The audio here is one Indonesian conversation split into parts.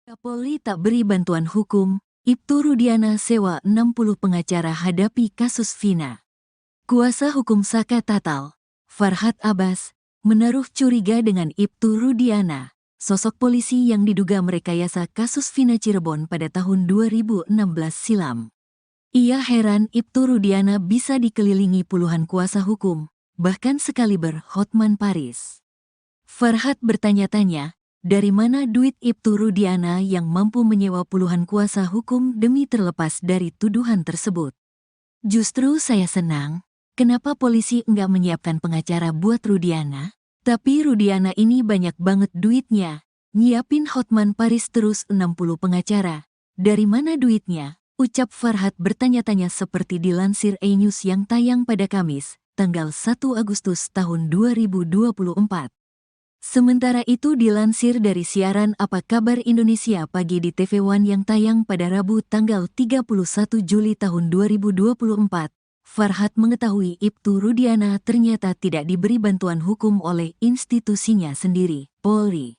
Kapolri tak beri bantuan hukum, Ibtu Rudiana sewa 60 pengacara hadapi kasus Vina. Kuasa hukum Saka Tatal, Farhad Abbas, menaruh curiga dengan Ibtu Rudiana, sosok polisi yang diduga merekayasa kasus Vina Cirebon pada tahun 2016 silam. Ia heran Ibtu Rudiana bisa dikelilingi puluhan kuasa hukum, bahkan sekaliber Hotman Paris. Farhad bertanya-tanya, dari mana duit Ibtu Rudiana yang mampu menyewa puluhan kuasa hukum demi terlepas dari tuduhan tersebut? Justru saya senang, kenapa polisi enggak menyiapkan pengacara buat Rudiana? Tapi Rudiana ini banyak banget duitnya, nyiapin Hotman Paris terus 60 pengacara. Dari mana duitnya? Ucap Farhad bertanya-tanya seperti dilansir E-News yang tayang pada Kamis, tanggal 1 Agustus tahun 2024. Sementara itu dilansir dari siaran Apa Kabar Indonesia Pagi di TV One yang tayang pada Rabu tanggal 31 Juli tahun 2024, Farhad mengetahui Ibtu Rudiana ternyata tidak diberi bantuan hukum oleh institusinya sendiri, Polri.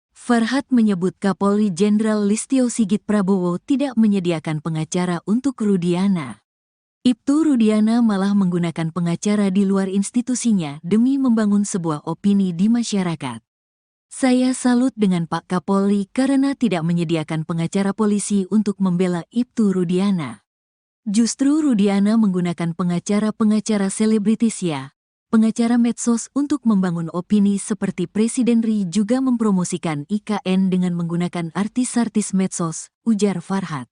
Farhad menyebut Kapolri Jenderal Listio Sigit Prabowo tidak menyediakan pengacara untuk Rudiana. Ibtu Rudiana malah menggunakan pengacara di luar institusinya demi membangun sebuah opini di masyarakat. Saya salut dengan Pak Kapolri karena tidak menyediakan pengacara polisi untuk membela Ibtu Rudiana. Justru Rudiana menggunakan pengacara-pengacara selebritis ya, pengacara medsos untuk membangun opini seperti Presiden RI juga mempromosikan IKN dengan menggunakan artis-artis medsos, ujar Farhad.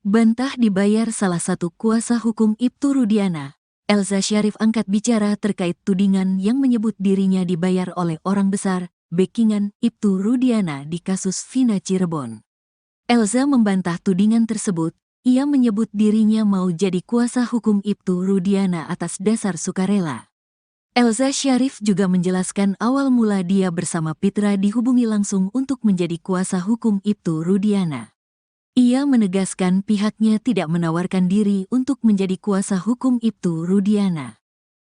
Bantah dibayar salah satu kuasa hukum Ibtu Rudiana, Elza Syarif angkat bicara terkait tudingan yang menyebut dirinya dibayar oleh orang besar, backingan Ibtu Rudiana di kasus Vina Cirebon. Elza membantah tudingan tersebut, ia menyebut dirinya mau jadi kuasa hukum Ibtu Rudiana atas dasar sukarela. Elza Syarif juga menjelaskan awal mula dia bersama Pitra dihubungi langsung untuk menjadi kuasa hukum Ibtu Rudiana. Ia menegaskan pihaknya tidak menawarkan diri untuk menjadi kuasa hukum Ibtu Rudiana.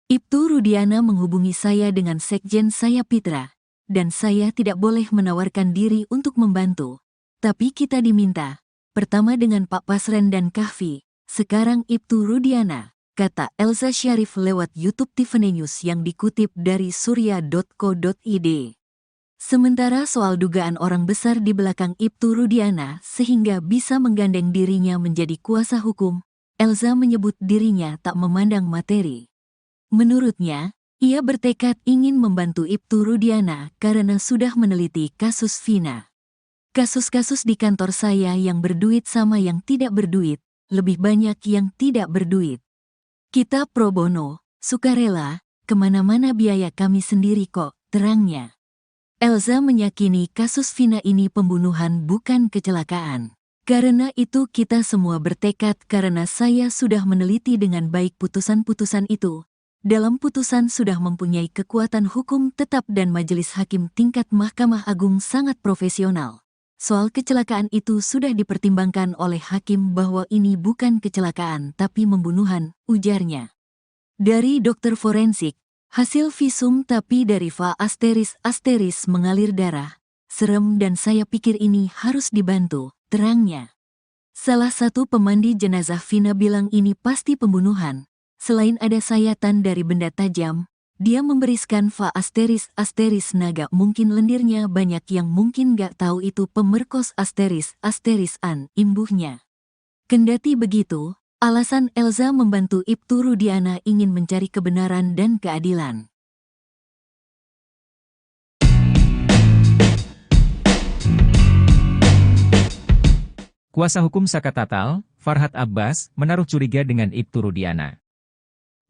Ibtu Rudiana menghubungi saya dengan sekjen saya Pitra, dan saya tidak boleh menawarkan diri untuk membantu. Tapi kita diminta, pertama dengan Pak Pasren dan Kahfi, sekarang Ibtu Rudiana, kata Elza Syarif lewat YouTube Tiffany News yang dikutip dari surya.co.id. Sementara soal dugaan orang besar di belakang Ibtu Rudiana sehingga bisa menggandeng dirinya menjadi kuasa hukum, Elza menyebut dirinya tak memandang materi. Menurutnya, ia bertekad ingin membantu Ibtu Rudiana karena sudah meneliti kasus Vina. Kasus-kasus di kantor saya yang berduit sama yang tidak berduit, lebih banyak yang tidak berduit. Kita pro bono, sukarela, kemana-mana biaya kami sendiri kok, terangnya. Elza meyakini kasus Vina ini pembunuhan bukan kecelakaan. Karena itu kita semua bertekad karena saya sudah meneliti dengan baik putusan-putusan itu. Dalam putusan sudah mempunyai kekuatan hukum tetap dan majelis hakim tingkat Mahkamah Agung sangat profesional. Soal kecelakaan itu sudah dipertimbangkan oleh hakim bahwa ini bukan kecelakaan tapi pembunuhan, ujarnya. Dari dokter forensik, hasil visum tapi dari Va ** mengalir darah. Serem dan saya pikir ini harus dibantu, terangnya. Salah satu pemandi jenazah Vina bilang ini pasti pembunuhan. Selain ada sayatan dari benda tajam, dia memberiskan Va ** naga mungkin lendirnya banyak yang mungkin gak tahu itu pemerkos ** an, imbuhnya. Kendati begitu, alasan Elza membantu Ibtu Rudiana ingin mencari kebenaran dan keadilan. Kuasa hukum Saka Tatal, Farhad Abbas, menaruh curiga dengan Ibtu Rudiana.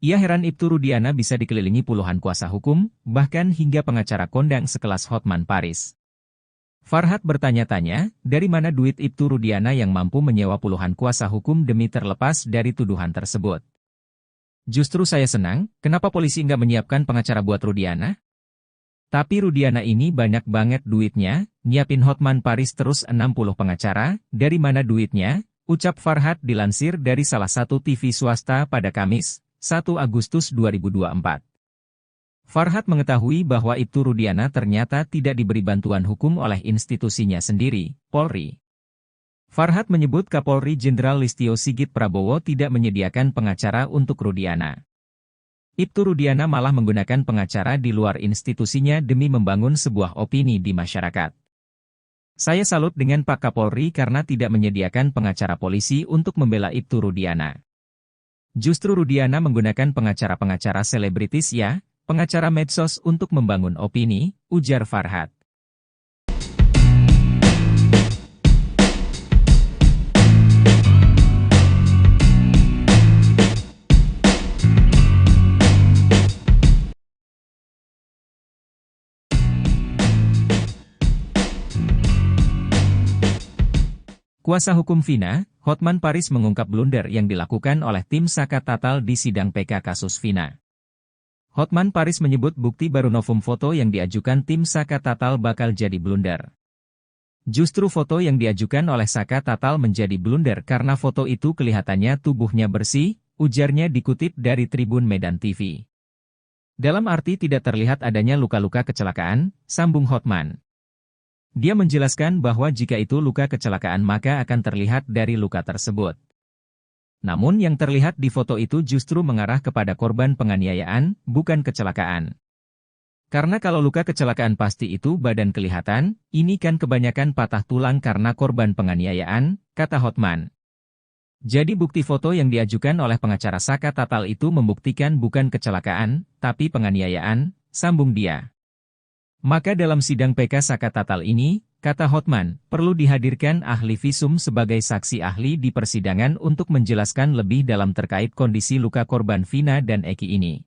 Ia heran Ibtu Rudiana bisa dikelilingi puluhan kuasa hukum, bahkan hingga pengacara kondang sekelas Hotman Paris. Farhad bertanya-tanya, dari mana duit Ibtu Rudiana yang mampu menyewa puluhan kuasa hukum demi terlepas dari tuduhan tersebut. Justru saya senang, kenapa polisi nggak menyiapkan pengacara buat Rudiana? Tapi Rudiana ini banyak banget duitnya, nyiapin Hotman Paris terus 60 pengacara, dari mana duitnya? Ucap Farhad dilansir dari salah satu TV swasta pada Kamis, 1 Agustus 2024. Farhat mengetahui bahwa Ibtu Rudiana ternyata tidak diberi bantuan hukum oleh institusinya sendiri, Polri. Farhat menyebut Kapolri Jenderal Listio Sigit Prabowo tidak menyediakan pengacara untuk Rudiana. Ibtu Rudiana malah menggunakan pengacara di luar institusinya demi membangun sebuah opini di masyarakat. Saya salut dengan Pak Kapolri karena tidak menyediakan pengacara polisi untuk membela Ibtu Rudiana. Justru Rudiana menggunakan pengacara-pengacara selebritis ya, pengacara medsos untuk membangun opini, ujar Farhat. Kuasa hukum Vina, Hotman Paris mengungkap blunder yang dilakukan oleh tim Saka Tatal di sidang PK kasus Vina. Hotman Paris menyebut bukti baru novum foto yang diajukan tim Saka Tatal bakal jadi blunder. Justru foto yang diajukan oleh Saka Tatal menjadi blunder karena foto itu kelihatannya tubuhnya bersih, ujarnya dikutip dari Tribun Medan TV. Dalam arti tidak terlihat adanya luka-luka kecelakaan, sambung Hotman. Dia menjelaskan bahwa jika itu luka kecelakaan maka akan terlihat dari luka tersebut. Namun yang terlihat di foto itu justru mengarah kepada korban penganiayaan, bukan kecelakaan. Karena kalau luka kecelakaan pasti itu badan kelihatan, ini kan kebanyakan patah tulang karena korban penganiayaan, kata Hotman. Jadi bukti foto yang diajukan oleh pengacara Saka Tatal itu membuktikan bukan kecelakaan, tapi penganiayaan, sambung dia. Maka dalam sidang PK Saka Tatal ini, kata Hotman, perlu dihadirkan ahli visum sebagai saksi ahli di persidangan untuk menjelaskan lebih dalam terkait kondisi luka korban Vina dan Eki ini.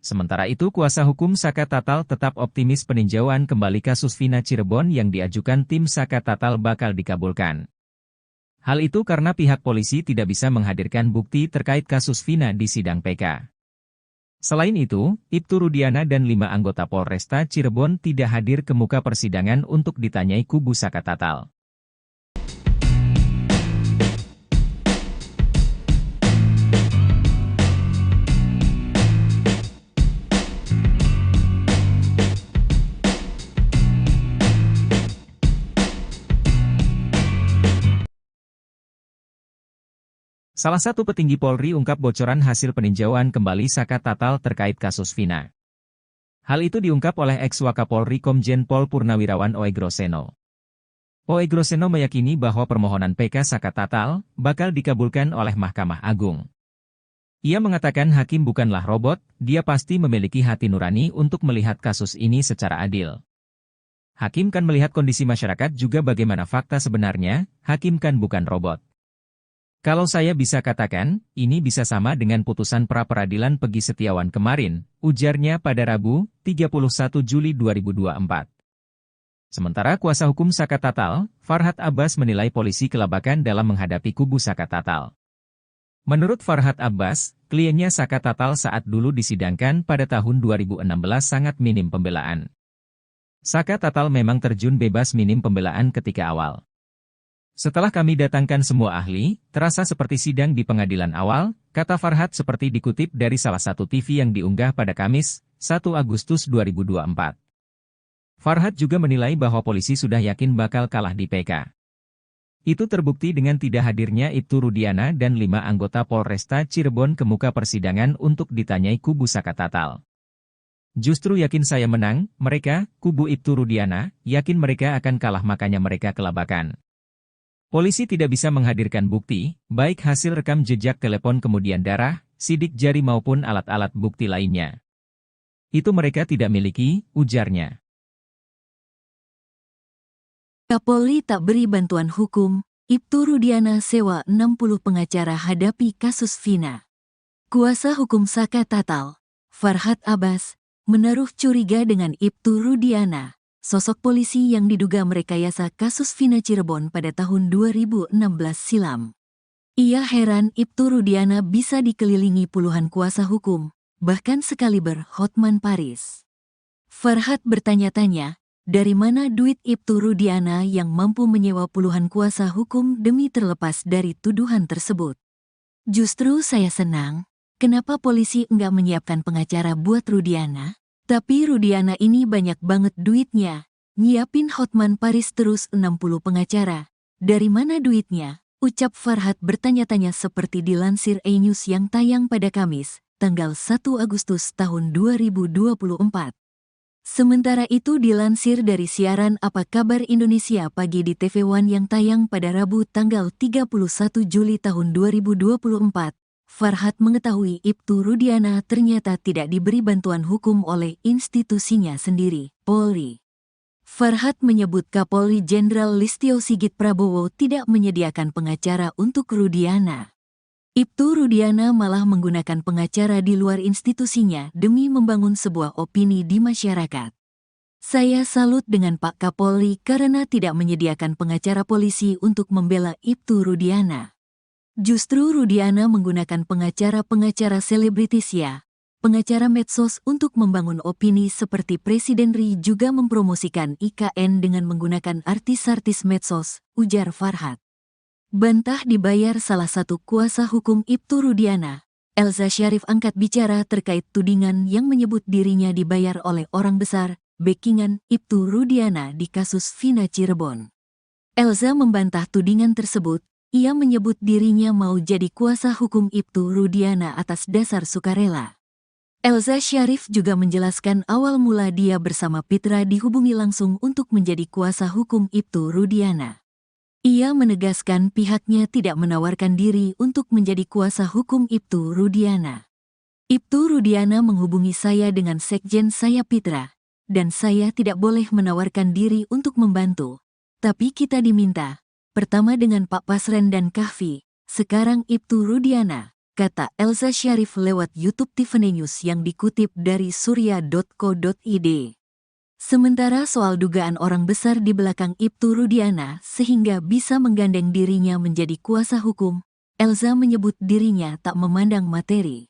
Sementara itu kuasa hukum Saka Tatal tetap optimis peninjauan kembali kasus Vina Cirebon yang diajukan tim Saka Tatal bakal dikabulkan. Hal itu karena pihak polisi tidak bisa menghadirkan bukti terkait kasus Vina di sidang PK. Selain itu, Ibtu Rudiana dan 5 anggota Polresta Cirebon tidak hadir ke muka persidangan untuk ditanyai kubu Saka Tatal. Salah satu petinggi Polri ungkap bocoran hasil peninjauan kembali Saka Tatal terkait kasus Vina. Hal itu diungkap oleh ex-Wakapolri Komjen Pol Purnawirawan Oegroseno. Oegroseno meyakini bahwa permohonan PK Saka Tatal bakal dikabulkan oleh Mahkamah Agung. Ia mengatakan hakim bukanlah robot, dia pasti memiliki hati nurani untuk melihat kasus ini secara adil. Hakim kan melihat kondisi masyarakat juga bagaimana fakta sebenarnya, hakim kan bukan robot. Kalau saya bisa katakan, ini bisa sama dengan putusan pra-peradilan Peggy Setiawan kemarin, ujarnya pada Rabu, 31 Juli 2024. Sementara kuasa hukum Saka Tatal, Farhat Abbas menilai polisi kelabakan dalam menghadapi kubu Saka Tatal. Menurut Farhat Abbas, kliennya Saka Tatal saat dulu disidangkan pada tahun 2016 sangat minim pembelaan. Saka Tatal memang terjun bebas minim pembelaan ketika awal. Setelah kami datangkan semua ahli, terasa seperti sidang di pengadilan awal, kata Farhat seperti dikutip dari salah satu TV yang diunggah pada Kamis, 1 Agustus 2024. Farhat juga menilai bahwa polisi sudah yakin bakal kalah di PK. Itu terbukti dengan tidak hadirnya Ibtu Rudiana dan 5 anggota Polresta Cirebon ke muka persidangan untuk ditanyai kubu Saka Tatal. Justru yakin saya menang, mereka, kubu Ibtu Rudiana, yakin mereka akan kalah makanya mereka kelabakan. Polisi tidak bisa menghadirkan bukti, baik hasil rekam jejak telepon kemudian darah, sidik jari maupun alat-alat bukti lainnya. Itu mereka tidak miliki, ujarnya. Kapolri tak beri bantuan hukum, Ibtu Rudiana sewa 60 pengacara hadapi kasus Vina. Kuasa hukum Saka Tatal, Farhat Abbas, menaruh curiga dengan Ibtu Rudiana. Sosok polisi yang diduga merekayasa kasus Vina Cirebon pada tahun 2016 silam. Ia heran Ibtu Rudiana bisa dikelilingi puluhan kuasa hukum, bahkan sekaliber Hotman Paris. Farhat bertanya-tanya, dari mana duit Ibtu Rudiana yang mampu menyewa puluhan kuasa hukum demi terlepas dari tuduhan tersebut? Justru saya senang, kenapa polisi enggak menyiapkan pengacara buat Rudiana? Tapi Rudiana ini banyak banget duitnya. Nyiapin Hotman Paris terus 60 pengacara. Dari mana duitnya? Ucap Farhat bertanya-tanya seperti dilansir E-News yang tayang pada Kamis, tanggal 1 Agustus tahun 2024. Sementara itu dilansir dari siaran Apa Kabar Indonesia Pagi di TV One yang tayang pada Rabu tanggal 31 Juli tahun 2024, Farhat mengetahui Ibtu Rudiana ternyata tidak diberi bantuan hukum oleh institusinya sendiri, Polri. Farhat menyebut Kapolri Jenderal Listio Sigit Prabowo tidak menyediakan pengacara untuk Rudiana. Ibtu Rudiana malah menggunakan pengacara di luar institusinya demi membangun sebuah opini di masyarakat. Saya salut dengan Pak Kapolri karena tidak menyediakan pengacara polisi untuk membela Ibtu Rudiana. Justru Rudiana menggunakan pengacara-pengacara selebritis ya. Pengacara medsos untuk membangun opini seperti Presiden RI juga mempromosikan IKN dengan menggunakan artis-artis medsos, ujar Farhat. Bantah dibayar salah satu kuasa hukum Ibtu Rudiana, Elza Syarif angkat bicara terkait tudingan yang menyebut dirinya dibayar oleh orang besar, backingan Ibtu Rudiana di kasus Vina Cirebon. Elza membantah tudingan tersebut, ia menyebut dirinya mau jadi kuasa hukum Ibtu Rudiana atas dasar sukarela. Elza Syarif juga menjelaskan awal mula dia bersama Pitra dihubungi langsung untuk menjadi kuasa hukum Ibtu Rudiana. Ia menegaskan pihaknya tidak menawarkan diri untuk menjadi kuasa hukum Ibtu Rudiana. Ibtu Rudiana menghubungi saya dengan sekjen saya Pitra, dan saya tidak boleh menawarkan diri untuk membantu. Tapi kita diminta, pertama dengan Pak Pasren dan Kahfi, sekarang Ibtu Rudiana, kata Elza Syarif lewat YouTube Tiffany News yang dikutip dari surya.co.id. Sementara soal dugaan orang besar di belakang Ibtu Rudiana sehingga bisa menggandeng dirinya menjadi kuasa hukum, Elza menyebut dirinya tak memandang materi.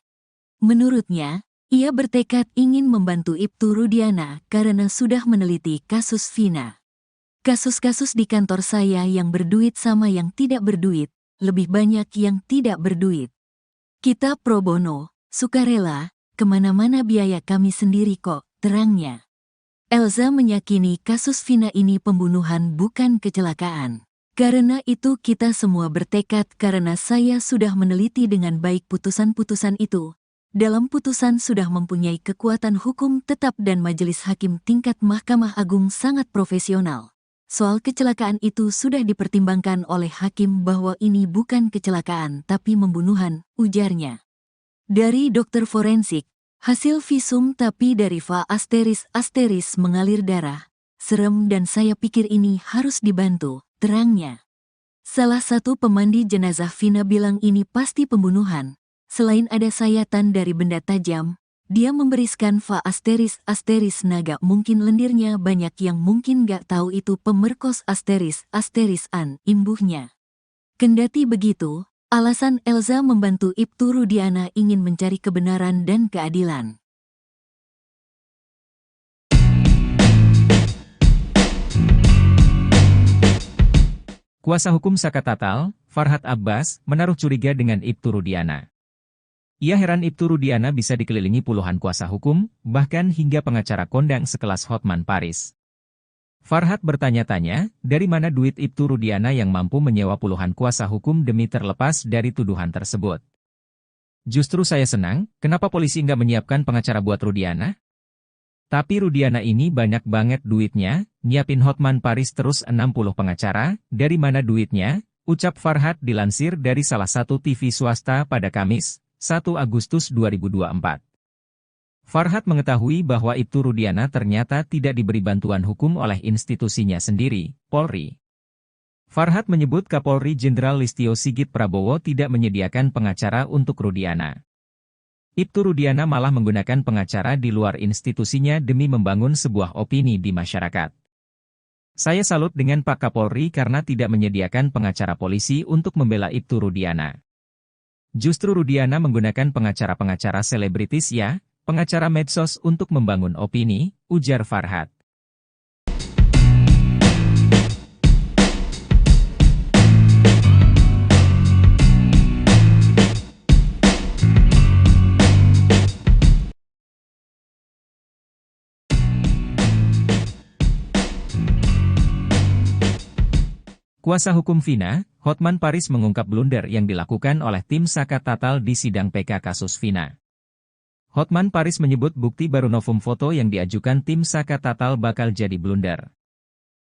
Menurutnya, ia bertekad ingin membantu Ibtu Rudiana karena sudah meneliti kasus Vina. Kasus-kasus di kantor saya yang berduit sama yang tidak berduit, lebih banyak yang tidak berduit. Kita pro bono, sukarela, kemana-mana biaya kami sendiri kok, terangnya. Elza meyakini kasus Vina ini pembunuhan bukan kecelakaan. Karena itu kita semua bertekad karena saya sudah meneliti dengan baik putusan-putusan itu. Dalam putusan sudah mempunyai kekuatan hukum tetap dan majelis hakim tingkat Mahkamah Agung sangat profesional. Soal kecelakaan itu sudah dipertimbangkan oleh hakim bahwa ini bukan kecelakaan tapi pembunuhan, ujarnya. Dari dokter forensik, hasil visum tapi dari va asteris mengalir darah. Serem dan saya pikir ini harus dibantu, terangnya. Salah satu pemandi jenazah Vina bilang ini pasti pembunuhan. Selain ada sayatan dari benda tajam, dia memberiskan va asteris naga mungkin lendirnya banyak yang mungkin gak tahu itu pemerkos asteris an, imbuhnya. Kendati begitu, alasan Elza membantu Ibtu Rudiana ingin mencari kebenaran dan keadilan. Kuasa hukum Saka Tatal, Farhat Abbas, menaruh curiga dengan Ibtu Rudiana. Ia heran Ibtu Rudiana bisa dikelilingi puluhan kuasa hukum, bahkan hingga pengacara kondang sekelas Hotman Paris. Farhat bertanya-tanya, dari mana duit Ibtu Rudiana yang mampu menyewa puluhan kuasa hukum demi terlepas dari tuduhan tersebut. Justru saya senang, kenapa polisi nggak menyiapkan pengacara buat Rudiana? Tapi Rudiana ini banyak banget duitnya, nyiapin Hotman Paris terus 60 pengacara, dari mana duitnya? Ucap Farhat dilansir dari salah satu TV swasta pada Kamis, 1 Agustus 2024. Farhat mengetahui bahwa Ibtu Rudiana ternyata tidak diberi bantuan hukum oleh institusinya sendiri, Polri. Farhat menyebut Kapolri Jenderal Listio Sigit Prabowo tidak menyediakan pengacara untuk Rudiana. Ibtu Rudiana malah menggunakan pengacara di luar institusinya demi membangun sebuah opini di masyarakat. Saya salut dengan Pak Kapolri karena tidak menyediakan pengacara polisi untuk membela Ibtu Rudiana. Justru Rudiana menggunakan pengacara-pengacara selebritis ya, pengacara medsos untuk membangun opini, ujar Farhat. Kuasa hukum Vina, Hotman Paris mengungkap blunder yang dilakukan oleh tim Saka Tatal di sidang PK kasus Vina. Hotman Paris menyebut bukti baru novum foto yang diajukan tim Saka Tatal bakal jadi blunder.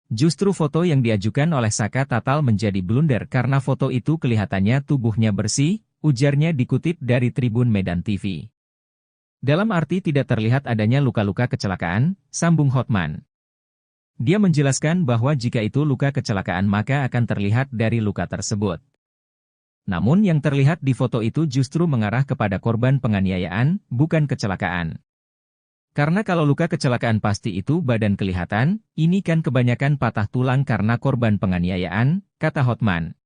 Justru foto yang diajukan oleh Saka Tatal menjadi blunder karena foto itu kelihatannya tubuhnya bersih, ujarnya dikutip dari Tribun Medan TV. Dalam arti tidak terlihat adanya luka-luka kecelakaan, sambung Hotman. Dia menjelaskan bahwa jika itu luka kecelakaan maka akan terlihat dari luka tersebut. Namun yang terlihat di foto itu justru mengarah kepada korban penganiayaan, bukan kecelakaan. Karena kalau luka kecelakaan pasti itu badan kelihatan, ini kan kebanyakan patah tulang karena korban penganiayaan, kata Hotman.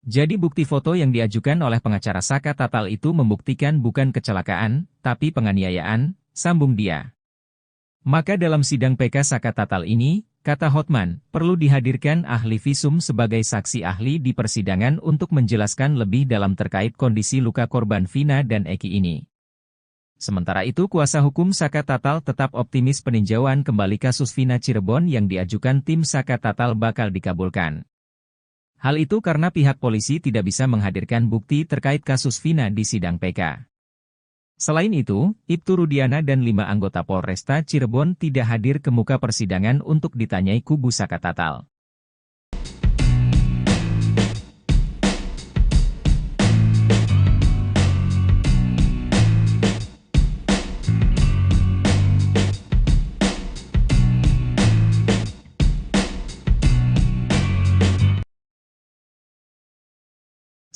Jadi bukti foto yang diajukan oleh pengacara Saka Tatal itu membuktikan bukan kecelakaan, tapi penganiayaan, sambung dia. Maka dalam sidang PK Saka Tatal ini, kata Hotman, perlu dihadirkan ahli visum sebagai saksi ahli di persidangan untuk menjelaskan lebih dalam terkait kondisi luka korban Vina dan Eki ini. Sementara itu kuasa hukum Saka Tatal tetap optimis peninjauan kembali kasus Vina Cirebon yang diajukan tim Saka Tatal bakal dikabulkan. Hal itu karena pihak polisi tidak bisa menghadirkan bukti terkait kasus Vina di sidang PK. Selain itu, Ibtu Rudiana dan 5 anggota Polresta Cirebon tidak hadir ke muka persidangan untuk ditanyai kubu Saka Tatal.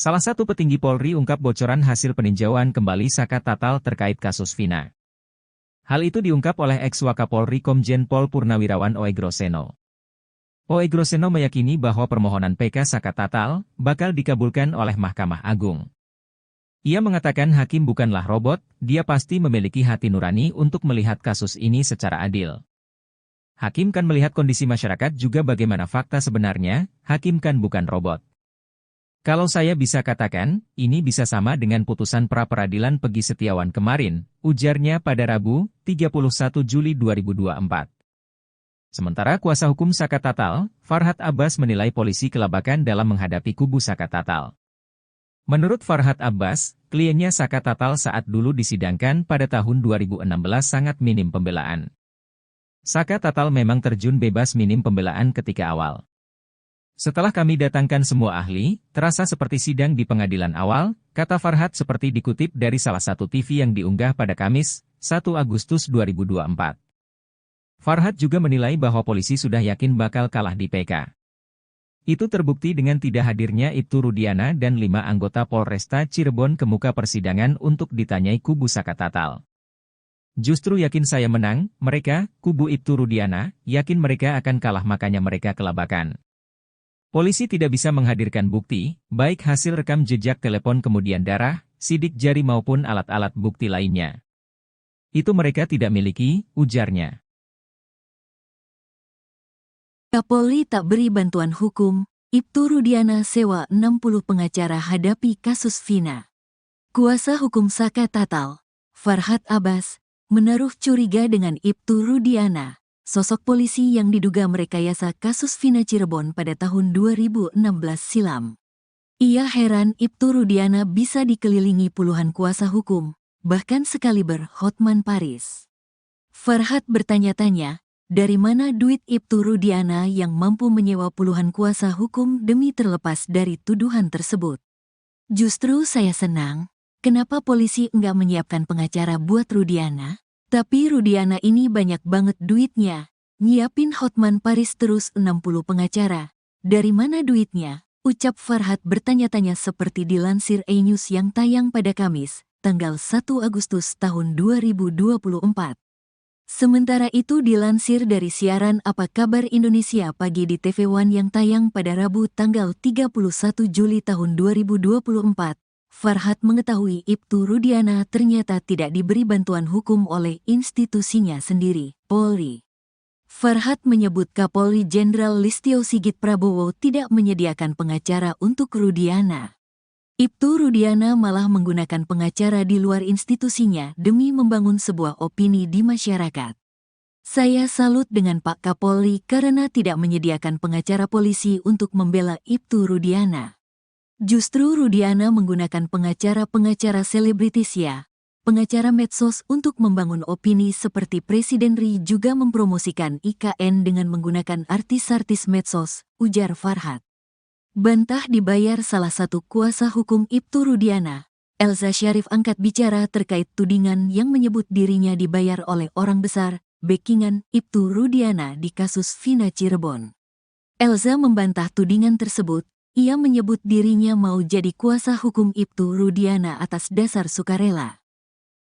Salah satu petinggi Polri ungkap bocoran hasil peninjauan kembali Saka Tatal terkait kasus Vina. Hal itu diungkap oleh ex-Wakapolri Komjen Pol Purnawirawan Oegroseno. Oegroseno meyakini bahwa permohonan PK Saka Tatal bakal dikabulkan oleh Mahkamah Agung. Ia mengatakan hakim bukanlah robot, dia pasti memiliki hati nurani untuk melihat kasus ini secara adil. Hakim kan melihat kondisi masyarakat juga bagaimana fakta sebenarnya, hakim kan bukan robot. Kalau saya bisa katakan, ini bisa sama dengan putusan pra-peradilan Pegi Setiawan kemarin, ujarnya pada Rabu, 31 Juli 2024. Sementara kuasa hukum Saka Tatal, Farhad Abbas menilai polisi kelabakan dalam menghadapi kubu Saka Tatal. Menurut Farhad Abbas, kliennya Saka Tatal saat dulu disidangkan pada tahun 2016 sangat minim pembelaan. Saka Tatal memang terjun bebas minim pembelaan ketika awal. Setelah kami datangkan semua ahli, terasa seperti sidang di pengadilan awal, kata Farhad seperti dikutip dari salah satu TV yang diunggah pada Kamis, 1 Agustus 2024. Farhad juga menilai bahwa polisi sudah yakin bakal kalah di PK. Itu terbukti dengan tidak hadirnya Ibtu Rudiana dan 5 anggota Polresta Cirebon ke muka persidangan untuk ditanyai kubu Saka Tatal. Justru yakin saya menang, mereka, kubu Ibtu Rudiana, yakin mereka akan kalah makanya mereka kelabakan. Polisi tidak bisa menghadirkan bukti, baik hasil rekam jejak telepon kemudian darah, sidik jari maupun alat-alat bukti lainnya. Itu mereka tidak miliki, ujarnya. Kapolri tak beri bantuan hukum, Ibtu Rudiana sewa 60 pengacara hadapi kasus Vina. Kuasa hukum Saka Tatal, Farhad Abbas, menaruh curiga dengan Ibtu Rudiana. Sosok polisi yang diduga merekayasa kasus Vina Cirebon pada tahun 2016 silam. Ia heran Ibtu Rudiana bisa dikelilingi puluhan kuasa hukum, bahkan sekaliber Hotman Paris. Farhad bertanya-tanya, dari mana duit Ibtu Rudiana yang mampu menyewa puluhan kuasa hukum demi terlepas dari tuduhan tersebut? Justru saya senang, kenapa polisi enggak menyiapkan pengacara buat Rudiana? Tapi Rudiana ini banyak banget duitnya. Nyiapin Hotman Paris terus 60 pengacara. Dari mana duitnya? Ucap Farhad bertanya-tanya seperti dilansir E-News yang tayang pada Kamis, tanggal 1 Agustus tahun 2024. Sementara itu dilansir dari siaran Apa Kabar Indonesia Pagi di TV One yang tayang pada Rabu tanggal 31 Juli tahun 2024. Farhad mengetahui Ibtu Rudiana ternyata tidak diberi bantuan hukum oleh institusinya sendiri, Polri. Farhad menyebut Kapolri Jenderal Listio Sigit Prabowo tidak menyediakan pengacara untuk Rudiana. Ibtu Rudiana malah menggunakan pengacara di luar institusinya demi membangun sebuah opini di masyarakat. Saya salut dengan Pak Kapolri karena tidak menyediakan pengacara polisi untuk membela Ibtu Rudiana. Justru Rudiana menggunakan pengacara-pengacara selebritis ya, pengacara medsos untuk membangun opini seperti Presiden Ri juga mempromosikan IKN dengan menggunakan artis-artis medsos, ujar Farhat. Bantah dibayar salah satu kuasa hukum Ibtu Rudiana. Elza Syarif angkat bicara terkait tudingan yang menyebut dirinya dibayar oleh orang besar, backingan Ibtu Rudiana di kasus Vina Cirebon. Elza membantah tudingan tersebut, ia menyebut dirinya mau jadi kuasa hukum Ibtu Rudiana atas dasar sukarela.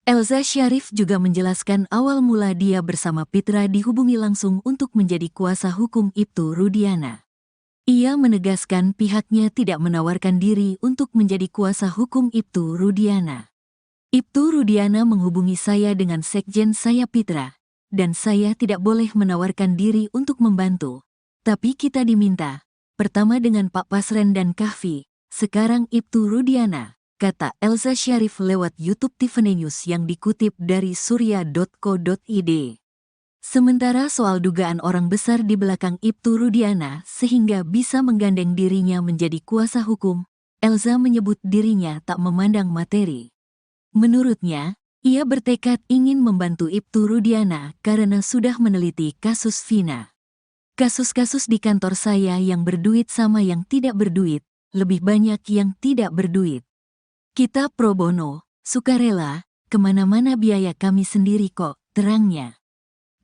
Elza Syarif juga menjelaskan awal mula dia bersama Pitra dihubungi langsung untuk menjadi kuasa hukum Ibtu Rudiana. Ia menegaskan pihaknya tidak menawarkan diri untuk menjadi kuasa hukum Ibtu Rudiana. Ibtu Rudiana menghubungi saya dengan sekjen saya Pitra, dan saya tidak boleh menawarkan diri untuk membantu. Tapi kita diminta, pertama dengan Pak Pasren dan Kahfi, sekarang Ibtu Rudiana, kata Elza Syarif lewat YouTube Tiffany News yang dikutip dari surya.co.id. Sementara soal dugaan orang besar di belakang Ibtu Rudiana sehingga bisa menggandeng dirinya menjadi kuasa hukum, Elza menyebut dirinya tak memandang materi. Menurutnya, ia bertekad ingin membantu Ibtu Rudiana karena sudah meneliti kasus Vina. Kasus-kasus di kantor saya yang berduit sama yang tidak berduit, lebih banyak yang tidak berduit. Kita pro bono, sukarela, kemana-mana biaya kami sendiri kok, terangnya.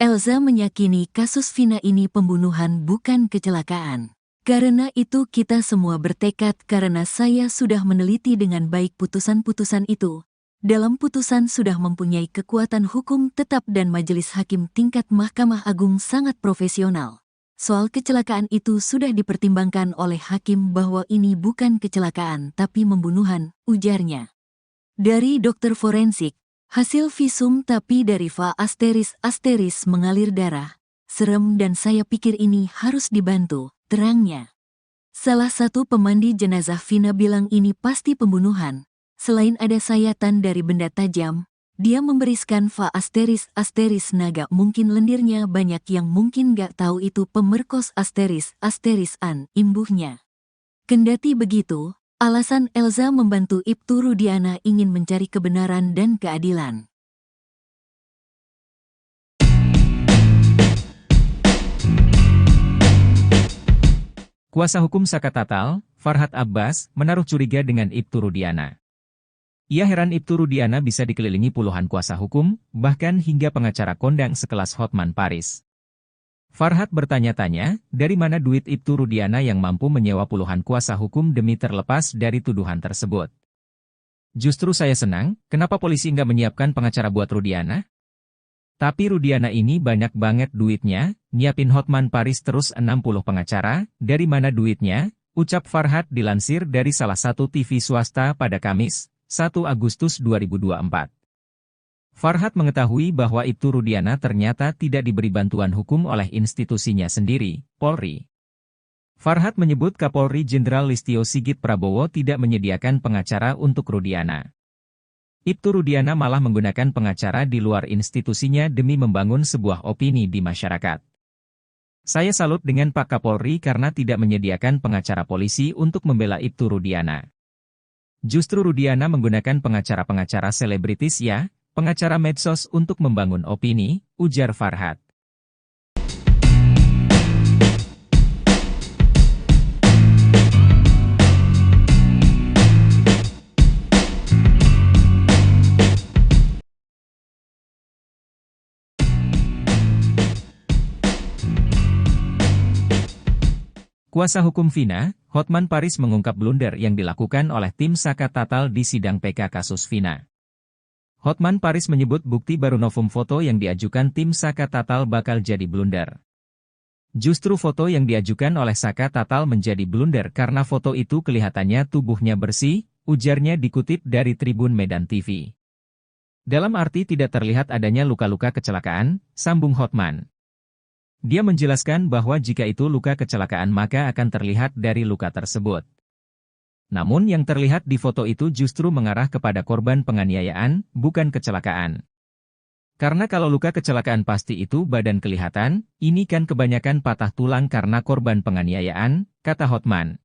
Elza meyakini kasus Vina ini pembunuhan bukan kecelakaan. Karena itu kita semua bertekad karena saya sudah meneliti dengan baik putusan-putusan itu. Dalam putusan sudah mempunyai kekuatan hukum tetap dan majelis hakim tingkat Mahkamah Agung sangat profesional. Soal kecelakaan itu sudah dipertimbangkan oleh hakim bahwa ini bukan kecelakaan tapi pembunuhan, ujarnya. Dari dokter forensik, hasil visum tapi dari va asteris mengalir darah. Serem dan saya pikir ini harus dibantu, terangnya. Salah satu pemandi jenazah Vina bilang ini pasti pembunuhan. Selain ada sayatan dari benda tajam, dia memberiskan va asteris naga mungkin lendirnya banyak yang mungkin gak tahu itu pemerkos asterisan, imbuhnya. Kendati begitu, alasan Elza membantu Ibtu Rudiana ingin mencari kebenaran dan keadilan. Kuasa hukum Saka Tatal, Farhat Abbas, menaruh curiga dengan Ibtu Rudiana. Ia heran Ibtu Rudiana bisa dikelilingi puluhan kuasa hukum, bahkan hingga pengacara kondang sekelas Hotman Paris. Farhat bertanya-tanya, dari mana duit Ibtu Rudiana yang mampu menyewa puluhan kuasa hukum demi terlepas dari tuduhan tersebut. Justru saya senang, kenapa polisi nggak menyiapkan pengacara buat Rudiana? Tapi Rudiana ini banyak banget duitnya, nyiapin Hotman Paris terus 60 pengacara, dari mana duitnya? Ucap Farhat dilansir dari salah satu TV swasta pada Kamis, 1 Agustus 2024. Farhat mengetahui bahwa Ibtu Rudiana ternyata tidak diberi bantuan hukum oleh institusinya sendiri, Polri. Farhat menyebut Kapolri Jenderal Listio Sigit Prabowo tidak menyediakan pengacara untuk Rudiana. Ibtu Rudiana malah menggunakan pengacara di luar institusinya demi membangun sebuah opini di masyarakat. Saya salut dengan Pak Kapolri karena tidak menyediakan pengacara polisi untuk membela Ibtu Rudiana. Justru Rudiana menggunakan pengacara-pengacara selebritis ya, pengacara medsos untuk membangun opini, ujar Farhat. Kuasa hukum Vina, Hotman Paris mengungkap blunder yang dilakukan oleh tim Saka Tatal di sidang PK kasus Vina. Hotman Paris menyebut bukti baru novum foto yang diajukan tim Saka Tatal bakal jadi blunder. Justru foto yang diajukan oleh Saka Tatal menjadi blunder karena foto itu kelihatannya tubuhnya bersih, ujarnya dikutip dari Tribun Medan TV. Dalam arti tidak terlihat adanya luka-luka kecelakaan, sambung Hotman. Dia menjelaskan bahwa jika itu luka kecelakaan maka akan terlihat dari luka tersebut. Namun yang terlihat di foto itu justru mengarah kepada korban penganiayaan, bukan kecelakaan. Karena kalau luka kecelakaan pasti itu badan kelihatan, ini kan kebanyakan patah tulang karena korban penganiayaan, kata Hotman.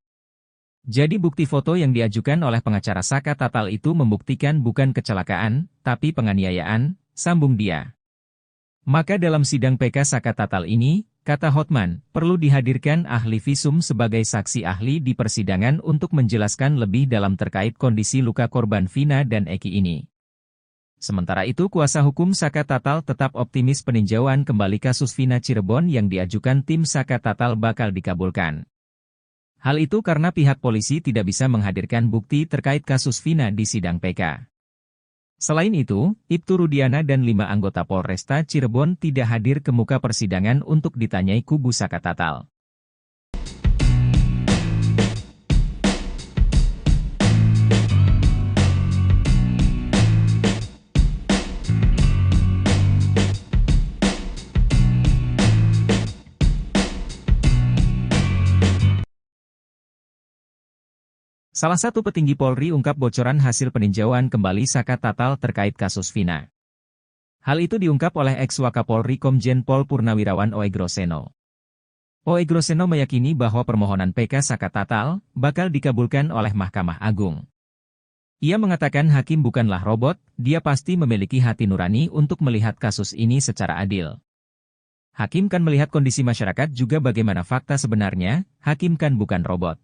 Jadi bukti foto yang diajukan oleh pengacara Saka Tatal itu membuktikan bukan kecelakaan, tapi penganiayaan, sambung dia. Maka dalam sidang PK Saka Tatal ini, kata Hotman, perlu dihadirkan ahli visum sebagai saksi ahli di persidangan untuk menjelaskan lebih dalam terkait kondisi luka korban Vina dan Eki ini. Sementara itu kuasa hukum Saka Tatal tetap optimis peninjauan kembali kasus Vina Cirebon yang diajukan tim Saka Tatal bakal dikabulkan. Hal itu karena pihak polisi tidak bisa menghadirkan bukti terkait kasus Vina di sidang PK. Selain itu, Ibtu Rudiana dan 5 anggota Polresta Cirebon tidak hadir ke muka persidangan untuk ditanyai kubu Saka Tatal. Salah satu petinggi Polri ungkap bocoran hasil peninjauan kembali Saka Tatal terkait kasus Vina. Hal itu diungkap oleh ex-Wakapolri Komjen Pol Purnawirawan Oegroseno. Oegroseno meyakini bahwa permohonan PK Saka Tatal bakal dikabulkan oleh Mahkamah Agung. Ia mengatakan hakim bukanlah robot, dia pasti memiliki hati nurani untuk melihat kasus ini secara adil. Hakim kan melihat kondisi masyarakat juga bagaimana fakta sebenarnya, hakim kan bukan robot.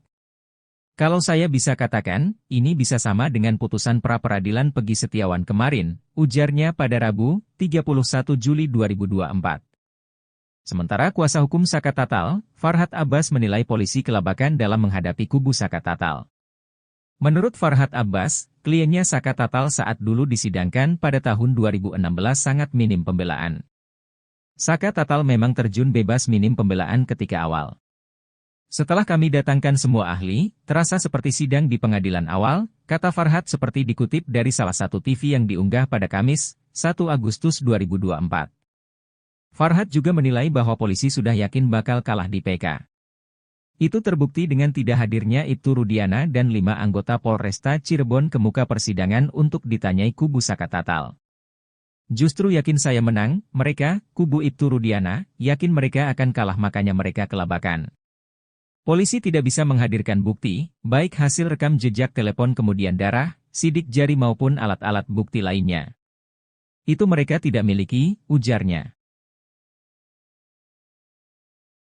Kalau saya bisa katakan, ini bisa sama dengan putusan pra-peradilan Peggy Setiawan kemarin, ujarnya pada Rabu, 31 Juli 2024. Sementara kuasa hukum Saka Tatal, Farhad Abbas menilai polisi kelabakan dalam menghadapi kubu Saka Tatal. Menurut Farhad Abbas, kliennya Saka Tatal saat dulu disidangkan pada tahun 2016 sangat minim pembelaan. Saka Tatal memang terjun bebas minim pembelaan ketika awal. Setelah kami datangkan semua ahli, terasa seperti sidang di pengadilan awal, kata Farhad seperti dikutip dari salah satu TV yang diunggah pada Kamis, 1 Agustus 2024. Farhad juga menilai bahwa polisi sudah yakin bakal kalah di PK. Itu terbukti dengan tidak hadirnya Ibtu Rudiana dan 5 anggota Polresta Cirebon ke muka persidangan untuk ditanyai kubu Saka Tatal. Justru yakin saya menang, mereka, kubu Ibtu Rudiana, yakin mereka akan kalah makanya mereka kelabakan. Polisi tidak bisa menghadirkan bukti, baik hasil rekam jejak telepon kemudian darah, sidik jari maupun alat-alat bukti lainnya. Itu mereka tidak miliki, ujarnya.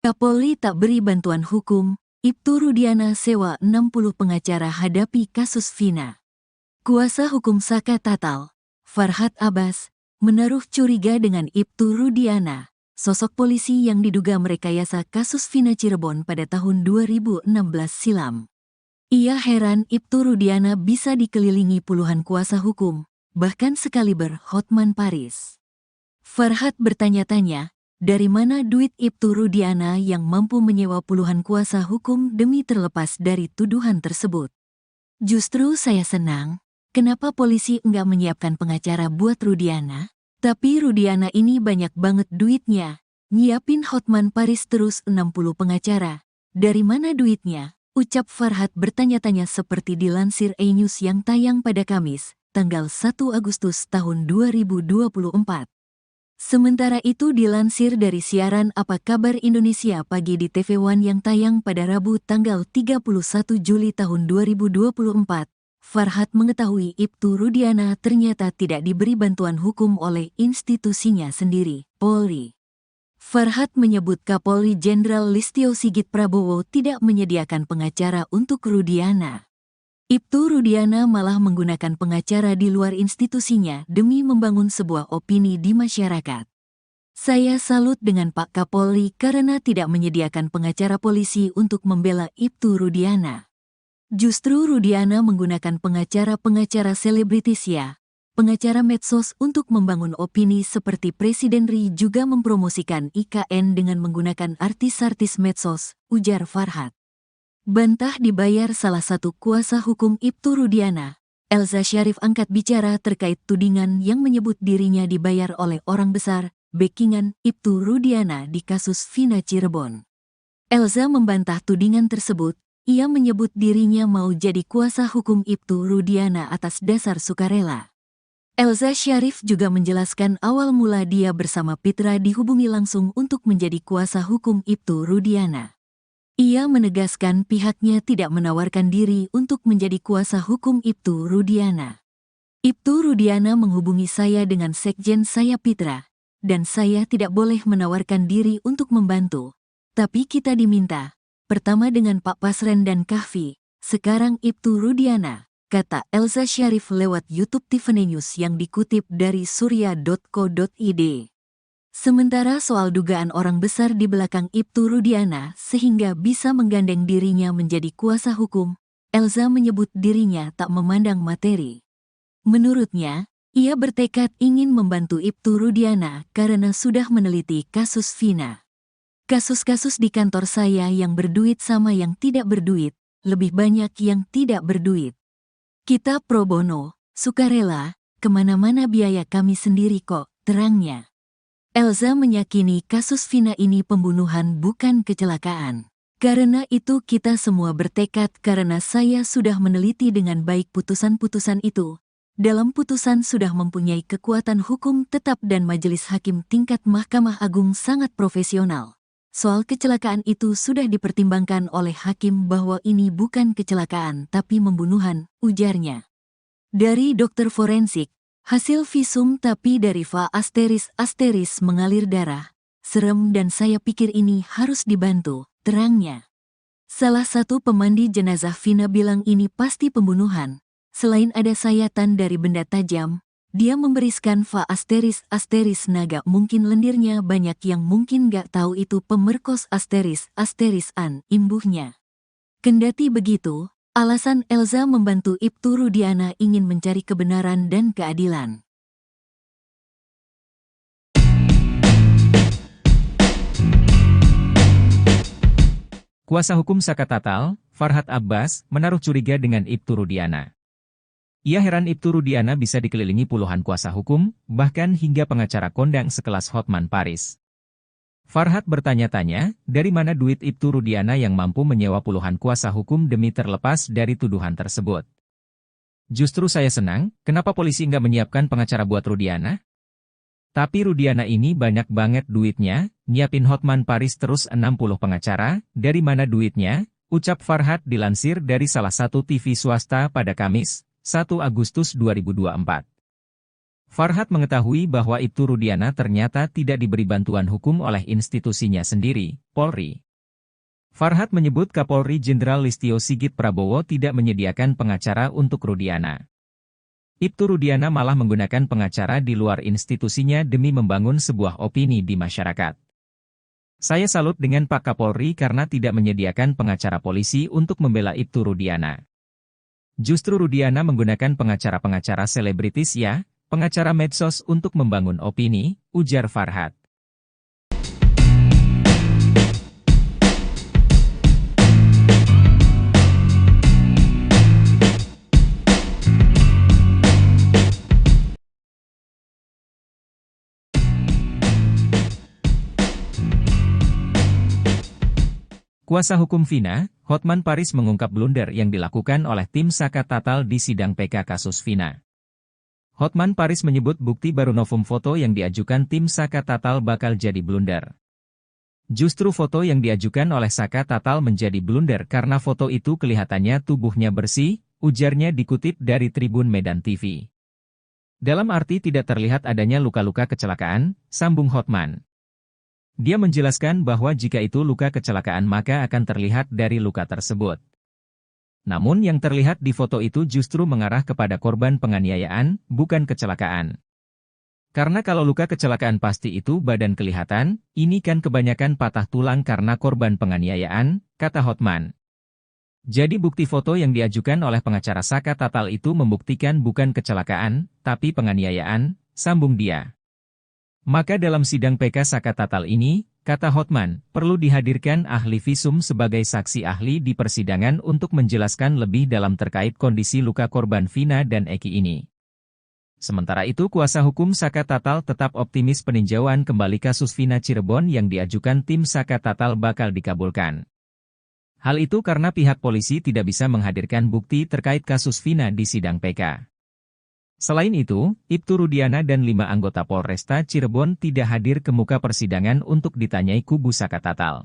Kapolri tak beri bantuan hukum, Ibtu Rudiana sewa 60 pengacara hadapi kasus Vina. Kuasa hukum Saka Tatal, Farhad Abbas, menaruh curiga dengan Ibtu Rudiana, sosok polisi yang diduga merekayasa kasus Vina Cirebon pada tahun 2016 silam. Ia heran Ibtu Rudiana bisa dikelilingi puluhan kuasa hukum, bahkan sekaliber Hotman Paris. Farhad bertanya-tanya, dari mana duit Ibtu Rudiana yang mampu menyewa puluhan kuasa hukum demi terlepas dari tuduhan tersebut? Justru saya senang, kenapa polisi enggak menyiapkan pengacara buat Rudiana? Tapi Rudiana ini banyak banget duitnya. Nyiapin Hotman Paris terus 60 pengacara. Dari mana duitnya? Ucap Farhad bertanya-tanya seperti dilansir E-News yang tayang pada Kamis, tanggal 1 Agustus tahun 2024. Sementara itu dilansir dari siaran Apa Kabar Indonesia Pagi di TV One yang tayang pada Rabu tanggal 31 Juli tahun 2024. Farhad mengetahui Ibtu Rudiana ternyata tidak diberi bantuan hukum oleh institusinya sendiri, Polri. Farhad menyebut Kapolri Jenderal Listio Sigit Prabowo tidak menyediakan pengacara untuk Rudiana. Ibtu Rudiana malah menggunakan pengacara di luar institusinya demi membangun sebuah opini di masyarakat. Saya salut dengan Pak Kapolri karena tidak menyediakan pengacara polisi untuk membela Ibtu Rudiana. Justru Rudiana menggunakan pengacara-pengacara selebritis pengacara medsos untuk membangun opini seperti Presiden RI juga mempromosikan IKN dengan menggunakan artis-artis medsos, ujar Farhad. Bantah dibayar salah satu kuasa hukum Ibtu Rudiana, Elza Syarif angkat bicara terkait tudingan yang menyebut dirinya dibayar oleh orang besar, backingan Ibtu Rudiana di kasus Vina Cirebon. Elza membantah tudingan tersebut. Ia menyebut dirinya mau jadi kuasa hukum Ibtu Rudiana atas dasar sukarela. Elza Syarif juga menjelaskan awal mula dia bersama Pitra dihubungi langsung untuk menjadi kuasa hukum Ibtu Rudiana. Ia menegaskan pihaknya tidak menawarkan diri untuk menjadi kuasa hukum Ibtu Rudiana. Ibtu Rudiana menghubungi saya dengan sekjen saya Pitra, dan saya tidak boleh menawarkan diri untuk membantu. Tapi kita diminta, pertama dengan Pak Pasren dan Kahfi, sekarang Ibtu Rudiana, kata Elza Syarif lewat YouTube Tiffany News yang dikutip dari surya.co.id. Sementara soal dugaan orang besar di belakang Ibtu Rudiana sehingga bisa menggandeng dirinya menjadi kuasa hukum, Elza menyebut dirinya tak memandang materi. Menurutnya, ia bertekad ingin membantu Ibtu Rudiana karena sudah meneliti kasus Vina. Kasus-kasus di kantor saya yang berduit sama yang tidak berduit, lebih banyak yang tidak berduit. Kita pro bono, sukarela, kemana-mana biaya kami sendiri kok, terangnya. Elza meyakini kasus Vina ini pembunuhan bukan kecelakaan. Karena itu kita semua bertekad karena saya sudah meneliti dengan baik putusan-putusan itu. Dalam putusan sudah mempunyai kekuatan hukum tetap dan majelis hakim tingkat Mahkamah Agung sangat profesional. Soal kecelakaan itu sudah dipertimbangkan oleh hakim bahwa ini bukan kecelakaan tapi pembunuhan, ujarnya. Dari dokter forensik, hasil visum tapi dari va asteris mengalir darah. Serem dan saya pikir ini harus dibantu, terangnya. Salah satu pemandi jenazah Vina bilang ini pasti pembunuhan. Selain ada sayatan dari benda tajam, dia memberiskan va asteris naga mungkin lendirnya banyak yang mungkin gak tahu itu pemerkos asteris-an imbuhnya. Kendati begitu, alasan Elza membantu Ibtu Rudiana ingin mencari kebenaran dan keadilan. Kuasa hukum Saka Tatal, Farhad Abbas, menaruh curiga dengan Ibtu Rudiana. Ia heran Ibtu Rudiana bisa dikelilingi puluhan kuasa hukum, bahkan hingga pengacara kondang sekelas Hotman Paris. Farhad bertanya-tanya, dari mana duit Ibtu Rudiana yang mampu menyewa puluhan kuasa hukum demi terlepas dari tuduhan tersebut. Justru saya senang, kenapa polisi nggak menyiapkan pengacara buat Rudiana? Tapi Rudiana ini banyak banget duitnya, nyiapin Hotman Paris terus 60 pengacara, dari mana duitnya? Ucap Farhad dilansir dari salah satu TV swasta pada Kamis, 1 Agustus 2024. Farhad mengetahui bahwa Ibtu Rudiana ternyata tidak diberi bantuan hukum oleh institusinya sendiri, Polri. Farhad menyebut Kapolri Jenderal Listio Sigit Prabowo tidak menyediakan pengacara untuk Rudiana. Ibtu Rudiana malah menggunakan pengacara di luar institusinya demi membangun sebuah opini di masyarakat. Saya salut dengan Pak Kapolri karena tidak menyediakan pengacara polisi untuk membela Ibtu Rudiana. Justru Rudiana menggunakan pengacara-pengacara selebritis ya, pengacara medsos untuk membangun opini, ujar Farhad. Kuasa hukum Vina, Hotman Paris mengungkap blunder yang dilakukan oleh tim Saka Tatal di sidang PK kasus Vina. Hotman Paris menyebut bukti baru novum foto yang diajukan tim Saka Tatal bakal jadi blunder. Justru foto yang diajukan oleh Saka Tatal menjadi blunder karena foto itu kelihatannya tubuhnya bersih, ujarnya dikutip dari Tribun Medan TV. Dalam arti tidak terlihat adanya luka-luka kecelakaan, sambung Hotman. Dia menjelaskan bahwa jika itu luka kecelakaan maka akan terlihat dari luka tersebut. Namun yang terlihat di foto itu justru mengarah kepada korban penganiayaan, bukan kecelakaan. Karena kalau luka kecelakaan pasti itu badan kelihatan, ini kan kebanyakan patah tulang karena korban penganiayaan, kata Hotman. Jadi bukti foto yang diajukan oleh pengacara Saka Tatal itu membuktikan bukan kecelakaan, tapi penganiayaan, sambung dia. Maka dalam sidang PK Saka Tatal ini, kata Hotman, perlu dihadirkan ahli visum sebagai saksi ahli di persidangan untuk menjelaskan lebih dalam terkait kondisi luka korban Vina dan Eki ini. Sementara itu kuasa hukum Saka Tatal tetap optimis peninjauan kembali kasus Vina Cirebon yang diajukan tim Saka Tatal bakal dikabulkan. Hal itu karena pihak polisi tidak bisa menghadirkan bukti terkait kasus Vina di sidang PK. Selain itu, Ibtu Rudiana dan 5 anggota Polresta Cirebon tidak hadir ke muka persidangan untuk ditanyai kubu Saka Tatal.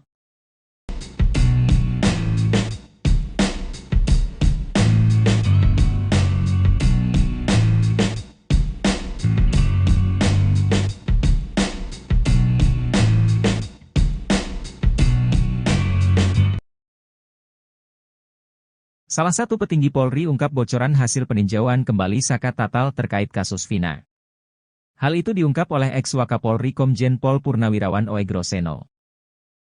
Salah satu petinggi Polri ungkap bocoran hasil peninjauan kembali Saka Tatal terkait kasus Vina. Hal itu diungkap oleh ex-Wakapolri Komjen Pol Purnawirawan Oegroseno.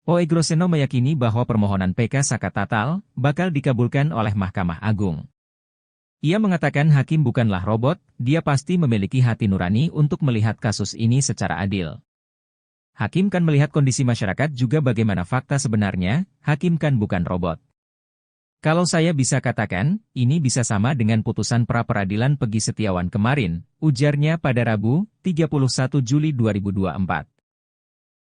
Oegroseno meyakini bahwa permohonan PK Saka Tatal bakal dikabulkan oleh Mahkamah Agung. Ia mengatakan hakim bukanlah robot, dia pasti memiliki hati nurani untuk melihat kasus ini secara adil. Hakim kan melihat kondisi masyarakat juga bagaimana fakta sebenarnya, hakim kan bukan robot. Kalau saya bisa katakan, ini bisa sama dengan putusan pra-peradilan Pegi Setiawan kemarin, ujarnya pada Rabu, 31 Juli 2024.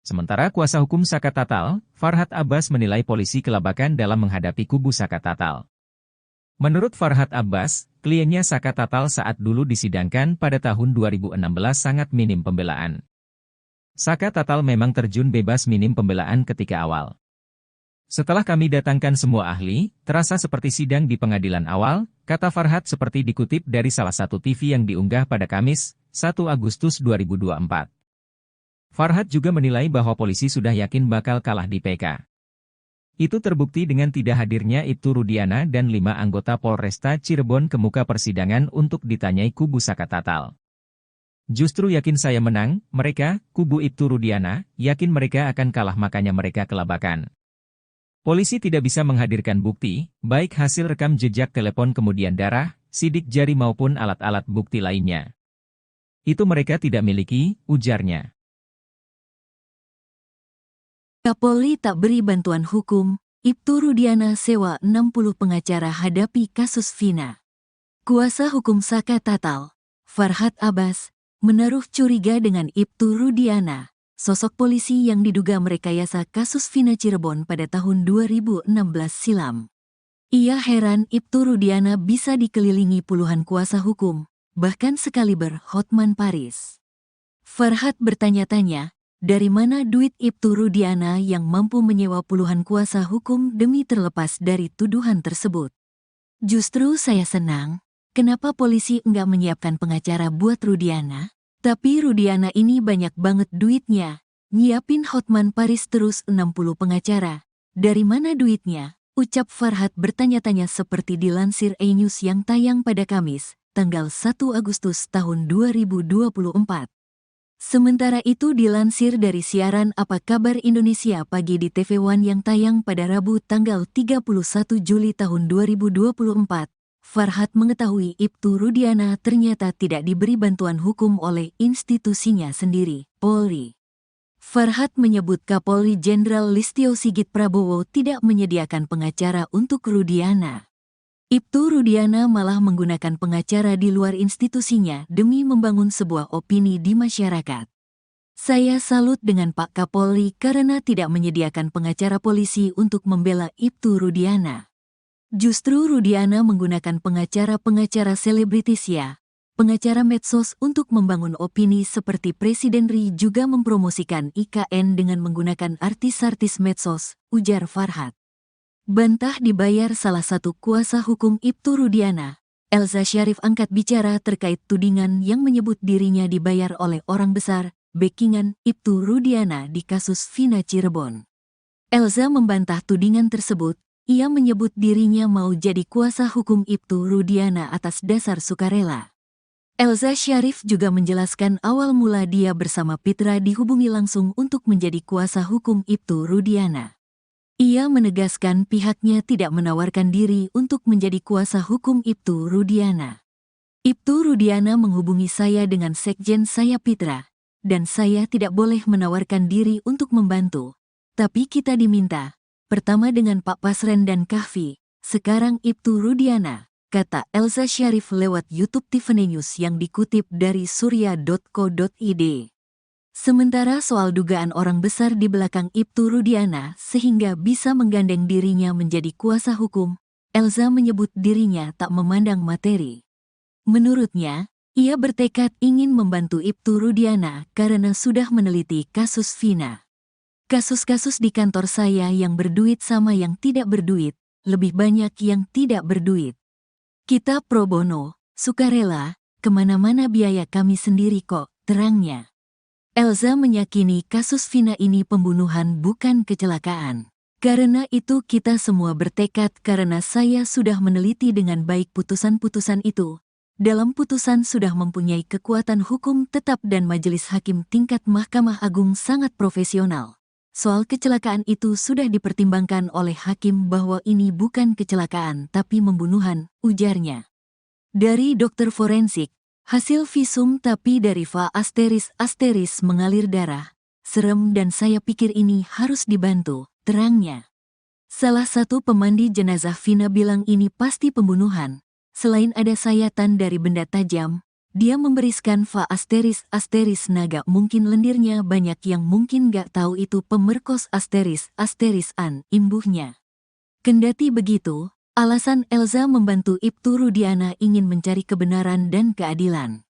Sementara kuasa hukum Saka Tatal, Farhad Abbas menilai polisi kelabakan dalam menghadapi kubu Saka Tatal. Menurut Farhad Abbas, kliennya Saka Tatal saat dulu disidangkan pada tahun 2016 sangat minim pembelaan. Saka Tatal memang terjun bebas minim pembelaan ketika awal. Setelah kami datangkan semua ahli, terasa seperti sidang di pengadilan awal, kata Farhad seperti dikutip dari salah satu TV yang diunggah pada Kamis, 1 Agustus 2024. Farhad juga menilai bahwa polisi sudah yakin bakal kalah di PK. Itu terbukti dengan tidak hadirnya Ibtu Rudiana dan 5 anggota Polresta Cirebon ke muka persidangan untuk ditanyai kubu Saka Tatal. Justru yakin saya menang, mereka, kubu Ibtu Rudiana, yakin mereka akan kalah makanya mereka kelabakan. Polisi tidak bisa menghadirkan bukti, baik hasil rekam jejak telepon kemudian darah, sidik jari maupun alat-alat bukti lainnya. Itu mereka tidak miliki, ujarnya. Kapolri tak beri bantuan hukum, Ibtu Rudiana sewa 60 pengacara hadapi kasus Vina. Kuasa hukum Saka Tatal, Farhad Abbas, menaruh curiga dengan Ibtu Rudiana, sosok polisi yang diduga merekayasa kasus Vina Cirebon pada tahun 2016 silam. Ia heran Ibtu Rudiana bisa dikelilingi puluhan kuasa hukum, bahkan sekaliber Hotman Paris. Farhad bertanya-tanya, dari mana duit Ibtu Rudiana yang mampu menyewa puluhan kuasa hukum demi terlepas dari tuduhan tersebut? Justru saya senang, kenapa polisi enggak menyiapkan pengacara buat Rudiana? Tapi Rudiana ini banyak banget duitnya, nyiapin Hotman Paris terus 60 pengacara. Dari mana duitnya? Ucap Farhad bertanya-tanya seperti dilansir E-News yang tayang pada Kamis, tanggal 1 Agustus tahun 2024. Sementara itu dilansir dari siaran Apa Kabar Indonesia Pagi di TV One yang tayang pada Rabu tanggal 31 Juli tahun 2024. Farhad mengetahui Ibtu Rudiana ternyata tidak diberi bantuan hukum oleh institusinya sendiri, Polri. Farhad menyebut Kapolri Jenderal Listio Sigit Prabowo tidak menyediakan pengacara untuk Rudiana. Ibtu Rudiana malah menggunakan pengacara di luar institusinya demi membangun sebuah opini di masyarakat. Saya salut dengan Pak Kapolri karena tidak menyediakan pengacara polisi untuk membela Ibtu Rudiana. Justru Rudiana menggunakan pengacara-pengacara selebritis ya, pengacara medsos untuk membangun opini seperti Presiden RI juga mempromosikan IKN dengan menggunakan artis-artis medsos, ujar Farhad. Bantah dibayar salah satu kuasa hukum Ibtu Rudiana, Elza Syarif angkat bicara terkait tudingan yang menyebut dirinya dibayar oleh orang besar, backingan Ibtu Rudiana di kasus Vina Cirebon. Elza membantah tudingan tersebut. Ia menyebut dirinya mau jadi kuasa hukum Ibtu Rudiana atas dasar sukarela. Elza Syarif juga menjelaskan awal mula dia bersama Pitra dihubungi langsung untuk menjadi kuasa hukum Ibtu Rudiana. Ia menegaskan pihaknya tidak menawarkan diri untuk menjadi kuasa hukum Ibtu Rudiana. Ibtu Rudiana menghubungi saya dengan sekjen saya Pitra, dan saya tidak boleh menawarkan diri untuk membantu. Tapi kita diminta. Pertama dengan Pak Pasren dan Kahfi, sekarang Ibtu Rudiana, kata Elza Syarif lewat YouTube Tiffany News yang dikutip dari surya.co.id. Sementara soal dugaan orang besar di belakang Ibtu Rudiana sehingga bisa menggandeng dirinya menjadi kuasa hukum, Elza menyebut dirinya tak memandang materi. Menurutnya, Ia bertekad ingin membantu Ibtu Rudiana karena sudah meneliti kasus Vina. Kasus-kasus di kantor saya yang berduit sama yang tidak berduit, lebih banyak yang tidak berduit. Kita pro bono, sukarela, kemana-mana biaya kami sendiri kok, terangnya. Elza meyakini kasus Vina ini pembunuhan bukan kecelakaan. Karena itu kita semua bertekad karena saya sudah meneliti dengan baik putusan-putusan itu. Dalam putusan sudah mempunyai kekuatan hukum tetap dan majelis hakim tingkat Mahkamah Agung sangat profesional. Soal kecelakaan itu sudah dipertimbangkan oleh hakim bahwa ini bukan kecelakaan tapi pembunuhan, ujarnya. Dari dokter forensik, hasil visum tapi dari va asteris mengalir darah. Serem dan saya pikir ini harus dibantu, terangnya. Salah satu pemandi jenazah Vina bilang ini pasti pembunuhan. Selain ada sayatan dari benda tajam, dia memberiskan va asteris naga mungkin lendirnya banyak yang mungkin gak tahu itu pemerkos asterisan, imbuhnya. Kendati begitu, alasan Elza membantu Ibtu Rudiana ingin mencari kebenaran dan keadilan.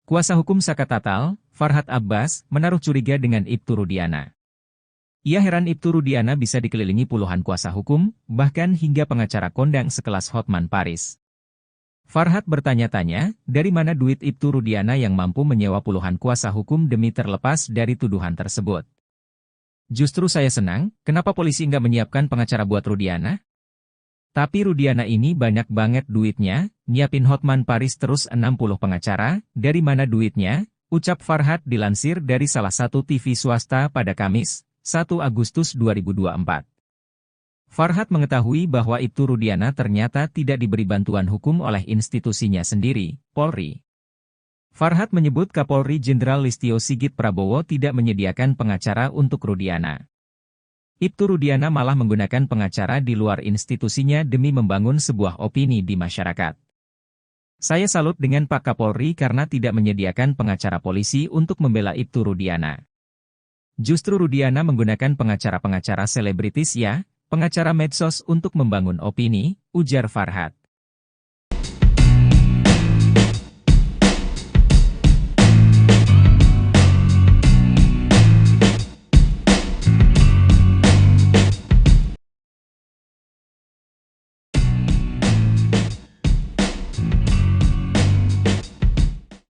Kuasa hukum Saka Tatal, Farhad Abbas, menaruh curiga dengan Ibtu Rudiana. Ia heran Ibtu Rudiana bisa dikelilingi puluhan kuasa hukum, bahkan hingga pengacara kondang sekelas Hotman Paris. Farhad bertanya-tanya, dari mana duit Ibtu Rudiana yang mampu menyewa puluhan kuasa hukum demi terlepas dari tuduhan tersebut. Justru saya senang, kenapa polisi nggak menyiapkan pengacara buat Rudiana? Tapi Rudiana ini banyak banget duitnya, nyiapin Hotman Paris terus 60 pengacara, dari mana duitnya? Ucap Farhad dilansir dari salah satu TV swasta pada Kamis, 1 Agustus 2024. Farhad mengetahui bahwa Ibtu Rudiana ternyata tidak diberi bantuan hukum oleh institusinya sendiri, Polri. Farhad menyebut Kapolri Jenderal Listio Sigit Prabowo tidak menyediakan pengacara untuk Rudiana. Ibtu Rudiana malah menggunakan pengacara di luar institusinya demi membangun sebuah opini di masyarakat. Saya salut dengan Pak Kapolri karena tidak menyediakan pengacara polisi untuk membela Ibtu Rudiana. Justru Rudiana menggunakan pengacara-pengacara selebritis ya, pengacara medsos untuk membangun opini, ujar Farhad.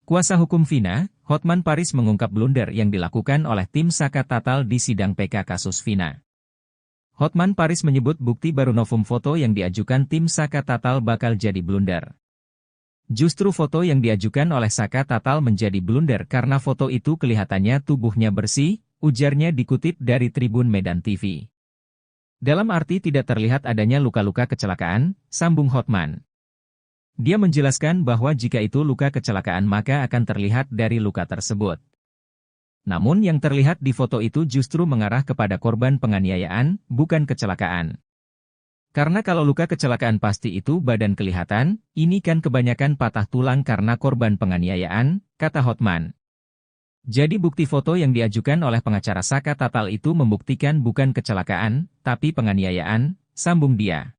Kuasa hukum Vina, Hotman Paris mengungkap blunder yang dilakukan oleh tim Saka Tatal di sidang PK kasus Vina. Hotman Paris menyebut bukti baru novum foto yang diajukan tim Saka Tatal bakal jadi blunder. Justru foto yang diajukan oleh Saka Tatal menjadi blunder karena foto itu kelihatannya tubuhnya bersih, ujarnya dikutip dari Tribun Medan TV. Dalam arti tidak terlihat adanya luka-luka kecelakaan, sambung Hotman. Dia menjelaskan bahwa jika itu luka kecelakaan maka akan terlihat dari luka tersebut. Namun yang terlihat di foto itu justru mengarah kepada korban penganiayaan, bukan kecelakaan. Karena kalau luka kecelakaan pasti itu badan kelihatan, ini kan kebanyakan patah tulang karena korban penganiayaan, kata Hotman. Jadi bukti foto yang diajukan oleh pengacara Saka Tatal itu membuktikan bukan kecelakaan, tapi penganiayaan, sambung dia.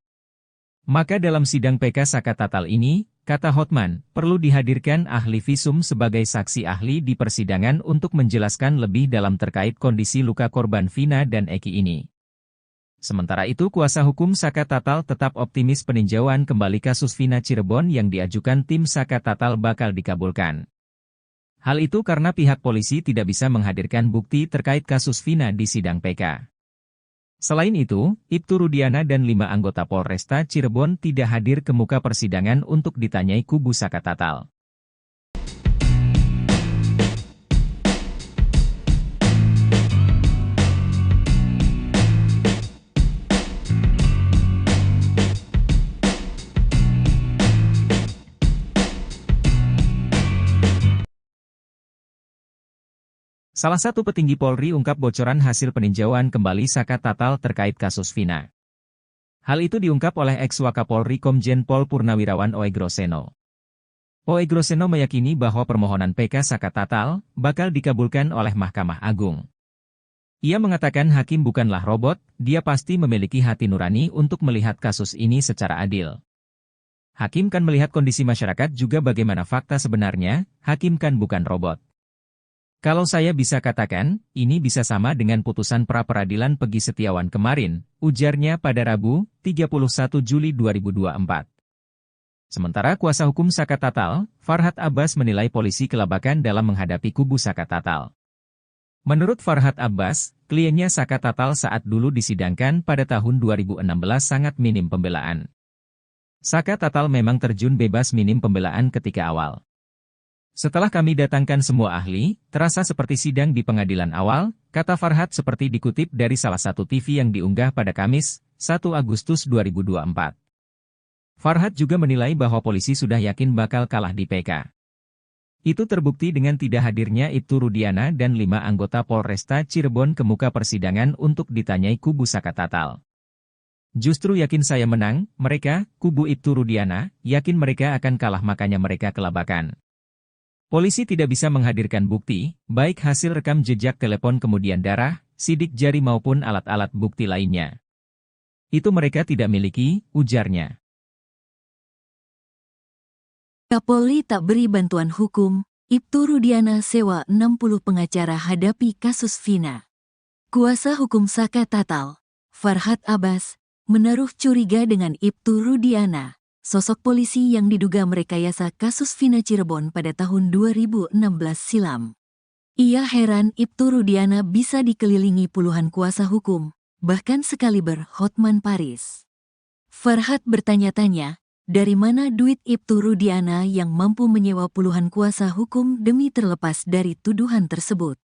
Maka dalam sidang PK Saka Tatal ini, kata Hotman, perlu dihadirkan ahli visum sebagai saksi ahli di persidangan untuk menjelaskan lebih dalam terkait kondisi luka korban Vina dan Eki ini. Sementara itu kuasa hukum Saka Tatal tetap optimis peninjauan kembali kasus Vina Cirebon yang diajukan tim Saka Tatal bakal dikabulkan. Hal itu karena pihak polisi tidak bisa menghadirkan bukti terkait kasus Vina di sidang PK. Selain itu, Ibtu Rudiana dan 5 anggota Polresta Cirebon tidak hadir ke muka persidangan untuk ditanyai kubu Saka Tatal. Salah satu petinggi Polri ungkap bocoran hasil peninjauan kembali Saka Tatal terkait kasus Vina. Hal itu diungkap oleh ex-Wakapolri Komjen Pol Purnawirawan Oegroseno. Oegroseno meyakini bahwa permohonan PK Saka Tatal bakal dikabulkan oleh Mahkamah Agung. Ia mengatakan hakim bukanlah robot, dia pasti memiliki hati nurani untuk melihat kasus ini secara adil. Hakim kan melihat kondisi masyarakat juga bagaimana fakta sebenarnya, hakim kan bukan robot. Kalau saya bisa katakan, ini bisa sama dengan putusan pra-peradilan Peggy Setiawan kemarin, ujarnya pada Rabu, 31 Juli 2024. Sementara kuasa hukum Saka Tatal, Farhad Abbas menilai polisi kelabakan dalam menghadapi kubu Saka Tatal. Menurut Farhad Abbas, kliennya Saka Tatal saat dulu disidangkan pada tahun 2016 sangat minim pembelaan. Saka Tatal memang terjun bebas minim pembelaan ketika awal. Setelah kami datangkan semua ahli, terasa seperti sidang di pengadilan awal, kata Farhad seperti dikutip dari salah satu TV yang diunggah pada Kamis, 1 Agustus 2024. Farhad juga menilai bahwa polisi sudah yakin bakal kalah di PK. Itu terbukti dengan tidak hadirnya Ibtu Rudiana dan 5 anggota Polresta Cirebon ke muka persidangan untuk ditanyai kubu Saka Tatal. Justru yakin saya menang, mereka, kubu Ibtu Rudiana, yakin mereka akan kalah makanya mereka kelabakan. Polisi tidak bisa menghadirkan bukti, baik hasil rekam jejak telepon kemudian darah, sidik jari maupun alat-alat bukti lainnya. Itu mereka tidak miliki, ujarnya. Kapolri tak beri bantuan hukum, Ibtu Rudiana sewa 60 pengacara hadapi kasus Vina. Kuasa hukum Saka Tatal, Farhad Abbas, menaruh curiga dengan Ibtu Rudiana, sosok polisi yang diduga merekayasa kasus Vina Cirebon pada tahun 2016 silam. Ia heran Ibtu Rudiana bisa dikelilingi puluhan kuasa hukum, bahkan sekaliber Hotman Paris. Farhad bertanya-tanya, dari mana duit Ibtu Rudiana yang mampu menyewa puluhan kuasa hukum demi terlepas dari tuduhan tersebut?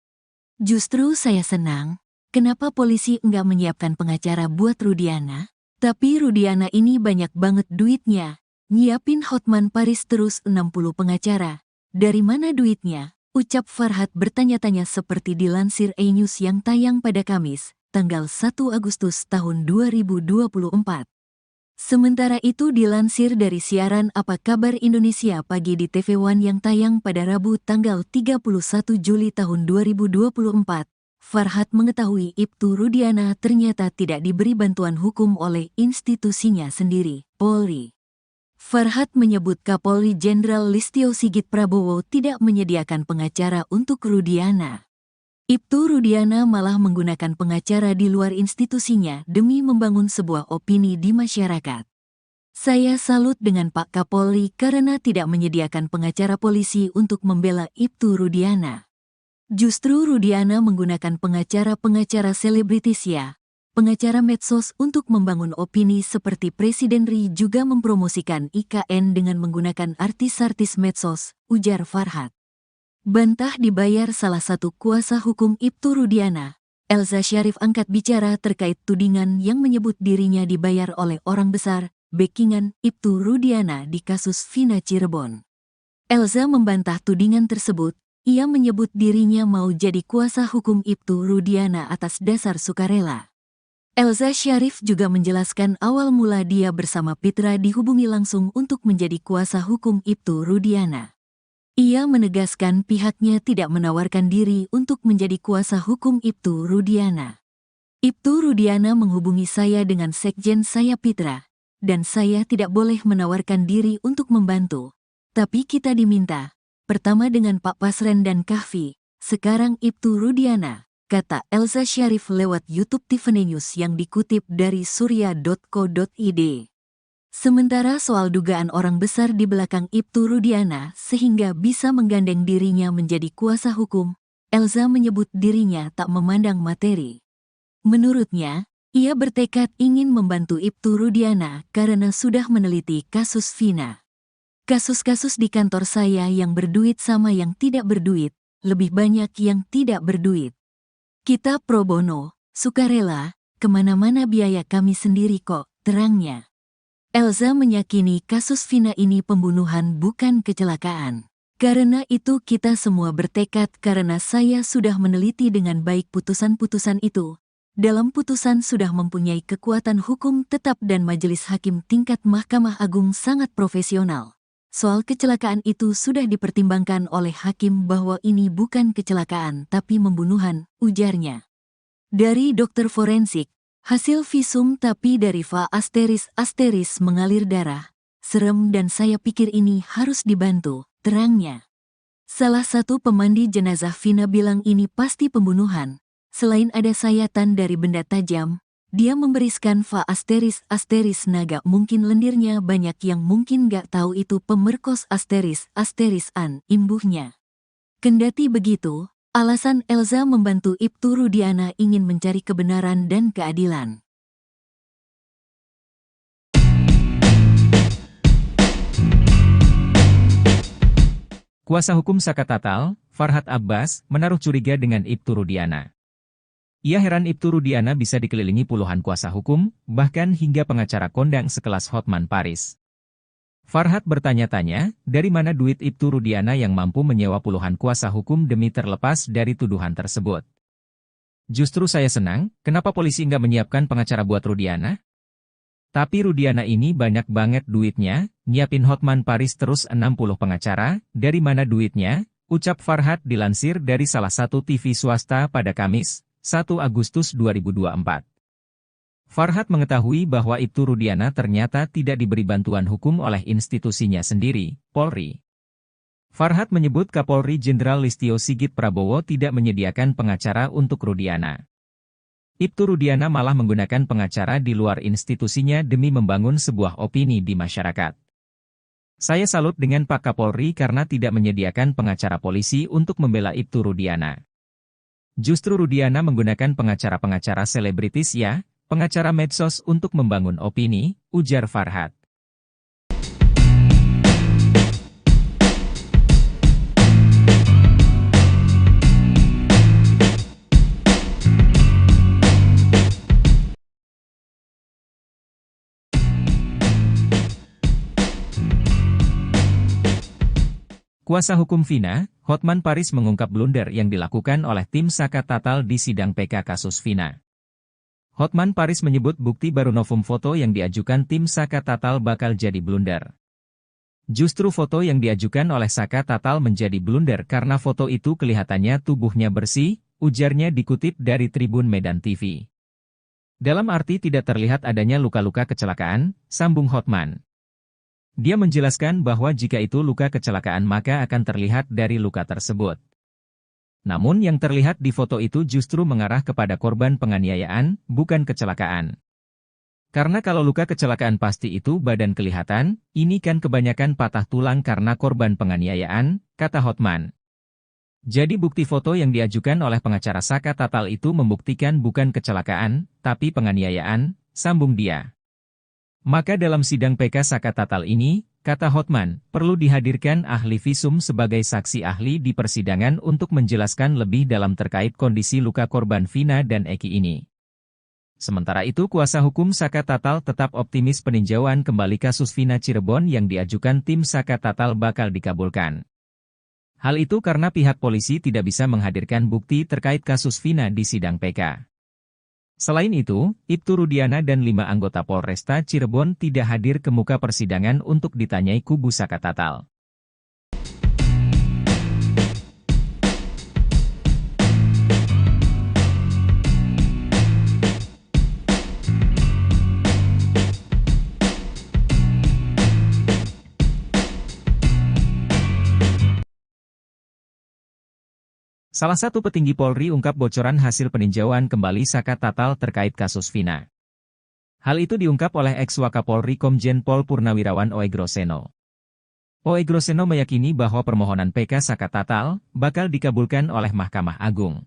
Justru saya senang, kenapa polisi enggak menyiapkan pengacara buat Rudiana? Tapi Rudiana ini banyak banget duitnya, nyiapin Hotman Paris terus 60 pengacara. Dari mana duitnya? Ucap Farhad bertanya-tanya seperti dilansir E-News yang tayang pada Kamis, tanggal 1 Agustus tahun 2024. Sementara itu dilansir dari siaran Apa Kabar Indonesia Pagi di TV One yang tayang pada Rabu tanggal 31 Juli tahun 2024. Farhad mengetahui Ibtu Rudiana ternyata tidak diberi bantuan hukum oleh institusinya sendiri, Polri. Farhad menyebut Kapolri Jenderal Listio Sigit Prabowo tidak menyediakan pengacara untuk Rudiana. Ibtu Rudiana malah menggunakan pengacara di luar institusinya demi membangun sebuah opini di masyarakat. Saya salut dengan Pak Kapolri karena tidak menyediakan pengacara polisi untuk membela Ibtu Rudiana. Justru Rudiana menggunakan pengacara-pengacara selebritis ya, pengacara medsos untuk membangun opini seperti Presiden RI juga mempromosikan IKN dengan menggunakan artis-artis medsos, ujar Farhad. Bantah dibayar salah satu kuasa hukum Ibtu Rudiana, Elza Syarif angkat bicara terkait tudingan yang menyebut dirinya dibayar oleh orang besar, backingan Ibtu Rudiana di kasus Vina Cirebon. Elza membantah tudingan tersebut. Ia menyebut dirinya mau jadi kuasa hukum Ibtu Rudiana atas dasar sukarela. Elza Syarif juga menjelaskan awal mula dia bersama Pitra dihubungi langsung untuk menjadi kuasa hukum Ibtu Rudiana. Ia menegaskan pihaknya tidak menawarkan diri untuk menjadi kuasa hukum Ibtu Rudiana. Ibtu Rudiana menghubungi saya dengan sekjen saya Pitra, dan saya tidak boleh menawarkan diri untuk membantu. Tapi kita diminta. Pertama dengan Pak Pasren dan Kahfi, sekarang Ibtu Rudiana, kata Elza Syarif lewat YouTube Tiffany News yang dikutip dari surya.co.id. Sementara soal dugaan orang besar di belakang Ibtu Rudiana sehingga bisa menggandeng dirinya menjadi kuasa hukum, Elza menyebut dirinya tak memandang materi. Menurutnya, ia bertekad ingin membantu Ibtu Rudiana karena sudah meneliti kasus Vina. Kasus-kasus di kantor saya yang berduit sama yang tidak berduit, lebih banyak yang tidak berduit. Kita pro bono, sukarela, kemana-mana biaya kami sendiri kok, terangnya. Elza meyakini kasus Vina ini pembunuhan bukan kecelakaan. Karena itu kita semua bertekad karena saya sudah meneliti dengan baik putusan-putusan itu. Dalam putusan sudah mempunyai kekuatan hukum tetap dan majelis hakim tingkat Mahkamah Agung sangat profesional. Soal kecelakaan itu sudah dipertimbangkan oleh hakim bahwa ini bukan kecelakaan tapi pembunuhan, ujarnya. Dari dokter forensik, hasil visum tapi dari Va ** mengalir darah. Serem dan saya pikir ini harus dibantu, terangnya. Salah satu pemandi jenazah Vina bilang ini pasti pembunuhan. Selain ada sayatan dari benda tajam, dia memberiskan Va ** naga mungkin lendirnya banyak yang mungkin gak tahu itu pemerkos ** imbuhnya. Kendati begitu, alasan Elza membantu Ibtu Rudiana ingin mencari kebenaran dan keadilan. Kuasa hukum Saka Tatal, Farhad Abbas, menaruh curiga dengan Ibtu Rudiana. Ia heran Ibtu Rudiana bisa dikelilingi puluhan kuasa hukum, bahkan hingga pengacara kondang sekelas Hotman Paris. Farhad bertanya-tanya, dari mana duit Ibtu Rudiana yang mampu menyewa puluhan kuasa hukum demi terlepas dari tuduhan tersebut. Justru saya senang, kenapa polisi nggak menyiapkan pengacara buat Rudiana? Tapi Rudiana ini banyak banget duitnya, nyiapin Hotman Paris terus 60 pengacara, dari mana duitnya? Ucap Farhad dilansir dari salah satu TV swasta pada Kamis, 1 Agustus 2024. Farhad mengetahui bahwa Ibtu Rudiana ternyata tidak diberi bantuan hukum oleh institusinya sendiri, Polri. Farhad menyebut Kapolri Jenderal Listio Sigit Prabowo tidak menyediakan pengacara untuk Rudiana. Ibtu Rudiana malah menggunakan pengacara di luar institusinya demi membangun sebuah opini di masyarakat. Saya salut dengan Pak Kapolri karena tidak menyediakan pengacara polisi untuk membela Ibtu Rudiana. Justru Rudiana menggunakan pengacara-pengacara selebritis ya, pengacara medsos untuk membangun opini, ujar Farhad. Kuasa hukum Vina, Hotman Paris mengungkap blunder yang dilakukan oleh tim Saka Tatal di sidang PK kasus Vina. Hotman Paris menyebut bukti baru novum foto yang diajukan tim Saka Tatal bakal jadi blunder. Justru foto yang diajukan oleh Saka Tatal menjadi blunder karena foto itu kelihatannya tubuhnya bersih, ujarnya dikutip dari Tribun Medan TV. Dalam arti tidak terlihat adanya luka-luka kecelakaan, sambung Hotman. Dia menjelaskan bahwa jika itu luka kecelakaan maka akan terlihat dari luka tersebut. Namun yang terlihat di foto itu justru mengarah kepada korban penganiayaan, bukan kecelakaan. Karena kalau luka kecelakaan pasti itu badan kelihatan, ini kan kebanyakan patah tulang karena korban penganiayaan, kata Hotman. Jadi bukti foto yang diajukan oleh pengacara Saka Tatal itu membuktikan bukan kecelakaan, tapi penganiayaan, sambung dia. Maka dalam sidang PK Saka Tatal ini, kata Hotman, perlu dihadirkan ahli visum sebagai saksi ahli di persidangan untuk menjelaskan lebih dalam terkait kondisi luka korban Vina dan Eki ini. Sementara itu kuasa hukum Saka Tatal tetap optimis peninjauan kembali kasus Vina Cirebon yang diajukan tim Saka Tatal bakal dikabulkan. Hal itu karena pihak polisi tidak bisa menghadirkan bukti terkait kasus Vina di sidang PK. Selain itu, Ibtu Rudiana dan 5 anggota Polresta Cirebon tidak hadir ke muka persidangan untuk ditanyai kubu Saka Tatal. Salah satu petinggi Polri ungkap bocoran hasil peninjauan kembali Saka Tatal terkait kasus Vina. Hal itu diungkap oleh ex-Wakapolri Komjen Pol Purnawirawan Oegroseno. Oegroseno meyakini bahwa permohonan PK Saka Tatal bakal dikabulkan oleh Mahkamah Agung.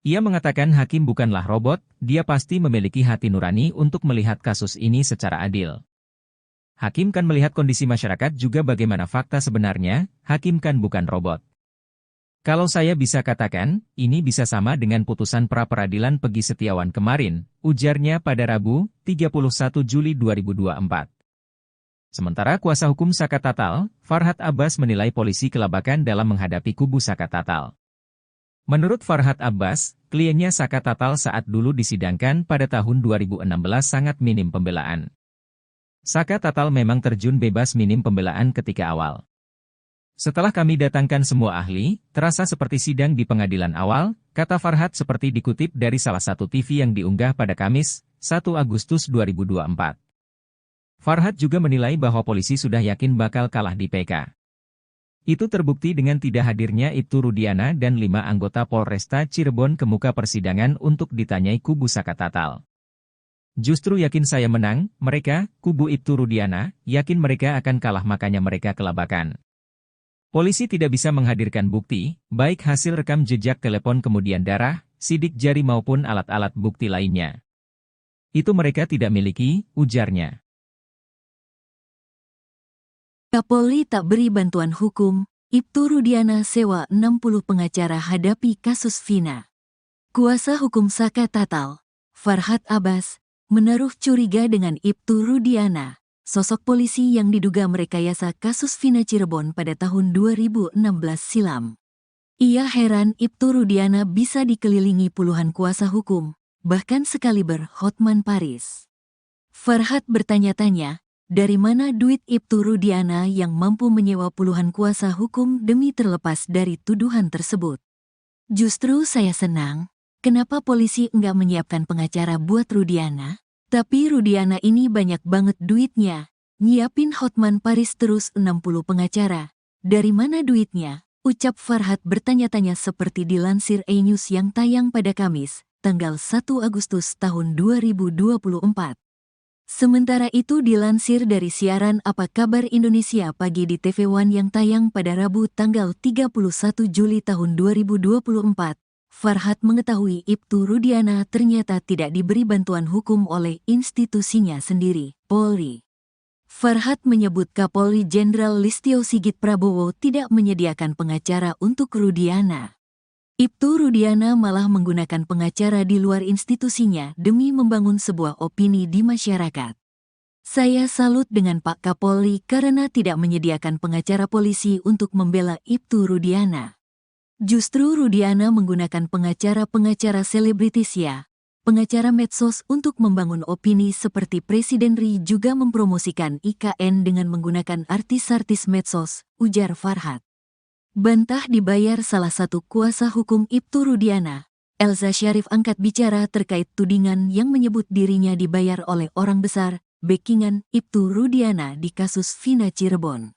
Ia mengatakan hakim bukanlah robot, dia pasti memiliki hati nurani untuk melihat kasus ini secara adil. Hakim kan melihat kondisi masyarakat juga bagaimana fakta sebenarnya, hakim kan bukan robot. Kalau saya bisa katakan, ini bisa sama dengan putusan pra-peradilan Pegi Setiawan kemarin, ujarnya pada Rabu, 31 Juli 2024. Sementara kuasa hukum Saka Tatal, Farhad Abbas menilai polisi kelabakan dalam menghadapi kubu Saka Tatal. Menurut Farhad Abbas, kliennya Saka Tatal saat dulu disidangkan pada tahun 2016 sangat minim pembelaan. Saka Tatal memang terjun bebas minim pembelaan ketika awal. Setelah kami datangkan semua ahli, terasa seperti sidang di pengadilan awal, kata Farhad seperti dikutip dari salah satu TV yang diunggah pada Kamis, 1 Agustus 2024. Farhad juga menilai bahwa polisi sudah yakin bakal kalah di PK. Itu terbukti dengan tidak hadirnya Ibtu Rudiana dan 5 anggota Polresta Cirebon ke muka persidangan untuk ditanyai kubu Saka Tatal. Justru yakin saya menang, mereka, kubu Ibtu Rudiana, yakin mereka akan kalah makanya mereka kelabakan. Polisi tidak bisa menghadirkan bukti, baik hasil rekam jejak telepon kemudian darah, sidik jari maupun alat-alat bukti lainnya. Itu mereka tidak miliki, ujarnya. Kapolri tak beri bantuan hukum, Ibtu Rudiana sewa 60 pengacara hadapi kasus Vina. Kuasa hukum Saka Tatal, Farhad Abbas, menaruh curiga dengan Ibtu Rudiana, sosok polisi yang diduga merekayasa kasus Vina Cirebon pada tahun 2016 silam. Ia heran Ibtu Rudiana bisa dikelilingi puluhan kuasa hukum, bahkan sekaliber Hotman Paris. Farhad bertanya-tanya, dari mana duit Ibtu Rudiana yang mampu menyewa puluhan kuasa hukum demi terlepas dari tuduhan tersebut? Justru saya senang, kenapa polisi enggak menyiapkan pengacara buat Rudiana? Tapi Rudiana ini banyak banget duitnya, nyiapin Hotman Paris terus 60 pengacara. Dari mana duitnya? Ucap Farhad bertanya-tanya seperti dilansir E-News yang tayang pada Kamis, tanggal 1 Agustus tahun 2024. Sementara itu dilansir dari siaran Apa Kabar Indonesia Pagi di TV One yang tayang pada Rabu tanggal 31 Juli tahun 2024. Farhad mengetahui Ibtu Rudiana ternyata tidak diberi bantuan hukum oleh institusinya sendiri, Polri. Farhad menyebut Kapolri Jenderal Listio Sigit Prabowo tidak menyediakan pengacara untuk Rudiana. Ibtu Rudiana malah menggunakan pengacara di luar institusinya demi membangun sebuah opini di masyarakat. Saya salut dengan Pak Kapolri karena tidak menyediakan pengacara polisi untuk membela Ibtu Rudiana. Justru Rudiana menggunakan pengacara-pengacara selebritis ya, pengacara medsos untuk membangun opini seperti Presiden RI juga mempromosikan IKN dengan menggunakan artis-artis medsos, ujar Farhad. Bantah dibayar salah satu kuasa hukum Ibtu Rudiana, Elza Syarif angkat bicara terkait tudingan yang menyebut dirinya dibayar oleh orang besar, backingan Ibtu Rudiana di kasus Vina Cirebon.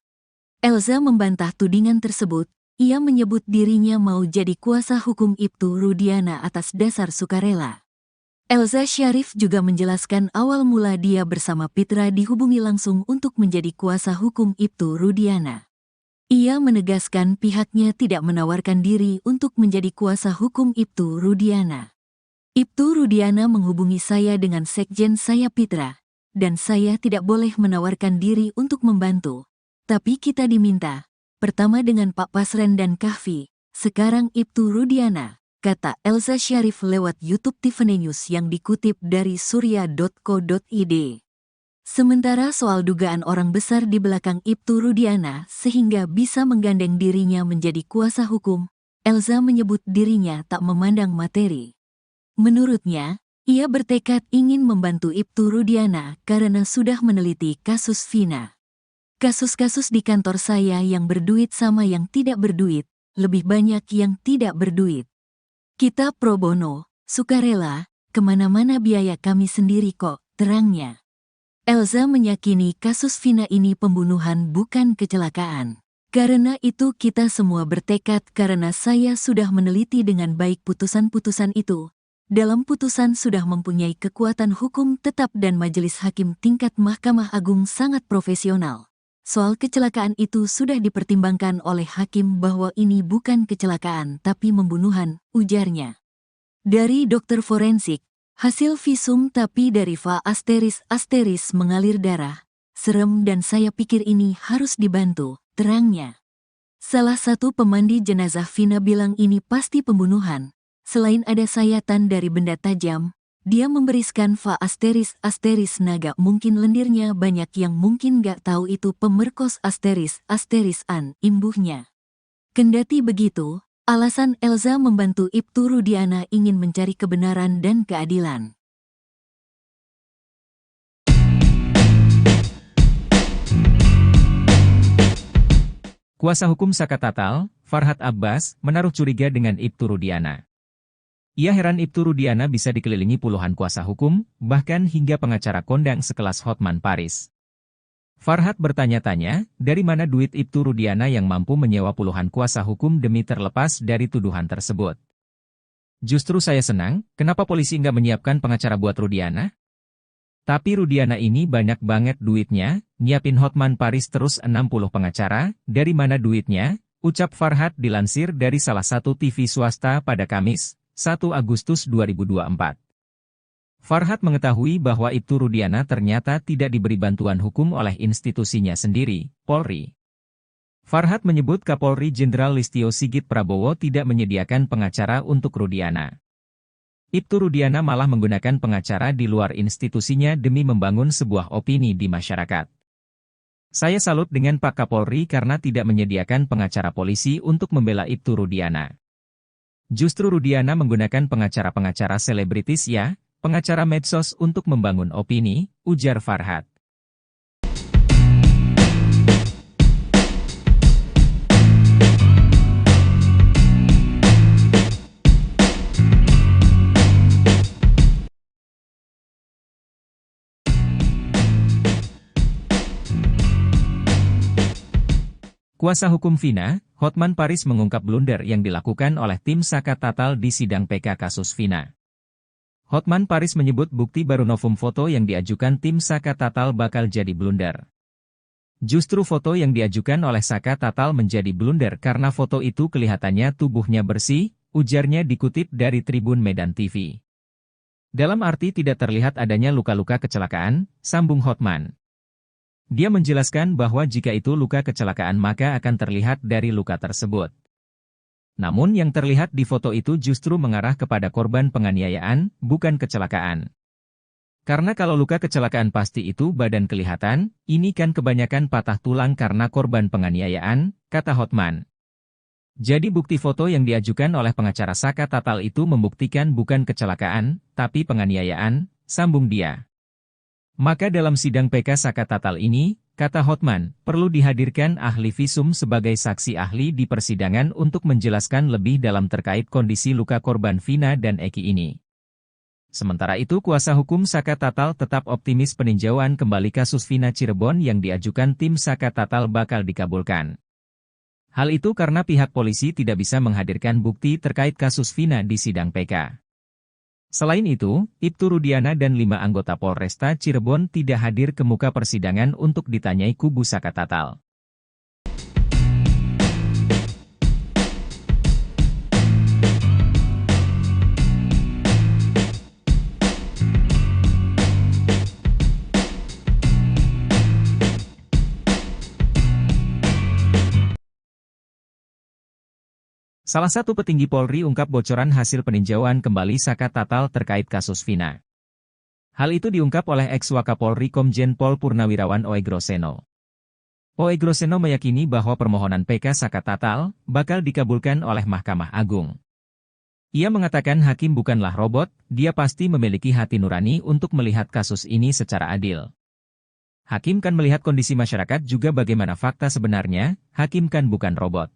Elza membantah tudingan tersebut. Ia menyebut dirinya mau jadi kuasa hukum Ibtu Rudiana atas dasar sukarela. Elza Syarif juga menjelaskan awal mula dia bersama Pitra dihubungi langsung untuk menjadi kuasa hukum Ibtu Rudiana. Ia menegaskan pihaknya tidak menawarkan diri untuk menjadi kuasa hukum Ibtu Rudiana. Ibtu Rudiana menghubungi saya dengan sekjen saya Pitra, dan saya tidak boleh menawarkan diri untuk membantu. Tapi kita diminta. Pertama dengan Pak Pasren dan Kahfi, sekarang Ibtu Rudiana, kata Elza Syarif lewat YouTube Tiffany News yang dikutip dari surya.co.id. Sementara soal dugaan orang besar di belakang Ibtu Rudiana sehingga bisa menggandeng dirinya menjadi kuasa hukum, Elza menyebut dirinya tak memandang materi. Menurutnya, ia bertekad ingin membantu Ibtu Rudiana karena sudah meneliti kasus Vina. Kasus-kasus di kantor saya yang berduit sama yang tidak berduit, lebih banyak yang tidak berduit. Kita pro bono, sukarela, kemana-mana biaya kami sendiri kok, terangnya. Elza meyakini kasus Vina ini pembunuhan bukan kecelakaan. Karena itu kita semua bertekad karena saya sudah meneliti dengan baik putusan-putusan itu. Dalam putusan sudah mempunyai kekuatan hukum tetap dan majelis hakim tingkat Mahkamah Agung sangat profesional. Soal kecelakaan itu sudah dipertimbangkan oleh hakim bahwa ini bukan kecelakaan tapi pembunuhan, ujarnya. Dari dokter forensik, hasil visum tapi dari va asteris mengalir darah. Serem dan saya pikir ini harus dibantu, terangnya. Salah satu pemandi jenazah Vina bilang ini pasti pembunuhan. Selain ada sayatan dari benda tajam, dia memberiskan va asteris naga mungkin lendirnya banyak yang mungkin gak tahu itu pemerkos asteris-an imbuhnya. Kendati begitu, alasan Elza membantu Ibtu Rudiana ingin mencari kebenaran dan keadilan. Kuasa hukum Saka Tatal, Farhad Abbas, menaruh curiga dengan Ibtu Rudiana. Ia heran Ibtu Rudiana bisa dikelilingi puluhan kuasa hukum, bahkan hingga pengacara kondang sekelas Hotman Paris. Farhad bertanya-tanya, dari mana duit Ibtu Rudiana yang mampu menyewa puluhan kuasa hukum demi terlepas dari tuduhan tersebut. Justru saya senang, kenapa polisi nggak menyiapkan pengacara buat Rudiana? Tapi Rudiana ini banyak banget duitnya, nyiapin Hotman Paris terus 60 pengacara, dari mana duitnya? Ucap Farhad dilansir dari salah satu TV swasta pada Kamis, 1 Agustus 2024. Farhad mengetahui bahwa Ibtu Rudiana ternyata tidak diberi bantuan hukum oleh institusinya sendiri, Polri. Farhad menyebut Kapolri Jenderal Listio Sigit Prabowo tidak menyediakan pengacara untuk Rudiana. Ibtu Rudiana malah menggunakan pengacara di luar institusinya demi membangun sebuah opini di masyarakat. Saya salut dengan Pak Kapolri karena tidak menyediakan pengacara polisi untuk membela Ibtu Rudiana. Justru Rudiana menggunakan pengacara-pengacara selebritis ya, pengacara medsos untuk membangun opini, ujar Farhad. Kuasa hukum Vina, Hotman Paris mengungkap blunder yang dilakukan oleh tim Saka Tatal di sidang PK kasus Vina. Hotman Paris menyebut bukti baru novum foto yang diajukan tim Saka Tatal bakal jadi blunder. Justru foto yang diajukan oleh Saka Tatal menjadi blunder karena foto itu kelihatannya tubuhnya bersih, ujarnya dikutip dari Tribun Medan TV. Dalam arti tidak terlihat adanya luka-luka kecelakaan, sambung Hotman. Dia menjelaskan bahwa jika itu luka kecelakaan maka akan terlihat dari luka tersebut. Namun yang terlihat di foto itu justru mengarah kepada korban penganiayaan, bukan kecelakaan. Karena kalau luka kecelakaan pasti itu badan kelihatan, ini kan kebanyakan patah tulang karena korban penganiayaan, kata Hotman. Jadi bukti foto yang diajukan oleh pengacara Saka Tatal itu membuktikan bukan kecelakaan, tapi penganiayaan, sambung dia. Maka dalam sidang PK Saka Tatal ini, kata Hotman, perlu dihadirkan ahli visum sebagai saksi ahli di persidangan untuk menjelaskan lebih dalam terkait kondisi luka korban Vina dan Eki ini. Sementara itu kuasa hukum Saka Tatal tetap optimis peninjauan kembali kasus Vina Cirebon yang diajukan tim Saka Tatal bakal dikabulkan. Hal itu karena pihak polisi tidak bisa menghadirkan bukti terkait kasus Vina di sidang PK. Selain itu, Ibtu Rudiana dan 5 anggota Polresta Cirebon tidak hadir ke muka persidangan untuk ditanyai kubu Saka Tatal. Salah satu petinggi Polri ungkap bocoran hasil peninjauan kembali Saka Tatal terkait kasus Vina. Hal itu diungkap oleh ex-Wakapolri Komjen Pol Purnawirawan Oegroseno. Oegroseno meyakini bahwa permohonan PK Saka Tatal bakal dikabulkan oleh Mahkamah Agung. Ia mengatakan hakim bukanlah robot, dia pasti memiliki hati nurani untuk melihat kasus ini secara adil. Hakim kan melihat kondisi masyarakat juga bagaimana fakta sebenarnya, hakim kan bukan robot.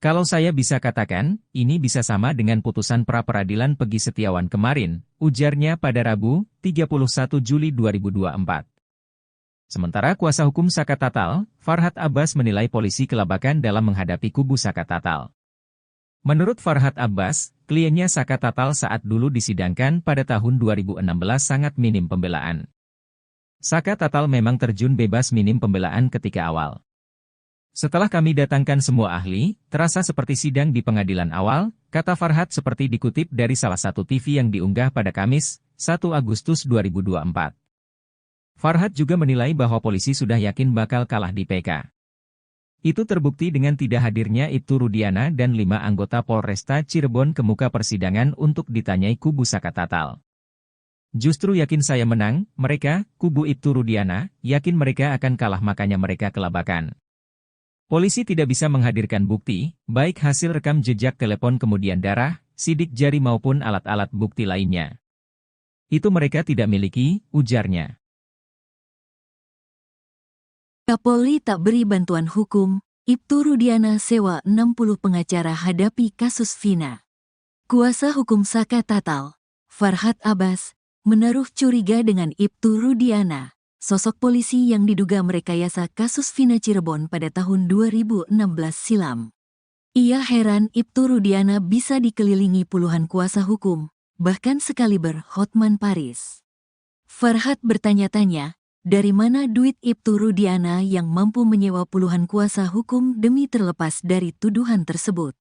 Kalau saya bisa katakan, ini bisa sama dengan putusan pra-peradilan Pegi Setiawan kemarin, ujarnya pada Rabu, 31 Juli 2024. Sementara kuasa hukum Saka Tatal, Farhad Abbas menilai polisi kelabakan dalam menghadapi kubu Saka Tatal. Menurut Farhad Abbas, kliennya Saka Tatal saat dulu disidangkan pada tahun 2016 sangat minim pembelaan. Saka Tatal memang terjun bebas minim pembelaan ketika awal. Setelah kami datangkan semua ahli, terasa seperti sidang di pengadilan awal, kata Farhad seperti dikutip dari salah satu TV yang diunggah pada Kamis, 1 Agustus 2024. Farhad juga menilai bahwa polisi sudah yakin bakal kalah di PK. Itu terbukti dengan tidak hadirnya Ibtu Rudiana dan 5 anggota Polresta Cirebon ke muka persidangan untuk ditanyai kubu Saka Tatal. Justru yakin saya menang, mereka, kubu Ibtu Rudiana, yakin mereka akan kalah makanya mereka kelabakan. Polisi tidak bisa menghadirkan bukti, baik hasil rekam jejak telepon kemudian darah, sidik jari maupun alat-alat bukti lainnya. Itu mereka tidak miliki, ujarnya. Kapolri tak beri bantuan hukum, Ibtu Rudiana sewa 60 pengacara hadapi kasus Vina. Kuasa hukum Saka Tatal, Farhad Abbas, menaruh curiga dengan Ibtu Rudiana, sosok polisi yang diduga merekayasa kasus Vina Cirebon pada tahun 2016 silam. Ia heran Ibtu Rudiana bisa dikelilingi puluhan kuasa hukum, bahkan sekaliber Hotman Paris. Farhad bertanya-tanya, dari mana duit Ibtu Rudiana yang mampu menyewa puluhan kuasa hukum demi terlepas dari tuduhan tersebut?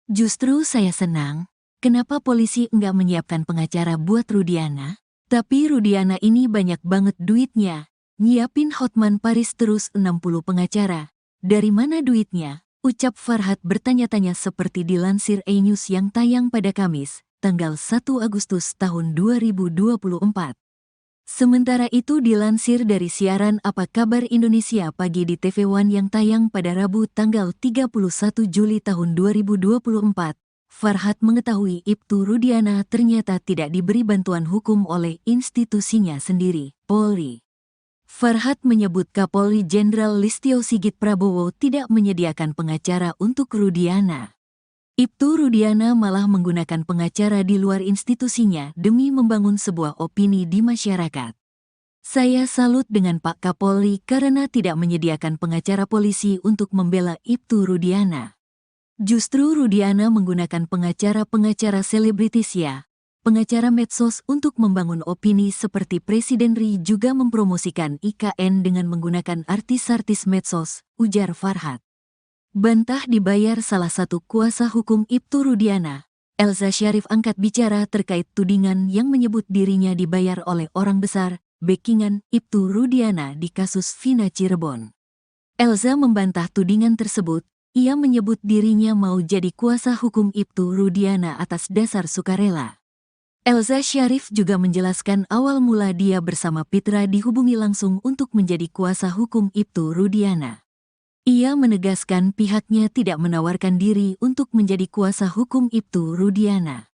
Justru saya senang, kenapa polisi enggak menyiapkan pengacara buat Rudiana? Tapi Rudiana ini banyak banget duitnya, nyiapin Hotman Paris terus 60 pengacara. Dari mana duitnya? Ucap Farhad bertanya-tanya seperti dilansir E-News yang tayang pada Kamis, tanggal 1 Agustus tahun 2024. Sementara itu dilansir dari siaran Apa Kabar Indonesia Pagi di TV One yang tayang pada Rabu tanggal 31 Juli tahun 2024, Farhad mengetahui Ibtu Rudiana ternyata tidak diberi bantuan hukum oleh institusinya sendiri, Polri. Farhad menyebut Kapolri Jenderal Listio Sigit Prabowo tidak menyediakan pengacara untuk Rudiana. Ibtu Rudiana malah menggunakan pengacara di luar institusinya demi membangun sebuah opini di masyarakat. Saya salut dengan Pak Kapolri karena tidak menyediakan pengacara polisi untuk membela Ibtu Rudiana. Justru Rudiana menggunakan pengacara-pengacara selebritis ya, pengacara medsos untuk membangun opini seperti Presiden RI juga mempromosikan IKN dengan menggunakan artis-artis medsos, ujar Farhad. Bantah dibayar salah satu kuasa hukum Ibtu Rudiana, Elza Syarif angkat bicara terkait tudingan yang menyebut dirinya dibayar oleh orang besar, backingan Ibtu Rudiana di kasus Vina Cirebon. Elza membantah tudingan tersebut, ia menyebut dirinya mau jadi kuasa hukum Ibtu Rudiana atas dasar sukarela. Elza Syarif juga menjelaskan awal mula dia bersama Pitra dihubungi langsung untuk menjadi kuasa hukum Ibtu Rudiana. Ia menegaskan pihaknya tidak menawarkan diri untuk menjadi kuasa hukum Ibtu Rudiana.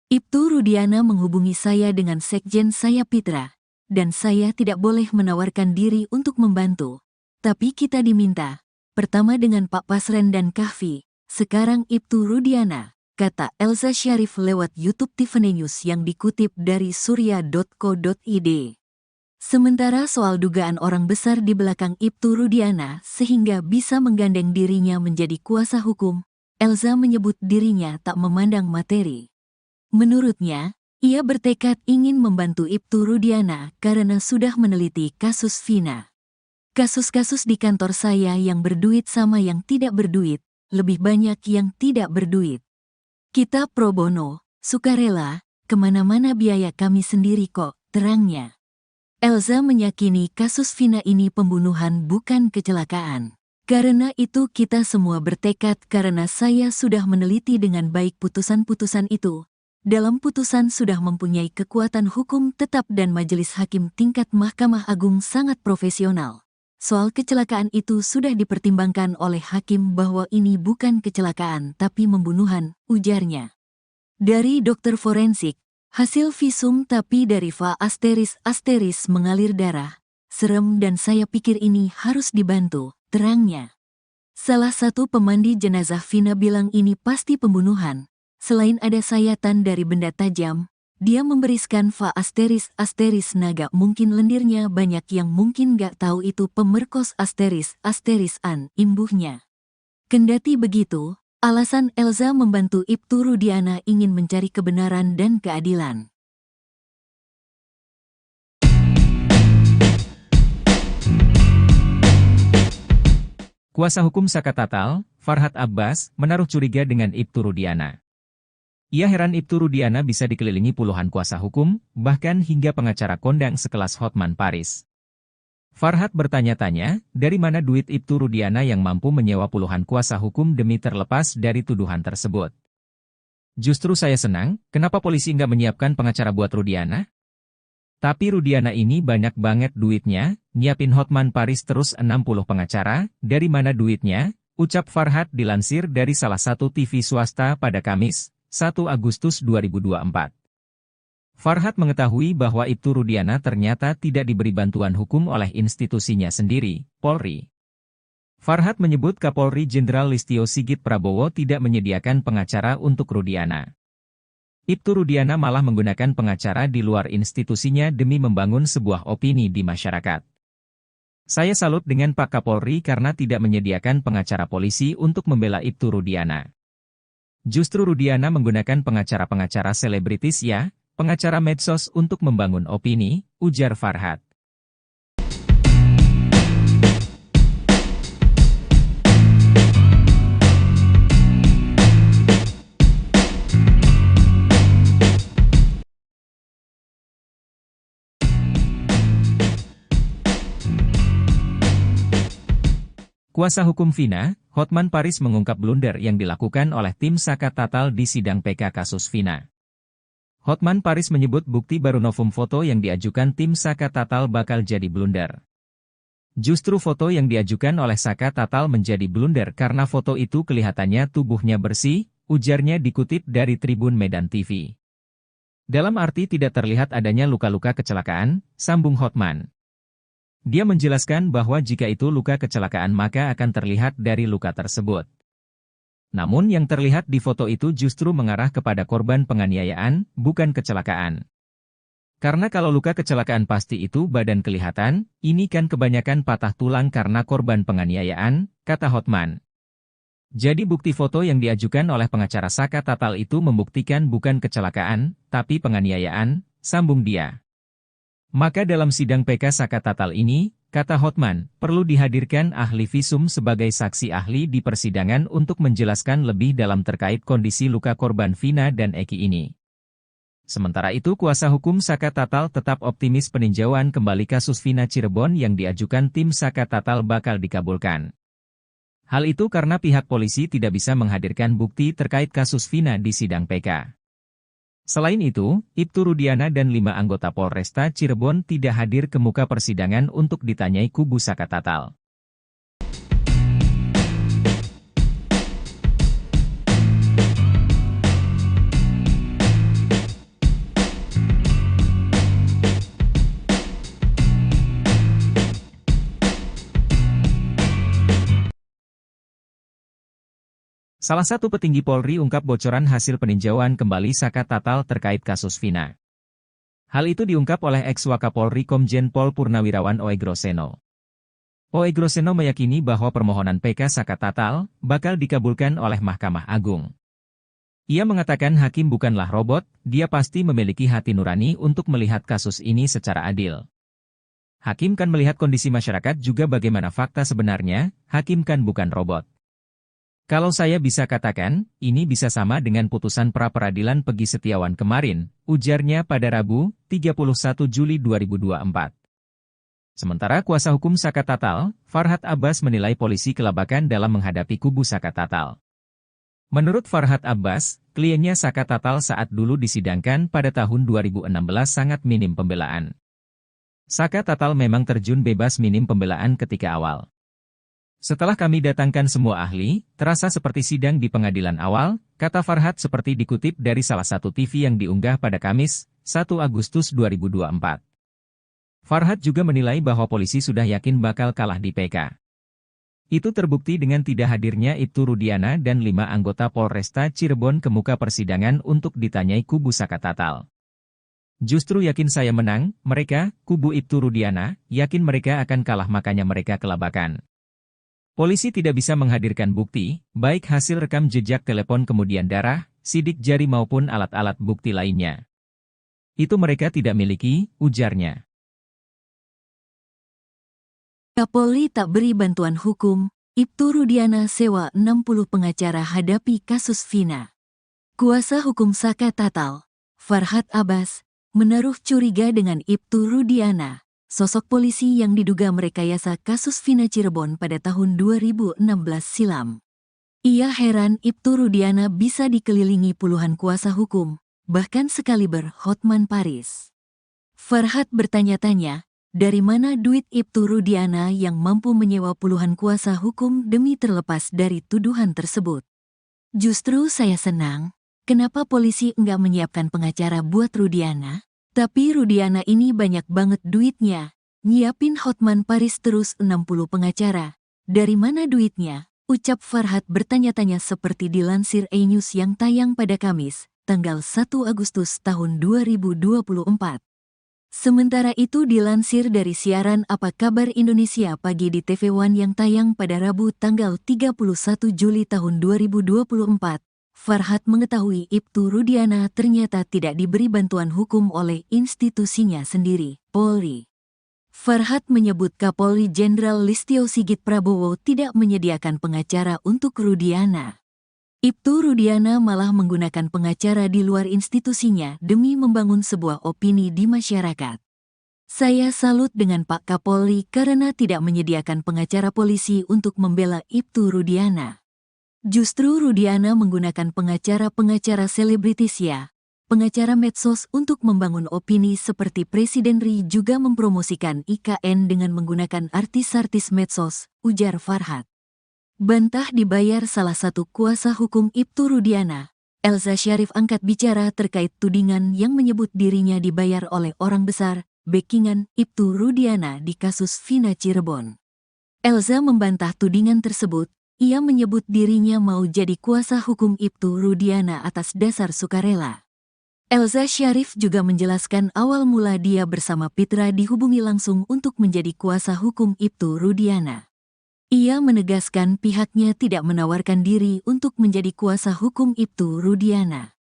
Ibtu Rudiana menghubungi saya dengan sekjen saya Pitra, dan saya tidak boleh menawarkan diri untuk membantu. Tapi kita diminta, pertama dengan Pak Pasren dan Kahfi, sekarang Ibtu Rudiana, kata Elza Syarif lewat YouTube Tiffany News yang dikutip dari surya.co.id. Sementara soal dugaan orang besar di belakang Ibtu Rudiana sehingga bisa menggandeng dirinya menjadi kuasa hukum, Elza menyebut dirinya tak memandang materi. Menurutnya, ia bertekad ingin membantu Ibtu Rudiana karena sudah meneliti kasus Vina. Kasus-kasus di kantor saya yang berduit sama yang tidak berduit, lebih banyak yang tidak berduit. Kita pro bono, sukarela, kemana-mana biaya kami sendiri kok, terangnya. Elza meyakini kasus Vina ini pembunuhan bukan kecelakaan. Karena itu kita semua bertekad karena saya sudah meneliti dengan baik putusan-putusan itu. Dalam putusan sudah mempunyai kekuatan hukum tetap dan majelis hakim tingkat Mahkamah Agung sangat profesional. Soal kecelakaan itu sudah dipertimbangkan oleh hakim bahwa ini bukan kecelakaan tapi pembunuhan, ujarnya. Dari dokter forensik, hasil visum tapi dari Va ** mengalir darah. Serem dan saya pikir ini harus dibantu, terangnya. Salah satu pemandi jenazah Vina bilang ini pasti pembunuhan. Selain ada sayatan dari benda tajam, dia memberiskan Va ** naga mungkin lendirnya banyak yang mungkin gak tahu itu pemerkos ** an, imbuhnya. Kendati begitu, alasan Elza membantu Ibtu Rudiana ingin mencari kebenaran dan keadilan. Kuasa hukum Saka Tatal, Farhad Abbas, menaruh curiga dengan Ibtu Rudiana. Ia heran Ibtu Rudiana bisa dikelilingi puluhan kuasa hukum, bahkan hingga pengacara kondang sekelas Hotman Paris. Farhad bertanya-tanya, dari mana duit Ibtu Rudiana yang mampu menyewa puluhan kuasa hukum demi terlepas dari tuduhan tersebut. Justru saya senang, kenapa polisi nggak menyiapkan pengacara buat Rudiana? Tapi Rudiana ini banyak banget duitnya, nyiapin Hotman Paris terus 60 pengacara, dari mana duitnya? Ucap Farhad dilansir dari salah satu TV swasta pada Kamis, 1 Agustus 2024. Farhad mengetahui bahwa Ibtu Rudiana ternyata tidak diberi bantuan hukum oleh institusinya sendiri, Polri. Farhat menyebut Kapolri Jenderal Listio Sigit Prabowo tidak menyediakan pengacara untuk Rudiana. Ibtu Rudiana malah menggunakan pengacara di luar institusinya demi membangun sebuah opini di masyarakat. Saya salut dengan Pak Kapolri karena tidak menyediakan pengacara polisi untuk membela Ibtu Rudiana. Justru Rudiana menggunakan pengacara-pengacara selebritis ya, pengacara medsos untuk membangun opini, ujar Farhat. Kuasa hukum Vina, Hotman Paris mengungkap blunder yang dilakukan oleh tim Saka Tatal di sidang PK kasus Vina. Hotman Paris menyebut bukti baru novum foto yang diajukan tim Saka Tatal bakal jadi blunder. Justru foto yang diajukan oleh Saka Tatal menjadi blunder karena foto itu kelihatannya tubuhnya bersih, ujarnya dikutip dari Tribun Medan TV. Dalam arti tidak terlihat adanya luka-luka kecelakaan, sambung Hotman. Dia menjelaskan bahwa jika itu luka kecelakaan maka akan terlihat dari luka tersebut. Namun yang terlihat di foto itu justru mengarah kepada korban penganiayaan, bukan kecelakaan. Karena kalau luka kecelakaan pasti itu badan kelihatan, ini kan kebanyakan patah tulang karena korban penganiayaan, kata Hotman. Jadi bukti foto yang diajukan oleh pengacara Saka Tatal itu membuktikan bukan kecelakaan, tapi penganiayaan, sambung dia. Maka dalam sidang PK Saka Tatal ini, kata Hotman, perlu dihadirkan ahli visum sebagai saksi ahli di persidangan untuk menjelaskan lebih dalam terkait kondisi luka korban Vina dan Eki ini. Sementara itu kuasa hukum Saka Tatal tetap optimis peninjauan kembali kasus Vina Cirebon yang diajukan tim Saka Tatal bakal dikabulkan. Hal itu karena pihak polisi tidak bisa menghadirkan bukti terkait kasus Vina di sidang PK. Selain itu, Ibtu Rudiana dan 5 anggota Polresta Cirebon tidak hadir ke muka persidangan untuk ditanyai kubu Saka Tatal. Salah satu petinggi Polri ungkap bocoran hasil peninjauan kembali Saka Tatal terkait kasus Vina. Hal itu diungkap oleh ex-Wakapolri Komjen Pol Purnawirawan Oegroseno. Oegroseno meyakini bahwa permohonan PK Saka Tatal bakal dikabulkan oleh Mahkamah Agung. Ia mengatakan hakim bukanlah robot, dia pasti memiliki hati nurani untuk melihat kasus ini secara adil. Hakim kan melihat kondisi masyarakat juga bagaimana fakta sebenarnya, hakim kan bukan robot. Kalau saya bisa katakan, ini bisa sama dengan putusan pra-peradilan Pegi Setiawan kemarin, ujarnya pada Rabu, 31 Juli 2024. Sementara kuasa hukum Saka Tatal, Farhat Abbas menilai polisi kelabakan dalam menghadapi kubu Saka Tatal. Menurut Farhat Abbas, kliennya Saka Tatal saat dulu disidangkan pada tahun 2016 sangat minim pembelaan. Saka Tatal memang terjun bebas minim pembelaan ketika awal. Setelah kami datangkan semua ahli, terasa seperti sidang di pengadilan awal, kata Farhat seperti dikutip dari salah satu TV yang diunggah pada Kamis, 1 Agustus 2024. Farhat juga menilai bahwa polisi sudah yakin bakal kalah di PK. Itu terbukti dengan tidak hadirnya Ibtu Rudiana dan 5 anggota Polresta Cirebon ke muka persidangan untuk ditanyai kubu Saka Tatal. Justru yakin saya menang, mereka, kubu Ibtu Rudiana, yakin mereka akan kalah makanya mereka kelabakan. Polisi tidak bisa menghadirkan bukti, baik hasil rekam jejak telepon kemudian darah, sidik jari maupun alat-alat bukti lainnya. Itu mereka tidak miliki, ujarnya. Kapolri tak beri bantuan hukum, Ibtu Rudiana sewa 60 pengacara hadapi kasus Vina. Kuasa hukum Saka Tatal, Farhat Abbas, menaruh curiga dengan Ibtu Rudiana. Sosok polisi yang diduga merekayasa kasus Vina Cirebon pada tahun 2016 silam. Ia heran Ibtu Rudiana bisa dikelilingi puluhan kuasa hukum, bahkan sekaliber Hotman Paris. Farhat bertanya-tanya, dari mana duit Ibtu Rudiana yang mampu menyewa puluhan kuasa hukum demi terlepas dari tuduhan tersebut? Justru saya senang, kenapa polisi enggak menyiapkan pengacara buat Rudiana? Tapi Rudiana ini banyak banget duitnya, nyiapin Hotman Paris terus 60 pengacara. Dari mana duitnya? Ucap Farhat bertanya-tanya seperti dilansir E-News yang tayang pada Kamis, tanggal 1 Agustus tahun 2024. Sementara itu dilansir dari siaran Apa Kabar Indonesia Pagi di TV One yang tayang pada Rabu tanggal 31 Juli tahun 2024, Farhat mengetahui Ibtu Rudiana ternyata tidak diberi bantuan hukum oleh institusinya sendiri, Polri. Farhat menyebut Kapolri Jenderal Listio Sigit Prabowo tidak menyediakan pengacara untuk Rudiana. Ibtu Rudiana malah menggunakan pengacara di luar institusinya demi membangun sebuah opini di masyarakat. Saya salut dengan Pak Kapolri karena tidak menyediakan pengacara polisi untuk membela Ibtu Rudiana. Justru Rudiana menggunakan pengacara-pengacara selebritis pengacara medsos untuk membangun opini seperti Presiden Ri juga mempromosikan IKN dengan menggunakan artis-artis medsos, ujar Farhat. Bantah dibayar salah satu kuasa hukum Ibtu Rudiana, Elza Syarif angkat bicara terkait tudingan yang menyebut dirinya dibayar oleh orang besar, backingan Ibtu Rudiana di kasus Vina Cirebon. Elza membantah tudingan tersebut, ia menyebut dirinya mau jadi kuasa hukum Ibtu Rudiana atas dasar sukarela. Elza Syarif juga menjelaskan awal mula dia bersama Pitra dihubungi langsung untuk menjadi kuasa hukum Ibtu Rudiana. Ia menegaskan pihaknya tidak menawarkan diri untuk menjadi kuasa hukum Ibtu Rudiana.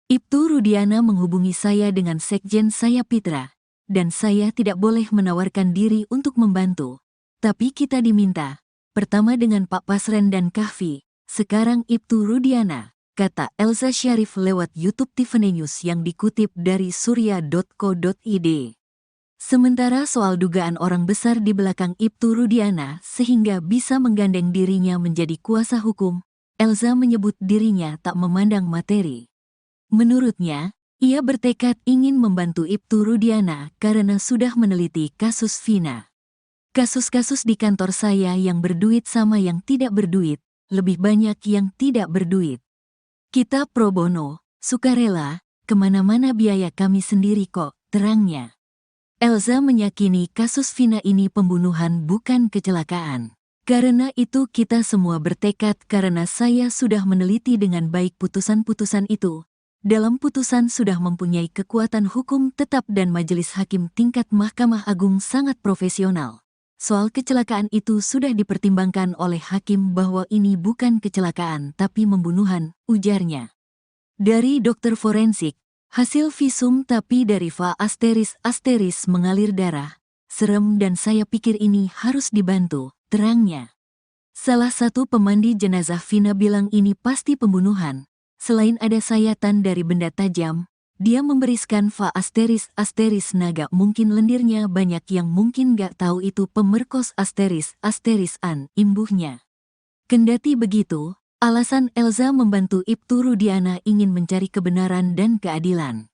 Ibtu Rudiana menghubungi saya dengan sekjen saya Pitra, dan saya tidak boleh menawarkan diri untuk membantu. Tapi kita diminta, pertama dengan Pak Pasren dan Kahfi, sekarang Ibtu Rudiana, kata Elza Syarif lewat YouTube Tiffany News yang dikutip dari surya.co.id. Sementara soal dugaan orang besar di belakang Ibtu Rudiana sehingga bisa menggandeng dirinya menjadi kuasa hukum, Elza menyebut dirinya tak memandang materi. Menurutnya, ia bertekad ingin membantu Ibtu Rudiana karena sudah meneliti kasus Vina. Kasus-kasus di kantor saya yang berduit sama yang tidak berduit, lebih banyak yang tidak berduit. Kita pro bono, sukarela, kemana-mana biaya kami sendiri kok, terangnya. Elza meyakini kasus Vina ini pembunuhan bukan kecelakaan. Karena itu kita semua bertekad karena saya sudah meneliti dengan baik putusan-putusan itu. Dalam putusan sudah mempunyai kekuatan hukum tetap dan majelis hakim tingkat Mahkamah Agung sangat profesional. Soal kecelakaan itu sudah dipertimbangkan oleh hakim bahwa ini bukan kecelakaan tapi pembunuhan, ujarnya. Dari dokter forensik, hasil visum tapi dari va asteris mengalir darah. Serem dan saya pikir ini harus dibantu, terangnya. Salah satu pemandi jenazah Vina bilang ini pasti pembunuhan. Selain ada sayatan dari benda tajam, dia memberiskan va asteris naga mungkin lendirnya banyak yang mungkin gak tahu itu pemerkos asterisan imbuhnya. Kendati begitu, alasan Elza membantu Ibtu Rudiana ingin mencari kebenaran dan keadilan.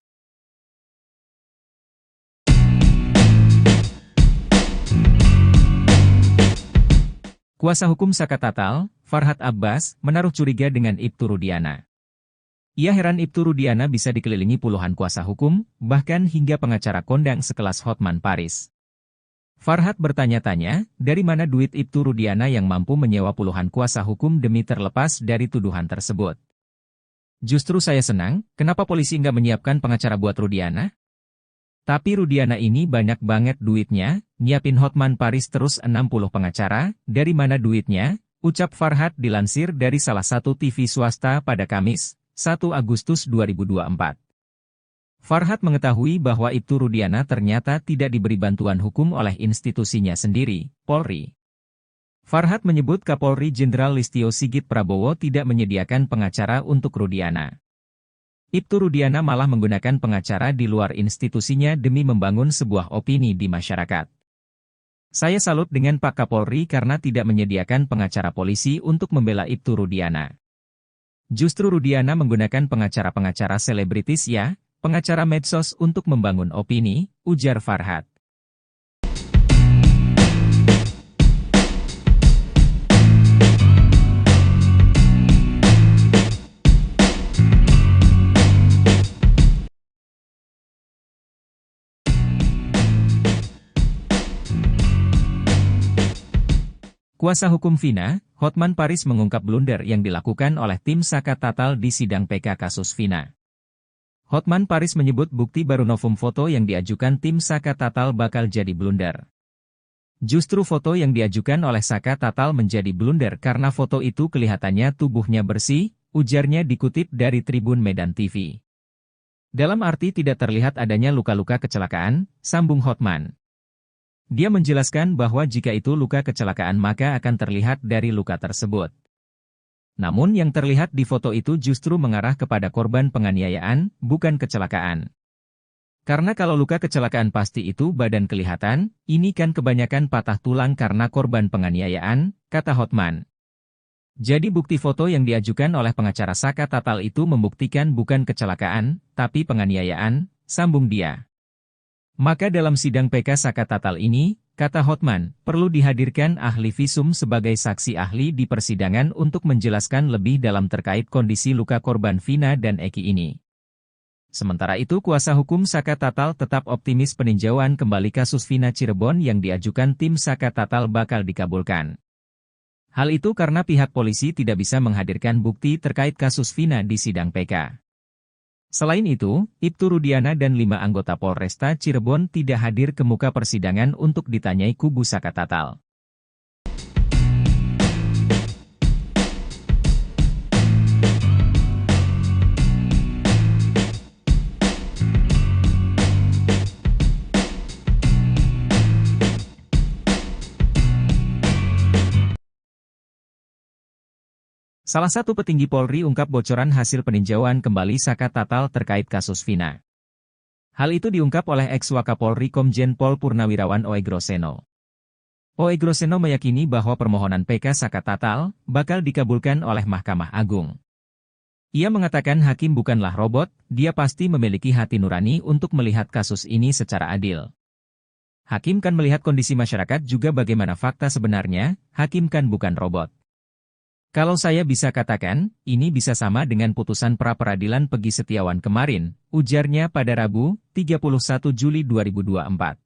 Kuasa hukum Saka Tatal, Farhat Abbas, menaruh curiga dengan Ibtu Rudiana. Ia heran Ibtu Rudiana bisa dikelilingi puluhan kuasa hukum, bahkan hingga pengacara kondang sekelas Hotman Paris. Farhat bertanya-tanya, dari mana duit Ibtu Rudiana yang mampu menyewa puluhan kuasa hukum demi terlepas dari tuduhan tersebut. Justru saya senang, kenapa polisi nggak menyiapkan pengacara buat Rudiana? Tapi Rudiana ini banyak banget duitnya, nyiapin Hotman Paris terus 60 pengacara, dari mana duitnya? Ucap Farhat dilansir dari salah satu TV swasta pada Kamis, 1 Agustus 2024. Farhat mengetahui bahwa Ibtu Rudiana ternyata tidak diberi bantuan hukum oleh institusinya sendiri, Polri. Farhat menyebut Kapolri Jenderal Listio Sigit Prabowo tidak menyediakan pengacara untuk Rudiana. Ibtu Rudiana malah menggunakan pengacara di luar institusinya demi membangun sebuah opini di masyarakat. Saya salut dengan Pak Kapolri karena tidak menyediakan pengacara polisi untuk membela Ibtu Rudiana. Justru Rudiana menggunakan pengacara-pengacara selebritis pengacara medsos untuk membangun opini, ujar Farhat. Kuasa hukum Vina, Hotman Paris mengungkap blunder yang dilakukan oleh tim Saka Tatal di sidang PK kasus Vina. Hotman Paris menyebut bukti baru novum foto yang diajukan tim Saka Tatal bakal jadi blunder. Justru foto yang diajukan oleh Saka Tatal menjadi blunder karena foto itu kelihatannya tubuhnya bersih, ujarnya dikutip dari Tribun Medan TV. Dalam arti tidak terlihat adanya luka-luka kecelakaan, sambung Hotman. Dia menjelaskan bahwa jika itu luka kecelakaan maka akan terlihat dari luka tersebut. Namun yang terlihat di foto itu justru mengarah kepada korban penganiayaan, bukan kecelakaan. Karena kalau luka kecelakaan pasti itu badan kelihatan, ini kan kebanyakan patah tulang karena korban penganiayaan, kata Hotman. Jadi bukti foto yang diajukan oleh pengacara Saka Tatal itu membuktikan bukan kecelakaan, tapi penganiayaan, sambung dia. Maka dalam sidang PK Saka Tatal ini, kata Hotman, perlu dihadirkan ahli visum sebagai saksi ahli di persidangan untuk menjelaskan lebih dalam terkait kondisi luka korban Vina dan Eki ini. Sementara itu kuasa hukum Saka Tatal tetap optimis peninjauan kembali kasus Vina Cirebon yang diajukan tim Saka Tatal bakal dikabulkan. Hal itu karena pihak polisi tidak bisa menghadirkan bukti terkait kasus Vina di sidang PK. Selain itu, Ibtu Rudiana dan 5 anggota Polresta Cirebon tidak hadir ke muka persidangan untuk ditanyai kubu Saka Tatal. Salah satu petinggi Polri ungkap bocoran hasil peninjauan kembali Saka Tatal terkait kasus Vina. Hal itu diungkap oleh ex-Wakapolri Komjen Pol Purnawirawan Oegroseno. Oegroseno meyakini bahwa permohonan PK Saka Tatal bakal dikabulkan oleh Mahkamah Agung. Ia mengatakan hakim bukanlah robot, dia pasti memiliki hati nurani untuk melihat kasus ini secara adil. Hakim kan melihat kondisi masyarakat juga bagaimana fakta sebenarnya, hakim kan bukan robot. Kalau saya bisa katakan, ini bisa sama dengan putusan pra-peradilan Pegi Setiawan kemarin, ujarnya pada Rabu, 31 Juli 2024.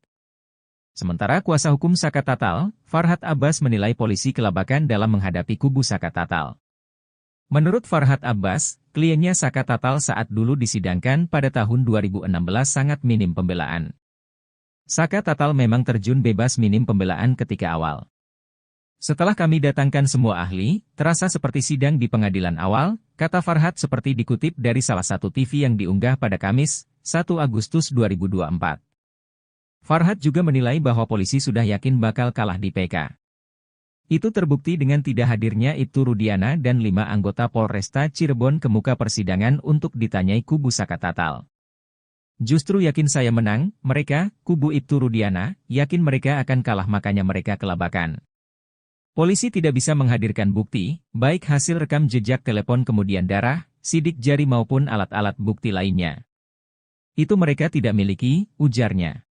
Sementara kuasa hukum Saka Tatal, Farhad Abbas menilai polisi kelabakan dalam menghadapi kubu Saka Tatal. Menurut Farhad Abbas, kliennya Saka Tatal saat dulu disidangkan pada tahun 2016 sangat minim pembelaan. Saka Tatal memang terjun bebas minim pembelaan ketika awal. Setelah kami datangkan semua ahli, terasa seperti sidang di pengadilan awal, kata Farhad seperti dikutip dari salah satu TV yang diunggah pada Kamis, 1 Agustus 2024. Farhad juga menilai bahwa polisi sudah yakin bakal kalah di PK. Itu terbukti dengan tidak hadirnya Ibtu Rudiana dan 5 anggota Polresta Cirebon ke muka persidangan untuk ditanyai kubu Saka Tatal. Justru yakin saya menang, mereka, kubu Ibtu Rudiana, yakin mereka akan kalah makanya mereka kelabakan. Polisi tidak bisa menghadirkan bukti, baik hasil rekam jejak telepon kemudian darah, sidik jari maupun alat-alat bukti lainnya. Itu mereka tidak miliki, ujarnya.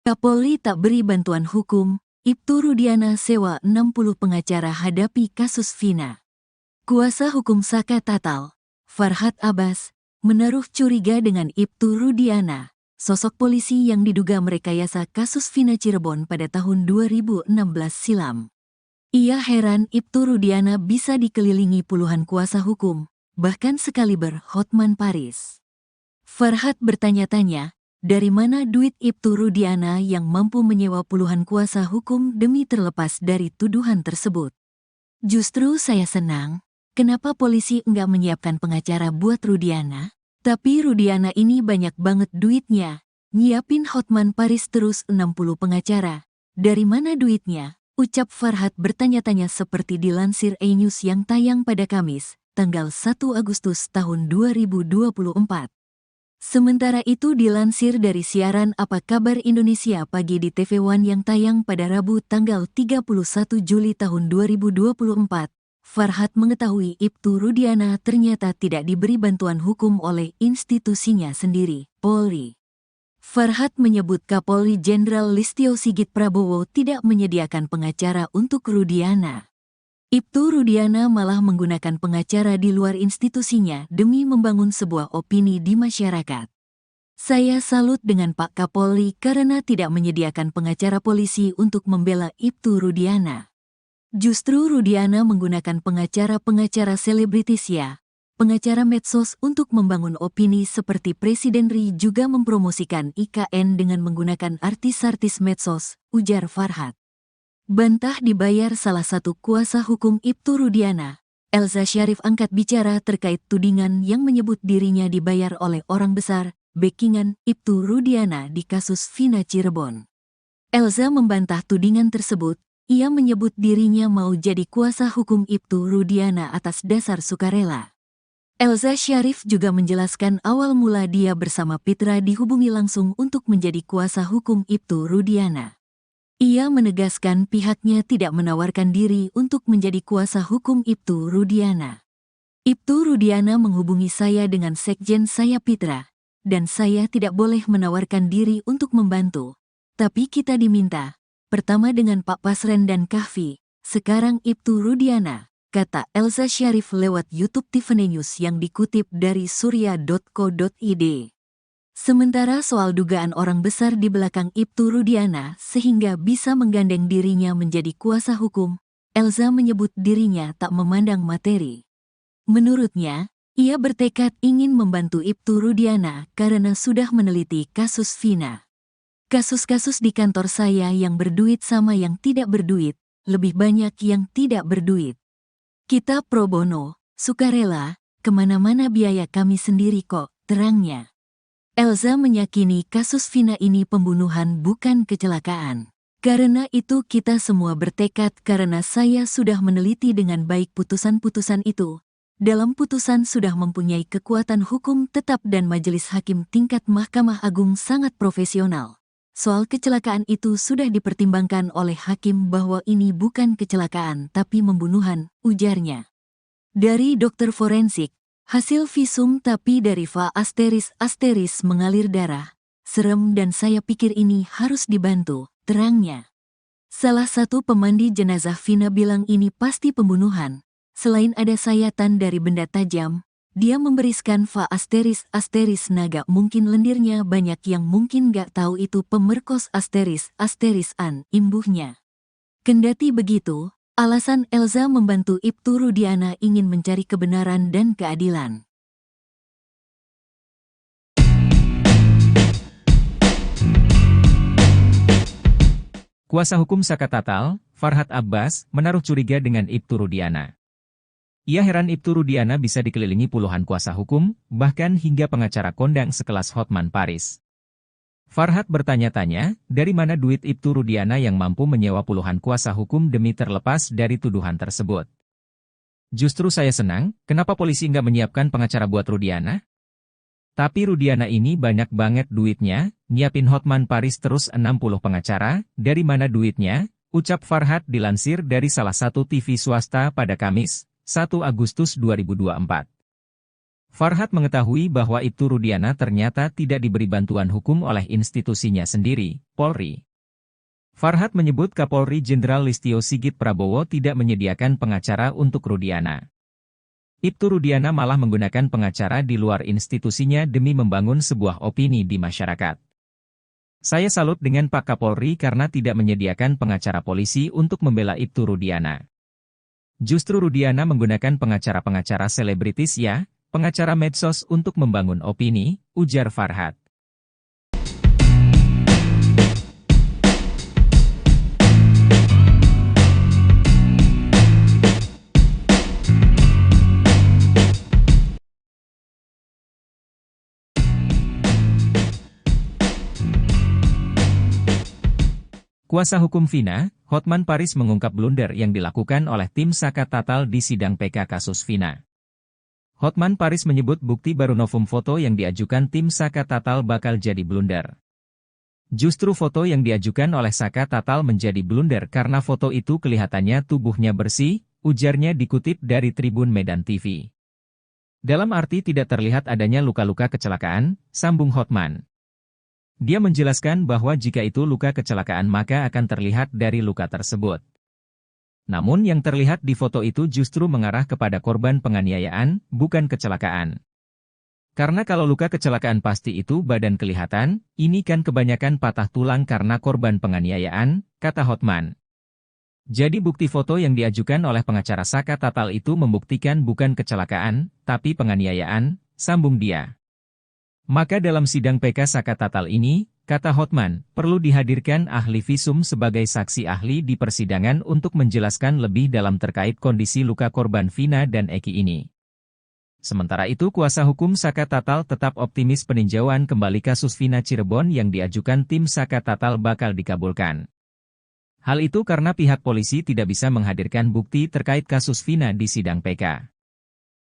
Kapolri tak beri bantuan hukum, Ibtu Rudiana sewa 60 pengacara hadapi kasus Vina. Kuasa hukum Saka Tatal, Farhad Abbas, menaruh curiga dengan Ibtu Rudiana. Sosok polisi yang diduga merekayasa kasus Vina Cirebon pada tahun 2016 silam. Ia heran Ibtu Rudiana bisa dikelilingi puluhan kuasa hukum, bahkan sekaliber Hotman Paris. Farhad bertanya-tanya, dari mana duit Ibtu Rudiana yang mampu menyewa puluhan kuasa hukum demi terlepas dari tuduhan tersebut? Justru saya senang, kenapa polisi enggak menyiapkan pengacara buat Rudiana? Tapi Rudiana ini banyak banget duitnya. Nyiapin Hotman Paris terus 60 pengacara. Dari mana duitnya? Ucap Farhad bertanya-tanya seperti dilansir E-News yang tayang pada Kamis, tanggal 1 Agustus tahun 2024. Sementara itu dilansir dari siaran Apa Kabar Indonesia Pagi di TV One yang tayang pada Rabu tanggal 31 Juli tahun 2024. Farhad mengetahui Ibtu Rudiana ternyata tidak diberi bantuan hukum oleh institusinya sendiri, Polri. Farhad menyebut Kapolri Jenderal Listio Sigit Prabowo tidak menyediakan pengacara untuk Rudiana. Ibtu Rudiana malah menggunakan pengacara di luar institusinya demi membangun sebuah opini di masyarakat. Saya salut dengan Pak Kapolri karena tidak menyediakan pengacara polisi untuk membela Ibtu Rudiana. Justru Rudiana menggunakan pengacara-pengacara selebritis ya, pengacara medsos untuk membangun opini seperti Presiden Ri juga mempromosikan IKN dengan menggunakan artis-artis medsos, ujar Farhat. Bantah dibayar salah satu kuasa hukum Ibtu Rudiana, Elza Syarif angkat bicara terkait tudingan yang menyebut dirinya dibayar oleh orang besar, backingan Ibtu Rudiana di kasus Vina Cirebon. Elza membantah tudingan tersebut. Ia menyebut dirinya mau jadi kuasa hukum Ibtu Rudiana atas dasar sukarela. Elza Syarif juga menjelaskan awal mula dia bersama Pitra dihubungi langsung untuk menjadi kuasa hukum Ibtu Rudiana. Ia menegaskan pihaknya tidak menawarkan diri untuk menjadi kuasa hukum Ibtu Rudiana. Ibtu Rudiana menghubungi saya dengan sekjen saya Pitra, dan saya tidak boleh menawarkan diri untuk membantu. Tapi kita diminta. Pertama dengan Pak Pasren dan Kahfi, sekarang Ibtu Rudiana, kata Elza Syarif lewat YouTube Tiffany News yang dikutip dari surya.co.id. Sementara soal dugaan orang besar di belakang Ibtu Rudiana sehingga bisa menggandeng dirinya menjadi kuasa hukum, Elza menyebut dirinya tak memandang materi. Menurutnya, ia bertekad ingin membantu Ibtu Rudiana karena sudah meneliti kasus Vina. Kasus-kasus di kantor saya yang berduit sama yang tidak berduit, lebih banyak yang tidak berduit. Kita pro bono, sukarela, kemana-mana biaya kami sendiri kok, terangnya. Elza meyakini kasus Vina ini pembunuhan bukan kecelakaan. Karena itu kita semua bertekad karena saya sudah meneliti dengan baik putusan-putusan itu. Dalam putusan sudah mempunyai kekuatan hukum tetap dan majelis hakim tingkat Mahkamah Agung sangat profesional. Soal kecelakaan itu sudah dipertimbangkan oleh hakim bahwa ini bukan kecelakaan tapi pembunuhan, ujarnya. Dari dokter forensik, hasil visum tapi dari Va ** mengalir darah. Serem dan saya pikir ini harus dibantu, terangnya. Salah satu pemandi jenazah Vina bilang ini pasti pembunuhan. Selain ada sayatan dari benda tajam, dia memberiskan Va ** naga mungkin lendirnya banyak yang mungkin gak tahu itu pemerkos ** an, imbuhnya. Kendati begitu, alasan Elza membantu Ibtu Rudiana ingin mencari kebenaran dan keadilan. Kuasa hukum Saka Tatal, Farhat Abbas, menaruh curiga dengan Ibtu Rudiana. Ia heran Ibtu Rudiana bisa dikelilingi puluhan kuasa hukum, bahkan hingga pengacara kondang sekelas Hotman Paris. Farhat bertanya-tanya, dari mana duit Ibtu Rudiana yang mampu menyewa puluhan kuasa hukum demi terlepas dari tuduhan tersebut. Justru saya senang, kenapa polisi nggak menyiapkan pengacara buat Rudiana? Tapi Rudiana ini banyak banget duitnya, nyiapin Hotman Paris terus 60 pengacara, dari mana duitnya? Ucap Farhat dilansir dari salah satu TV swasta pada Kamis, 1 Agustus 2024. Farhat mengetahui bahwa Ibtu Rudiana ternyata tidak diberi bantuan hukum oleh institusinya sendiri, Polri. Farhat menyebut Kapolri Jenderal Listio Sigit Prabowo tidak menyediakan pengacara untuk Rudiana. Ibtu Rudiana malah menggunakan pengacara di luar institusinya demi membangun sebuah opini di masyarakat. Saya salut dengan Pak Kapolri karena tidak menyediakan pengacara polisi untuk membela Ibtu Rudiana. Justru Rudiana menggunakan pengacara-pengacara selebritis ya, pengacara medsos untuk membangun opini, ujar Farhat. Kuasa hukum Vina, Hotman Paris mengungkap blunder yang dilakukan oleh tim Saka Tatal di sidang PK kasus Vina. Hotman Paris menyebut bukti baru novum foto yang diajukan tim Saka Tatal bakal jadi blunder. Justru foto yang diajukan oleh Saka Tatal menjadi blunder karena foto itu kelihatannya tubuhnya bersih, ujarnya dikutip dari Tribun Medan TV. Dalam arti tidak terlihat adanya luka-luka kecelakaan, sambung Hotman. Dia menjelaskan bahwa jika itu luka kecelakaan maka akan terlihat dari luka tersebut. Namun yang terlihat di foto itu justru mengarah kepada korban penganiayaan, bukan kecelakaan. Karena kalau luka kecelakaan pasti itu badan kelihatan, ini kan kebanyakan patah tulang karena korban penganiayaan, kata Hotman. Jadi bukti foto yang diajukan oleh pengacara Saka Tatal itu membuktikan bukan kecelakaan, tapi penganiayaan, sambung dia. Maka dalam sidang PK Saka Tatal ini, kata Hotman, perlu dihadirkan ahli visum sebagai saksi ahli di persidangan untuk menjelaskan lebih dalam terkait kondisi luka korban Vina dan Eki ini. Sementara itu kuasa hukum Saka Tatal tetap optimis peninjauan kembali kasus Vina Cirebon yang diajukan tim Saka Tatal bakal dikabulkan. Hal itu karena pihak polisi tidak bisa menghadirkan bukti terkait kasus Vina di sidang PK.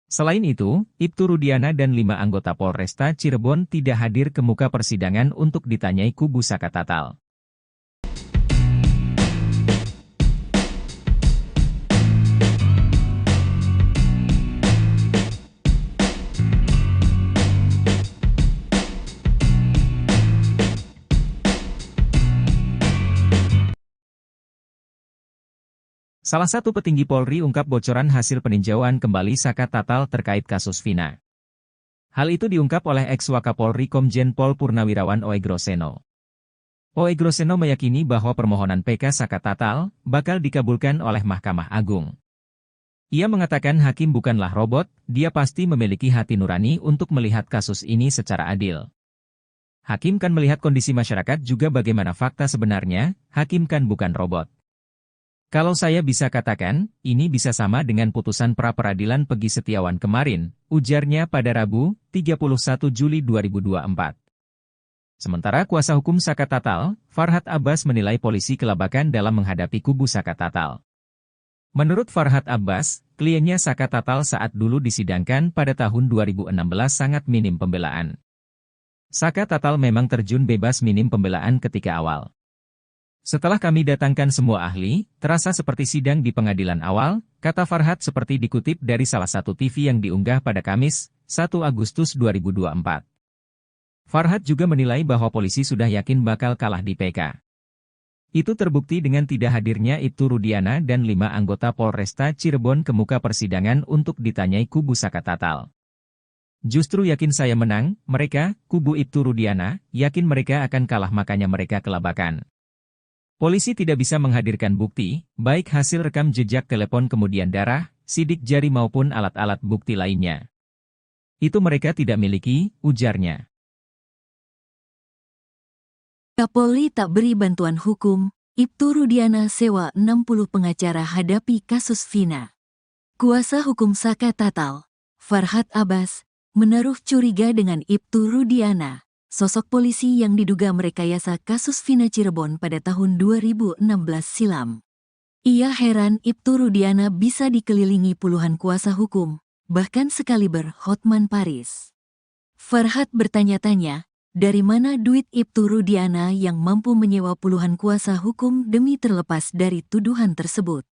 Selain itu, Ibtu Rudiana dan 5 anggota Polresta Cirebon tidak hadir ke muka persidangan untuk ditanyai kubu Saka Tatal. Salah satu petinggi Polri ungkap bocoran hasil peninjauan kembali Saka Tatal terkait kasus Vina. Hal itu diungkap oleh ex-Wakapolri Komjen Pol Purnawirawan Oegroseno. Oegroseno meyakini bahwa permohonan PK Saka Tatal bakal dikabulkan oleh Mahkamah Agung. Ia mengatakan hakim bukanlah robot, dia pasti memiliki hati nurani untuk melihat kasus ini secara adil. Hakim kan melihat kondisi masyarakat juga bagaimana fakta sebenarnya, hakim kan bukan robot. Kalau saya bisa katakan, ini bisa sama dengan putusan pra-peradilan Pegi Setiawan kemarin, ujarnya pada Rabu, 31 Juli 2024. Sementara kuasa hukum Saka Tatal, Farhad Abbas menilai polisi kelabakan dalam menghadapi kubu Saka Tatal. Menurut Farhad Abbas, kliennya Saka Tatal saat dulu disidangkan pada tahun 2016 sangat minim pembelaan. Saka Tatal memang terjun bebas minim pembelaan ketika awal. Setelah kami datangkan semua ahli, terasa seperti sidang di pengadilan awal, kata Farhad seperti dikutip dari salah satu TV yang diunggah pada Kamis, 1 Agustus 2024. Farhad juga menilai bahwa polisi sudah yakin bakal kalah di PK. Itu terbukti dengan tidak hadirnya Ibtu Rudiana dan 5 anggota Polresta Cirebon ke muka persidangan untuk ditanyai kubu Saka Tatal. Justru yakin saya menang, mereka, kubu Ibtu Rudiana, yakin mereka akan kalah makanya mereka kelabakan. Polisi tidak bisa menghadirkan bukti, baik hasil rekam jejak telepon kemudian darah, sidik jari maupun alat-alat bukti lainnya. Itu mereka tidak miliki, ujarnya. Kapolri tak beri bantuan hukum, Ibtu Rudiana sewa 60 pengacara hadapi kasus Vina. Kuasa hukum Saka Tatal, Farhad Abbas, menaruh curiga dengan Ibtu Rudiana, sosok polisi yang diduga merekayasa kasus Vina Cirebon pada tahun 2016 silam. Ia heran Ibtu Rudiana bisa dikelilingi puluhan kuasa hukum, bahkan sekaliber Hotman Paris. Farhad bertanya-tanya, dari mana duit Ibtu Rudiana yang mampu menyewa puluhan kuasa hukum demi terlepas dari tuduhan tersebut?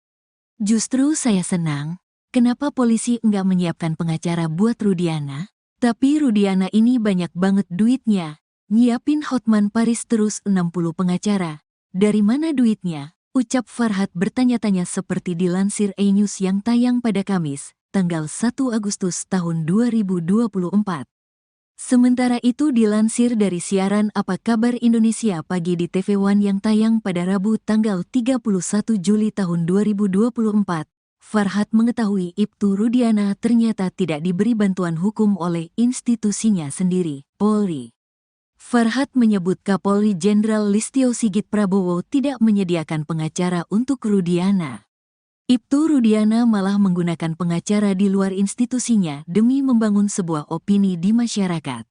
Justru saya senang, kenapa polisi enggak menyiapkan pengacara buat Rudiana? Tapi Rudiana ini banyak banget duitnya, nyiapin Hotman Paris terus 60 pengacara. Dari mana duitnya? Ucap Farhad bertanya-tanya seperti dilansir E-News yang tayang pada Kamis, tanggal 1 Agustus tahun 2024. Sementara itu dilansir dari siaran Apa Kabar Indonesia Pagi di TV One yang tayang pada Rabu tanggal 31 Juli tahun 2024. Farhad mengetahui Ibtu Rudiana ternyata tidak diberi bantuan hukum oleh institusinya sendiri, Polri. Farhad menyebut Kapolri Jenderal Listio Sigit Prabowo tidak menyediakan pengacara untuk Rudiana. Ibtu Rudiana malah menggunakan pengacara di luar institusinya demi membangun sebuah opini di masyarakat.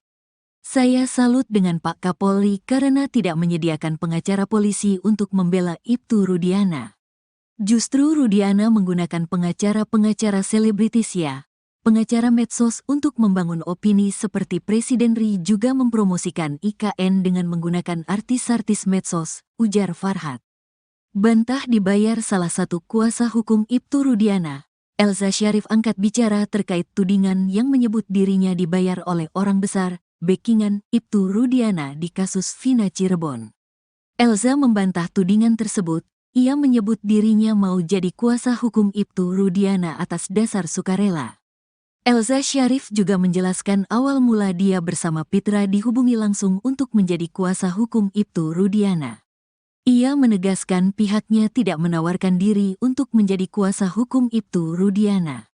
Saya salut dengan Pak Kapolri karena tidak menyediakan pengacara polisi untuk membela Ibtu Rudiana. Justru Rudiana menggunakan pengacara-pengacara selebritis ya, pengacara medsos untuk membangun opini seperti Presiden RI juga mempromosikan IKN dengan menggunakan artis-artis medsos, ujar Farhad. Bantah dibayar salah satu kuasa hukum Ibtu Rudiana, Elza Syarif angkat bicara terkait tudingan yang menyebut dirinya dibayar oleh orang besar, backingan Ibtu Rudiana di kasus Vina Cirebon. Elza membantah tudingan tersebut. Ia menyebut dirinya mau jadi kuasa hukum Ibtu Rudiana atas dasar sukarela. Elza Syarif juga menjelaskan awal mula dia bersama Pitra dihubungi langsung untuk menjadi kuasa hukum Ibtu Rudiana. Ia menegaskan pihaknya tidak menawarkan diri untuk menjadi kuasa hukum Ibtu Rudiana.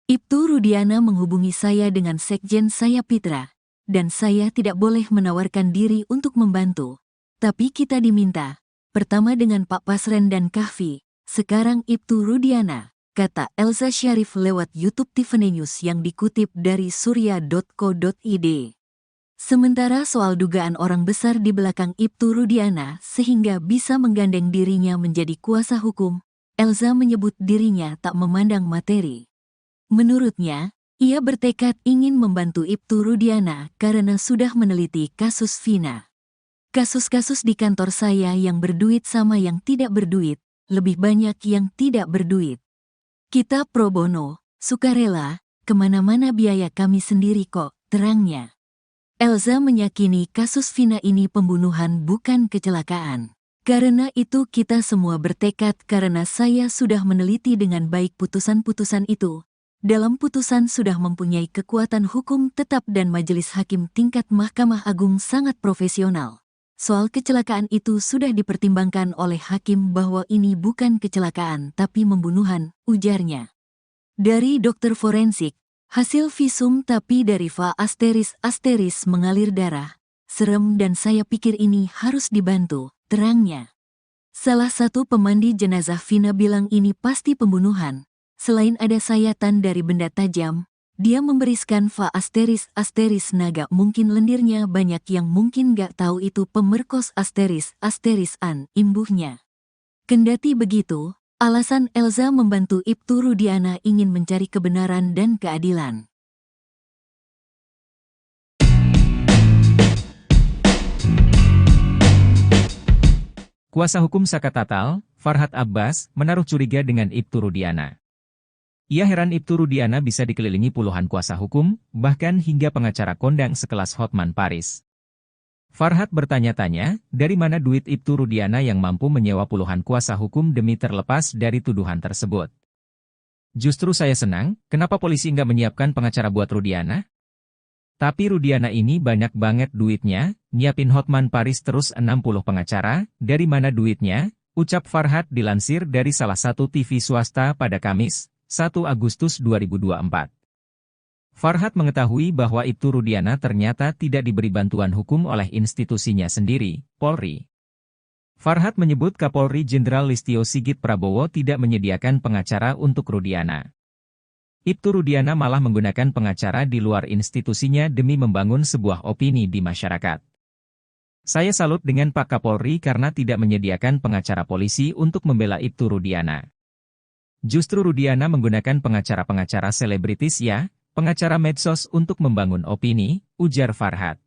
Ibtu Rudiana menghubungi saya dengan sekjen saya Pitra, dan saya tidak boleh menawarkan diri untuk membantu. Tapi kita diminta, pertama dengan Pak Pasren dan Kahfi, sekarang Ibtu Rudiana, kata Elza Syarif lewat YouTube Tiffany News yang dikutip dari surya.co.id. Sementara soal dugaan orang besar di belakang Ibtu Rudiana sehingga bisa menggandeng dirinya menjadi kuasa hukum, Elza menyebut dirinya tak memandang materi. Menurutnya, ia bertekad ingin membantu Ibtu Rudiana karena sudah meneliti kasus Vina. Kasus-kasus di kantor saya yang berduit sama yang tidak berduit, lebih banyak yang tidak berduit. Kita pro bono, sukarela, kemana-mana biaya kami sendiri kok, terangnya. Elza meyakini kasus Vina ini pembunuhan bukan kecelakaan. Karena itu kita semua bertekad karena saya sudah meneliti dengan baik putusan-putusan itu. Dalam putusan sudah mempunyai kekuatan hukum tetap dan majelis hakim tingkat Mahkamah Agung sangat profesional. Soal kecelakaan itu sudah dipertimbangkan oleh hakim bahwa ini bukan kecelakaan tapi pembunuhan, ujarnya. Dari dokter forensik, hasil visum tapi dari va asteris mengalir darah. Serem dan saya pikir ini harus dibantu, terangnya. Salah satu pemandi jenazah Vina bilang ini pasti pembunuhan. Selain ada sayatan dari benda tajam, dia memberiskan va asteris naga mungkin lendirnya banyak yang mungkin gak tahu itu pemerkos asterisan imbuhnya. Kendati begitu, alasan Elza membantu Ibtu Rudiana ingin mencari kebenaran dan keadilan. Kuasa hukum Saka Tatal, Farhad Abbas, menaruh curiga dengan Ibtu Rudiana. Ia heran Ibtu Rudiana bisa dikelilingi puluhan kuasa hukum, bahkan hingga pengacara kondang sekelas Hotman Paris. Farhad bertanya-tanya, dari mana duit Ibtu Rudiana yang mampu menyewa puluhan kuasa hukum demi terlepas dari tuduhan tersebut. Justru saya senang, kenapa polisi nggak menyiapkan pengacara buat Rudiana? Tapi Rudiana ini banyak banget duitnya, nyiapin Hotman Paris terus 60 pengacara, dari mana duitnya? Ucap Farhad dilansir dari salah satu TV swasta pada Kamis, 1 Agustus 2024. Farhad mengetahui bahwa Ibtu Rudiana ternyata tidak diberi bantuan hukum oleh institusinya sendiri, Polri. Farhad menyebut Kapolri Jenderal Listio Sigit Prabowo tidak menyediakan pengacara untuk Rudiana. Ibtu Rudiana malah menggunakan pengacara di luar institusinya demi membangun sebuah opini di masyarakat. Saya salut dengan Pak Kapolri karena tidak menyediakan pengacara polisi untuk membela Ibtu Rudiana. Justru Rudiana menggunakan pengacara-pengacara selebritis ya, pengacara medsos untuk membangun opini, ujar Farhad.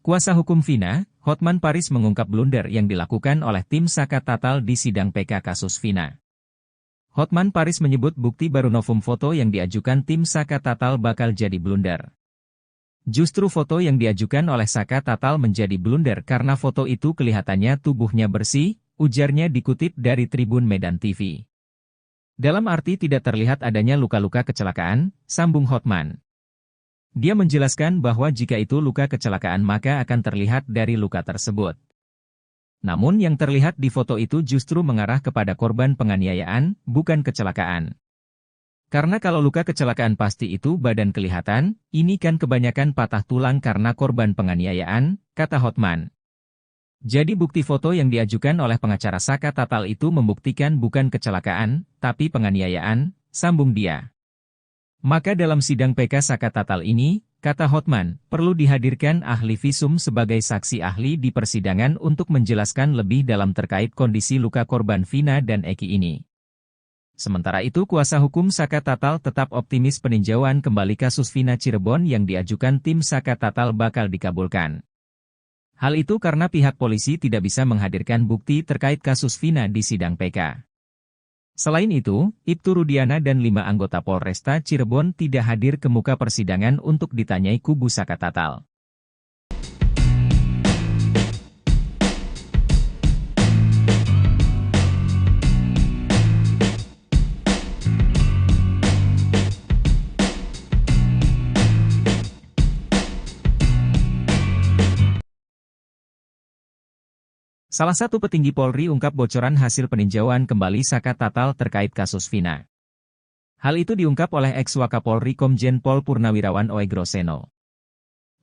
Kuasa hukum Vina, Hotman Paris mengungkap blunder yang dilakukan oleh tim Saka Tatal di sidang PK kasus Vina. Hotman Paris menyebut bukti baru novum foto yang diajukan tim Saka Tatal bakal jadi blunder. Justru foto yang diajukan oleh Saka Tatal menjadi blunder karena foto itu kelihatannya tubuhnya bersih, ujarnya dikutip dari Tribun Medan TV. Dalam arti tidak terlihat adanya luka-luka kecelakaan, sambung Hotman. Dia menjelaskan bahwa jika itu luka kecelakaan maka akan terlihat dari luka tersebut. Namun yang terlihat di foto itu justru mengarah kepada korban penganiayaan, bukan kecelakaan. Karena kalau luka kecelakaan pasti itu badan kelihatan, ini kan kebanyakan patah tulang karena korban penganiayaan, kata Hotman. Jadi bukti foto yang diajukan oleh pengacara Saka Tatal itu membuktikan bukan kecelakaan, tapi penganiayaan, sambung dia. Maka dalam sidang PK Saka Tatal ini, kata Hotman, perlu dihadirkan ahli visum sebagai saksi ahli di persidangan untuk menjelaskan lebih dalam terkait kondisi luka korban Vina dan Eki ini. Sementara itu kuasa hukum Saka Tatal tetap optimis peninjauan kembali kasus Vina Cirebon yang diajukan tim Saka Tatal bakal dikabulkan. Hal itu karena pihak polisi tidak bisa menghadirkan bukti terkait kasus Vina di sidang PK. Selain itu, Ibtu Rudiana dan 5 anggota Polresta Cirebon tidak hadir ke muka persidangan untuk ditanyai kubu Saka Tatal. Salah satu petinggi Polri ungkap bocoran hasil peninjauan kembali Saka Tatal terkait kasus Vina. Hal itu diungkap oleh ex-Wakapolri Komjen Pol Purnawirawan Oegroseno.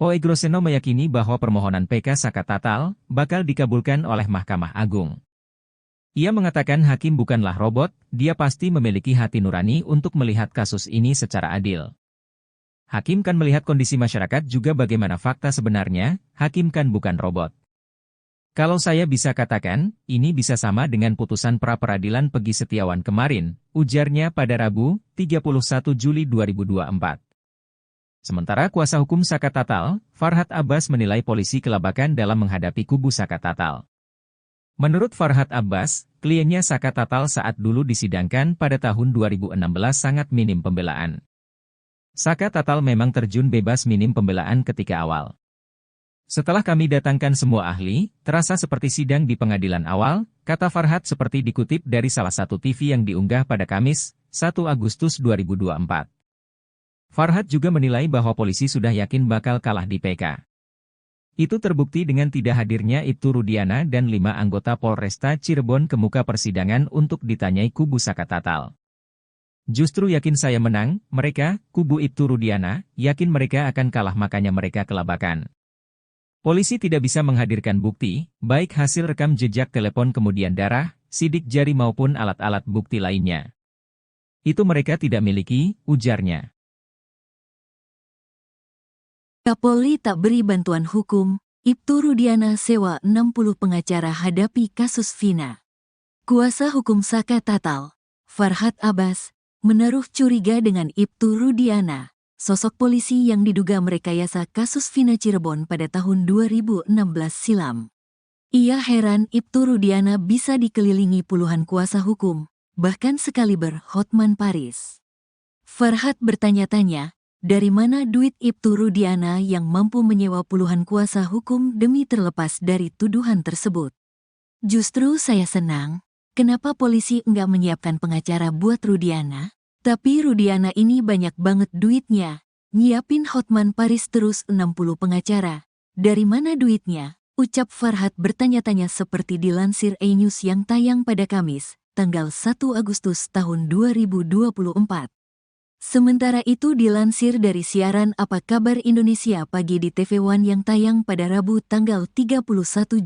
Oegroseno meyakini bahwa permohonan PK Saka Tatal bakal dikabulkan oleh Mahkamah Agung. Ia mengatakan hakim bukanlah robot, dia pasti memiliki hati nurani untuk melihat kasus ini secara adil. Hakim kan melihat kondisi masyarakat juga bagaimana fakta sebenarnya, hakim kan bukan robot. Kalau saya bisa katakan, ini bisa sama dengan putusan pra-peradilan Peggy Setiawan kemarin, ujarnya pada Rabu, 31 Juli 2024. Sementara kuasa hukum Saka Tatal, Farhad Abbas menilai polisi kelabakan dalam menghadapi kubu Saka Tatal. Menurut Farhad Abbas, kliennya Saka Tatal saat dulu disidangkan pada tahun 2016 sangat minim pembelaan. Saka Tatal memang terjun bebas minim pembelaan ketika awal. Setelah kami datangkan semua ahli, terasa seperti sidang di pengadilan awal, kata Farhad seperti dikutip dari salah satu TV yang diunggah pada Kamis, 1 Agustus 2024. Farhad juga menilai bahwa polisi sudah yakin bakal kalah di PK. Itu terbukti dengan tidak hadirnya Ibtu Rudiana dan 5 anggota Polresta Cirebon ke muka persidangan untuk ditanyai kubu Saka Tatal. Justru yakin saya menang, mereka, kubu Ibtu Rudiana, yakin mereka akan kalah makanya mereka kelabakan. Polisi tidak bisa menghadirkan bukti, baik hasil rekam jejak telepon kemudian darah, sidik jari maupun alat-alat bukti lainnya. Itu mereka tidak miliki, ujarnya. Kapolri tak beri bantuan hukum, Ibtu Rudiana sewa 60 pengacara hadapi kasus Vina. Kuasa hukum Saka Tatal, Farhad Abbas, menaruh curiga dengan Ibtu Rudiana. Sosok polisi yang diduga merekayasa kasus Vina Cirebon pada tahun 2016 silam. Ia heran Ibtu Rudiana bisa dikelilingi puluhan kuasa hukum, bahkan sekaliber Hotman Paris. Farhad bertanya-tanya, dari mana duit Ibtu Rudiana yang mampu menyewa puluhan kuasa hukum demi terlepas dari tuduhan tersebut? Justru saya senang, kenapa polisi enggak menyiapkan pengacara buat Rudiana? Tapi Rudiana ini banyak banget duitnya. Nyiapin Hotman Paris terus 60 pengacara. Dari mana duitnya? Ucap Farhad bertanya-tanya seperti dilansir E-News yang tayang pada Kamis, tanggal 1 Agustus tahun 2024. Sementara itu dilansir dari siaran Apa Kabar Indonesia Pagi di TV One yang tayang pada Rabu tanggal 31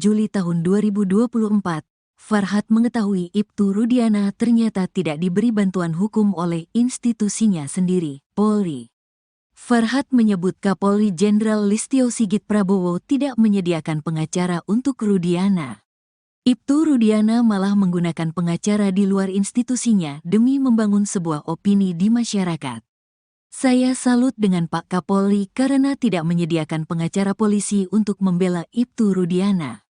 Juli tahun 2024. Farhad mengetahui Ibtu Rudiana ternyata tidak diberi bantuan hukum oleh institusinya sendiri, Polri. Farhad menyebut Kapolri Jenderal Listio Sigit Prabowo tidak menyediakan pengacara untuk Rudiana. Ibtu Rudiana malah menggunakan pengacara di luar institusinya demi membangun sebuah opini di masyarakat. Saya salut dengan Pak Kapolri karena tidak menyediakan pengacara polisi untuk membela Ibtu Rudiana.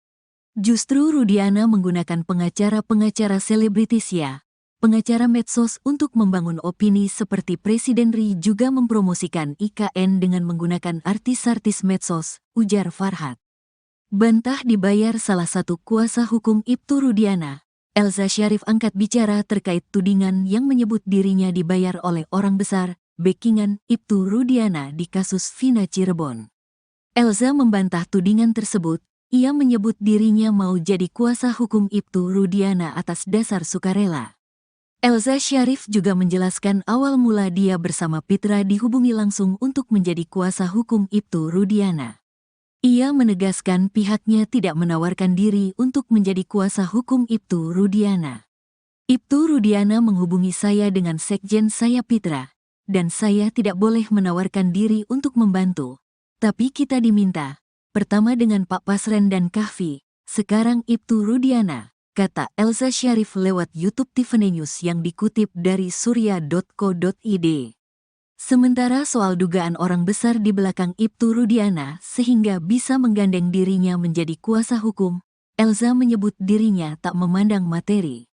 Justru Rudiana menggunakan pengacara-pengacara selebritis ya, pengacara medsos untuk membangun opini seperti Presiden RI juga mempromosikan IKN dengan menggunakan artis-artis medsos, ujar Farhad. Bantah dibayar salah satu kuasa hukum Ibtu Rudiana, Elza Syarif angkat bicara terkait tudingan yang menyebut dirinya dibayar oleh orang besar, backingan Ibtu Rudiana di kasus Vina Cirebon. Elza membantah tudingan tersebut. Ia menyebut dirinya mau jadi kuasa hukum Ibtu Rudiana atas dasar sukarela. Elza Syarif juga menjelaskan awal mula dia bersama Pitra dihubungi langsung untuk menjadi kuasa hukum Ibtu Rudiana. Ia menegaskan pihaknya tidak menawarkan diri untuk menjadi kuasa hukum Ibtu Rudiana. Ibtu Rudiana menghubungi saya dengan sekjen saya Pitra, dan saya tidak boleh menawarkan diri untuk membantu. Tapi kita diminta. Pertama dengan Pak Pasren dan Kahfi, sekarang Ibtu Rudiana, kata Elza Syarif lewat YouTube Tiffany News yang dikutip dari surya.co.id. Sementara soal dugaan orang besar di belakang Ibtu Rudiana sehingga bisa menggandeng dirinya menjadi kuasa hukum, Elza menyebut dirinya tak memandang materi.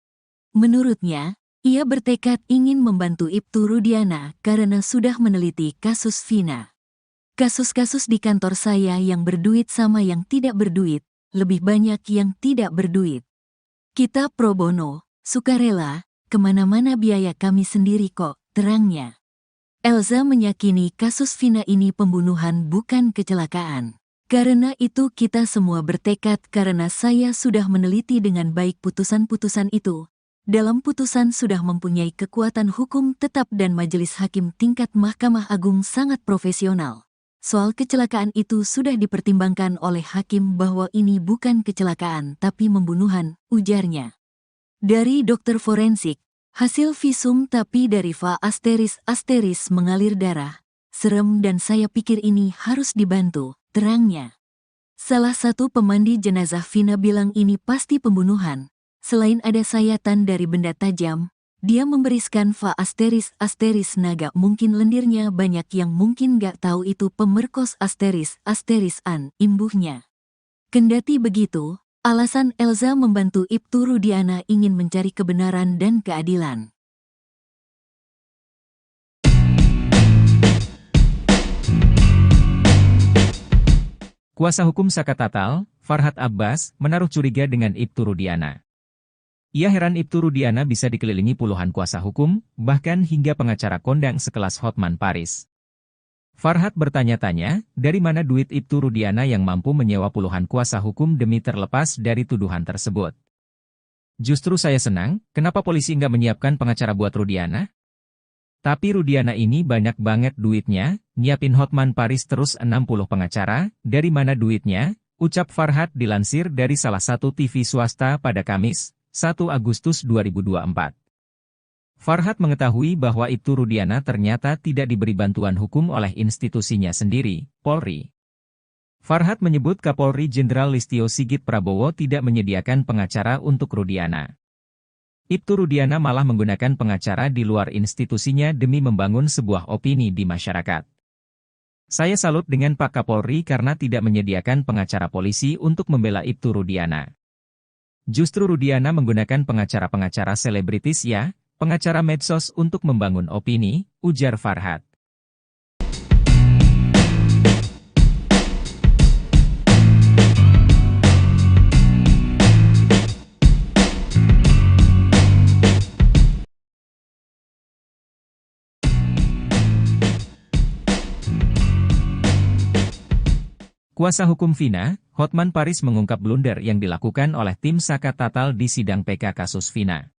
Menurutnya, Ia bertekad ingin membantu Ibtu Rudiana karena sudah meneliti kasus Vina. Kasus-kasus di kantor saya yang berduit sama yang tidak berduit, lebih banyak yang tidak berduit. Kita pro bono, sukarela, kemana-mana biaya kami sendiri kok, terangnya. Elza meyakini kasus Vina ini pembunuhan bukan kecelakaan. Karena itu kita semua bertekad karena saya sudah meneliti dengan baik putusan-putusan itu. Dalam putusan sudah mempunyai kekuatan hukum tetap dan majelis hakim tingkat Mahkamah Agung sangat profesional. Soal kecelakaan itu sudah dipertimbangkan oleh hakim bahwa ini bukan kecelakaan tapi pembunuhan, ujarnya. Dari dokter forensik, hasil visum tapi dari va asteris mengalir darah. Serem dan saya pikir ini harus dibantu, terangnya. Salah satu pemandi jenazah Vina bilang ini pasti pembunuhan. Selain ada sayatan dari benda tajam, dia memberiskan va asteris naga mungkin lendirnya banyak yang mungkin gak tahu itu pemerkos asterisan, imbuhnya. Kendati begitu, alasan Elza membantu Ibtu Rudiana ingin mencari kebenaran dan keadilan. Kuasa hukum Saka Tatal, Farhad Abbas, menaruh curiga dengan Ibtu Rudiana. Ia heran Ibtu Rudiana bisa dikelilingi puluhan kuasa hukum, bahkan hingga pengacara kondang sekelas Hotman Paris. Farhad bertanya-tanya, dari mana duit Ibtu Rudiana yang mampu menyewa puluhan kuasa hukum demi terlepas dari tuduhan tersebut. Justru saya senang, kenapa polisi nggak menyiapkan pengacara buat Rudiana? Tapi Rudiana ini banyak banget duitnya, nyiapin Hotman Paris terus 60 pengacara, dari mana duitnya? Ucap Farhad dilansir dari salah satu TV swasta pada Kamis, 1 Agustus 2024. Farhad mengetahui bahwa Ibtu Rudiana ternyata tidak diberi bantuan hukum oleh institusinya sendiri, Polri. Farhad menyebut Kapolri Jenderal Listio Sigit Prabowo tidak menyediakan pengacara untuk Rudiana. Ibtu Rudiana malah menggunakan pengacara di luar institusinya demi membangun sebuah opini di masyarakat. Saya salut dengan Pak Kapolri karena tidak menyediakan pengacara polisi untuk membela Ibtu Rudiana. Justru Rudiana menggunakan pengacara-pengacara selebritis ya, pengacara medsos untuk membangun opini, ujar Farhad. Kuasa hukum Vina, Hotman Paris mengungkap blunder yang dilakukan oleh tim Saka Tatal di sidang PK kasus Vina.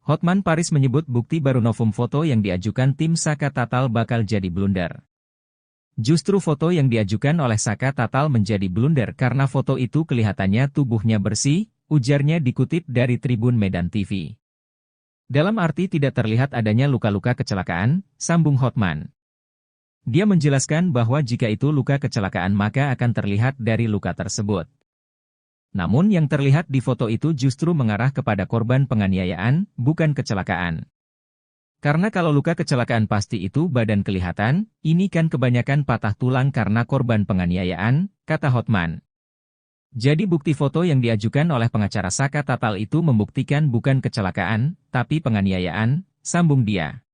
Hotman Paris menyebut bukti baru novum foto yang diajukan tim Saka Tatal bakal jadi blunder. Justru foto yang diajukan oleh Saka Tatal menjadi blunder karena foto itu kelihatannya tubuhnya bersih, ujarnya dikutip dari Tribun Medan TV. Dalam arti tidak terlihat adanya luka-luka kecelakaan, sambung Hotman. Dia menjelaskan bahwa jika itu luka kecelakaan maka akan terlihat dari luka tersebut. Namun yang terlihat di foto itu justru mengarah kepada korban penganiayaan, bukan kecelakaan. Karena kalau luka kecelakaan pasti itu badan kelihatan, ini kan kebanyakan patah tulang karena korban penganiayaan, kata Hotman. Jadi bukti foto yang diajukan oleh pengacara Saka Tatal itu membuktikan bukan kecelakaan, tapi penganiayaan, sambung dia.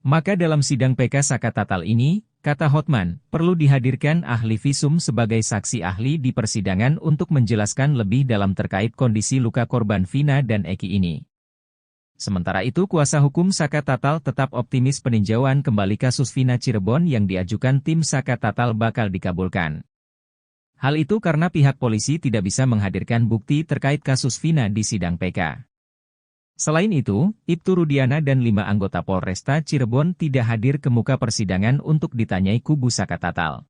Maka dalam sidang PK Saka Tatal ini, kata Hotman, perlu dihadirkan ahli visum sebagai saksi ahli di persidangan untuk menjelaskan lebih dalam terkait kondisi luka korban Vina dan Eki ini. Sementara itu kuasa hukum Saka Tatal tetap optimis peninjauan kembali kasus Vina Cirebon yang diajukan tim Saka Tatal bakal dikabulkan. Hal itu karena pihak polisi tidak bisa menghadirkan bukti terkait kasus Vina di sidang PK. Selain itu, Ibtu Rudiana dan 5 anggota Polresta Cirebon tidak hadir ke muka persidangan untuk ditanyai kubu Saka Tatal.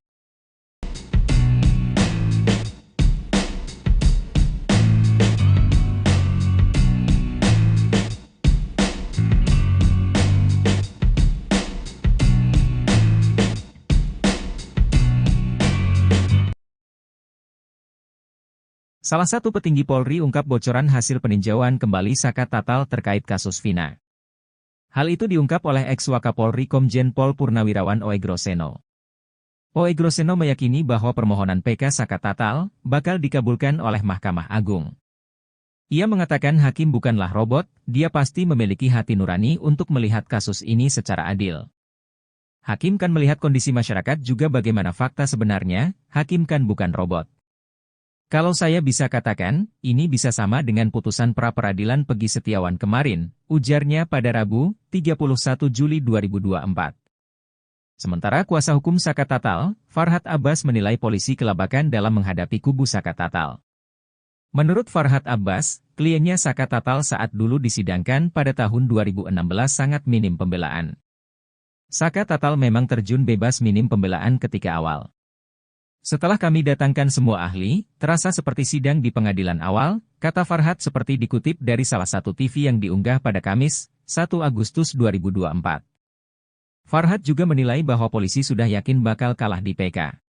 Salah satu petinggi Polri ungkap bocoran hasil peninjauan kembali Saka Tatal terkait kasus Vina. Hal itu diungkap oleh ex-Wakapolri Komjen Pol Purnawirawan Oegroseno. Oegroseno meyakini bahwa permohonan PK Saka Tatal bakal dikabulkan oleh Mahkamah Agung. Ia mengatakan hakim bukanlah robot, dia pasti memiliki hati nurani untuk melihat kasus ini secara adil. Hakim kan melihat kondisi masyarakat juga bagaimana fakta sebenarnya, hakim kan bukan robot. Kalau saya bisa katakan, ini bisa sama dengan putusan pra-peradilan Peggy Setiawan kemarin, ujarnya pada Rabu, 31 Juli 2024. Sementara kuasa hukum Saka Tatal, Farhad Abbas menilai polisi kelabakan dalam menghadapi kubu Saka Tatal. Menurut Farhad Abbas, kliennya Saka Tatal saat dulu disidangkan pada tahun 2016 sangat minim pembelaan. Saka Tatal memang terjun bebas minim pembelaan ketika awal. Setelah kami datangkan semua ahli, terasa seperti sidang di pengadilan awal, kata Farhad seperti dikutip dari salah satu TV yang diunggah pada Kamis, 1 Agustus 2024. Farhad juga menilai bahwa polisi sudah yakin bakal kalah di PK.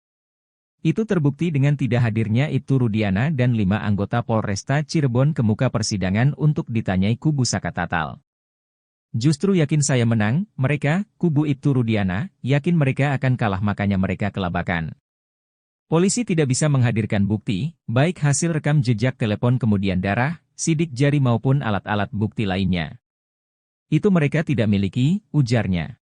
Itu terbukti dengan tidak hadirnya Ibtu Rudiana dan 5 anggota Polresta Cirebon ke muka persidangan untuk ditanyai kubu Saka Tatal. Justru yakin saya menang, mereka, kubu Ibtu Rudiana, yakin mereka akan kalah makanya mereka kelabakan. Polisi tidak bisa menghadirkan bukti, baik hasil rekam jejak telepon kemudian darah, sidik jari maupun alat-alat bukti lainnya. Itu mereka tidak miliki, ujarnya.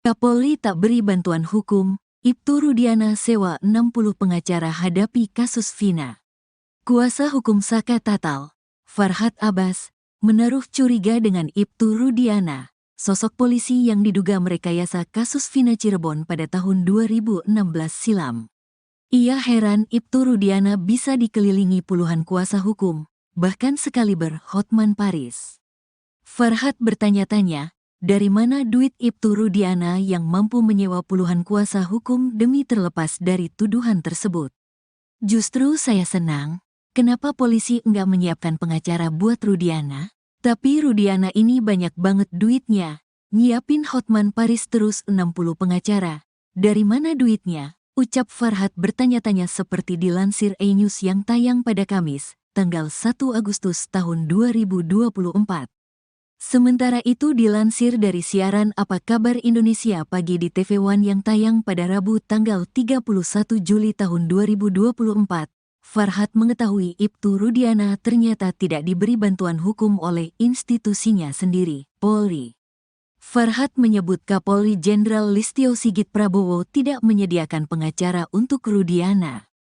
Kapolri tak beri bantuan hukum, Ibtu Rudiana sewa 60 pengacara hadapi kasus Vina. Kuasa hukum Saka Tatal, Farhad Abbas, menaruh curiga dengan Ibtu Rudiana, sosok polisi yang diduga merekayasa kasus Vina Cirebon pada tahun 2016 silam. Ia heran Ibtu Rudiana bisa dikelilingi puluhan kuasa hukum, bahkan sekaliber Hotman Paris. Farhad bertanya-tanya, dari mana duit Ibtu Rudiana yang mampu menyewa puluhan kuasa hukum demi terlepas dari tuduhan tersebut? Justru saya senang, kenapa polisi enggak menyiapkan pengacara buat Rudiana? Tapi Rudiana ini banyak banget duitnya, nyiapin Hotman Paris terus 60 pengacara. Dari mana duitnya? Ucap Farhad bertanya-tanya seperti dilansir E-News yang tayang pada Kamis, tanggal 1 Agustus tahun 2024. Sementara itu dilansir dari siaran Apa Kabar Indonesia Pagi di TV One yang tayang pada Rabu tanggal 31 Juli tahun 2024, Farhad mengetahui Ibtu Rudiana ternyata tidak diberi bantuan hukum oleh institusinya sendiri, Polri. Farhad menyebut Kapolri Jenderal Listio Sigit Prabowo tidak menyediakan pengacara untuk Rudiana.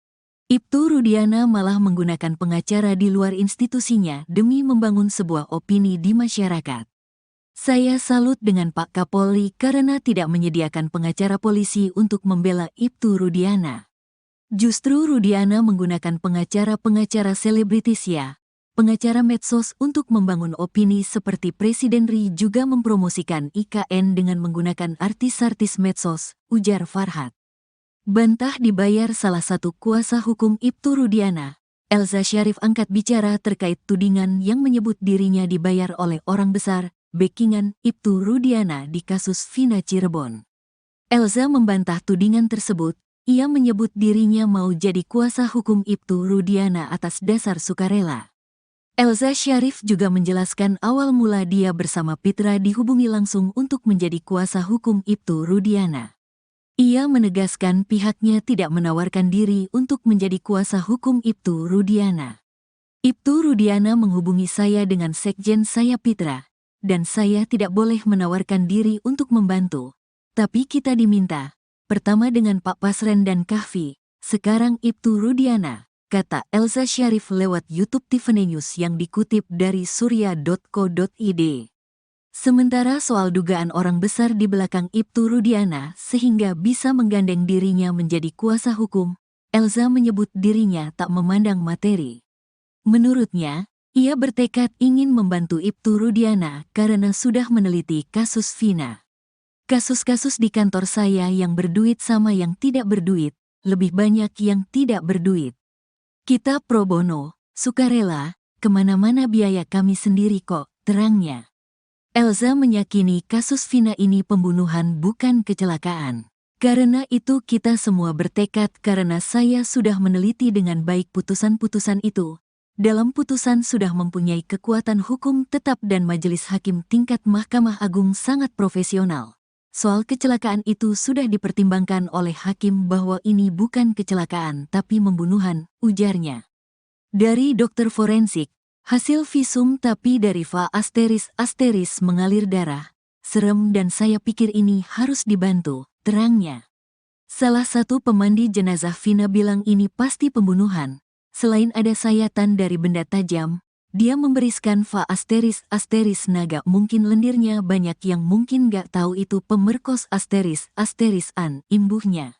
Ibtu Rudiana malah menggunakan pengacara di luar institusinya demi membangun sebuah opini di masyarakat. Saya salut dengan Pak Kapolri karena tidak menyediakan pengacara polisi untuk membela Ibtu Rudiana. Justru Rudiana menggunakan pengacara-pengacara selebritis ya, pengacara medsos untuk membangun opini seperti Presiden RI juga mempromosikan IKN dengan menggunakan artis-artis medsos, ujar Farhad. Bantah dibayar salah satu kuasa hukum Ibtu Rudiana, Elza Syarif angkat bicara terkait tudingan yang menyebut dirinya dibayar oleh orang besar, backingan Ibtu Rudiana di kasus Vina Cirebon. Elza membantah tudingan tersebut, ia menyebut dirinya mau jadi kuasa hukum Ibtu Rudiana atas dasar sukarela. Elza Syarif juga menjelaskan awal mula dia bersama Pitra dihubungi langsung untuk menjadi kuasa hukum Ibtu Rudiana. Ia menegaskan pihaknya tidak menawarkan diri untuk menjadi kuasa hukum Ibtu Rudiana. Ibtu Rudiana menghubungi saya dengan sekjen saya Pitra, dan saya tidak boleh menawarkan diri untuk membantu. Tapi kita diminta, pertama dengan Pak Pasren dan Kahfi, sekarang Ibtu Rudiana, kata Elza Syarif lewat YouTube Tiffany News yang dikutip dari surya.co.id. Sementara soal dugaan orang besar di belakang Ibtu Rudiana sehingga bisa menggandeng dirinya menjadi kuasa hukum, Elza menyebut dirinya tak memandang materi. Menurutnya, ia bertekad ingin membantu Ibtu Rudiana karena sudah meneliti kasus Vina. Kasus-kasus di kantor saya yang berduit sama yang tidak berduit, lebih banyak yang tidak berduit. Kita pro bono, sukarela, kemana-mana biaya kami sendiri kok, terangnya. Elza meyakini kasus Vina ini pembunuhan bukan kecelakaan. Karena itu kita semua bertekad karena saya sudah meneliti dengan baik putusan-putusan itu. Dalam putusan sudah mempunyai kekuatan hukum tetap dan majelis hakim tingkat Mahkamah Agung sangat profesional. Soal kecelakaan itu sudah dipertimbangkan oleh hakim bahwa ini bukan kecelakaan tapi pembunuhan, ujarnya. Dari dokter forensik, hasil visum tapi dari Va ** mengalir darah. Serem dan saya pikir ini harus dibantu, terangnya. Salah satu pemandi jenazah Vina bilang ini pasti pembunuhan. Selain ada sayatan dari benda tajam, dia memberiskan Va ** naga mungkin lendirnya banyak yang mungkin gak tahu itu pemerkos ** an, imbuhnya.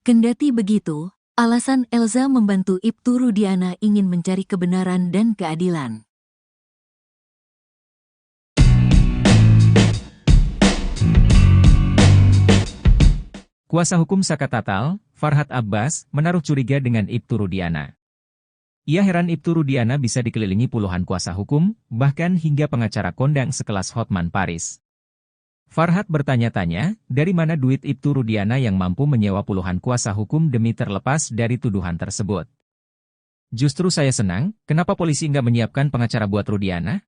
Kendati begitu, alasan Elza membantu Ibtu Rudiana ingin mencari kebenaran dan keadilan. Kuasa hukum Saka Tatal, Farhad Abbas, menaruh curiga dengan Ibtu Rudiana. Ia heran Ibtu Rudiana bisa dikelilingi puluhan kuasa hukum, bahkan hingga pengacara kondang sekelas Hotman Paris. Farhad bertanya-tanya, dari mana duit Ibtu Rudiana yang mampu menyewa puluhan kuasa hukum demi terlepas dari tuduhan tersebut. Justru saya senang, kenapa polisi nggak menyiapkan pengacara buat Rudiana?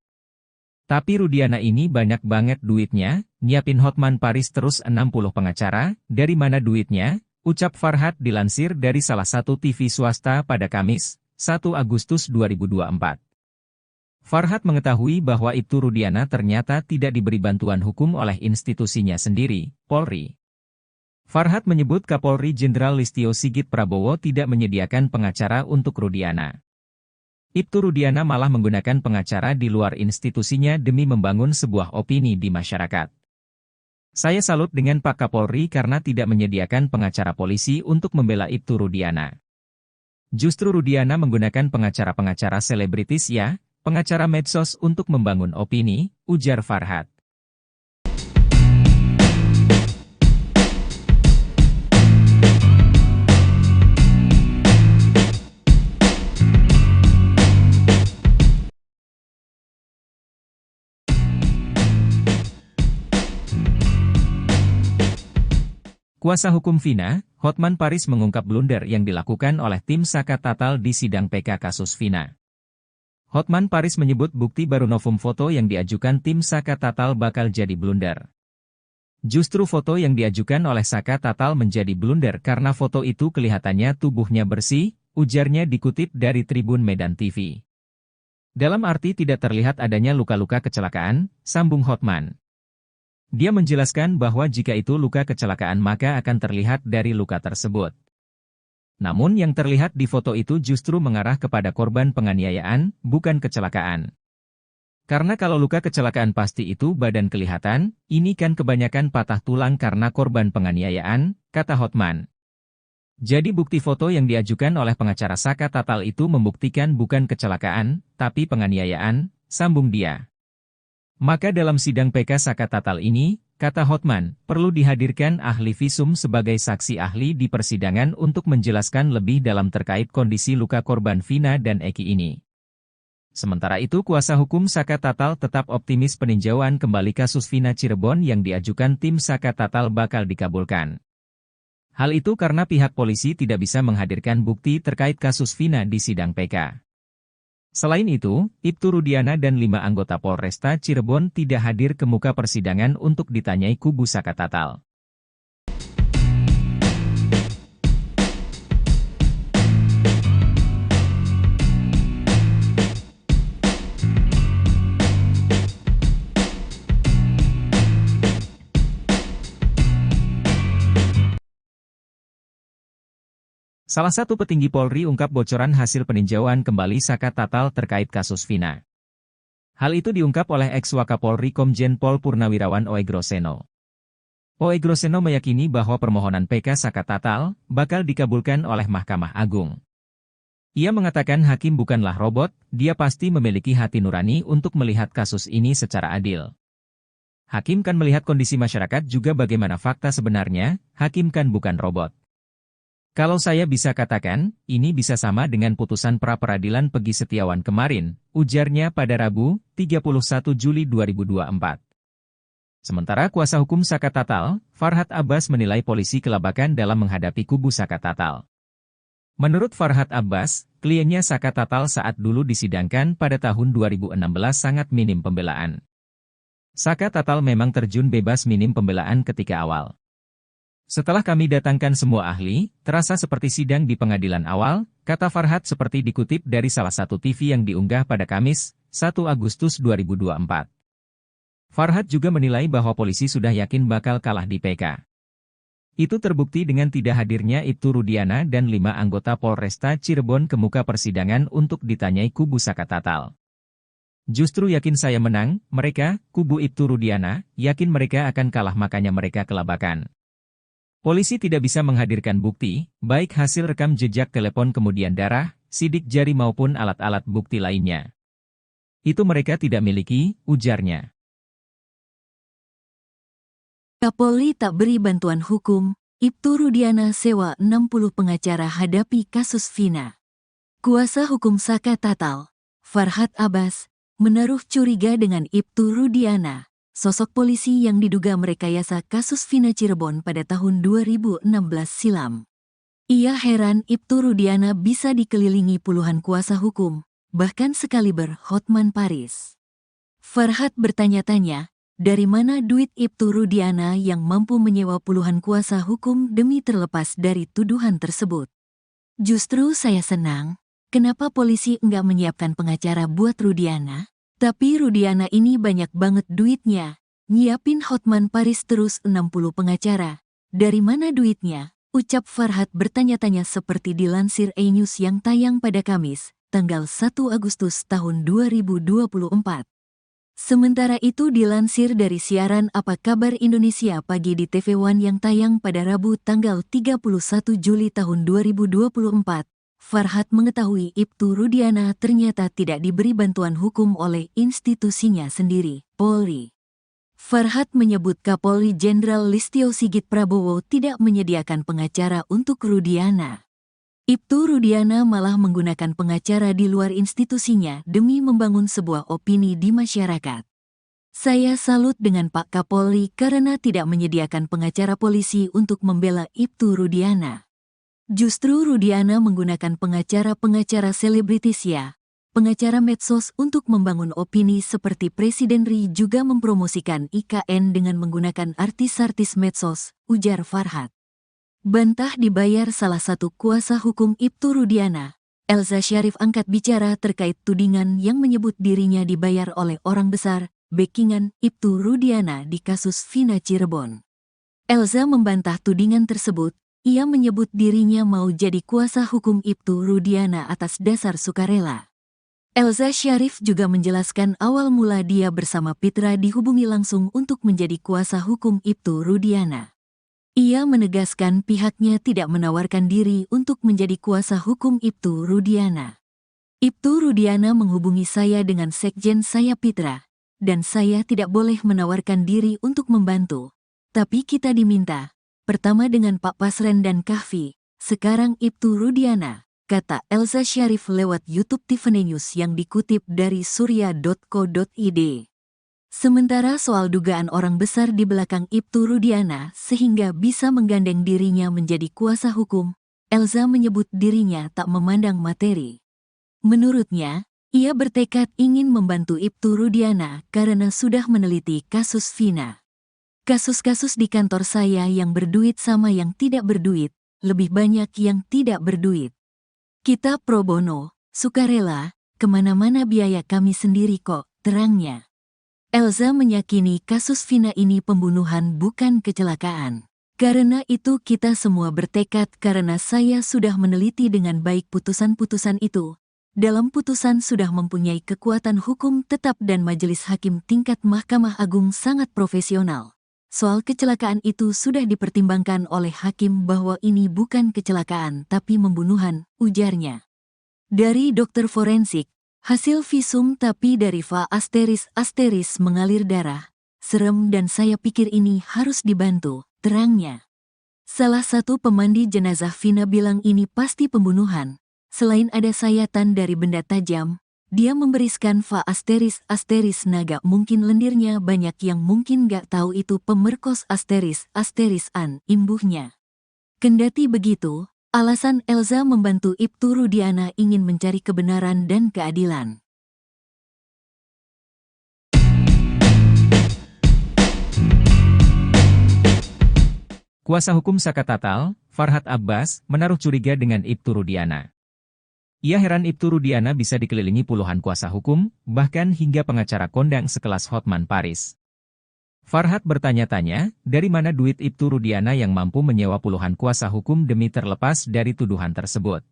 Tapi Rudiana ini banyak banget duitnya, nyiapin Hotman Paris terus 60 pengacara, dari mana duitnya? Ucap Farhad dilansir dari salah satu TV swasta pada Kamis, 1 Agustus 2024. Farhad mengetahui bahwa Ibtu Rudiana ternyata tidak diberi bantuan hukum oleh institusinya sendiri, Polri. Farhad menyebut Kapolri Jenderal Listio Sigit Prabowo tidak menyediakan pengacara untuk Rudiana. Ibtu Rudiana malah menggunakan pengacara di luar institusinya demi membangun sebuah opini di masyarakat. Saya salut dengan Pak Kapolri karena tidak menyediakan pengacara polisi untuk membela Ibtu Rudiana. Justru Rudiana menggunakan pengacara-pengacara selebritis ya, pengacara medsos untuk membangun opini, ujar Farhad. Kuasa hukum Vina, Hotman Paris mengungkap blunder yang dilakukan oleh tim Saka Tatal di sidang PK kasus Vina. Hotman Paris menyebut bukti baru novum foto yang diajukan tim Saka Tatal bakal jadi blunder. Justru foto yang diajukan oleh Saka Tatal menjadi blunder karena foto itu kelihatannya tubuhnya bersih, ujarnya dikutip dari Tribun Medan TV. Dalam arti tidak terlihat adanya luka-luka kecelakaan, sambung Hotman. Dia menjelaskan bahwa jika itu luka kecelakaan maka akan terlihat dari luka tersebut. Namun yang terlihat di foto itu justru mengarah kepada korban penganiayaan, bukan kecelakaan. Karena kalau luka kecelakaan pasti itu badan kelihatan, ini kan kebanyakan patah tulang karena korban penganiayaan, kata Hotman. Jadi bukti foto yang diajukan oleh pengacara Saka Tatal itu membuktikan bukan kecelakaan, tapi penganiayaan, sambung dia. Maka dalam sidang PK Saka Tatal ini, kata Hotman, perlu dihadirkan ahli visum sebagai saksi ahli di persidangan untuk menjelaskan lebih dalam terkait kondisi luka korban Vina dan Eki ini. Sementara itu kuasa hukum Saka Tatal tetap optimis peninjauan kembali kasus Vina Cirebon yang diajukan tim Saka Tatal bakal dikabulkan. Hal itu karena pihak polisi tidak bisa menghadirkan bukti terkait kasus Vina di sidang PK. Selain itu, Ibtu Rudiana dan 5 anggota Polresta Cirebon tidak hadir ke muka persidangan untuk ditanyai kubu Saka Tatal. Salah satu petinggi Polri ungkap bocoran hasil peninjauan kembali Saka Tatal terkait kasus Vina. Hal itu diungkap oleh ex-Wakapolri Komjen Pol Purnawirawan Oegroseno. Oegroseno meyakini bahwa permohonan PK Saka Tatal bakal dikabulkan oleh Mahkamah Agung. Ia mengatakan hakim bukanlah robot, dia pasti memiliki hati nurani untuk melihat kasus ini secara adil. Hakim kan melihat kondisi masyarakat juga bagaimana fakta sebenarnya, hakim kan bukan robot. Kalau saya bisa katakan, ini bisa sama dengan putusan pra-peradilan Pegi Setiawan kemarin, ujarnya pada Rabu, 31 Juli 2024. Sementara kuasa hukum Saka Tatal, Farhad Abbas menilai polisi kelabakan dalam menghadapi kubu Saka Tatal. Menurut Farhad Abbas, kliennya Saka Tatal saat dulu disidangkan pada tahun 2016 sangat minim pembelaan. Saka Tatal memang terjun bebas minim pembelaan ketika awal. Setelah kami datangkan semua ahli, terasa seperti sidang di pengadilan awal, kata Farhat seperti dikutip dari salah satu TV yang diunggah pada Kamis, 1 Agustus 2024. Farhat juga menilai bahwa polisi sudah yakin bakal kalah di PK. Itu terbukti dengan tidak hadirnya Ibtu Rudiana dan 5 anggota Polresta Cirebon ke muka persidangan untuk ditanyai kubu Saka Tatal. Justru yakin saya menang, mereka, kubu Ibtu Rudiana, yakin mereka akan kalah makanya mereka kelabakan. Polisi tidak bisa menghadirkan bukti, baik hasil rekam jejak telepon kemudian darah, sidik jari maupun alat-alat bukti lainnya. Itu mereka tidak miliki, ujarnya. Kapolri tak beri bantuan hukum, Ibtu Rudiana sewa 60 pengacara hadapi kasus Vina. Kuasa hukum Saka Tatal, Farhat Abbas, menaruh curiga dengan Ibtu Rudiana, sosok polisi yang diduga merekayasa kasus Vina Cirebon pada tahun 2016 silam. Ia heran Ibtu Rudiana bisa dikelilingi puluhan kuasa hukum, bahkan sekaliber Hotman Paris. Farhat bertanya-tanya, dari mana duit Ibtu Rudiana yang mampu menyewa puluhan kuasa hukum demi terlepas dari tuduhan tersebut? Justru saya senang, kenapa polisi enggak menyiapkan pengacara buat Rudiana? Tapi Rudiana ini banyak banget duitnya, nyiapin Hotman Paris terus 60 pengacara. Dari mana duitnya? Ucap Farhat bertanya-tanya seperti dilansir E-News yang tayang pada Kamis, tanggal 1 Agustus tahun 2024. Sementara itu dilansir dari siaran Apa Kabar Indonesia Pagi di TV One yang tayang pada Rabu tanggal 31 Juli tahun 2024. Farhat mengetahui Ibtu Rudiana ternyata tidak diberi bantuan hukum oleh institusinya sendiri, Polri. Farhat menyebut Kapolri Jenderal Listio Sigit Prabowo tidak menyediakan pengacara untuk Rudiana. Ibtu Rudiana malah menggunakan pengacara di luar institusinya demi membangun sebuah opini di masyarakat. Saya salut dengan Pak Kapolri karena tidak menyediakan pengacara polisi untuk membela Ibtu Rudiana. Justru Rudiana menggunakan pengacara-pengacara selebritis ya, pengacara medsos untuk membangun opini seperti Presiden RI juga mempromosikan IKN dengan menggunakan artis-artis medsos, ujar Farhat. Bantah dibayar salah satu kuasa hukum Ibtu Rudiana, Elza Syarif angkat bicara terkait tudingan yang menyebut dirinya dibayar oleh orang besar, backingan Ibtu Rudiana di kasus Vina Cirebon. Elza membantah tudingan tersebut. Ia menyebut dirinya mau jadi kuasa hukum Ibtu Rudiana atas dasar sukarela. Elza Syarif juga menjelaskan awal mula dia bersama Pitra dihubungi langsung untuk menjadi kuasa hukum Ibtu Rudiana. Ia menegaskan pihaknya tidak menawarkan diri untuk menjadi kuasa hukum Ibtu Rudiana. Ibtu Rudiana menghubungi saya dengan sekjen saya Pitra, dan saya tidak boleh menawarkan diri untuk membantu. Tapi kita diminta. Pertama dengan Pak Pasren dan Kahfi, sekarang Ibtu Rudiana, kata Elza Syarif lewat YouTube Tiffany News yang dikutip dari surya.co.id. Sementara soal dugaan orang besar di belakang Ibtu Rudiana sehingga bisa menggandeng dirinya menjadi kuasa hukum, Elza menyebut dirinya tak memandang materi. Menurutnya, ia bertekad ingin membantu Ibtu Rudiana karena sudah meneliti kasus Vina. Kasus-kasus di kantor saya yang berduit sama yang tidak berduit, lebih banyak yang tidak berduit. Kita pro bono, sukarela, kemana-mana biaya kami sendiri kok, terangnya. Elza meyakini kasus Vina ini pembunuhan bukan kecelakaan. Karena itu kita semua bertekad karena saya sudah meneliti dengan baik putusan-putusan itu. Dalam putusan sudah mempunyai kekuatan hukum tetap dan majelis hakim tingkat Mahkamah Agung sangat profesional. Soal kecelakaan itu sudah dipertimbangkan oleh hakim bahwa ini bukan kecelakaan tapi pembunuhan, ujarnya. Dari dokter forensik, hasil visum tapi dari va asteris mengalir darah. Serem dan saya pikir ini harus dibantu, terangnya. Salah satu pemandi jenazah Vina bilang ini pasti pembunuhan. Selain ada sayatan dari benda tajam, dia memberiskan va asteris naga mungkin lendirnya banyak yang mungkin gak tahu itu pemerkos asteris-an imbuhnya. Kendati begitu, alasan Elza membantu Ibtu Rudiana ingin mencari kebenaran dan keadilan. Kuasa hukum Saka Tatal, Farhad Abbas, menaruh curiga dengan Ibtu Rudiana. Ia heran Ibtu Rudiana bisa dikelilingi puluhan kuasa hukum, bahkan hingga pengacara kondang sekelas Hotman Paris. Farhad bertanya-tanya, dari mana duit Ibtu Rudiana yang mampu menyewa puluhan kuasa hukum demi terlepas dari tuduhan tersebut.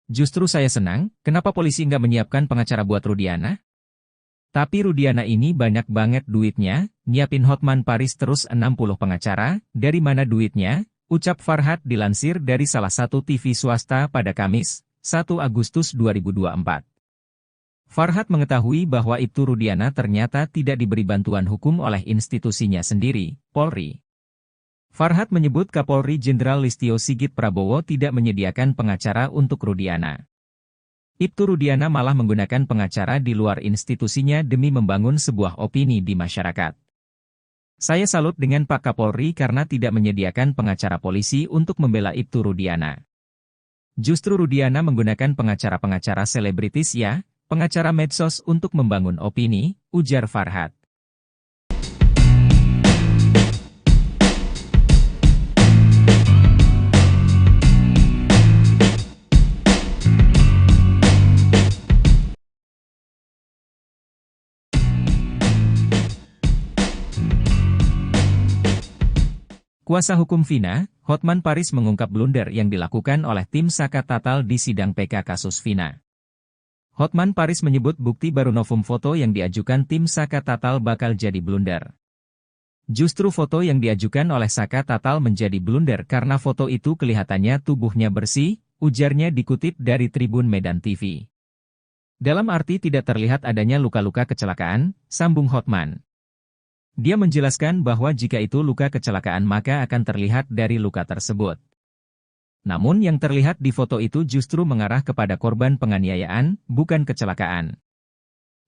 Justru saya senang, kenapa polisi nggak menyiapkan pengacara buat Rudiana? Tapi Rudiana ini banyak banget duitnya, nyiapin Hotman Paris terus 60 pengacara, dari mana duitnya? Ucap Farhad dilansir dari salah satu TV swasta pada Kamis, 1 Agustus 2024. Farhad mengetahui bahwa Ibtu Rudiana ternyata tidak diberi bantuan hukum oleh institusinya sendiri, Polri. Farhad menyebut Kapolri Jenderal Listio Sigit Prabowo tidak menyediakan pengacara untuk Rudiana. Ibtu Rudiana malah menggunakan pengacara di luar institusinya demi membangun sebuah opini di masyarakat. Saya salut dengan Pak Kapolri karena tidak menyediakan pengacara polisi untuk membela Ibtu Rudiana. Justru Rudiana menggunakan pengacara-pengacara selebritis ya, pengacara medsos untuk membangun opini, ujar Farhad. Kuasa hukum Vina, Hotman Paris mengungkap blunder yang dilakukan oleh tim Saka Tatal di sidang PK kasus Vina. Hotman Paris menyebut bukti baru novum foto yang diajukan tim Saka Tatal bakal jadi blunder. Justru foto yang diajukan oleh Saka Tatal menjadi blunder karena foto itu kelihatannya tubuhnya bersih, ujarnya dikutip dari Tribun Medan TV. Dalam arti tidak terlihat adanya luka-luka kecelakaan, sambung Hotman. Dia menjelaskan bahwa jika itu luka kecelakaan maka akan terlihat dari luka tersebut. Namun yang terlihat di foto itu justru mengarah kepada korban penganiayaan, bukan kecelakaan.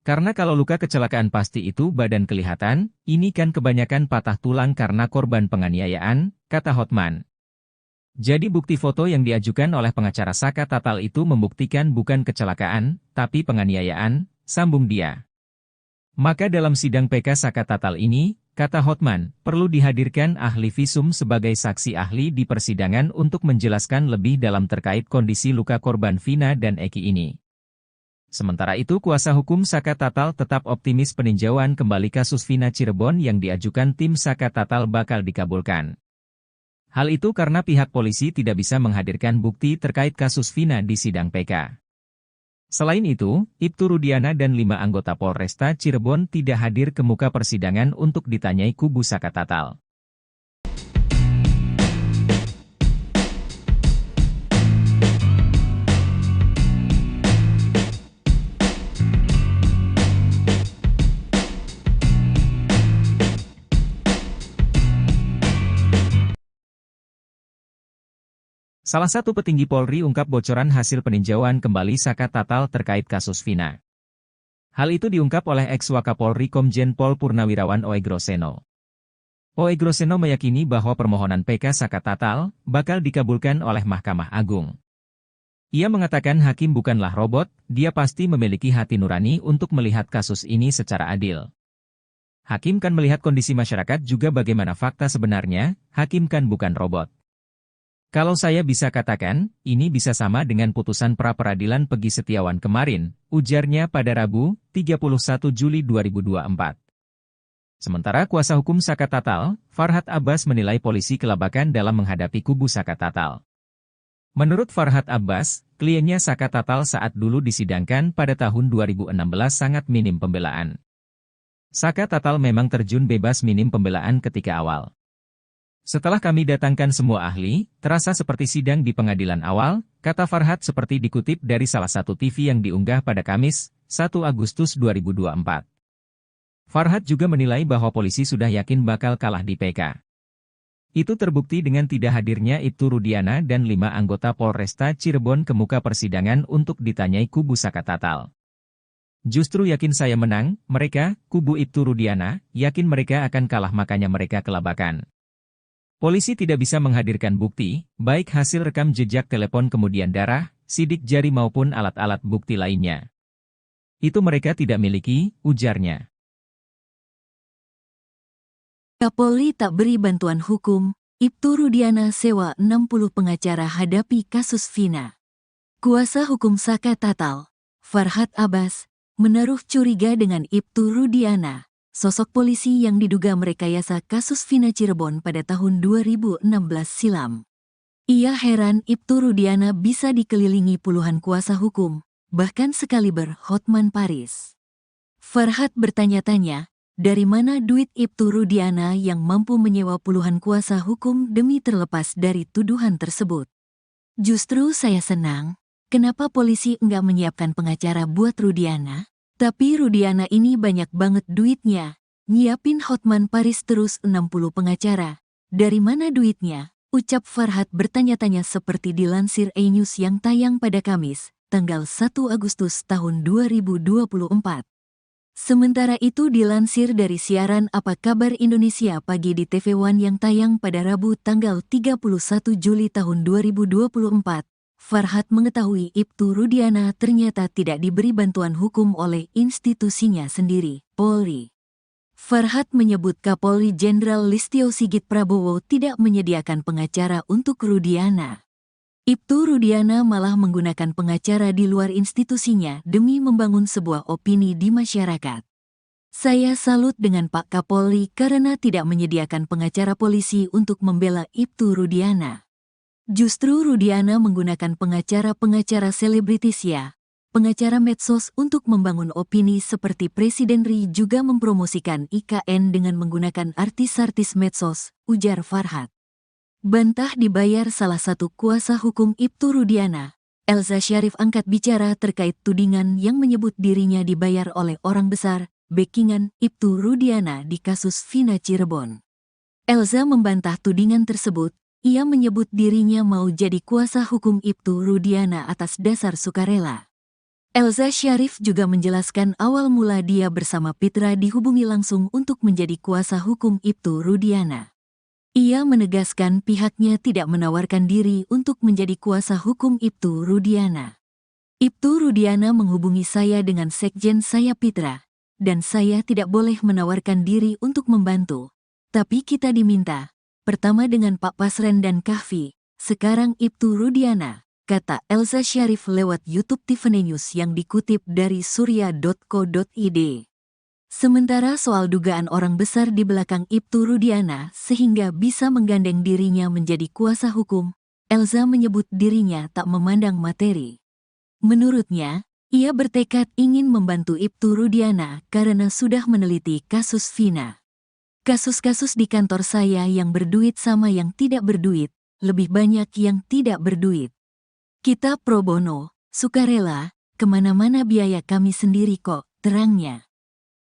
Karena kalau luka kecelakaan pasti itu badan kelihatan, ini kan kebanyakan patah tulang karena korban penganiayaan, kata Hotman. Jadi bukti foto yang diajukan oleh pengacara Saka Tatal itu membuktikan bukan kecelakaan, tapi penganiayaan, sambung dia. Maka dalam sidang PK Saka Tatal ini, kata Hotman, perlu dihadirkan ahli visum sebagai saksi ahli di persidangan untuk menjelaskan lebih dalam terkait kondisi luka korban Vina dan Eki ini. Sementara itu kuasa hukum Saka Tatal tetap optimis peninjauan kembali kasus Vina Cirebon yang diajukan tim Saka Tatal bakal dikabulkan. Hal itu karena pihak polisi tidak bisa menghadirkan bukti terkait kasus Vina di sidang PK. Selain itu, Ibtu Rudiana dan 5 anggota Polresta Cirebon tidak hadir ke muka persidangan untuk ditanyai kubu Saka Tatal. Salah satu petinggi Polri ungkap bocoran hasil peninjauan kembali Saka Tatal terkait kasus Vina. Hal itu diungkap oleh ex-Wakapolri Komjen Pol Purnawirawan Oegroseno. Oegroseno meyakini bahwa permohonan PK Saka Tatal bakal dikabulkan oleh Mahkamah Agung. Ia mengatakan hakim bukanlah robot, dia pasti memiliki hati nurani untuk melihat kasus ini secara adil. Hakim kan melihat kondisi masyarakat juga bagaimana fakta sebenarnya, hakim kan bukan robot. Kalau saya bisa katakan, ini bisa sama dengan putusan pra-peradilan Pegi Setiawan kemarin, ujarnya pada Rabu, 31 Juli 2024. Sementara kuasa hukum Saka Tatal, Farhad Abbas menilai polisi kelabakan dalam menghadapi kubu Saka Tatal. Menurut Farhad Abbas, kliennya Saka Tatal saat dulu disidangkan pada tahun 2016 sangat minim pembelaan. Saka Tatal memang terjun bebas minim pembelaan ketika awal. Setelah kami datangkan semua ahli, terasa seperti sidang di pengadilan awal, kata Farhad seperti dikutip dari salah satu TV yang diunggah pada Kamis, 1 Agustus 2024. Farhad juga menilai bahwa polisi sudah yakin bakal kalah di PK. Itu terbukti dengan tidak hadirnya Ibtu Rudiana dan 5 anggota Polresta Cirebon ke muka persidangan untuk ditanyai kubu Saka Tatal. Justru yakin saya menang, mereka, kubu Ibtu Rudiana, yakin mereka akan kalah makanya mereka kelabakan. Polisi tidak bisa menghadirkan bukti, baik hasil rekam jejak telepon kemudian darah, sidik jari maupun alat-alat bukti lainnya. Itu mereka tidak miliki, ujarnya. Kapolri tak beri bantuan hukum, Ibtu Rudiana sewa 60 pengacara hadapi kasus Vina. Kuasa hukum Saka Tatal, Farhad Abbas, menaruh curiga dengan Ibtu Rudiana, sosok polisi yang diduga merekayasa kasus Vina Cirebon pada tahun 2016 silam. Ia heran Ibtu Rudiana bisa dikelilingi puluhan kuasa hukum, bahkan sekaliber Hotman Paris. Farhad bertanya-tanya, dari mana duit Ibtu Rudiana yang mampu menyewa puluhan kuasa hukum demi terlepas dari tuduhan tersebut? Justru saya senang, kenapa polisi enggak menyiapkan pengacara buat Rudiana? Tapi Rudiana ini banyak banget duitnya, nyiapin Hotman Paris terus 60 pengacara. Dari mana duitnya? Ucap Farhad bertanya-tanya seperti dilansir E-News yang tayang pada Kamis, tanggal 1 Agustus tahun 2024. Sementara itu dilansir dari siaran Apa Kabar Indonesia Pagi di TV One yang tayang pada Rabu tanggal 31 Juli tahun 2024, Farhad mengetahui Ibtu Rudiana ternyata tidak diberi bantuan hukum oleh institusinya sendiri, Polri. Farhad menyebut Kapolri Jenderal Listio Sigit Prabowo tidak menyediakan pengacara untuk Rudiana. Ibtu Rudiana malah menggunakan pengacara di luar institusinya demi membangun sebuah opini di masyarakat. Saya salut dengan Pak Kapolri karena tidak menyediakan pengacara polisi untuk membela Ibtu Rudiana. Justru Rudiana menggunakan pengacara-pengacara selebritis pengacara medsos untuk membangun opini seperti Presiden RI juga mempromosikan IKN dengan menggunakan artis-artis medsos, ujar Farhad. Bantah dibayar salah satu kuasa hukum Ibtu Rudiana, Elza Syarif angkat bicara terkait tudingan yang menyebut dirinya dibayar oleh orang besar, backingan Ibtu Rudiana di kasus Vina Cirebon. Elza membantah tudingan tersebut, ia menyebut dirinya mau jadi kuasa hukum Ibtu Rudiana atas dasar sukarela. Elza Syarif juga menjelaskan awal mula dia bersama Pitra dihubungi langsung untuk menjadi kuasa hukum Ibtu Rudiana. Ia menegaskan pihaknya tidak menawarkan diri untuk menjadi kuasa hukum Ibtu Rudiana. Ibtu Rudiana menghubungi saya dengan sekjen saya Pitra, dan saya tidak boleh menawarkan diri untuk membantu. Tapi kita diminta, pertama dengan Pak Pasren dan Kahfi, sekarang Ibtu Rudiana, kata Elza Syarif lewat YouTube Tiffany News yang dikutip dari surya.co.id. Sementara soal dugaan orang besar di belakang Ibtu Rudiana sehingga bisa menggandeng dirinya menjadi kuasa hukum, Elza menyebut dirinya tak memandang materi. Menurutnya, ia bertekad ingin membantu Ibtu Rudiana karena sudah meneliti kasus Vina. Kasus-kasus di kantor saya yang berduit sama yang tidak berduit, lebih banyak yang tidak berduit. Kita pro bono, sukarela, kemana-mana biaya kami sendiri kok, terangnya.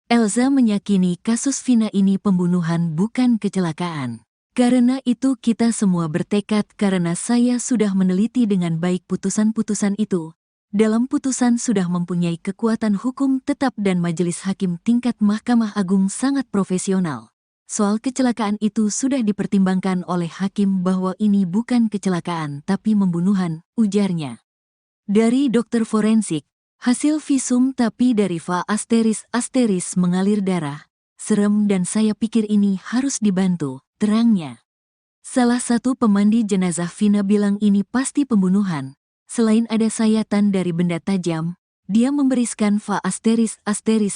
Elza meyakini kasus Vina ini pembunuhan bukan kecelakaan. Karena itu kita semua bertekad karena saya sudah meneliti dengan baik putusan-putusan itu. Dalam putusan sudah mempunyai kekuatan hukum tetap dan majelis hakim tingkat Mahkamah Agung sangat profesional. Soal kecelakaan itu sudah dipertimbangkan oleh hakim bahwa ini bukan kecelakaan tapi pembunuhan, ujarnya. Dari dokter forensik, hasil visum tapi dari *** mengalir darah. Serem dan saya pikir ini harus dibantu, terangnya. Salah satu pemandi jenazah Vina bilang ini pasti pembunuhan. Selain ada sayatan dari benda tajam, dia memberiskan ***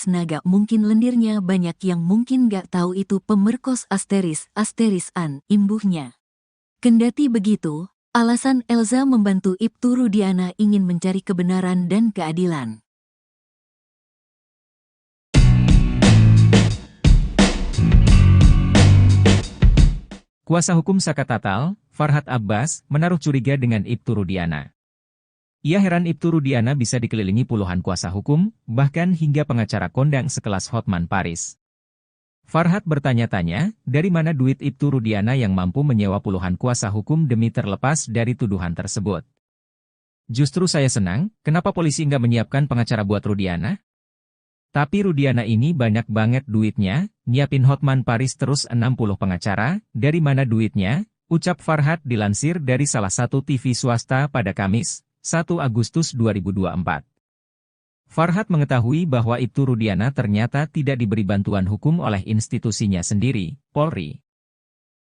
naga mungkin lendirnya banyak yang mungkin gak tahu itu pemerkos *** an, imbuhnya. Kendati begitu, alasan Elza membantu Ibtu Rudiana ingin mencari kebenaran dan keadilan. Kuasa hukum Saka Tatal, Farhad Abbas, menaruh curiga dengan Ibtu Rudiana. Ia heran Ibtu Rudiana bisa dikelilingi puluhan kuasa hukum, bahkan hingga pengacara kondang sekelas Hotman Paris. Farhad bertanya-tanya, dari mana duit Ibtu Rudiana yang mampu menyewa puluhan kuasa hukum demi terlepas dari tuduhan tersebut. Justru saya senang, kenapa polisi nggak menyiapkan pengacara buat Rudiana? Tapi Rudiana ini banyak banget duitnya, nyiapin Hotman Paris terus 60 pengacara, dari mana duitnya? Ucap Farhad dilansir dari salah satu TV swasta pada Kamis, 1 Agustus 2024. Farhad mengetahui bahwa Ibtu Rudiana ternyata tidak diberi bantuan hukum oleh institusinya sendiri, Polri.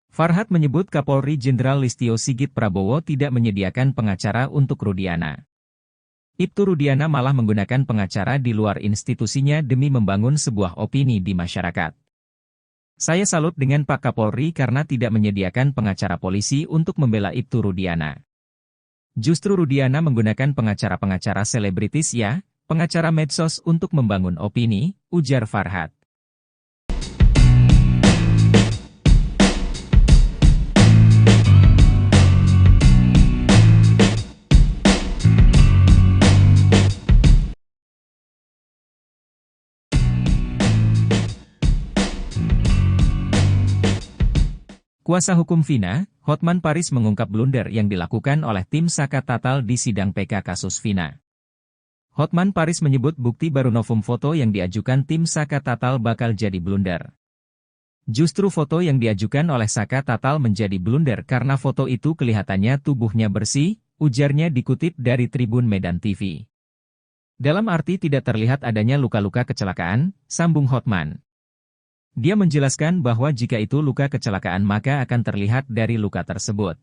Farhat menyebut Kapolri Jenderal Listio Sigit Prabowo tidak menyediakan pengacara untuk Rudiana. Ibtu Rudiana malah menggunakan pengacara di luar institusinya demi membangun sebuah opini di masyarakat. Saya salut dengan Pak Kapolri karena tidak menyediakan pengacara polisi untuk membela Ibtu Rudiana. Justru Rudiana menggunakan pengacara-pengacara selebritis ya, pengacara medsos untuk membangun opini, ujar Farhat. Kuasa hukum Vina, Hotman Paris mengungkap blunder yang dilakukan oleh tim Saka Tatal di sidang PK kasus Vina. Hotman Paris menyebut bukti baru novum foto yang diajukan tim Saka Tatal bakal jadi blunder. Justru foto yang diajukan oleh Saka Tatal menjadi blunder karena foto itu kelihatannya tubuhnya bersih, ujarnya dikutip dari Tribun Medan TV. Dalam arti tidak terlihat adanya luka-luka kecelakaan, sambung Hotman. Dia menjelaskan bahwa jika itu luka kecelakaan maka akan terlihat dari luka tersebut.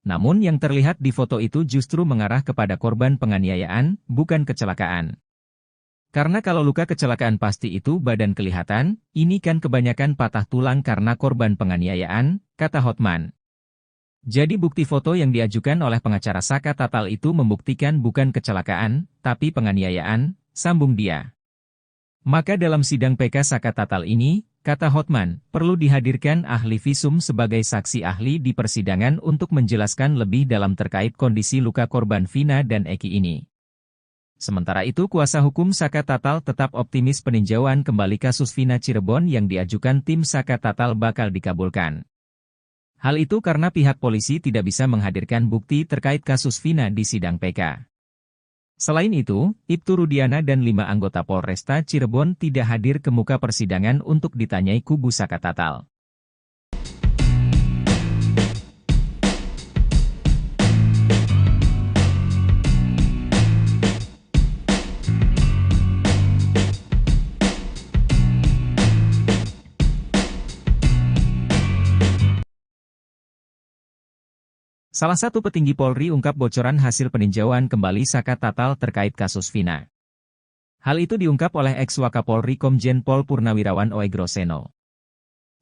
Namun yang terlihat di foto itu justru mengarah kepada korban penganiayaan, bukan kecelakaan. Karena kalau luka kecelakaan pasti itu badan kelihatan, ini kan kebanyakan patah tulang karena korban penganiayaan, kata Hotman. Jadi bukti foto yang diajukan oleh pengacara Saka Tatal itu membuktikan bukan kecelakaan, tapi penganiayaan, sambung dia. Maka dalam sidang PK Saka Tatal ini, kata Hotman, perlu dihadirkan ahli visum sebagai saksi ahli di persidangan untuk menjelaskan lebih dalam terkait kondisi luka korban Vina dan Eki ini. Sementara itu kuasa hukum Saka Tatal tetap optimis peninjauan kembali kasus Vina Cirebon yang diajukan tim Saka Tatal bakal dikabulkan. Hal itu karena pihak polisi tidak bisa menghadirkan bukti terkait kasus Vina di sidang PK. Selain itu, Ibtu Rudiana dan 5 anggota Polresta Cirebon tidak hadir ke muka persidangan untuk ditanyai kubu Saka Tatal. Salah satu petinggi Polri ungkap bocoran hasil peninjauan kembali Saka Tatal terkait kasus Vina. Hal itu diungkap oleh ex-Wakapolri Komjen Pol Purnawirawan Oegroseno.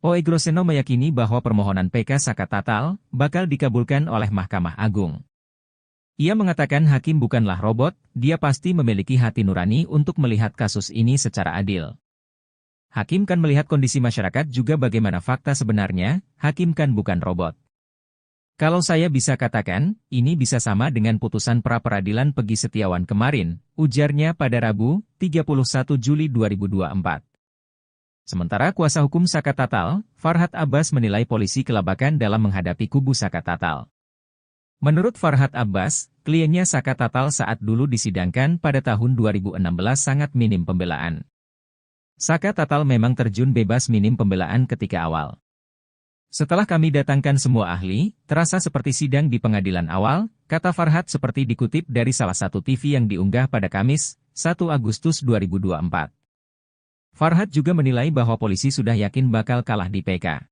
Oegroseno meyakini bahwa permohonan PK Saka Tatal bakal dikabulkan oleh Mahkamah Agung. Ia mengatakan hakim bukanlah robot, dia pasti memiliki hati nurani untuk melihat kasus ini secara adil. Hakim kan melihat kondisi masyarakat juga bagaimana fakta sebenarnya, hakim kan bukan robot. Kalau saya bisa katakan, ini bisa sama dengan putusan pra-peradilan Pegi Setiawan kemarin, ujarnya pada Rabu, 31 Juli 2024. Sementara kuasa hukum Saka Tatal, Farhat Abbas menilai polisi kelabakan dalam menghadapi kubu Saka Tatal. Menurut Farhat Abbas, kliennya Saka Tatal saat dulu disidangkan pada tahun 2016 sangat minim pembelaan. Saka Tatal memang terjun bebas minim pembelaan ketika awal. Setelah kami datangkan semua ahli, terasa seperti sidang di pengadilan awal, kata Farhat seperti dikutip dari salah satu TV yang diunggah pada Kamis, 1 Agustus 2024. Farhat juga menilai bahwa polisi sudah yakin bakal kalah di PK.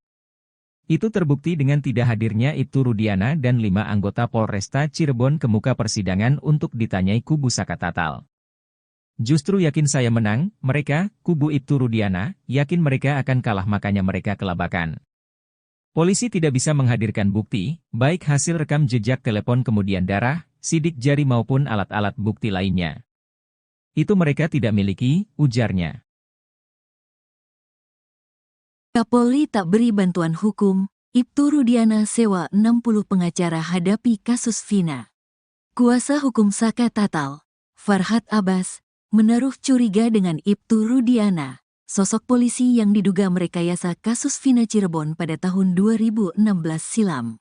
Itu terbukti dengan tidak hadirnya Ibtu Rudiana dan 5 anggota Polresta Cirebon ke muka persidangan untuk ditanyai kubu Saka Tatal. Justru yakin saya menang, mereka, kubu Ibtu Rudiana, yakin mereka akan kalah makanya mereka kelabakan. Polisi tidak bisa menghadirkan bukti, baik hasil rekam jejak telepon kemudian darah, sidik jari maupun alat-alat bukti lainnya. Itu mereka tidak miliki, ujarnya. Kapolri tak beri bantuan hukum, Ibtu Rudiana sewa 60 pengacara hadapi kasus Vina. Kuasa hukum Saka Tatal, Farhat Abbas, menaruh curiga dengan Ibtu Rudiana. Sosok polisi yang diduga merekayasa kasus Vina Cirebon pada tahun 2016 silam.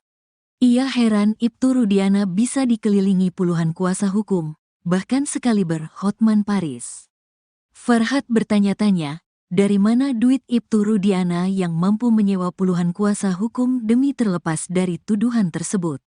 Ia heran Ibtu Rudiana bisa dikelilingi puluhan kuasa hukum, bahkan sekaliber Hotman Paris. Farhat bertanya-tanya, dari mana duit Ibtu Rudiana yang mampu menyewa puluhan kuasa hukum demi terlepas dari tuduhan tersebut?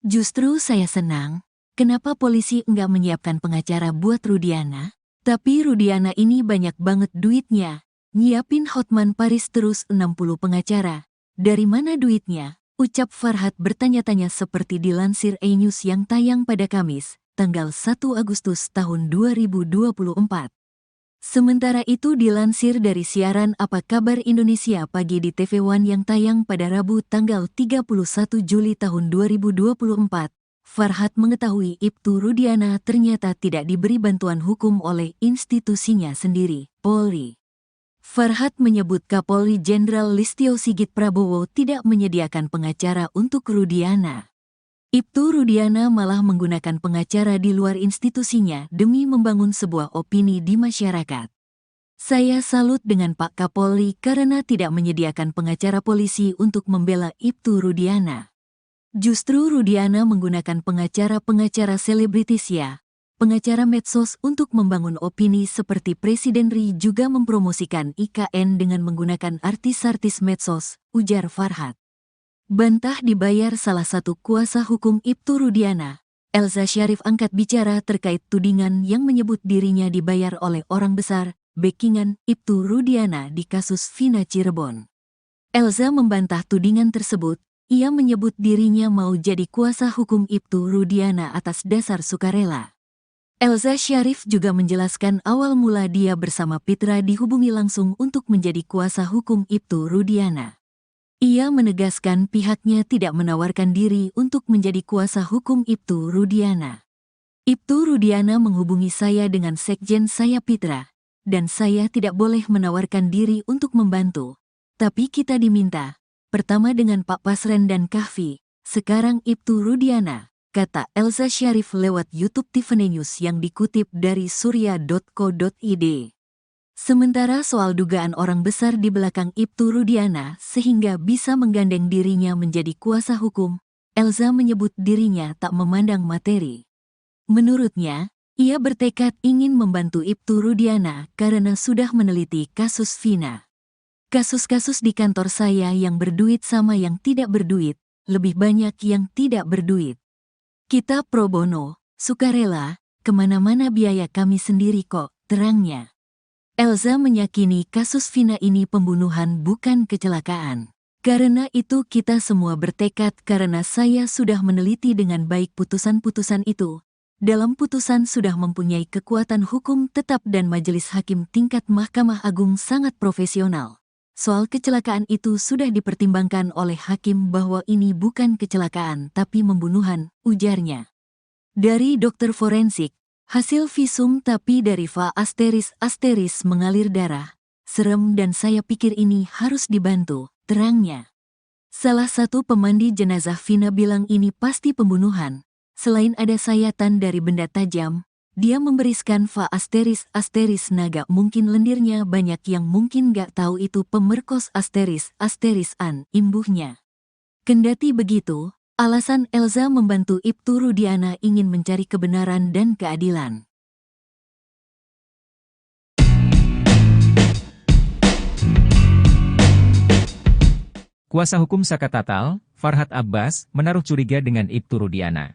Justru saya senang, kenapa polisi enggak menyiapkan pengacara buat Rudiana? Tapi Rudiana ini banyak banget duitnya, nyiapin Hotman Paris terus 60 pengacara. Dari mana duitnya? Ucap Farhat bertanya-tanya seperti dilansir E-News yang tayang pada Kamis, tanggal 1 Agustus tahun 2024. Sementara itu dilansir dari siaran Apa Kabar Indonesia Pagi di TV One yang tayang pada Rabu tanggal 31 Juli tahun 2024, Farhat mengetahui Ibtu Rudiana ternyata tidak diberi bantuan hukum oleh institusinya sendiri, Polri. Farhat menyebut Kapolri Jenderal Listio Sigit Prabowo tidak menyediakan pengacara untuk Rudiana. Ibtu Rudiana malah menggunakan pengacara di luar institusinya demi membangun sebuah opini di masyarakat. Saya salut dengan Pak Kapolri karena tidak menyediakan pengacara polisi untuk membela Ibtu Rudiana. Justru Rudiana menggunakan pengacara-pengacara selebritis ya, pengacara medsos untuk membangun opini seperti Presiden Ri juga mempromosikan IKN dengan menggunakan artis-artis medsos, ujar Farhat. Bantah dibayar salah satu kuasa hukum Ibtu Rudiana, Elza Syarif angkat bicara terkait tudingan yang menyebut dirinya dibayar oleh orang besar, backingan Ibtu Rudiana di kasus Vina Cirebon. Elza membantah tudingan tersebut, ia menyebut dirinya mau jadi kuasa hukum Ibtu Rudiana atas dasar sukarela. Elza Syarif juga menjelaskan awal mula dia bersama Pitra dihubungi langsung untuk menjadi kuasa hukum Ibtu Rudiana. Ia menegaskan pihaknya tidak menawarkan diri untuk menjadi kuasa hukum Ibtu Rudiana. Ibtu Rudiana menghubungi saya dengan sekjen saya Pitra, dan saya tidak boleh menawarkan diri untuk membantu. Tapi kita diminta, pertama dengan Pak Pasren dan Kahfi, sekarang Ibtu Rudiana, kata Elza Syarif lewat YouTube Tiffany News yang dikutip dari surya.co.id. Sementara soal dugaan orang besar di belakang Ibtu Rudiana sehingga bisa menggandeng dirinya menjadi kuasa hukum, Elza menyebut dirinya tak memandang materi. Menurutnya, ia bertekad ingin membantu Ibtu Rudiana karena sudah meneliti kasus Vina. Kasus-kasus di kantor saya yang berduit sama yang tidak berduit, lebih banyak yang tidak berduit. Kita pro bono, sukarela, kemana-mana biaya kami sendiri kok, terangnya. Elza meyakini kasus Vina ini pembunuhan bukan kecelakaan. Karena itu kita semua bertekad karena saya sudah meneliti dengan baik putusan-putusan itu. Dalam putusan sudah mempunyai kekuatan hukum tetap dan majelis hakim tingkat Mahkamah Agung sangat profesional. Soal kecelakaan itu sudah dipertimbangkan oleh hakim bahwa ini bukan kecelakaan tapi pembunuhan, ujarnya. Dari dokter forensik, hasil visum tapi dari Va ** mengalir darah. Serem dan saya pikir ini harus dibantu, terangnya. Salah satu pemandi jenazah Vina bilang ini pasti pembunuhan. Selain ada sayatan dari benda tajam, dia memberiskan Va ** naga mungkin lendirnya banyak yang mungkin gak tahu itu pemerkos ** an, imbuhnya. Kendati begitu, alasan Elza membantu Ibtu Rudiana ingin mencari kebenaran dan keadilan. Kuasa hukum Saka Tatal, Farhat Abbas, menaruh curiga dengan Ibtu Rudiana.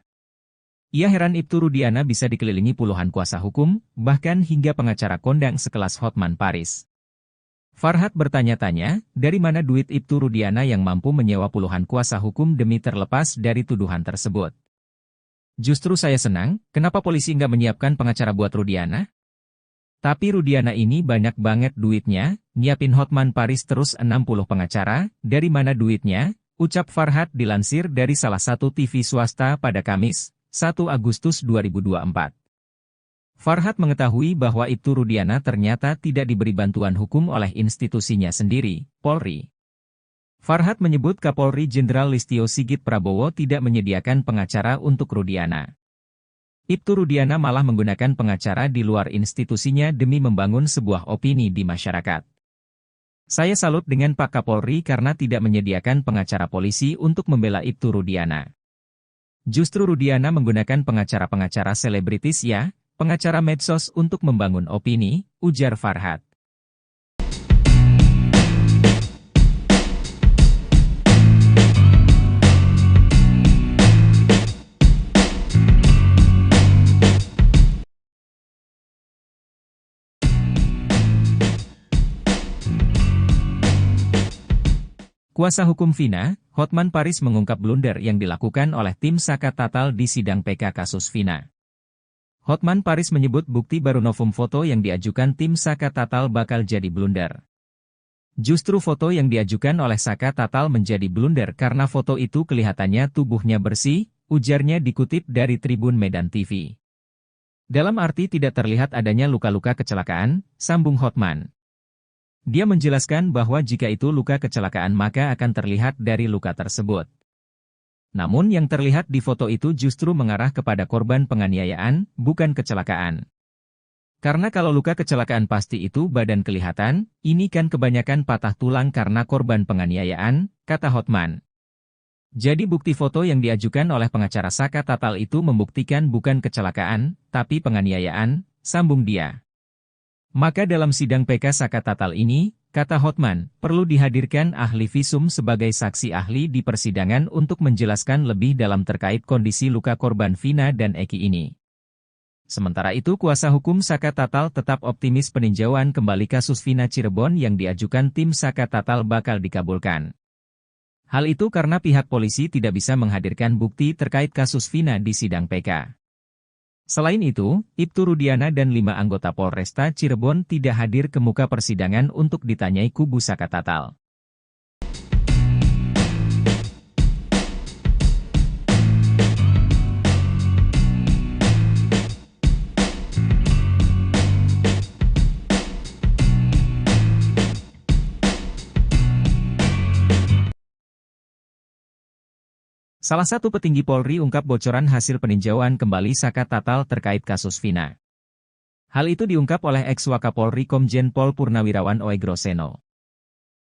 Ia heran Ibtu Rudiana bisa dikelilingi puluhan kuasa hukum, bahkan hingga pengacara kondang sekelas Hotman Paris. Farhat bertanya-tanya, dari mana duit Ibtu Rudiana yang mampu menyewa puluhan kuasa hukum demi terlepas dari tuduhan tersebut. Justru saya senang, kenapa polisi nggak menyiapkan pengacara buat Rudiana? Tapi Rudiana ini banyak banget duitnya, nyiapin Hotman Paris terus 60 pengacara, dari mana duitnya? Ucap Farhat dilansir dari salah satu TV swasta pada Kamis, 1 Agustus 2024. Farhat mengetahui bahwa Ibtu Rudiana ternyata tidak diberi bantuan hukum oleh institusinya sendiri, Polri. Farhat menyebut Kapolri Jenderal Listio Sigit Prabowo tidak menyediakan pengacara untuk Rudiana. Ibtu Rudiana malah menggunakan pengacara di luar institusinya demi membangun sebuah opini di masyarakat. Saya salut dengan Pak Kapolri karena tidak menyediakan pengacara polisi untuk membela Ibtu Rudiana. Justru Rudiana menggunakan pengacara-pengacara selebritis ya, pengacara medsos untuk membangun opini, ujar Farhat. Kuasa hukum Vina, Hotman Paris mengungkap blunder yang dilakukan oleh tim Saka Tatal di sidang PK kasus Vina. Hotman Paris menyebut bukti baru novum foto yang diajukan tim Saka Tatal bakal jadi blunder. Justru foto yang diajukan oleh Saka Tatal menjadi blunder karena foto itu kelihatannya tubuhnya bersih, ujarnya dikutip dari Tribun Medan TV. Dalam arti tidak terlihat adanya luka-luka kecelakaan, sambung Hotman. Dia menjelaskan bahwa jika itu luka kecelakaan maka akan terlihat dari luka tersebut. Namun yang terlihat di foto itu justru mengarah kepada korban penganiayaan, bukan kecelakaan. Karena kalau luka kecelakaan pasti itu badan kelihatan, ini kan kebanyakan patah tulang karena korban penganiayaan, kata Hotman. Jadi bukti foto yang diajukan oleh pengacara Saka Tatal itu membuktikan bukan kecelakaan, tapi penganiayaan, sambung dia. Maka dalam sidang PK Saka Tatal ini, kata Hotman, perlu dihadirkan ahli visum sebagai saksi ahli di persidangan untuk menjelaskan lebih dalam terkait kondisi luka korban Vina dan Eki ini. Sementara itu kuasa hukum Saka Tatal tetap optimis peninjauan kembali kasus Vina Cirebon yang diajukan tim Saka Tatal bakal dikabulkan. Hal itu karena pihak polisi tidak bisa menghadirkan bukti terkait kasus Vina di sidang PK. Selain itu, Ibtu Rudiana dan 5 anggota Polresta Cirebon tidak hadir ke muka persidangan untuk ditanyai kubu Saka Tatal. Salah satu petinggi Polri ungkap bocoran hasil peninjauan kembali Saka Tatal terkait kasus Vina. Hal itu diungkap oleh ex-Wakapolri Komjen Pol Purnawirawan Oegroseno.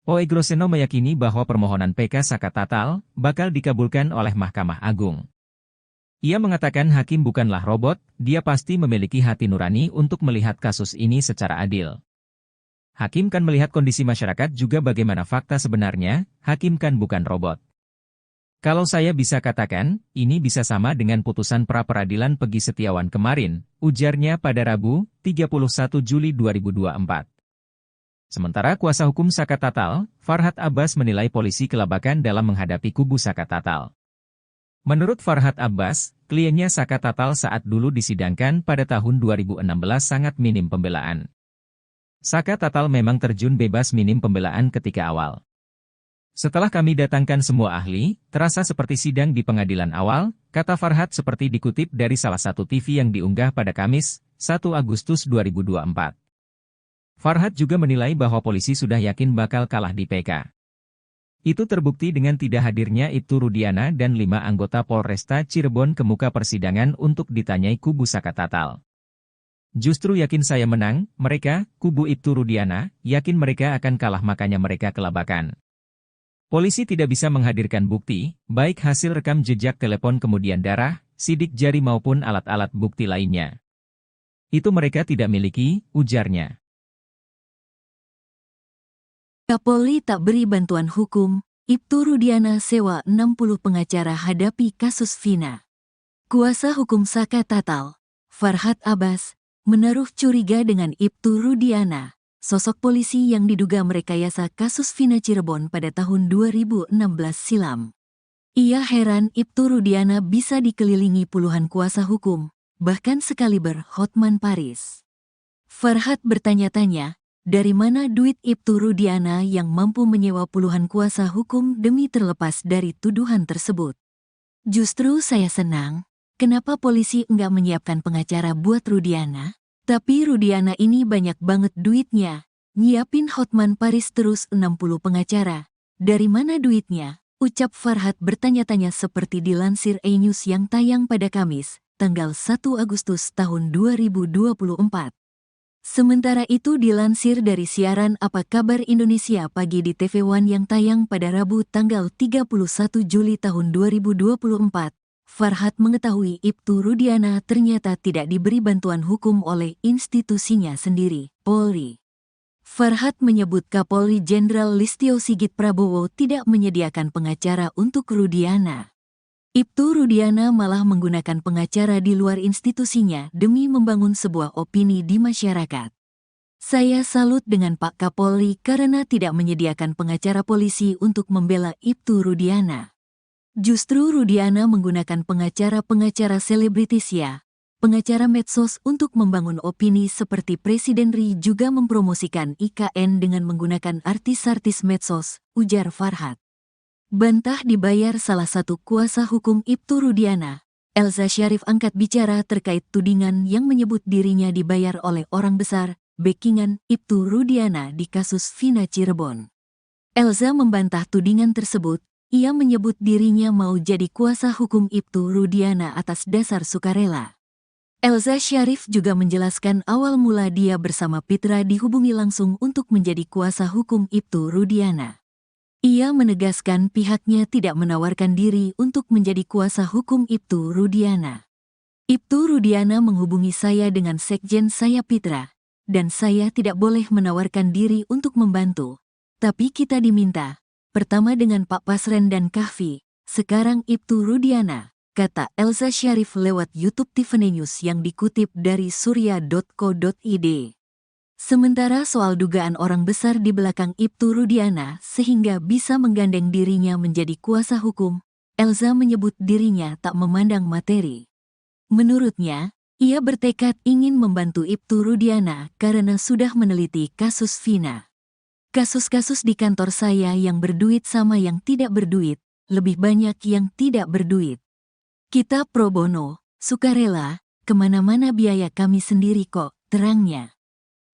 Oegroseno meyakini bahwa permohonan PK Saka Tatal bakal dikabulkan oleh Mahkamah Agung. Ia mengatakan hakim bukanlah robot, dia pasti memiliki hati nurani untuk melihat kasus ini secara adil. Hakim kan melihat kondisi masyarakat juga bagaimana fakta sebenarnya, hakim kan bukan robot. Kalau saya bisa katakan, ini bisa sama dengan putusan pra-peradilan Peggy Setiawan kemarin, ujarnya pada Rabu, 31 Juli 2024. Sementara kuasa hukum Saka Tatal, Farhad Abbas menilai polisi kelabakan dalam menghadapi kubu Saka Tatal. Menurut Farhad Abbas, kliennya Saka Tatal saat dulu disidangkan pada tahun 2016 sangat minim pembelaan. Saka Tatal memang terjun bebas minim pembelaan ketika awal. Setelah kami datangkan semua ahli, terasa seperti sidang di pengadilan awal, kata Farhad seperti dikutip dari salah satu TV yang diunggah pada Kamis, 1 Agustus 2024. Farhad juga menilai bahwa polisi sudah yakin bakal kalah di PK. Itu terbukti dengan tidak hadirnya Ibtu Rudiana dan 5 anggota Polresta Cirebon ke muka persidangan untuk ditanyai kubu Saka Tatal. Justru yakin saya menang, mereka, kubu Ibtu Rudiana, yakin mereka akan kalah makanya mereka kelabakan. Polisi tidak bisa menghadirkan bukti, baik hasil rekam jejak telepon kemudian darah, sidik jari maupun alat-alat bukti lainnya. Itu mereka tidak miliki, ujarnya. Kapolri tak beri bantuan hukum, Ibtu Rudiana sewa 60 pengacara hadapi kasus Vina. Kuasa hukum Saka Tatal, Farhad Abbas, menaruh curiga dengan Ibtu Rudiana, sosok polisi yang diduga merekayasa kasus Vina Cirebon pada tahun 2016 silam. Ia heran Ibtu Rudiana bisa dikelilingi puluhan kuasa hukum, bahkan sekaliber Hotman Paris. Farhad bertanya-tanya, dari mana duit Ibtu Rudiana yang mampu menyewa puluhan kuasa hukum demi terlepas dari tuduhan tersebut? Justru saya senang, kenapa polisi enggak menyiapkan pengacara buat Rudiana? Tapi Rudiana ini banyak banget duitnya, nyiapin Hotman Paris terus 60 pengacara. Dari mana duitnya? Ucap Farhad bertanya-tanya seperti dilansir E-News yang tayang pada Kamis, tanggal 1 Agustus tahun 2024. Sementara itu dilansir dari siaran Apa Kabar Indonesia Pagi di TV One yang tayang pada Rabu tanggal 31 Juli tahun 2024. Farhad mengetahui Ibtu Rudiana ternyata tidak diberi bantuan hukum oleh institusinya sendiri, Polri. Farhad menyebut Kapolri Jenderal Listio Sigit Prabowo tidak menyediakan pengacara untuk Rudiana. Ibtu Rudiana malah menggunakan pengacara di luar institusinya demi membangun sebuah opini di masyarakat. Saya salut dengan Pak Kapolri karena tidak menyediakan pengacara polisi untuk membela Ibtu Rudiana. Justru Rudiana menggunakan pengacara-pengacara selebritis ya, pengacara medsos untuk membangun opini seperti Presiden Ri juga mempromosikan IKN dengan menggunakan artis-artis medsos, ujar Farhat. Bantah dibayar salah satu kuasa hukum Ibtu Rudiana. Elza Syarif angkat bicara terkait tudingan yang menyebut dirinya dibayar oleh orang besar, backingan Ibtu Rudiana di kasus Vina Cirebon. Elza membantah tudingan tersebut, ia menyebut dirinya mau jadi kuasa hukum Ibtu Rudiana atas dasar sukarela. Elza Syarif juga menjelaskan awal mula dia bersama Pitra dihubungi langsung untuk menjadi kuasa hukum Ibtu Rudiana. Ia menegaskan pihaknya tidak menawarkan diri untuk menjadi kuasa hukum Ibtu Rudiana. Ibtu Rudiana menghubungi saya dengan sekjen saya Pitra, dan saya tidak boleh menawarkan diri untuk membantu. Tapi kita diminta, pertama dengan Pak Pasren dan Kahfi, sekarang Ibtu Rudiana, kata Elza Syarif lewat YouTube Tiffany News yang dikutip dari surya.co.id. Sementara soal dugaan orang besar di belakang Ibtu Rudiana sehingga bisa menggandeng dirinya menjadi kuasa hukum, Elza menyebut dirinya tak memandang materi. Menurutnya, ia bertekad ingin membantu Ibtu Rudiana karena sudah meneliti kasus Vina. Kasus-kasus di kantor saya yang berduit sama yang tidak berduit, lebih banyak yang tidak berduit. Kita pro bono, sukarela, kemana-mana biaya kami sendiri kok, terangnya.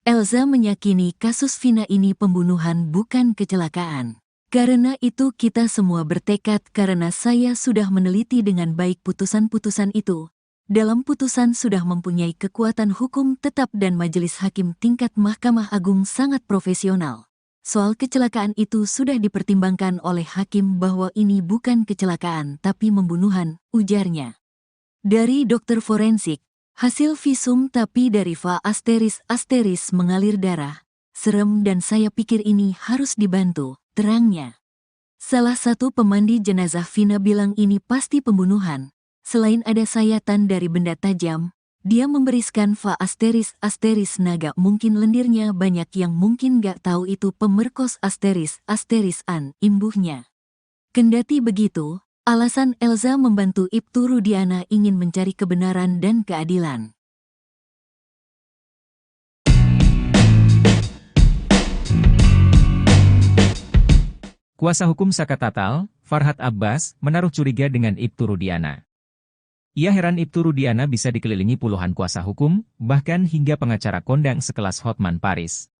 Elza meyakini kasus Vina ini pembunuhan bukan kecelakaan. Karena itu kita semua bertekad karena saya sudah meneliti dengan baik putusan-putusan itu. Dalam putusan sudah mempunyai kekuatan hukum tetap dan majelis hakim tingkat Mahkamah Agung sangat profesional. Soal kecelakaan itu sudah dipertimbangkan oleh hakim bahwa ini bukan kecelakaan tapi pembunuhan, ujarnya. Dari dokter forensik, hasil visum tapi dari Va ** mengalir darah. Serem dan saya pikir ini harus dibantu, terangnya. Salah satu pemandi jenazah Vina bilang ini pasti pembunuhan. Selain ada sayatan dari benda tajam, dia memberiskan Va ** naga mungkin lendirnya banyak yang mungkin gak tahu itu pemerkos ** an, imbuhnya. Kendati begitu, alasan Elza membantu Ibtu Rudiana ingin mencari kebenaran dan keadilan. Kuasa hukum Saka Tatal, Farhat Abbas, menaruh curiga dengan Ibtu Rudiana. Ia heran Ibtu Rudiana bisa dikelilingi puluhan kuasa hukum, bahkan hingga pengacara kondang sekelas Hotman Paris.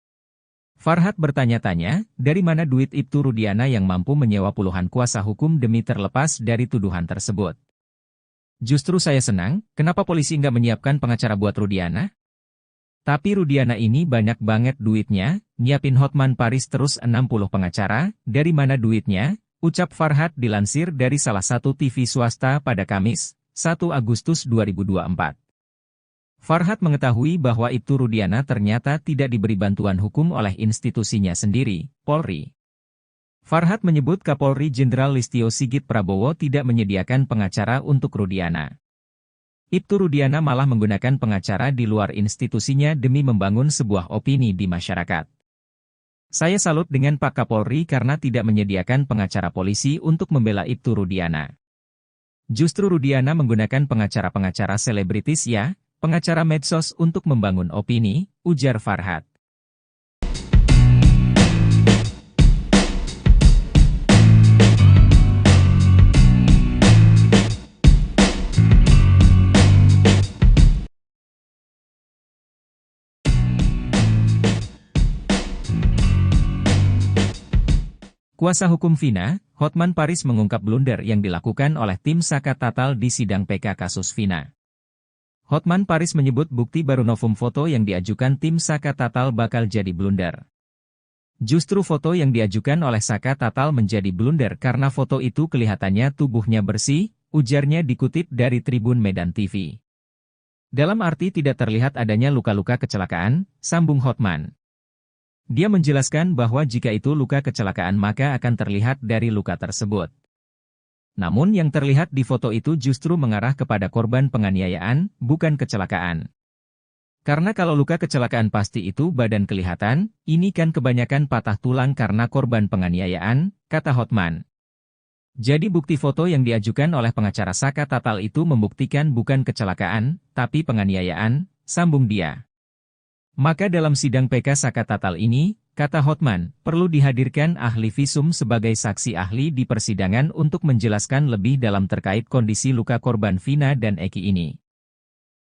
Farhat bertanya-tanya, dari mana duit Ibtu Rudiana yang mampu menyewa puluhan kuasa hukum demi terlepas dari tuduhan tersebut. Justru saya senang, kenapa polisi nggak menyiapkan pengacara buat Rudiana? Tapi Rudiana ini banyak banget duitnya, nyiapin Hotman Paris terus 60 pengacara, dari mana duitnya? Ucap Farhat dilansir dari salah satu TV swasta pada Kamis, 1 Agustus 2024. Farhat mengetahui bahwa Ibtu Rudiana ternyata tidak diberi bantuan hukum oleh institusinya sendiri, Polri. Farhat menyebut Kapolri Jenderal Listio Sigit Prabowo tidak menyediakan pengacara untuk Rudiana. Ibtu Rudiana malah menggunakan pengacara di luar institusinya demi membangun sebuah opini di masyarakat. Saya salut dengan Pak Kapolri karena tidak menyediakan pengacara polisi untuk membela Ibtu Rudiana. Justru Rudiana menggunakan pengacara-pengacara selebritis ya, pengacara medsos untuk membangun opini, ujar Farhat. Kuasa hukum Vina, Hotman Paris mengungkap blunder yang dilakukan oleh tim Saka Tatal di sidang PK kasus Vina. Hotman Paris menyebut bukti baru novum foto yang diajukan tim Saka Tatal bakal jadi blunder. Justru foto yang diajukan oleh Saka Tatal menjadi blunder karena foto itu kelihatannya tubuhnya bersih, ujarnya dikutip dari Tribun Medan TV. Dalam arti tidak terlihat adanya luka-luka kecelakaan, sambung Hotman. Dia menjelaskan bahwa jika itu luka kecelakaan maka akan terlihat dari luka tersebut. Namun yang terlihat di foto itu justru mengarah kepada korban penganiayaan, bukan kecelakaan. Karena kalau luka kecelakaan pasti itu badan kelihatan, ini kan kebanyakan patah tulang karena korban penganiayaan, kata Hotman. Jadi bukti foto yang diajukan oleh pengacara Saka Tatal itu membuktikan bukan kecelakaan, tapi penganiayaan, sambung dia. Maka dalam sidang PK Saka Tatal ini, kata Hotman, perlu dihadirkan ahli visum sebagai saksi ahli di persidangan untuk menjelaskan lebih dalam terkait kondisi luka korban Vina dan Eki ini.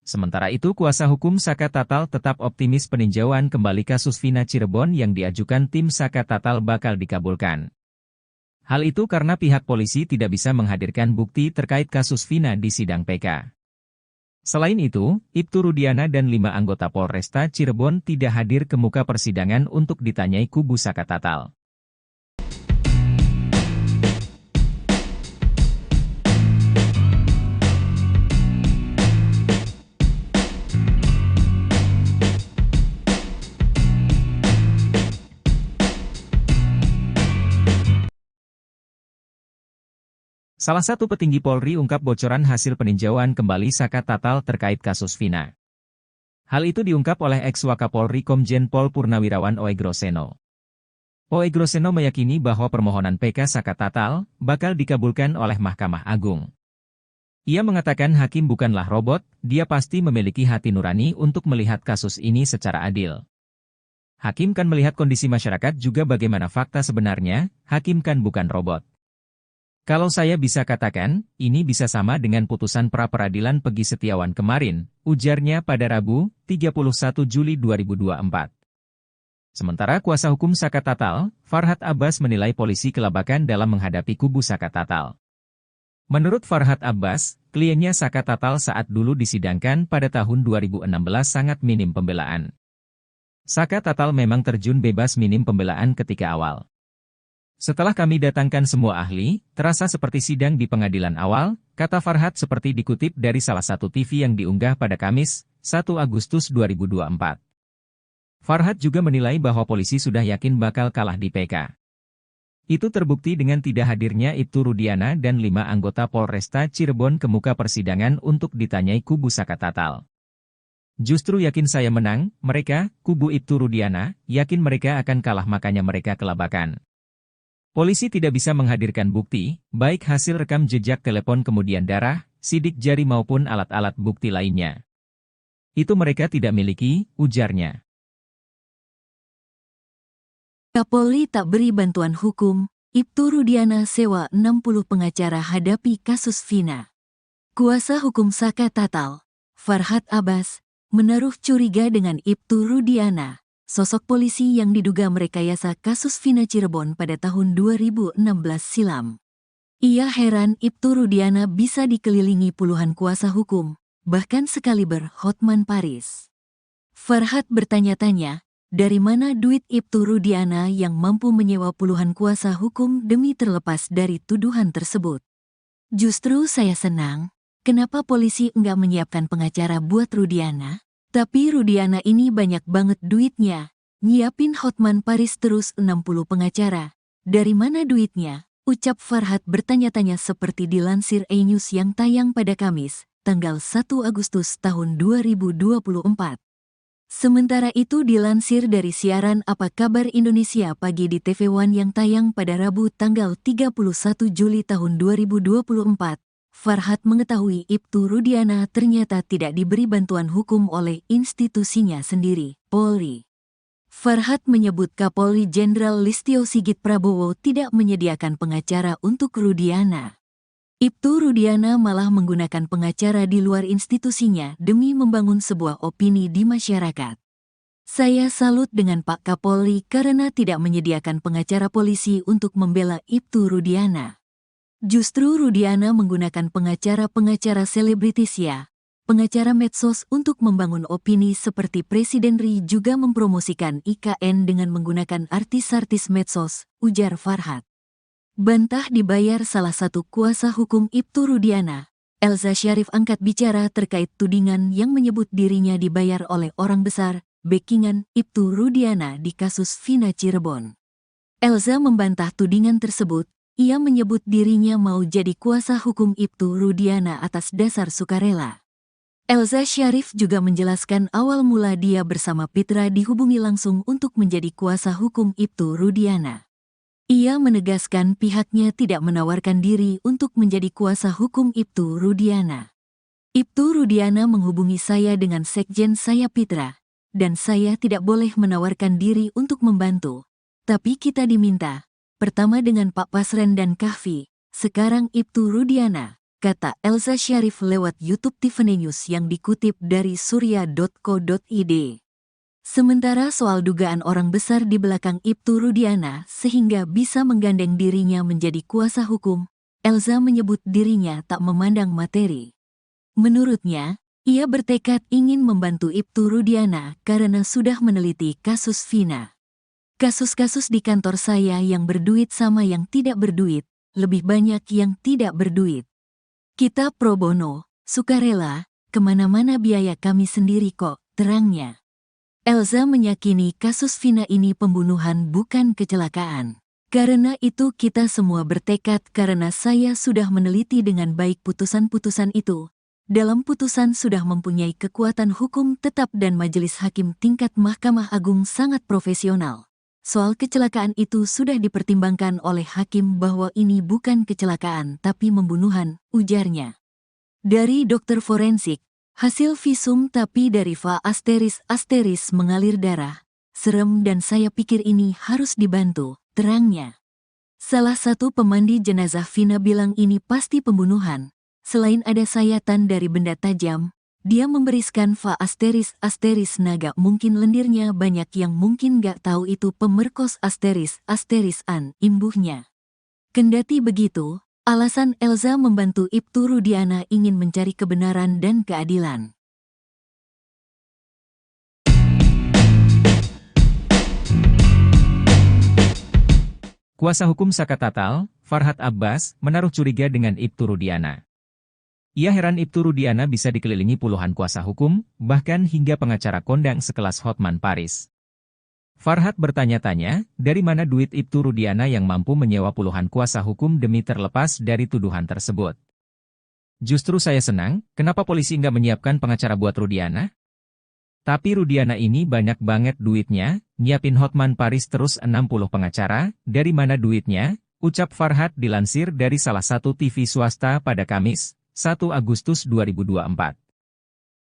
Sementara itu kuasa hukum Saka Tatal tetap optimis peninjauan kembali kasus Vina Cirebon yang diajukan tim Saka Tatal bakal dikabulkan. Hal itu karena pihak polisi tidak bisa menghadirkan bukti terkait kasus Vina di sidang PK. Selain itu, Ibtu Rudiana dan 5 anggota Polresta Cirebon tidak hadir ke muka persidangan untuk ditanyai kubu Saka Tatal. Salah satu petinggi Polri ungkap bocoran hasil peninjauan kembali Saka Tatal terkait kasus Vina. Hal itu diungkap oleh ex-Wakapolri Komjen Pol Purnawirawan Oegroseno. Oegroseno meyakini bahwa permohonan PK Saka Tatal bakal dikabulkan oleh Mahkamah Agung. Ia mengatakan hakim bukanlah robot, dia pasti memiliki hati nurani untuk melihat kasus ini secara adil. Hakim kan melihat kondisi masyarakat juga bagaimana fakta sebenarnya, hakim kan bukan robot. Kalau saya bisa katakan, ini bisa sama dengan putusan pra-peradilan Pegi Setiawan kemarin, ujarnya pada Rabu, 31 Juli 2024. Sementara kuasa hukum Saka Tatal, Farhad Abbas menilai polisi kelabakan dalam menghadapi kubu Saka Tatal. Menurut Farhad Abbas, kliennya Saka Tatal saat dulu disidangkan pada tahun 2016 sangat minim pembelaan. Saka Tatal memang terjun bebas minim pembelaan ketika awal. Setelah kami datangkan semua ahli, terasa seperti sidang di pengadilan awal, kata Farhad seperti dikutip dari salah satu TV yang diunggah pada Kamis, 1 Agustus 2024. Farhad juga menilai bahwa polisi sudah yakin bakal kalah di PK. Itu terbukti dengan tidak hadirnya Ibtu Rudiana dan 5 anggota Polresta Cirebon ke muka persidangan untuk ditanyai kubu Saka Tatal. Justru yakin saya menang, mereka, kubu Ibtu Rudiana, yakin mereka akan kalah makanya mereka kelabakan. Polisi tidak bisa menghadirkan bukti, baik hasil rekam jejak telepon kemudian darah, sidik jari maupun alat-alat bukti lainnya. Itu mereka tidak miliki, ujarnya. Kapolri tak beri bantuan hukum, Ibtu Rudiana sewa 60 pengacara hadapi kasus Vina. Kuasa hukum Saka Tatal, Farhad Abbas, menaruh curiga dengan Ibtu Rudiana. Sosok polisi yang diduga merekayasa kasus Vina Cirebon pada tahun 2016 silam. Ia heran Ibtu Rudiana bisa dikelilingi puluhan kuasa hukum, bahkan sekaliber Hotman Paris. Farhad bertanya-tanya, dari mana duit Ibtu Rudiana yang mampu menyewa puluhan kuasa hukum demi terlepas dari tuduhan tersebut? Justru saya senang, kenapa polisi enggak menyiapkan pengacara buat Rudiana? Tapi Rudiana ini banyak banget duitnya. Nyiapin Hotman Paris terus 60 pengacara. Dari mana duitnya? Ucap Farhad bertanya-tanya seperti dilansir E-News yang tayang pada Kamis, tanggal 1 Agustus tahun 2024. Sementara itu dilansir dari siaran Apa Kabar Indonesia Pagi di TV One yang tayang pada Rabu tanggal 31 Juli tahun 2024. Farhad mengetahui Ibtu Rudiana ternyata tidak diberi bantuan hukum oleh institusinya sendiri, Polri. Farhad menyebut Kapolri Jenderal Listio Sigit Prabowo tidak menyediakan pengacara untuk Rudiana. Ibtu Rudiana malah menggunakan pengacara di luar institusinya demi membangun sebuah opini di masyarakat. Saya salut dengan Pak Kapolri karena tidak menyediakan pengacara polisi untuk membela Ibtu Rudiana. Justru Rudiana menggunakan pengacara-pengacara selebritis ya, pengacara medsos untuk membangun opini seperti Presiden RI juga mempromosikan IKN dengan menggunakan artis-artis medsos, ujar Farhad. Bantah dibayar salah satu kuasa hukum Ibtu Rudiana, Elza Syarif angkat bicara terkait tudingan yang menyebut dirinya dibayar oleh orang besar, backingan Ibtu Rudiana di kasus Vina Cirebon. Elza membantah tudingan tersebut. Ia menyebut dirinya mau jadi kuasa hukum Ibtu Rudiana atas dasar sukarela. Elza Syarif juga menjelaskan awal mula dia bersama Pitra dihubungi langsung untuk menjadi kuasa hukum Ibtu Rudiana. Ia menegaskan pihaknya tidak menawarkan diri untuk menjadi kuasa hukum Ibtu Rudiana. Ibtu Rudiana menghubungi saya dengan sekjen saya Pitra, dan saya tidak boleh menawarkan diri untuk membantu. Tapi kita diminta, pertama dengan Pak Pasren dan Kahfi, sekarang Ibtu Rudiana, kata Elza Syarif lewat YouTube Tiffany News yang dikutip dari surya.co.id. Sementara soal dugaan orang besar di belakang Ibtu Rudiana sehingga bisa menggandeng dirinya menjadi kuasa hukum, Elza menyebut dirinya tak memandang materi. Menurutnya, ia bertekad ingin membantu Ibtu Rudiana karena sudah meneliti kasus Vina. Kasus-kasus di kantor saya yang berduit sama yang tidak berduit, lebih banyak yang tidak berduit. Kita pro bono, sukarela, kemana-mana biaya kami sendiri kok, terangnya. Elza meyakini kasus Vina ini pembunuhan bukan kecelakaan. Karena itu kita semua bertekad karena saya sudah meneliti dengan baik putusan-putusan itu. Dalam putusan sudah mempunyai kekuatan hukum tetap dan majelis hakim tingkat Mahkamah Agung sangat profesional. Soal kecelakaan itu sudah dipertimbangkan oleh hakim bahwa ini bukan kecelakaan tapi pembunuhan, ujarnya. Dari dokter forensik, hasil visum tapi dari Va ** mengalir darah. Serem dan saya pikir ini harus dibantu, terangnya. Salah satu pemandi jenazah Vina bilang ini pasti pembunuhan. Selain ada sayatan dari benda tajam, dia memberiskan Va ** naga mungkin lendirnya banyak yang mungkin gak tahu itu pemerkos ** an, imbuhnya. Kendati begitu, alasan Elza membantu Ibtu Rudiana ingin mencari kebenaran dan keadilan. Kuasa hukum Saka Tatal, Farhad Abbas, menaruh curiga dengan Ibtu Rudiana. Ia heran Ibtu Rudiana bisa dikelilingi puluhan kuasa hukum, bahkan hingga pengacara kondang sekelas Hotman Paris. Farhad bertanya-tanya, dari mana duit Ibtu Rudiana yang mampu menyewa puluhan kuasa hukum demi terlepas dari tuduhan tersebut. Justru saya senang, kenapa polisi nggak menyiapkan pengacara buat Rudiana? Tapi Rudiana ini banyak banget duitnya, nyiapin Hotman Paris terus 60 pengacara, dari mana duitnya? Ucap Farhad dilansir dari salah satu TV swasta pada Kamis, 1 Agustus 2024.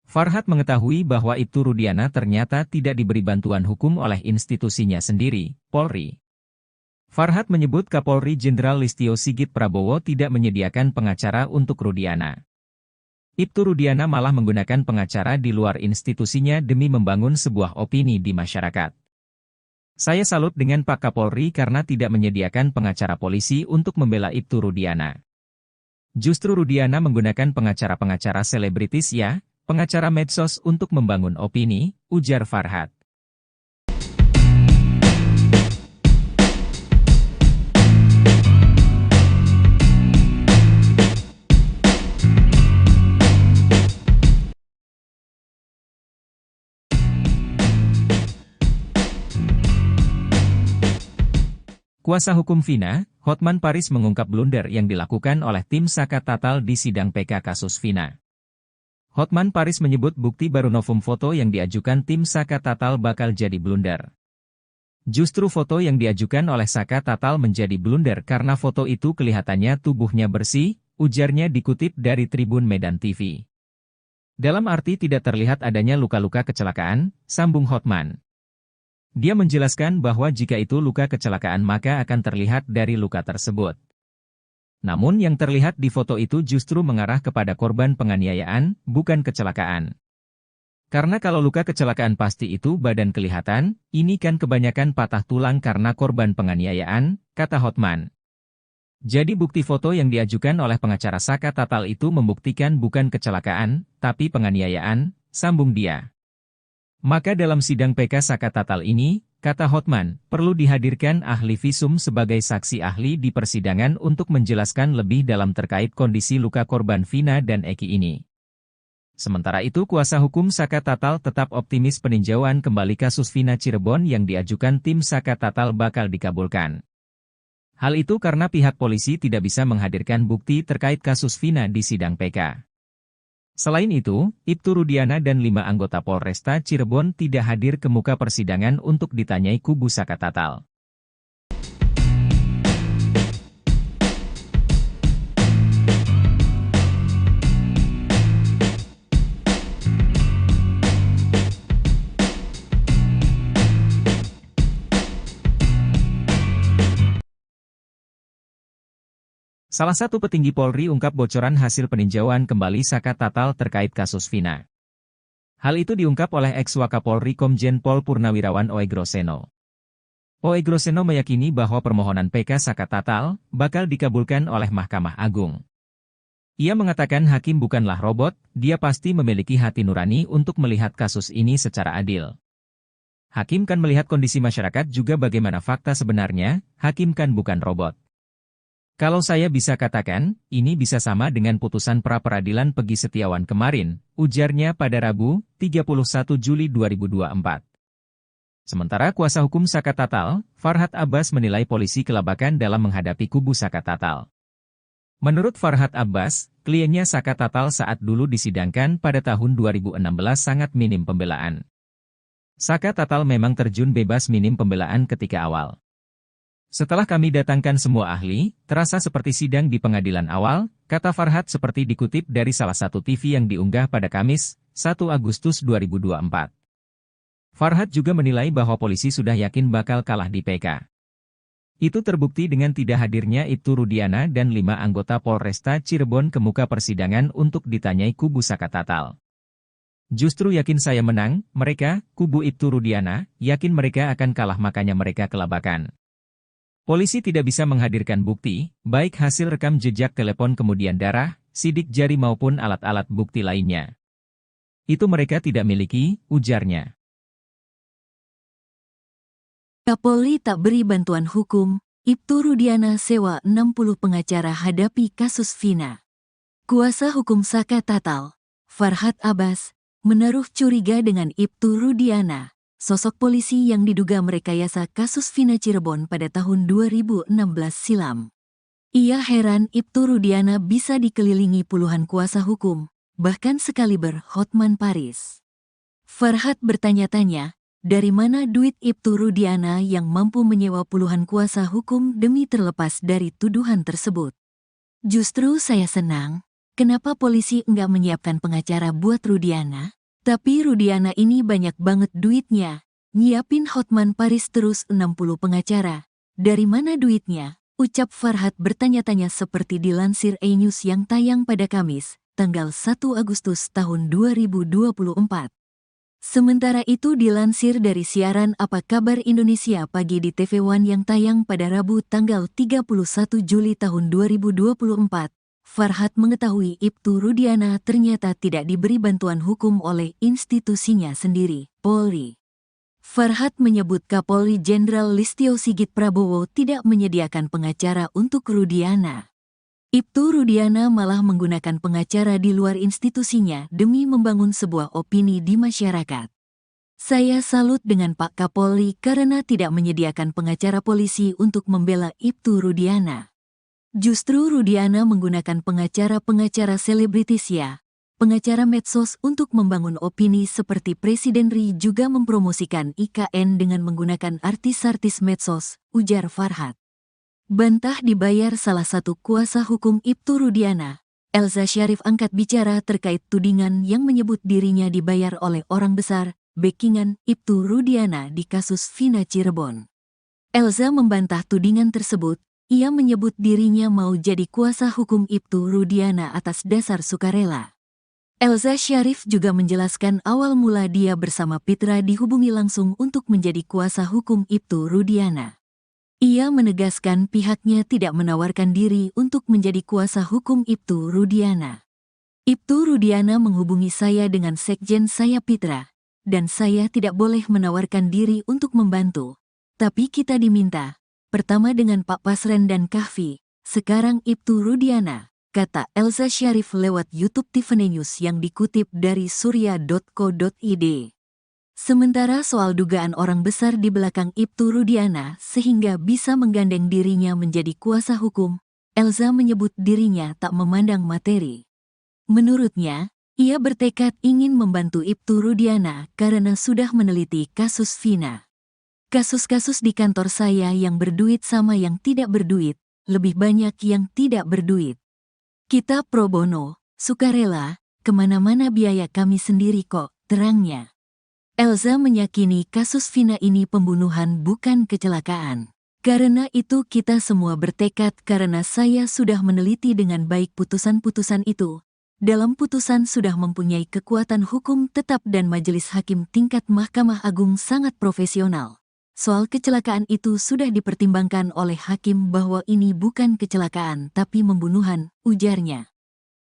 Farhad mengetahui bahwa Ibtu Rudiana ternyata tidak diberi bantuan hukum oleh institusinya sendiri, Polri. Farhad menyebut Kapolri Jenderal Listio Sigit Prabowo tidak menyediakan pengacara untuk Rudiana. Ibtu Rudiana malah menggunakan pengacara di luar institusinya demi membangun sebuah opini di masyarakat. Saya salut dengan Pak Kapolri karena tidak menyediakan pengacara polisi untuk membela Ibtu Rudiana. Justru Rudiana menggunakan pengacara-pengacara selebritis ya, pengacara medsos untuk membangun opini, ujar Farhad. Kuasa hukum Vina, Hotman Paris mengungkap blunder yang dilakukan oleh tim Saka Tatal di sidang PK kasus Vina. Hotman Paris menyebut bukti baru novum foto yang diajukan tim Saka Tatal bakal jadi blunder. Justru foto yang diajukan oleh Saka Tatal menjadi blunder karena foto itu kelihatannya tubuhnya bersih, ujarnya dikutip dari Tribun Medan TV. Dalam arti tidak terlihat adanya luka-luka kecelakaan, sambung Hotman. Dia menjelaskan bahwa jika itu luka kecelakaan maka akan terlihat dari luka tersebut. Namun yang terlihat di foto itu justru mengarah kepada korban penganiayaan, bukan kecelakaan. Karena kalau luka kecelakaan pasti itu badan kelihatan, ini kan kebanyakan patah tulang karena korban penganiayaan, kata Hotman. Jadi bukti foto yang diajukan oleh pengacara Saka Tatal itu membuktikan bukan kecelakaan, tapi penganiayaan, sambung dia. Maka dalam sidang PK Saka Tatal ini, kata Hotman, perlu dihadirkan ahli visum sebagai saksi ahli di persidangan untuk menjelaskan lebih dalam terkait kondisi luka korban Vina dan Eki ini. Sementara itu kuasa hukum Saka Tatal tetap optimis peninjauan kembali kasus Vina Cirebon yang diajukan tim Saka Tatal bakal dikabulkan. Hal itu karena pihak polisi tidak bisa menghadirkan bukti terkait kasus Vina di sidang PK. Selain itu, Ibtu Rudiana dan 5 anggota Polresta Cirebon tidak hadir ke muka persidangan untuk ditanyai kubu Saka Tatal. Salah satu petinggi Polri ungkap bocoran hasil peninjauan kembali Saka Tatal terkait kasus Vina. Hal itu diungkap oleh ex-Wakapolri Komjen Pol Purnawirawan Oegroseno. Oegroseno meyakini bahwa permohonan PK Saka Tatal bakal dikabulkan oleh Mahkamah Agung. Ia mengatakan hakim bukanlah robot, dia pasti memiliki hati nurani untuk melihat kasus ini secara adil. Hakim kan melihat kondisi masyarakat juga bagaimana fakta sebenarnya, hakim kan bukan robot. Kalau saya bisa katakan, ini bisa sama dengan putusan pra-peradilan Peggy Setiawan kemarin, ujarnya pada Rabu, 31 Juli 2024. Sementara kuasa hukum Saka Tatal, Farhad Abbas menilai polisi kelabakan dalam menghadapi kubu Saka Tatal. Menurut Farhad Abbas, kliennya Saka Tatal saat dulu disidangkan pada tahun 2016 sangat minim pembelaan. Saka Tatal memang terjun bebas minim pembelaan ketika awal. Setelah kami datangkan semua ahli, terasa seperti sidang di pengadilan awal, kata Farhad seperti dikutip dari salah satu TV yang diunggah pada Kamis, 1 Agustus 2024. Farhad juga menilai bahwa polisi sudah yakin bakal kalah di PK. Itu terbukti dengan tidak hadirnya Ibtu Rudiana dan 5 anggota Polresta Cirebon ke muka persidangan untuk ditanyai kubu Saka Tatal. Justru yakin saya menang, mereka, kubu Ibtu Rudiana, yakin mereka akan kalah makanya mereka kelabakan. Polisi tidak bisa menghadirkan bukti, baik hasil rekam jejak telepon kemudian darah, sidik jari maupun alat-alat bukti lainnya. Itu mereka tidak miliki, ujarnya. Kapolri tak beri bantuan hukum, Ibtu Rudiana sewa 60 pengacara hadapi kasus Vina. Kuasa hukum Saka Tatal, Farhad Abbas, menaruh curiga dengan Ibtu Rudiana, sosok polisi yang diduga merekayasa kasus Vina Cirebon pada tahun 2016 silam. Ia heran Ibtu Rudiana bisa dikelilingi puluhan kuasa hukum, bahkan sekaliber Hotman Paris. Farhad bertanya-tanya, dari mana duit Ibtu Rudiana yang mampu menyewa puluhan kuasa hukum demi terlepas dari tuduhan tersebut? Justru saya senang, kenapa polisi enggak menyiapkan pengacara buat Rudiana? Tapi Rudiana ini banyak banget duitnya, nyiapin Hotman Paris terus 60 pengacara. Dari mana duitnya? Ucap Farhad bertanya-tanya seperti dilansir E-News yang tayang pada Kamis, tanggal 1 Agustus tahun 2024. Sementara itu dilansir dari siaran Apa Kabar Indonesia Pagi di TV One yang tayang pada Rabu tanggal 31 Juli tahun 2024. Farhad mengetahui Ibtu Rudiana ternyata tidak diberi bantuan hukum oleh institusinya sendiri, Polri. Farhad menyebut Kapolri Jenderal Listio Sigit Prabowo tidak menyediakan pengacara untuk Rudiana. Ibtu Rudiana malah menggunakan pengacara di luar institusinya demi membangun sebuah opini di masyarakat. Saya salut dengan Pak Kapolri karena tidak menyediakan pengacara polisi untuk membela Ibtu Rudiana. Justru Rudiana menggunakan pengacara-pengacara selebritis ya, pengacara medsos untuk membangun opini seperti Presiden RI juga mempromosikan IKN dengan menggunakan artis-artis medsos, ujar Farhad. Bantah dibayar salah satu kuasa hukum Ibtu Rudiana, Elza Syarif angkat bicara terkait tudingan yang menyebut dirinya dibayar oleh orang besar, backingan Ibtu Rudiana di kasus Vina Cirebon. Elza membantah tudingan tersebut. Ia menyebut dirinya mau jadi kuasa hukum Ibtu Rudiana atas dasar sukarela. Elza Syarif juga menjelaskan awal mula dia bersama Pitra dihubungi langsung untuk menjadi kuasa hukum Ibtu Rudiana. Ia menegaskan pihaknya tidak menawarkan diri untuk menjadi kuasa hukum Ibtu Rudiana. Ibtu Rudiana menghubungi saya dengan sekjen saya Pitra, dan saya tidak boleh menawarkan diri untuk membantu. Tapi kita diminta. Pertama dengan Pak Pasren dan Kahfi, sekarang Ibtu Rudiana, kata Elza Syarif lewat YouTube Tiffany News yang dikutip dari surya.co.id. Sementara soal dugaan orang besar di belakang Ibtu Rudiana sehingga bisa menggandeng dirinya menjadi kuasa hukum, Elza menyebut dirinya tak memandang materi. Menurutnya, Ia bertekad ingin membantu Ibtu Rudiana karena sudah meneliti kasus Vina. Kasus-kasus di kantor saya yang berduit sama yang tidak berduit, lebih banyak yang tidak berduit. Kita pro bono, sukarela, kemana-mana biaya kami sendiri kok, terangnya. Elza meyakini kasus Vina ini pembunuhan bukan kecelakaan. Karena itu kita semua bertekad karena saya sudah meneliti dengan baik putusan-putusan itu. Dalam putusan sudah mempunyai kekuatan hukum tetap dan majelis hakim tingkat Mahkamah Agung sangat profesional. Soal kecelakaan itu sudah dipertimbangkan oleh hakim bahwa ini bukan kecelakaan tapi pembunuhan, ujarnya.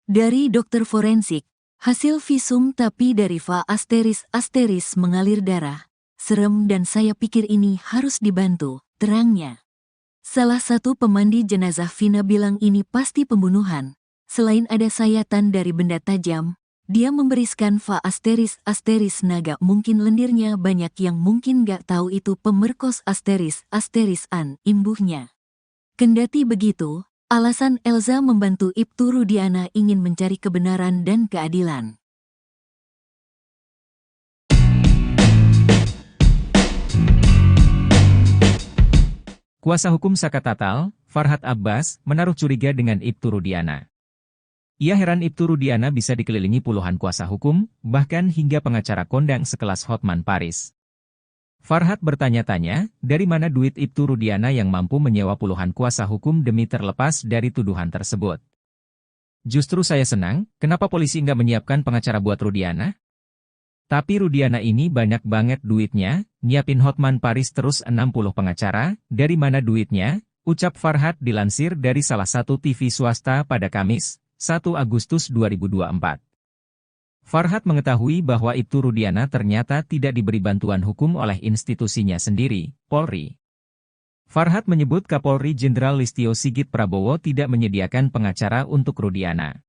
Dari dokter forensik, hasil visum tapi dari va asteris mengalir darah. Serem dan saya pikir ini harus dibantu, terangnya. Salah satu pemandi jenazah Vina bilang ini pasti pembunuhan. Selain ada sayatan dari benda tajam, dia memberiskan va asteris naga mungkin lendirnya banyak yang mungkin gak tahu itu pemerkos asteris-an imbuhnya. Kendati begitu, alasan Elza membantu Ibtu Rudiana ingin mencari kebenaran dan keadilan. Kuasa hukum Saka Tatal, Farhad Abbas, menaruh curiga dengan Ibtu Rudiana. Ia heran Ibtu Rudiana bisa dikelilingi puluhan kuasa hukum, bahkan hingga pengacara kondang sekelas Hotman Paris. Farhad bertanya-tanya, dari mana duit Ibtu Rudiana yang mampu menyewa puluhan kuasa hukum demi terlepas dari tuduhan tersebut. Justru saya senang, kenapa polisi nggak menyiapkan pengacara buat Rudiana? Tapi Rudiana ini banyak banget duitnya, nyiapin Hotman Paris terus 60 pengacara, dari mana duitnya? Ucap Farhad dilansir dari salah satu TV swasta pada Kamis, 1 Agustus 2024. Farhad mengetahui bahwa Ibtu Rudiana ternyata tidak diberi bantuan hukum oleh institusinya sendiri, Polri. Farhad menyebut Kapolri Jenderal Listio Sigit Prabowo tidak menyediakan pengacara untuk Rudiana.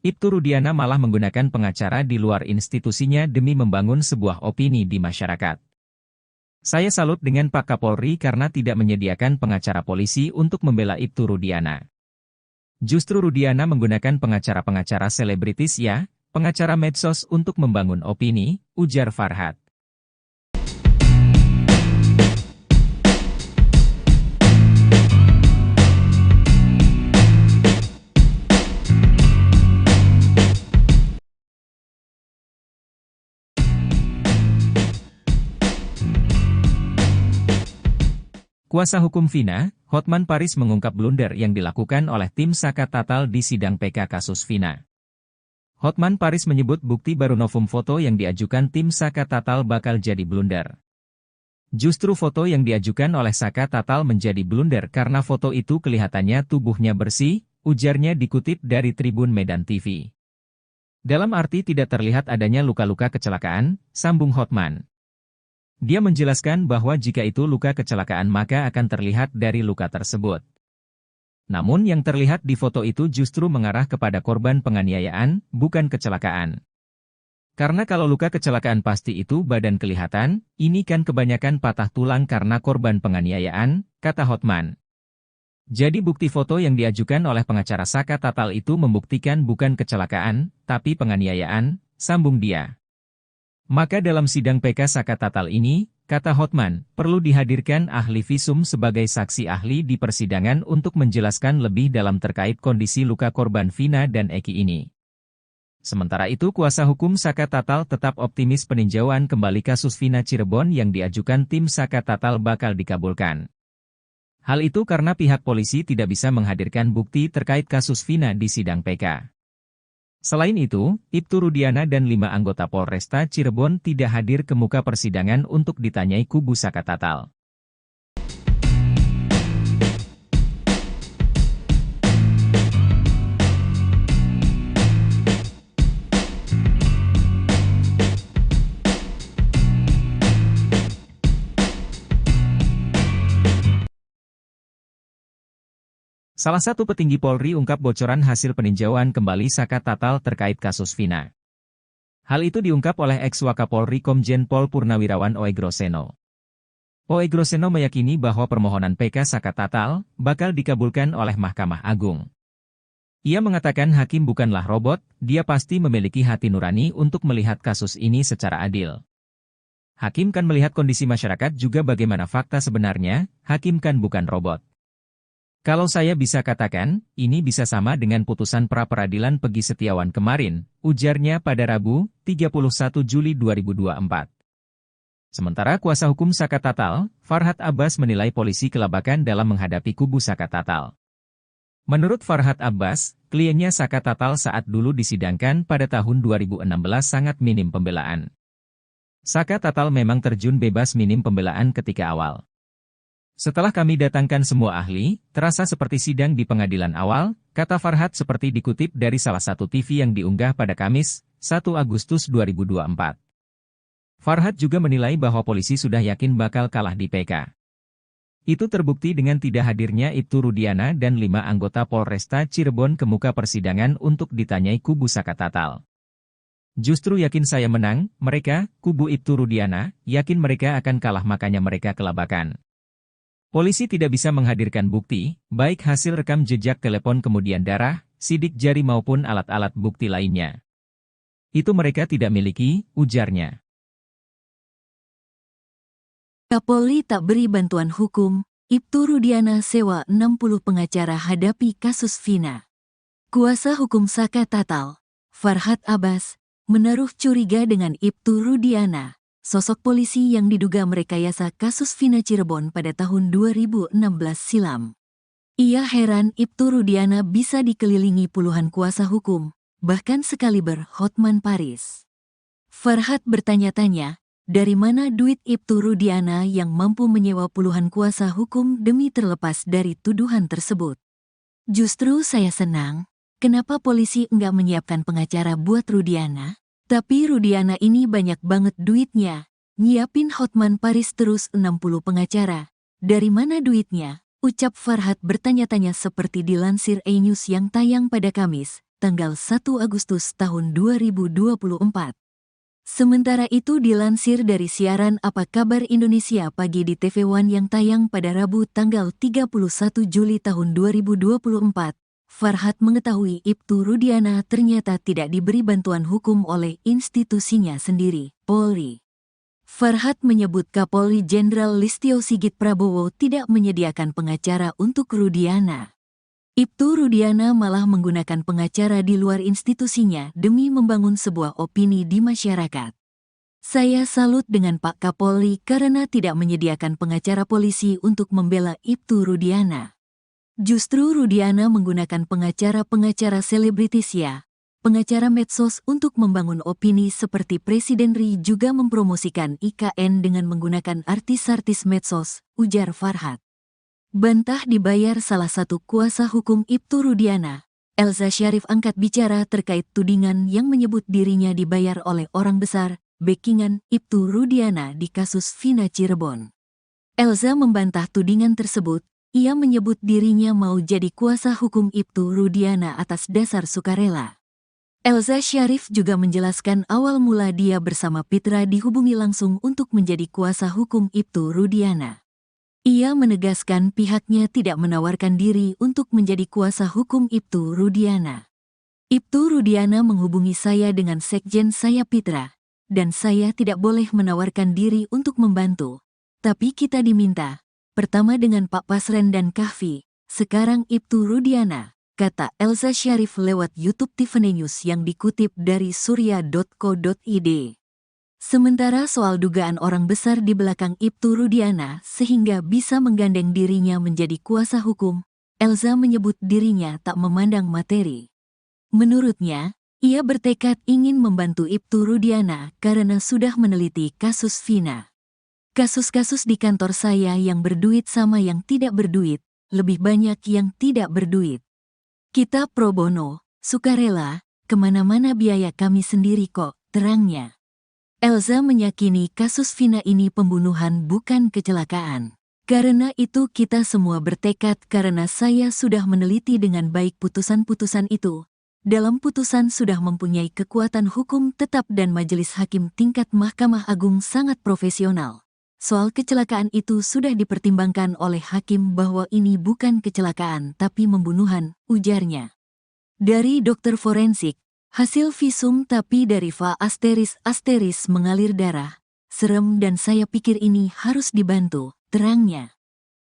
Ibtu Rudiana malah menggunakan pengacara di luar institusinya demi membangun sebuah opini di masyarakat. Saya salut dengan Pak Kapolri karena tidak menyediakan pengacara polisi untuk membela Ibtu Rudiana. Justru Rudiana menggunakan pengacara-pengacara selebritis ya, pengacara medsos untuk membangun opini, ujar Farhad. Kuasa hukum Vina, Hotman Paris mengungkap blunder yang dilakukan oleh tim Saka Tatal di sidang PK kasus Vina. Hotman Paris menyebut bukti baru novum foto yang diajukan tim Saka Tatal bakal jadi blunder. Justru foto yang diajukan oleh Saka Tatal menjadi blunder karena foto itu kelihatannya tubuhnya bersih, ujarnya dikutip dari Tribun Medan TV. Dalam arti tidak terlihat adanya luka-luka kecelakaan, sambung Hotman. Dia menjelaskan bahwa jika itu luka kecelakaan maka akan terlihat dari luka tersebut. Namun yang terlihat di foto itu justru mengarah kepada korban penganiayaan, bukan kecelakaan. Karena kalau luka kecelakaan pasti itu badan kelihatan, ini kan kebanyakan patah tulang karena korban penganiayaan, kata Hotman. Jadi bukti foto yang diajukan oleh pengacara Saka Tatal itu membuktikan bukan kecelakaan, tapi penganiayaan, sambung dia. Maka dalam sidang PK Saka Tatal ini, kata Hotman, perlu dihadirkan ahli visum sebagai saksi ahli di persidangan untuk menjelaskan lebih dalam terkait kondisi luka korban Vina dan Eki ini. Sementara itu kuasa hukum Saka Tatal tetap optimis peninjauan kembali kasus Vina Cirebon yang diajukan tim Saka Tatal bakal dikabulkan. Hal itu karena pihak polisi tidak bisa menghadirkan bukti terkait kasus Vina di sidang PK. Selain itu, Ibtu Rudiana dan 5 anggota Polresta Cirebon tidak hadir ke muka persidangan untuk ditanyai kubu Saka Tatal. Salah satu petinggi Polri ungkap bocoran hasil peninjauan kembali Saka Tatal terkait kasus Vina. Hal itu diungkap oleh ex-Wakapolri Komjen Pol Purnawirawan Oegroseno. Oegroseno meyakini bahwa permohonan PK Saka Tatal bakal dikabulkan oleh Mahkamah Agung. Ia mengatakan hakim bukanlah robot, dia pasti memiliki hati nurani untuk melihat kasus ini secara adil. Hakim kan melihat kondisi masyarakat juga bagaimana fakta sebenarnya, hakim kan bukan robot. Kalau saya bisa katakan, ini bisa sama dengan putusan pra-peradilan Peggy Setiawan kemarin, ujarnya pada Rabu, 31 Juli 2024. Sementara kuasa hukum Saka Tatal, Farhad Abbas menilai polisi kelabakan dalam menghadapi kubu Saka Tatal. Menurut Farhad Abbas, kliennya Saka Tatal saat dulu disidangkan pada tahun 2016 sangat minim pembelaan. Saka Tatal memang terjun bebas minim pembelaan ketika awal. Setelah kami datangkan semua ahli, terasa seperti sidang di pengadilan awal, kata Farhad seperti dikutip dari salah satu TV yang diunggah pada Kamis, 1 Agustus 2024. Farhad juga menilai bahwa polisi sudah yakin bakal kalah di PK. Itu terbukti dengan tidak hadirnya Ibtu Rudiana dan 5 anggota Polresta Cirebon ke muka persidangan untuk ditanyai kubu Saka Tatal. Justru yakin saya menang, mereka, kubu Ibtu Rudiana, yakin mereka akan kalah makanya mereka kelabakan. Polisi tidak bisa menghadirkan bukti, baik hasil rekam jejak telepon kemudian darah, sidik jari maupun alat-alat bukti lainnya. Itu mereka tidak miliki, ujarnya. Kapolri tak beri bantuan hukum, Ibtu Rudiana sewa 60 pengacara hadapi kasus Vina. Kuasa hukum Saka Tatal, Farhad Abbas, menaruh curiga dengan Ibtu Rudiana, sosok polisi yang diduga merekayasa kasus Vina Cirebon pada tahun 2016 silam. Ia heran Ibtu Rudiana bisa dikelilingi puluhan kuasa hukum, bahkan sekaliber Hotman Paris. Farhad bertanya-tanya, dari mana duit Ibtu Rudiana yang mampu menyewa puluhan kuasa hukum demi terlepas dari tuduhan tersebut? Justru saya senang, kenapa polisi enggak menyiapkan pengacara buat Rudiana? Tapi Rudiana ini banyak banget duitnya. Nyiapin Hotman Paris terus 60 pengacara. Dari mana duitnya? Ucap Farhad bertanya-tanya seperti dilansir E-News yang tayang pada Kamis, tanggal 1 Agustus tahun 2024. Sementara itu dilansir dari siaran Apa Kabar Indonesia Pagi di TV One yang tayang pada Rabu tanggal 31 Juli tahun 2024. Farhad mengetahui Ibtu Rudiana ternyata tidak diberi bantuan hukum oleh institusinya sendiri, Polri. Farhad menyebut Kapolri Jenderal Listio Sigit Prabowo tidak menyediakan pengacara untuk Rudiana. Ibtu Rudiana malah menggunakan pengacara di luar institusinya demi membangun sebuah opini di masyarakat. Saya salut dengan Pak Kapolri karena tidak menyediakan pengacara polisi untuk membela Ibtu Rudiana. Justru Rudiana menggunakan pengacara-pengacara selebritis ya, pengacara medsos untuk membangun opini seperti Presiden RI juga mempromosikan IKN dengan menggunakan artis-artis medsos, ujar Farhad. Bantah dibayar salah satu kuasa hukum Ibtu Rudiana, Elza Syarif angkat bicara terkait tudingan yang menyebut dirinya dibayar oleh orang besar, backingan Ibtu Rudiana di kasus Vina Cirebon. Elza membantah tudingan tersebut. Ia menyebut dirinya mau jadi kuasa hukum Ibtu Rudiana atas dasar sukarela. Elza Syarif juga menjelaskan awal mula dia bersama Pitra dihubungi langsung untuk menjadi kuasa hukum Ibtu Rudiana. Ia menegaskan pihaknya tidak menawarkan diri untuk menjadi kuasa hukum Ibtu Rudiana. Ibtu Rudiana menghubungi saya dengan sekjen saya Pitra, dan saya tidak boleh menawarkan diri untuk membantu. Tapi kita diminta. Pertama dengan Pak Pasren dan Kahfi, sekarang Ibtu Rudiana, kata Elza Syarif lewat YouTube Tiffany News yang dikutip dari surya.co.id. Sementara soal dugaan orang besar di belakang Ibtu Rudiana sehingga bisa menggandeng dirinya menjadi kuasa hukum, Elza menyebut dirinya tak memandang materi. Menurutnya, ia bertekad ingin membantu Ibtu Rudiana karena sudah meneliti kasus Vina. Kasus-kasus di kantor saya yang berduit sama yang tidak berduit, lebih banyak yang tidak berduit. Kita pro bono, sukarela, kemana-mana biaya kami sendiri kok, terangnya. Elza meyakini kasus Vina ini pembunuhan bukan kecelakaan. Karena itu kita semua bertekad karena saya sudah meneliti dengan baik putusan-putusan itu. Dalam putusan sudah mempunyai kekuatan hukum tetap dan majelis hakim tingkat Mahkamah Agung sangat profesional. Soal kecelakaan itu sudah dipertimbangkan oleh hakim bahwa ini bukan kecelakaan tapi pembunuhan, ujarnya. Dari dokter forensik, hasil visum tapi dari Va ** mengalir darah. Serem dan saya pikir ini harus dibantu, terangnya.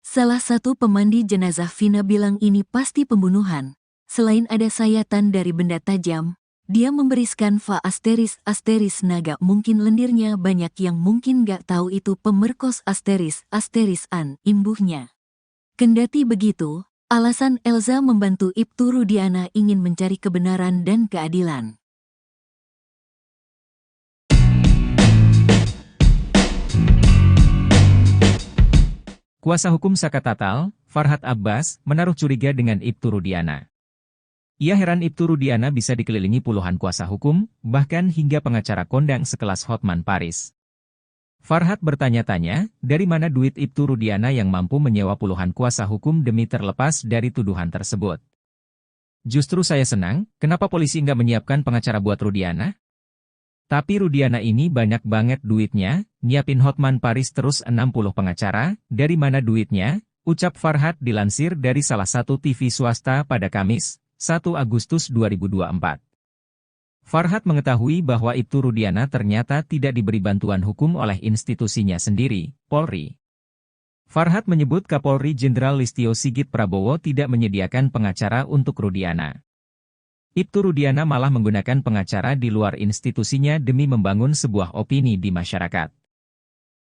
Salah satu pemandi jenazah Vina bilang ini pasti pembunuhan. Selain ada sayatan dari benda tajam, dia memberiskan Va ** naga mungkin lendirnya banyak yang mungkin gak tahu itu pemerkos ** imbuhnya. Kendati begitu, alasan Elza membantu Ibtu Rudiana ingin mencari kebenaran dan keadilan. Kuasa hukum Saka Tatal, Farhad Abbas, menaruh curiga dengan Ibtu Rudiana. Ia heran Ibtu Rudiana bisa dikelilingi puluhan kuasa hukum, bahkan hingga pengacara kondang sekelas Hotman Paris. Farhad bertanya-tanya, dari mana duit Ibtu Rudiana yang mampu menyewa puluhan kuasa hukum demi terlepas dari tuduhan tersebut. Justru saya senang, kenapa polisi nggak menyiapkan pengacara buat Rudiana? Tapi Rudiana ini banyak banget duitnya, nyiapin Hotman Paris terus 60 pengacara, dari mana duitnya? Ucap Farhad dilansir dari salah satu TV swasta pada Kamis, 1 Agustus 2024. Farhad mengetahui bahwa Ibtu Rudiana ternyata tidak diberi bantuan hukum oleh institusinya sendiri, Polri. Farhad menyebut Kapolri Jenderal Listio Sigit Prabowo tidak menyediakan pengacara untuk Rudiana. Ibtu Rudiana malah menggunakan pengacara di luar institusinya demi membangun sebuah opini di masyarakat.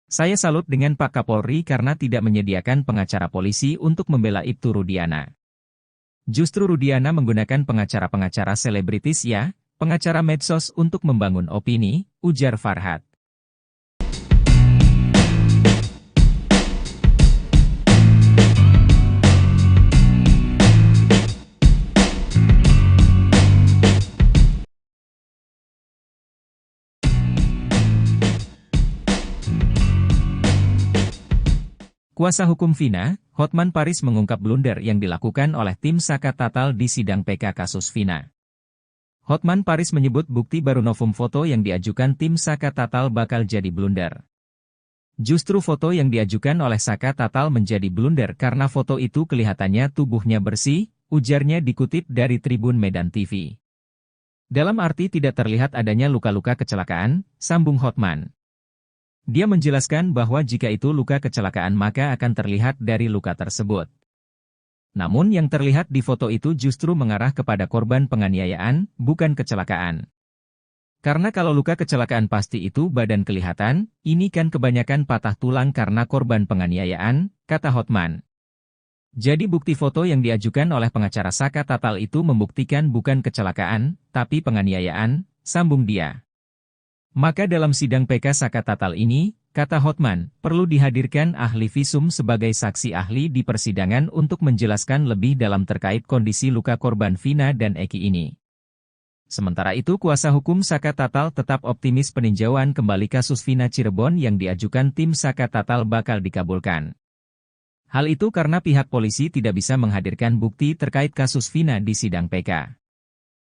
Saya salut dengan Pak Kapolri karena tidak menyediakan pengacara polisi untuk membela Ibtu Rudiana. Justru Rudiana menggunakan pengacara-pengacara selebritis ya, pengacara medsos untuk membangun opini, ujar Farhad. Kuasa hukum Vina, Hotman Paris mengungkap blunder yang dilakukan oleh tim Saka Tatal di sidang PK kasus Vina. Hotman Paris menyebut bukti baru novum foto yang diajukan tim Saka Tatal bakal jadi blunder. Justru foto yang diajukan oleh Saka Tatal menjadi blunder karena foto itu kelihatannya tubuhnya bersih, ujarnya dikutip dari Tribun Medan TV. Dalam arti tidak terlihat adanya luka-luka kecelakaan, sambung Hotman. Dia menjelaskan bahwa jika itu luka kecelakaan maka akan terlihat dari luka tersebut. Namun yang terlihat di foto itu justru mengarah kepada korban penganiayaan, bukan kecelakaan. Karena kalau luka kecelakaan pasti itu badan kelihatan, ini kan kebanyakan patah tulang karena korban penganiayaan, kata Hotman. Jadi bukti foto yang diajukan oleh pengacara Saka Tatal itu membuktikan bukan kecelakaan, tapi penganiayaan, sambung dia. Maka dalam sidang PK Saka Tatal ini, kata Hotman, perlu dihadirkan ahli visum sebagai saksi ahli di persidangan untuk menjelaskan lebih dalam terkait kondisi luka korban Vina dan Eki ini. Sementara itu kuasa hukum Saka Tatal tetap optimis peninjauan kembali kasus Vina Cirebon yang diajukan tim Saka Tatal bakal dikabulkan. Hal itu karena pihak polisi tidak bisa menghadirkan bukti terkait kasus Vina di sidang PK.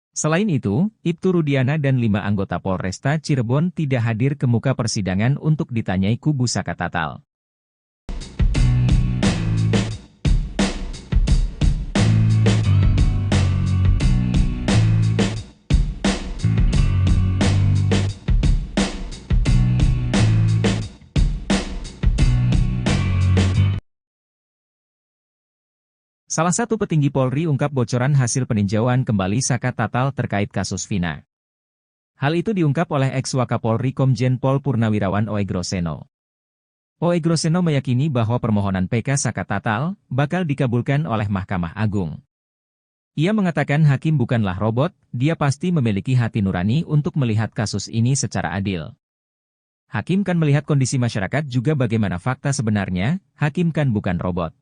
Selain itu, Ibtu Rudiana dan 5 anggota Polresta Cirebon tidak hadir ke muka persidangan untuk ditanyai kubu Saka Tatal. Salah satu petinggi Polri ungkap bocoran hasil peninjauan kembali Saka Tatal terkait kasus Vina. Hal itu diungkap oleh ex-Wakapolri Komjen Pol Purnawirawan Oegroseno. Oegroseno meyakini bahwa permohonan PK Saka Tatal bakal dikabulkan oleh Mahkamah Agung. Ia mengatakan hakim bukanlah robot, dia pasti memiliki hati nurani untuk melihat kasus ini secara adil. Hakim kan melihat kondisi masyarakat juga bagaimana fakta sebenarnya, hakim kan bukan robot.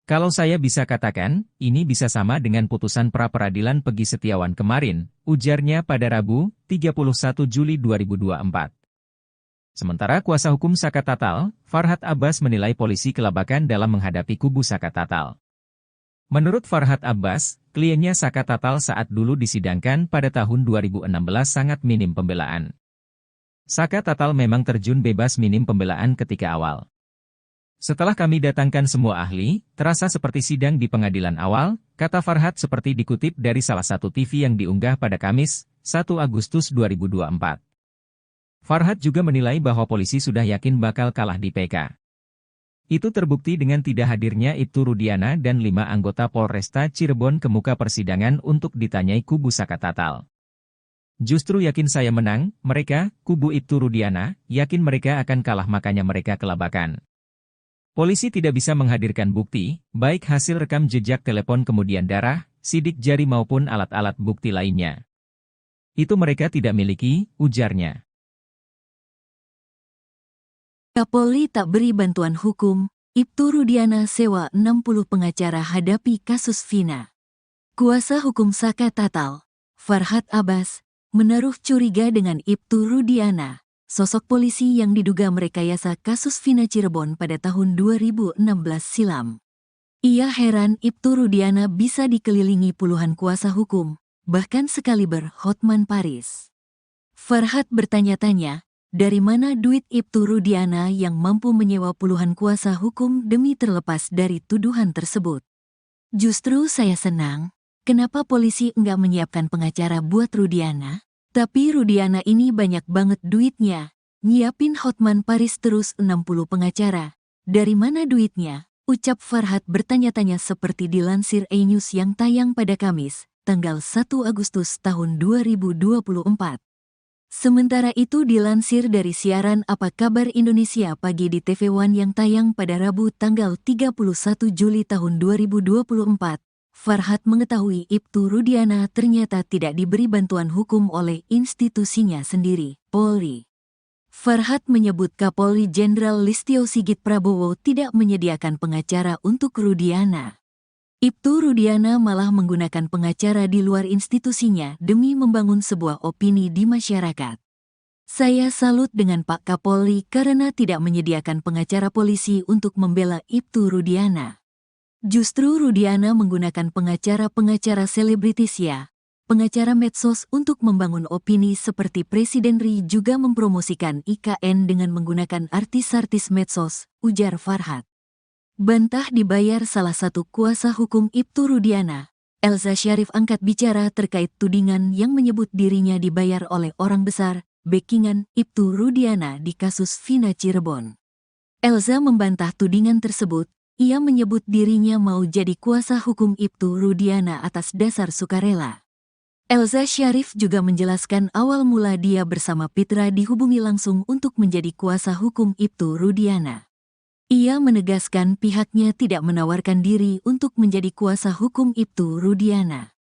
Kalau saya bisa katakan, ini bisa sama dengan putusan pra-peradilan Peggy Setiawan kemarin, ujarnya pada Rabu, 31 Juli 2024. Sementara kuasa hukum Saka Tatal, Farhad Abbas menilai polisi kelabakan dalam menghadapi kubu Saka Tatal. Menurut Farhad Abbas, kliennya Saka Tatal saat dulu disidangkan pada tahun 2016 sangat minim pembelaan. Saka Tatal memang terjun bebas minim pembelaan ketika awal. Setelah kami datangkan semua ahli, terasa seperti sidang di pengadilan awal, kata Farhat seperti dikutip dari salah satu TV yang diunggah pada Kamis, 1 Agustus 2024. Farhat juga menilai bahwa polisi sudah yakin bakal kalah di PK. Itu terbukti dengan tidak hadirnya Ibtu Rudiana dan 5 anggota Polresta Cirebon ke muka persidangan untuk ditanyai kubu Saka Tatal. Justru yakin saya menang, mereka, kubu Ibtu Rudiana, yakin mereka akan kalah makanya mereka kelabakan. Polisi tidak bisa menghadirkan bukti, baik hasil rekam jejak telepon kemudian darah, sidik jari maupun alat-alat bukti lainnya. Itu mereka tidak miliki, ujarnya. Kapolri tak beri bantuan hukum, Ibtu Rudiana sewa 60 pengacara hadapi kasus Vina. Kuasa hukum Saka Tatal, Farhat Abbas, menaruh curiga dengan Ibtu Rudiana, sosok polisi yang diduga merekayasa kasus Vina Cirebon pada tahun 2016 silam. Ia heran Ibtu Rudiana bisa dikelilingi puluhan kuasa hukum, bahkan sekaliber Hotman Paris. Farhat bertanya-tanya, dari mana duit Ibtu Rudiana yang mampu menyewa puluhan kuasa hukum demi terlepas dari tuduhan tersebut? Justru saya senang, kenapa polisi enggak menyiapkan pengacara buat Rudiana? Tapi Rudiana ini banyak banget duitnya, nyiapin Hotman Paris terus 60 pengacara. Dari mana duitnya? Ucap Farhat bertanya-tanya seperti dilansir E-News yang tayang pada Kamis, tanggal 1 Agustus tahun 2024. Sementara itu dilansir dari siaran Apa Kabar Indonesia Pagi di TV One yang tayang pada Rabu tanggal 31 Juli tahun 2024. Farhat mengetahui Ibtu Rudiana ternyata tidak diberi bantuan hukum oleh institusinya sendiri, Polri. Farhat menyebut Kapolri Jenderal Listio Sigit Prabowo tidak menyediakan pengacara untuk Rudiana. Ibtu Rudiana malah menggunakan pengacara di luar institusinya demi membangun sebuah opini di masyarakat. Saya salut dengan Pak Kapolri karena tidak menyediakan pengacara polisi untuk membela Ibtu Rudiana. Justru Rudiana menggunakan pengacara-pengacara selebritis ya, pengacara medsos untuk membangun opini seperti Presiden RI juga mempromosikan IKN dengan menggunakan artis-artis medsos, ujar Farhat. Bantah dibayar salah satu kuasa hukum Ibtu Rudiana, Elza Syarif angkat bicara terkait tudingan yang menyebut dirinya dibayar oleh orang besar, backingan Ibtu Rudiana di kasus Vina Cirebon. Elza membantah tudingan tersebut. Ia menyebut dirinya mau jadi kuasa hukum Ibtu Rudiana atas dasar sukarela. Elza Syarif juga menjelaskan awal mula dia bersama Pitra dihubungi langsung untuk menjadi kuasa hukum Ibtu Rudiana. Ia menegaskan pihaknya tidak menawarkan diri untuk menjadi kuasa hukum Ibtu Rudiana.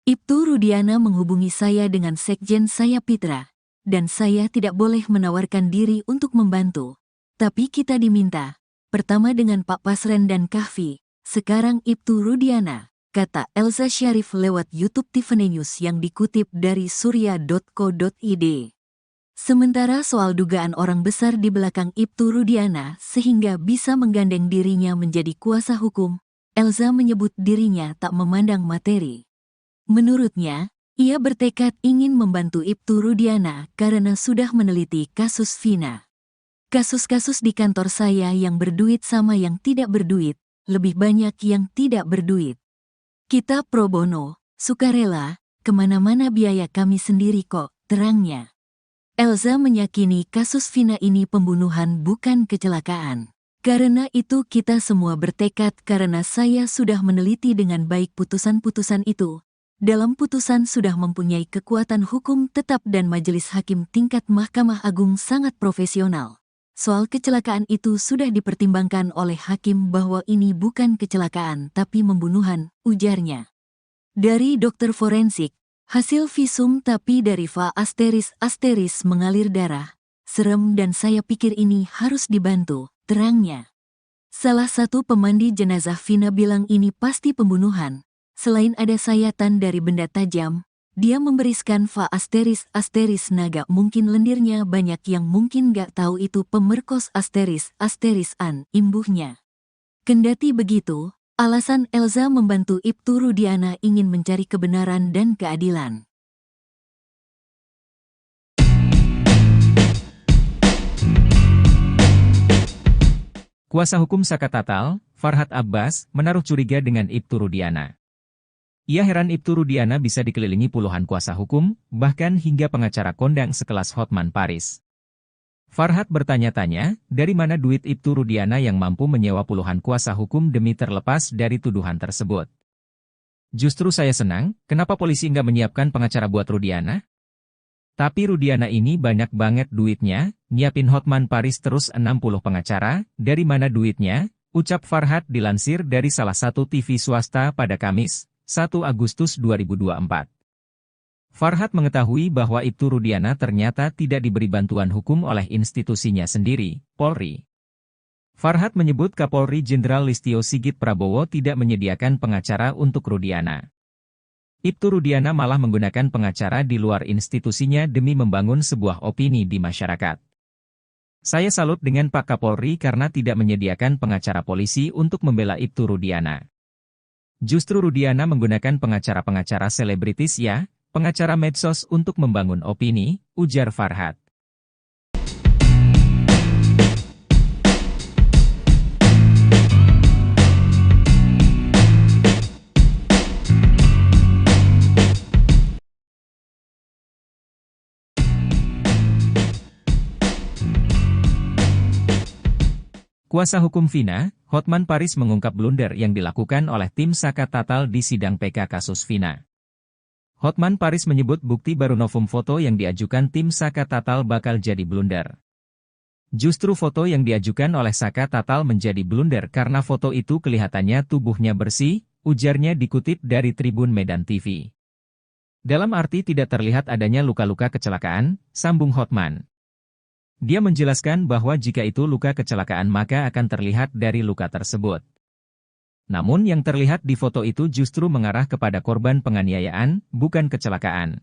Ibtu Rudiana menghubungi saya dengan sekjen saya Pitra, dan saya tidak boleh menawarkan diri untuk membantu. Tapi kita diminta. Pertama dengan Pak Pasren dan Kahfi, sekarang Ibtu Rudiana, kata Elza Syarif lewat YouTube Tiffany News yang dikutip dari surya.co.id. Sementara soal dugaan orang besar di belakang Ibtu Rudiana sehingga bisa menggandeng dirinya menjadi kuasa hukum, Elza menyebut dirinya tak memandang materi. Menurutnya, ia bertekad ingin membantu Ibtu Rudiana karena sudah meneliti kasus Vina. Kasus-kasus di kantor saya yang berduit sama yang tidak berduit, lebih banyak yang tidak berduit. Kita pro bono, sukarela, kemana-mana biaya kami sendiri kok, terangnya. Elza meyakini kasus Vina ini pembunuhan bukan kecelakaan. Karena itu kita semua bertekad karena saya sudah meneliti dengan baik putusan-putusan itu. Dalam putusan sudah mempunyai kekuatan hukum tetap dan majelis hakim tingkat Mahkamah Agung sangat profesional. Soal kecelakaan itu sudah dipertimbangkan oleh hakim bahwa ini bukan kecelakaan tapi pembunuhan, ujarnya. Dari dokter forensik, hasil visum tapi dari va ** mengalir darah. Serem dan saya pikir ini harus dibantu, terangnya. Salah satu pemandi jenazah Vina bilang ini pasti pembunuhan. Selain ada sayatan dari benda tajam, dia memberiskan va ** naga mungkin lendirnya banyak yang mungkin gak tahu itu pemerkos ** an, imbuhnya. Kendati begitu, alasan Elza membantu Ibtu Rudiana ingin mencari kebenaran dan keadilan. Kuasa hukum Saka Tatal, Farhad Abbas, menaruh curiga dengan Ibtu Rudiana. Ia heran Ibtu Rudiana bisa dikelilingi puluhan kuasa hukum, bahkan hingga pengacara kondang sekelas Hotman Paris. Farhad bertanya-tanya, dari mana duit Ibtu Rudiana yang mampu menyewa puluhan kuasa hukum demi terlepas dari tuduhan tersebut. Justru saya senang, kenapa polisi nggak menyiapkan pengacara buat Rudiana? Tapi Rudiana ini banyak banget duitnya, nyiapin Hotman Paris terus 60 pengacara, dari mana duitnya? Ucap Farhad dilansir dari salah satu TV swasta pada Kamis, 1 Agustus 2024. Farhad mengetahui bahwa Ibtu Rudiana ternyata tidak diberi bantuan hukum oleh institusinya sendiri, Polri. Farhad menyebut Kapolri Jenderal Listio Sigit Prabowo tidak menyediakan pengacara untuk Rudiana. Ibtu Rudiana malah menggunakan pengacara di luar institusinya demi membangun sebuah opini di masyarakat. Saya salut dengan Pak Kapolri karena tidak menyediakan pengacara polisi untuk membela Ibtu Rudiana. Justru Rudiana menggunakan pengacara-pengacara selebritis ya, pengacara medsos untuk membangun opini, ujar Farhad. Kuasa hukum Vina, Hotman Paris mengungkap blunder yang dilakukan oleh tim Saka Tatal di sidang PK kasus Vina. Hotman Paris menyebut bukti baru novum foto yang diajukan tim Saka Tatal bakal jadi blunder. Justru foto yang diajukan oleh Saka Tatal menjadi blunder karena foto itu kelihatannya tubuhnya bersih, ujarnya dikutip dari Tribun Medan TV. Dalam arti tidak terlihat adanya luka-luka kecelakaan, sambung Hotman. Dia menjelaskan bahwa jika itu luka kecelakaan maka akan terlihat dari luka tersebut. Namun yang terlihat di foto itu justru mengarah kepada korban penganiayaan, bukan kecelakaan.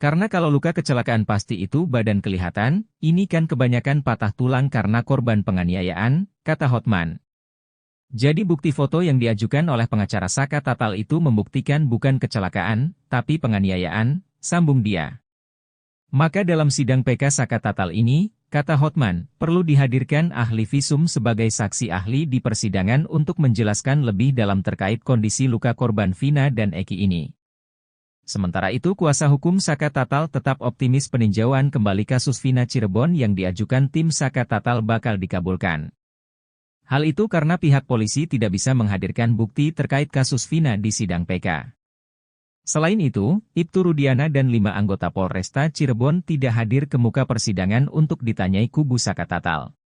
Karena kalau luka kecelakaan pasti itu badan kelihatan, ini kan kebanyakan patah tulang karena korban penganiayaan, kata Hotman. Jadi bukti foto yang diajukan oleh pengacara Saka Tatal itu membuktikan bukan kecelakaan, tapi penganiayaan, sambung dia. Maka dalam sidang PK Saka Tatal ini, kata Hotman, perlu dihadirkan ahli visum sebagai saksi ahli di persidangan untuk menjelaskan lebih dalam terkait kondisi luka korban Vina dan Eki ini. Sementara itu kuasa hukum Saka Tatal tetap optimis peninjauan kembali kasus Vina Cirebon yang diajukan tim Saka Tatal bakal dikabulkan. Hal itu karena pihak polisi tidak bisa menghadirkan bukti terkait kasus Vina di sidang PK. Selain itu, Ibtu Rudiana dan 5 anggota Polresta Cirebon tidak hadir ke muka persidangan untuk ditanyai kubu Saka Tatal.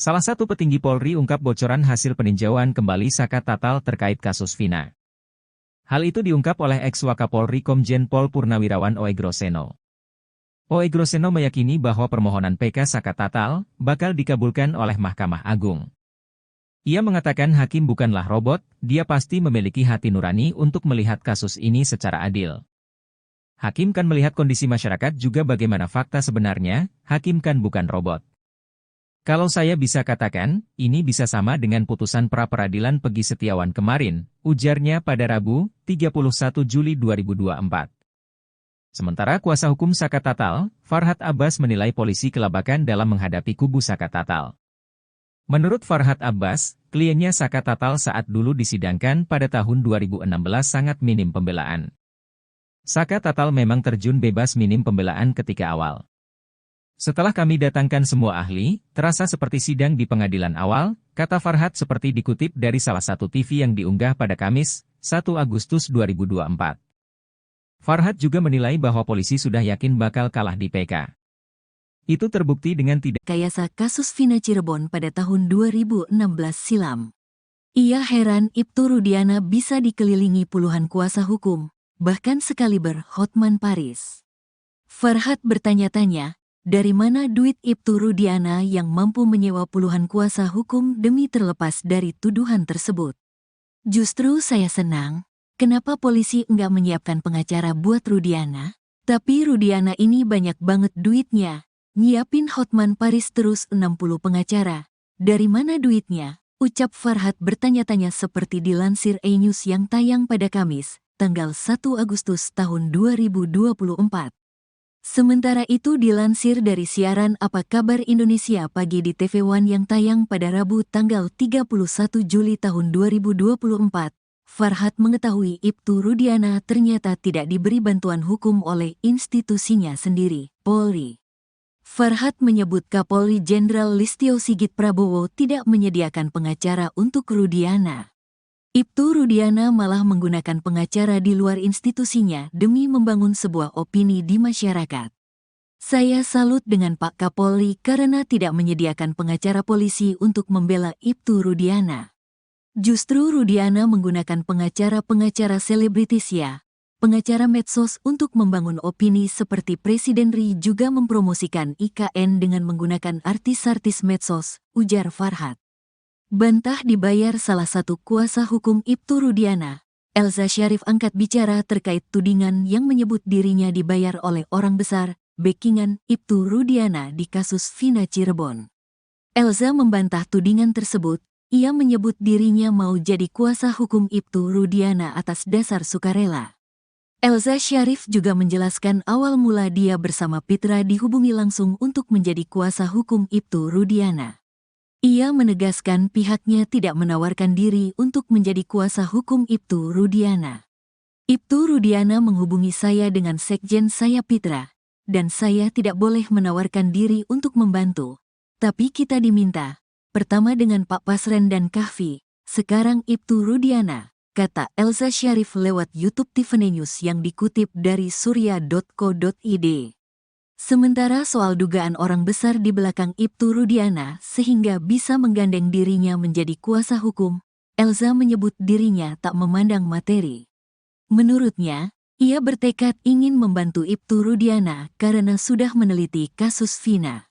Salah satu petinggi Polri ungkap bocoran hasil peninjauan kembali Saka Tatal terkait kasus Vina. Hal itu diungkap oleh ex-Wakapolri Komjen Pol Purnawirawan Oegroseno. Oegroseno meyakini bahwa permohonan PK Saka Tatal bakal dikabulkan oleh Mahkamah Agung. Ia mengatakan hakim bukanlah robot, dia pasti memiliki hati nurani untuk melihat kasus ini secara adil. Hakim kan melihat kondisi masyarakat juga bagaimana fakta sebenarnya, hakim kan bukan robot. Kalau saya bisa katakan, ini bisa sama dengan putusan pra-peradilan Pegi Setiawan kemarin, ujarnya pada Rabu, 31 Juli 2024. Sementara kuasa hukum Saka Tatal, Farhad Abbas menilai polisi kelabakan dalam menghadapi kubu Saka Tatal. Menurut Farhad Abbas, kliennya Saka Tatal saat dulu disidangkan pada tahun 2016 sangat minim pembelaan. Saka Tatal memang terjun bebas minim pembelaan ketika awal. Setelah kami datangkan semua ahli, terasa seperti sidang di pengadilan awal, kata Farhad seperti dikutip dari salah satu TV yang diunggah pada Kamis, 1 Agustus 2024. Farhad juga menilai bahwa polisi sudah yakin bakal kalah di PK. Itu terbukti dengan tidak Kayasa kasus Vina Cirebon pada tahun 2016 silam. Ia heran Ibtu Rudiana bisa dikelilingi puluhan kuasa hukum, bahkan sekaliber Hotman Paris. Farhad bertanya-tanya, dari mana duit Ibtu Rudiana yang mampu menyewa puluhan kuasa hukum demi terlepas dari tuduhan tersebut? Justru saya senang, kenapa polisi enggak menyiapkan pengacara buat Rudiana? Tapi Rudiana ini banyak banget duitnya, Nyiapin Hotman Paris terus 60 pengacara. Dari mana duitnya? Ucap Farhad bertanya-tanya seperti dilansir E-News yang tayang pada Kamis, tanggal 1 Agustus tahun 2024. Sementara itu dilansir dari siaran Apa Kabar Indonesia Pagi di TV One yang tayang pada Rabu tanggal 31 Juli tahun 2024, Farhad mengetahui Ibtu Rudiana ternyata tidak diberi bantuan hukum oleh institusinya sendiri, Polri. Farhad menyebut Kapolri Jenderal Listio Sigit Prabowo tidak menyediakan pengacara untuk Rudiana. Ibtu Rudiana malah menggunakan pengacara di luar institusinya demi membangun sebuah opini di masyarakat. Saya salut dengan Pak Kapolri karena tidak menyediakan pengacara polisi untuk membela Ibtu Rudiana. Justru Rudiana menggunakan pengacara-pengacara selebritis ya, pengacara medsos untuk membangun opini seperti Presiden Ri juga mempromosikan IKN dengan menggunakan artis-artis medsos, ujar Farhad. Bantah dibayar salah satu kuasa hukum Ibtu Rudiana, Elza Syarif angkat bicara terkait tudingan yang menyebut dirinya dibayar oleh orang besar, backingan Ibtu Rudiana di kasus Vina Cirebon. Elza membantah tudingan tersebut, ia menyebut dirinya mau jadi kuasa hukum Ibtu Rudiana atas dasar sukarela. Elza Syarif juga menjelaskan awal mula dia bersama Pitra dihubungi langsung untuk menjadi kuasa hukum Ibtu Rudiana. Ia menegaskan pihaknya tidak menawarkan diri untuk menjadi kuasa hukum Ibtu Rudiana. Ibtu Rudiana menghubungi saya dengan sekjen saya Pitra, dan saya tidak boleh menawarkan diri untuk membantu. Tapi kita diminta, pertama dengan Pak Pasren dan Kahfi, sekarang Ibtu Rudiana, kata Elza Syarif lewat YouTube Tiffany News yang dikutip dari surya.co.id. Sementara soal dugaan orang besar di belakang Ibtu Rudiana sehingga bisa menggandeng dirinya menjadi kuasa hukum, Elza menyebut dirinya tak memandang materi. Menurutnya, ia bertekad ingin membantu Ibtu Rudiana karena sudah meneliti kasus Vina.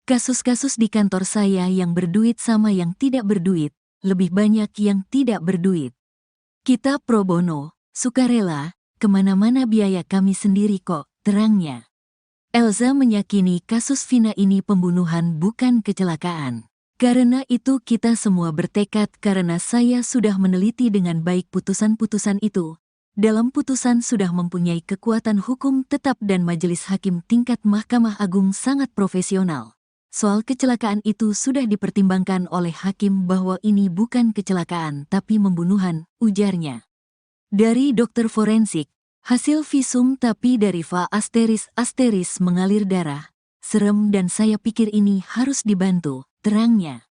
Kasus-kasus di kantor saya yang berduit sama yang tidak berduit, lebih banyak yang tidak berduit. Kita pro bono, sukarela, kemana-mana biaya kami sendiri kok, terangnya. Elza meyakini kasus Vina ini pembunuhan bukan kecelakaan. Karena itu kita semua bertekad karena saya sudah meneliti dengan baik putusan-putusan itu. Dalam putusan sudah mempunyai kekuatan hukum tetap dan majelis hakim tingkat Mahkamah Agung sangat profesional. Soal kecelakaan itu sudah dipertimbangkan oleh hakim bahwa ini bukan kecelakaan tapi pembunuhan, ujarnya. Dari dokter forensik, hasil visum tapi dari Va ** mengalir darah. Serem dan saya pikir ini harus dibantu, terangnya.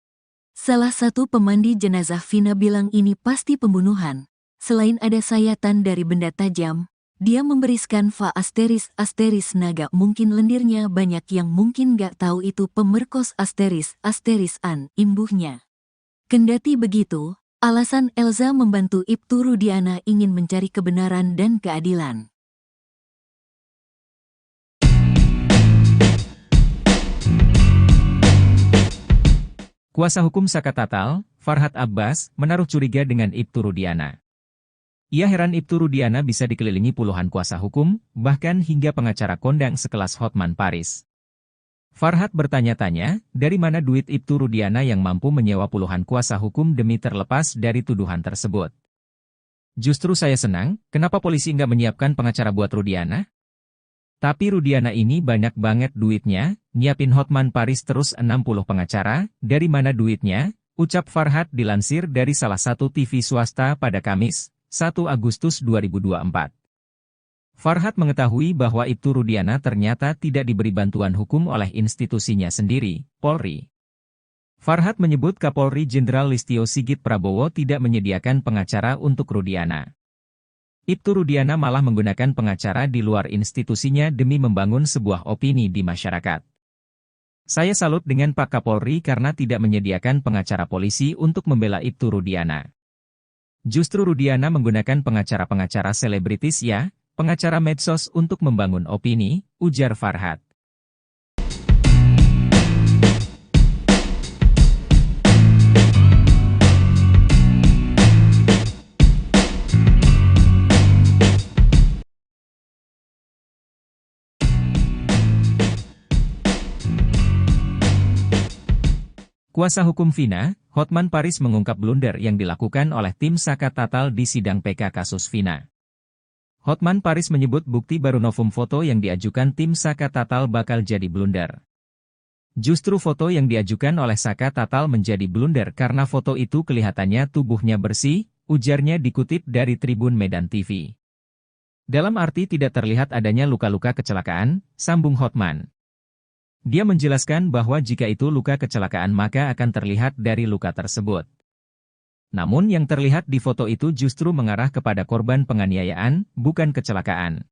Salah satu pemandi jenazah Vina bilang ini pasti pembunuhan. Selain ada sayatan dari benda tajam, dia memberiskan Va ** naga mungkin lendirnya banyak yang mungkin gak tahu itu pemerkos ** an, imbuhnya. Kendati begitu, alasan Elza membantu Ibtu Rudiana ingin mencari kebenaran dan keadilan. Kuasa hukum Saka Tatal, Farhad Abbas, menaruh curiga dengan Ibtu Rudiana. Ia heran Ibtu Rudiana bisa dikelilingi puluhan kuasa hukum, bahkan hingga pengacara kondang sekelas Hotman Paris. Farhad bertanya-tanya, dari mana duit Ibtu Rudiana yang mampu menyewa puluhan kuasa hukum demi terlepas dari tuduhan tersebut. Justru saya senang, kenapa polisi nggak menyiapkan pengacara buat Rudiana? Tapi Rudiana ini banyak banget duitnya, nyiapin Hotman Paris terus 60 pengacara, dari mana duitnya? Ucap Farhad dilansir dari salah satu TV swasta pada Kamis, 1 Agustus 2024. Farhad mengetahui bahwa Ibtu Rudiana ternyata tidak diberi bantuan hukum oleh institusinya sendiri, Polri. Farhad menyebut Kapolri Jenderal Listio Sigit Prabowo tidak menyediakan pengacara untuk Rudiana. Ibtu Rudiana malah menggunakan pengacara di luar institusinya demi membangun sebuah opini di masyarakat. Saya salut dengan Pak Kapolri karena tidak menyediakan pengacara polisi untuk membela Ibtu Rudiana. Justru Rudiana menggunakan pengacara-pengacara selebritis ya, pengacara medsos untuk membangun opini, ujar Farhad. Kuasa hukum Vina, Hotman Paris mengungkap blunder yang dilakukan oleh tim Saka Tatal di sidang PK kasus Vina. Hotman Paris menyebut bukti baru novum foto yang diajukan tim Saka Tatal bakal jadi blunder. Justru foto yang diajukan oleh Saka Tatal menjadi blunder karena foto itu kelihatannya tubuhnya bersih, ujarnya dikutip dari Tribun Medan TV. Dalam arti tidak terlihat adanya luka-luka kecelakaan, sambung Hotman. Dia menjelaskan bahwa jika itu luka kecelakaan maka akan terlihat dari luka tersebut. Namun yang terlihat di foto itu justru mengarah kepada korban penganiayaan, bukan kecelakaan.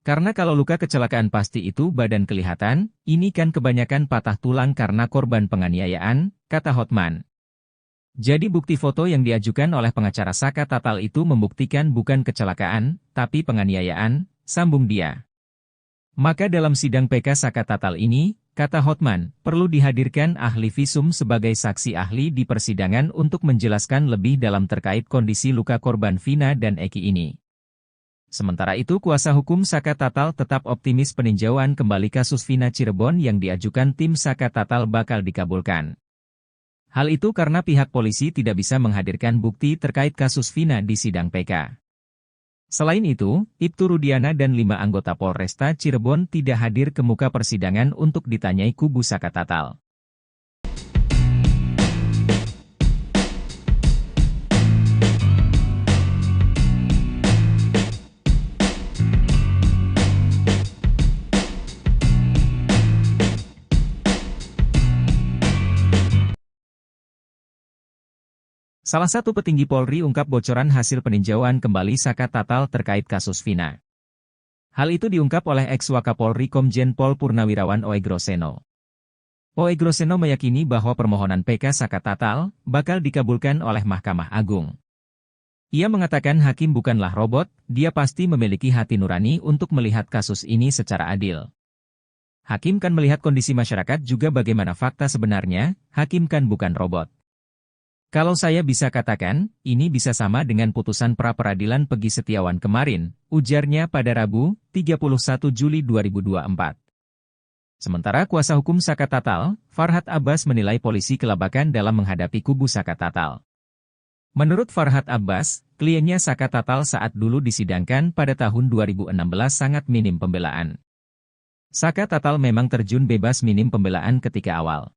Karena kalau luka kecelakaan pasti itu badan kelihatan, ini kan kebanyakan patah tulang karena korban penganiayaan, kata Hotman. Jadi bukti foto yang diajukan oleh pengacara Saka Tatal itu membuktikan bukan kecelakaan, tapi penganiayaan, sambung dia. Maka dalam sidang PK Saka Tatal ini, kata Hotman, perlu dihadirkan ahli visum sebagai saksi ahli di persidangan untuk menjelaskan lebih dalam terkait kondisi luka korban Vina dan Eki ini. Sementara itu kuasa hukum Saka Tatal tetap optimis peninjauan kembali kasus Vina Cirebon yang diajukan tim Saka Tatal bakal dikabulkan. Hal itu karena pihak polisi tidak bisa menghadirkan bukti terkait kasus Vina di sidang PK. Selain itu, Ibtu Rudiana dan 5 anggota Polresta Cirebon tidak hadir ke muka persidangan untuk ditanyai kubu Saka Tatal. Salah satu petinggi Polri ungkap bocoran hasil peninjauan kembali Saka Tatal terkait kasus Vina. Hal itu diungkap oleh ex-Wakapolri Komjen Pol Purnawirawan Oegroseno. Oegroseno meyakini bahwa permohonan PK Saka Tatal bakal dikabulkan oleh Mahkamah Agung. Ia mengatakan hakim bukanlah robot, dia pasti memiliki hati nurani untuk melihat kasus ini secara adil. Hakim kan melihat kondisi masyarakat juga bagaimana fakta sebenarnya, hakim kan bukan robot. Kalau saya bisa katakan, ini bisa sama dengan putusan pra-peradilan Pegi Setiawan kemarin, ujarnya pada Rabu, 31 Juli 2024. Sementara kuasa hukum Saka Tatal, Farhad Abbas menilai polisi kelabakan dalam menghadapi kubu Saka Tatal. Menurut Farhad Abbas, kliennya Saka Tatal saat dulu disidangkan pada tahun 2016 sangat minim pembelaan. Saka Tatal memang terjun bebas minim pembelaan ketika awal.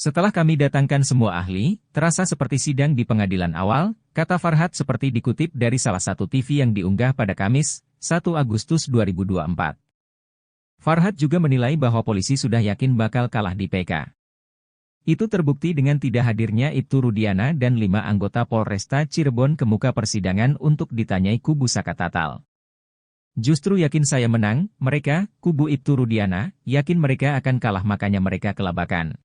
Setelah kami datangkan semua ahli, terasa seperti sidang di pengadilan awal, kata Farhad seperti dikutip dari salah satu TV yang diunggah pada Kamis, 1 Agustus 2024. Farhad juga menilai bahwa polisi sudah yakin bakal kalah di PK. Itu terbukti dengan tidak hadirnya Ibtu Rudiana dan 5 anggota Polresta Cirebon ke muka persidangan untuk ditanyai kubu Saka Tatal. Justru yakin saya menang, mereka, kubu Ibtu Rudiana, yakin mereka akan kalah makanya mereka kelabakan.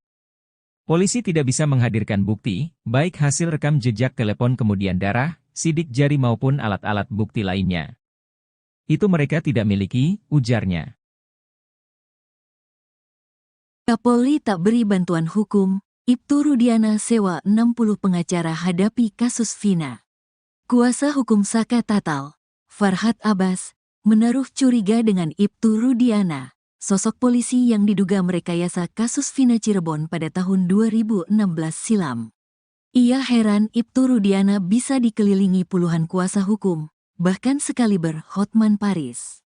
Polisi tidak bisa menghadirkan bukti, baik hasil rekam jejak telepon kemudian darah, sidik jari maupun alat-alat bukti lainnya. Itu mereka tidak miliki, ujarnya. Kapolri tak beri bantuan hukum, Ibtu Rudiana sewa 60 pengacara hadapi kasus Vina. Kuasa hukum Saka Tatal, Farhad Abbas, menaruh curiga dengan Ibtu Rudiana, sosok polisi yang diduga merekayasa kasus Vina Cirebon pada tahun 2016 silam. Ia heran Ibtu Rudiana bisa dikelilingi puluhan kuasa hukum, bahkan sekaliber Hotman Paris.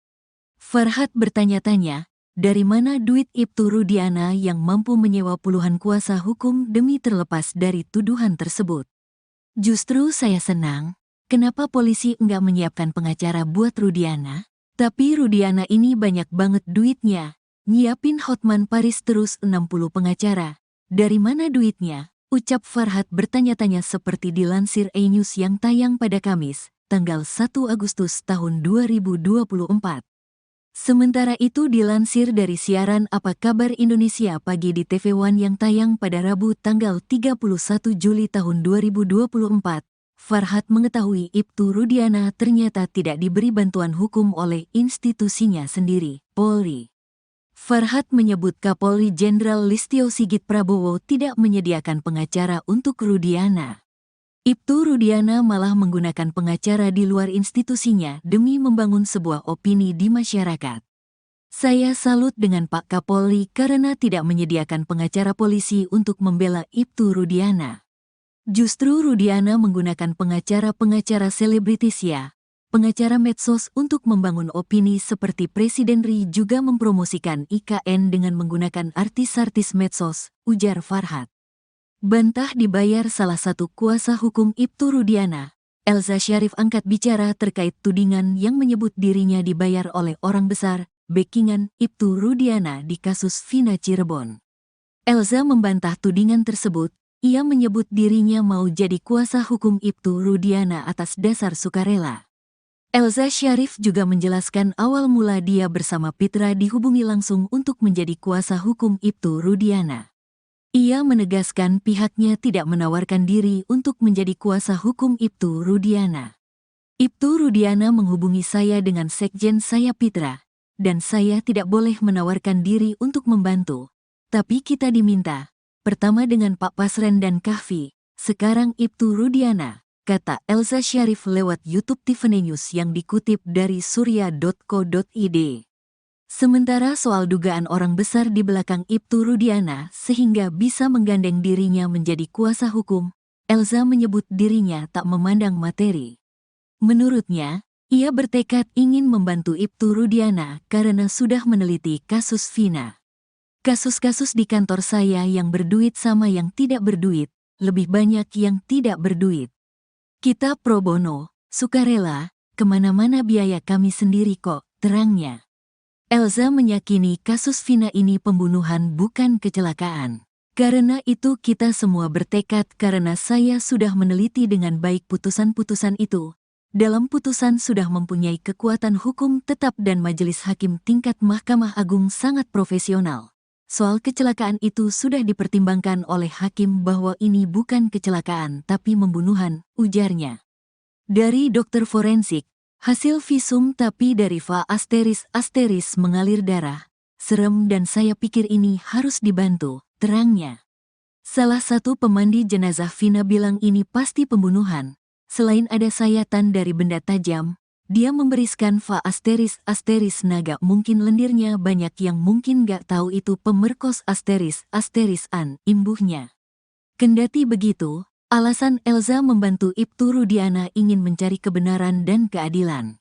Farhad bertanya-tanya, dari mana duit Ibtu Rudiana yang mampu menyewa puluhan kuasa hukum demi terlepas dari tuduhan tersebut? Justru saya senang, kenapa polisi enggak menyiapkan pengacara buat Rudiana? Tapi Rudiana ini banyak banget duitnya, nyiapin Hotman Paris terus 60 pengacara. Dari mana duitnya? Ucap Farhad bertanya-tanya seperti dilansir E-News yang tayang pada Kamis, tanggal 1 Agustus tahun 2024. Sementara itu dilansir dari siaran Apa Kabar Indonesia Pagi di TV One yang tayang pada Rabu tanggal 31 Juli tahun 2024. Farhad mengetahui Ibtu Rudiana ternyata tidak diberi bantuan hukum oleh institusinya sendiri, Polri. Farhad menyebut Kapolri Jenderal Listio Sigit Prabowo tidak menyediakan pengacara untuk Rudiana. Ibtu Rudiana malah menggunakan pengacara di luar institusinya demi membangun sebuah opini di masyarakat. Saya salut dengan Pak Kapolri karena tidak menyediakan pengacara polisi untuk membela Ibtu Rudiana. Justru Rudiana menggunakan pengacara-pengacara selebritis ya, pengacara medsos untuk membangun opini seperti Presiden Ri juga mempromosikan IKN dengan menggunakan artis-artis medsos, ujar Farhat. Bantah dibayar salah satu kuasa hukum Ibtu Rudiana. Elza Syarif angkat bicara terkait tudingan yang menyebut dirinya dibayar oleh orang besar, backingan Ibtu Rudiana di kasus Vina Cirebon. Elza membantah tudingan tersebut, ia menyebut dirinya mau jadi kuasa hukum Ibtu Rudiana atas dasar sukarela. Elza Syarif juga menjelaskan awal mula dia bersama Pitra dihubungi langsung untuk menjadi kuasa hukum Ibtu Rudiana. Ia menegaskan pihaknya tidak menawarkan diri untuk menjadi kuasa hukum Ibtu Rudiana. Ibtu Rudiana menghubungi saya dengan sekjen saya Pitra, dan saya tidak boleh menawarkan diri untuk membantu. Tapi kita diminta, pertama dengan Pak Pasren dan Kahfi, sekarang Ibtu Rudiana, kata Elza Syarif lewat YouTube Tiffany News yang dikutip dari surya.co.id. Sementara soal dugaan orang besar di belakang Ibtu Rudiana sehingga bisa menggandeng dirinya menjadi kuasa hukum, Elza menyebut dirinya tak memandang materi. Menurutnya, ia bertekad ingin membantu Ibtu Rudiana karena sudah meneliti kasus Vina. Kasus-kasus di kantor saya yang berduit sama yang tidak berduit, lebih banyak yang tidak berduit. Kita pro bono, sukarela, kemana-mana biaya kami sendiri kok, terangnya. Elza meyakini kasus Vina ini pembunuhan bukan kecelakaan. Karena itu kita semua bertekad karena saya sudah meneliti dengan baik putusan-putusan itu. Dalam putusan sudah mempunyai kekuatan hukum tetap dan majelis hakim tingkat Mahkamah Agung sangat profesional. Soal kecelakaan itu sudah dipertimbangkan oleh hakim bahwa ini bukan kecelakaan tapi pembunuhan, ujarnya. Dari dokter forensik, hasil visum tapi dari va asteris mengalir darah. Serem dan saya pikir ini harus dibantu, terangnya. Salah satu pemandi jenazah Vina bilang ini pasti pembunuhan. Selain ada sayatan dari benda tajam, dia memberiskan va asteris naga mungkin lendirnya banyak yang mungkin gak tahu itu pemerkos asteris-an imbuhnya. Kendati begitu, alasan Elza membantu Ibtu Rudiana ingin mencari kebenaran dan keadilan.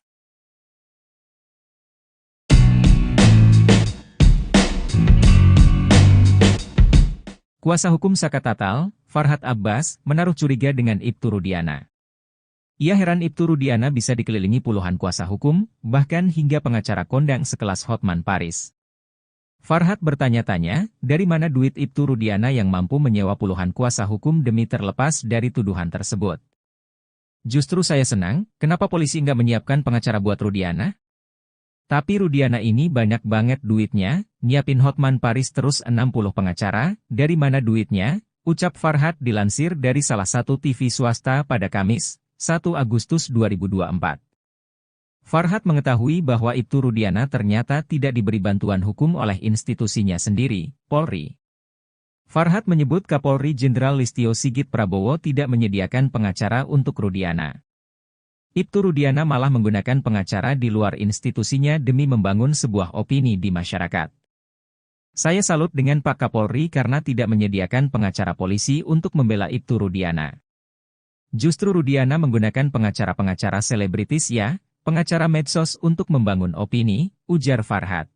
Kuasa hukum Saka Tatal, Farhat Abbas, menaruh curiga dengan Ibtu Rudiana. Ia heran Ibtu Rudiana bisa dikelilingi puluhan kuasa hukum, bahkan hingga pengacara kondang sekelas Hotman Paris. Farhat bertanya-tanya, dari mana duit Ibtu Rudiana yang mampu menyewa puluhan kuasa hukum demi terlepas dari tuduhan tersebut. Justru saya senang, kenapa polisi nggak menyiapkan pengacara buat Rudiana? Tapi Rudiana ini banyak banget duitnya, nyiapin Hotman Paris terus 60 pengacara, dari mana duitnya? Ucap Farhat dilansir dari salah satu TV swasta pada Kamis, 1 Agustus 2024. Farhat mengetahui bahwa Ibtu Rudiana ternyata tidak diberi bantuan hukum oleh institusinya sendiri, Polri. Farhat menyebut Kapolri Jenderal Listio Sigit Prabowo tidak menyediakan pengacara untuk Rudiana. Ibtu Rudiana malah menggunakan pengacara di luar institusinya demi membangun sebuah opini di masyarakat. Saya salut dengan Pak Kapolri karena tidak menyediakan pengacara polisi untuk membela Ibtu Rudiana. Justru Rudiana menggunakan pengacara-pengacara selebritis ya, pengacara medsos untuk membangun opini, ujar Farhat.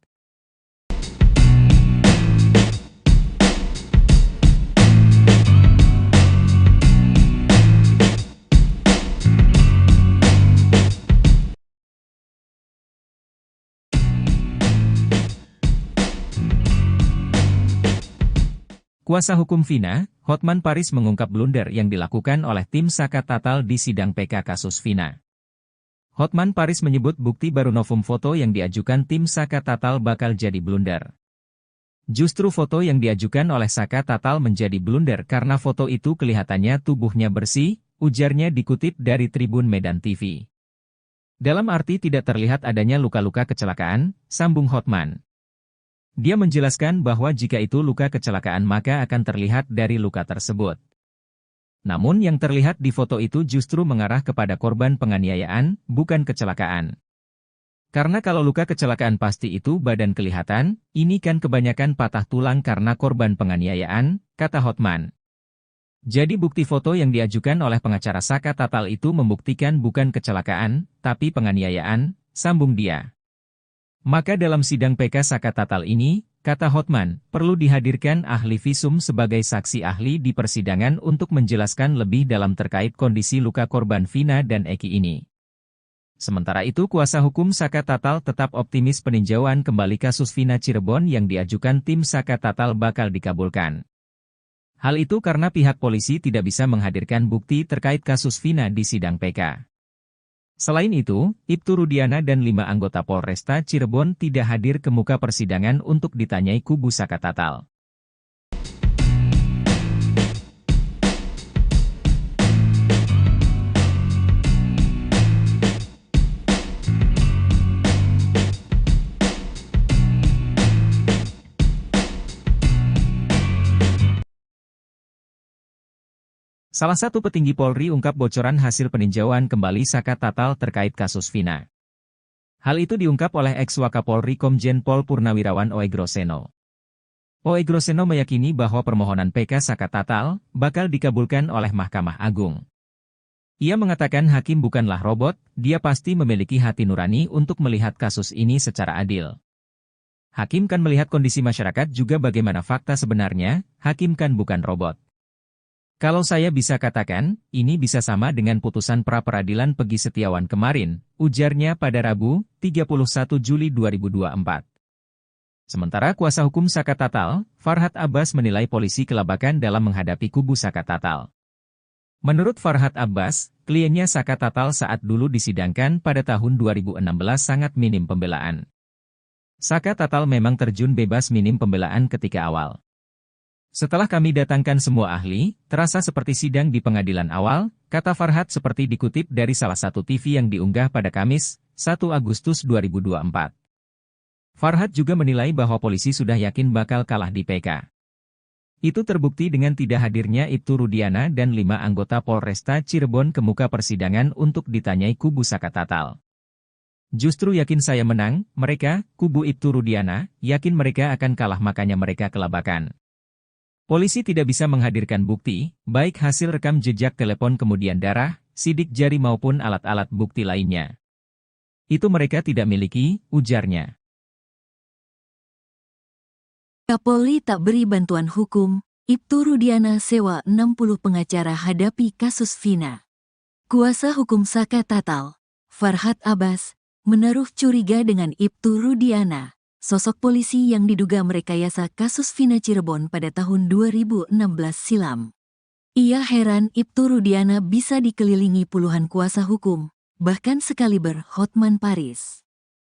Kuasa hukum Vina, Hotman Paris mengungkap blunder yang dilakukan oleh tim Saka Tatal di sidang PK kasus Vina. Hotman Paris menyebut bukti baru novum foto yang diajukan tim Saka Tatal bakal jadi blunder. Justru foto yang diajukan oleh Saka Tatal menjadi blunder karena foto itu kelihatannya tubuhnya bersih, ujarnya dikutip dari Tribun Medan TV. Dalam arti tidak terlihat adanya luka-luka kecelakaan, sambung Hotman. Dia menjelaskan bahwa jika itu luka kecelakaan maka akan terlihat dari luka tersebut. Namun yang terlihat di foto itu justru mengarah kepada korban penganiayaan, bukan kecelakaan. Karena kalau luka kecelakaan pasti itu badan kelihatan, ini kan kebanyakan patah tulang karena korban penganiayaan, kata Hotman. Jadi bukti foto yang diajukan oleh pengacara Saka Tatal itu membuktikan bukan kecelakaan, tapi penganiayaan, sambung dia. Maka dalam sidang PK Saka Tatal ini, kata Hotman, perlu dihadirkan ahli visum sebagai saksi ahli di persidangan untuk menjelaskan lebih dalam terkait kondisi luka korban Vina dan Eki ini. Sementara itu kuasa hukum Saka Tatal tetap optimis peninjauan kembali kasus Vina Cirebon yang diajukan tim Saka Tatal bakal dikabulkan. Hal itu karena pihak polisi tidak bisa menghadirkan bukti terkait kasus Vina di sidang PK. Selain itu, Ibtu Rudiana dan 5 anggota Polresta Cirebon tidak hadir ke muka persidangan untuk ditanyai kubu Saka Tatal. Salah satu petinggi Polri ungkap bocoran hasil peninjauan kembali Saka Tatal terkait kasus Vina. Hal itu diungkap oleh ex-Wakapolri Komjen Pol Purnawirawan Oegroseno. Oegroseno meyakini bahwa permohonan PK Saka Tatal bakal dikabulkan oleh Mahkamah Agung. Ia mengatakan hakim bukanlah robot, dia pasti memiliki hati nurani untuk melihat kasus ini secara adil. Hakim kan melihat kondisi masyarakat juga bagaimana fakta sebenarnya, hakim kan bukan robot. Kalau saya bisa katakan, ini bisa sama dengan putusan pra-peradilan Pegi Setiawan kemarin, ujarnya pada Rabu, 31 Juli 2024. Sementara kuasa hukum Saka Tatal, Farhad Abbas menilai polisi kelabakan dalam menghadapi kubu Saka Tatal. Menurut Farhad Abbas, kliennya Saka Tatal saat dulu disidangkan pada tahun 2016 sangat minim pembelaan. Saka Tatal memang terjun bebas minim pembelaan ketika awal. Setelah kami datangkan semua ahli, terasa seperti sidang di pengadilan awal, kata Farhad seperti dikutip dari salah satu TV yang diunggah pada Kamis, 1 Agustus 2024. Farhad juga menilai bahwa polisi sudah yakin bakal kalah di PK. Itu terbukti dengan tidak hadirnya Ibtu Rudiana dan 5 anggota Polresta Cirebon ke muka persidangan untuk ditanyai kubu Saka Tatal. Justru yakin saya menang, mereka, kubu Ibtu Rudiana, yakin mereka akan kalah makanya mereka kelabakan. Polisi tidak bisa menghadirkan bukti, baik hasil rekam jejak telepon kemudian darah, sidik jari maupun alat-alat bukti lainnya. Itu mereka tidak miliki, ujarnya. Kapolri tak beri bantuan hukum, Ibtu Rudiana sewa 60 pengacara hadapi kasus Vina. Kuasa hukum Saka Tatal, Farhad Abbas, menaruh curiga dengan Ibtu Rudiana. Sosok polisi yang diduga merekayasa kasus Vina Cirebon pada tahun 2016 silam. Ia heran Ibtu Rudiana bisa dikelilingi puluhan kuasa hukum, bahkan sekaliber Hotman Paris.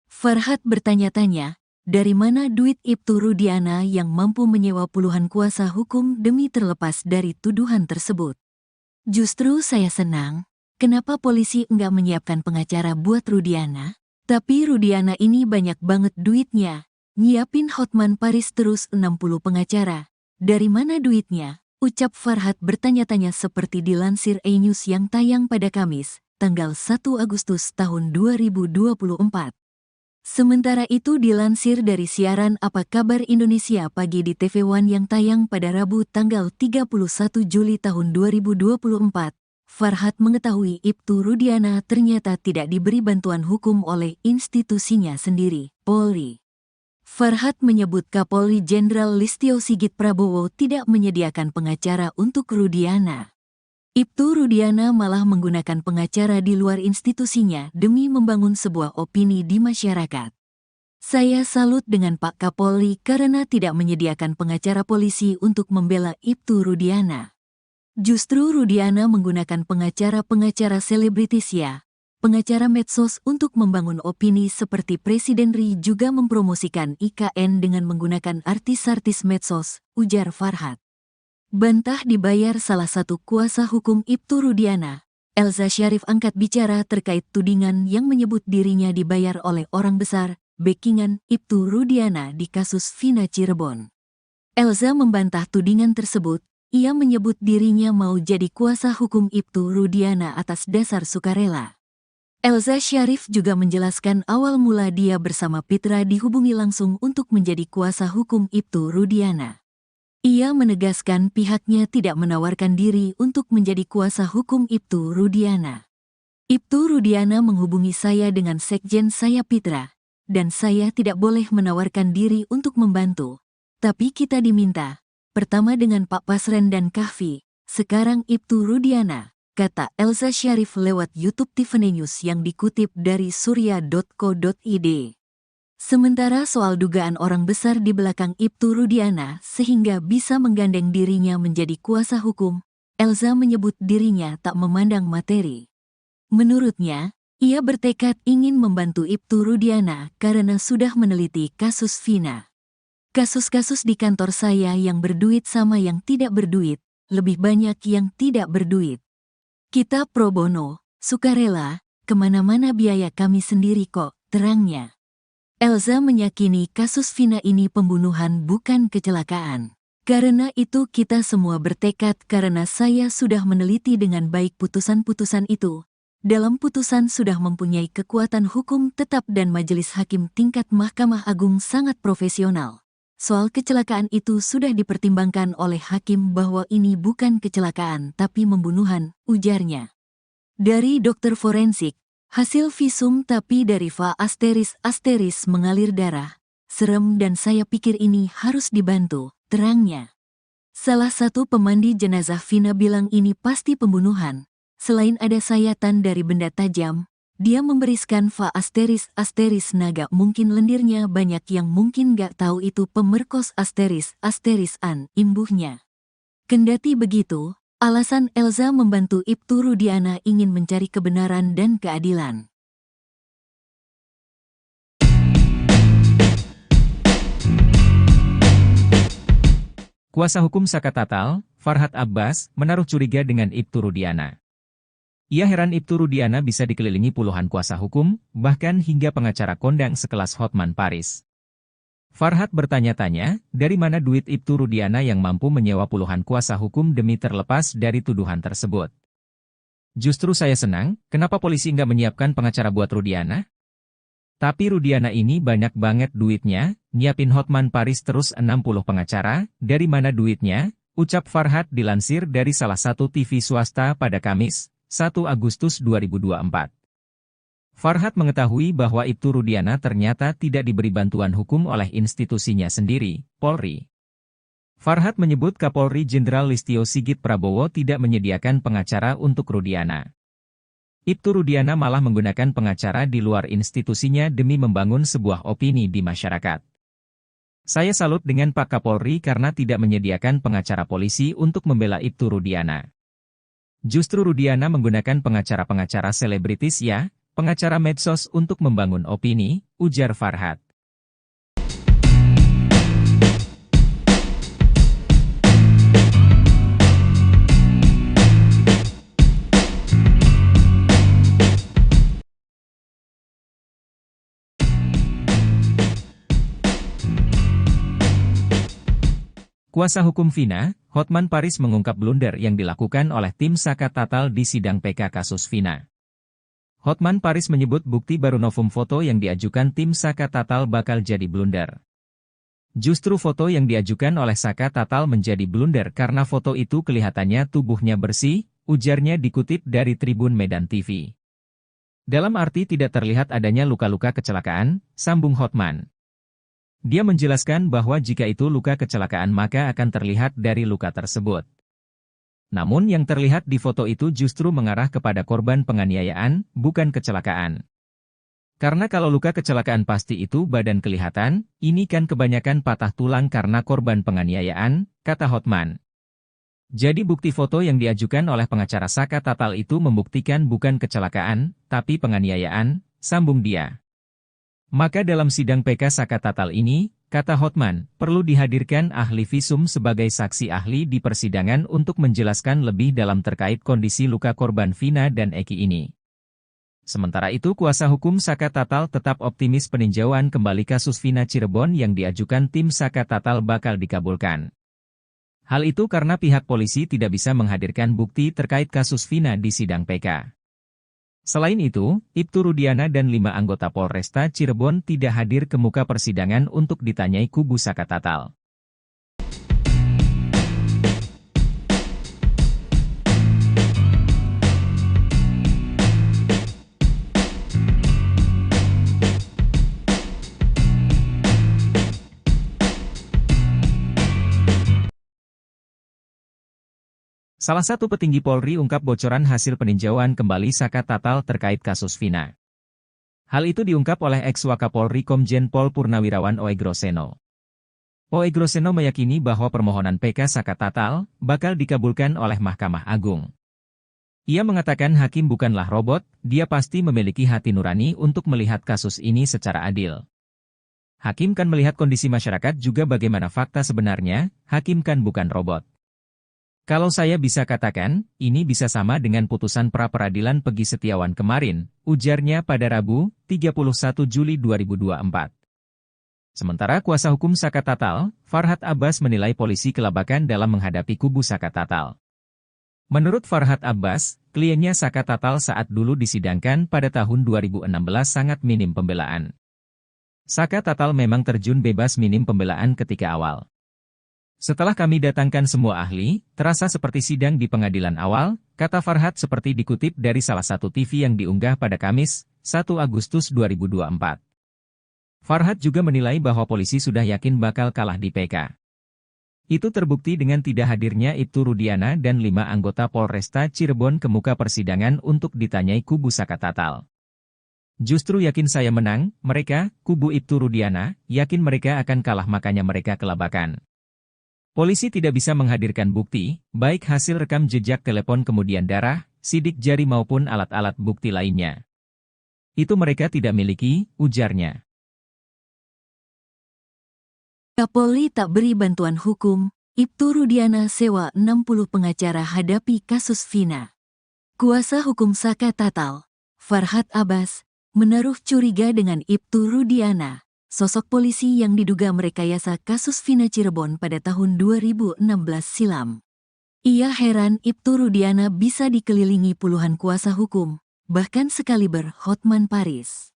Farhad bertanya-tanya, dari mana duit Ibtu Rudiana yang mampu menyewa puluhan kuasa hukum demi terlepas dari tuduhan tersebut? Justru saya senang, kenapa polisi enggak menyiapkan pengacara buat Rudiana? Tapi Rudiana ini banyak banget duitnya. Nyiapin Hotman Paris terus 60 pengacara. Dari mana duitnya? Ucap Farhad bertanya-tanya seperti dilansir E-News yang tayang pada Kamis, tanggal 1 Agustus tahun 2024. Sementara itu dilansir dari siaran Apa Kabar Indonesia Pagi di TV One yang tayang pada Rabu tanggal 31 Juli tahun 2024. Farhad mengetahui Ibtu Rudiana ternyata tidak diberi bantuan hukum oleh institusinya sendiri, Polri. Farhad menyebut Kapolri Jenderal Listio Sigit Prabowo tidak menyediakan pengacara untuk Rudiana. Ibtu Rudiana malah menggunakan pengacara di luar institusinya demi membangun sebuah opini di masyarakat. Saya salut dengan Pak Kapolri karena tidak menyediakan pengacara polisi untuk membela Ibtu Rudiana. Justru Rudiana menggunakan pengacara-pengacara selebritis ya, pengacara medsos untuk membangun opini seperti Presiden RI juga mempromosikan IKN dengan menggunakan artis-artis medsos, ujar Farhad. Bantah dibayar salah satu kuasa hukum Ibtu Rudiana, Elza Syarif angkat bicara terkait tudingan yang menyebut dirinya dibayar oleh orang besar, backingan Ibtu Rudiana di kasus Vina Cirebon. Elza membantah tudingan tersebut. Ia menyebut dirinya mau jadi kuasa hukum Ibtu Rudiana atas dasar sukarela. Elza Syarif juga menjelaskan awal mula dia bersama Pitra dihubungi langsung untuk menjadi kuasa hukum Ibtu Rudiana. Ia menegaskan pihaknya tidak menawarkan diri untuk menjadi kuasa hukum Ibtu Rudiana. Ibtu Rudiana menghubungi saya dengan sekjen saya Pitra, dan saya tidak boleh menawarkan diri untuk membantu. Tapi kita diminta, pertama dengan Pak Pasren dan Kahfi, sekarang Ibtu Rudiana, kata Elza Syarif lewat YouTube Tiffany News yang dikutip dari surya.co.id. Sementara soal dugaan orang besar di belakang Ibtu Rudiana sehingga bisa menggandeng dirinya menjadi kuasa hukum, Elza menyebut dirinya tak memandang materi. Menurutnya, ia bertekad ingin membantu Ibtu Rudiana karena sudah meneliti kasus Vina. Kasus-kasus di kantor saya yang berduit sama yang tidak berduit, lebih banyak yang tidak berduit. Kita pro bono, sukarela, kemana-mana biaya kami sendiri kok, terangnya. Elza meyakini kasus Vina ini pembunuhan bukan kecelakaan. Karena itu kita semua bertekad karena saya sudah meneliti dengan baik putusan-putusan itu. Dalam putusan sudah mempunyai kekuatan hukum tetap dan majelis hakim tingkat Mahkamah Agung sangat profesional. Soal kecelakaan itu sudah dipertimbangkan oleh hakim bahwa ini bukan kecelakaan tapi pembunuhan, ujarnya. Dari dokter forensik, hasil visum tapi dari Va ** mengalir darah. Serem dan saya pikir ini harus dibantu, terangnya. Salah satu pemandi jenazah Vina bilang ini pasti pembunuhan. Selain ada sayatan dari benda tajam, dia memberiskan Va ** naga mungkin lendirnya banyak yang mungkin gak tahu itu pemerkos ** an, imbuhnya. Kendati begitu, alasan Elza membantu Ibtu Rudiana ingin mencari kebenaran dan keadilan. Kuasa hukum Saka Tatal, Farhad Abbas, menaruh curiga dengan Ibtu Rudiana. Ia heran Ibtu Rudiana bisa dikelilingi puluhan kuasa hukum, bahkan hingga pengacara kondang sekelas Hotman Paris. Farhad bertanya-tanya, dari mana duit Ibtu Rudiana yang mampu menyewa puluhan kuasa hukum demi terlepas dari tuduhan tersebut. Justru saya senang, kenapa polisi nggak menyiapkan pengacara buat Rudiana? Tapi Rudiana ini banyak banget duitnya, nyiapin Hotman Paris terus 60 pengacara, dari mana duitnya? Ucap Farhad dilansir dari salah satu TV swasta pada Kamis, 1 Agustus 2024. Farhad mengetahui bahwa Ibtu Rudiana ternyata tidak diberi bantuan hukum oleh institusinya sendiri, Polri. Farhad menyebut Kapolri Jenderal Listio Sigit Prabowo tidak menyediakan pengacara untuk Rudiana. Ibtu Rudiana malah menggunakan pengacara di luar institusinya demi membangun sebuah opini di masyarakat. Saya salut dengan Pak Kapolri karena tidak menyediakan pengacara polisi untuk membela Ibtu Rudiana. Justru Rudiana menggunakan pengacara-pengacara selebritis ya, pengacara medsos untuk membangun opini, ujar Farhad. Kuasa hukum Vina, Hotman Paris mengungkap blunder yang dilakukan oleh tim Saka Tatal di sidang PK kasus Vina. Hotman Paris menyebut bukti baru novum foto yang diajukan tim Saka Tatal bakal jadi blunder. Justru foto yang diajukan oleh Saka Tatal menjadi blunder karena foto itu kelihatannya tubuhnya bersih, ujarnya dikutip dari Tribun Medan TV. Dalam arti tidak terlihat adanya luka-luka kecelakaan, sambung Hotman. Dia menjelaskan bahwa jika itu luka kecelakaan maka akan terlihat dari luka tersebut. Namun yang terlihat di foto itu justru mengarah kepada korban penganiayaan, bukan kecelakaan. Karena kalau luka kecelakaan pasti itu badan kelihatan, ini kan kebanyakan patah tulang karena korban penganiayaan, kata Hotman. Jadi bukti foto yang diajukan oleh pengacara Saka Tatal itu membuktikan bukan kecelakaan, tapi penganiayaan, sambung dia. Maka dalam sidang PK Saka Tatal ini, kata Hotman, perlu dihadirkan ahli visum sebagai saksi ahli di persidangan untuk menjelaskan lebih dalam terkait kondisi luka korban Vina dan Eki ini. Sementara itu kuasa hukum Saka Tatal tetap optimis peninjauan kembali kasus Vina Cirebon yang diajukan tim Saka Tatal bakal dikabulkan. Hal itu karena pihak polisi tidak bisa menghadirkan bukti terkait kasus Vina di sidang PK. Selain itu, Ibtu Rudiana dan 5 anggota Polresta Cirebon tidak hadir ke muka persidangan untuk ditanyai kubu Saka Tatal. Salah satu petinggi Polri ungkap bocoran hasil peninjauan kembali Saka Tatal terkait kasus Vina. Hal itu diungkap oleh ex-Wakapolri Komjen Pol Purnawirawan Oegroseno. Oegroseno meyakini bahwa permohonan PK Saka Tatal bakal dikabulkan oleh Mahkamah Agung. Ia mengatakan hakim bukanlah robot, dia pasti memiliki hati nurani untuk melihat kasus ini secara adil. Hakim kan melihat kondisi masyarakat juga bagaimana fakta sebenarnya, hakim kan bukan robot. Kalau saya bisa katakan, ini bisa sama dengan putusan pra-peradilan Peggy Setiawan kemarin, ujarnya pada Rabu, 31 Juli 2024. Sementara kuasa hukum Saka Tatal, Farhad Abbas menilai polisi kelabakan dalam menghadapi kubu Saka Tatal. Menurut Farhad Abbas, kliennya Saka Tatal saat dulu disidangkan pada tahun 2016 sangat minim pembelaan. Saka Tatal memang terjun bebas minim pembelaan ketika awal. Setelah kami datangkan semua ahli, terasa seperti sidang di pengadilan awal, kata Farhad seperti dikutip dari salah satu TV yang diunggah pada Kamis, 1 Agustus 2024. Farhad juga menilai bahwa polisi sudah yakin bakal kalah di PK. Itu terbukti dengan tidak hadirnya Ibtu Rudiana dan 5 anggota Polresta Cirebon ke muka persidangan untuk ditanyai kubu Saka Tatal. Justru yakin saya menang, mereka, kubu Ibtu Rudiana, yakin mereka akan kalah makanya mereka kelabakan. Polisi tidak bisa menghadirkan bukti, baik hasil rekam jejak telepon kemudian darah, sidik jari maupun alat-alat bukti lainnya. Itu mereka tidak miliki, ujarnya. Kapolri tak beri bantuan hukum, Ibtu Rudiana sewa 60 pengacara hadapi kasus Vina. Kuasa hukum Saka Tatal, Farhad Abbas, menaruh curiga dengan Ibtu Rudiana, sosok polisi yang diduga merekayasa kasus Vina Cirebon pada tahun 2016 silam. Ia heran Ibtu Rudiana bisa dikelilingi puluhan kuasa hukum, bahkan sekaliber Hotman Paris.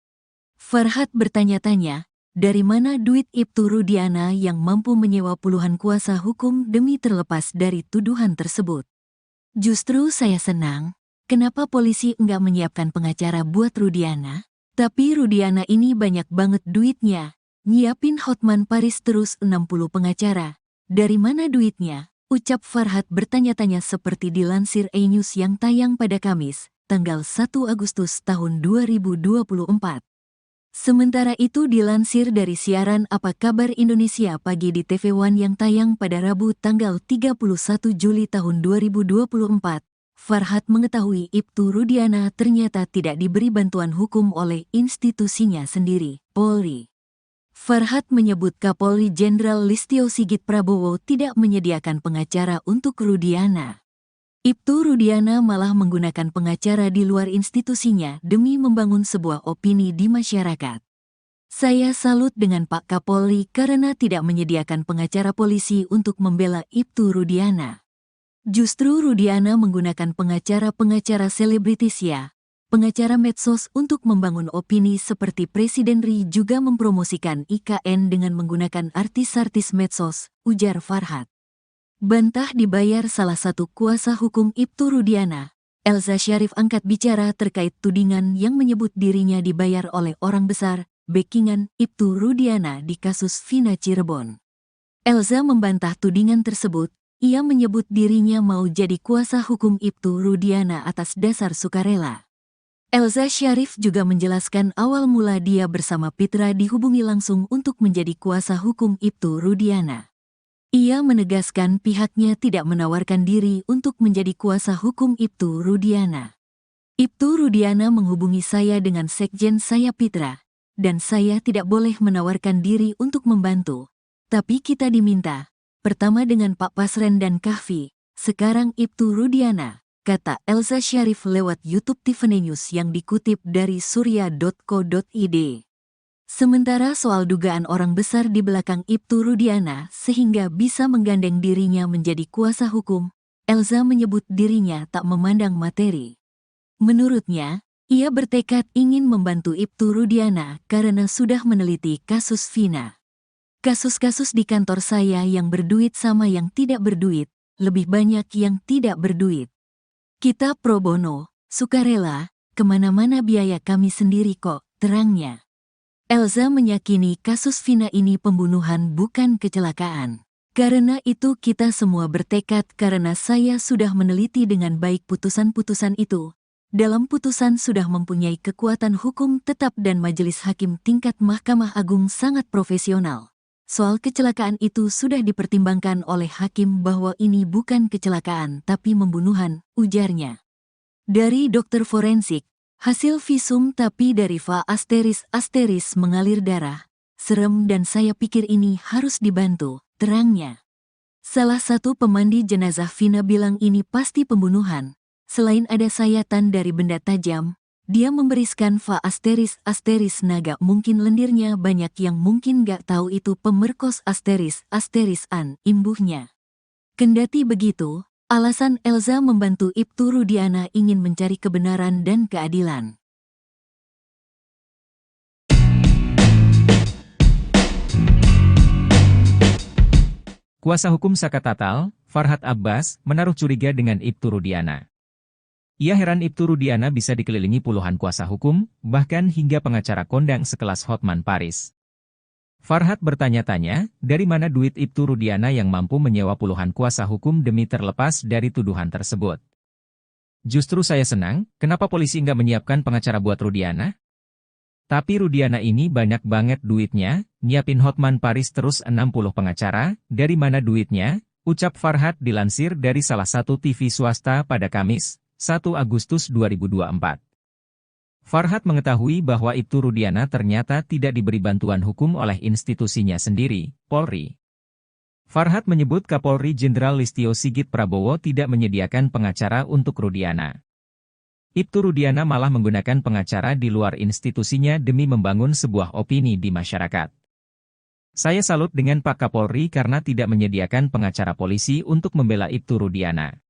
Farhad bertanya-tanya, dari mana duit Ibtu Rudiana yang mampu menyewa puluhan kuasa hukum demi terlepas dari tuduhan tersebut? Justru saya senang, kenapa polisi enggak menyiapkan pengacara buat Rudiana? Tapi Rudiana ini banyak banget duitnya, nyiapin Hotman Paris terus 60 pengacara. Dari mana duitnya? Ucap Farhad bertanya-tanya seperti dilansir E-News yang tayang pada Kamis, tanggal 1 Agustus tahun 2024. Sementara itu dilansir dari siaran Apa Kabar Indonesia Pagi di TV One yang tayang pada Rabu tanggal 31 Juli tahun 2024. Farhad mengetahui Ibtu Rudiana ternyata tidak diberi bantuan hukum oleh institusinya sendiri, Polri. Farhad menyebut Kapolri Jenderal Listio Sigit Prabowo tidak menyediakan pengacara untuk Rudiana. Ibtu Rudiana malah menggunakan pengacara di luar institusinya demi membangun sebuah opini di masyarakat. Saya salut dengan Pak Kapolri karena tidak menyediakan pengacara polisi untuk membela Ibtu Rudiana. Justru Rudiana menggunakan pengacara-pengacara selebritis ya, pengacara medsos untuk membangun opini seperti Presiden RI juga mempromosikan IKN dengan menggunakan artis-artis medsos, ujar Farhad. Bantah dibayar salah satu kuasa hukum Ibtu Rudiana, Elza Syarif angkat bicara terkait tudingan yang menyebut dirinya dibayar oleh orang besar, backingan Ibtu Rudiana di kasus Vina Cirebon. Elza membantah tudingan tersebut. Ia menyebut dirinya mau jadi kuasa hukum Ibtu Rudiana atas dasar sukarela. Elza Syarif juga menjelaskan awal mula dia bersama Pitra dihubungi langsung untuk menjadi kuasa hukum Ibtu Rudiana. Ia menegaskan pihaknya tidak menawarkan diri untuk menjadi kuasa hukum Ibtu Rudiana. Ibtu Rudiana menghubungi saya dengan sekjen saya Pitra, dan saya tidak boleh menawarkan diri untuk membantu. Tapi kita diminta. Pertama dengan Pak Pasren dan Kahfi, sekarang Ibtu Rudiana, kata Elza Syarif lewat YouTube Tiffany News yang dikutip dari surya.co.id. Sementara soal dugaan orang besar di belakang Ibtu Rudiana sehingga bisa menggandeng dirinya menjadi kuasa hukum, Elza menyebut dirinya tak memandang materi. Menurutnya, Ia bertekad ingin membantu Ibtu Rudiana karena sudah meneliti kasus Vina. Kasus-kasus di kantor saya yang berduit sama yang tidak berduit, lebih banyak yang tidak berduit. Kita pro bono, sukarela, kemana-mana biaya kami sendiri kok, terangnya. Elza meyakini kasus Vina ini pembunuhan bukan kecelakaan. Karena itu kita semua bertekad karena saya sudah meneliti dengan baik putusan-putusan itu. Dalam putusan sudah mempunyai kekuatan hukum tetap dan majelis hakim tingkat Mahkamah Agung sangat profesional. Soal kecelakaan itu sudah dipertimbangkan oleh hakim bahwa ini bukan kecelakaan tapi pembunuhan, ujarnya. Dari dokter forensik, hasil visum tapi dari va ** mengalir darah. Serem dan saya pikir ini harus dibantu, terangnya. Salah satu pemandi jenazah Vina bilang ini pasti pembunuhan. Selain ada sayatan dari benda tajam, dia memberiskan va ** naga mungkin lendirnya banyak yang mungkin gak tahu itu pemerkos ** an, imbuhnya. Kendati begitu, alasan Elza membantu Ibtu Rudiana ingin mencari kebenaran dan keadilan. Kuasa hukum Saka Tatal, Farhad Abbas, menaruh curiga dengan Ibtu Rudiana. Ia heran Ibtu Rudiana bisa dikelilingi puluhan kuasa hukum, bahkan hingga pengacara kondang sekelas Hotman Paris. Farhad bertanya-tanya, dari mana duit Ibtu Rudiana yang mampu menyewa puluhan kuasa hukum demi terlepas dari tuduhan tersebut. Justru saya senang, kenapa polisi nggak menyiapkan pengacara buat Rudiana? Tapi Rudiana ini banyak banget duitnya, nyiapin Hotman Paris terus 60 pengacara, dari mana duitnya? Ucap Farhad dilansir dari salah satu TV swasta pada Kamis, 1 Agustus 2024. Farhad mengetahui bahwa Ibtu Rudiana ternyata tidak diberi bantuan hukum oleh institusinya sendiri, Polri. Farhad menyebut Kapolri Jenderal Listio Sigit Prabowo tidak menyediakan pengacara untuk Rudiana. Ibtu Rudiana malah menggunakan pengacara di luar institusinya demi membangun sebuah opini di masyarakat. Saya salut dengan Pak Kapolri karena tidak menyediakan pengacara polisi untuk membela Ibtu Rudiana.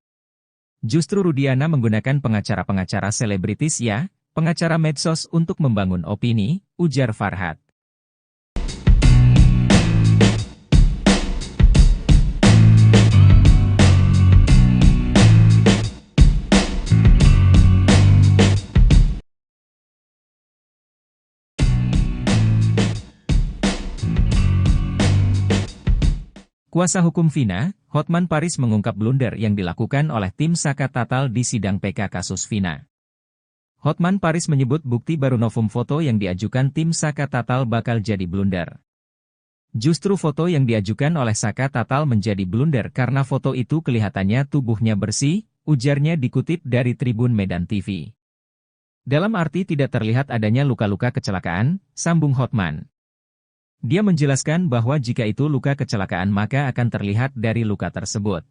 Justru Rudiana menggunakan pengacara-pengacara selebritis ya, pengacara medsos untuk membangun opini, ujar Farhad. Kuasa hukum Vina, Hotman Paris mengungkap blunder yang dilakukan oleh tim Saka Tatal di sidang PK kasus Vina. Hotman Paris menyebut bukti baru novum foto yang diajukan tim Saka Tatal bakal jadi blunder. Justru foto yang diajukan oleh Saka Tatal menjadi blunder karena foto itu kelihatannya tubuhnya bersih, ujarnya dikutip dari Tribun Medan TV. Dalam arti tidak terlihat adanya luka-luka kecelakaan, sambung Hotman. Dia menjelaskan bahwa jika itu luka kecelakaan maka akan terlihat dari luka tersebut.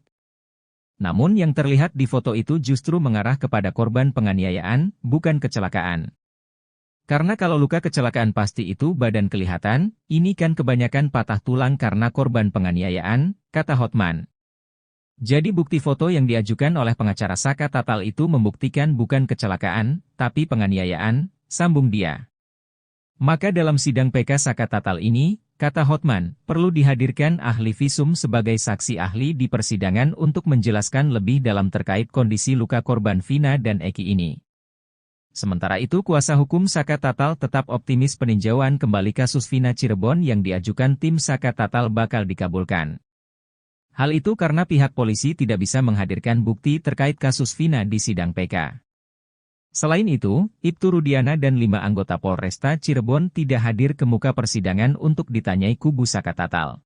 Namun yang terlihat di foto itu justru mengarah kepada korban penganiayaan, bukan kecelakaan. Karena kalau luka kecelakaan pasti itu badan kelihatan, ini kan kebanyakan patah tulang karena korban penganiayaan, kata Hotman. Jadi bukti foto yang diajukan oleh pengacara Saka Tatal itu membuktikan bukan kecelakaan, tapi penganiayaan, sambung dia. Maka dalam sidang PK Saka Tatal ini, kata Hotman, perlu dihadirkan ahli visum sebagai saksi ahli di persidangan untuk menjelaskan lebih dalam terkait kondisi luka korban Vina dan Eki ini. Sementara itu kuasa hukum Saka Tatal tetap optimis peninjauan kembali kasus Vina Cirebon yang diajukan tim Saka Tatal bakal dikabulkan. Hal itu karena pihak polisi tidak bisa menghadirkan bukti terkait kasus Vina di sidang PK. Selain itu, Ibtu Rudiana dan 5 anggota Polresta Cirebon tidak hadir ke muka persidangan untuk ditanyai kubu Saka Tatal.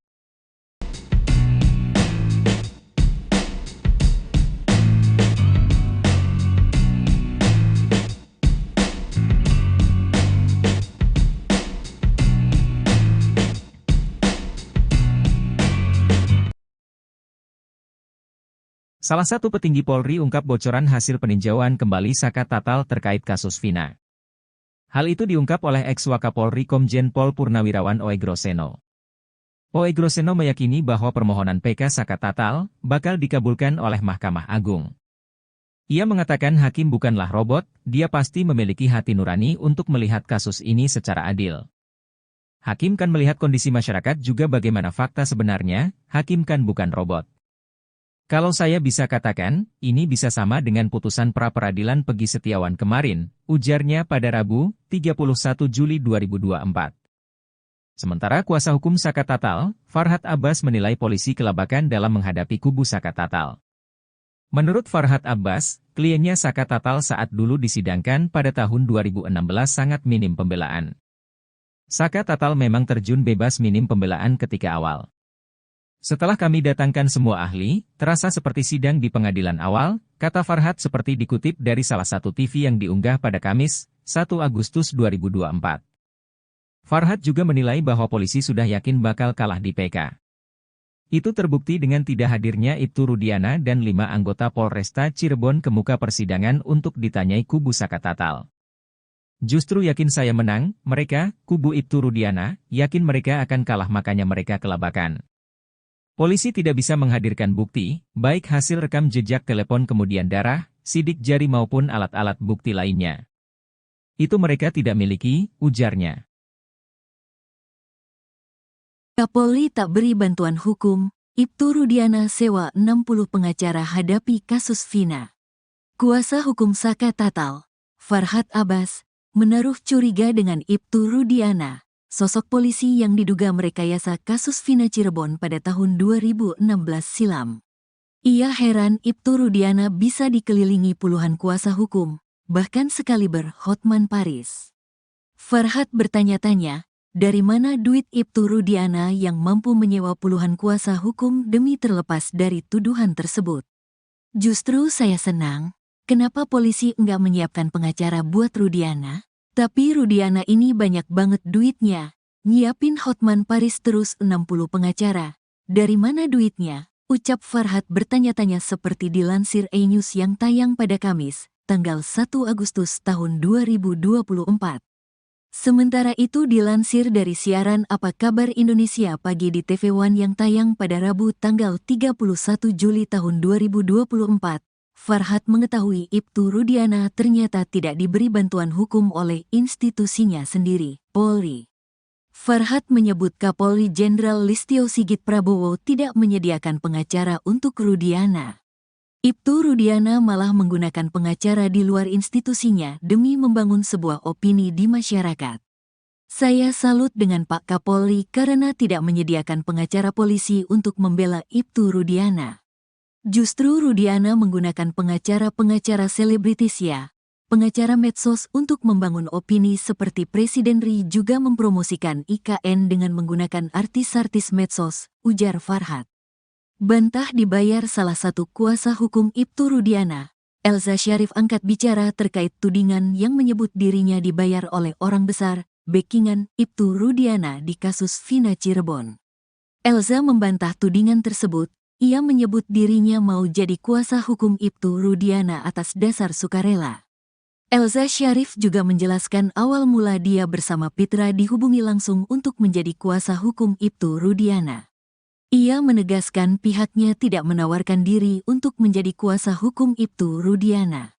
Salah satu petinggi Polri ungkap bocoran hasil peninjauan kembali Saka Tatal terkait kasus Vina. Hal itu diungkap oleh ex-Wakapolri Komjen Pol Purnawirawan Oegroseno. Oegroseno meyakini bahwa permohonan PK Saka Tatal bakal dikabulkan oleh Mahkamah Agung. Ia mengatakan hakim bukanlah robot, dia pasti memiliki hati nurani untuk melihat kasus ini secara adil. Hakim kan melihat kondisi masyarakat juga bagaimana fakta sebenarnya, hakim kan bukan robot. Kalau saya bisa katakan, ini bisa sama dengan putusan pra-peradilan Peggy Setiawan kemarin, ujarnya pada Rabu, 31 Juli 2024. Sementara kuasa hukum Saka Tatal, Farhad Abbas menilai polisi kelabakan dalam menghadapi kubu Saka Tatal. Menurut Farhad Abbas, kliennya Saka Tatal saat dulu disidangkan pada tahun 2016 sangat minim pembelaan. Saka Tatal memang terjun bebas minim pembelaan ketika awal. Setelah kami datangkan semua ahli, terasa seperti sidang di pengadilan awal, kata Farhad seperti dikutip dari salah satu TV yang diunggah pada Kamis, 1 Agustus 2024. Farhad juga menilai bahwa polisi sudah yakin bakal kalah di PK. Itu terbukti dengan tidak hadirnya Ibtu Rudiana dan 5 anggota Polresta Cirebon ke muka persidangan untuk ditanyai kubu Saka Tatal. Justru yakin saya menang, mereka, kubu Ibtu Rudiana, yakin mereka akan kalah makanya mereka kelabakan. Polisi tidak bisa menghadirkan bukti, baik hasil rekam jejak telepon kemudian darah, sidik jari maupun alat-alat bukti lainnya. Itu mereka tidak miliki, ujarnya. Kapolri tak beri bantuan hukum, Ibtu Rudiana sewa 60 pengacara hadapi kasus Vina. Kuasa hukum Saka Tatal, Farhad Abbas, menaruh curiga dengan Ibtu Rudiana, sosok polisi yang diduga merekayasa kasus Vina Cirebon pada tahun 2016 silam. Ia heran Ibtu Rudiana bisa dikelilingi puluhan kuasa hukum, bahkan sekaliber Hotman Paris. Farhad bertanya-tanya, dari mana duit Ibtu Rudiana yang mampu menyewa puluhan kuasa hukum demi terlepas dari tuduhan tersebut? Justru saya senang, kenapa polisi enggak menyiapkan pengacara buat Rudiana? Tapi Rudiana ini banyak banget duitnya, nyiapin Hotman Paris terus 60 pengacara. Dari mana duitnya? Ucap Farhad bertanya-tanya seperti dilansir E-News yang tayang pada Kamis, tanggal 1 Agustus tahun 2024. Sementara itu dilansir dari siaran Apa Kabar Indonesia Pagi di TV One yang tayang pada Rabu tanggal 31 Juli tahun 2024. Farhad mengetahui Ibtu Rudiana ternyata tidak diberi bantuan hukum oleh institusinya sendiri, Polri. Farhad menyebut Kapolri Jenderal Listio Sigit Prabowo tidak menyediakan pengacara untuk Rudiana. Ibtu Rudiana malah menggunakan pengacara di luar institusinya demi membangun sebuah opini di masyarakat. Saya salut dengan Pak Kapolri karena tidak menyediakan pengacara polisi untuk membela Ibtu Rudiana. Justru Rudiana menggunakan pengacara-pengacara selebritis ya, pengacara medsos untuk membangun opini seperti Presiden RI juga mempromosikan IKN dengan menggunakan artis-artis medsos, ujar Farhad. Bantah dibayar salah satu kuasa hukum Ibtu Rudiana, Elza Syarif angkat bicara terkait tudingan yang menyebut dirinya dibayar oleh orang besar, backingan Ibtu Rudiana di kasus Vina Cirebon. Elza membantah tudingan tersebut. Ia menyebut dirinya mau jadi kuasa hukum Ibtu Rudiana atas dasar sukarela. Elza Syarif juga menjelaskan awal mula dia bersama Pitra dihubungi langsung untuk menjadi kuasa hukum Ibtu Rudiana. Ia menegaskan pihaknya tidak menawarkan diri untuk menjadi kuasa hukum Ibtu Rudiana.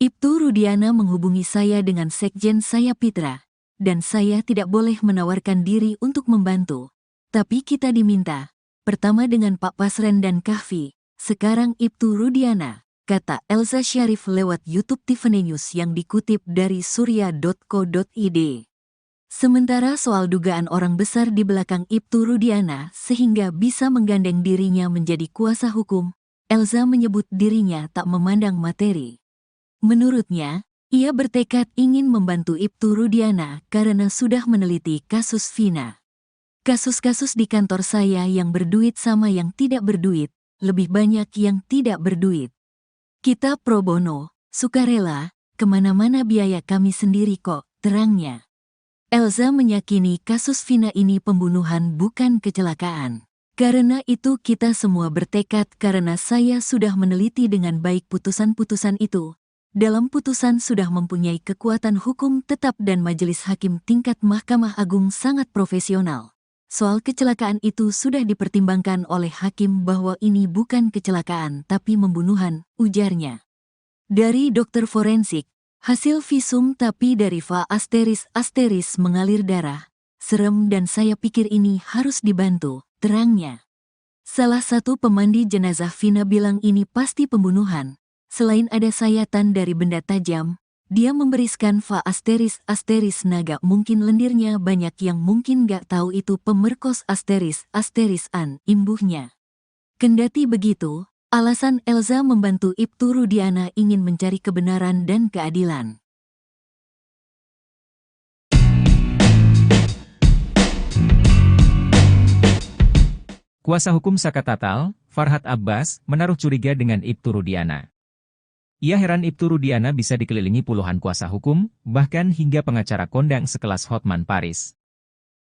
Ibtu Rudiana menghubungi saya dengan sekjen saya Pitra, dan saya tidak boleh menawarkan diri untuk membantu. Tapi kita diminta. Pertama dengan Pak Pasren dan Kahfi, sekarang Ibtu Rudiana, kata Elza Syarif lewat YouTube Tiffany News yang dikutip dari surya.co.id. Sementara soal dugaan orang besar di belakang Ibtu Rudiana sehingga bisa menggandeng dirinya menjadi kuasa hukum, Elza menyebut dirinya tak memandang materi. Menurutnya, ia bertekad ingin membantu Ibtu Rudiana karena sudah meneliti kasus Vina. Kasus-kasus di kantor saya yang berduit sama yang tidak berduit, lebih banyak yang tidak berduit. Kita pro bono, sukarela, kemana-mana biaya kami sendiri kok, terangnya. Elza meyakini kasus Vina ini pembunuhan bukan kecelakaan. Karena itu kita semua bertekad karena saya sudah meneliti dengan baik putusan-putusan itu. Dalam putusan sudah mempunyai kekuatan hukum tetap dan majelis hakim tingkat Mahkamah Agung sangat profesional. Soal kecelakaan itu sudah dipertimbangkan oleh hakim bahwa ini bukan kecelakaan tapi pembunuhan, ujarnya. Dari dokter forensik, hasil visum tapi dari Va ** mengalir darah. Serem dan saya pikir ini harus dibantu, terangnya. Salah satu pemandi jenazah Vina bilang ini pasti pembunuhan. Selain ada sayatan dari benda tajam, dia memberiskan Va ** naga mungkin lendirnya banyak yang mungkin gak tahu itu pemerkos ** an imbuhnya. Kendati begitu, alasan Elza membantu Ibtu Rudiana ingin mencari kebenaran dan keadilan. Kuasa hukum Saka Tatal, Farhad Abbas, menaruh curiga dengan Ibtu Rudiana. Ia heran Ibtu Rudiana bisa dikelilingi puluhan kuasa hukum, bahkan hingga pengacara kondang sekelas Hotman Paris.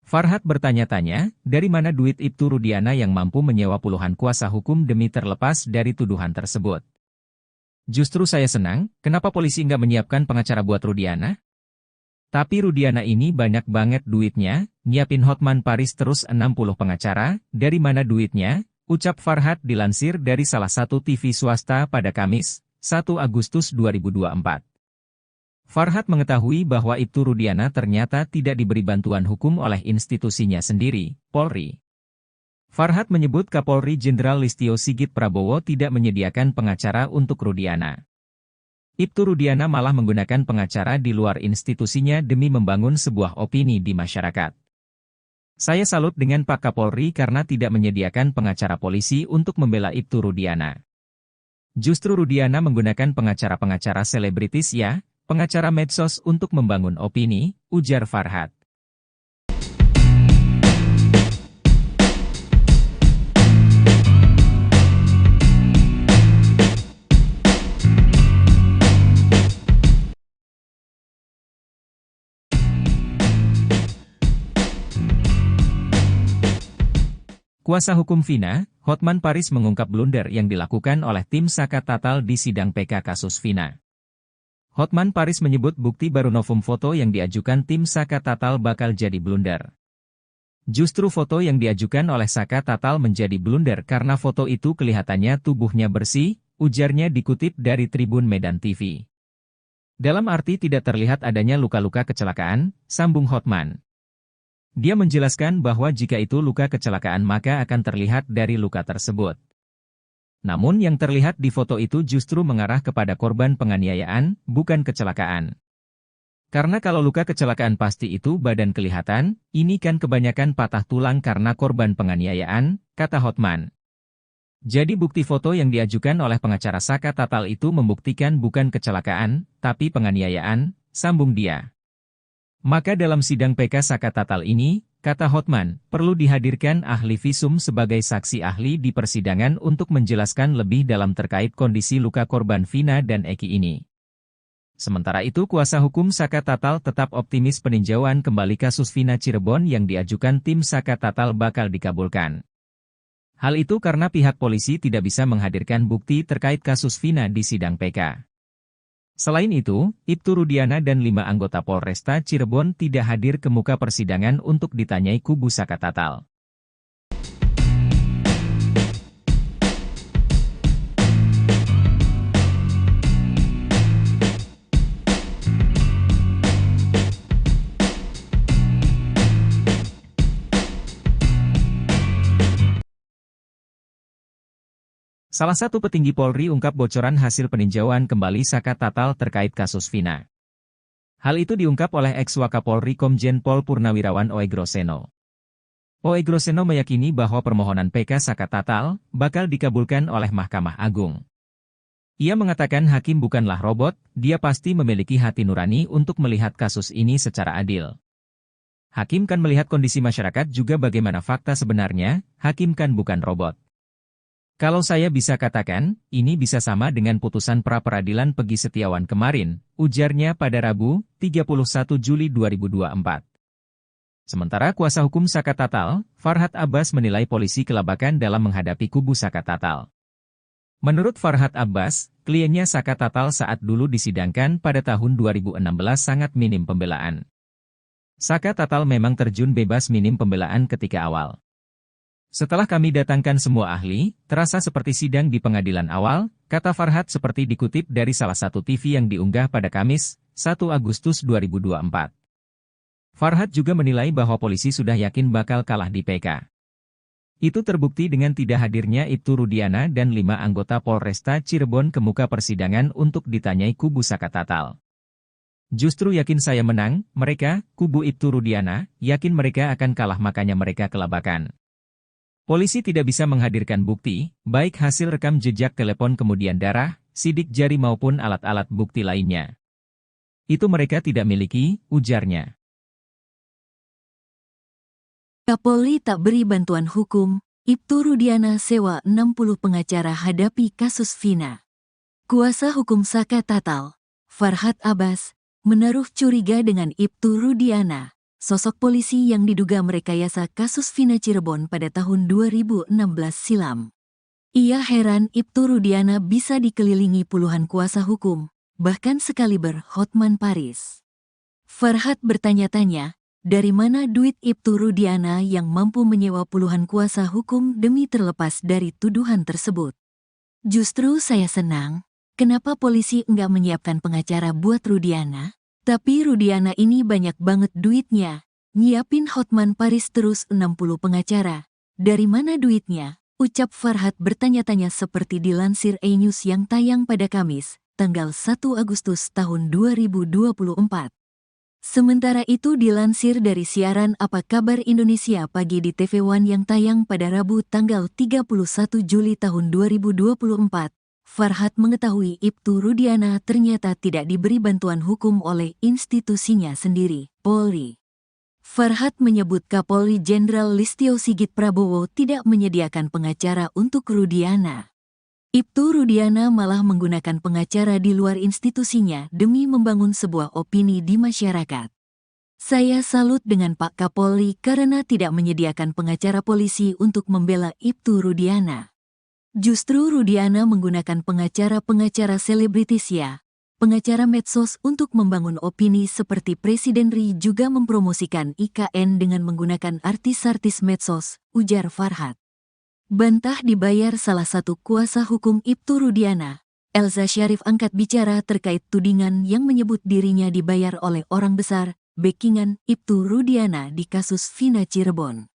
Farhad bertanya-tanya, dari mana duit Ibtu Rudiana yang mampu menyewa puluhan kuasa hukum demi terlepas dari tuduhan tersebut. Justru saya senang, kenapa polisi nggak menyiapkan pengacara buat Rudiana? Tapi Rudiana ini banyak banget duitnya, nyiapin Hotman Paris terus 60 pengacara, dari mana duitnya? Ucap Farhad dilansir dari salah satu TV swasta pada Kamis, 1 Agustus 2024. Farhad mengetahui bahwa Ibtu Rudiana ternyata tidak diberi bantuan hukum oleh institusinya sendiri, Polri. Farhad menyebut Kapolri Jenderal Listio Sigit Prabowo tidak menyediakan pengacara untuk Rudiana. Ibtu Rudiana malah menggunakan pengacara di luar institusinya demi membangun sebuah opini di masyarakat. Saya salut dengan Pak Kapolri karena tidak menyediakan pengacara polisi untuk membela Ibtu Rudiana. Justru Rudiana menggunakan pengacara-pengacara selebritis ya, pengacara medsos untuk membangun opini, ujar Farhad. Kuasa hukum Vina, Hotman Paris mengungkap blunder yang dilakukan oleh tim Saka Tatal di sidang PK kasus Vina. Hotman Paris menyebut bukti baru novum foto yang diajukan tim Saka Tatal bakal jadi blunder. Justru foto yang diajukan oleh Saka Tatal menjadi blunder karena foto itu kelihatannya tubuhnya bersih, ujarnya dikutip dari Tribun Medan TV. Dalam arti tidak terlihat adanya luka-luka kecelakaan, sambung Hotman. Dia menjelaskan bahwa jika itu luka kecelakaan maka akan terlihat dari luka tersebut. Namun yang terlihat di foto itu justru mengarah kepada korban penganiayaan, bukan kecelakaan. Karena kalau luka kecelakaan pasti itu badan kelihatan, ini kan kebanyakan patah tulang karena korban penganiayaan, kata Hotman. Jadi bukti foto yang diajukan oleh pengacara Saka Tatal itu membuktikan bukan kecelakaan, tapi penganiayaan, sambung dia. Maka dalam sidang PK Saka Tatal ini, kata Hotman, perlu dihadirkan ahli visum sebagai saksi ahli di persidangan untuk menjelaskan lebih dalam terkait kondisi luka korban Vina dan Eki ini. Sementara itu kuasa hukum Saka Tatal tetap optimis peninjauan kembali kasus Vina Cirebon yang diajukan tim Saka Tatal bakal dikabulkan. Hal itu karena pihak polisi tidak bisa menghadirkan bukti terkait kasus Vina di sidang PK. Selain itu, Ibtu Rudiana dan 5 anggota Polresta Cirebon tidak hadir ke muka persidangan untuk ditanyai kubu Saka Tatal. Salah satu petinggi Polri ungkap bocoran hasil peninjauan kembali Saka Tatal terkait kasus Vina. Hal itu diungkap oleh ex-Wakapolri Komjen Pol Purnawirawan Oegroseno. Oegroseno meyakini bahwa permohonan PK Saka Tatal bakal dikabulkan oleh Mahkamah Agung. Ia mengatakan hakim bukanlah robot, dia pasti memiliki hati nurani untuk melihat kasus ini secara adil. Hakim kan melihat kondisi masyarakat juga bagaimana fakta sebenarnya, hakim kan bukan robot. Kalau saya bisa katakan, ini bisa sama dengan putusan pra-peradilan Pegi Setiawan kemarin, ujarnya pada Rabu, 31 Juli 2024. Sementara kuasa hukum Saka Tatal, Farhad Abbas menilai polisi kelabakan dalam menghadapi kubu Saka Tatal. Menurut Farhad Abbas, kliennya Saka Tatal saat dulu disidangkan pada tahun 2016 sangat minim pembelaan. Saka Tatal memang terjun bebas minim pembelaan ketika awal. Setelah kami datangkan semua ahli, terasa seperti sidang di pengadilan awal, kata Farhat seperti dikutip dari salah satu TV yang diunggah pada Kamis, 1 Agustus 2024. Farhat juga menilai bahwa polisi sudah yakin bakal kalah di PK. Itu terbukti dengan tidak hadirnya Ibtu Rudiana dan 5 anggota Polresta Cirebon ke muka persidangan untuk ditanyai kubu Saka Tatal. Justru yakin saya menang, mereka, kubu Ibtu Rudiana, yakin mereka akan kalah makanya mereka kelabakan. Polisi tidak bisa menghadirkan bukti, baik hasil rekam jejak telepon kemudian darah, sidik jari maupun alat-alat bukti lainnya. Itu mereka tidak miliki, ujarnya. Kapolri tak beri bantuan hukum, Ibtu Rudiana sewa 60 pengacara hadapi kasus Vina. Kuasa hukum Saka Tatal, Farhat Abbas, menaruh curiga dengan Ibtu Rudiana, sosok polisi yang diduga merekayasa kasus Vina Cirebon pada tahun 2016 silam. Ia heran Ibtu Rudiana bisa dikelilingi puluhan kuasa hukum, bahkan sekaliber Hotman Paris. Farhat bertanya-tanya, dari mana duit Ibtu Rudiana yang mampu menyewa puluhan kuasa hukum demi terlepas dari tuduhan tersebut? Justru saya senang, kenapa polisi enggak menyiapkan pengacara buat Rudiana? Tapi Rudiana ini banyak banget duitnya, nyiapin Hotman Paris terus 60 pengacara. Dari mana duitnya? Ucap Farhat bertanya-tanya seperti dilansir E-News yang tayang pada Kamis, tanggal 1 Agustus tahun 2024. Sementara itu dilansir dari siaran Apa Kabar Indonesia Pagi di TV One yang tayang pada Rabu tanggal 31 Juli tahun 2024, Farhat mengetahui Ibtu Rudiana ternyata tidak diberi bantuan hukum oleh institusinya sendiri, Polri. Farhat menyebut Kapolri Jenderal Listio Sigit Prabowo tidak menyediakan pengacara untuk Rudiana. Ibtu Rudiana malah menggunakan pengacara di luar institusinya demi membangun sebuah opini di masyarakat. Saya salut dengan Pak Kapolri karena tidak menyediakan pengacara polisi untuk membela Ibtu Rudiana. Justru Rudiana menggunakan pengacara-pengacara selebritis ya, pengacara medsos untuk membangun opini seperti Presiden RI juga mempromosikan IKN dengan menggunakan artis-artis medsos, ujar Farhat. Bantah dibayar salah satu kuasa hukum Ibtu Rudiana, Elza Syarif angkat bicara terkait tudingan yang menyebut dirinya dibayar oleh orang besar, backingan Ibtu Rudiana di kasus Vina Cirebon.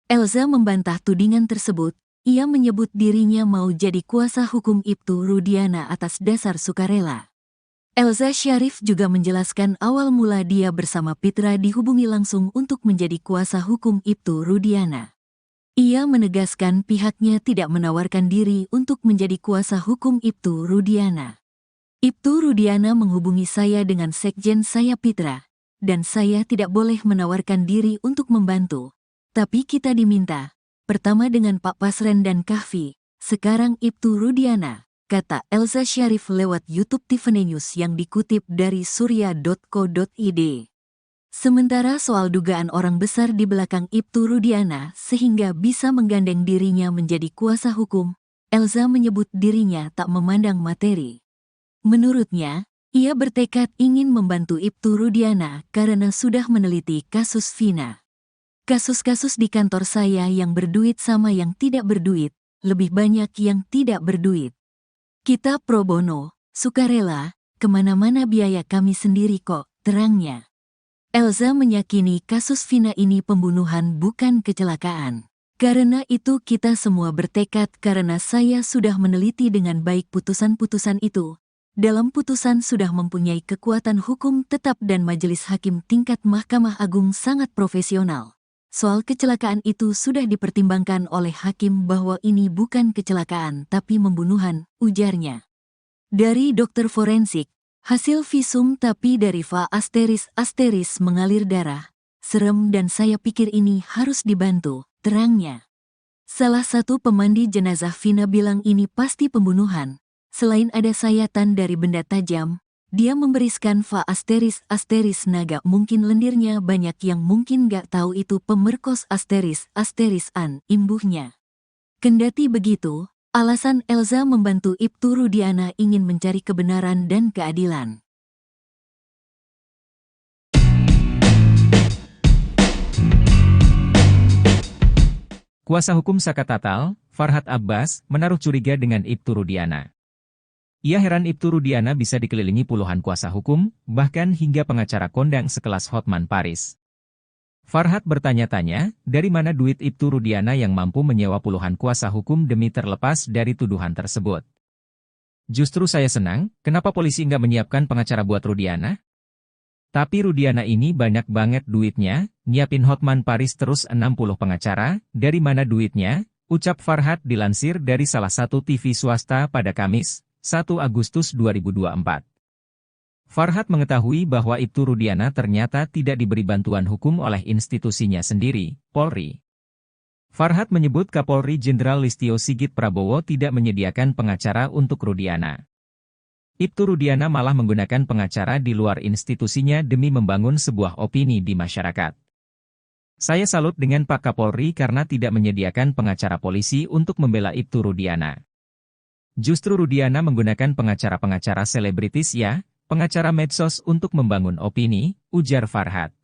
Elza membantah tudingan tersebut, ia menyebut dirinya mau jadi kuasa hukum Ibtu Rudiana atas dasar sukarela. Elza Syarif juga menjelaskan awal mula dia bersama Pitra dihubungi langsung untuk menjadi kuasa hukum Ibtu Rudiana. Ia menegaskan pihaknya tidak menawarkan diri untuk menjadi kuasa hukum Ibtu Rudiana. Ibtu Rudiana menghubungi saya dengan sekjen saya Pitra, dan saya tidak boleh menawarkan diri untuk membantu. Tapi kita diminta, pertama dengan Pak Pasren dan Kahfi, sekarang Ibtu Rudiana, kata Elza Syarif lewat YouTube Tiffany News yang dikutip dari surya.co.id. Sementara soal dugaan orang besar di belakang Ibtu Rudiana sehingga bisa menggandeng dirinya menjadi kuasa hukum, Elza menyebut dirinya tak memandang materi. Menurutnya, ia bertekad ingin membantu Ibtu Rudiana karena sudah meneliti kasus Vina. Kasus-kasus di kantor saya yang berduit sama yang tidak berduit, lebih banyak yang tidak berduit. Kita pro bono, sukarela, kemana-mana biaya kami sendiri kok, terangnya. Elza meyakini kasus Vina ini pembunuhan bukan kecelakaan. Karena itu kita semua bertekad karena saya sudah meneliti dengan baik putusan-putusan itu. Dalam putusan sudah mempunyai kekuatan hukum tetap dan majelis hakim tingkat Mahkamah Agung sangat profesional. Soal kecelakaan itu sudah dipertimbangkan oleh hakim bahwa ini bukan kecelakaan tapi pembunuhan, ujarnya. Dari dokter forensik, hasil visum tapi dari Va ** mengalir darah. Serem dan saya pikir ini harus dibantu, terangnya. Salah satu pemandi jenazah Vina bilang ini pasti pembunuhan. Selain ada sayatan dari benda tajam, dia memberiskan Va ** naga mungkin lendirnya banyak yang mungkin gak tahu itu pemerkos ** an, imbuhnya. Kendati begitu, alasan Elza membantu Ibtu Rudiana ingin mencari kebenaran dan keadilan. Kuasa hukum Saka Tatal, Farhad Abbas, menaruh curiga dengan Ibtu Rudiana. Ia heran Ibtu Rudiana bisa dikelilingi puluhan kuasa hukum, bahkan hingga pengacara kondang sekelas Hotman Paris. Farhad bertanya-tanya, dari mana duit Ibtu Rudiana yang mampu menyewa puluhan kuasa hukum demi terlepas dari tuduhan tersebut. Justru saya senang, kenapa polisi nggak menyiapkan pengacara buat Rudiana? Tapi Rudiana ini banyak banget duitnya, nyiapin Hotman Paris terus 60 pengacara, dari mana duitnya? Ucap Farhad dilansir dari salah satu TV swasta pada Kamis, 1 Agustus 2024. Farhad mengetahui bahwa Ibtu Rudiana ternyata tidak diberi bantuan hukum oleh institusinya sendiri, Polri. Farhad menyebut Kapolri Jenderal Listio Sigit Prabowo tidak menyediakan pengacara untuk Rudiana. Ibtu Rudiana malah menggunakan pengacara di luar institusinya demi membangun sebuah opini di masyarakat. Saya salut dengan Pak Kapolri karena tidak menyediakan pengacara polisi untuk membela Ibtu Rudiana. Justru Rudiana menggunakan pengacara-pengacara selebritis ya, pengacara medsos untuk membangun opini, ujar Farhad.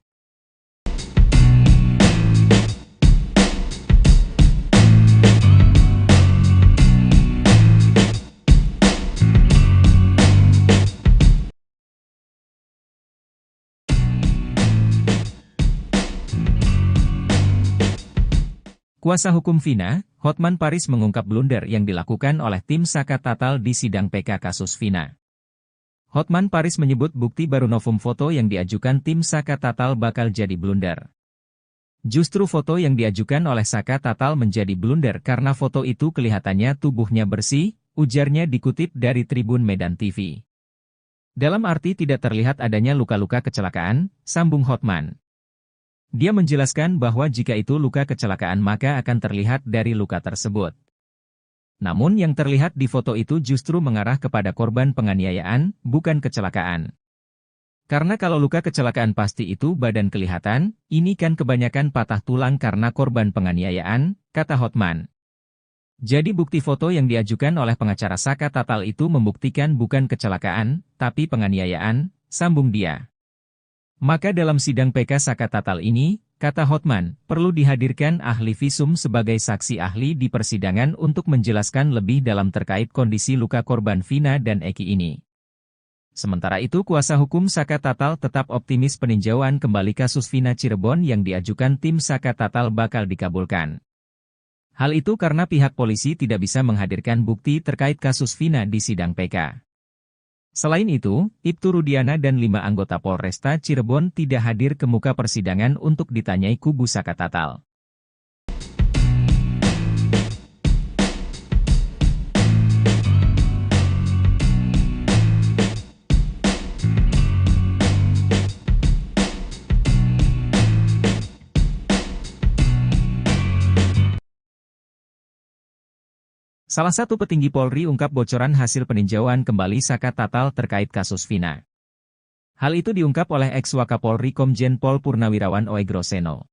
Kuasa hukum Vina, Hotman Paris mengungkap blunder yang dilakukan oleh tim Saka Tatal di sidang PK kasus Vina. Hotman Paris menyebut bukti baru novum foto yang diajukan tim Saka Tatal bakal jadi blunder. Justru foto yang diajukan oleh Saka Tatal menjadi blunder karena foto itu kelihatannya tubuhnya bersih, ujarnya dikutip dari Tribun Medan TV. Dalam arti tidak terlihat adanya luka-luka kecelakaan, sambung Hotman. Dia menjelaskan bahwa jika itu luka kecelakaan maka akan terlihat dari luka tersebut. Namun yang terlihat di foto itu justru mengarah kepada korban penganiayaan, bukan kecelakaan. Karena kalau luka kecelakaan pasti itu badan kelihatan, ini kan kebanyakan patah tulang karena korban penganiayaan, kata Hotman. Jadi bukti foto yang diajukan oleh pengacara Saka Tatal itu membuktikan bukan kecelakaan, tapi penganiayaan, sambung dia. Maka dalam sidang PK Saka Tatal ini, kata Hotman, perlu dihadirkan ahli visum sebagai saksi ahli di persidangan untuk menjelaskan lebih dalam terkait kondisi luka korban Vina dan Eki ini. Sementara itu kuasa hukum Saka Tatal tetap optimis peninjauan kembali kasus Vina Cirebon yang diajukan tim Saka Tatal bakal dikabulkan. Hal itu karena pihak polisi tidak bisa menghadirkan bukti terkait kasus Vina di sidang PK. Selain itu, Ibtu Rudiana dan 5 anggota Polresta Cirebon tidak hadir ke muka persidangan untuk ditanyai kubu Saka Tatal. Salah satu petinggi Polri ungkap bocoran hasil peninjauan kembali Saka Tatal terkait kasus Vina. Hal itu diungkap oleh ex-Wakapolri Komjen Pol Purnawirawan Oegroseno.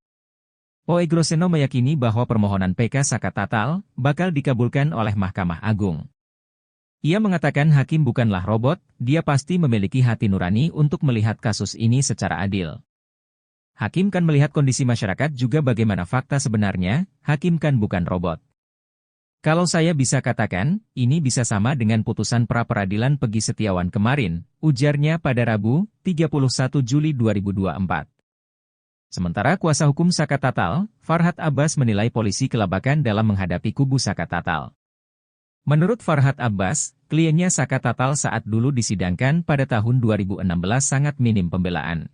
Oegroseno meyakini bahwa permohonan PK Saka Tatal bakal dikabulkan oleh Mahkamah Agung. Ia mengatakan hakim bukanlah robot, dia pasti memiliki hati nurani untuk melihat kasus ini secara adil. Hakim kan melihat kondisi masyarakat juga bagaimana fakta sebenarnya, hakim kan bukan robot. Kalau saya bisa katakan, ini bisa sama dengan putusan pra-peradilan Pegi Setiawan kemarin, ujarnya pada Rabu, 31 Juli 2024. Sementara kuasa hukum Saka Tatal, Farhad Abbas menilai polisi kelabakan dalam menghadapi kubu Saka Tatal. Menurut Farhad Abbas, kliennya Saka Tatal saat dulu disidangkan pada tahun 2016 sangat minim pembelaan.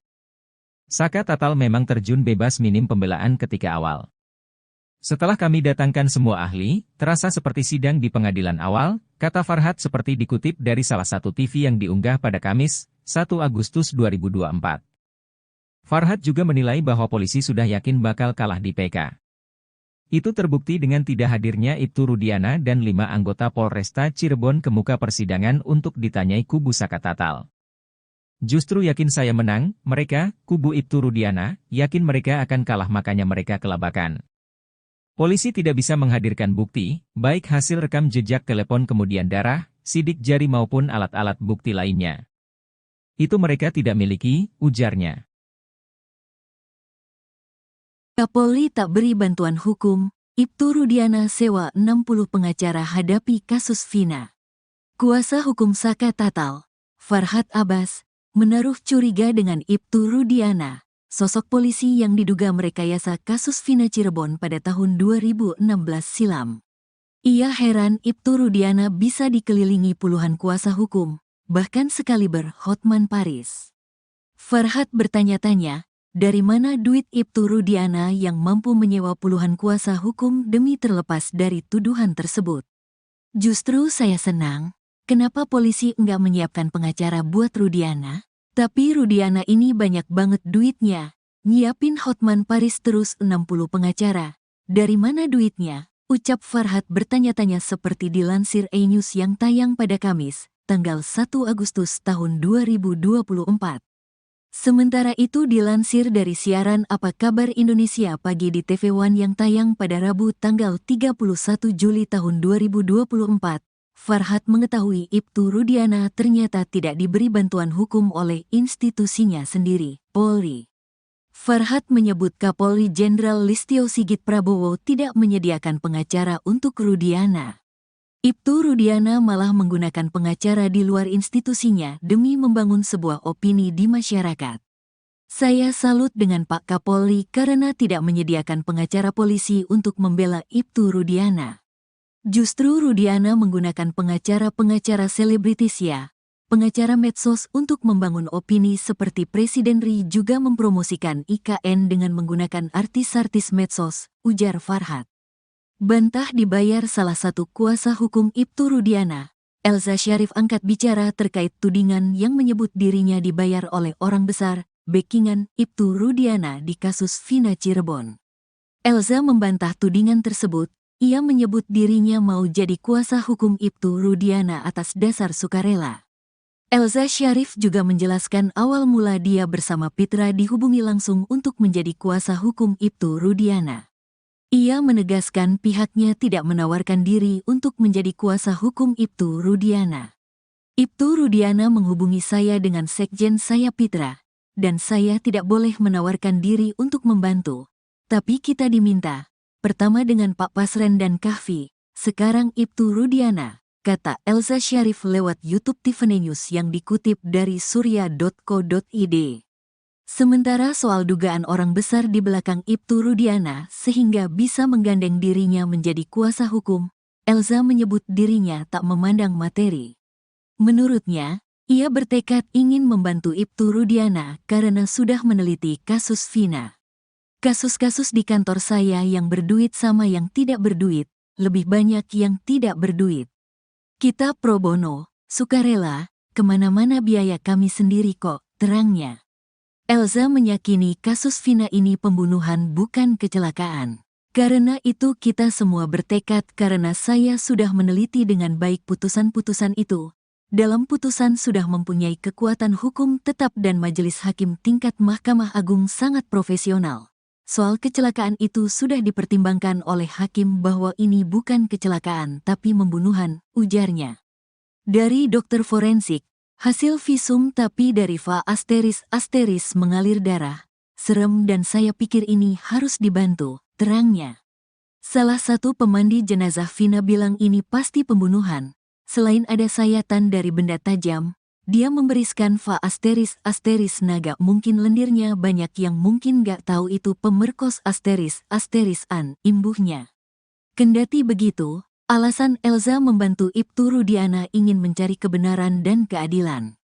Saka Tatal memang terjun bebas minim pembelaan ketika awal. Setelah kami datangkan semua ahli, terasa seperti sidang di pengadilan awal, kata Farhad seperti dikutip dari salah satu TV yang diunggah pada Kamis, 1 Agustus 2024. Farhad juga menilai bahwa polisi sudah yakin bakal kalah di PK. Itu terbukti dengan tidak hadirnya Ibtu Rudiana dan 5 anggota Polresta Cirebon ke muka persidangan untuk ditanyai kubu Saka Tatal. Justru yakin saya menang, mereka, kubu Ibtu Rudiana, yakin mereka akan kalah makanya mereka kelabakan. Polisi tidak bisa menghadirkan bukti, baik hasil rekam jejak telepon kemudian darah, sidik jari maupun alat-alat bukti lainnya. Itu mereka tidak miliki, ujarnya. Kapolri tak beri bantuan hukum, Ibtu Rudiana sewa 60 pengacara hadapi kasus Vina. Kuasa hukum Saka Tatal, Farhad Abbas, menaruh curiga dengan Ibtu Rudiana, sosok polisi yang diduga merekayasa kasus Vina Cirebon pada tahun 2016 silam. Ia heran Ibtu Rudiana bisa dikelilingi puluhan kuasa hukum, bahkan sekaliber Hotman Paris. Farhad bertanya-tanya, dari mana duit Ibtu Rudiana yang mampu menyewa puluhan kuasa hukum demi terlepas dari tuduhan tersebut? Justru saya senang, kenapa polisi enggak menyiapkan pengacara buat Rudiana? Tapi Rudiana ini banyak banget duitnya, nyiapin Hotman Paris terus 60 pengacara. Dari mana duitnya? Ucap Farhad bertanya-tanya seperti dilansir E-News yang tayang pada Kamis, tanggal 1 Agustus tahun 2024. Sementara itu dilansir dari siaran Apa Kabar Indonesia Pagi di TV One yang tayang pada Rabu tanggal 31 Juli tahun 2024, Farhad mengetahui Ibtu Rudiana ternyata tidak diberi bantuan hukum oleh institusinya sendiri, Polri. Farhad menyebut Kapolri Jenderal Listio Sigit Prabowo tidak menyediakan pengacara untuk Rudiana. Ibtu Rudiana malah menggunakan pengacara di luar institusinya demi membangun sebuah opini di masyarakat. Saya salut dengan Pak Kapolri karena tidak menyediakan pengacara polisi untuk membela Ibtu Rudiana. Justru Rudiana menggunakan pengacara-pengacara selebritis ya, pengacara medsos untuk membangun opini seperti Presiden RI juga mempromosikan IKN dengan menggunakan artis-artis medsos, ujar Farhad. Bantah dibayar salah satu kuasa hukum Ibtu Rudiana, Elza Syarif angkat bicara terkait tudingan yang menyebut dirinya dibayar oleh orang besar, backingan Ibtu Rudiana di kasus Vina Cirebon. Elza membantah tudingan tersebut, ia menyebut dirinya mau jadi kuasa hukum Ibtu Rudiana atas dasar sukarela. Elza Syarif juga menjelaskan awal mula dia bersama Pitra dihubungi langsung untuk menjadi kuasa hukum Ibtu Rudiana. Ia menegaskan pihaknya tidak menawarkan diri untuk menjadi kuasa hukum Ibtu Rudiana. Ibtu Rudiana menghubungi saya dengan sekjen saya Pitra, dan saya tidak boleh menawarkan diri untuk membantu. Tapi kita diminta, pertama dengan Pak Pasren dan Kahfi, sekarang Ibtu Rudiana, kata Elza Syarif lewat YouTube Tiffany News yang dikutip dari surya.co.id. Sementara soal dugaan orang besar di belakang Ibtu Rudiana sehingga bisa menggandeng dirinya menjadi kuasa hukum, Elza menyebut dirinya tak memandang materi. Menurutnya, ia bertekad ingin membantu Ibtu Rudiana karena sudah meneliti kasus Vina. Kasus-kasus di kantor saya yang berduit sama yang tidak berduit, lebih banyak yang tidak berduit. Kita pro bono, sukarela, kemana-mana biaya kami sendiri kok, terangnya. Elza meyakini kasus Vina ini pembunuhan bukan kecelakaan. Karena itu kita semua bertekad karena saya sudah meneliti dengan baik putusan-putusan itu. Dalam putusan sudah mempunyai kekuatan hukum tetap dan majelis hakim tingkat Mahkamah Agung sangat profesional. Soal kecelakaan itu sudah dipertimbangkan oleh hakim bahwa ini bukan kecelakaan tapi pembunuhan, ujarnya. Dari dokter forensik, hasil visum tapi dari Va ** mengalir darah. Serem dan saya pikir ini harus dibantu, terangnya. Salah satu pemandi jenazah Vina bilang ini pasti pembunuhan. Selain ada sayatan dari benda tajam, dia memberiskan Va ** naga mungkin lendirnya banyak yang mungkin gak tahu itu pemerkos ** an, imbuhnya. Kendati begitu, alasan Elza membantu Ibtu Rudiana ingin mencari kebenaran dan keadilan.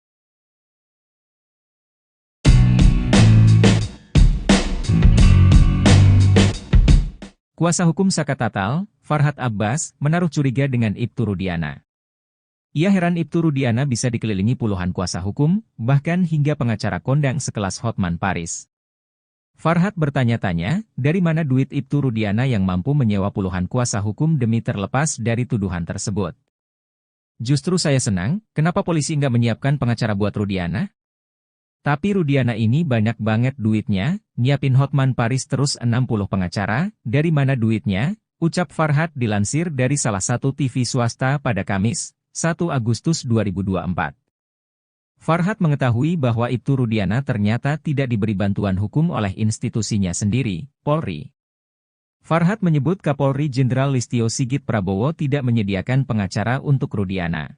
Kuasa hukum Saka Tatal, Farhad Abbas, menaruh curiga dengan Ibtu Rudiana. Ia heran Ibtu Rudiana bisa dikelilingi puluhan kuasa hukum, bahkan hingga pengacara kondang sekelas Hotman Paris. Farhad bertanya-tanya, dari mana duit Ibtu Rudiana yang mampu menyewa puluhan kuasa hukum demi terlepas dari tuduhan tersebut. Justru saya senang, kenapa polisi nggak menyiapkan pengacara buat Rudiana? Tapi Rudiana ini banyak banget duitnya, nyiapin Hotman Paris terus 60 pengacara, dari mana duitnya? Ucap Farhad dilansir dari salah satu TV swasta pada Kamis, 1 Agustus 2024. Farhad mengetahui bahwa Ibtu Rudiana ternyata tidak diberi bantuan hukum oleh institusinya sendiri, Polri. Farhad menyebut Kapolri Jenderal Listio Sigit Prabowo tidak menyediakan pengacara untuk Rudiana.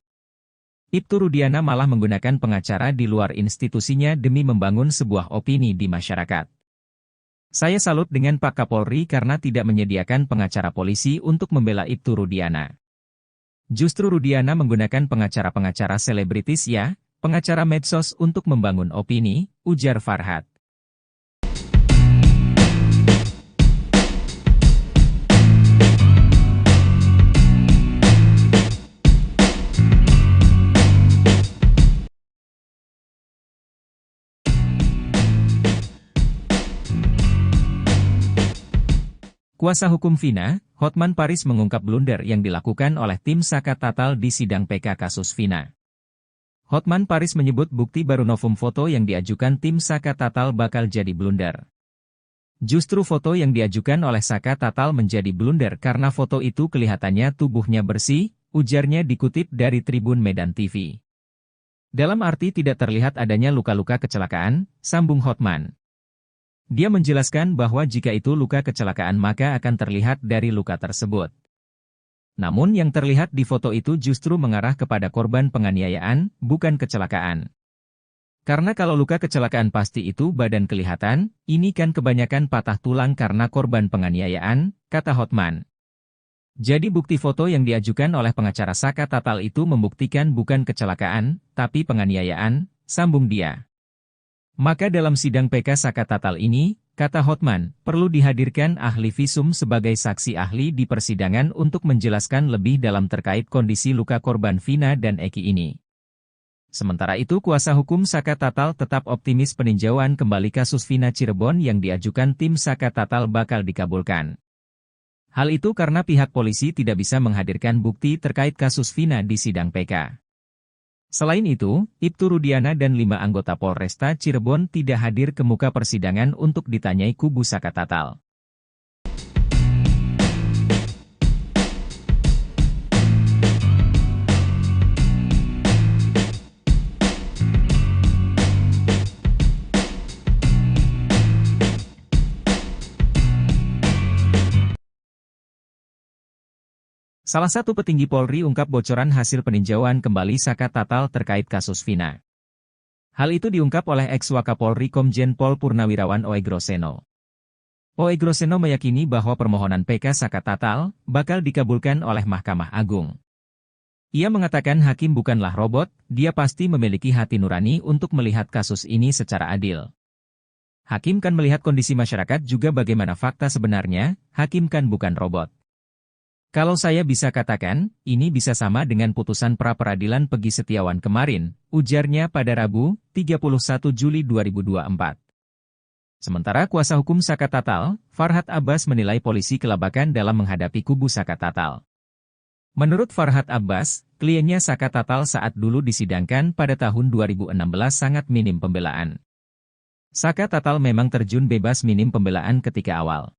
Ibtu Rudiana malah menggunakan pengacara di luar institusinya demi membangun sebuah opini di masyarakat. Saya salut dengan Pak Kapolri karena tidak menyediakan pengacara polisi untuk membela Ibtu Rudiana. Justru Rudiana menggunakan pengacara-pengacara selebritis ya, pengacara medsos untuk membangun opini, ujar Farhad. Kuasa hukum Vina, Hotman Paris mengungkap blunder yang dilakukan oleh tim Saka Tatal di sidang PK kasus Vina. Hotman Paris menyebut bukti baru novum foto yang diajukan tim Saka Tatal bakal jadi blunder. Justru foto yang diajukan oleh Saka Tatal menjadi blunder karena foto itu kelihatannya tubuhnya bersih, ujarnya dikutip dari Tribun Medan TV. Dalam arti tidak terlihat adanya luka-luka kecelakaan, sambung Hotman. Dia menjelaskan bahwa jika itu luka kecelakaan maka akan terlihat dari luka tersebut. Namun yang terlihat di foto itu justru mengarah kepada korban penganiayaan, bukan kecelakaan. Karena kalau luka kecelakaan pasti itu badan kelihatan, ini kan kebanyakan patah tulang karena korban penganiayaan, kata Hotman. Jadi bukti foto yang diajukan oleh pengacara Saka Tatal itu membuktikan bukan kecelakaan, tapi penganiayaan, sambung dia. Maka dalam sidang PK Saka Tatal ini, kata Hotman, perlu dihadirkan ahli visum sebagai saksi ahli di persidangan untuk menjelaskan lebih dalam terkait kondisi luka korban Vina dan Eki ini. Sementara itu kuasa hukum Saka Tatal tetap optimis peninjauan kembali kasus Vina Cirebon yang diajukan tim Saka Tatal bakal dikabulkan. Hal itu karena pihak polisi tidak bisa menghadirkan bukti terkait kasus Vina di sidang PK. Selain itu, Ibtu Rudiana dan 5 anggota Polresta Cirebon tidak hadir ke muka persidangan untuk ditanyai kubu Saka Tatal. Salah satu petinggi Polri ungkap bocoran hasil peninjauan kembali Saka Tatal terkait kasus Vina. Hal itu diungkap oleh ex-Wakapolri Komjen Pol Purnawirawan Oegroseno. Oegroseno meyakini bahwa permohonan PK Saka Tatal bakal dikabulkan oleh Mahkamah Agung. Ia mengatakan hakim bukanlah robot, dia pasti memiliki hati nurani untuk melihat kasus ini secara adil. Hakim kan melihat kondisi masyarakat juga bagaimana fakta sebenarnya, hakim kan bukan robot. Kalau saya bisa katakan, ini bisa sama dengan putusan pra-peradilan Pegi Setiawan kemarin, ujarnya pada Rabu, 31 Juli 2024. Sementara kuasa hukum Saka Tatal, Farhad Abbas menilai polisi kelabakan dalam menghadapi kubu Saka Tatal. Menurut Farhad Abbas, kliennya Saka Tatal saat dulu disidangkan pada tahun 2016 sangat minim pembelaan. Saka Tatal memang terjun bebas minim pembelaan ketika awal.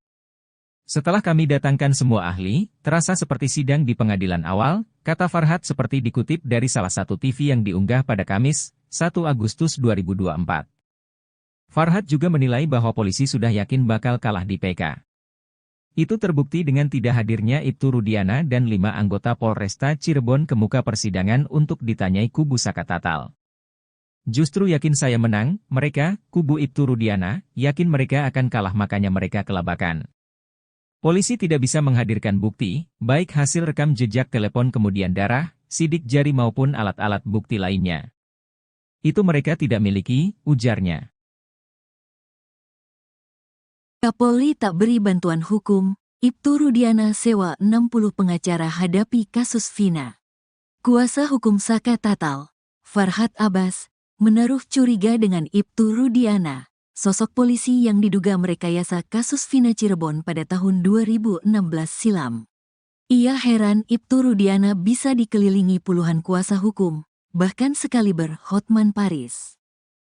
Setelah kami datangkan semua ahli, terasa seperti sidang di pengadilan awal, kata Farhad seperti dikutip dari salah satu TV yang diunggah pada Kamis, 1 Agustus 2024. Farhad juga menilai bahwa polisi sudah yakin bakal kalah di PK. Itu terbukti dengan tidak hadirnya Ibtu Rudiana dan 5 anggota Polresta Cirebon ke muka persidangan untuk ditanyai kubu Saka Tatal. Justru yakin saya menang, mereka, kubu Ibtu Rudiana, yakin mereka akan kalah makanya mereka kelabakan. Polisi tidak bisa menghadirkan bukti, baik hasil rekam jejak telepon kemudian darah, sidik jari maupun alat-alat bukti lainnya. Itu mereka tidak miliki, ujarnya. Kapolri tak beri bantuan hukum, Ibtu Rudiana sewa 60 pengacara hadapi kasus Vina. Kuasa hukum Saka Tatal, Farhad Abbas, menaruh curiga dengan Ibtu Rudiana. Sosok polisi yang diduga merekayasa kasus Vina Cirebon pada tahun 2016 silam. Ia heran Ibtu Rudiana bisa dikelilingi puluhan kuasa hukum, bahkan sekaliber Hotman Paris.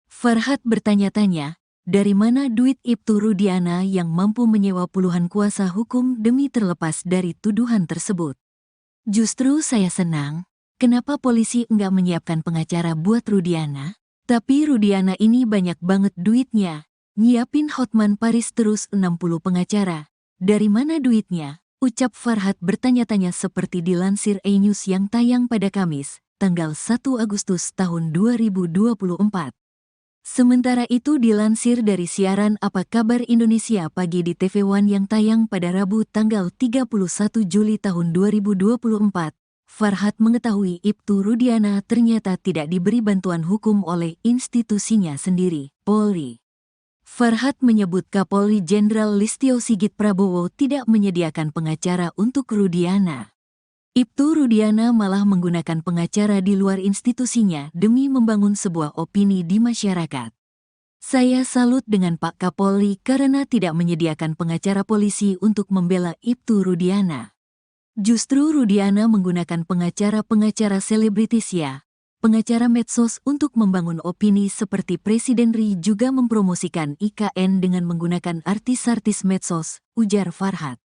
Farhad bertanya-tanya, dari mana duit Ibtu Rudiana yang mampu menyewa puluhan kuasa hukum demi terlepas dari tuduhan tersebut? Justru saya senang, kenapa polisi enggak menyiapkan pengacara buat Rudiana? Tapi Rudiana ini banyak banget duitnya, nyiapin Hotman Paris terus 60 pengacara. Dari mana duitnya? Ucap Farhat bertanya-tanya seperti dilansir E-News yang tayang pada Kamis, tanggal 1 Agustus tahun 2024. Sementara itu dilansir dari siaran Apa Kabar Indonesia Pagi di TV One yang tayang pada Rabu tanggal 31 Juli tahun 2024, Farhat mengetahui Ibtu Rudiana ternyata tidak diberi bantuan hukum oleh institusinya sendiri, Polri. Farhat menyebut Kapolri Jenderal Listio Sigit Prabowo tidak menyediakan pengacara untuk Rudiana. Ibtu Rudiana malah menggunakan pengacara di luar institusinya demi membangun sebuah opini di masyarakat. Saya salut dengan Pak Kapolri karena tidak menyediakan pengacara polisi untuk membela Ibtu Rudiana. Justru Rudiana menggunakan pengacara-pengacara selebritis pengacara medsos untuk membangun opini seperti Presiden RI juga mempromosikan IKN dengan menggunakan artis-artis medsos, ujar Farhat.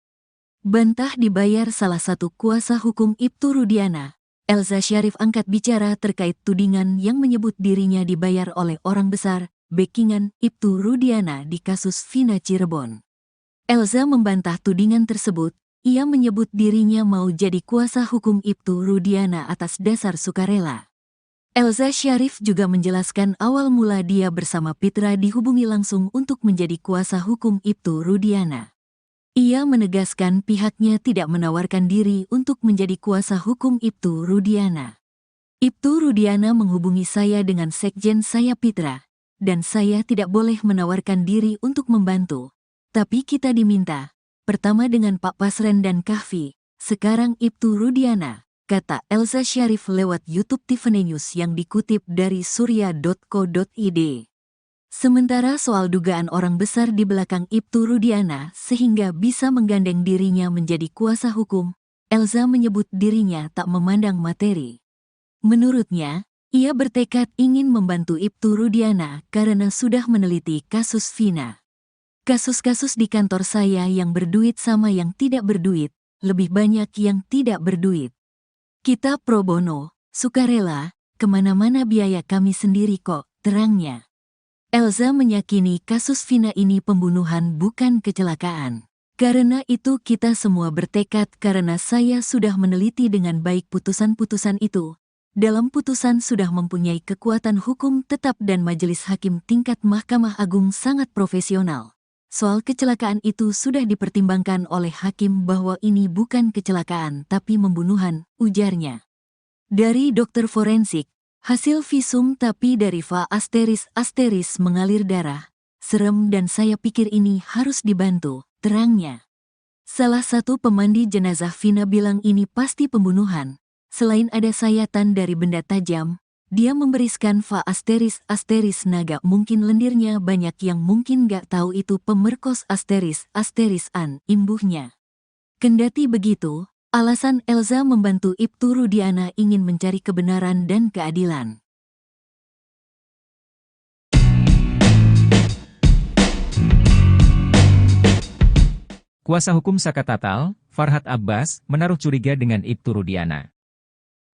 Bantah dibayar salah satu kuasa hukum Ibtu Rudiana, Elza Syarif angkat bicara terkait tudingan yang menyebut dirinya dibayar oleh orang besar, backingan Ibtu Rudiana di kasus Vina Cirebon. Elza membantah tudingan tersebut, ia menyebut dirinya mau jadi kuasa hukum Ibtu Rudiana atas dasar sukarela. Elza Syarif juga menjelaskan awal mula dia bersama Pitra dihubungi langsung untuk menjadi kuasa hukum Ibtu Rudiana. Ia menegaskan pihaknya tidak menawarkan diri untuk menjadi kuasa hukum Ibtu Rudiana. Ibtu Rudiana menghubungi saya dengan sekjen saya Pitra, dan saya tidak boleh menawarkan diri untuk membantu. Tapi kita diminta, pertama dengan Pak Pasren dan Kahfi, sekarang Ibtu Rudiana, kata Elza Syarif lewat YouTube Tiffany News yang dikutip dari surya.co.id. Sementara soal dugaan orang besar di belakang Ibtu Rudiana sehingga bisa menggandeng dirinya menjadi kuasa hukum, Elza menyebut dirinya tak memandang materi. Menurutnya, ia bertekad ingin membantu Ibtu Rudiana karena sudah meneliti kasus Vina. Kasus-kasus di kantor saya yang berduit sama yang tidak berduit, lebih banyak yang tidak berduit. Kita pro bono, sukarela, kemana-mana biaya kami sendiri kok, terangnya. Elza meyakini kasus Vina ini pembunuhan bukan kecelakaan. Karena itu kita semua bertekad karena saya sudah meneliti dengan baik putusan-putusan itu. Dalam putusan sudah mempunyai kekuatan hukum tetap dan majelis hakim tingkat Mahkamah Agung sangat profesional. Soal kecelakaan itu sudah dipertimbangkan oleh hakim bahwa ini bukan kecelakaan tapi pembunuhan, ujarnya. Dari dokter forensik, hasil visum tapi dari Va ** mengalir darah. Serem dan saya pikir ini harus dibantu, terangnya. Salah satu pemandi jenazah Vina bilang ini pasti pembunuhan. Selain ada sayatan dari benda tajam, dia memberiskan Va ** naga mungkin lendirnya banyak yang mungkin gak tahu itu pemerkos ** an, imbuhnya. Kendati begitu, alasan Elza membantu Ibtu Rudiana ingin mencari kebenaran dan keadilan. Kuasa hukum Saka Tatal, Farhat Abbas, menaruh curiga dengan Ibtu Rudiana.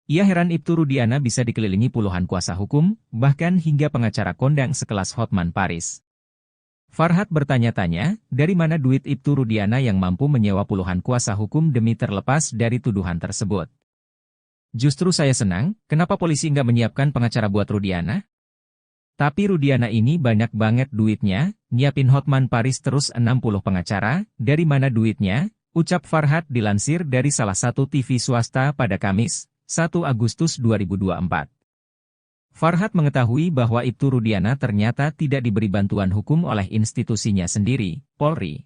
Ia heran Ibtu Rudiana bisa dikelilingi puluhan kuasa hukum, bahkan hingga pengacara kondang sekelas Hotman Paris. Farhat bertanya-tanya, dari mana duit Ibtu Rudiana yang mampu menyewa puluhan kuasa hukum demi terlepas dari tuduhan tersebut. Justru saya senang, kenapa polisi nggak menyiapkan pengacara buat Rudiana? Tapi Rudiana ini banyak banget duitnya, nyiapin Hotman Paris terus 60 pengacara, dari mana duitnya? Ucap Farhat dilansir dari salah satu TV swasta pada Kamis, 1 Agustus 2024. Farhat mengetahui bahwa Ibtu Rudiana ternyata tidak diberi bantuan hukum oleh institusinya sendiri, Polri.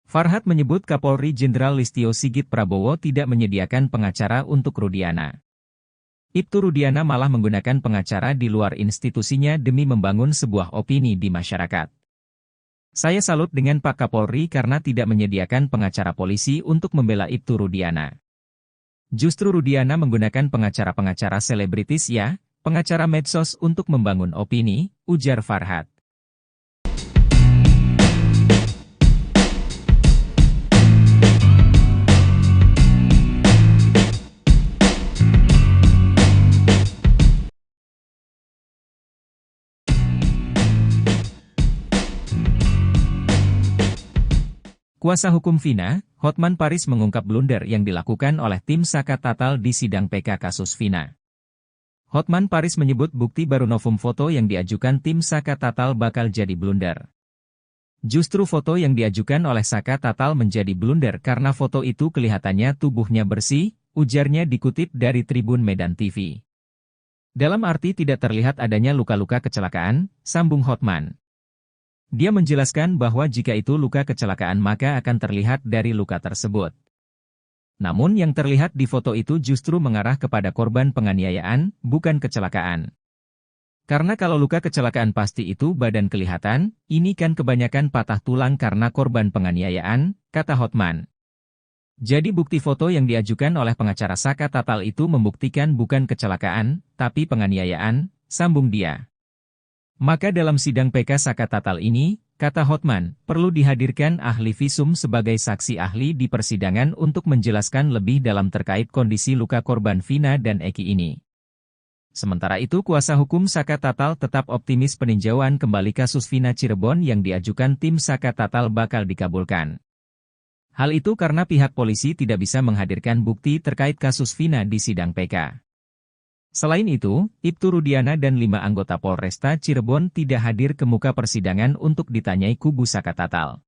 Farhat menyebut Kapolri Jenderal Listio Sigit Prabowo tidak menyediakan pengacara untuk Rudiana. Ibtu Rudiana malah menggunakan pengacara di luar institusinya demi membangun sebuah opini di masyarakat. Saya salut dengan Pak Kapolri karena tidak menyediakan pengacara polisi untuk membela Ibtu Rudiana. Justru Rudiana menggunakan pengacara-pengacara selebritis pengacara medsos untuk membangun opini, ujar Farhat. Kuasa hukum Vina, Hotman Paris mengungkap blunder yang dilakukan oleh tim Saka Tatal di sidang PK kasus Vina. Hotman Paris menyebut bukti baru novum foto yang diajukan tim Saka Tatal bakal jadi blunder. Justru foto yang diajukan oleh Saka Tatal menjadi blunder karena foto itu kelihatannya tubuhnya bersih, ujarnya dikutip dari Tribun Medan TV. Dalam arti tidak terlihat adanya luka-luka kecelakaan, sambung Hotman. Dia menjelaskan bahwa jika itu luka kecelakaan maka akan terlihat dari luka tersebut. Namun yang terlihat di foto itu justru mengarah kepada korban penganiayaan, bukan kecelakaan. Karena kalau luka kecelakaan pasti itu badan kelihatan, ini kan kebanyakan patah tulang karena korban penganiayaan, kata Hotman. Jadi bukti foto yang diajukan oleh pengacara Saka Tatal itu membuktikan bukan kecelakaan, tapi penganiayaan, sambung dia. Maka dalam sidang PK Saka Tatal ini, kata Hotman, perlu dihadirkan ahli visum sebagai saksi ahli di persidangan untuk menjelaskan lebih dalam terkait kondisi luka korban Vina dan Eki ini. Sementara itu kuasa hukum Saka Tatal tetap optimis peninjauan kembali kasus Vina Cirebon yang diajukan tim Saka Tatal bakal dikabulkan. Hal itu karena pihak polisi tidak bisa menghadirkan bukti terkait kasus Vina di sidang PK. Selain itu, Ibtu Rudiana dan 5 anggota Polresta Cirebon tidak hadir ke muka persidangan untuk ditanyai kubu Saka Tatal.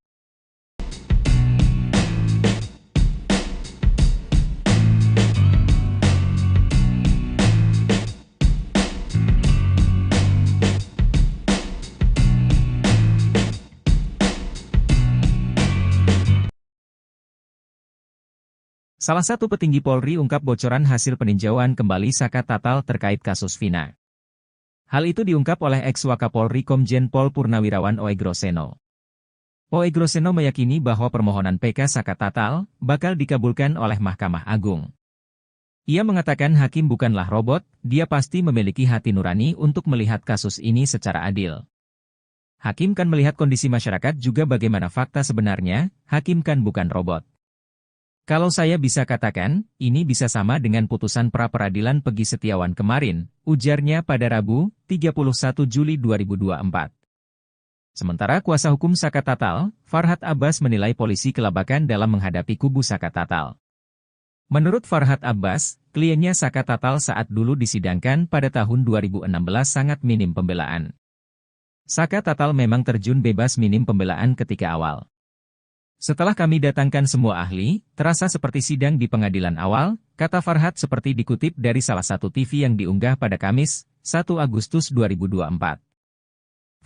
Salah satu petinggi Polri ungkap bocoran hasil peninjauan kembali Saka Tatal terkait kasus Vina. Hal itu diungkap oleh ex-Wakapolri Komjen Pol Purnawirawan Oegroseno. Oegroseno meyakini bahwa permohonan PK Saka Tatal bakal dikabulkan oleh Mahkamah Agung. Ia mengatakan hakim bukanlah robot, dia pasti memiliki hati nurani untuk melihat kasus ini secara adil. Hakim kan melihat kondisi masyarakat juga bagaimana fakta sebenarnya, hakim kan bukan robot. Kalau saya bisa katakan, ini bisa sama dengan putusan pra-peradilan Pegi Setiawan kemarin, ujarnya pada Rabu, 31 Juli 2024. Sementara kuasa hukum Saka Tatal, Farhad Abbas menilai polisi kelabakan dalam menghadapi kubu Saka Tatal. Menurut Farhad Abbas, kliennya Saka Tatal saat dulu disidangkan pada tahun 2016 sangat minim pembelaan. Saka Tatal memang terjun bebas minim pembelaan ketika awal. Setelah kami datangkan semua ahli, terasa seperti sidang di pengadilan awal, kata Farhad seperti dikutip dari salah satu TV yang diunggah pada Kamis, 1 Agustus 2024.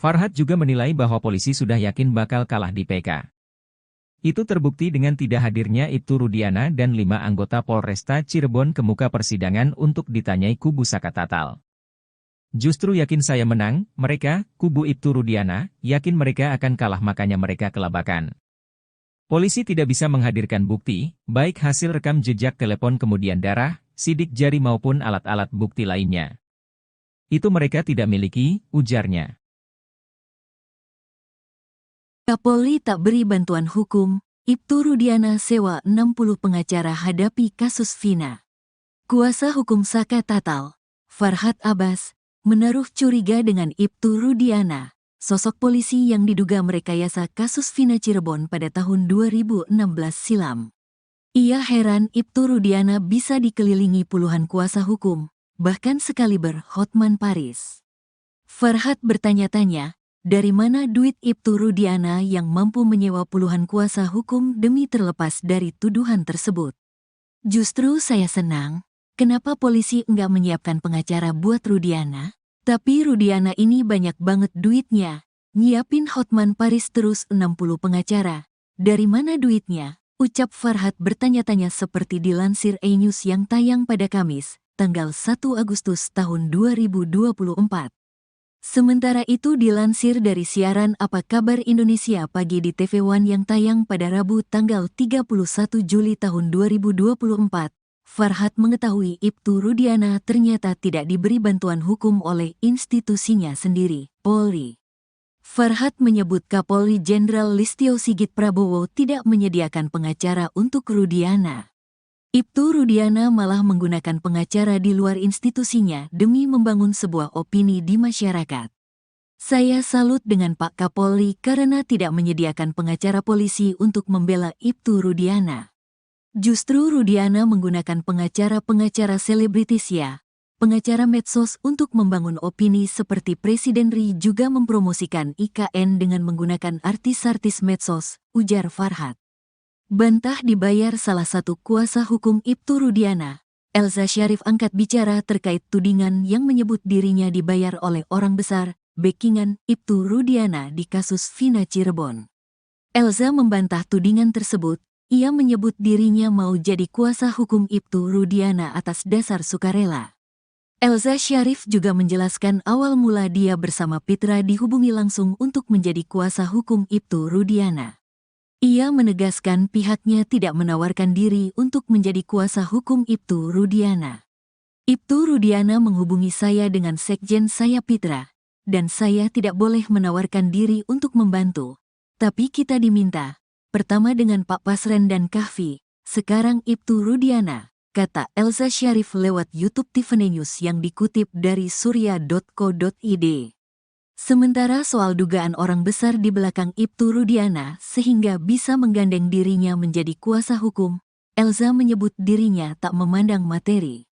Farhad juga menilai bahwa polisi sudah yakin bakal kalah di PK. Itu terbukti dengan tidak hadirnya Ibtu Rudiana dan 5 anggota Polresta Cirebon ke muka persidangan untuk ditanyai kubu Saka Tatal. Justru yakin saya menang, mereka, kubu Ibtu Rudiana, yakin mereka akan kalah makanya mereka kelabakan. Polisi tidak bisa menghadirkan bukti, baik hasil rekam jejak telepon kemudian darah, sidik jari maupun alat-alat bukti lainnya. Itu mereka tidak miliki, ujarnya. Kapolri tak beri bantuan hukum, Ibtu Rudiana sewa 60 pengacara hadapi kasus Vina. Kuasa hukum Saka Tatal, Farhad Abbas, menaruh curiga dengan Ibtu Rudiana. Sosok polisi yang diduga merekayasa kasus Vina Cirebon pada tahun 2016 silam. Ia heran Ibtu Rudiana bisa dikelilingi puluhan kuasa hukum, bahkan sekaliber Hotman Paris. Farhad bertanya-tanya, dari mana duit Ibtu Rudiana yang mampu menyewa puluhan kuasa hukum demi terlepas dari tuduhan tersebut? Justru saya senang, kenapa polisi enggak menyiapkan pengacara buat Rudiana? Tapi Rudiana ini banyak banget duitnya. Nyiapin Hotman Paris terus 60 pengacara. Dari mana duitnya? Ucap Farhad bertanya-tanya seperti dilansir E-News yang tayang pada Kamis, tanggal 1 Agustus tahun 2024. Sementara itu dilansir dari siaran Apa Kabar Indonesia Pagi di TV One yang tayang pada Rabu tanggal 31 Juli tahun 2024. Farhad mengetahui Ibtu Rudiana ternyata tidak diberi bantuan hukum oleh institusinya sendiri, Polri. Farhad menyebut Kapolri Jenderal Listio Sigit Prabowo tidak menyediakan pengacara untuk Rudiana. Ibtu Rudiana malah menggunakan pengacara di luar institusinya demi membangun sebuah opini di masyarakat. Saya salut dengan Pak Kapolri karena tidak menyediakan pengacara polisi untuk membela Ibtu Rudiana. Justru Rudiana menggunakan pengacara-pengacara selebritis ya, pengacara medsos untuk membangun opini seperti Presiden Ri juga mempromosikan IKN dengan menggunakan artis-artis medsos, ujar Farhat. Bantah dibayar salah satu kuasa hukum Ibtu Rudiana. Elza Syarif angkat bicara terkait tudingan yang menyebut dirinya dibayar oleh orang besar, backingan Ibtu Rudiana di kasus Vina Cirebon. Elza membantah tudingan tersebut, ia menyebut dirinya mau jadi kuasa hukum Ibtu Rudiana atas dasar sukarela. Elza Syarif juga menjelaskan awal mula dia bersama Pitra dihubungi langsung untuk menjadi kuasa hukum Ibtu Rudiana. Ia menegaskan pihaknya tidak menawarkan diri untuk menjadi kuasa hukum Ibtu Rudiana. Ibtu Rudiana menghubungi saya dengan sekjen saya Pitra, dan saya tidak boleh menawarkan diri untuk membantu. Tapi kita diminta, pertama dengan Pak Pasren dan Kahfi, sekarang Ibtu Rudiana, kata Elza Syarif lewat YouTube Tiffany News yang dikutip dari surya.co.id. Sementara soal dugaan orang besar di belakang Ibtu Rudiana sehingga bisa menggandeng dirinya menjadi kuasa hukum, Elza menyebut dirinya tak memandang materi.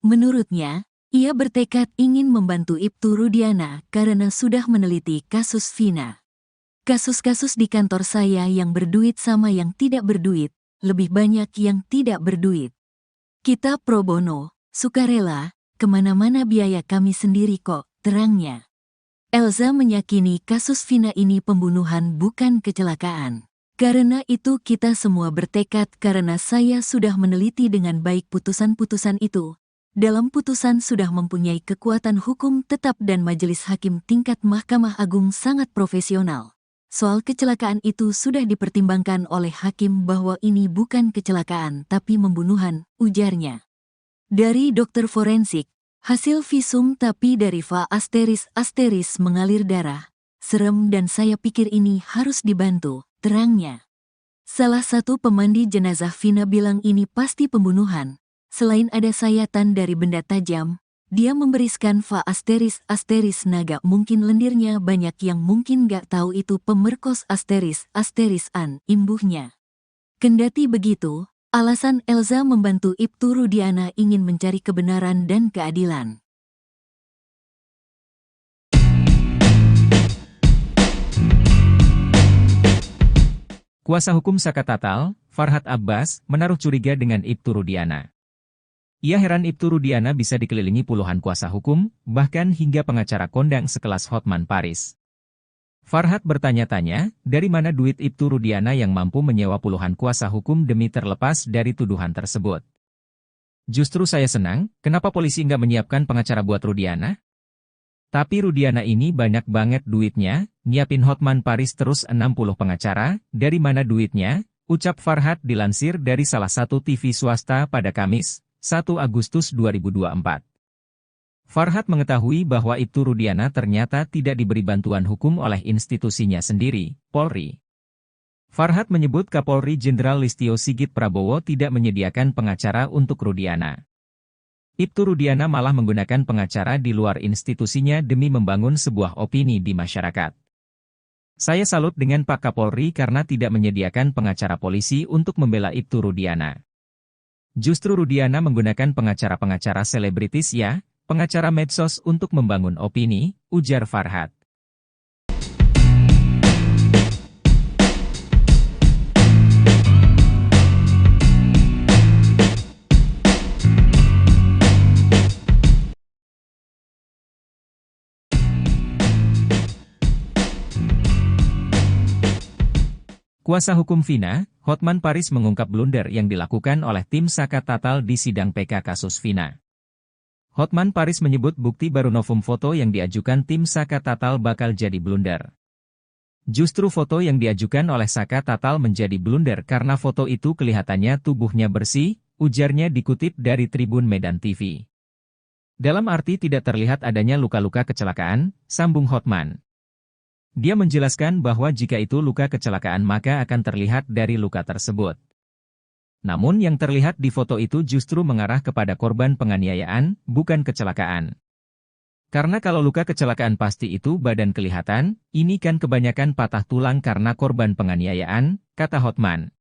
Menurutnya, ia bertekad ingin membantu Ibtu Rudiana karena sudah meneliti kasus Vina. Kasus-kasus di kantor saya yang berduit sama yang tidak berduit, lebih banyak yang tidak berduit. Kita pro bono, sukarela, kemana-mana biaya kami sendiri kok, terangnya. Elza meyakini kasus Vina ini pembunuhan bukan kecelakaan. Karena itu kita semua bertekad karena saya sudah meneliti dengan baik putusan-putusan itu. Dalam putusan sudah mempunyai kekuatan hukum tetap dan majelis hakim tingkat Mahkamah Agung sangat profesional. Soal kecelakaan itu sudah dipertimbangkan oleh hakim bahwa ini bukan kecelakaan tapi pembunuhan, ujarnya. Dari dokter forensik, hasil visum tapi dari Va ** mengalir darah. Serem dan saya pikir ini harus dibantu, terangnya. Salah satu pemandi jenazah Vina bilang ini pasti pembunuhan. Selain ada sayatan dari benda tajam, dia memberiskan Va ** naga mungkin lendirnya banyak yang mungkin gak tahu itu pemerkos ** an, imbuhnya. Kendati begitu, alasan Elza membantu Ibtu Rudiana ingin mencari kebenaran dan keadilan. Kuasa hukum Saka Tatal, Farhat Abbas, menaruh curiga dengan Ibtu Rudiana. Ia heran Ibtu Rudiana bisa dikelilingi puluhan kuasa hukum, bahkan hingga pengacara kondang sekelas Hotman Paris. Farhat bertanya-tanya, dari mana duit Ibtu Rudiana yang mampu menyewa puluhan kuasa hukum demi terlepas dari tuduhan tersebut. Justru saya senang, kenapa polisi nggak menyiapkan pengacara buat Rudiana? Tapi Rudiana ini banyak banget duitnya, nyiapin Hotman Paris terus 60 pengacara, dari mana duitnya? Ucap Farhat dilansir dari salah satu TV swasta pada Kamis, 1 Agustus 2024. Farhat mengetahui bahwa Ibtu Rudiana ternyata tidak diberi bantuan hukum oleh institusinya sendiri, Polri. Farhat menyebut Kapolri Jenderal Listio Sigit Prabowo tidak menyediakan pengacara untuk Rudiana. Ibtu Rudiana malah menggunakan pengacara di luar institusinya demi membangun sebuah opini di masyarakat. Saya salut dengan Pak Kapolri karena tidak menyediakan pengacara polisi untuk membela Ibtu Rudiana. Justru Rudiana menggunakan pengacara-pengacara selebritis ya, pengacara medsos untuk membangun opini, ujar Farhat. Kuasa hukum Vina, Hotman Paris mengungkap blunder yang dilakukan oleh tim Saka Tatal di sidang PK kasus Vina. Hotman Paris menyebut bukti baru novum foto yang diajukan tim Saka Tatal bakal jadi blunder. Justru foto yang diajukan oleh Saka Tatal menjadi blunder karena foto itu kelihatannya tubuhnya bersih, ujarnya dikutip dari Tribun Medan TV. Dalam arti tidak terlihat adanya luka-luka kecelakaan, sambung Hotman. Dia menjelaskan bahwa jika itu luka kecelakaan maka akan terlihat dari luka tersebut. Namun yang terlihat di foto itu justru mengarah kepada korban penganiayaan, bukan kecelakaan. Karena kalau luka kecelakaan pasti itu badan kelihatan, ini kan kebanyakan patah tulang karena korban penganiayaan, kata Hotman.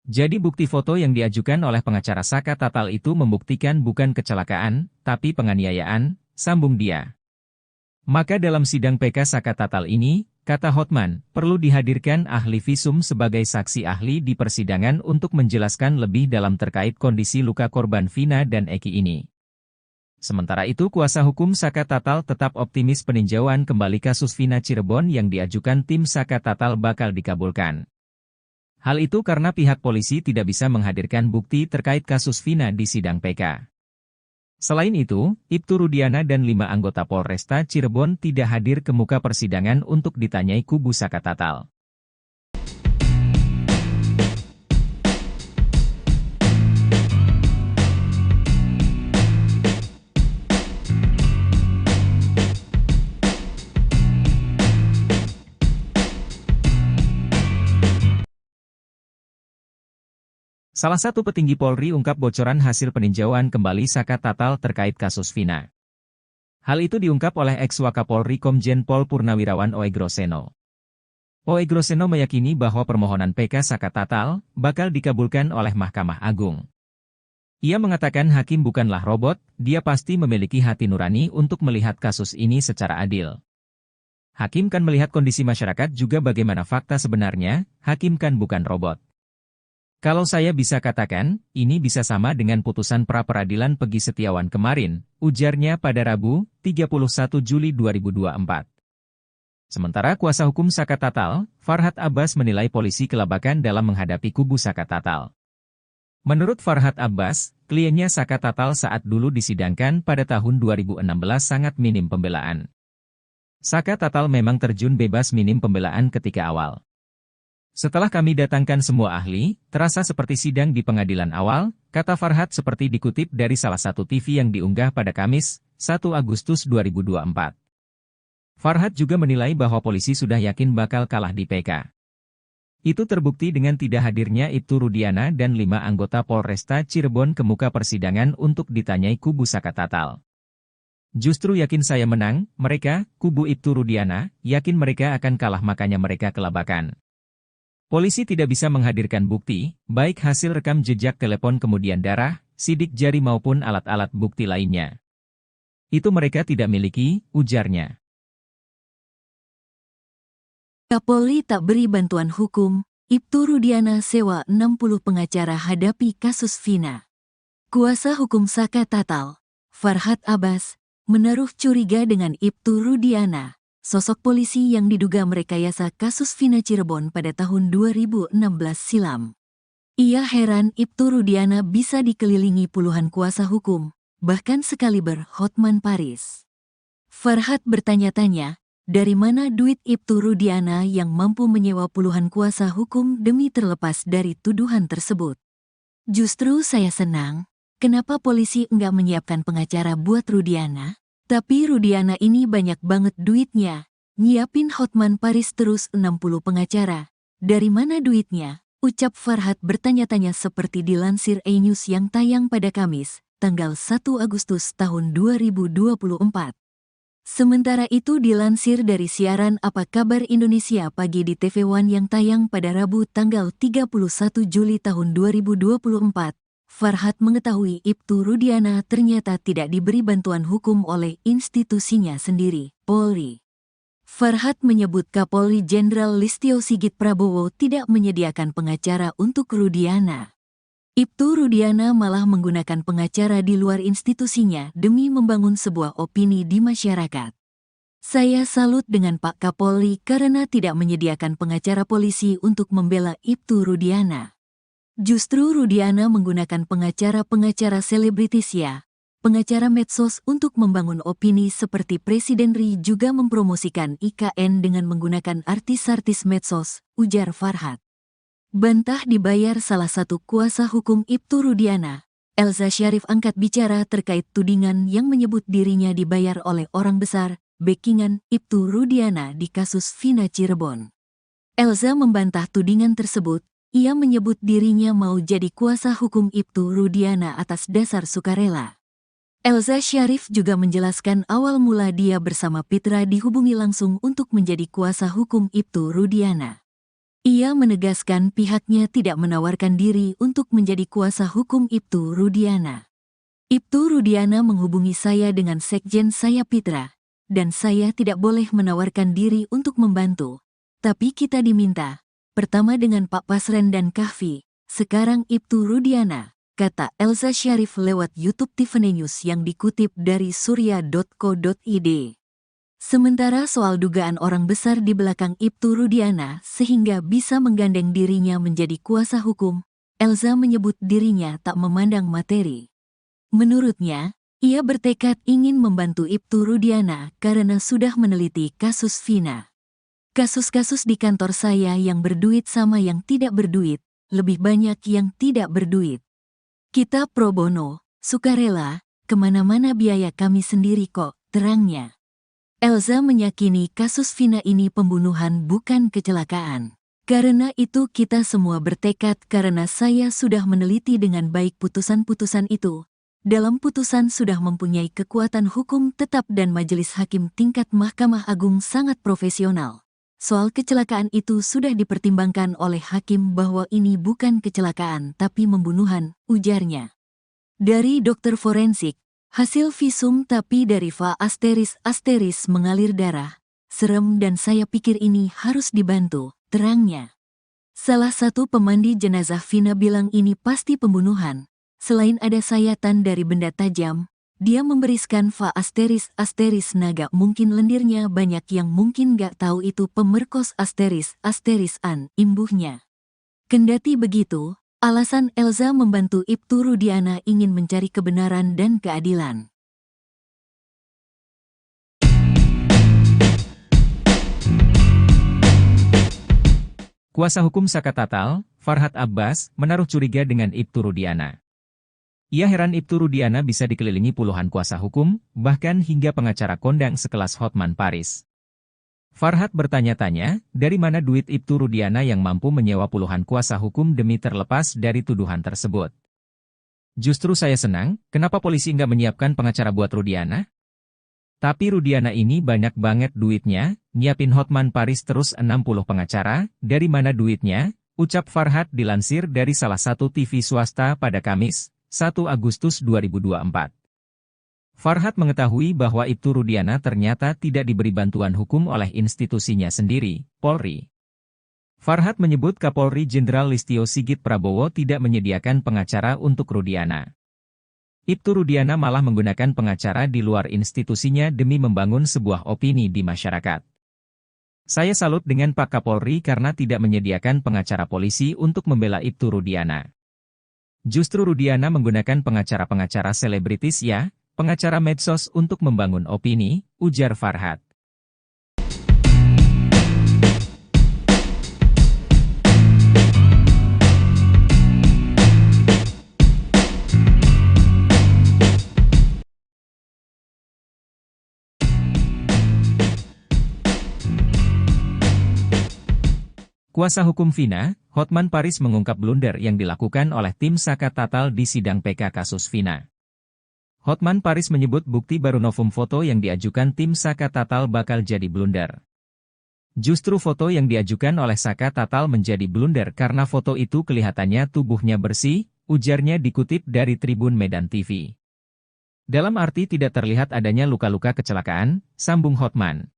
Jadi bukti foto yang diajukan oleh pengacara Saka Tatal itu membuktikan bukan kecelakaan, tapi penganiayaan, sambung dia. Maka dalam sidang PK Saka Tatal ini, kata Hotman, perlu dihadirkan ahli visum sebagai saksi ahli di persidangan untuk menjelaskan lebih dalam terkait kondisi luka korban Vina dan Eki ini. Sementara itu kuasa hukum Saka Tatal tetap optimis peninjauan kembali kasus Vina Cirebon yang diajukan tim Saka Tatal bakal dikabulkan. Hal itu karena pihak polisi tidak bisa menghadirkan bukti terkait kasus Vina di sidang PK. Selain itu, Ibtu Rudiana dan 5 anggota Polresta Cirebon tidak hadir ke muka persidangan untuk ditanyai kubu Saka Tatal. Salah satu petinggi Polri ungkap bocoran hasil peninjauan kembali Saka Tatal terkait kasus Vina. Hal itu diungkap oleh ex-Wakapolri Komjen Pol Purnawirawan Oegroseno. Oegroseno meyakini bahwa permohonan PK Saka Tatal bakal dikabulkan oleh Mahkamah Agung. Ia mengatakan hakim bukanlah robot, dia pasti memiliki hati nurani untuk melihat kasus ini secara adil. Hakim kan melihat kondisi masyarakat juga bagaimana fakta sebenarnya, hakim kan bukan robot. Kalau saya bisa katakan, ini bisa sama dengan putusan pra-peradilan Pegi Setiawan kemarin, ujarnya pada Rabu, 31 Juli 2024. Sementara kuasa hukum Saka Tatal, Farhad Abbas menilai polisi kelabakan dalam menghadapi kubu Saka Tatal. Menurut Farhad Abbas, kliennya Saka Tatal saat dulu disidangkan pada tahun 2016 sangat minim pembelaan. Saka Tatal memang terjun bebas minim pembelaan ketika awal. Setelah kami datangkan semua ahli, terasa seperti sidang di pengadilan awal, kata Farhad seperti dikutip dari salah satu TV yang diunggah pada Kamis, 1 Agustus 2024. Farhad juga menilai bahwa polisi sudah yakin bakal kalah di PK. Itu terbukti dengan tidak hadirnya Ibtu Rudiana dan 5 anggota Polresta Cirebon ke muka persidangan untuk ditanyai kubu Saka Tatal. Justru yakin saya menang, mereka, kubu Ibtu Rudiana, yakin mereka akan kalah makanya mereka kelabakan. Polisi tidak bisa menghadirkan bukti, baik hasil rekam jejak telepon kemudian darah, sidik jari maupun alat-alat bukti lainnya. Itu mereka tidak miliki, ujarnya. Kapolri tak beri bantuan hukum, Ibtu Rudiana sewa 60 pengacara hadapi kasus Vina. Kuasa hukum Saka Tatal, Farhad Abbas, menaruh curiga dengan Ibtu Rudiana. Sosok polisi yang diduga merekayasa kasus Vina Cirebon pada tahun 2016 silam. Ia heran Ibtu Rudiana bisa dikelilingi puluhan kuasa hukum, bahkan sekaliber Hotman Paris. Farhad bertanya-tanya, dari mana duit Ibtu Rudiana yang mampu menyewa puluhan kuasa hukum demi terlepas dari tuduhan tersebut? Justru saya senang, kenapa polisi enggak menyiapkan pengacara buat Rudiana? Tapi Rudiana ini banyak banget duitnya. Nyiapin Hotman Paris terus 60 pengacara. Dari mana duitnya? Ucap Farhad bertanya-tanya seperti dilansir E-News yang tayang pada Kamis, tanggal 1 Agustus tahun 2024. Sementara itu dilansir dari siaran Apa Kabar Indonesia Pagi di TV One yang tayang pada Rabu tanggal 31 Juli tahun 2024. Farhad mengetahui Ibtu Rudiana ternyata tidak diberi bantuan hukum oleh institusinya sendiri, Polri. Farhad menyebut Kapolri Jenderal Listio Sigit Prabowo tidak menyediakan pengacara untuk Rudiana. Ibtu Rudiana malah menggunakan pengacara di luar institusinya demi membangun sebuah opini di masyarakat. Saya salut dengan Pak Kapolri karena tidak menyediakan pengacara polisi untuk membela Ibtu Rudiana. Justru Rudiana menggunakan pengacara-pengacara selebritis ya, pengacara medsos untuk membangun opini seperti Presiden RI juga mempromosikan IKN dengan menggunakan artis-artis medsos, ujar Farhad. Bantah dibayar salah satu kuasa hukum Ibtu Rudiana, Elza Syarif angkat bicara terkait tudingan yang menyebut dirinya dibayar oleh orang besar, backingan Ibtu Rudiana di kasus Vina Cirebon. Elza membantah tudingan tersebut. Ia menyebut dirinya mau jadi kuasa hukum Ibtu Rudiana atas dasar sukarela. Elza Syarif juga menjelaskan awal mula dia bersama Pitra dihubungi langsung untuk menjadi kuasa hukum Ibtu Rudiana. Ia menegaskan pihaknya tidak menawarkan diri untuk menjadi kuasa hukum Ibtu Rudiana. Ibtu Rudiana menghubungi saya dengan sekjen saya Pitra, dan saya tidak boleh menawarkan diri untuk membantu. Tapi kita diminta, pertama dengan Pak Pasren dan Kahfi, sekarang Ibtu Rudiana, kata Elza Syarif lewat YouTube Tiffany News yang dikutip dari surya.co.id. Sementara soal dugaan orang besar di belakang Ibtu Rudiana sehingga bisa menggandeng dirinya menjadi kuasa hukum, Elza menyebut dirinya tak memandang materi. Menurutnya, ia bertekad ingin membantu Ibtu Rudiana karena sudah meneliti kasus Vina. Kasus-kasus di kantor saya yang berduit sama yang tidak berduit, lebih banyak yang tidak berduit. Kita pro bono, sukarela, kemana-mana biaya kami sendiri kok, terangnya. Elza meyakini kasus Vina ini pembunuhan bukan kecelakaan. Karena itu kita semua bertekad karena saya sudah meneliti dengan baik putusan-putusan itu. Dalam putusan sudah mempunyai kekuatan hukum tetap dan majelis hakim tingkat Mahkamah Agung sangat profesional. Soal kecelakaan itu sudah dipertimbangkan oleh hakim bahwa ini bukan kecelakaan tapi pembunuhan, ujarnya. Dari dokter forensik, hasil visum tapi dari Va ** mengalir darah. Serem dan saya pikir ini harus dibantu, terangnya. Salah satu pemandi jenazah Vina bilang ini pasti pembunuhan. Selain ada sayatan dari benda tajam, dia memberiskan Va ** naga mungkin lendirnya banyak yang mungkin gak tahu itu pemerkos ** an, imbuhnya. Kendati begitu, alasan Elza membantu Ibtu Rudiana ingin mencari kebenaran dan keadilan. Kuasa hukum Saka Tatal, Farhad Abbas, menaruh curiga dengan Ibtu Rudiana. Ia heran Ibtu Rudiana bisa dikelilingi puluhan kuasa hukum, bahkan hingga pengacara kondang sekelas Hotman Paris. Farhad bertanya-tanya, dari mana duit Ibtu Rudiana yang mampu menyewa puluhan kuasa hukum demi terlepas dari tuduhan tersebut. Justru saya senang, kenapa polisi nggak menyiapkan pengacara buat Rudiana? Tapi Rudiana ini banyak banget duitnya, nyiapin Hotman Paris terus 60 pengacara, dari mana duitnya? Ucap Farhad dilansir dari salah satu TV swasta pada Kamis, 1 Agustus 2024. Farhad mengetahui bahwa Ibtu Rudiana ternyata tidak diberi bantuan hukum oleh institusinya sendiri, Polri. Farhad menyebut Kapolri Jenderal Listio Sigit Prabowo tidak menyediakan pengacara untuk Rudiana. Ibtu Rudiana malah menggunakan pengacara di luar institusinya demi membangun sebuah opini di masyarakat. Saya salut dengan Pak Kapolri karena tidak menyediakan pengacara polisi untuk membela Ibtu Rudiana. Justru Rudiana menggunakan pengacara-pengacara selebritis ya, pengacara medsos untuk membangun opini, ujar Farhad. Kuasa hukum Vina, Hotman Paris mengungkap blunder yang dilakukan oleh tim Saka Tatal di sidang PK kasus Vina. Hotman Paris menyebut bukti baru novum foto yang diajukan tim Saka Tatal bakal jadi blunder. Justru foto yang diajukan oleh Saka Tatal menjadi blunder karena foto itu kelihatannya tubuhnya bersih, ujarnya dikutip dari Tribun Medan TV. Dalam arti tidak terlihat adanya luka-luka kecelakaan, sambung Hotman.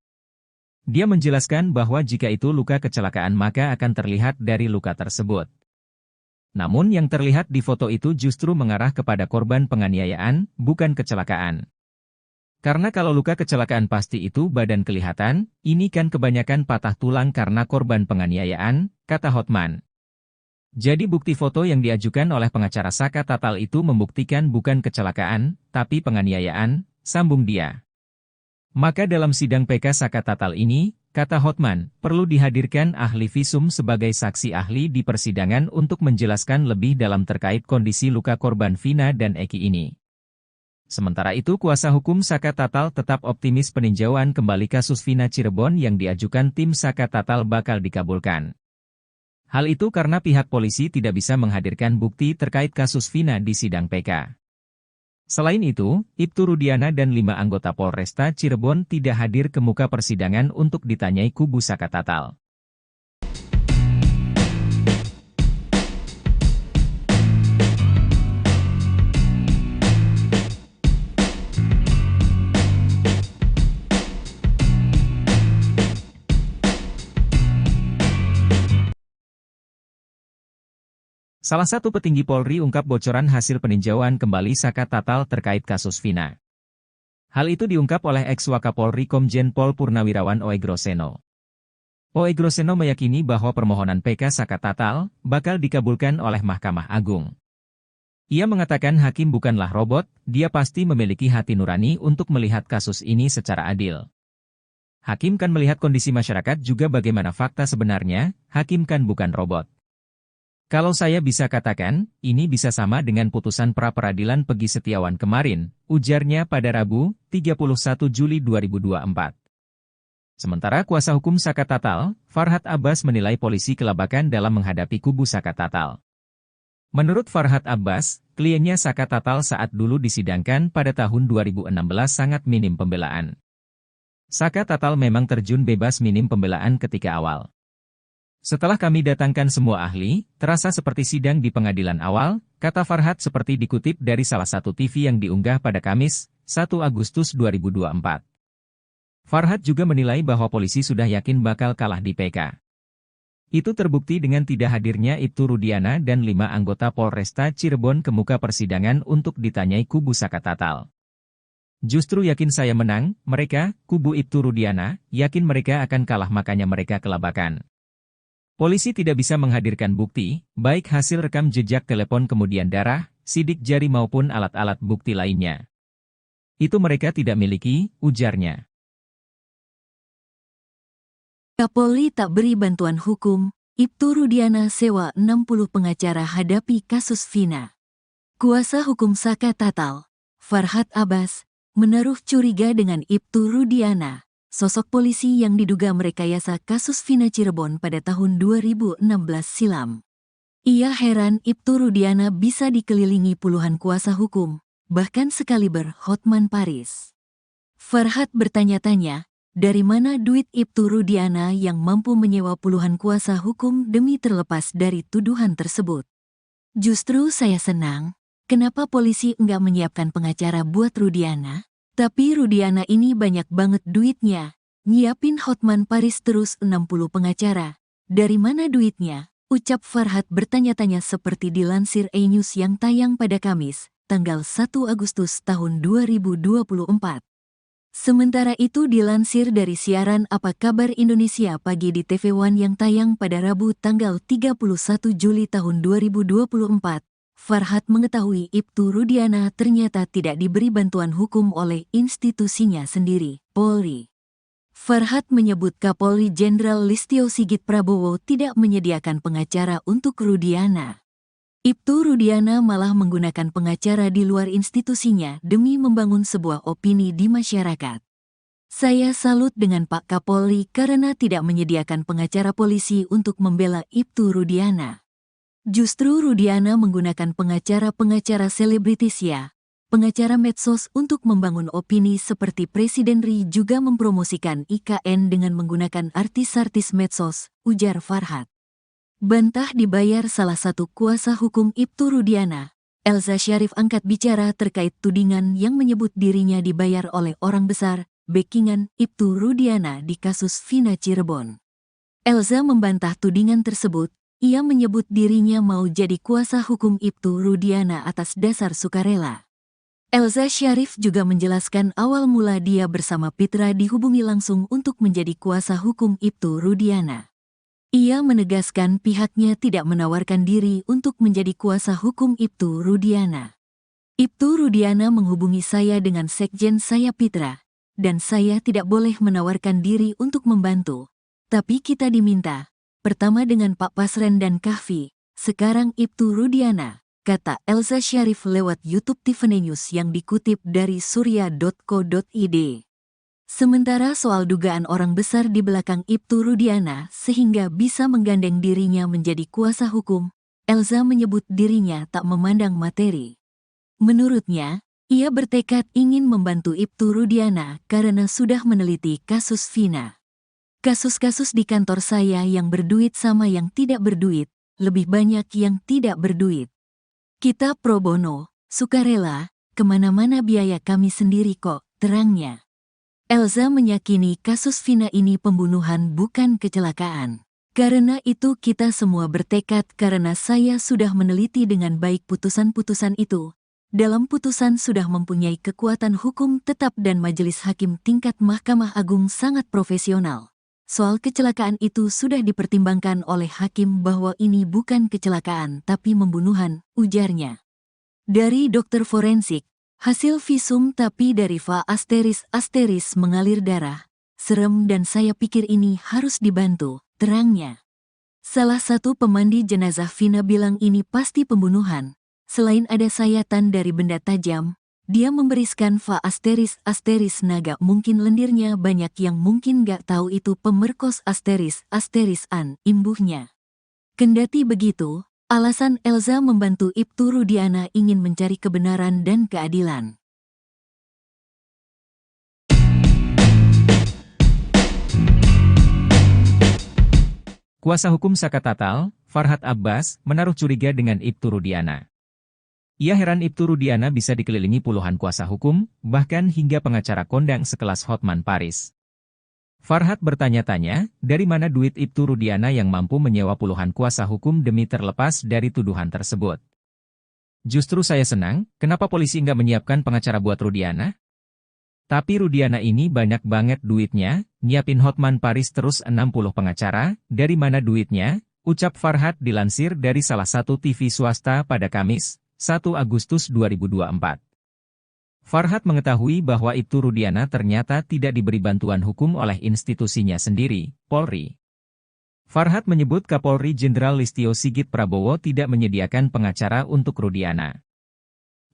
Dia menjelaskan bahwa jika itu luka kecelakaan maka akan terlihat dari luka tersebut. Namun yang terlihat di foto itu justru mengarah kepada korban penganiayaan, bukan kecelakaan. Karena kalau luka kecelakaan pasti itu badan kelihatan, ini kan kebanyakan patah tulang karena korban penganiayaan, kata Hotman. Jadi bukti foto yang diajukan oleh pengacara Saka Tatal itu membuktikan bukan kecelakaan, tapi penganiayaan, sambung dia. Maka dalam sidang PK Saka Tatal ini, kata Hotman, perlu dihadirkan ahli visum sebagai saksi ahli di persidangan untuk menjelaskan lebih dalam terkait kondisi luka korban Vina dan Eki ini. Sementara itu kuasa hukum Saka Tatal tetap optimis peninjauan kembali kasus Vina Cirebon yang diajukan tim Saka Tatal bakal dikabulkan. Hal itu karena pihak polisi tidak bisa menghadirkan bukti terkait kasus Vina di sidang PK. Selain itu, Ibtu Rudiana dan 5 anggota Polresta Cirebon tidak hadir ke muka persidangan untuk ditanyai kubu Saka Tatal. Salah satu petinggi Polri ungkap bocoran hasil peninjauan kembali Saka Tatal terkait kasus Vina. Hal itu diungkap oleh ex-Wakapolri Komjen Pol Purnawirawan Oegroseno. Oegroseno meyakini bahwa permohonan PK Saka Tatal bakal dikabulkan oleh Mahkamah Agung. Ia mengatakan hakim bukanlah robot, dia pasti memiliki hati nurani untuk melihat kasus ini secara adil. Hakim kan melihat kondisi masyarakat juga bagaimana fakta sebenarnya, hakim kan bukan robot. Kalau saya bisa katakan, ini bisa sama dengan putusan pra-peradilan Peggy Setiawan kemarin, ujarnya pada Rabu, 31 Juli 2024. Sementara kuasa hukum Saka Tatal, Farhad Abbas menilai polisi kelabakan dalam menghadapi kubu Saka Tatal. Menurut Farhad Abbas, kliennya Saka Tatal saat dulu disidangkan pada tahun 2016 sangat minim pembelaan. Saka Tatal memang terjun bebas minim pembelaan ketika awal. Setelah kami datangkan semua ahli, terasa seperti sidang di pengadilan awal, kata Farhad seperti dikutip dari salah satu TV yang diunggah pada Kamis, 1 Agustus 2024. Farhad juga menilai bahwa polisi sudah yakin bakal kalah di PK. Itu terbukti dengan tidak hadirnya Ibtu Rudiana dan 5 anggota Polresta Cirebon ke muka persidangan untuk ditanyai kubu Saka Tatal. Justru yakin saya menang, mereka, kubu Ibtu Rudiana, yakin mereka akan kalah makanya mereka kelabakan. Polisi tidak bisa menghadirkan bukti, baik hasil rekam jejak telepon kemudian darah, sidik jari maupun alat-alat bukti lainnya. Itu mereka tidak miliki, ujarnya. Kapolri tak beri bantuan hukum, Ibtu Rudiana sewa 60 pengacara hadapi kasus Vina. Kuasa hukum Saka Tatal, Farhad Abbas, menaruh curiga dengan Ibtu Rudiana, sosok polisi yang diduga merekayasa kasus Vina Cirebon pada tahun 2016 silam. Ia heran Ibtu Rudiana bisa dikelilingi puluhan kuasa hukum, bahkan sekaliber Hotman Paris. Farhad bertanya-tanya, dari mana duit Ibtu Rudiana yang mampu menyewa puluhan kuasa hukum demi terlepas dari tuduhan tersebut? Justru saya senang, kenapa polisi enggak menyiapkan pengacara buat Rudiana? Tapi Rudiana ini banyak banget duitnya, nyiapin Hotman Paris terus 60 pengacara. Dari mana duitnya? Ucap Farhad bertanya-tanya seperti dilansir E-News yang tayang pada Kamis, tanggal 1 Agustus tahun 2024. Sementara itu dilansir dari siaran Apa Kabar Indonesia Pagi di TV One yang tayang pada Rabu tanggal 31 Juli tahun 2024. Farhad mengetahui Ibtu Rudiana ternyata tidak diberi bantuan hukum oleh institusinya sendiri, Polri. Farhad menyebut Kapolri Jenderal Listio Sigit Prabowo tidak menyediakan pengacara untuk Rudiana. Ibtu Rudiana malah menggunakan pengacara di luar institusinya demi membangun sebuah opini di masyarakat. Saya salut dengan Pak Kapolri karena tidak menyediakan pengacara polisi untuk membela Ibtu Rudiana. Justru Rudiana menggunakan pengacara-pengacara selebritis ya, pengacara medsos untuk membangun opini seperti Presiden RI juga mempromosikan IKN dengan menggunakan artis-artis medsos, ujar Farhad. Bantah dibayar salah satu kuasa hukum Ibtu Rudiana, Elza Syarif angkat bicara terkait tudingan yang menyebut dirinya dibayar oleh orang besar, backingan Ibtu Rudiana di kasus Vina Cirebon. Elza membantah tudingan tersebut. Ia menyebut dirinya mau jadi kuasa hukum Ibtu Rudiana atas dasar sukarela. Elza Syarif juga menjelaskan awal mula dia bersama Pitra dihubungi langsung untuk menjadi kuasa hukum Ibtu Rudiana. Ia menegaskan pihaknya tidak menawarkan diri untuk menjadi kuasa hukum Ibtu Rudiana. Ibtu Rudiana menghubungi saya dengan sekjen saya Pitra, dan saya tidak boleh menawarkan diri untuk membantu. Tapi kita diminta. Pertama dengan Pak Pasren dan Kahfi, sekarang Ibtu Rudiana, kata Elza Syarif lewat YouTube Tiffany News yang dikutip dari surya.co.id. Sementara soal dugaan orang besar di belakang Ibtu Rudiana sehingga bisa menggandeng dirinya menjadi kuasa hukum, Elza menyebut dirinya tak memandang materi. Menurutnya, Ia bertekad ingin membantu Ibtu Rudiana karena sudah meneliti kasus Vina. Kasus-kasus di kantor saya yang berduit sama yang tidak berduit, lebih banyak yang tidak berduit. Kita pro bono, sukarela, kemana-mana biaya kami sendiri kok, terangnya. Elza meyakini kasus Vina ini pembunuhan bukan kecelakaan. Karena itu kita semua bertekad karena saya sudah meneliti dengan baik putusan-putusan itu. Dalam putusan sudah mempunyai kekuatan hukum tetap dan majelis hakim tingkat Mahkamah Agung sangat profesional. Soal kecelakaan itu sudah dipertimbangkan oleh hakim bahwa ini bukan kecelakaan tapi pembunuhan, ujarnya. Dari dokter forensik, hasil visum tapi dari va asteris mengalir darah. Serem dan saya pikir ini harus dibantu, terangnya. Salah satu pemandi jenazah Vina bilang ini pasti pembunuhan. Selain ada sayatan dari benda tajam, dia memberiskan va asteris naga mungkin lendirnya banyak yang mungkin gak tahu itu pemerkos asteris-an, imbuhnya. Kendati begitu, alasan Elza membantu Ibtu Rudiana ingin mencari kebenaran dan keadilan. Kuasa hukum Saka Tatal, Farhad Abbas, menaruh curiga dengan Ibtu Rudiana. Ia heran Ibtu Rudiana bisa dikelilingi puluhan kuasa hukum, bahkan hingga pengacara kondang sekelas Hotman Paris. Farhad bertanya-tanya, dari mana duit Ibtu Rudiana yang mampu menyewa puluhan kuasa hukum demi terlepas dari tuduhan tersebut. Justru saya senang, kenapa polisi nggak menyiapkan pengacara buat Rudiana? Tapi Rudiana ini banyak banget duitnya, nyiapin Hotman Paris terus 60 pengacara, dari mana duitnya? Ucap Farhad dilansir dari salah satu TV swasta pada Kamis, 1 Agustus 2024. Farhad mengetahui bahwa Ibtu Rudiana ternyata tidak diberi bantuan hukum oleh institusinya sendiri, Polri. Farhad menyebut Kapolri Jenderal Listio Sigit Prabowo tidak menyediakan pengacara untuk Rudiana.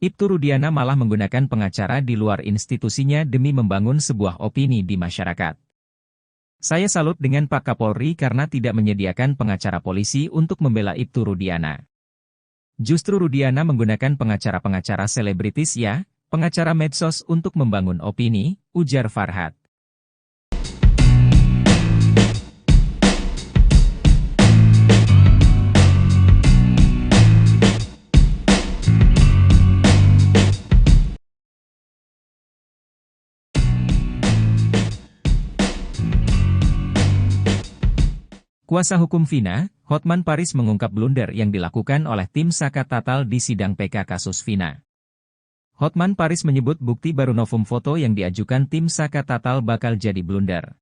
Ibtu Rudiana malah menggunakan pengacara di luar institusinya demi membangun sebuah opini di masyarakat. Saya salut dengan Pak Kapolri karena tidak menyediakan pengacara polisi untuk membela Ibtu Rudiana. Justru Rudiana menggunakan pengacara-pengacara selebritis ya, pengacara medsos untuk membangun opini, ujar Farhad. Kuasa hukum Vina, Hotman Paris mengungkap blunder yang dilakukan oleh tim Saka Tatal di sidang PK kasus Vina. Hotman Paris menyebut bukti baru novum foto yang diajukan tim Saka Tatal bakal jadi blunder.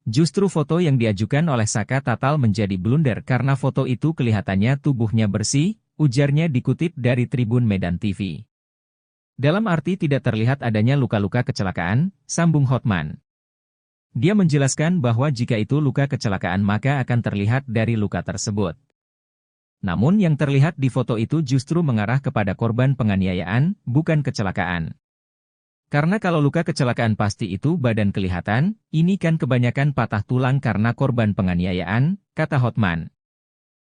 Justru foto yang diajukan oleh Saka Tatal menjadi blunder karena foto itu kelihatannya tubuhnya bersih, ujarnya dikutip dari Tribun Medan TV. Dalam arti tidak terlihat adanya luka-luka kecelakaan, sambung Hotman. Dia menjelaskan bahwa jika itu luka kecelakaan maka akan terlihat dari luka tersebut. Namun yang terlihat di foto itu justru mengarah kepada korban penganiayaan, bukan kecelakaan. Karena kalau luka kecelakaan pasti itu badan kelihatan, ini kan kebanyakan patah tulang karena korban penganiayaan, kata Hotman.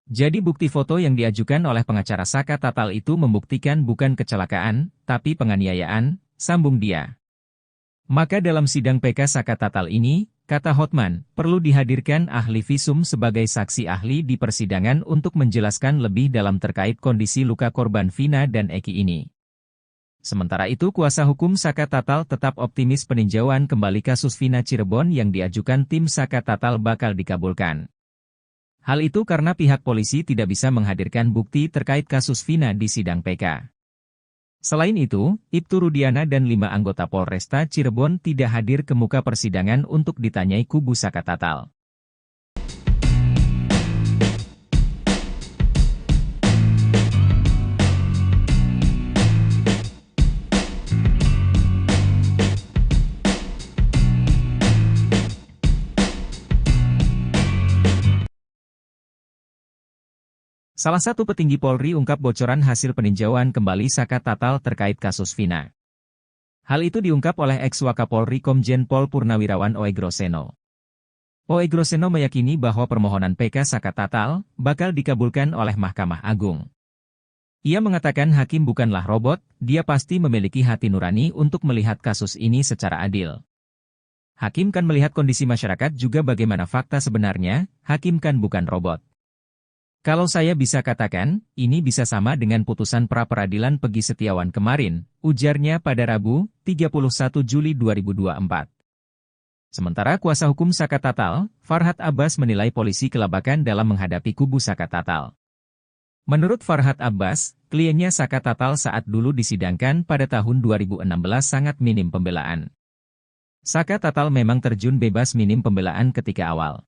Jadi bukti foto yang diajukan oleh pengacara Saka Tatal itu membuktikan bukan kecelakaan, tapi penganiayaan, sambung dia. Maka dalam sidang PK Saka Tatal ini, kata Hotman, perlu dihadirkan ahli visum sebagai saksi ahli di persidangan untuk menjelaskan lebih dalam terkait kondisi luka korban Vina dan Eki ini. Sementara itu kuasa hukum Saka Tatal tetap optimis peninjauan kembali kasus Vina Cirebon yang diajukan tim Saka Tatal bakal dikabulkan. Hal itu karena pihak polisi tidak bisa menghadirkan bukti terkait kasus Vina di sidang PK. Selain itu, Ibtu Rudiana dan 5 anggota Polresta Cirebon tidak hadir ke muka persidangan untuk ditanyai kubu Saka Tatal. Salah satu petinggi Polri ungkap bocoran hasil peninjauan kembali Saka Tatal terkait kasus Vina. Hal itu diungkap oleh ex-Wakapolri Komjen Pol Purnawirawan Oegroseno. Oegroseno meyakini bahwa permohonan PK Saka Tatal bakal dikabulkan oleh Mahkamah Agung. Ia mengatakan hakim bukanlah robot, dia pasti memiliki hati nurani untuk melihat kasus ini secara adil. Hakim kan melihat kondisi masyarakat juga bagaimana fakta sebenarnya, hakim kan bukan robot. Kalau saya bisa katakan, ini bisa sama dengan putusan pra-peradilan Peggy Setiawan kemarin, ujarnya pada Rabu, 31 Juli 2024. Sementara kuasa hukum Saka Tatal, Farhad Abbas menilai polisi kelabakan dalam menghadapi kubu Saka Tatal. Menurut Farhad Abbas, kliennya Saka Tatal saat dulu disidangkan pada tahun 2016 sangat minim pembelaan. Saka Tatal memang terjun bebas minim pembelaan ketika awal.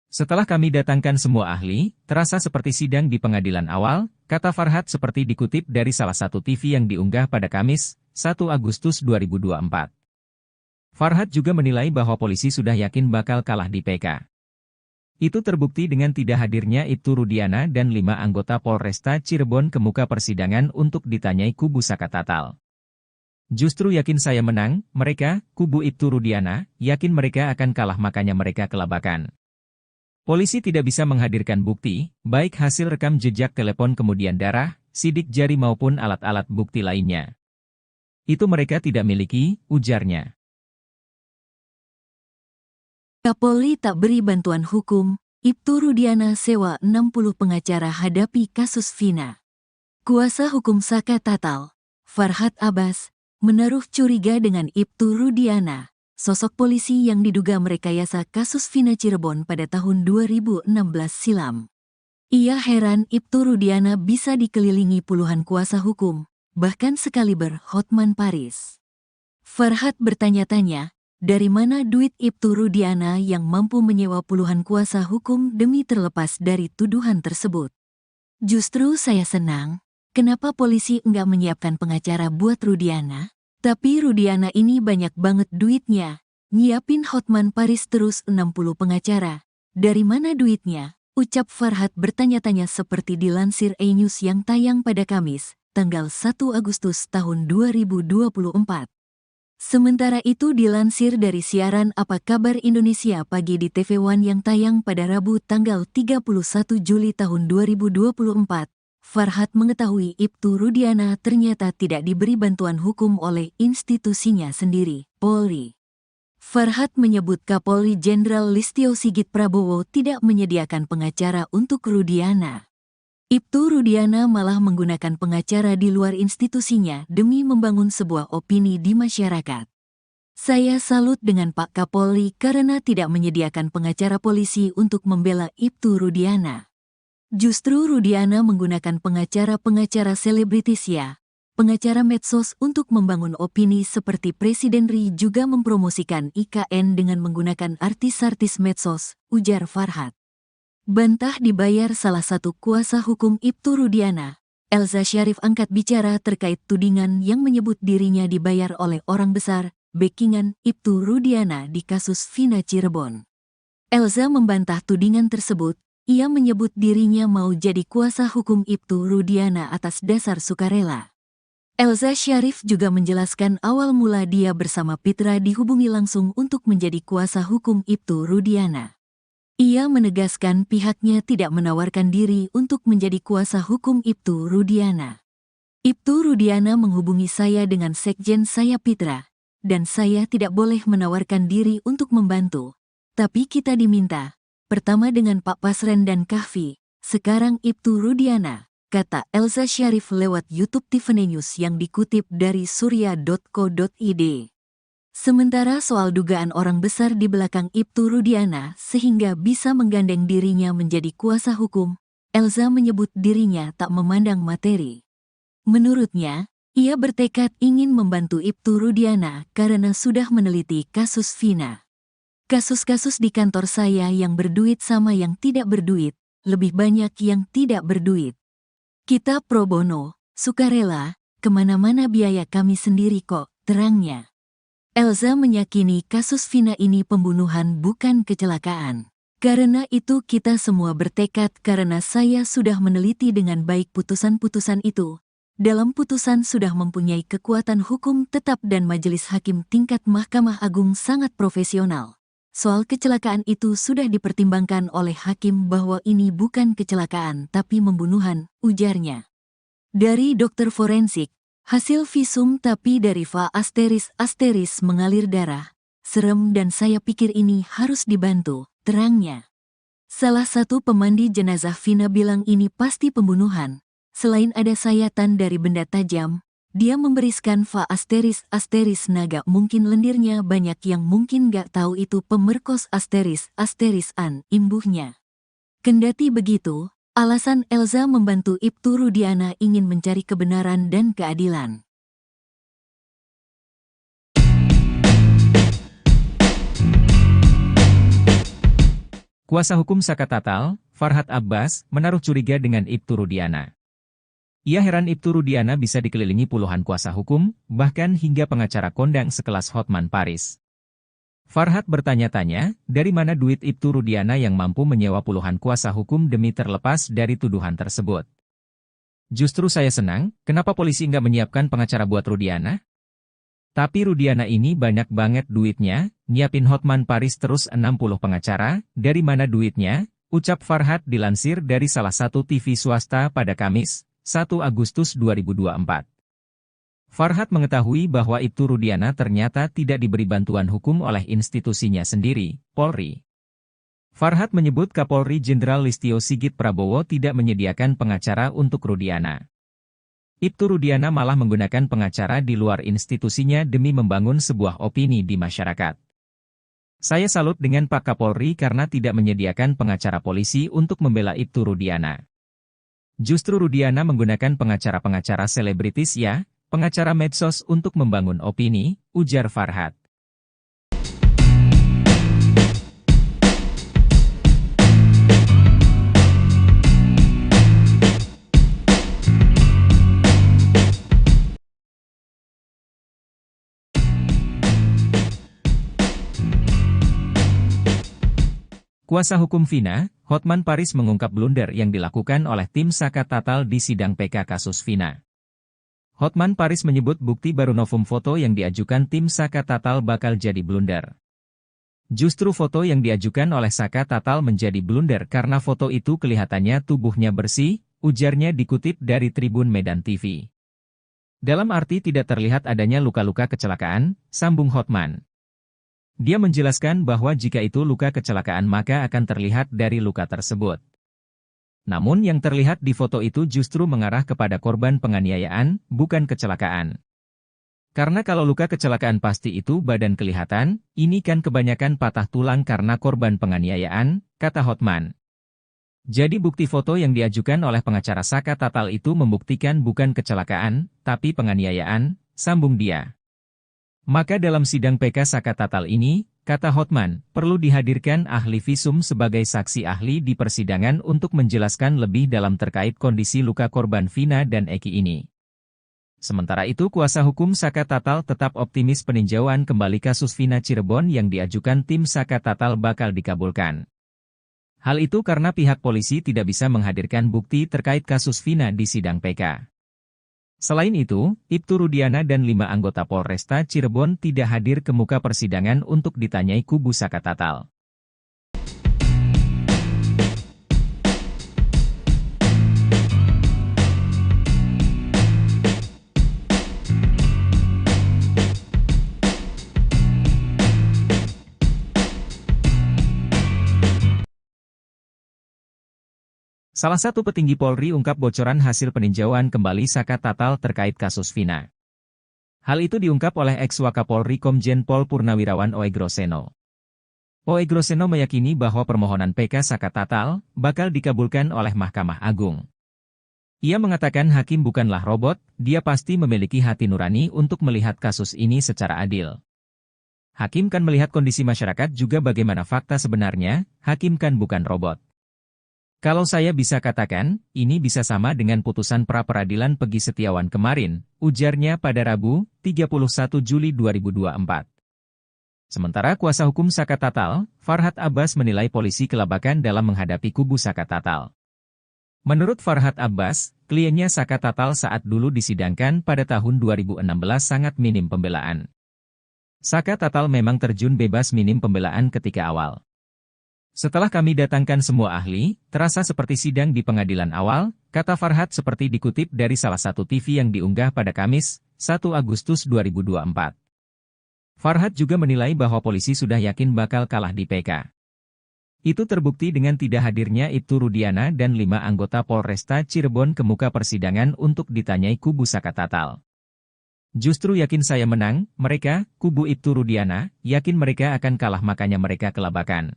Setelah kami datangkan semua ahli, terasa seperti sidang di pengadilan awal, kata Farhad seperti dikutip dari salah satu TV yang diunggah pada Kamis, 1 Agustus 2024. Farhad juga menilai bahwa polisi sudah yakin bakal kalah di PK. Itu terbukti dengan tidak hadirnya Ibtu Rudiana dan 5 anggota Polresta Cirebon ke muka persidangan untuk ditanyai kubu Saka Tatal. Justru yakin saya menang, mereka, kubu Ibtu Rudiana, yakin mereka akan kalah makanya mereka kelabakan. Polisi tidak bisa menghadirkan bukti, baik hasil rekam jejak telepon kemudian darah, sidik jari maupun alat-alat bukti lainnya. Itu mereka tidak miliki, ujarnya. Kapolri tak beri bantuan hukum, Ibtu Rudiana sewa 60 pengacara hadapi kasus Vina. Kuasa hukum Saka Tatal, Farhad Abbas, menaruh curiga dengan Ibtu Rudiana, sosok polisi yang diduga merekayasa kasus Vina Cirebon pada tahun 2016 silam. Ia heran Ibtu Rudiana bisa dikelilingi puluhan kuasa hukum, bahkan sekaliber Hotman Paris. Farhad bertanya-tanya, dari mana duit Ibtu Rudiana yang mampu menyewa puluhan kuasa hukum demi terlepas dari tuduhan tersebut? Justru saya senang, kenapa polisi enggak menyiapkan pengacara buat Rudiana? Tapi Rudiana ini banyak banget duitnya, nyiapin Hotman Paris terus 60 pengacara. Dari mana duitnya? Ucap Farhad bertanya-tanya seperti dilansir E-News yang tayang pada Kamis, tanggal 1 Agustus tahun 2024. Sementara itu dilansir dari siaran Apa Kabar Indonesia Pagi di TV One yang tayang pada Rabu tanggal 31 Juli tahun 2024. Farhad mengetahui Ibtu Rudiana ternyata tidak diberi bantuan hukum oleh institusinya sendiri, Polri. Farhad menyebut Kapolri Jenderal Listio Sigit Prabowo tidak menyediakan pengacara untuk Rudiana. Ibtu Rudiana malah menggunakan pengacara di luar institusinya demi membangun sebuah opini di masyarakat. Saya salut dengan Pak Kapolri karena tidak menyediakan pengacara polisi untuk membela Ibtu Rudiana. Justru Rudiana menggunakan pengacara-pengacara selebritis ya, pengacara medsos untuk membangun opini seperti Presiden RI juga mempromosikan IKN dengan menggunakan artis-artis medsos, ujar Farhad. Bantah dibayar salah satu kuasa hukum Ibtu Rudiana, Elza Syarif angkat bicara terkait tudingan yang menyebut dirinya dibayar oleh orang besar, backingan Ibtu Rudiana di kasus Vina Cirebon. Elza membantah tudingan tersebut. Ia menyebut dirinya mau jadi kuasa hukum Ibtu Rudiana atas dasar sukarela. Elza Syarif juga menjelaskan awal mula dia bersama Pitra dihubungi langsung untuk menjadi kuasa hukum Ibtu Rudiana. Ia menegaskan pihaknya tidak menawarkan diri untuk menjadi kuasa hukum Ibtu Rudiana. Ibtu Rudiana menghubungi saya dengan sekjen saya Pitra, dan saya tidak boleh menawarkan diri untuk membantu. Tapi kita diminta. Pertama dengan Pak Pasren dan Kahfi, sekarang Ibtu Rudiana, kata Elza Syarif lewat YouTube Tiffany News yang dikutip dari surya.co.id. Sementara soal dugaan orang besar di belakang Ibtu Rudiana sehingga bisa menggandeng dirinya menjadi kuasa hukum, Elza menyebut dirinya tak memandang materi. Menurutnya, ia bertekad ingin membantu Ibtu Rudiana karena sudah meneliti kasus Vina. Kasus-kasus di kantor saya yang berduit sama yang tidak berduit, lebih banyak yang tidak berduit. Kita pro bono, sukarela, kemana-mana biaya kami sendiri kok, terangnya. Elza meyakini kasus Vina ini pembunuhan bukan kecelakaan. Karena itu kita semua bertekad karena saya sudah meneliti dengan baik putusan-putusan itu. Dalam putusan sudah mempunyai kekuatan hukum tetap dan majelis hakim tingkat Mahkamah Agung sangat profesional. Soal kecelakaan itu sudah dipertimbangkan oleh hakim bahwa ini bukan kecelakaan tapi pembunuhan, ujarnya. Dari dokter forensik, hasil visum tapi dari Va ** mengalir darah. Serem dan saya pikir ini harus dibantu, terangnya. Salah satu pemandi jenazah Vina bilang ini pasti pembunuhan. Selain ada sayatan dari benda tajam, dia memberiskan Va ** naga mungkin lendirnya banyak yang mungkin gak tahu itu pemerkos ** an, imbuhnya. Kendati begitu, alasan Elza membantu Ibtu Rudiana ingin mencari kebenaran dan keadilan. Kuasa hukum Saka Tatal, Farhad Abbas, menaruh curiga dengan Ibtu Rudiana. Ia heran Ibtu Rudiana bisa dikelilingi puluhan kuasa hukum, bahkan hingga pengacara kondang sekelas Hotman Paris. Farhad bertanya-tanya, dari mana duit Ibtu Rudiana yang mampu menyewa puluhan kuasa hukum demi terlepas dari tuduhan tersebut. Justru saya senang, kenapa polisi nggak menyiapkan pengacara buat Rudiana? Tapi Rudiana ini banyak banget duitnya, nyiapin Hotman Paris terus 60 pengacara, dari mana duitnya? Ucap Farhad dilansir dari salah satu TV swasta pada Kamis, 1 Agustus 2024. Farhad mengetahui bahwa Ibtu Rudiana ternyata tidak diberi bantuan hukum oleh institusinya sendiri, Polri. Farhad menyebut Kapolri Jenderal Listio Sigit Prabowo tidak menyediakan pengacara untuk Rudiana. Ibtu Rudiana malah menggunakan pengacara di luar institusinya demi membangun sebuah opini di masyarakat. Saya salut dengan Pak Kapolri karena tidak menyediakan pengacara polisi untuk membela Ibtu Rudiana. Justru Rudiana menggunakan pengacara-pengacara selebritis ya, pengacara medsos untuk membangun opini, ujar Farhad. Kuasa hukum Vina, Hotman Paris mengungkap blunder yang dilakukan oleh tim Saka Tatal di sidang PK kasus Vina. Hotman Paris menyebut bukti baru novum foto yang diajukan tim Saka Tatal bakal jadi blunder. Justru foto yang diajukan oleh Saka Tatal menjadi blunder karena foto itu kelihatannya tubuhnya bersih, ujarnya dikutip dari Tribun Medan TV. Dalam arti tidak terlihat adanya luka-luka kecelakaan, sambung Hotman. Dia menjelaskan bahwa jika itu luka kecelakaan maka akan terlihat dari luka tersebut. Namun yang terlihat di foto itu justru mengarah kepada korban penganiayaan, bukan kecelakaan. Karena kalau luka kecelakaan pasti itu badan kelihatan, ini kan kebanyakan patah tulang karena korban penganiayaan, kata Hotman. Jadi bukti foto yang diajukan oleh pengacara Saka Tatal itu membuktikan bukan kecelakaan, tapi penganiayaan, sambung dia. Maka dalam sidang PK Saka Tatal ini, kata Hotman, perlu dihadirkan ahli visum sebagai saksi ahli di persidangan untuk menjelaskan lebih dalam terkait kondisi luka korban Vina dan Eki ini. Sementara itu kuasa hukum Saka Tatal tetap optimis peninjauan kembali kasus Vina Cirebon yang diajukan tim Saka Tatal bakal dikabulkan. Hal itu karena pihak polisi tidak bisa menghadirkan bukti terkait kasus Vina di sidang PK. Selain itu, Ibtu Rudiana dan 5 anggota Polresta Cirebon tidak hadir ke muka persidangan untuk ditanyai kubu Saka Tatal. Salah satu petinggi Polri ungkap bocoran hasil peninjauan kembali Saka Tatal terkait kasus Vina. Hal itu diungkap oleh ex-Wakapolri Komjen Pol Purnawirawan Oegroseno. Oegroseno meyakini bahwa permohonan PK Saka Tatal bakal dikabulkan oleh Mahkamah Agung. Ia mengatakan hakim bukanlah robot, dia pasti memiliki hati nurani untuk melihat kasus ini secara adil. Hakim kan melihat kondisi masyarakat juga bagaimana fakta sebenarnya, hakim kan bukan robot. Kalau saya bisa katakan, ini bisa sama dengan putusan pra-peradilan Pegi Setiawan kemarin, ujarnya pada Rabu, 31 Juli 2024. Sementara kuasa hukum Saka Tatal, Farhad Abbas menilai polisi kelabakan dalam menghadapi kubu Saka Tatal. Menurut Farhad Abbas, kliennya Saka Tatal saat dulu disidangkan pada tahun 2016 sangat minim pembelaan. Saka Tatal memang terjun bebas minim pembelaan ketika awal. Setelah kami datangkan semua ahli, terasa seperti sidang di pengadilan awal, kata Farhat seperti dikutip dari salah satu TV yang diunggah pada Kamis, 1 Agustus 2024. Farhat juga menilai bahwa polisi sudah yakin bakal kalah di PK. Itu terbukti dengan tidak hadirnya Ibtu Rudiana dan 5 anggota Polresta Cirebon ke muka persidangan untuk ditanyai kubu Saka Tatal. Justru yakin saya menang, mereka, kubu Ibtu Rudiana, yakin mereka akan kalah makanya mereka kelabakan.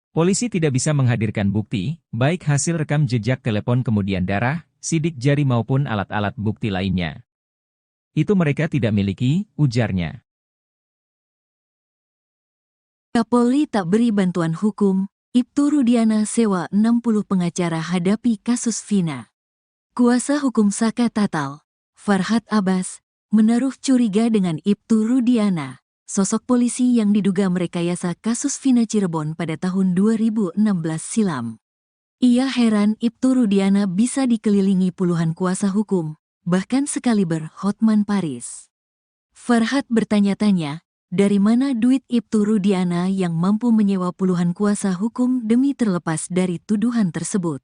Polisi tidak bisa menghadirkan bukti, baik hasil rekam jejak telepon kemudian darah, sidik jari maupun alat-alat bukti lainnya. Itu mereka tidak miliki, ujarnya. Kapolri tak beri bantuan hukum, Ibtu Rudiana sewa 60 pengacara hadapi kasus Vina. Kuasa hukum Saka Tatal, Farhat Abbas, menaruh curiga dengan Ibtu Rudiana, sosok polisi yang diduga merekayasa kasus Vina Cirebon pada tahun 2016 silam. Ia heran Ibtu Rudiana bisa dikelilingi puluhan kuasa hukum, bahkan sekaliber Hotman Paris. Farhat bertanya-tanya, dari mana duit Ibtu Rudiana yang mampu menyewa puluhan kuasa hukum demi terlepas dari tuduhan tersebut?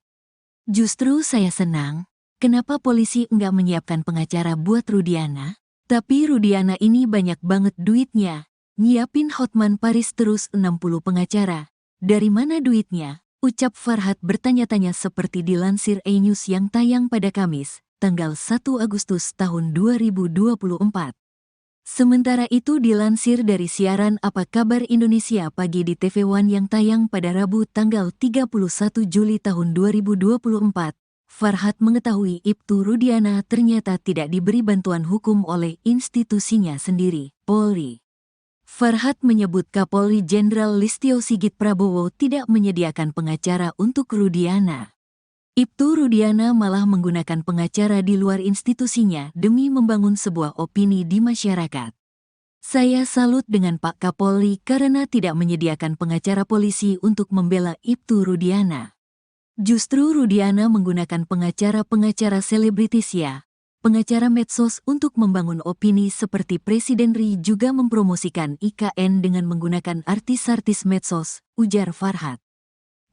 Justru saya senang, kenapa polisi enggak menyiapkan pengacara buat Rudiana? Tapi Rudiana ini banyak banget duitnya, nyiapin Hotman Paris terus 60 pengacara. Dari mana duitnya? Ucap Farhat bertanya-tanya seperti dilansir E-News yang tayang pada Kamis, tanggal 1 Agustus tahun 2024. Sementara itu dilansir dari siaran Apa Kabar Indonesia Pagi di TV One yang tayang pada Rabu tanggal 31 Juli tahun 2024. Farhat mengetahui Ibtu Rudiana ternyata tidak diberi bantuan hukum oleh institusinya sendiri, Polri. Farhat menyebut Kapolri Jenderal Listio Sigit Prabowo tidak menyediakan pengacara untuk Rudiana. Ibtu Rudiana malah menggunakan pengacara di luar institusinya demi membangun sebuah opini di masyarakat. Saya salut dengan Pak Kapolri karena tidak menyediakan pengacara polisi untuk membela Ibtu Rudiana. Justru Rudiana menggunakan pengacara-pengacara selebritis ya, pengacara medsos untuk membangun opini seperti Presiden RI juga mempromosikan IKN dengan menggunakan artis-artis medsos, ujar Farhat.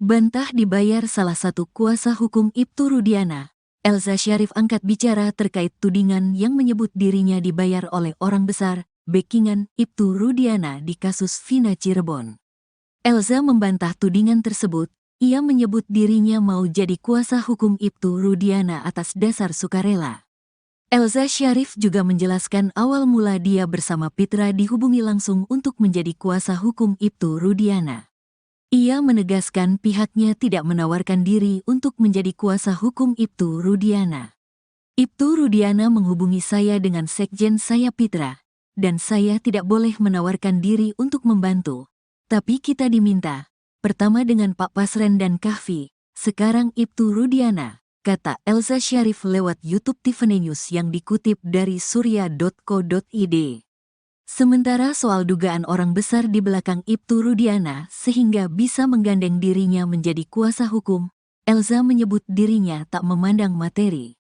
Bantah dibayar salah satu kuasa hukum Ibtu Rudiana, Elza Syarif angkat bicara terkait tudingan yang menyebut dirinya dibayar oleh orang besar, backingan Ibtu Rudiana di kasus Vina Cirebon. Elza membantah tudingan tersebut. Ia menyebut dirinya mau jadi kuasa hukum Ibtu Rudiana atas dasar sukarela. Elza Syarif juga menjelaskan awal mula dia bersama Pitra dihubungi langsung untuk menjadi kuasa hukum Ibtu Rudiana. Ia menegaskan pihaknya tidak menawarkan diri untuk menjadi kuasa hukum Ibtu Rudiana. Ibtu Rudiana menghubungi saya dengan sekjen saya Pitra, dan saya tidak boleh menawarkan diri untuk membantu. Tapi kita diminta. Pertama dengan Pak Pasren dan Kahfi, sekarang Ibtu Rudiana, kata Elza Syarif lewat YouTube Tiffany News yang dikutip dari surya.co.id. Sementara soal dugaan orang besar di belakang Ibtu Rudiana sehingga bisa menggandeng dirinya menjadi kuasa hukum, Elza menyebut dirinya tak memandang materi.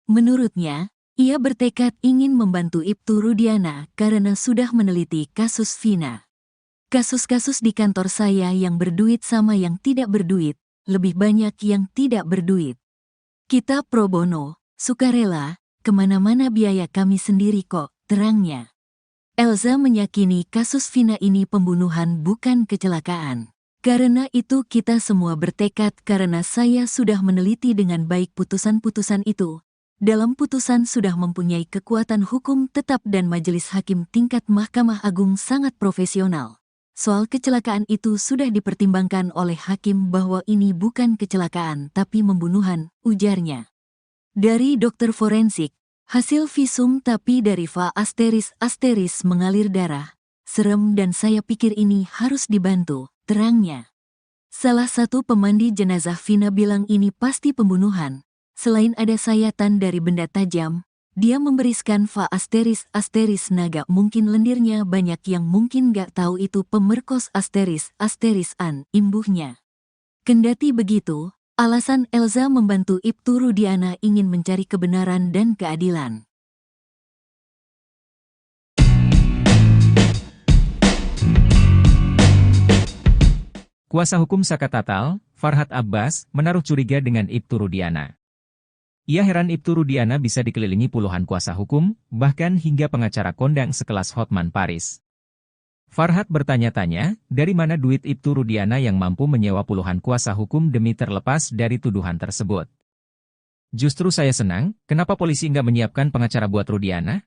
Menurutnya, ia bertekad ingin membantu Ibtu Rudiana karena sudah meneliti kasus Vina. Kasus-kasus di kantor saya yang berduit sama yang tidak berduit, lebih banyak yang tidak berduit. Kita pro bono, sukarela, kemana-mana biaya kami sendiri kok, terangnya. Elza meyakini kasus Vina ini pembunuhan bukan kecelakaan. Karena itu kita semua bertekad karena saya sudah meneliti dengan baik putusan-putusan itu. Dalam putusan sudah mempunyai kekuatan hukum tetap dan majelis hakim tingkat Mahkamah Agung sangat profesional. Soal kecelakaan itu sudah dipertimbangkan oleh hakim bahwa ini bukan kecelakaan tapi pembunuhan, ujarnya. Dari dokter forensik, hasil visum tapi dari va ** mengalir darah. Serem dan saya pikir ini harus dibantu, terangnya. Salah satu pemandi jenazah Vina bilang ini pasti pembunuhan. Selain ada sayatan dari benda tajam, dia memberiskan va ** naga mungkin lendirnya banyak yang mungkin gak tahu itu pemerkos ** an, imbuhnya. Kendati begitu, alasan Elza membantu Ibtu Rudiana ingin mencari kebenaran dan keadilan. Kuasa hukum Saka Tatal, Farhad Abbas, menaruh curiga dengan Ibtu Rudiana. Ia heran Ibtu Rudiana bisa dikelilingi puluhan kuasa hukum, bahkan hingga pengacara kondang sekelas Hotman Paris. Farhad bertanya-tanya, dari mana duit Ibtu Rudiana yang mampu menyewa puluhan kuasa hukum demi terlepas dari tuduhan tersebut. Justru saya senang, kenapa polisi nggak menyiapkan pengacara buat Rudiana?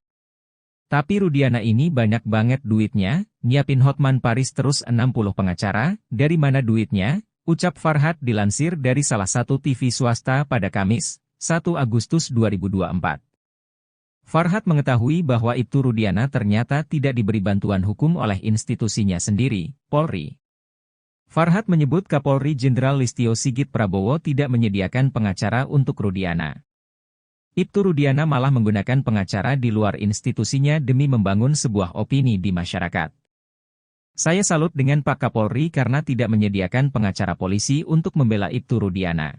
Tapi Rudiana ini banyak banget duitnya, nyiapin Hotman Paris terus 60 pengacara, dari mana duitnya? Ucap Farhad dilansir dari salah satu TV swasta pada Kamis, 1 Agustus 2024. Farhad mengetahui bahwa Ibtu Rudiana ternyata tidak diberi bantuan hukum oleh institusinya sendiri, Polri. Farhad menyebut Kapolri Jenderal Listio Sigit Prabowo tidak menyediakan pengacara untuk Rudiana. Ibtu Rudiana malah menggunakan pengacara di luar institusinya demi membangun sebuah opini di masyarakat. Saya salut dengan Pak Kapolri karena tidak menyediakan pengacara polisi untuk membela Ibtu Rudiana.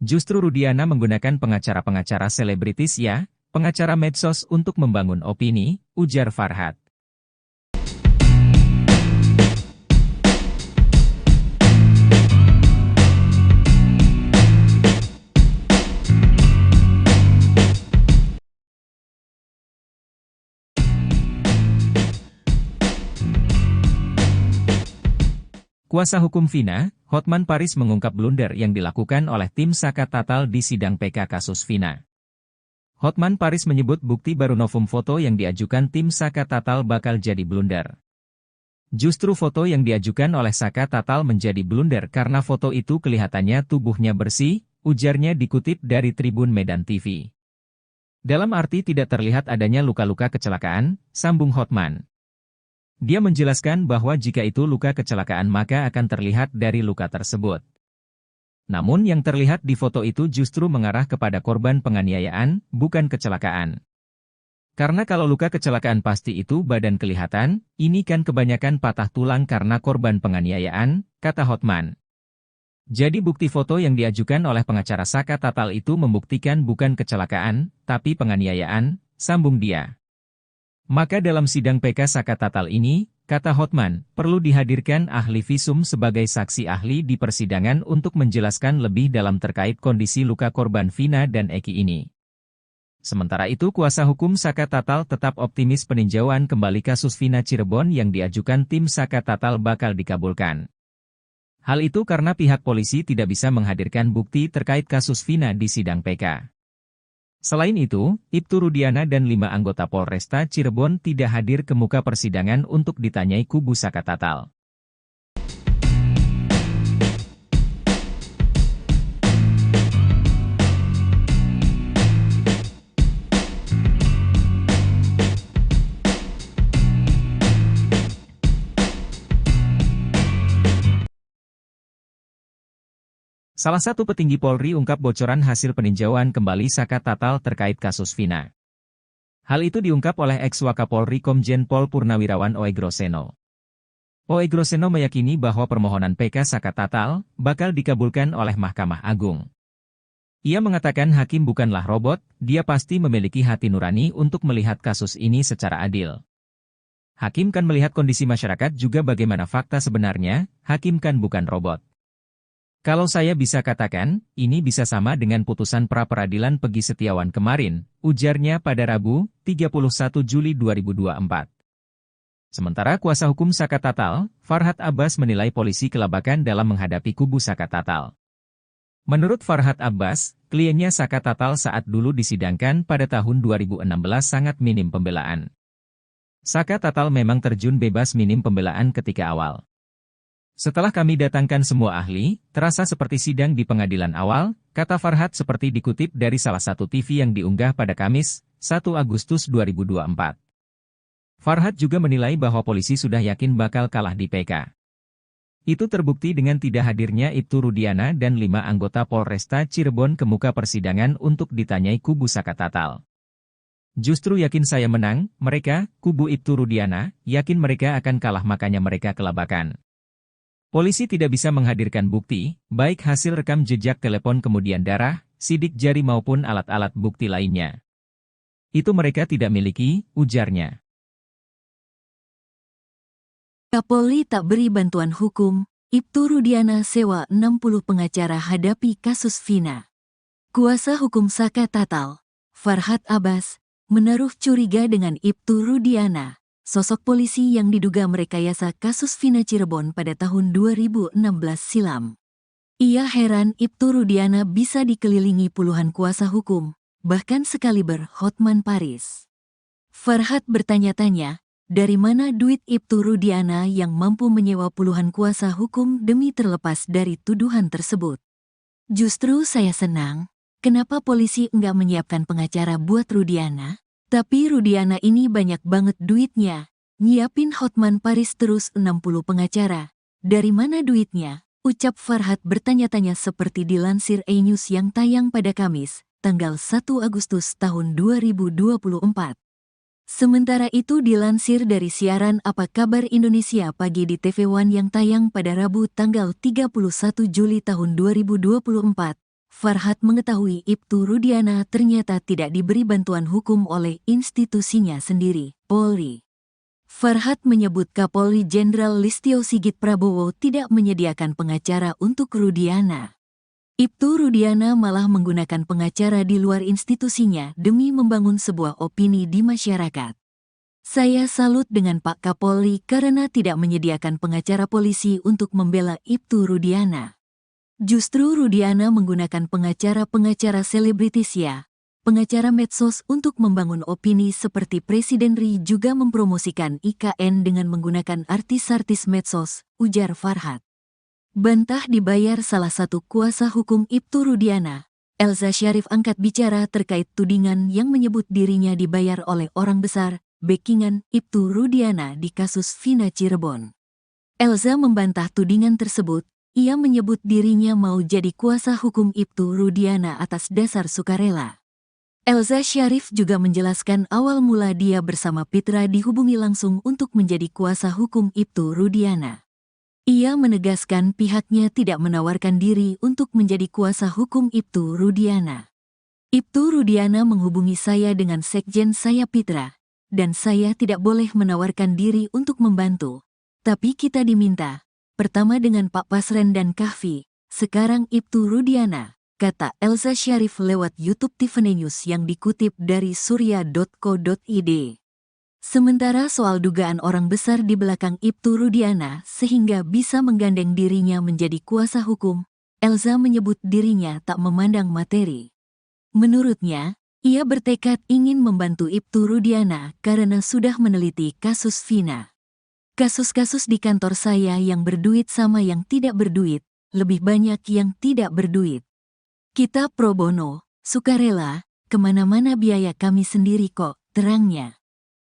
Justru Rudiana menggunakan pengacara-pengacara selebritis ya, pengacara medsos untuk membangun opini, ujar Farhad. Kuasa hukum Vina, Hotman Paris mengungkap blunder yang dilakukan oleh tim Saka Tatal di sidang PK kasus Vina. Hotman Paris menyebut bukti baru novum foto yang diajukan tim Saka Tatal bakal jadi blunder. Justru foto yang diajukan oleh Saka Tatal menjadi blunder karena foto itu kelihatannya tubuhnya bersih, ujarnya dikutip dari Tribun Medan TV. Dalam arti tidak terlihat adanya luka-luka kecelakaan, sambung Hotman. Dia menjelaskan bahwa jika itu luka kecelakaan maka akan terlihat dari luka tersebut. Namun yang terlihat di foto itu justru mengarah kepada korban penganiayaan, bukan kecelakaan. Karena kalau luka kecelakaan pasti itu badan kelihatan, ini kan kebanyakan patah tulang karena korban penganiayaan, kata Hotman. Jadi bukti foto yang diajukan oleh pengacara Saka Tatal itu membuktikan bukan kecelakaan, tapi penganiayaan, sambung dia. Maka dalam sidang PK Saka Tatal ini, kata Hotman, perlu dihadirkan ahli visum sebagai saksi ahli di persidangan untuk menjelaskan lebih dalam terkait kondisi luka korban Vina dan Eki ini. Sementara itu kuasa hukum Saka Tatal tetap optimis peninjauan kembali kasus Vina Cirebon yang diajukan tim Saka Tatal bakal dikabulkan. Hal itu karena pihak polisi tidak bisa menghadirkan bukti terkait kasus Vina di sidang PK. Selain itu, Ibtu Rudiana dan 5 anggota Polresta Cirebon tidak hadir ke muka persidangan untuk ditanyai kubu Saka Tatal. Salah satu petinggi Polri ungkap bocoran hasil peninjauan kembali Saka Tatal terkait kasus Vina. Hal itu diungkap oleh ex-Wakapolri Komjen Pol Purnawirawan Oegroseno. Oegroseno meyakini bahwa permohonan PK Saka Tatal bakal dikabulkan oleh Mahkamah Agung. Ia mengatakan hakim bukanlah robot, dia pasti memiliki hati nurani untuk melihat kasus ini secara adil. Hakim kan melihat kondisi masyarakat juga bagaimana fakta sebenarnya, hakim kan bukan robot. Kalau saya bisa katakan, ini bisa sama dengan putusan pra-peradilan Pegi Setiawan kemarin, ujarnya pada Rabu, 31 Juli 2024. Sementara kuasa hukum Saka Tatal, Farhad Abbas menilai polisi kelabakan dalam menghadapi kubu Saka Tatal. Menurut Farhad Abbas, kliennya Saka Tatal saat dulu disidangkan pada tahun 2016 sangat minim pembelaan. Saka Tatal memang terjun bebas minim pembelaan ketika awal. Setelah kami datangkan semua ahli, terasa seperti sidang di pengadilan awal, kata Farhad seperti dikutip dari salah satu TV yang diunggah pada Kamis, 1 Agustus 2024. Farhad juga menilai bahwa polisi sudah yakin bakal kalah di PK. Itu terbukti dengan tidak hadirnya Ibtu Rudiana dan 5 anggota Polresta Cirebon ke muka persidangan untuk ditanyai kubu Saka Tatal. Justru yakin saya menang, mereka, kubu Ibtu Rudiana, yakin mereka akan kalah makanya mereka kelabakan. Polisi tidak bisa menghadirkan bukti, baik hasil rekam jejak telepon kemudian darah, sidik jari maupun alat-alat bukti lainnya. Itu mereka tidak miliki, ujarnya. Kapolri tak beri bantuan hukum, Ibtu Rudiana sewa 60 pengacara hadapi kasus Vina. Kuasa hukum Saka Tatal, Farhad Abbas, menaruh curiga dengan Ibtu Rudiana, sosok polisi yang diduga merekayasa kasus Vina Cirebon pada tahun 2016 silam. Ia heran Ibtu Rudiana bisa dikelilingi puluhan kuasa hukum, bahkan sekaliber Hotman Paris. Farhad bertanya-tanya, dari mana duit Ibtu Rudiana yang mampu menyewa puluhan kuasa hukum demi terlepas dari tuduhan tersebut? Justru saya senang, kenapa polisi enggak menyiapkan pengacara buat Rudiana? Tapi Rudiana ini banyak banget duitnya, nyiapin Hotman Paris terus 60 pengacara. Dari mana duitnya? Ucap Farhad bertanya-tanya seperti dilansir E-News yang tayang pada Kamis, tanggal 1 Agustus tahun 2024. Sementara itu dilansir dari siaran Apa Kabar Indonesia Pagi di TV One yang tayang pada Rabu tanggal 31 Juli tahun 2024, Farhad mengetahui Ibtu Rudiana ternyata tidak diberi bantuan hukum oleh institusinya sendiri, Polri. Farhad menyebut Kapolri Jenderal Listio Sigit Prabowo tidak menyediakan pengacara untuk Rudiana. Ibtu Rudiana malah menggunakan pengacara di luar institusinya demi membangun sebuah opini di masyarakat. Saya salut dengan Pak Kapolri karena tidak menyediakan pengacara polisi untuk membela Ibtu Rudiana. Justru Rudiana menggunakan pengacara-pengacara selebritis ya, pengacara medsos untuk membangun opini seperti Presiden Ri juga mempromosikan IKN dengan menggunakan artis-artis medsos, ujar Farhad. Bantah dibayar salah satu kuasa hukum Ibtu Rudiana, Elza Syarif angkat bicara terkait tudingan yang menyebut dirinya dibayar oleh orang besar, backingan Ibtu Rudiana di kasus Vina Cirebon. Elza membantah tudingan tersebut, ia menyebut dirinya mau jadi kuasa hukum Ibtu Rudiana atas dasar sukarela. Elza Syarif juga menjelaskan awal mula dia bersama Pitra dihubungi langsung untuk menjadi kuasa hukum Ibtu Rudiana. Ia menegaskan pihaknya tidak menawarkan diri untuk menjadi kuasa hukum Ibtu Rudiana. Ibtu Rudiana menghubungi saya dengan sekjen saya Pitra, dan saya tidak boleh menawarkan diri untuk membantu. Tapi kita diminta, pertama dengan Pak Pasren dan Kahfi, sekarang Ibtu Rudiana, kata Elza Syarif lewat YouTube Tiffany News yang dikutip dari surya.co.id. Sementara soal dugaan orang besar di belakang Ibtu Rudiana sehingga bisa menggandeng dirinya menjadi kuasa hukum, Elza menyebut dirinya tak memandang materi. Menurutnya, ia bertekad ingin membantu Ibtu Rudiana karena sudah meneliti kasus Vina. Kasus-kasus di kantor saya yang berduit sama yang tidak berduit, lebih banyak yang tidak berduit. Kita pro bono, sukarela, kemana-mana biaya kami sendiri kok, terangnya.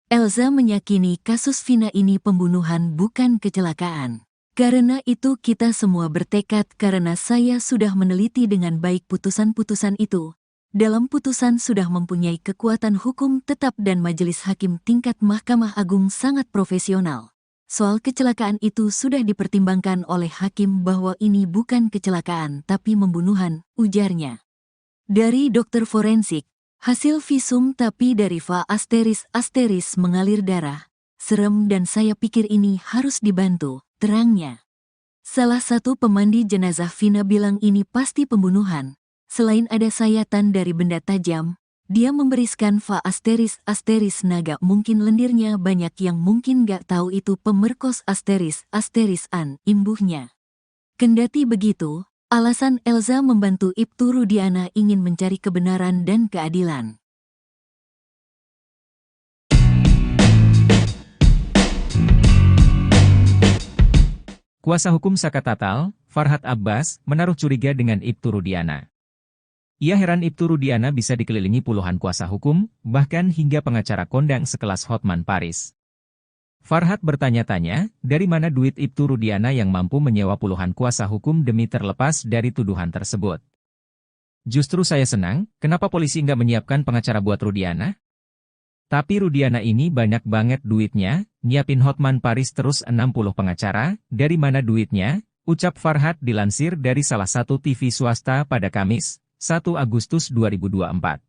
Elza meyakini kasus Vina ini pembunuhan bukan kecelakaan. Karena itu kita semua bertekad karena saya sudah meneliti dengan baik putusan-putusan itu. Dalam putusan sudah mempunyai kekuatan hukum tetap dan majelis hakim tingkat Mahkamah Agung sangat profesional. Soal kecelakaan itu sudah dipertimbangkan oleh hakim bahwa ini bukan kecelakaan tapi pembunuhan, ujarnya. Dari dokter forensik, hasil visum tapi dari va asteris mengalir darah. Serem dan saya pikir ini harus dibantu, terangnya. Salah satu pemandi jenazah Vina bilang ini pasti pembunuhan. Selain ada sayatan dari benda tajam, dia memberiskan va asteris naga mungkin lendirnya banyak yang mungkin gak tahu itu pemerkos asteris an, imbuhnya. Kendati begitu, alasan Elza membantu Ibtu Rudiana ingin mencari kebenaran dan keadilan. Kuasa hukum Saka Tatal, Farhad Abbas, menaruh curiga dengan Ibtu Rudiana. Ia heran Ibtu Rudiana bisa dikelilingi puluhan kuasa hukum, bahkan hingga pengacara kondang sekelas Hotman Paris. Farhad bertanya-tanya, dari mana duit Ibtu Rudiana yang mampu menyewa puluhan kuasa hukum demi terlepas dari tuduhan tersebut. Justru saya senang, kenapa polisi nggak menyiapkan pengacara buat Rudiana? Tapi Rudiana ini banyak banget duitnya, nyiapin Hotman Paris terus 60 pengacara, dari mana duitnya? Ucap Farhad dilansir dari salah satu TV swasta pada Kamis, 1 Agustus 2024.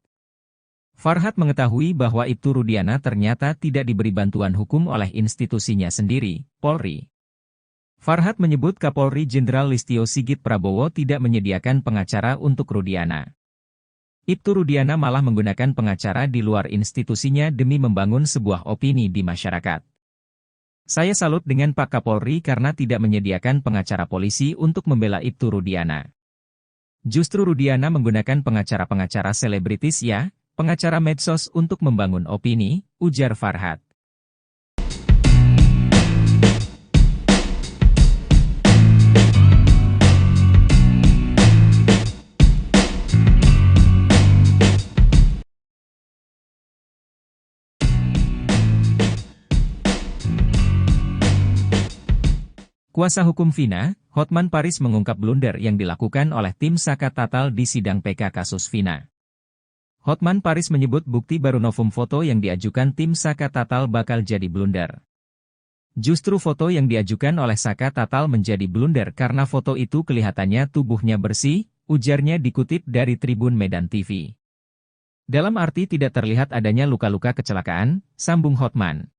Farhad mengetahui bahwa Ibtu Rudiana ternyata tidak diberi bantuan hukum oleh institusinya sendiri, Polri. Farhat menyebut Kapolri Jenderal Listio Sigit Prabowo tidak menyediakan pengacara untuk Rudiana. Ibtu Rudiana malah menggunakan pengacara di luar institusinya demi membangun sebuah opini di masyarakat. Saya salut dengan Pak Kapolri karena tidak menyediakan pengacara polisi untuk membela Ibtu Rudiana. Justru Rudiana menggunakan pengacara-pengacara selebritis ya, pengacara medsos untuk membangun opini, ujar Farhat. Kuasa hukum Vina, Hotman Paris mengungkap blunder yang dilakukan oleh tim Saka Tatal di sidang PK kasus Vina. Hotman Paris menyebut bukti baru novum foto yang diajukan tim Saka Tatal bakal jadi blunder. Justru foto yang diajukan oleh Saka Tatal menjadi blunder karena foto itu kelihatannya tubuhnya bersih, ujarnya dikutip dari Tribun Medan TV. Dalam arti tidak terlihat adanya luka-luka kecelakaan, sambung Hotman.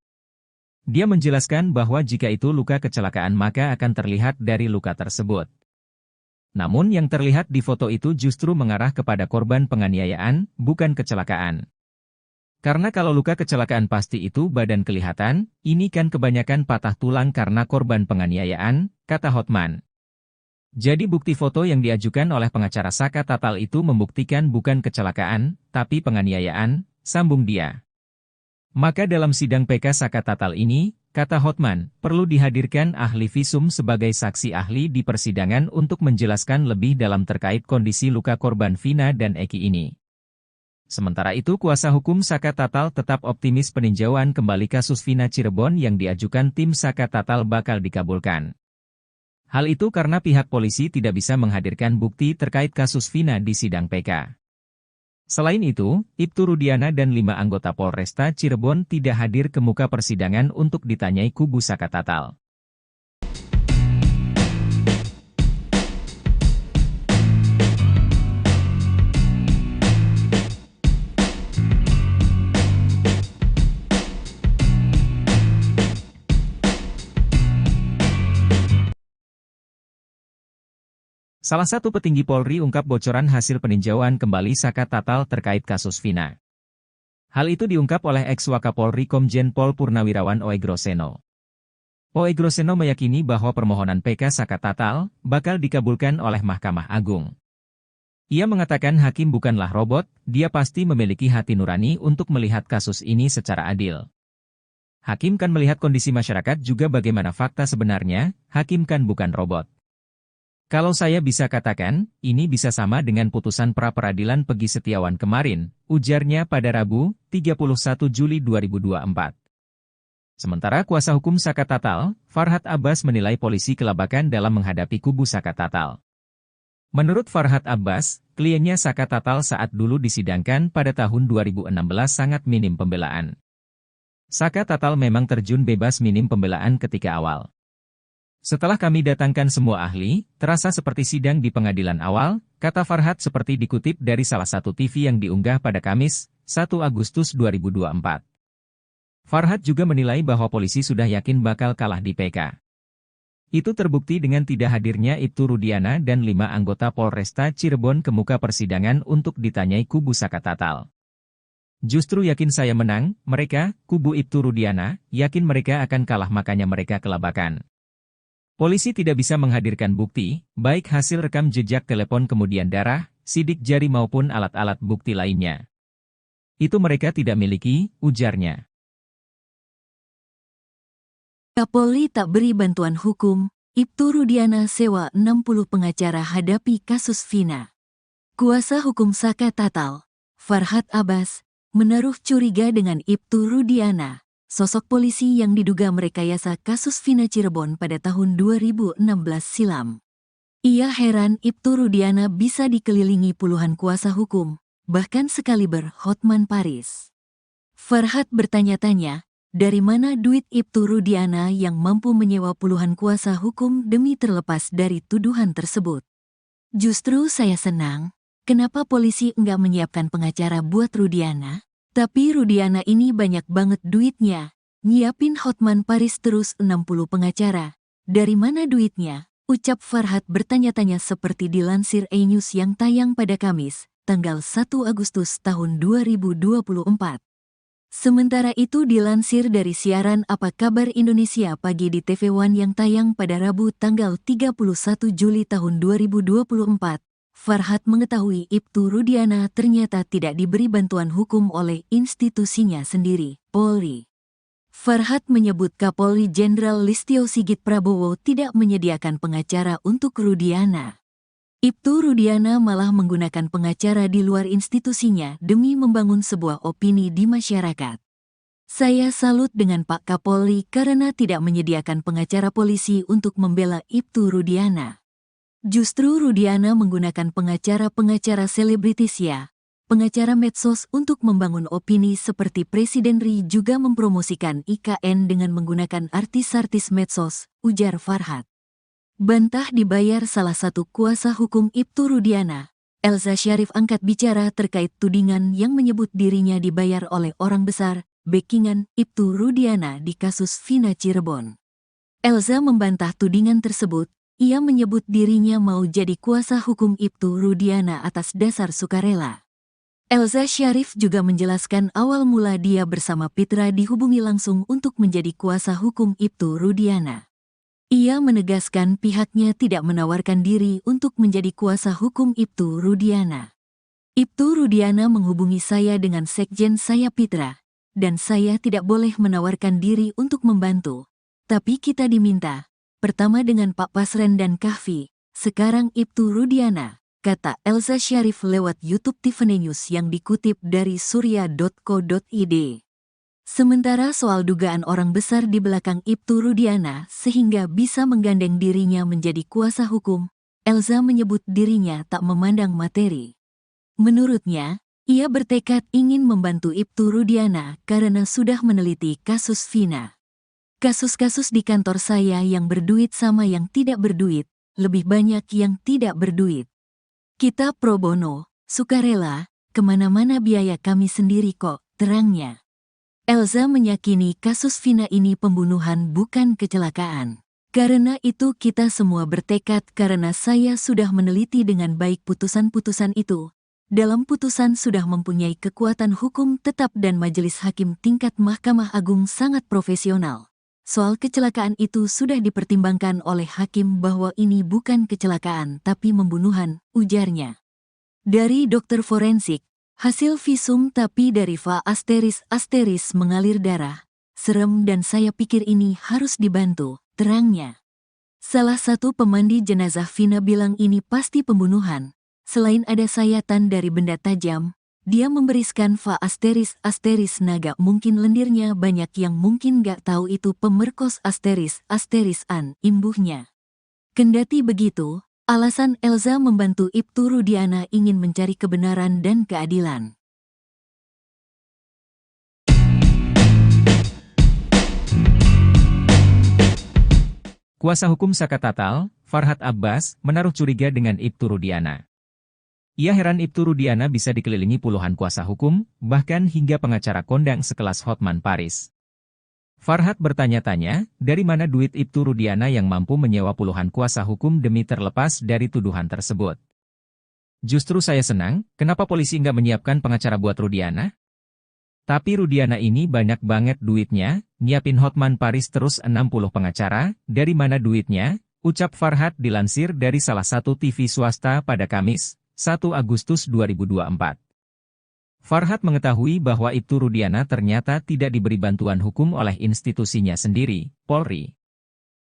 Dia menjelaskan bahwa jika itu luka kecelakaan maka akan terlihat dari luka tersebut. Namun yang terlihat di foto itu justru mengarah kepada korban penganiayaan, bukan kecelakaan. Karena kalau luka kecelakaan pasti itu badan kelihatan, ini kan kebanyakan patah tulang karena korban penganiayaan, kata Hotman. Jadi bukti foto yang diajukan oleh pengacara Saka Tatal itu membuktikan bukan kecelakaan, tapi penganiayaan, sambung dia. Maka dalam sidang PK Saka Tatal ini, kata Hotman, perlu dihadirkan ahli visum sebagai saksi ahli di persidangan untuk menjelaskan lebih dalam terkait kondisi luka korban Vina dan Eki ini. Sementara itu kuasa hukum Saka Tatal tetap optimis peninjauan kembali kasus Vina Cirebon yang diajukan tim Saka Tatal bakal dikabulkan. Hal itu karena pihak polisi tidak bisa menghadirkan bukti terkait kasus Vina di sidang PK. Selain itu, Ibtu Rudiana dan 5 anggota Polresta Cirebon tidak hadir ke muka persidangan untuk ditanyai kubu Saka Tatal. Salah satu petinggi Polri ungkap bocoran hasil peninjauan kembali Saka Tatal terkait kasus Vina. Hal itu diungkap oleh ex-Wakapolri Komjen Pol Purnawirawan Oegroseno. Oegroseno meyakini bahwa permohonan PK Saka Tatal bakal dikabulkan oleh Mahkamah Agung. Ia mengatakan hakim bukanlah robot, dia pasti memiliki hati nurani untuk melihat kasus ini secara adil. Hakim kan melihat kondisi masyarakat juga bagaimana fakta sebenarnya, hakim kan bukan robot. Kalau saya bisa katakan, ini bisa sama dengan putusan pra-peradilan Pegi Setiawan kemarin, ujarnya pada Rabu, 31 Juli 2024. Sementara kuasa hukum Saka Tatal, Farhat Abbas menilai polisi kelabakan dalam menghadapi kubu Saka Tatal. Menurut Farhat Abbas, kliennya Saka Tatal saat dulu disidangkan pada tahun 2016 sangat minim pembelaan. Saka Tatal memang terjun bebas minim pembelaan ketika awal. Setelah kami datangkan semua ahli, terasa seperti sidang di pengadilan awal, kata Farhat seperti dikutip dari salah satu TV yang diunggah pada Kamis, 1 Agustus 2024. Farhat juga menilai bahwa polisi sudah yakin bakal kalah di PK. Itu terbukti dengan tidak hadirnya Ibtu Rudiana dan 5 anggota Polresta Cirebon ke muka persidangan untuk ditanyai kubu Saka Tatal. Justru yakin saya menang, mereka, kubu Ibtu Rudiana, yakin mereka akan kalah makanya mereka kelabakan. Polisi tidak bisa menghadirkan bukti, baik hasil rekam jejak telepon kemudian darah, sidik jari maupun alat-alat bukti lainnya. Itu mereka tidak miliki, ujarnya. Kapolri tak beri bantuan hukum, Ibtu Rudiana sewa 60 pengacara hadapi kasus Vina. Kuasa hukum Saka Tatal, Farhat Abbas, menaruh curiga dengan Ibtu Rudiana. Sosok polisi yang diduga merekayasa kasus Vina Cirebon pada tahun 2016 silam. Ia heran Ibtu Rudiana bisa dikelilingi puluhan kuasa hukum, bahkan sekaliber Hotman Paris. Farhat bertanya-tanya, dari mana duit Ibtu Rudiana yang mampu menyewa puluhan kuasa hukum demi terlepas dari tuduhan tersebut? Justru saya senang, kenapa polisi enggak menyiapkan pengacara buat Rudiana? Tapi Rudiana ini banyak banget duitnya, nyiapin Hotman Paris terus 60 pengacara, Dari mana duitnya? Ucap Farhat bertanya-tanya seperti dilansir E-News yang tayang pada Kamis, tanggal 1 Agustus tahun 2024. Sementara itu dilansir dari siaran Apa Kabar Indonesia Pagi di TV One yang tayang pada Rabu tanggal 31 Juli tahun 2024, Farhat mengetahui Ibtu Rudiana ternyata tidak diberi bantuan hukum oleh institusinya sendiri, Polri. Farhat menyebut Kapolri Jenderal Listio Sigit Prabowo tidak menyediakan pengacara untuk Rudiana. Ibtu Rudiana malah menggunakan pengacara di luar institusinya demi membangun sebuah opini di masyarakat. Saya salut dengan Pak Kapolri karena tidak menyediakan pengacara polisi untuk membela Ibtu Rudiana. Justru Rudiana menggunakan pengacara-pengacara selebritis ya, pengacara medsos untuk membangun opini seperti Presiden Ri juga mempromosikan IKN dengan menggunakan artis-artis medsos, ujar Farhat. Bantah dibayar salah satu kuasa hukum Ibtu Rudiana, Elza Syarif angkat bicara terkait tudingan yang menyebut dirinya dibayar oleh orang besar, backingan Ibtu Rudiana di kasus Vina Cirebon. Elza membantah tudingan tersebut, ia menyebut dirinya mau jadi kuasa hukum Ibtu Rudiana atas dasar sukarela. Elza Syarif juga menjelaskan awal mula dia bersama Pitra dihubungi langsung untuk menjadi kuasa hukum Ibtu Rudiana. Ia menegaskan pihaknya tidak menawarkan diri untuk menjadi kuasa hukum Ibtu Rudiana. Ibtu Rudiana menghubungi saya dengan sekjen saya Pitra, dan saya tidak boleh menawarkan diri untuk membantu. Tapi kita diminta, pertama dengan Pak Pasren dan Kahfi, sekarang Ibtu Rudiana, kata Elza Syarif lewat YouTube Tiffany News yang dikutip dari surya.co.id. Sementara soal dugaan orang besar di belakang Ibtu Rudiana sehingga bisa menggandeng dirinya menjadi kuasa hukum, Elza menyebut dirinya tak memandang materi. Menurutnya, ia bertekad ingin membantu Ibtu Rudiana karena sudah meneliti kasus Vina. Kasus-kasus di kantor saya yang berduit sama yang tidak berduit, lebih banyak yang tidak berduit. Kita pro bono, sukarela, kemana-mana biaya kami sendiri kok, terangnya. Elza meyakini kasus Vina ini pembunuhan bukan kecelakaan. Karena itu kita semua bertekad karena saya sudah meneliti dengan baik putusan-putusan itu. Dalam putusan sudah mempunyai kekuatan hukum tetap dan majelis hakim tingkat Mahkamah Agung sangat profesional. Soal kecelakaan itu sudah dipertimbangkan oleh hakim bahwa ini bukan kecelakaan tapi pembunuhan, ujarnya. Dari dokter forensik, hasil visum tapi dari Va ** mengalir darah. Serem dan saya pikir ini harus dibantu, terangnya. Salah satu pemandi jenazah Vina bilang ini pasti pembunuhan. Selain ada sayatan dari benda tajam, dia memberiskan Va ** naga mungkin lendirnya banyak yang mungkin gak tahu itu pemerkos ** an, imbuhnya. Kendati begitu, alasan Elza membantu Ibtu Rudiana ingin mencari kebenaran dan keadilan. Kuasa hukum Saka Tatal, Farhat Abbas, menaruh curiga dengan Ibtu Rudiana. Ia heran Ibtu Rudiana bisa dikelilingi puluhan kuasa hukum, bahkan hingga pengacara kondang sekelas Hotman Paris. Farhat bertanya-tanya, dari mana duit Ibtu Rudiana yang mampu menyewa puluhan kuasa hukum demi terlepas dari tuduhan tersebut. Justru saya senang, kenapa polisi nggak menyiapkan pengacara buat Rudiana? Tapi Rudiana ini banyak banget duitnya, nyiapin Hotman Paris terus 60 pengacara, dari mana duitnya? Ucap Farhat dilansir dari salah satu TV swasta pada Kamis, 1 Agustus 2024. Farhat mengetahui bahwa Ibtu Rudiana ternyata tidak diberi bantuan hukum oleh institusinya sendiri, Polri.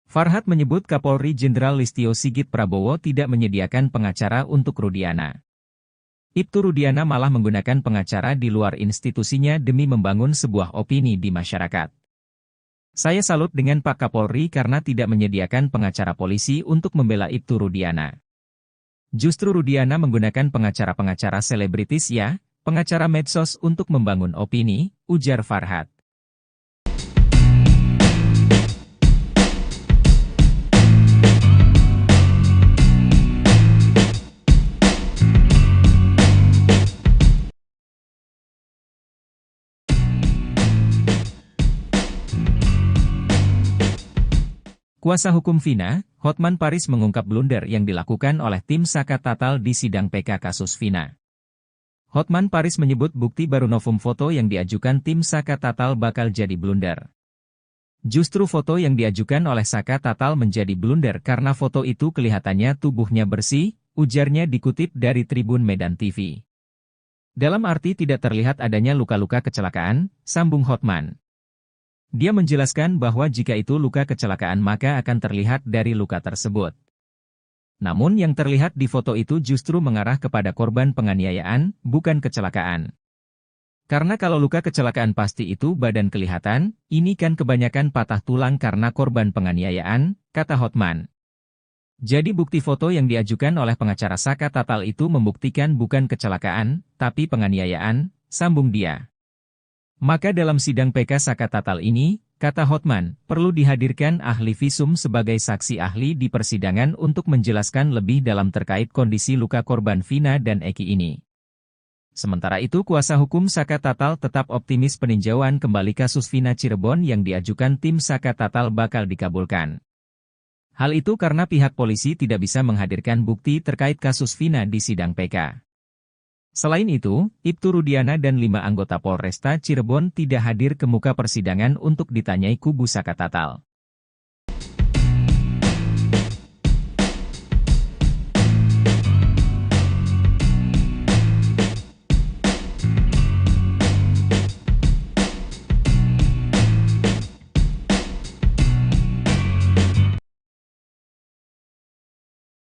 Farhat menyebut Kapolri Jenderal Listio Sigit Prabowo tidak menyediakan pengacara untuk Rudiana. Ibtu Rudiana malah menggunakan pengacara di luar institusinya demi membangun sebuah opini di masyarakat. Saya salut dengan Pak Kapolri karena tidak menyediakan pengacara polisi untuk membela Ibtu Rudiana. Justru Rudiana menggunakan pengacara-pengacara selebritis ya, pengacara medsos untuk membangun opini, ujar Farhat. Kuasa hukum Vina, Hotman Paris mengungkap blunder yang dilakukan oleh tim Saka Tatal di sidang PK kasus Vina. Hotman Paris menyebut bukti baru novum foto yang diajukan tim Saka Tatal bakal jadi blunder. Justru foto yang diajukan oleh Saka Tatal menjadi blunder karena foto itu kelihatannya tubuhnya bersih, ujarnya dikutip dari Tribun Medan TV. Dalam arti tidak terlihat adanya luka-luka kecelakaan, sambung Hotman. Dia menjelaskan bahwa jika itu luka kecelakaan maka akan terlihat dari luka tersebut. Namun yang terlihat di foto itu justru mengarah kepada korban penganiayaan, bukan kecelakaan. Karena kalau luka kecelakaan pasti itu badan kelihatan, ini kan kebanyakan patah tulang karena korban penganiayaan, kata Hotman. Jadi bukti foto yang diajukan oleh pengacara Saka Tatal itu membuktikan bukan kecelakaan, tapi penganiayaan, sambung dia. Maka dalam sidang PK Saka Tatal ini, kata Hotman, perlu dihadirkan ahli visum sebagai saksi ahli di persidangan untuk menjelaskan lebih dalam terkait kondisi luka korban Vina dan Eki ini. Sementara itu kuasa hukum Saka Tatal tetap optimis peninjauan kembali kasus Vina Cirebon yang diajukan tim Saka Tatal bakal dikabulkan. Hal itu karena pihak polisi tidak bisa menghadirkan bukti terkait kasus Vina di sidang PK. Selain itu, Ibtu Rudiana dan 5 anggota Polresta Cirebon tidak hadir ke muka persidangan untuk ditanyai kubu Saka Tatal.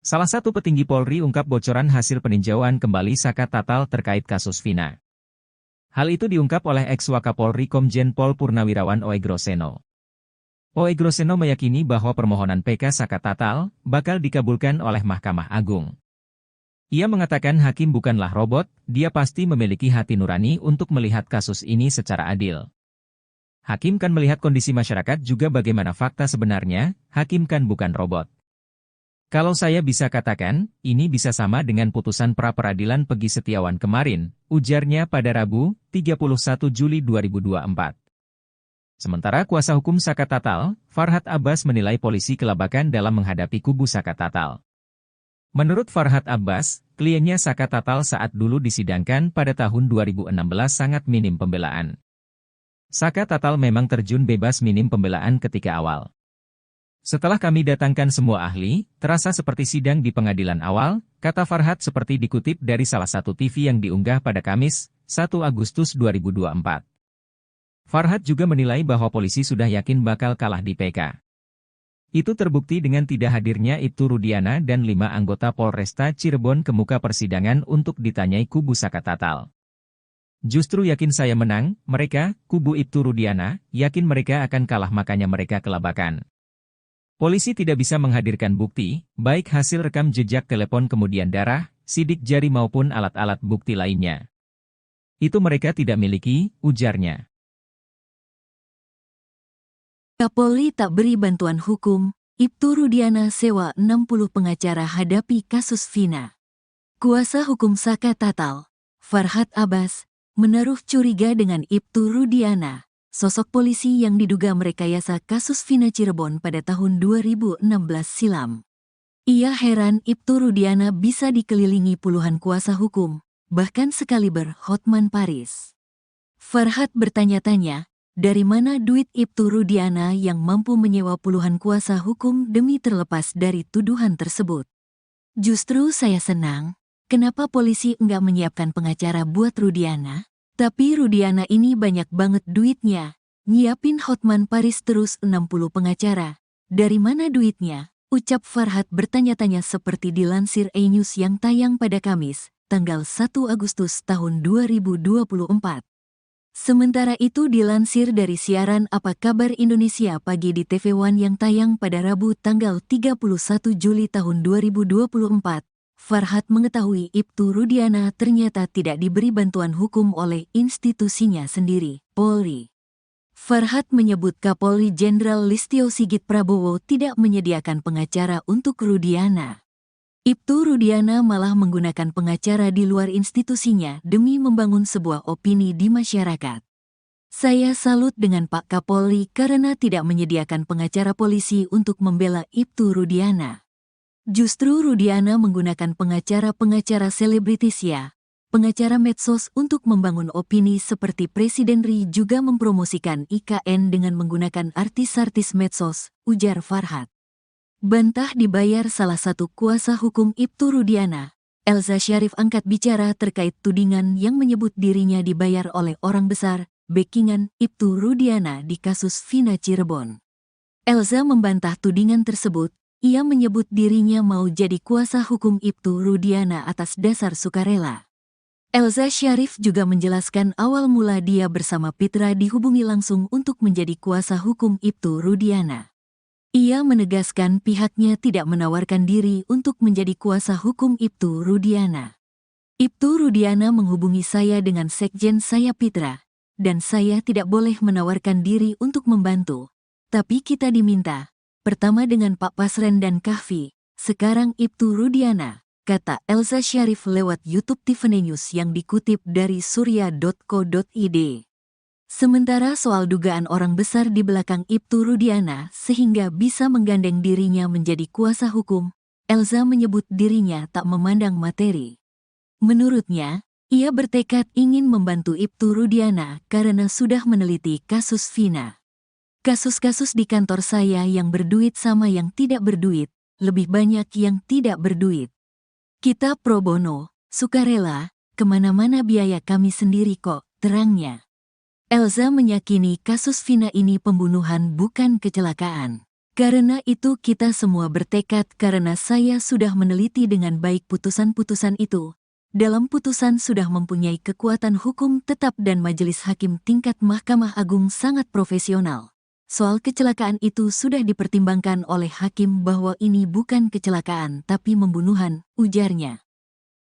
Salah satu petinggi Polri ungkap bocoran hasil peninjauan kembali Saka Tatal terkait kasus Vina. Hal itu diungkap oleh ex-Wakapolri Komjen Pol Purnawirawan Oegroseno. Oegroseno meyakini bahwa permohonan PK Saka Tatal bakal dikabulkan oleh Mahkamah Agung. Ia mengatakan hakim bukanlah robot, dia pasti memiliki hati nurani untuk melihat kasus ini secara adil. Hakim kan melihat kondisi masyarakat juga bagaimana fakta sebenarnya, hakim kan bukan robot. Kalau saya bisa katakan, ini bisa sama dengan putusan pra-peradilan Pegi Setiawan kemarin, ujarnya pada Rabu, 31 Juli 2024. Sementara kuasa hukum Saka Tatal, Farhad Abbas menilai polisi kelabakan dalam menghadapi kubu Saka Tatal. Menurut Farhad Abbas, kliennya Saka Tatal saat dulu disidangkan pada tahun 2016 sangat minim pembelaan. Saka Tatal memang terjun bebas minim pembelaan ketika awal. Setelah kami datangkan semua ahli, terasa seperti sidang di pengadilan awal, kata Farhad seperti dikutip dari salah satu TV yang diunggah pada Kamis, 1 Agustus 2024. Farhad juga menilai bahwa polisi sudah yakin bakal kalah di PK. Itu terbukti dengan tidak hadirnya Ibtu Rudiana dan 5 anggota Polresta Cirebon ke muka persidangan untuk ditanyai kubu Saka Tatal. Justru yakin saya menang, mereka, kubu Ibtu Rudiana, yakin mereka akan kalah makanya mereka kelabakan. Polisi tidak bisa menghadirkan bukti, baik hasil rekam jejak telepon kemudian darah, sidik jari maupun alat-alat bukti lainnya. Itu mereka tidak miliki, ujarnya. Kapolri tak beri bantuan hukum, Ibtu Rudiana sewa 60 pengacara hadapi kasus Vina. Kuasa hukum Saka Tatal, Farhad Abbas, menaruh curiga dengan Ibtu Rudiana, sosok polisi yang diduga merekayasa kasus Vina Cirebon pada tahun 2016 silam. Ia heran Ibtu Rudiana bisa dikelilingi puluhan kuasa hukum, bahkan sekaliber Hotman Paris. Farhad bertanya-tanya, dari mana duit Ibtu Rudiana yang mampu menyewa puluhan kuasa hukum demi terlepas dari tuduhan tersebut? Justru saya senang, kenapa polisi enggak menyiapkan pengacara buat Rudiana? Tapi Rudiana ini banyak banget duitnya, nyiapin Hotman Paris terus 60 pengacara. Dari mana duitnya? Ucap Farhad bertanya-tanya seperti dilansir E-News yang tayang pada Kamis, tanggal 1 Agustus tahun 2024. Sementara itu dilansir dari siaran Apa Kabar Indonesia Pagi di TV One yang tayang pada Rabu tanggal 31 Juli tahun 2024. Farhad mengetahui Ibtu Rudiana ternyata tidak diberi bantuan hukum oleh institusinya sendiri, Polri. Farhad menyebut Kapolri Jenderal Listio Sigit Prabowo tidak menyediakan pengacara untuk Rudiana. Ibtu Rudiana malah menggunakan pengacara di luar institusinya demi membangun sebuah opini di masyarakat. Saya salut dengan Pak Kapolri karena tidak menyediakan pengacara polisi untuk membela Ibtu Rudiana. Justru Rudiana menggunakan pengacara-pengacara selebritis ya, pengacara medsos untuk membangun opini seperti Presiden Ri juga mempromosikan IKN dengan menggunakan artis-artis medsos, ujar Farhat. Bantah dibayar salah satu kuasa hukum Ibtu Rudiana. Elza Syarif angkat bicara terkait tudingan yang menyebut dirinya dibayar oleh orang besar, backingan Ibtu Rudiana di kasus Vina Cirebon. Elza membantah tudingan tersebut, ia menyebut dirinya mau jadi kuasa hukum Ibtu Rudiana atas dasar sukarela. Elza Syarif juga menjelaskan awal mula dia bersama Pitra dihubungi langsung untuk menjadi kuasa hukum Ibtu Rudiana. Ia menegaskan pihaknya tidak menawarkan diri untuk menjadi kuasa hukum Ibtu Rudiana. Ibtu Rudiana menghubungi saya dengan sekjen saya Pitra, dan saya tidak boleh menawarkan diri untuk membantu. Tapi kita diminta, pertama dengan Pak Pasren dan Kahfi, sekarang Ibtu Rudiana, kata Elza Syarif lewat YouTube Tiffany News yang dikutip dari surya.co.id. Sementara soal dugaan orang besar di belakang Ibtu Rudiana sehingga bisa menggandeng dirinya menjadi kuasa hukum, Elza menyebut dirinya tak memandang materi. Menurutnya, ia bertekad ingin membantu Ibtu Rudiana karena sudah meneliti kasus Vina. Kasus-kasus di kantor saya yang berduit sama yang tidak berduit, lebih banyak yang tidak berduit. Kita pro bono, sukarela, kemana-mana biaya kami sendiri kok, terangnya. Elza meyakini kasus Vina ini pembunuhan bukan kecelakaan. Karena itu kita semua bertekad karena saya sudah meneliti dengan baik putusan-putusan itu. Dalam putusan sudah mempunyai kekuatan hukum tetap dan majelis hakim tingkat Mahkamah Agung sangat profesional. Soal kecelakaan itu sudah dipertimbangkan oleh hakim bahwa ini bukan kecelakaan tapi pembunuhan, ujarnya.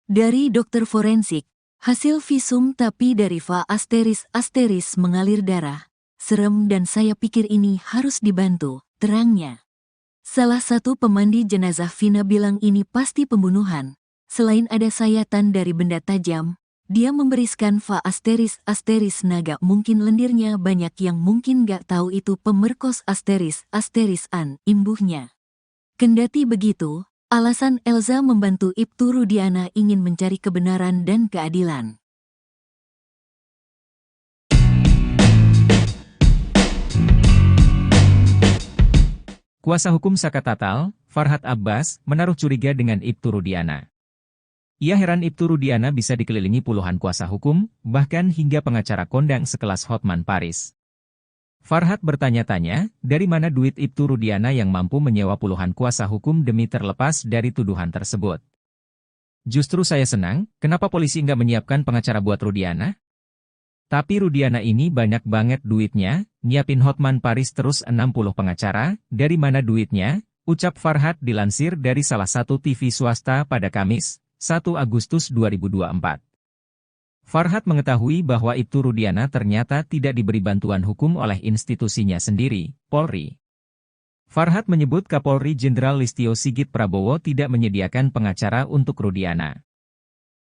Dari dokter forensik, hasil visum tapi dari Va asteris mengalir darah. Serem dan saya pikir ini harus dibantu, terangnya. Salah satu pemandi jenazah Vina bilang ini pasti pembunuhan. Selain ada sayatan dari benda tajam, dia memberiskan Va asteris naga mungkin lendirnya banyak yang mungkin gak tahu itu pemerkos asteris an imbuhnya. Kendati begitu, alasan Elza membantu Ibtu Rudiana ingin mencari kebenaran dan keadilan. Kuasa hukum Saka Tatal, Farhat Abbas, menaruh curiga dengan Ibtu Rudiana. Ia heran Ibtu Rudiana bisa dikelilingi puluhan kuasa hukum, bahkan hingga pengacara kondang sekelas Hotman Paris. Farhat bertanya-tanya, dari mana duit Ibtu Rudiana yang mampu menyewa puluhan kuasa hukum demi terlepas dari tuduhan tersebut. Justru saya senang, kenapa polisi nggak menyiapkan pengacara buat Rudiana? Tapi Rudiana ini banyak banget duitnya, nyiapin Hotman Paris terus 60 pengacara, dari mana duitnya? Ucap Farhat dilansir dari salah satu TV swasta pada Kamis, 1 Agustus 2024. Farhat mengetahui bahwa Ibtu Rudiana ternyata tidak diberi bantuan hukum oleh institusinya sendiri, Polri. Farhat menyebut Kapolri Jenderal Listio Sigit Prabowo tidak menyediakan pengacara untuk Rudiana.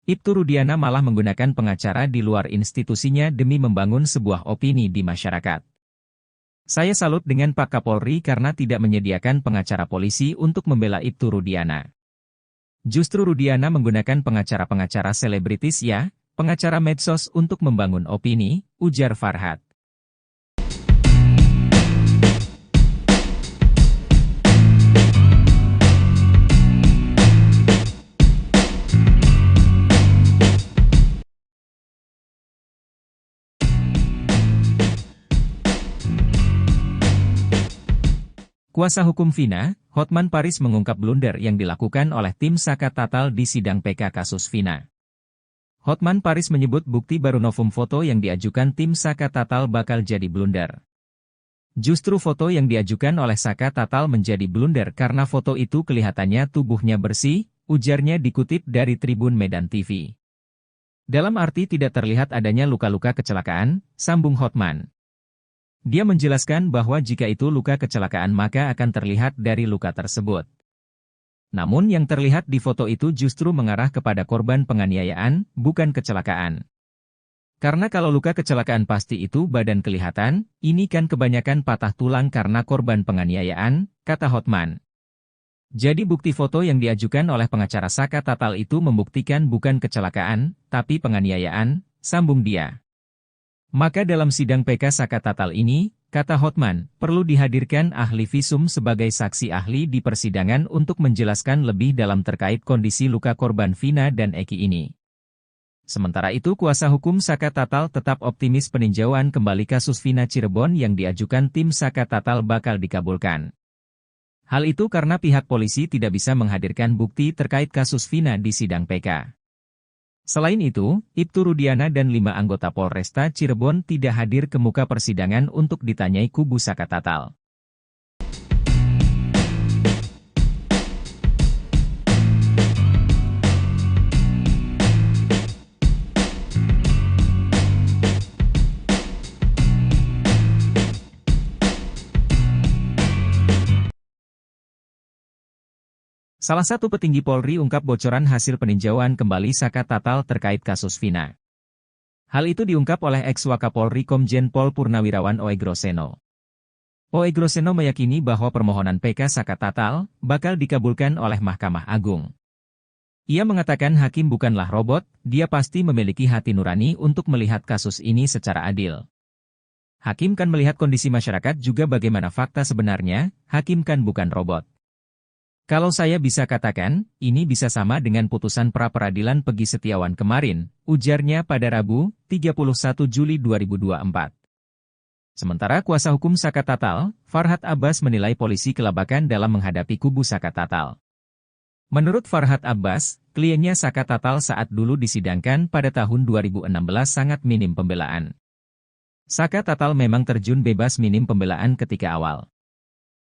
Ibtu Rudiana malah menggunakan pengacara di luar institusinya demi membangun sebuah opini di masyarakat. Saya salut dengan Pak Kapolri karena tidak menyediakan pengacara polisi untuk membela Ibtu Rudiana. Justru Rudiana menggunakan pengacara-pengacara selebritis ya, pengacara medsos untuk membangun opini, ujar Farhat. Kuasa hukum Vina, Hotman Paris mengungkap blunder yang dilakukan oleh tim Saka Tatal di sidang PK kasus Vina. Hotman Paris menyebut bukti baru novum foto yang diajukan tim Saka Tatal bakal jadi blunder. Justru foto yang diajukan oleh Saka Tatal menjadi blunder karena foto itu kelihatannya tubuhnya bersih, ujarnya dikutip dari Tribun Medan TV. Dalam arti tidak terlihat adanya luka-luka kecelakaan, sambung Hotman. Dia menjelaskan bahwa jika itu luka kecelakaan maka akan terlihat dari luka tersebut. Namun yang terlihat di foto itu justru mengarah kepada korban penganiayaan, bukan kecelakaan. Karena kalau luka kecelakaan pasti itu badan kelihatan, ini kan kebanyakan patah tulang karena korban penganiayaan, kata Hotman. Jadi bukti foto yang diajukan oleh pengacara Saka Tatal itu membuktikan bukan kecelakaan, tapi penganiayaan, sambung dia. Maka dalam sidang PK Saka Tatal ini, kata Hotman, perlu dihadirkan ahli visum sebagai saksi ahli di persidangan untuk menjelaskan lebih dalam terkait kondisi luka korban Vina dan Eki ini. Sementara itu kuasa hukum Saka Tatal tetap optimis peninjauan kembali kasus Vina Cirebon yang diajukan tim Saka Tatal bakal dikabulkan. Hal itu karena pihak polisi tidak bisa menghadirkan bukti terkait kasus Vina di sidang PK. Selain itu, Ibtu Rudiana dan 5 anggota Polresta Cirebon tidak hadir ke muka persidangan untuk ditanyai kubu Saka Tatal. Salah satu petinggi Polri ungkap bocoran hasil peninjauan kembali Saka Tatal terkait kasus Vina. Hal itu diungkap oleh ex-Wakapolri Komjen Pol Purnawirawan Oegroseno. Oegroseno meyakini bahwa permohonan PK Saka Tatal bakal dikabulkan oleh Mahkamah Agung. Ia mengatakan hakim bukanlah robot, dia pasti memiliki hati nurani untuk melihat kasus ini secara adil. Hakim kan melihat kondisi masyarakat juga bagaimana fakta sebenarnya, hakim kan bukan robot. Kalau saya bisa katakan, ini bisa sama dengan putusan pra-peradilan Pegi Setiawan kemarin, ujarnya pada Rabu, 31 Juli 2024. Sementara kuasa hukum Saka Tatal, Farhad Abbas menilai polisi kelabakan dalam menghadapi kubu Saka Tatal. Menurut Farhad Abbas, kliennya Saka Tatal saat dulu disidangkan pada tahun 2016 sangat minim pembelaan. Saka Tatal memang terjun bebas minim pembelaan ketika awal.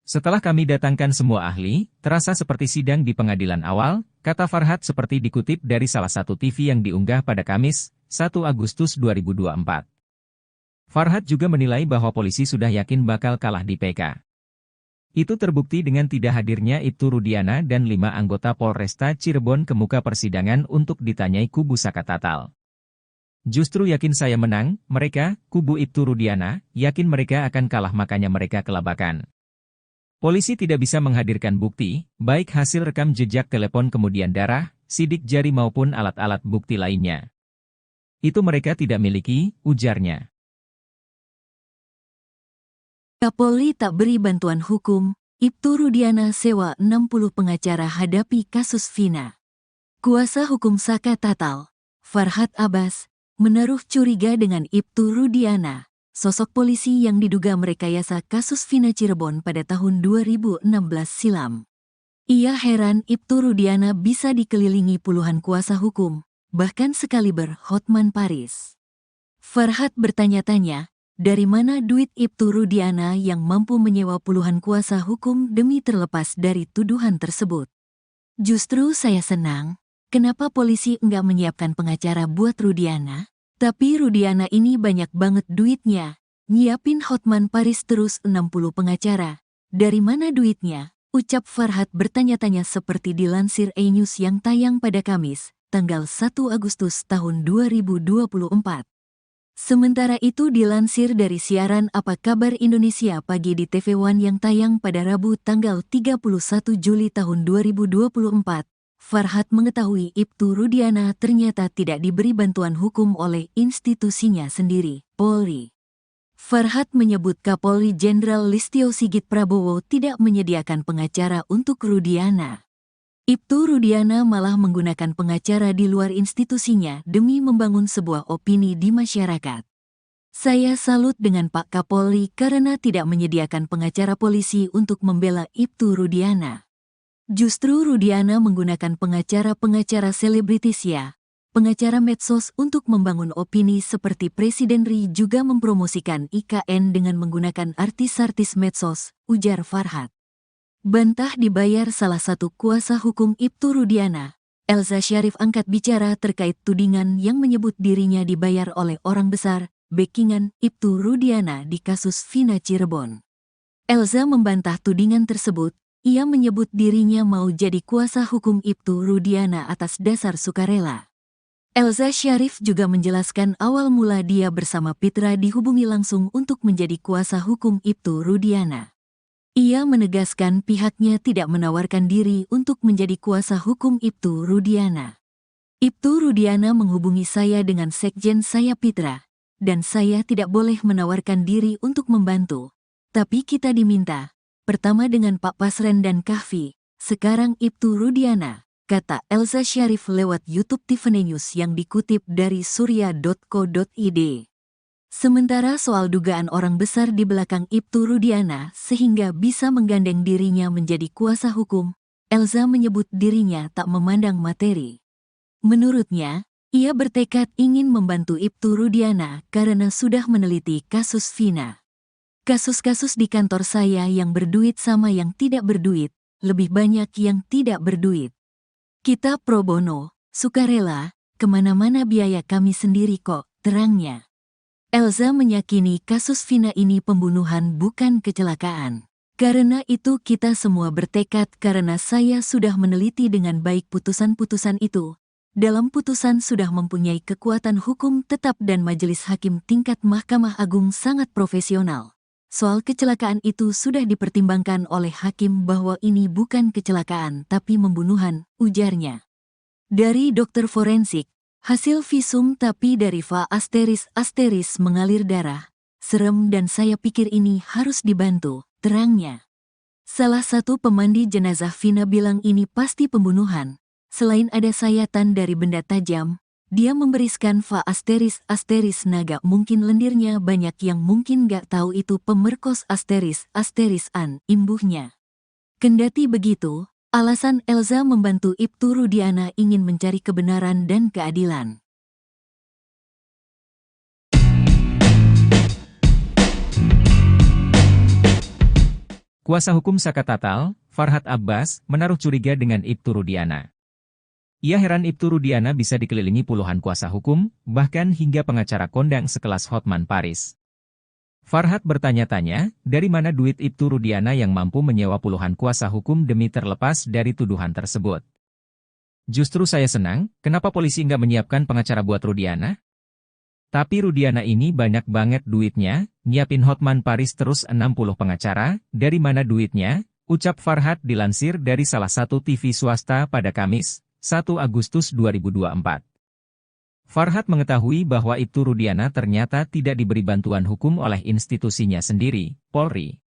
Setelah kami datangkan semua ahli, terasa seperti sidang di pengadilan awal, kata Farhad seperti dikutip dari salah satu TV yang diunggah pada Kamis, 1 Agustus 2024. Farhad juga menilai bahwa polisi sudah yakin bakal kalah di PK. Itu terbukti dengan tidak hadirnya Ibtu Rudiana dan 5 anggota Polresta Cirebon ke muka persidangan untuk ditanyai kubu Saka Tatal. Justru yakin saya menang, mereka, kubu Ibtu Rudiana, yakin mereka akan kalah makanya mereka kelabakan. Polisi tidak bisa menghadirkan bukti, baik hasil rekam jejak telepon kemudian darah, sidik jari maupun alat-alat bukti lainnya. Itu mereka tidak miliki, ujarnya. Kapolri tak beri bantuan hukum, Ibtu Rudiana sewa 60 pengacara hadapi kasus Vina. Kuasa hukum Saka Tatal, Farhad Abbas, menaruh curiga dengan Ibtu Rudiana. Sosok polisi yang diduga merekayasa kasus Vina Cirebon pada tahun 2016 silam. Ia heran Ibtu Rudiana bisa dikelilingi puluhan kuasa hukum, bahkan sekaliber Hotman Paris. Farhad bertanya-tanya, dari mana duit Ibtu Rudiana yang mampu menyewa puluhan kuasa hukum demi terlepas dari tuduhan tersebut? Justru saya senang, kenapa polisi enggak menyiapkan pengacara buat Rudiana? Tapi Rudiana ini banyak banget duitnya. Nyiapin Hotman Paris terus 60 pengacara. Dari mana duitnya? Ucap Farhad bertanya-tanya seperti dilansir E-News yang tayang pada Kamis, tanggal 1 Agustus tahun 2024. Sementara itu dilansir dari siaran Apa Kabar Indonesia Pagi di TV One yang tayang pada Rabu tanggal 31 Juli tahun 2024. Farhad mengetahui Ibtu Rudiana ternyata tidak diberi bantuan hukum oleh institusinya sendiri, Polri. Farhad menyebut Kapolri Jenderal Listio Sigit Prabowo tidak menyediakan pengacara untuk Rudiana. Ibtu Rudiana malah menggunakan pengacara di luar institusinya demi membangun sebuah opini di masyarakat. Saya salut dengan Pak Kapolri karena tidak menyediakan pengacara polisi untuk membela Ibtu Rudiana. Justru Rudiana menggunakan pengacara-pengacara selebritis ya, pengacara medsos untuk membangun opini seperti Presiden RI juga mempromosikan IKN dengan menggunakan artis-artis medsos, ujar Farhad. Bantah dibayar salah satu kuasa hukum Ibtu Rudiana, Elza Syarif angkat bicara terkait tudingan yang menyebut dirinya dibayar oleh orang besar, backingan Ibtu Rudiana di kasus Vina Cirebon. Elza membantah tudingan tersebut. Ia menyebut dirinya mau jadi kuasa hukum Ibtu Rudiana atas dasar sukarela. Elza Syarif juga menjelaskan awal mula dia bersama Pitra dihubungi langsung untuk menjadi kuasa hukum Ibtu Rudiana. Ia menegaskan pihaknya tidak menawarkan diri untuk menjadi kuasa hukum Ibtu Rudiana. Ibtu Rudiana menghubungi saya dengan sekjen saya Pitra, dan saya tidak boleh menawarkan diri untuk membantu. Tapi kita diminta, pertama dengan Pak Pasren dan Kahfi, sekarang Ibtu Rudiana, kata Elza Syarif lewat YouTube Tiffany News yang dikutip dari surya.co.id. Sementara soal dugaan orang besar di belakang Ibtu Rudiana sehingga bisa menggandeng dirinya menjadi kuasa hukum, Elza menyebut dirinya tak memandang materi. Menurutnya, ia bertekad ingin membantu Ibtu Rudiana karena sudah meneliti kasus Vina. Kasus-kasus di kantor saya yang berduit sama yang tidak berduit, lebih banyak yang tidak berduit. Kita pro bono, sukarela, kemana-mana biaya kami sendiri kok, terangnya. Elza meyakini kasus Vina ini pembunuhan bukan kecelakaan. Karena itu kita semua bertekad karena saya sudah meneliti dengan baik putusan-putusan itu. Dalam putusan sudah mempunyai kekuatan hukum tetap dan majelis hakim tingkat Mahkamah Agung sangat profesional. Soal kecelakaan itu sudah dipertimbangkan oleh hakim bahwa ini bukan kecelakaan tapi pembunuhan, ujarnya. Dari dokter forensik, hasil visum tapi dari Va ** mengalir darah. Serem dan saya pikir ini harus dibantu, terangnya. Salah satu pemandi jenazah Vina bilang ini pasti pembunuhan. Selain ada sayatan dari benda tajam, dia memberiskan Va ** naga mungkin lendirnya banyak yang mungkin gak tahu itu pemerkos ** an, imbuhnya. Kendati begitu, alasan Elza membantu Ibtu Rudiana ingin mencari kebenaran dan keadilan. Kuasa hukum Saka Tatal, Farhad Abbas, menaruh curiga dengan Ibtu Rudiana. Ia heran Ibtu Rudiana bisa dikelilingi puluhan kuasa hukum, bahkan hingga pengacara kondang sekelas Hotman Paris. Farhad bertanya-tanya, dari mana duit Ibtu Rudiana yang mampu menyewa puluhan kuasa hukum demi terlepas dari tuduhan tersebut. Justru saya senang, kenapa polisi nggak menyiapkan pengacara buat Rudiana? Tapi Rudiana ini banyak banget duitnya, nyiapin Hotman Paris terus 60 pengacara, dari mana duitnya? Ucap Farhad dilansir dari salah satu TV swasta pada Kamis, 1 Agustus 2024. Farhad mengetahui bahwa Ibtu Rudiana ternyata tidak diberi bantuan hukum oleh institusinya sendiri, Polri.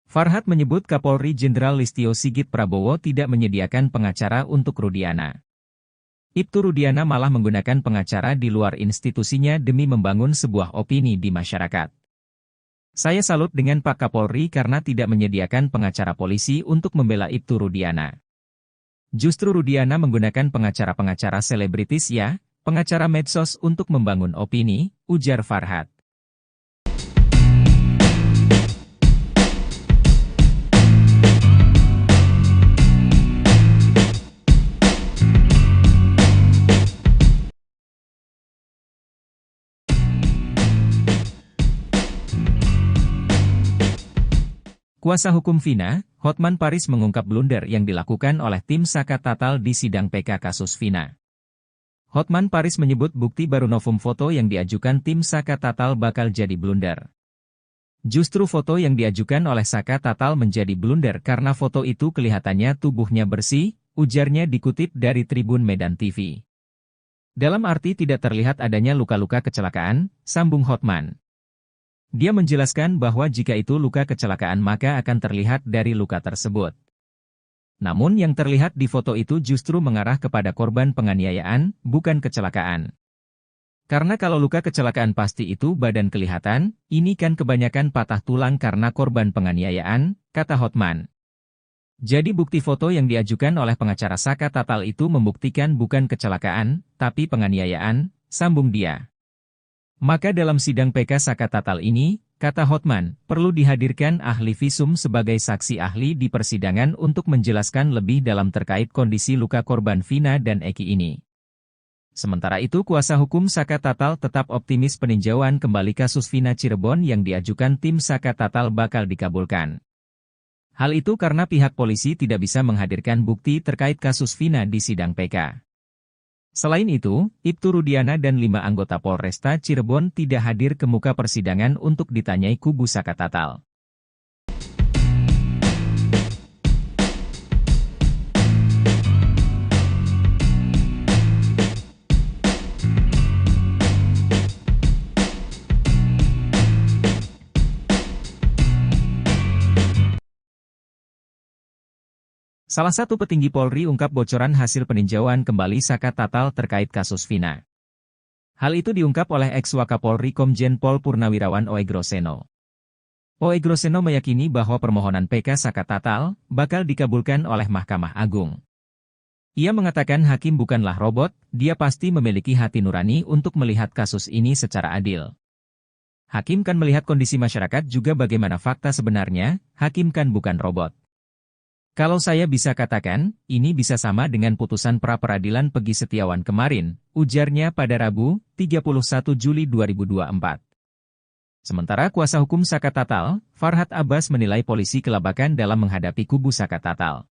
Farhad menyebut Kapolri Jenderal Listio Sigit Prabowo tidak menyediakan pengacara untuk Rudiana. Ibtu Rudiana malah menggunakan pengacara di luar institusinya demi membangun sebuah opini di masyarakat. Saya salut dengan Pak Kapolri karena tidak menyediakan pengacara polisi untuk membela Ibtu Rudiana. Justru Rudiana menggunakan pengacara-pengacara selebritis ya, pengacara medsos untuk membangun opini, ujar Farhad. Kuasa hukum Vina, Hotman Paris mengungkap blunder yang dilakukan oleh tim Saka Tatal di sidang PK kasus Vina. Hotman Paris menyebut bukti baru novum foto yang diajukan tim Saka Tatal bakal jadi blunder. Justru foto yang diajukan oleh Saka Tatal menjadi blunder karena foto itu kelihatannya tubuhnya bersih, ujarnya dikutip dari Tribun Medan TV. Dalam arti tidak terlihat adanya luka-luka kecelakaan, sambung Hotman. Dia menjelaskan bahwa jika itu luka kecelakaan maka akan terlihat dari luka tersebut. Namun yang terlihat di foto itu justru mengarah kepada korban penganiayaan, bukan kecelakaan. Karena kalau luka kecelakaan pasti itu badan kelihatan, ini kan kebanyakan patah tulang karena korban penganiayaan, kata Hotman. Jadi bukti foto yang diajukan oleh pengacara Saka Tatal itu membuktikan bukan kecelakaan, tapi penganiayaan, sambung dia. Maka dalam sidang PK Saka Tatal ini, kata Hotman, perlu dihadirkan ahli visum sebagai saksi ahli di persidangan untuk menjelaskan lebih dalam terkait kondisi luka korban Vina dan Eki ini. Sementara itu kuasa hukum Saka Tatal tetap optimis peninjauan kembali kasus Vina Cirebon yang diajukan tim Saka Tatal bakal dikabulkan. Hal itu karena pihak polisi tidak bisa menghadirkan bukti terkait kasus Vina di sidang PK. Selain itu, Ibtu Rudiana dan 5 anggota Polresta Cirebon tidak hadir ke muka persidangan untuk ditanyai kubu Saka Tatal. Salah satu petinggi Polri ungkap bocoran hasil peninjauan kembali Saka Tatal terkait kasus Vina. Hal itu diungkap oleh ex-Wakapolri Komjen Pol Purnawirawan Oegroseno. Oegroseno meyakini bahwa permohonan PK Saka Tatal bakal dikabulkan oleh Mahkamah Agung. Ia mengatakan hakim bukanlah robot, dia pasti memiliki hati nurani untuk melihat kasus ini secara adil. Hakim kan melihat kondisi masyarakat juga bagaimana fakta sebenarnya, hakim kan bukan robot. Kalau saya bisa katakan, ini bisa sama dengan putusan pra-peradilan Peggy Setiawan kemarin, ujarnya pada Rabu, 31 Juli 2024. Sementara kuasa hukum Saka Tatal, Farhad Abbas menilai polisi kelabakan dalam menghadapi kubu Saka Tatal.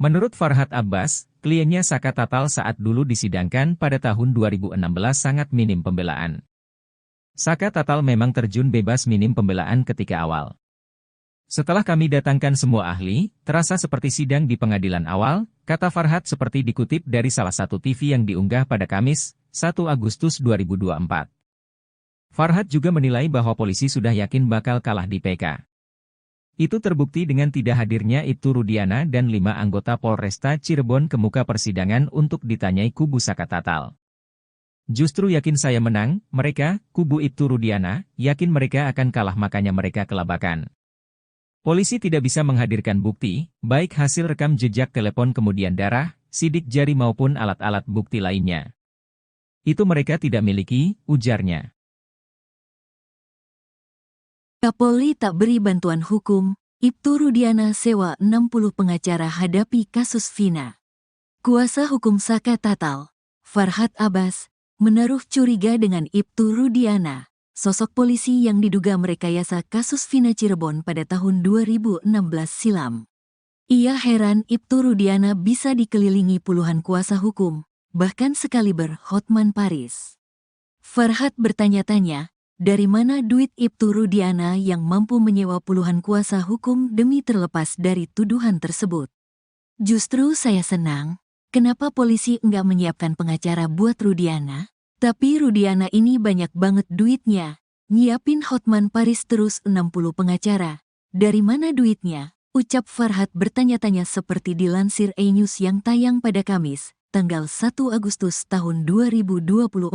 Menurut Farhad Abbas, kliennya Saka Tatal saat dulu disidangkan pada tahun 2016 sangat minim pembelaan. Saka Tatal memang terjun bebas minim pembelaan ketika awal. Setelah kami datangkan semua ahli, terasa seperti sidang di pengadilan awal, kata Farhad seperti dikutip dari salah satu TV yang diunggah pada Kamis, 1 Agustus 2024. Farhad juga menilai bahwa polisi sudah yakin bakal kalah di PK. Itu terbukti dengan tidak hadirnya Ibtu Rudiana dan 5 anggota Polresta Cirebon ke muka persidangan untuk ditanyai kubu Saka Tatal. Justru yakin saya menang, mereka, kubu Ibtu Rudiana, yakin mereka akan kalah makanya mereka kelabakan. Polisi tidak bisa menghadirkan bukti, baik hasil rekam jejak telepon kemudian darah, sidik jari maupun alat-alat bukti lainnya. Itu mereka tidak miliki, ujarnya. Kapolri tak beri bantuan hukum, Ibtu Rudiana sewa 60 pengacara hadapi kasus Vina. Kuasa hukum Saka Tatal, Farhad Abbas, menaruh curiga dengan Ibtu Rudiana, sosok polisi yang diduga merekayasa kasus Vina Cirebon pada tahun 2016 silam. Ia heran Ibtu Rudiana bisa dikelilingi puluhan kuasa hukum, bahkan sekaliber Hotman Paris. Farhad bertanya-tanya, dari mana duit Ibtu Rudiana yang mampu menyewa puluhan kuasa hukum demi terlepas dari tuduhan tersebut? Justru saya senang, kenapa polisi enggak menyiapkan pengacara buat Rudiana? Tapi Rudiana ini banyak banget duitnya, nyiapin Hotman Paris terus 60 pengacara. Dari mana duitnya? Ucap Farhad bertanya-tanya seperti dilansir E-News yang tayang pada Kamis, tanggal 1 Agustus tahun 2024.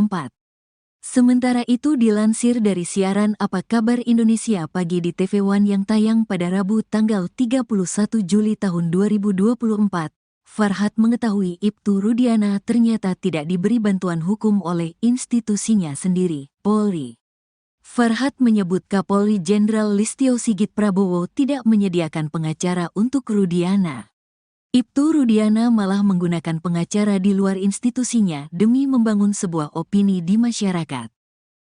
Sementara itu dilansir dari siaran Apa Kabar Indonesia Pagi di TV One yang tayang pada Rabu tanggal 31 Juli tahun 2024. Farhad mengetahui Ibtu Rudiana ternyata tidak diberi bantuan hukum oleh institusinya sendiri, Polri. Farhad menyebut Kapolri Jenderal Listio Sigit Prabowo tidak menyediakan pengacara untuk Rudiana. Ibtu Rudiana malah menggunakan pengacara di luar institusinya demi membangun sebuah opini di masyarakat.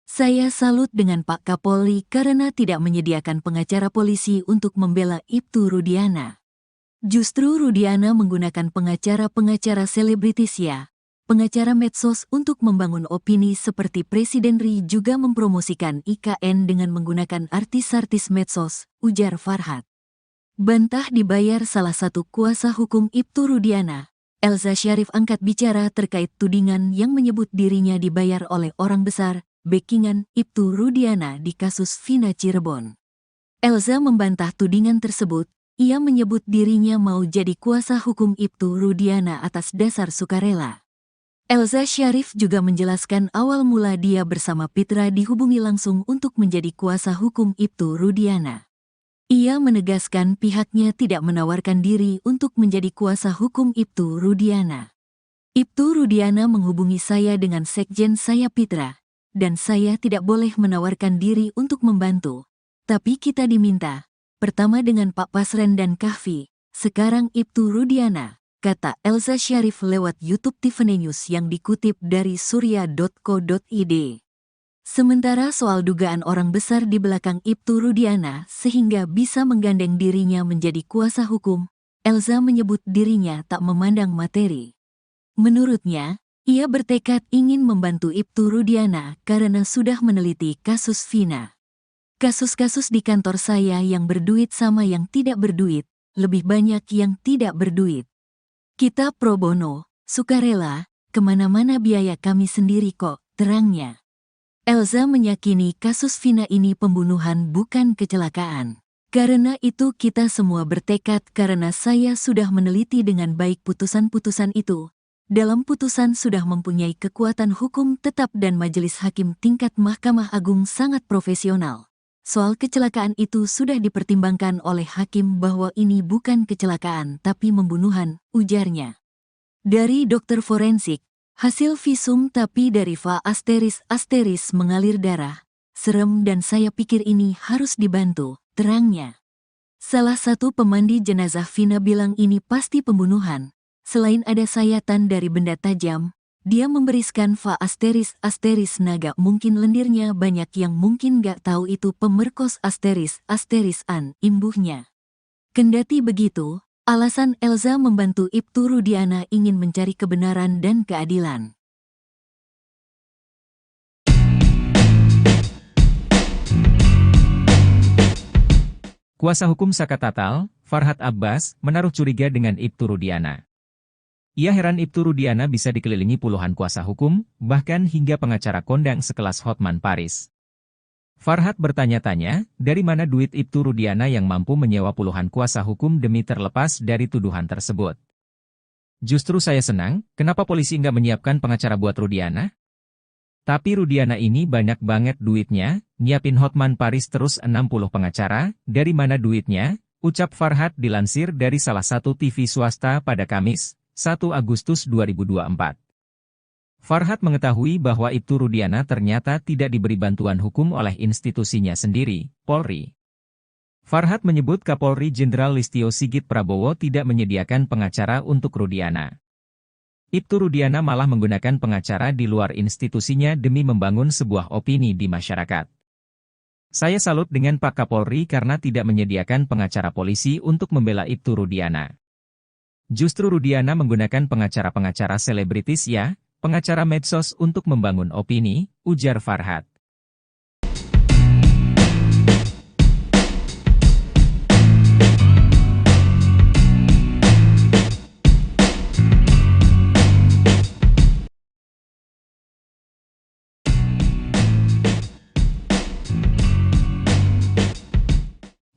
Saya salut dengan Pak Kapolri karena tidak menyediakan pengacara polisi untuk membela Ibtu Rudiana. Justru Rudiana menggunakan pengacara-pengacara selebritis ya, pengacara medsos untuk membangun opini seperti Presiden Ri juga mempromosikan IKN dengan menggunakan artis-artis medsos, ujar Farhad. Bantah dibayar salah satu kuasa hukum Ibtu Rudiana, Elza Syarif angkat bicara terkait tudingan yang menyebut dirinya dibayar oleh orang besar, backingan Ibtu Rudiana di kasus Vina Cirebon. Elza membantah tudingan tersebut. Ia menyebut dirinya mau jadi kuasa hukum Ibtu Rudiana atas dasar sukarela. Elza Syarif juga menjelaskan awal mula dia bersama Pitra dihubungi langsung untuk menjadi kuasa hukum Ibtu Rudiana. Ia menegaskan pihaknya tidak menawarkan diri untuk menjadi kuasa hukum Ibtu Rudiana. Ibtu Rudiana menghubungi saya dengan sekjen saya Pitra, dan saya tidak boleh menawarkan diri untuk membantu. Tapi kita diminta. Pertama dengan Pak Pasren dan Kahfi, sekarang Ibtu Rudiana, kata Elza Syarif lewat YouTube Tiffany News yang dikutip dari surya.co.id. Sementara soal dugaan orang besar di belakang Ibtu Rudiana sehingga bisa menggandeng dirinya menjadi kuasa hukum, Elza menyebut dirinya tak memandang materi. Menurutnya, Ia bertekad ingin membantu Ibtu Rudiana karena sudah meneliti kasus Vina. Kasus-kasus di kantor saya yang berduit sama yang tidak berduit, lebih banyak yang tidak berduit. Kita pro bono, sukarela, kemana-mana biaya kami sendiri kok, terangnya. Elza meyakini kasus Vina ini pembunuhan bukan kecelakaan. Karena itu kita semua bertekad karena saya sudah meneliti dengan baik putusan-putusan itu. Dalam putusan sudah mempunyai kekuatan hukum tetap dan majelis hakim tingkat Mahkamah Agung sangat profesional. Soal kecelakaan itu sudah dipertimbangkan oleh hakim bahwa ini bukan kecelakaan tapi pembunuhan, ujarnya. Dari dokter forensik, hasil visum tapi dari va asteris mengalir darah. Serem dan saya pikir ini harus dibantu, terangnya. Salah satu pemandi jenazah Vina bilang ini pasti pembunuhan. Selain ada sayatan dari benda tajam, dia memberiskan va asteris naga mungkin lendirnya banyak yang mungkin gak tahu itu pemerkos asteris-an imbuhnya. Kendati begitu, alasan Elza membantu Ibtu Rudiana ingin mencari kebenaran dan keadilan. Kuasa hukum Saka Tatal, Farhad Abbas, menaruh curiga dengan Ibtu Rudiana. Ia heran Ibtu Rudiana bisa dikelilingi puluhan kuasa hukum, bahkan hingga pengacara kondang sekelas Hotman Paris. Farhad bertanya-tanya, dari mana duit Ibtu Rudiana yang mampu menyewa puluhan kuasa hukum demi terlepas dari tuduhan tersebut. Justru saya senang, kenapa polisi nggak menyiapkan pengacara buat Rudiana? Tapi Rudiana ini banyak banget duitnya, nyiapin Hotman Paris terus 60 pengacara, dari mana duitnya? Ucap Farhad dilansir dari salah satu TV swasta pada Kamis, 1 Agustus 2024. Farhad mengetahui bahwa Ibtu Rudiana ternyata tidak diberi bantuan hukum oleh institusinya sendiri, Polri. Farhad menyebut Kapolri Jenderal Listio Sigit Prabowo tidak menyediakan pengacara untuk Rudiana. Ibtu Rudiana malah menggunakan pengacara di luar institusinya demi membangun sebuah opini di masyarakat. Saya salut dengan Pak Kapolri karena tidak menyediakan pengacara polisi untuk membela Ibtu Rudiana. Justru Rudiana menggunakan pengacara-pengacara selebritis ya, pengacara medsos untuk membangun opini, ujar Farhad.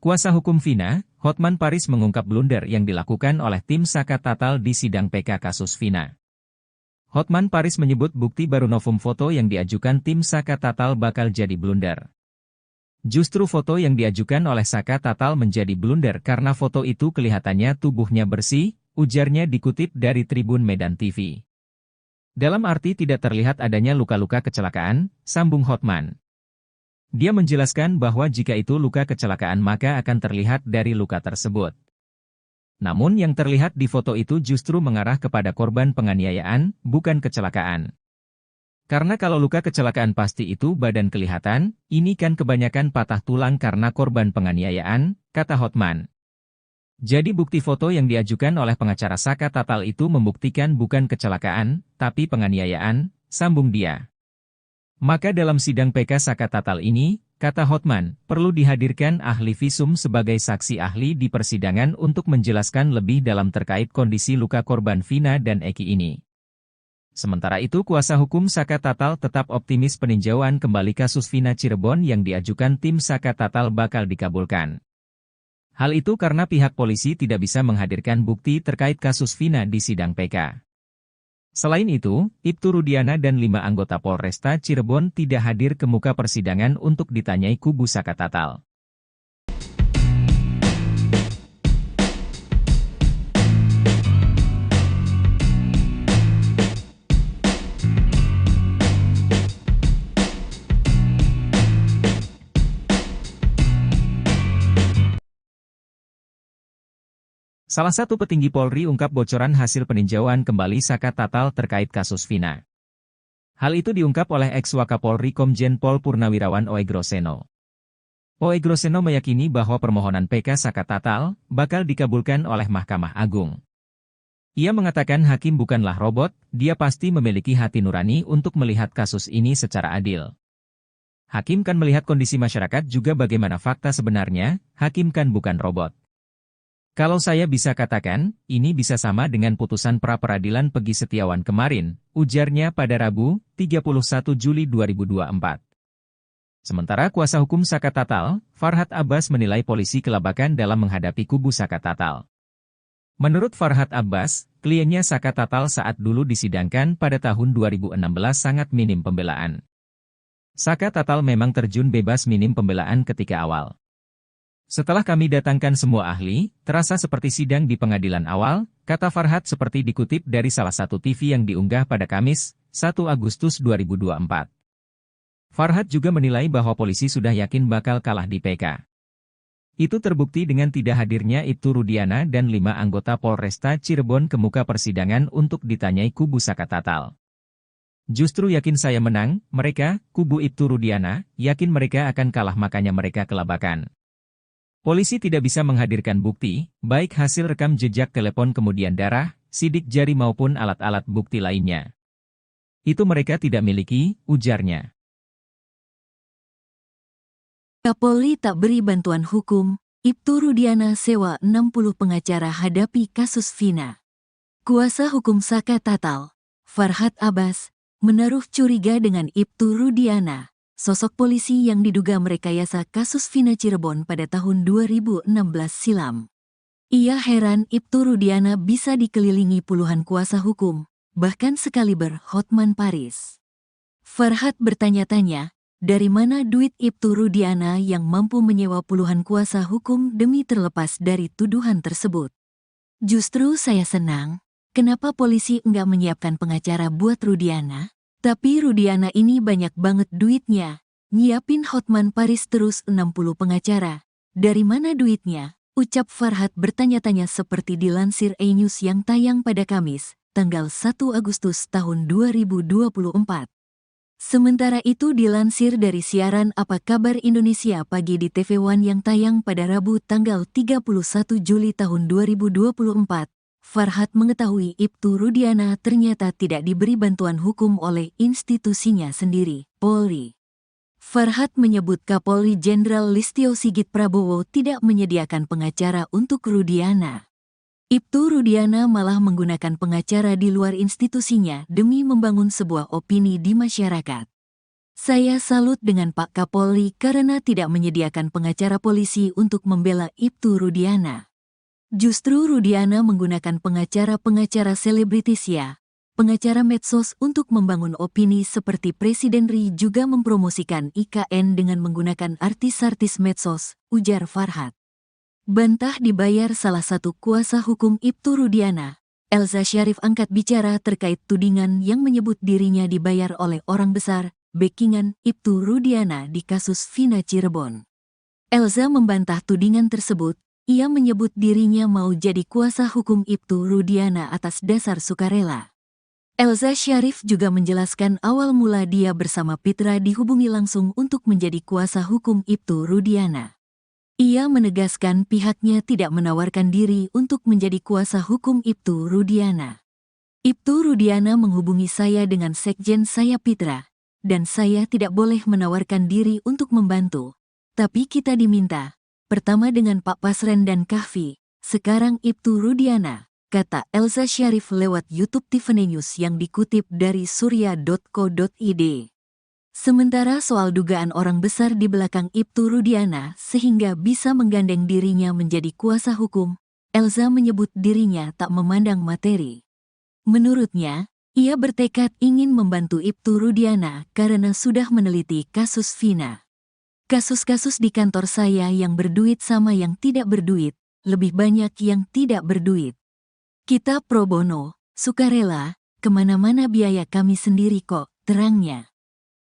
Kuasa hukum Vina, Hotman Paris mengungkap blunder yang dilakukan oleh tim Saka Tatal di sidang PK kasus Vina. Hotman Paris menyebut bukti baru novum foto yang diajukan tim Saka Tatal bakal jadi blunder. Justru foto yang diajukan oleh Saka Tatal menjadi blunder karena foto itu kelihatannya tubuhnya bersih, ujarnya dikutip dari Tribun Medan TV. Dalam arti tidak terlihat adanya luka-luka kecelakaan, sambung Hotman. Dia menjelaskan bahwa jika itu luka kecelakaan maka akan terlihat dari luka tersebut. Namun yang terlihat di foto itu justru mengarah kepada korban penganiayaan, bukan kecelakaan. Karena kalau luka kecelakaan pasti itu badan kelihatan, ini kan kebanyakan patah tulang karena korban penganiayaan, kata Hotman. Jadi bukti foto yang diajukan oleh pengacara Saka Tatal itu membuktikan bukan kecelakaan, tapi penganiayaan, sambung dia. Maka dalam sidang PK Saka Tatal ini, kata Hotman, perlu dihadirkan ahli visum sebagai saksi ahli di persidangan untuk menjelaskan lebih dalam terkait kondisi luka korban Vina dan Eki ini. Sementara itu kuasa hukum Saka Tatal tetap optimis peninjauan kembali kasus Vina Cirebon yang diajukan tim Saka Tatal bakal dikabulkan. Hal itu karena pihak polisi tidak bisa menghadirkan bukti terkait kasus Vina di sidang PK. Selain itu, Ibtu Rudiana dan 5 anggota Polresta Cirebon tidak hadir ke muka persidangan untuk ditanyai kubu Saka Tatal. Salah satu petinggi Polri ungkap bocoran hasil peninjauan kembali Saka Tatal terkait kasus Vina. Hal itu diungkap oleh ex-Wakapolri Komjen Pol Purnawirawan Oegroseno. Oegroseno meyakini bahwa permohonan PK Saka Tatal bakal dikabulkan oleh Mahkamah Agung. Ia mengatakan hakim bukanlah robot, dia pasti memiliki hati nurani untuk melihat kasus ini secara adil. Hakim kan melihat kondisi masyarakat juga bagaimana fakta sebenarnya, hakim kan bukan robot. Kalau saya bisa katakan, ini bisa sama dengan putusan pra-peradilan Peggy Setiawan kemarin, ujarnya pada Rabu, 31 Juli 2024. Sementara kuasa hukum Saka Tatal, Farhad Abbas menilai polisi kelabakan dalam menghadapi kubu Saka Tatal. Menurut Farhad Abbas, kliennya Saka Tatal saat dulu disidangkan pada tahun 2016 sangat minim pembelaan. Saka Tatal memang terjun bebas minim pembelaan ketika awal. Setelah kami datangkan semua ahli, terasa seperti sidang di pengadilan awal, kata Farhad seperti dikutip dari salah satu TV yang diunggah pada Kamis, 1 Agustus 2024. Farhad juga menilai bahwa polisi sudah yakin bakal kalah di PK. Itu terbukti dengan tidak hadirnya Ibtu Rudiana dan 5 anggota Polresta Cirebon ke muka persidangan untuk ditanyai kubu Saka Tatal. Justru yakin saya menang, mereka, kubu Ibtu Rudiana, yakin mereka akan kalah makanya mereka kelabakan. Polisi tidak bisa menghadirkan bukti, baik hasil rekam jejak telepon kemudian darah, sidik jari maupun alat-alat bukti lainnya. Itu mereka tidak miliki, ujarnya. Kapolri tak beri bantuan hukum, Ibtu Rudiana sewa 60 pengacara hadapi kasus Vina. Kuasa hukum Saka Tatal, Farhad Abbas, menaruh curiga dengan Ibtu Rudiana, sosok polisi yang diduga merekayasa kasus Vina Cirebon pada tahun 2016 silam. Ia heran Ibtu Rudiana bisa dikelilingi puluhan kuasa hukum, bahkan sekaliber Hotman Paris. Farhad bertanya-tanya, dari mana duit Ibtu Rudiana yang mampu menyewa puluhan kuasa hukum demi terlepas dari tuduhan tersebut? Justru saya senang, kenapa polisi enggak menyiapkan pengacara buat Rudiana? Tapi Rudiana ini banyak banget duitnya, nyiapin Hotman Paris terus 60 pengacara. Dari mana duitnya? Ucap Farhad bertanya-tanya seperti dilansir E-News yang tayang pada Kamis, tanggal 1 Agustus tahun 2024. Sementara itu dilansir dari siaran Apa Kabar Indonesia Pagi di TV One yang tayang pada Rabu tanggal 31 Juli tahun 2024, Farhad mengetahui Ibtu Rudiana ternyata tidak diberi bantuan hukum oleh institusinya sendiri, Polri. Farhad menyebut Kapolri Jenderal Listio Sigit Prabowo tidak menyediakan pengacara untuk Rudiana. Ibtu Rudiana malah menggunakan pengacara di luar institusinya demi membangun sebuah opini di masyarakat. Saya salut dengan Pak Kapolri karena tidak menyediakan pengacara polisi untuk membela Ibtu Rudiana. Justru Rudiana menggunakan pengacara-pengacara selebritis ya, pengacara medsos untuk membangun opini seperti Presiden RI juga mempromosikan IKN dengan menggunakan artis-artis medsos, ujar Farhad. Bantah dibayar salah satu kuasa hukum Ibtu Rudiana, Elza Syarif angkat bicara terkait tudingan yang menyebut dirinya dibayar oleh orang besar, backingan Ibtu Rudiana di kasus Vina Cirebon. Elza membantah tudingan tersebut, ia menyebut dirinya mau jadi kuasa hukum Ibtu Rudiana atas dasar sukarela. Elza Syarif juga menjelaskan awal mula dia bersama Pitra dihubungi langsung untuk menjadi kuasa hukum Ibtu Rudiana. Ia menegaskan pihaknya tidak menawarkan diri untuk menjadi kuasa hukum Ibtu Rudiana. Ibtu Rudiana menghubungi saya dengan sekjen saya Pitra, dan saya tidak boleh menawarkan diri untuk membantu. Tapi kita diminta, pertama dengan Pak Pasren dan Kahfi, sekarang Ibtu Rudiana, kata Elza Syarif lewat YouTube Tiffany News yang dikutip dari surya.co.id. Sementara soal dugaan orang besar di belakang Ibtu Rudiana sehingga bisa menggandeng dirinya menjadi kuasa hukum, Elza menyebut dirinya tak memandang materi. Menurutnya, ia bertekad ingin membantu Ibtu Rudiana karena sudah meneliti kasus Vina. Kasus-kasus di kantor saya yang berduit sama yang tidak berduit, lebih banyak yang tidak berduit. Kita pro bono, sukarela, kemana-mana biaya kami sendiri kok, terangnya.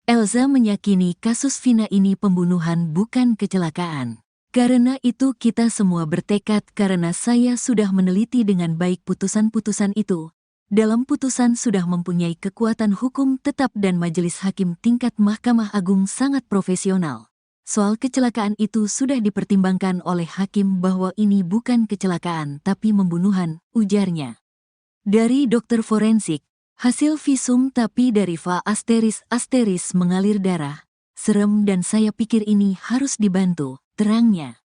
Elza meyakini kasus Vina ini pembunuhan bukan kecelakaan. Karena itu kita semua bertekad karena saya sudah meneliti dengan baik putusan-putusan itu. Dalam putusan sudah mempunyai kekuatan hukum tetap dan majelis hakim tingkat Mahkamah Agung sangat profesional. Soal kecelakaan itu sudah dipertimbangkan oleh hakim bahwa ini bukan kecelakaan tapi pembunuhan, ujarnya. Dari dokter forensik, hasil visum tapi dari Va ** mengalir darah. Serem dan saya pikir ini harus dibantu, terangnya.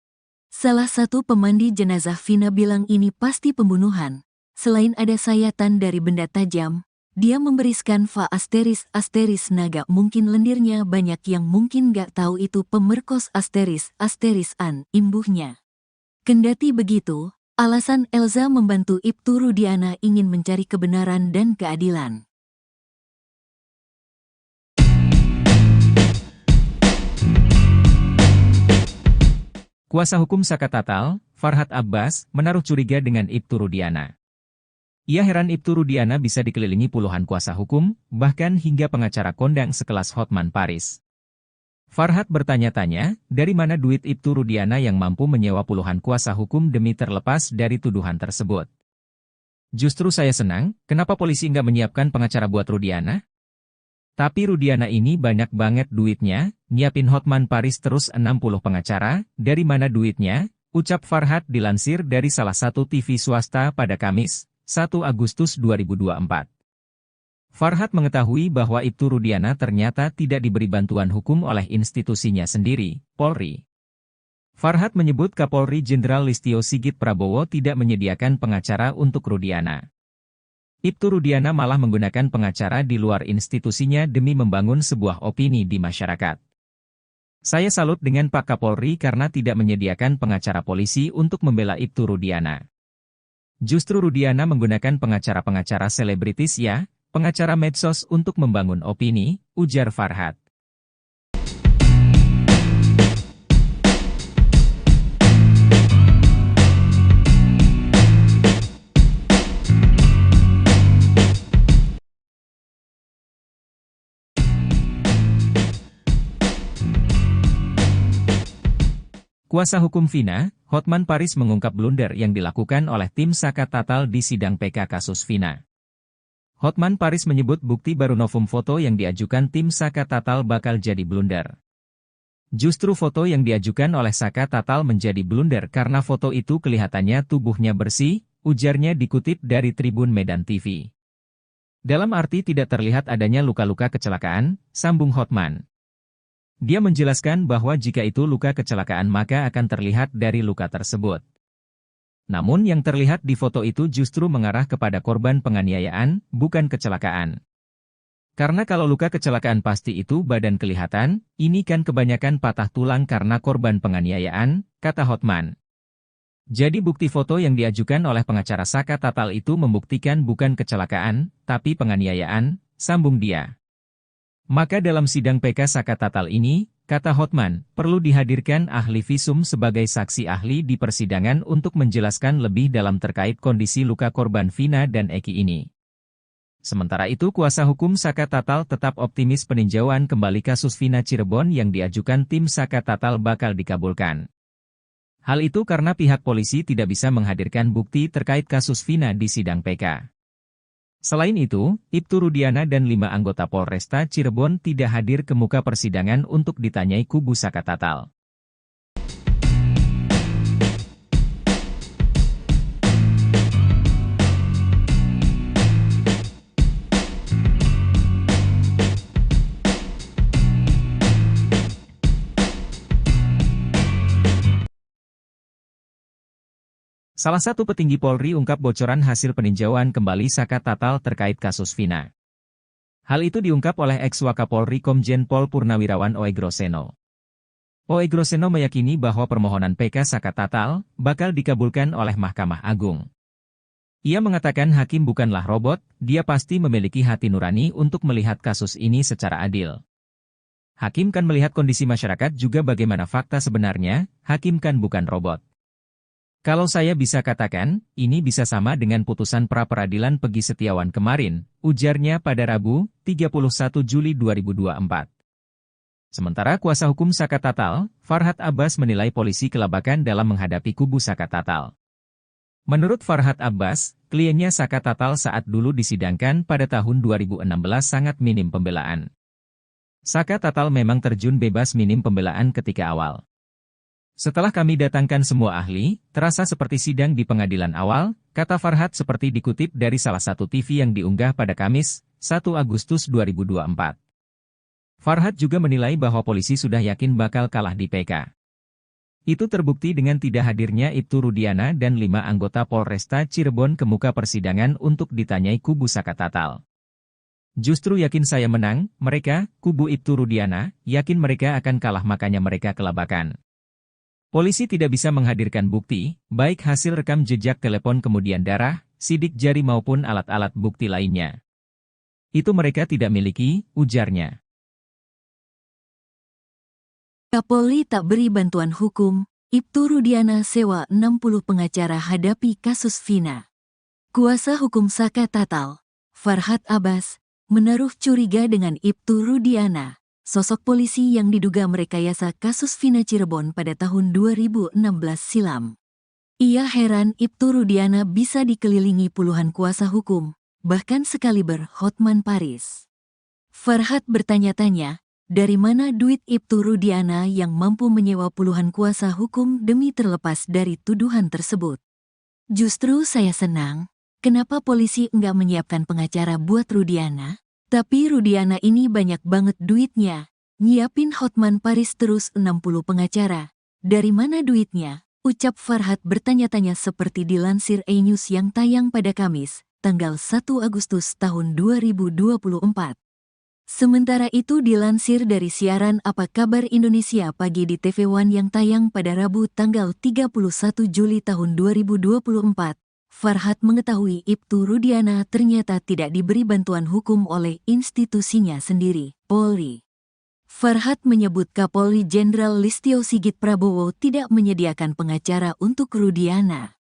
Salah satu pemandi jenazah Vina bilang ini pasti pembunuhan. Selain ada sayatan dari benda tajam, dia memberiskan Va ** naga mungkin lendirnya banyak yang mungkin gak tahu itu pemerkos ** an, imbuhnya. Kendati begitu, alasan Elza membantu Ibtu Rudiana ingin mencari kebenaran dan keadilan. Kuasa hukum Saka Tatal, Farhad Abbas, menaruh curiga dengan Ibtu Rudiana. Ia heran Ibtu Rudiana bisa dikelilingi puluhan kuasa hukum, bahkan hingga pengacara kondang sekelas Hotman Paris. Farhad bertanya-tanya, dari mana duit Ibtu Rudiana yang mampu menyewa puluhan kuasa hukum demi terlepas dari tuduhan tersebut. Justru saya senang, kenapa polisi nggak menyiapkan pengacara buat Rudiana? Tapi Rudiana ini banyak banget duitnya, nyiapin Hotman Paris terus 60 pengacara, dari mana duitnya? Ucap Farhad dilansir dari salah satu TV swasta pada Kamis, 1 Agustus 2024. Farhad mengetahui bahwa Ibtu Rudiana ternyata tidak diberi bantuan hukum oleh institusinya sendiri, Polri. Farhad menyebut Kapolri Jenderal Listio Sigit Prabowo tidak menyediakan pengacara untuk Rudiana. Ibtu Rudiana malah menggunakan pengacara di luar institusinya demi membangun sebuah opini di masyarakat. Saya salut dengan Pak Kapolri karena tidak menyediakan pengacara polisi untuk membela Ibtu Rudiana. Justru Rudiana menggunakan pengacara-pengacara selebritis ya, pengacara medsos untuk membangun opini, ujar Farhad. Kuasa hukum Vina, Hotman Paris mengungkap blunder yang dilakukan oleh tim Saka Tatal di sidang PK kasus Vina. Hotman Paris menyebut bukti baru novum foto yang diajukan tim Saka Tatal bakal jadi blunder. Justru foto yang diajukan oleh Saka Tatal menjadi blunder karena foto itu kelihatannya tubuhnya bersih, ujarnya dikutip dari Tribun Medan TV. Dalam arti tidak terlihat adanya luka-luka kecelakaan, sambung Hotman. Dia menjelaskan bahwa jika itu luka kecelakaan maka akan terlihat dari luka tersebut. Namun yang terlihat di foto itu justru mengarah kepada korban penganiayaan, bukan kecelakaan. Karena kalau luka kecelakaan pasti itu badan kelihatan, ini kan kebanyakan patah tulang karena korban penganiayaan, kata Hotman. Jadi bukti foto yang diajukan oleh pengacara Saka Tatal itu membuktikan bukan kecelakaan, tapi penganiayaan, sambung dia. Maka dalam sidang PK Saka Tatal ini, kata Hotman, perlu dihadirkan ahli visum sebagai saksi ahli di persidangan untuk menjelaskan lebih dalam terkait kondisi luka korban Vina dan Eki ini. Sementara itu kuasa hukum Saka Tatal tetap optimis peninjauan kembali kasus Vina Cirebon yang diajukan tim Saka Tatal bakal dikabulkan. Hal itu karena pihak polisi tidak bisa menghadirkan bukti terkait kasus Vina di sidang PK. Selain itu, Ibtu Rudiana dan 5 anggota Polresta Cirebon tidak hadir ke muka persidangan untuk ditanyai kubu Saka Tatal. Salah satu petinggi Polri ungkap bocoran hasil peninjauan kembali Saka Tatal terkait kasus Vina. Hal itu diungkap oleh ex-Wakapolri Komjen Pol Purnawirawan Oegroseno. Oegroseno meyakini bahwa permohonan PK Saka Tatal bakal dikabulkan oleh Mahkamah Agung. Ia mengatakan hakim bukanlah robot, dia pasti memiliki hati nurani untuk melihat kasus ini secara adil. Hakim kan melihat kondisi masyarakat juga bagaimana fakta sebenarnya, hakim kan bukan robot. Kalau saya bisa katakan, ini bisa sama dengan putusan pra-peradilan Pegi Setiawan kemarin, ujarnya pada Rabu, 31 Juli 2024. Sementara kuasa hukum Saka Tatal, Farhad Abbas menilai polisi kelabakan dalam menghadapi kubu Saka Tatal. Menurut Farhad Abbas, kliennya Saka Tatal saat dulu disidangkan pada tahun 2016 sangat minim pembelaan. Saka Tatal memang terjun bebas minim pembelaan ketika awal. Setelah kami datangkan semua ahli, terasa seperti sidang di pengadilan awal, kata Farhat seperti dikutip dari salah satu TV yang diunggah pada Kamis, 1 Agustus 2024. Farhat juga menilai bahwa polisi sudah yakin bakal kalah di PK. Itu terbukti dengan tidak hadirnya Ibtu Rudiana dan 5 anggota Polresta Cirebon ke muka persidangan untuk ditanyai kubu Saka Tatal. Justru yakin saya menang, mereka, kubu Ibtu Rudiana, yakin mereka akan kalah makanya mereka kelabakan. Polisi tidak bisa menghadirkan bukti, baik hasil rekam jejak telepon kemudian darah, sidik jari maupun alat-alat bukti lainnya. Itu mereka tidak miliki, ujarnya. Kapolri tak beri bantuan hukum, Ibtu Rudiana sewa 60 pengacara hadapi kasus Vina. Kuasa hukum Saka Tatal, Farhat Abbas, menaruh curiga dengan Ibtu Rudiana, sosok polisi yang diduga merekayasa kasus Vina Cirebon pada tahun 2016 silam. Ia heran Ibtu Rudiana bisa dikelilingi puluhan kuasa hukum, bahkan sekaliber Hotman Paris. Farhat bertanya-tanya, dari mana duit Ibtu Rudiana yang mampu menyewa puluhan kuasa hukum demi terlepas dari tuduhan tersebut? Justru saya senang, kenapa polisi enggak menyiapkan pengacara buat Rudiana? Tapi Rudiana ini banyak banget duitnya, nyiapin Hotman Paris terus 60 pengacara. Dari mana duitnya? Ucap Farhat bertanya-tanya seperti dilansir E-News yang tayang pada Kamis, tanggal 1 Agustus tahun 2024. Sementara itu dilansir dari siaran Apa Kabar Indonesia Pagi di TV One yang tayang pada Rabu tanggal 31 Juli tahun 2024. Farhat mengetahui Ibtu Rudiana ternyata tidak diberi bantuan hukum oleh institusinya sendiri, Polri. Farhat menyebut Kapolri Jenderal Listio Sigit Prabowo tidak menyediakan pengacara untuk Rudiana.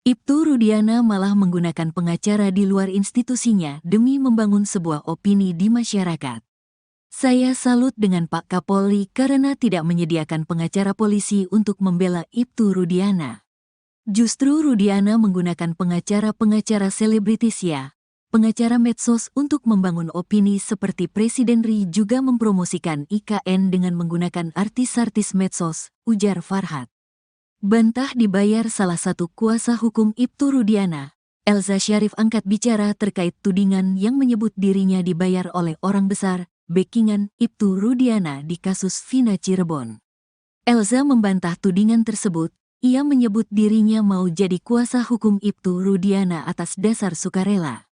Ibtu Rudiana malah menggunakan pengacara di luar institusinya demi membangun sebuah opini di masyarakat. Saya salut dengan Pak Kapolri karena tidak menyediakan pengacara polisi untuk membela Ibtu Rudiana. Justru Rudiana menggunakan pengacara-pengacara selebritis ya, pengacara medsos untuk membangun opini seperti Presiden RI juga mempromosikan IKN dengan menggunakan artis-artis medsos, ujar Farhat. Bantah dibayar salah satu kuasa hukum Ibtu Rudiana, Elza Syarif angkat bicara terkait tudingan yang menyebut dirinya dibayar oleh orang besar, backingan Ibtu Rudiana di kasus Vina Cirebon. Elza membantah tudingan tersebut. Ia menyebut dirinya mau jadi kuasa hukum Ibtu Rudiana atas dasar sukarela.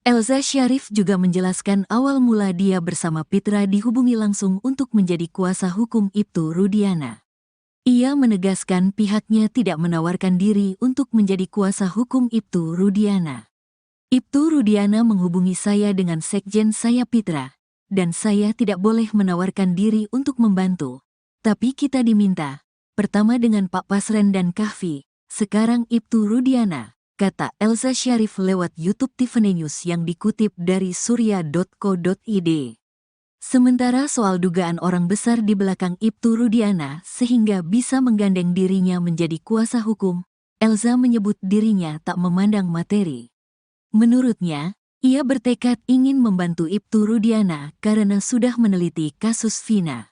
Elza Syarif juga menjelaskan awal mula dia bersama Pitra dihubungi langsung untuk menjadi kuasa hukum Ibtu Rudiana. Ia menegaskan pihaknya tidak menawarkan diri untuk menjadi kuasa hukum Ibtu Rudiana. Ibtu Rudiana menghubungi saya dengan sekjen saya Pitra, dan saya tidak boleh menawarkan diri untuk membantu. Tapi kita diminta. Pertama dengan Pak Pasren dan Kahfi, sekarang Ibtu Rudiana, kata Elza Syarif lewat YouTube Tiffany News yang dikutip dari surya.co.id. Sementara soal dugaan orang besar di belakang Ibtu Rudiana sehingga bisa menggandeng dirinya menjadi kuasa hukum, Elza menyebut dirinya tak memandang materi. Menurutnya, ia bertekad ingin membantu Ibtu Rudiana karena sudah meneliti kasus Vina.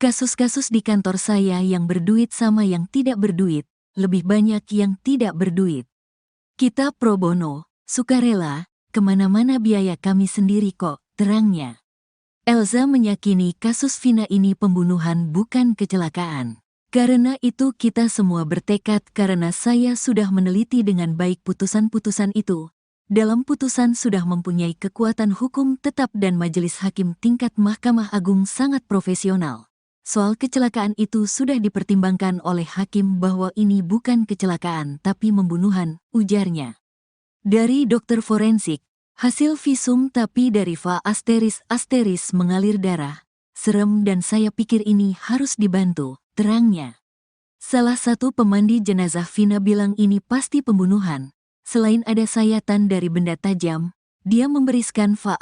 Kasus-kasus di kantor saya yang berduit sama yang tidak berduit, lebih banyak yang tidak berduit. Kita pro bono, sukarela, kemana-mana biaya kami sendiri kok, terangnya. Elza meyakini kasus Vina ini pembunuhan bukan kecelakaan. Karena itu kita semua bertekad karena saya sudah meneliti dengan baik putusan-putusan itu. Dalam putusan sudah mempunyai kekuatan hukum tetap dan majelis hakim tingkat Mahkamah Agung sangat profesional. Soal kecelakaan itu sudah dipertimbangkan oleh hakim bahwa ini bukan kecelakaan tapi pembunuhan, ujarnya. Dari dokter forensik, hasil visum tapi dari Va ** mengalir darah. Serem dan saya pikir ini harus dibantu, terangnya. Salah satu pemandi jenazah Vina bilang ini pasti pembunuhan. Selain ada sayatan dari benda tajam, dia memberiskan Va **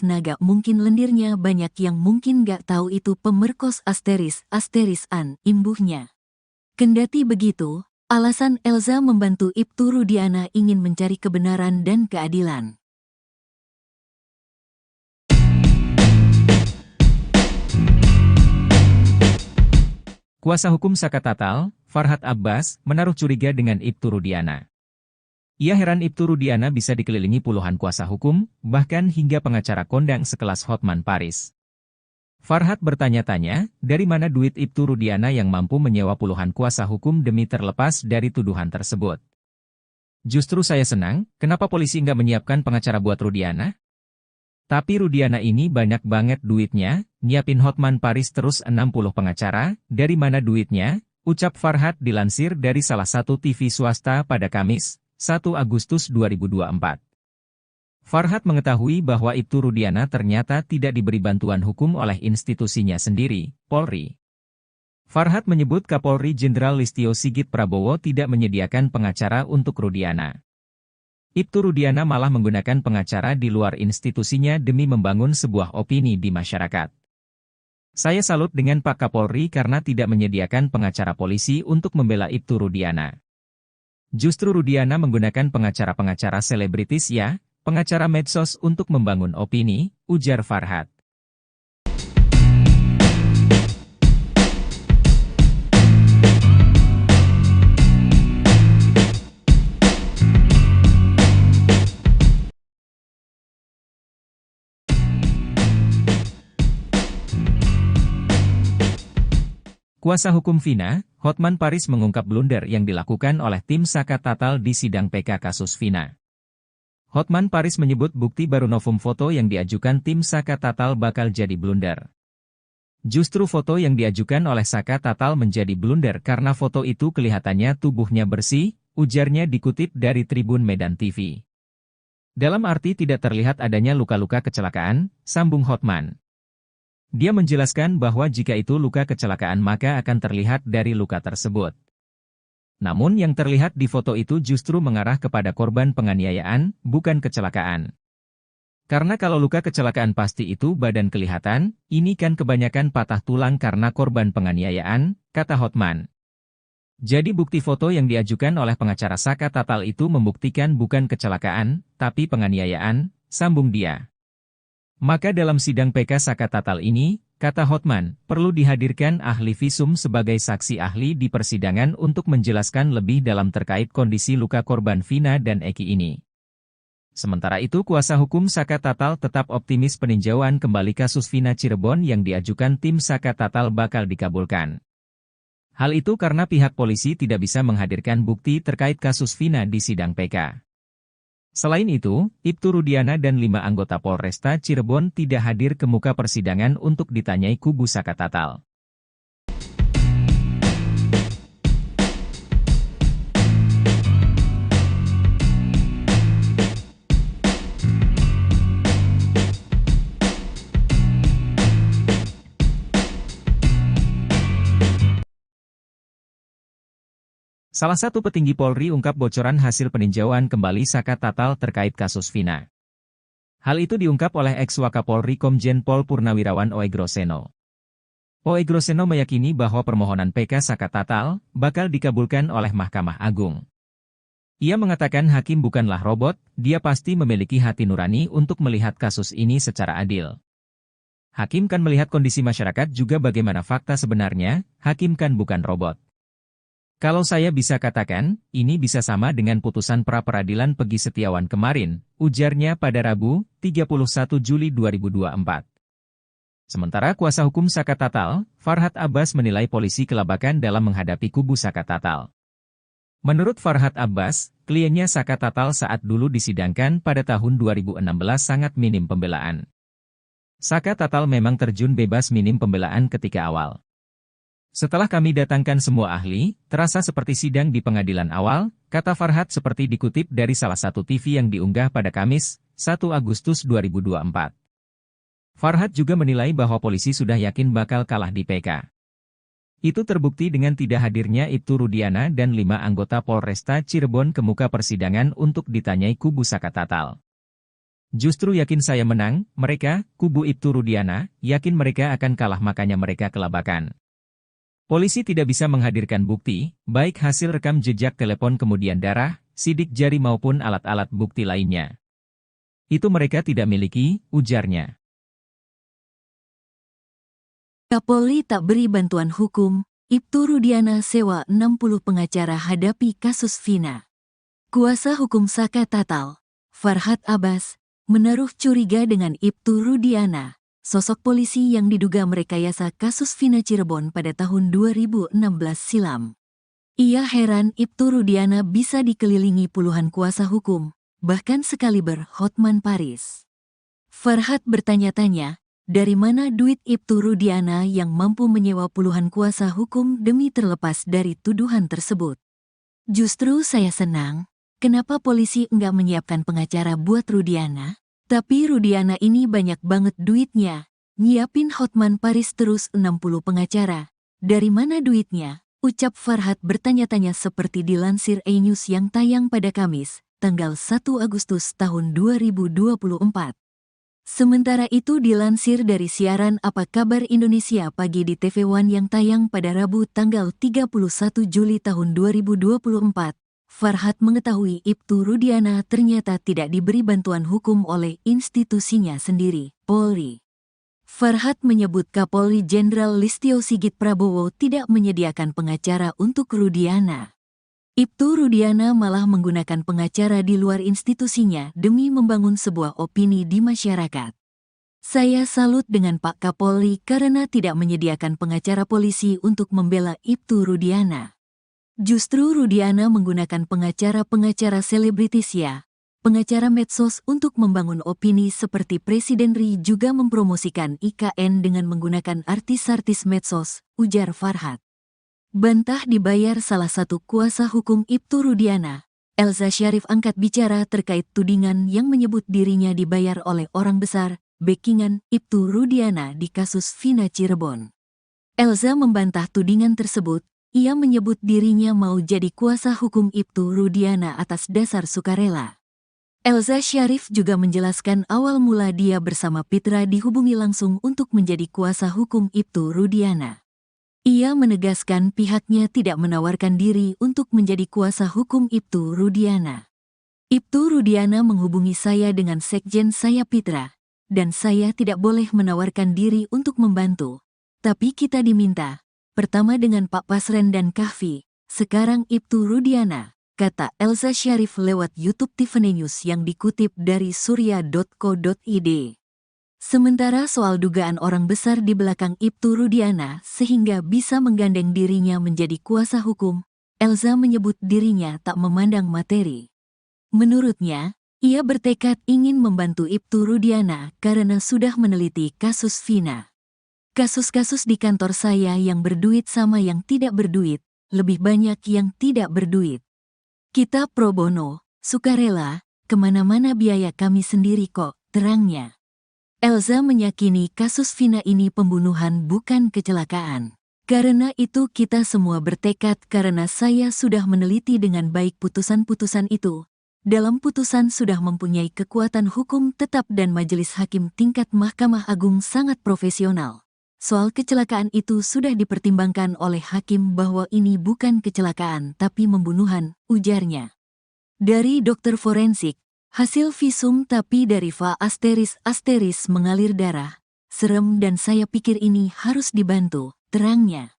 naga mungkin lendirnya banyak yang mungkin gak tahu itu pemerkos ** an, imbuhnya. Kendati begitu, alasan Elza membantu Ibtu Rudiana ingin mencari kebenaran dan keadilan. Kuasa hukum Saka Tatal, Farhad Abbas, menaruh curiga dengan Ibtu Rudiana. Ia heran Ibtu Rudiana bisa dikelilingi puluhan kuasa hukum, bahkan hingga pengacara kondang sekelas Hotman Paris. Farhad bertanya-tanya, dari mana duit Ibtu Rudiana yang mampu menyewa puluhan kuasa hukum demi terlepas dari tuduhan tersebut. Justru saya senang, kenapa polisi nggak menyiapkan pengacara buat Rudiana? Tapi Rudiana ini banyak banget duitnya, nyiapin Hotman Paris terus 60 pengacara, dari mana duitnya? Ucap Farhad dilansir dari salah satu TV swasta pada Kamis, 1 Agustus 2024. Farhad mengetahui bahwa Ibtu Rudiana ternyata tidak diberi bantuan hukum oleh institusinya sendiri, Polri. Farhad menyebut Kapolri Jenderal Listio Sigit Prabowo tidak menyediakan pengacara untuk Rudiana. Ibtu Rudiana malah menggunakan pengacara di luar institusinya demi membangun sebuah opini di masyarakat. Saya salut dengan Pak Kapolri karena tidak menyediakan pengacara polisi untuk membela Ibtu Rudiana. Justru Rudiana menggunakan pengacara-pengacara selebritis ya, pengacara medsos untuk membangun opini, ujar Farhad. Kuasa hukum Vina, Hotman Paris mengungkap blunder yang dilakukan oleh tim Saka Tatal di sidang PK kasus Vina. Hotman Paris menyebut bukti baru novum foto yang diajukan tim Saka Tatal bakal jadi blunder. Justru foto yang diajukan oleh Saka Tatal menjadi blunder karena foto itu kelihatannya tubuhnya bersih, ujarnya dikutip dari Tribun Medan TV. Dalam arti tidak terlihat adanya luka-luka kecelakaan, sambung Hotman. Dia menjelaskan bahwa jika itu luka kecelakaan maka akan terlihat dari luka tersebut. Namun yang terlihat di foto itu justru mengarah kepada korban penganiayaan, bukan kecelakaan. Karena kalau luka kecelakaan pasti itu badan kelihatan, ini kan kebanyakan patah tulang karena korban penganiayaan, kata Hotman. Jadi bukti foto yang diajukan oleh pengacara Saka Tatal itu membuktikan bukan kecelakaan, tapi penganiayaan, sambung dia. Maka dalam sidang PK Saka Tatal ini, kata Hotman, perlu dihadirkan ahli visum sebagai saksi ahli di persidangan untuk menjelaskan lebih dalam terkait kondisi luka korban Vina dan Eki ini. Sementara itu kuasa hukum Saka Tatal tetap optimis peninjauan kembali kasus Vina Cirebon yang diajukan tim Saka Tatal bakal dikabulkan. Hal itu karena pihak polisi tidak bisa menghadirkan bukti terkait kasus Vina di sidang PK. Selain itu, Ibtu Rudiana dan 5 anggota Polresta Cirebon tidak hadir ke muka persidangan untuk ditanyai kubu Saka Tatal. Salah satu petinggi Polri ungkap bocoran hasil peninjauan kembali Saka Tatal terkait kasus Vina. Hal itu diungkap oleh ex-Wakapolri Komjen Pol Purnawirawan Oegroseno. Oegroseno meyakini bahwa permohonan PK Saka Tatal bakal dikabulkan oleh Mahkamah Agung. Ia mengatakan hakim bukanlah robot, dia pasti memiliki hati nurani untuk melihat kasus ini secara adil. Hakim kan melihat kondisi masyarakat juga bagaimana fakta sebenarnya, hakim kan bukan robot. Kalau saya bisa katakan, ini bisa sama dengan putusan pra-peradilan Pegi Setiawan kemarin, ujarnya pada Rabu, 31 Juli 2024. Sementara kuasa hukum Saka Tatal, Farhad Abbas menilai polisi kelabakan dalam menghadapi kubu Saka Tatal. Menurut Farhad Abbas, kliennya Saka Tatal saat dulu disidangkan pada tahun 2016 sangat minim pembelaan. Saka Tatal memang terjun bebas minim pembelaan ketika awal. Setelah kami datangkan semua ahli, terasa seperti sidang di pengadilan awal, kata Farhad seperti dikutip dari salah satu TV yang diunggah pada Kamis, 1 Agustus 2024. Farhad juga menilai bahwa polisi sudah yakin bakal kalah di PK. Itu terbukti dengan tidak hadirnya Ibtu Rudiana dan 5 anggota Polresta Cirebon ke muka persidangan untuk ditanyai kubu Saka Tatal. Justru yakin saya menang, mereka, kubu Ibtu Rudiana, yakin mereka akan kalah makanya mereka kelabakan. Polisi tidak bisa menghadirkan bukti, baik hasil rekam jejak telepon kemudian darah, sidik jari maupun alat-alat bukti lainnya. Itu mereka tidak miliki, ujarnya. Kapolri tak beri bantuan hukum, Ibtu Rudiana sewa 60 pengacara hadapi kasus Vina. Kuasa hukum Saka Tatal, Farhad Abbas, menaruh curiga dengan Ibtu Rudiana, sosok polisi yang diduga merekayasa kasus Vina Cirebon pada tahun 2016 silam. Ia heran Ibtu Rudiana bisa dikelilingi puluhan kuasa hukum, bahkan sekaliber Hotman Paris. Farhad bertanya-tanya, dari mana duit Ibtu Rudiana yang mampu menyewa puluhan kuasa hukum demi terlepas dari tuduhan tersebut? Justru saya senang, kenapa polisi enggak menyiapkan pengacara buat Rudiana? Tapi Rudiana ini banyak banget duitnya, nyiapin Hotman Paris terus 60 pengacara. Dari mana duitnya? Ucap Farhad bertanya-tanya seperti dilansir E-News yang tayang pada Kamis, tanggal 1 Agustus tahun 2024. Sementara itu dilansir dari siaran Apa Kabar Indonesia Pagi di TV One yang tayang pada Rabu tanggal 31 Juli tahun 2024, Farhad mengetahui Ibtu Rudiana ternyata tidak diberi bantuan hukum oleh institusinya sendiri, Polri. Farhad menyebut Kapolri Jenderal Listio Sigit Prabowo tidak menyediakan pengacara untuk Rudiana. Ibtu Rudiana malah menggunakan pengacara di luar institusinya demi membangun sebuah opini di masyarakat. Saya salut dengan Pak Kapolri karena tidak menyediakan pengacara polisi untuk membela Ibtu Rudiana. Justru Rudiana menggunakan pengacara-pengacara selebritis ya, pengacara medsos untuk membangun opini seperti Presiden RI juga mempromosikan IKN dengan menggunakan artis-artis medsos, ujar Farhad. Bantah dibayar salah satu kuasa hukum Ibtu Rudiana, Elza Syarif angkat bicara terkait tudingan yang menyebut dirinya dibayar oleh orang besar, backingan Ibtu Rudiana di kasus Vina Cirebon. Elza membantah tudingan tersebut, ia menyebut dirinya mau jadi kuasa hukum Ibtu Rudiana atas dasar sukarela. Elza Syarif juga menjelaskan awal mula dia bersama Pitra dihubungi langsung untuk menjadi kuasa hukum Ibtu Rudiana. Ia menegaskan pihaknya tidak menawarkan diri untuk menjadi kuasa hukum Ibtu Rudiana. Ibtu Rudiana menghubungi saya dengan sekjen saya Pitra, dan saya tidak boleh menawarkan diri untuk membantu. Tapi kita diminta, pertama dengan Pak Pasren dan Kahfi, sekarang Ibtu Rudiana, kata Elza Syarif lewat YouTube Tiffany News yang dikutip dari surya.co.id. Sementara soal dugaan orang besar di belakang Ibtu Rudiana sehingga bisa menggandeng dirinya menjadi kuasa hukum, Elza menyebut dirinya tak memandang materi. Menurutnya, ia bertekad ingin membantu Ibtu Rudiana karena sudah meneliti kasus Vina. Kasus-kasus di kantor saya yang berduit sama yang tidak berduit, lebih banyak yang tidak berduit. Kita pro bono, sukarela, kemana-mana biaya kami sendiri kok, terangnya. Elza meyakini kasus Vina ini pembunuhan bukan kecelakaan. Karena itu kita semua bertekad karena saya sudah meneliti dengan baik putusan-putusan itu. Dalam putusan sudah mempunyai kekuatan hukum tetap dan majelis hakim tingkat Mahkamah Agung sangat profesional. Soal kecelakaan itu sudah dipertimbangkan oleh hakim bahwa ini bukan kecelakaan tapi pembunuhan, ujarnya. Dari dokter forensik, hasil visum tapi dari Va ** mengalir darah. Serem dan saya pikir ini harus dibantu, terangnya.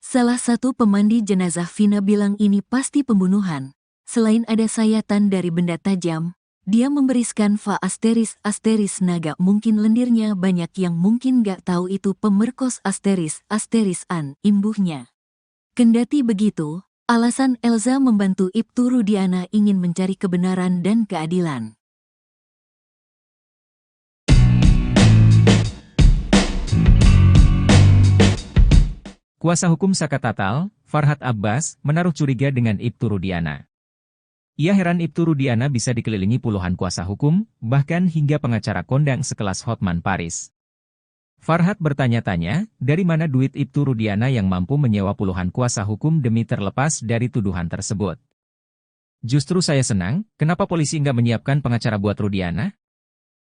Salah satu pemandi jenazah Vina bilang ini pasti pembunuhan. Selain ada sayatan dari benda tajam, dia memberiskan Va ** naga mungkin lendirnya banyak yang mungkin gak tahu itu pemerkos ** an, imbuhnya. Kendati begitu, alasan Elza membantu Ibtu Rudiana ingin mencari kebenaran dan keadilan. Kuasa hukum Saka Tatal, Farhad Abbas, menaruh curiga dengan Ibtu Rudiana. Ia heran Ibtu Rudiana bisa dikelilingi puluhan kuasa hukum, bahkan hingga pengacara kondang sekelas Hotman Paris. Farhad bertanya-tanya, dari mana duit Ibtu Rudiana yang mampu menyewa puluhan kuasa hukum demi terlepas dari tuduhan tersebut. Justru saya senang, kenapa polisi nggak menyiapkan pengacara buat Rudiana?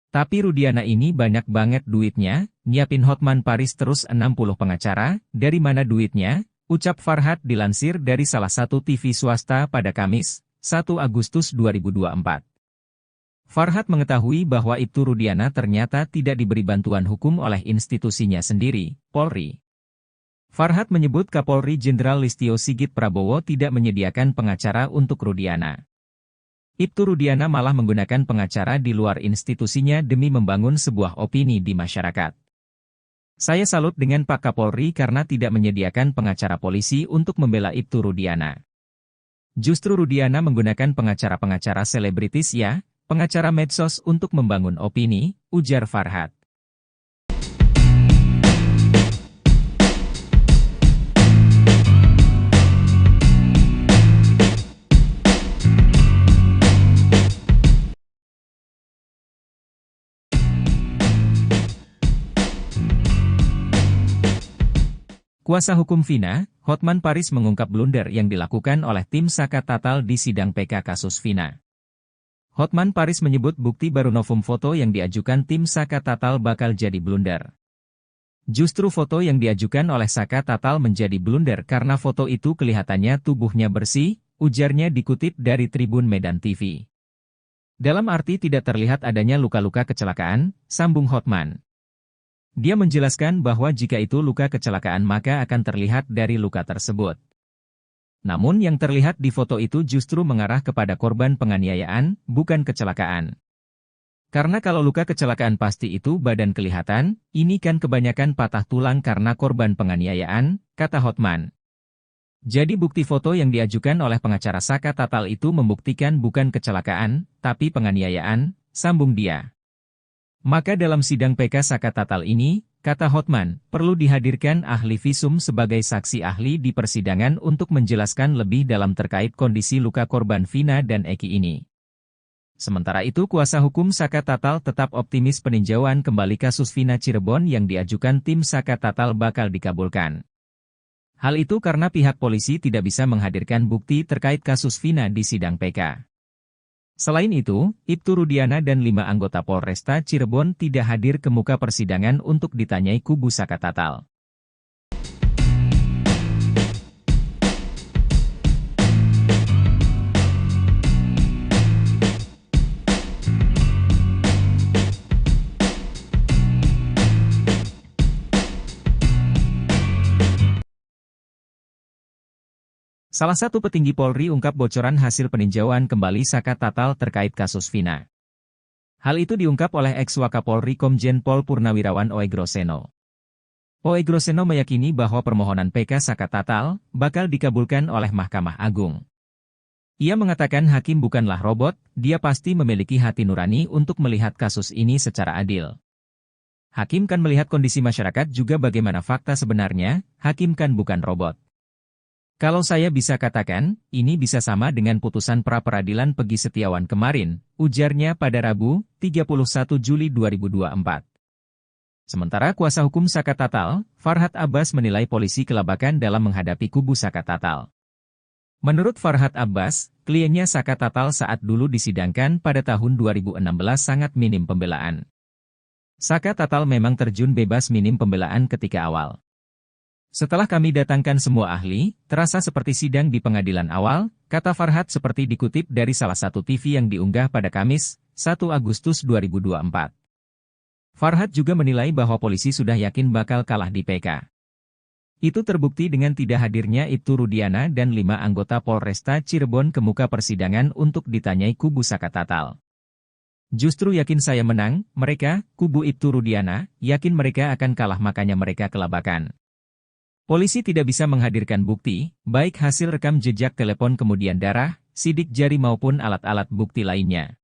Tapi Rudiana ini banyak banget duitnya, nyiapin Hotman Paris terus 60 pengacara, dari mana duitnya? Ucap Farhad dilansir dari salah satu TV swasta pada Kamis, 1 Agustus 2024. Farhad mengetahui bahwa Ibtu Rudiana ternyata tidak diberi bantuan hukum oleh institusinya sendiri, Polri. Farhat menyebut Kapolri Jenderal Listio Sigit Prabowo tidak menyediakan pengacara untuk Rudiana. Ibtu Rudiana malah menggunakan pengacara di luar institusinya demi membangun sebuah opini di masyarakat. Saya salut dengan Pak Kapolri karena tidak menyediakan pengacara polisi untuk membela Ibtu Rudiana. Justru Rudiana menggunakan pengacara-pengacara selebritis ya, pengacara medsos untuk membangun opini, ujar Farhat. Kuasa hukum Vina, Hotman Paris mengungkap blunder yang dilakukan oleh tim Saka Tatal di sidang PK kasus Vina. Hotman Paris menyebut bukti baru novum foto yang diajukan tim Saka Tatal bakal jadi blunder. Justru foto yang diajukan oleh Saka Tatal menjadi blunder karena foto itu kelihatannya tubuhnya bersih, ujarnya dikutip dari Tribun Medan TV. Dalam arti tidak terlihat adanya luka-luka kecelakaan, sambung Hotman. Dia menjelaskan bahwa jika itu luka kecelakaan maka akan terlihat dari luka tersebut. Namun yang terlihat di foto itu justru mengarah kepada korban penganiayaan, bukan kecelakaan. Karena kalau luka kecelakaan pasti itu badan kelihatan, ini kan kebanyakan patah tulang karena korban penganiayaan, kata Hotman. Jadi bukti foto yang diajukan oleh pengacara Saka Tatal itu membuktikan bukan kecelakaan, tapi penganiayaan, sambung dia. Maka dalam sidang PK Saka Tatal ini, kata Hotman, perlu dihadirkan ahli visum sebagai saksi ahli di persidangan untuk menjelaskan lebih dalam terkait kondisi luka korban Vina dan Eki ini. Sementara itu kuasa hukum Saka Tatal tetap optimis peninjauan kembali kasus Vina Cirebon yang diajukan tim Saka Tatal bakal dikabulkan. Hal itu karena pihak polisi tidak bisa menghadirkan bukti terkait kasus Vina di sidang PK. Selain itu, Ibtu Rudiana dan 5 anggota Polresta Cirebon tidak hadir ke muka persidangan untuk ditanyai kubu Saka Tatal. Salah satu petinggi Polri ungkap bocoran hasil peninjauan kembali Saka Tatal terkait kasus Vina. Hal itu diungkap oleh ex-Wakapolri Komjen Pol Purnawirawan Oegroseno. Oegroseno meyakini bahwa permohonan PK Saka Tatal bakal dikabulkan oleh Mahkamah Agung. Ia mengatakan hakim bukanlah robot, dia pasti memiliki hati nurani untuk melihat kasus ini secara adil. Hakim kan melihat kondisi masyarakat juga bagaimana fakta sebenarnya, hakim kan bukan robot. Kalau saya bisa katakan, ini bisa sama dengan putusan pra-peradilan Pegi Setiawan kemarin, ujarnya pada Rabu, 31 Juli 2024. Sementara kuasa hukum Saka Tatal, Farhat Abbas menilai polisi kelabakan dalam menghadapi kubu Saka Tatal. Menurut Farhat Abbas, kliennya Saka Tatal saat dulu disidangkan pada tahun 2016 sangat minim pembelaan. Saka Tatal memang terjun bebas minim pembelaan ketika awal. Setelah kami datangkan semua ahli, terasa seperti sidang di pengadilan awal, kata Farhat seperti dikutip dari salah satu TV yang diunggah pada Kamis, 1 Agustus 2024. Farhat juga menilai bahwa polisi sudah yakin bakal kalah di PK. Itu terbukti dengan tidak hadirnya Ibtu Rudiana dan 5 anggota Polresta Cirebon ke muka persidangan untuk ditanyai kubu Saka Tatal. Justru yakin saya menang, mereka, kubu Ibtu Rudiana, yakin mereka akan kalah makanya mereka kelabakan. Polisi tidak bisa menghadirkan bukti, baik hasil rekam jejak telepon kemudian darah, sidik jari maupun alat-alat bukti lainnya.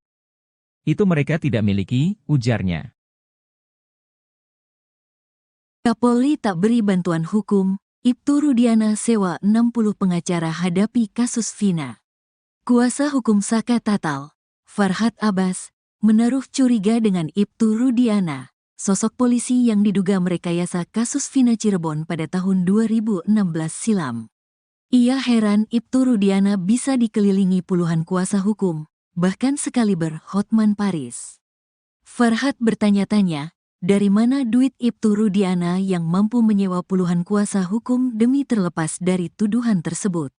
Itu mereka tidak miliki, ujarnya. Kapolri tak beri bantuan hukum, Ibtu Rudiana sewa 60 pengacara hadapi kasus Vina. Kuasa hukum Saka Tatal, Farhat Abbas, menaruh curiga dengan Ibtu Rudiana. Sosok polisi yang diduga merekayasa kasus Vina Cirebon pada tahun 2016 silam. Ia heran Ibtu Rudiana bisa dikelilingi puluhan kuasa hukum, bahkan sekaliber Hotman Paris. Farhat bertanya-tanya, dari mana duit Ibtu Rudiana yang mampu menyewa puluhan kuasa hukum demi terlepas dari tuduhan tersebut?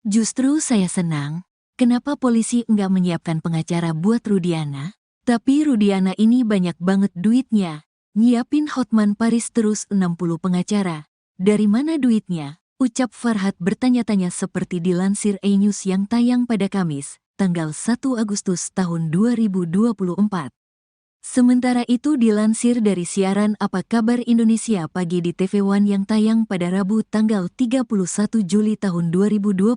Justru saya senang, kenapa polisi enggak menyiapkan pengacara buat Rudiana? Tapi Rudiana ini banyak banget duitnya, nyiapin Hotman Paris terus 60 pengacara. Dari mana duitnya? Ucap Farhat bertanya-tanya seperti dilansir E-News yang tayang pada Kamis, tanggal 1 Agustus tahun 2024. Sementara itu dilansir dari siaran Apa Kabar Indonesia Pagi di TV One yang tayang pada Rabu tanggal 31 Juli tahun 2024,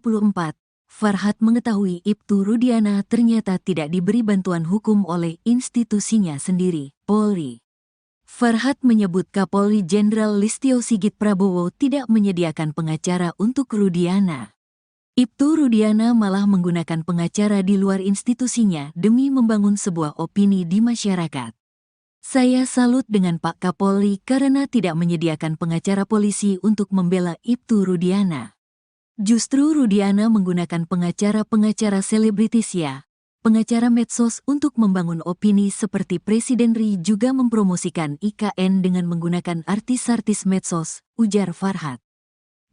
Farhat mengetahui Ibtu Rudiana ternyata tidak diberi bantuan hukum oleh institusinya sendiri, Polri. Farhat menyebut Kapolri Jenderal Listio Sigit Prabowo tidak menyediakan pengacara untuk Rudiana. Ibtu Rudiana malah menggunakan pengacara di luar institusinya demi membangun sebuah opini di masyarakat. Saya salut dengan Pak Kapolri karena tidak menyediakan pengacara polisi untuk membela Ibtu Rudiana. Justru Rudiana menggunakan pengacara-pengacara selebritis pengacara medsos untuk membangun opini seperti Presiden RI juga mempromosikan IKN dengan menggunakan artis-artis medsos, ujar Farhat.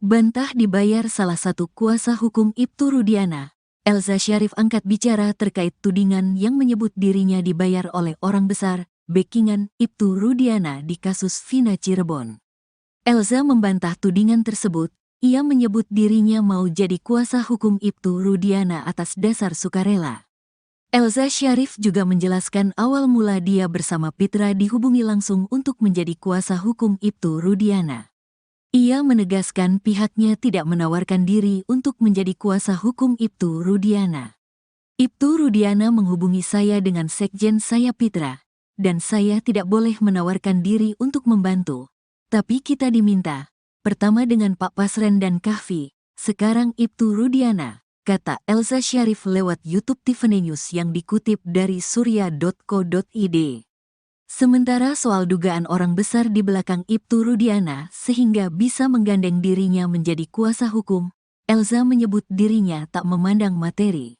Bantah dibayar salah satu kuasa hukum Ibtu Rudiana, Elza Syarif angkat bicara terkait tudingan yang menyebut dirinya dibayar oleh orang besar, backingan Ibtu Rudiana di kasus Vina Cirebon. Elza membantah tudingan tersebut, ia menyebut dirinya mau jadi kuasa hukum Ibtu Rudiana atas dasar sukarela. Elza Syarif juga menjelaskan awal mula dia bersama Pitra dihubungi langsung untuk menjadi kuasa hukum Ibtu Rudiana. Ia menegaskan pihaknya tidak menawarkan diri untuk menjadi kuasa hukum Ibtu Rudiana. Ibtu Rudiana menghubungi saya dengan sekjen saya Pitra, dan saya tidak boleh menawarkan diri untuk membantu. Tapi kita diminta, pertama dengan Pak Pasren dan Kahfi, sekarang Ibtu Rudiana, kata Elza Syarif lewat YouTube Tiffany News yang dikutip dari surya.co.id. Sementara soal dugaan orang besar di belakang Ibtu Rudiana sehingga bisa menggandeng dirinya menjadi kuasa hukum, Elza menyebut dirinya tak memandang materi.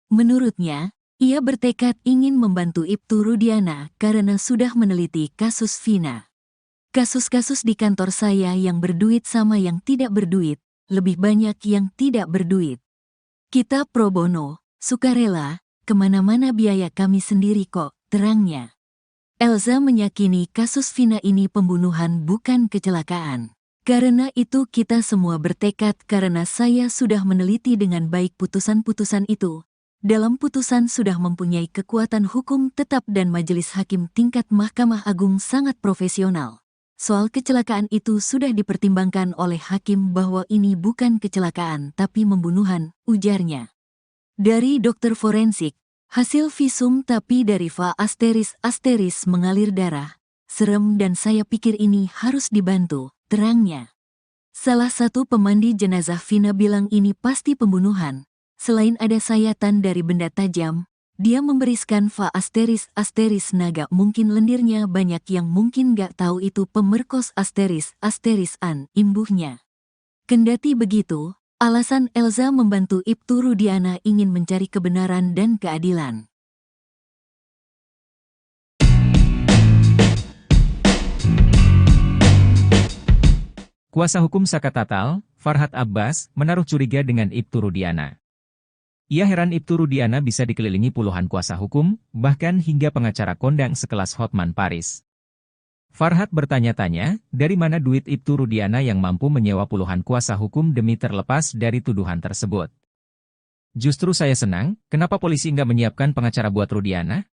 Menurutnya, ia bertekad ingin membantu Ibtu Rudiana karena sudah meneliti kasus Vina. Kasus-kasus di kantor saya yang berduit sama yang tidak berduit, lebih banyak yang tidak berduit. Kita pro bono, sukarela, kemana-mana biaya kami sendiri kok, terangnya. Elza meyakini kasus Vina ini pembunuhan bukan kecelakaan. Karena itu kita semua bertekad karena saya sudah meneliti dengan baik putusan-putusan itu. Dalam putusan sudah mempunyai kekuatan hukum tetap dan majelis hakim tingkat Mahkamah Agung sangat profesional. Soal kecelakaan itu sudah dipertimbangkan oleh hakim bahwa ini bukan kecelakaan tapi pembunuhan, ujarnya. Dari dokter forensik, hasil visum tapi dari va asteris mengalir darah. Serem dan saya pikir ini harus dibantu, terangnya. Salah satu pemandi jenazah Vina bilang ini pasti pembunuhan. Selain ada sayatan dari benda tajam, dia memberiskan va asteris naga mungkin lendirnya banyak yang mungkin gak tahu itu pemerkos asteris-an imbuhnya. Kendati begitu, alasan Elza membantu Ibtu Rudiana ingin mencari kebenaran dan keadilan. Kuasa hukum Saka Tatal, Farhat Abbas, menaruh curiga dengan Ibtu Rudiana. Ia heran Ibtu Rudiana bisa dikelilingi puluhan kuasa hukum, bahkan hingga pengacara kondang sekelas Hotman Paris. Farhat bertanya-tanya, dari mana duit Ibtu Rudiana yang mampu menyewa puluhan kuasa hukum demi terlepas dari tuduhan tersebut. Justru saya senang, kenapa polisi nggak menyiapkan pengacara buat Rudiana?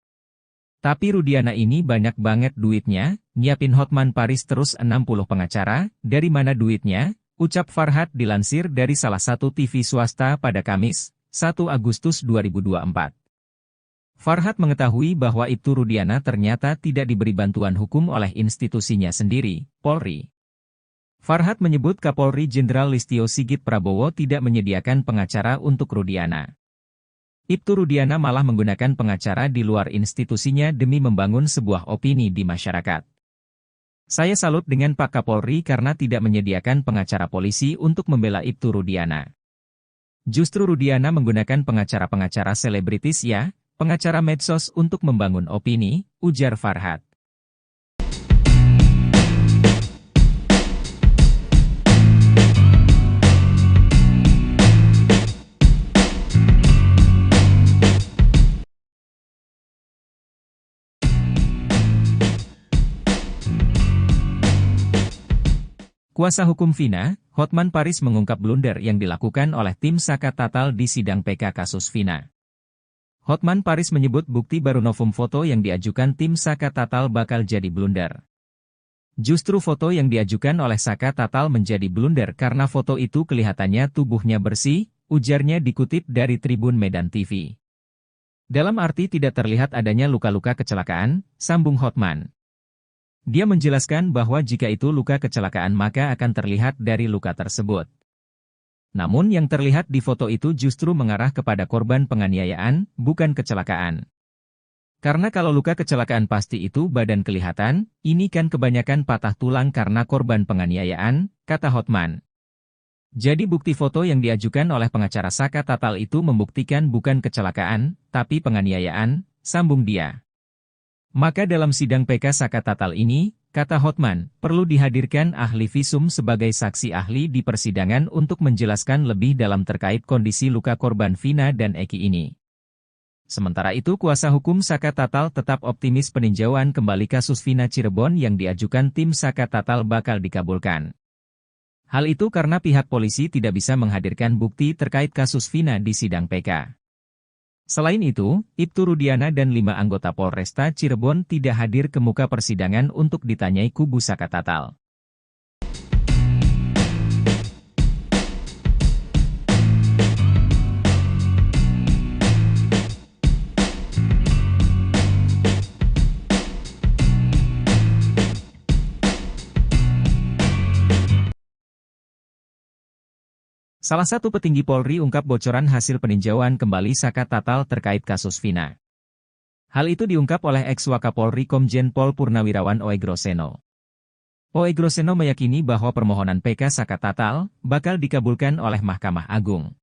Tapi Rudiana ini banyak banget duitnya, nyiapin Hotman Paris terus 60 pengacara, dari mana duitnya? Ucap Farhat dilansir dari salah satu TV swasta pada Kamis, 1 Agustus 2024. Farhat mengetahui bahwa Ibtu Rudiana ternyata tidak diberi bantuan hukum oleh institusinya sendiri, Polri. Farhat menyebut Kapolri Jenderal Listio Sigit Prabowo tidak menyediakan pengacara untuk Rudiana. Ibtu Rudiana malah menggunakan pengacara di luar institusinya demi membangun sebuah opini di masyarakat. Saya salut dengan Pak Kapolri karena tidak menyediakan pengacara polisi untuk membela Ibtu Rudiana. Justru Rudiana menggunakan pengacara-pengacara selebritis pengacara medsos untuk membangun opini, ujar Farhat. Kuasa hukum Vina, Hotman Paris mengungkap blunder yang dilakukan oleh tim Saka Tatal di sidang PK kasus Vina. Hotman Paris menyebut bukti baru novum foto yang diajukan tim Saka Tatal bakal jadi blunder. Justru foto yang diajukan oleh Saka Tatal menjadi blunder karena foto itu kelihatannya tubuhnya bersih, ujarnya dikutip dari Tribun Medan TV. Dalam arti tidak terlihat adanya luka-luka kecelakaan, sambung Hotman. Dia menjelaskan bahwa jika itu luka kecelakaan maka akan terlihat dari luka tersebut. Namun yang terlihat di foto itu justru mengarah kepada korban penganiayaan, bukan kecelakaan. Karena kalau luka kecelakaan pasti itu badan kelihatan, ini kan kebanyakan patah tulang karena korban penganiayaan, kata Hotman. Jadi bukti foto yang diajukan oleh pengacara Saka Tatal itu membuktikan bukan kecelakaan, tapi penganiayaan, sambung dia. Maka dalam sidang PK Saka Tatal ini, kata Hotman, perlu dihadirkan ahli visum sebagai saksi ahli di persidangan untuk menjelaskan lebih dalam terkait kondisi luka korban Vina dan Eki ini. Sementara itu kuasa hukum Saka Tatal tetap optimis peninjauan kembali kasus Vina Cirebon yang diajukan tim Saka Tatal bakal dikabulkan. Hal itu karena pihak polisi tidak bisa menghadirkan bukti terkait kasus Vina di sidang PK. Selain itu, Ibtu Rudiana dan 5 anggota Polresta Cirebon tidak hadir ke muka persidangan untuk ditanyai kubu Saka Tatal. Salah satu petinggi Polri ungkap bocoran hasil peninjauan kembali Saka Tatal terkait kasus Vina. Hal itu diungkap oleh ex-Wakapolri Komjen Pol Purnawirawan Oegroseno. Oegroseno meyakini bahwa permohonan PK Saka Tatal bakal dikabulkan oleh Mahkamah Agung.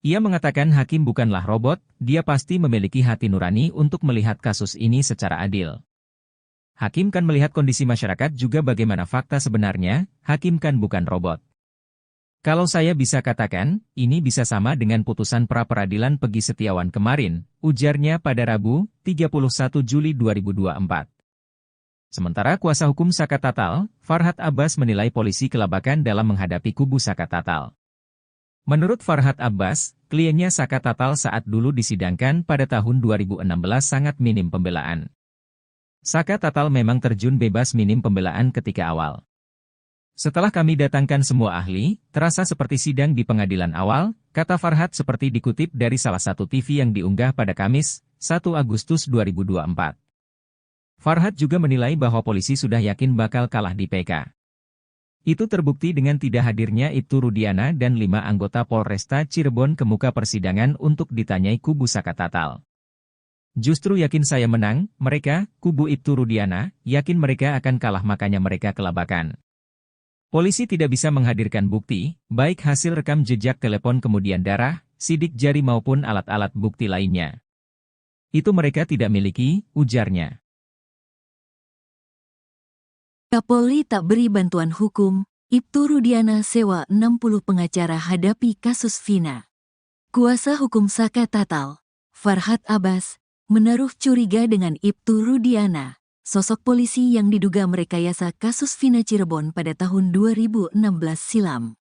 Ia mengatakan hakim bukanlah robot, dia pasti memiliki hati nurani untuk melihat kasus ini secara adil. Hakim kan melihat kondisi masyarakat juga bagaimana fakta sebenarnya, hakim kan bukan robot. Kalau saya bisa katakan, ini bisa sama dengan putusan pra-peradilan Pegi Setiawan kemarin, ujarnya pada Rabu, 31 Juli 2024. Sementara kuasa hukum Saka Tatal, Farhad Abbas menilai polisi kelabakan dalam menghadapi kubu Saka Tatal. Menurut Farhad Abbas, kliennya Saka Tatal saat dulu disidangkan pada tahun 2016 sangat minim pembelaan. Saka Tatal memang terjun bebas minim pembelaan ketika awal. Setelah kami datangkan semua ahli, terasa seperti sidang di pengadilan awal, kata Farhad seperti dikutip dari salah satu TV yang diunggah pada Kamis, 1 Agustus 2024. Farhad juga menilai bahwa polisi sudah yakin bakal kalah di PK. Itu terbukti dengan tidak hadirnya Ibtu Rudiana dan 5 anggota Polresta Cirebon ke muka persidangan untuk ditanyai kubu Saka Tatal. Justru yakin saya menang, mereka, kubu Ibtu Rudiana, yakin mereka akan kalah makanya mereka kelabakan. Polisi tidak bisa menghadirkan bukti, baik hasil rekam jejak telepon kemudian darah, sidik jari maupun alat-alat bukti lainnya. Itu mereka tidak miliki, ujarnya. Kapolri tak beri bantuan hukum, Ibtu Rudiana sewa 60 pengacara hadapi kasus Vina. Kuasa hukum Saka Tatal, Farhad Abbas, menaruh curiga dengan Ibtu Rudiana. Sosok polisi yang diduga merekayasa kasus Vina Cirebon pada tahun 2016 silam.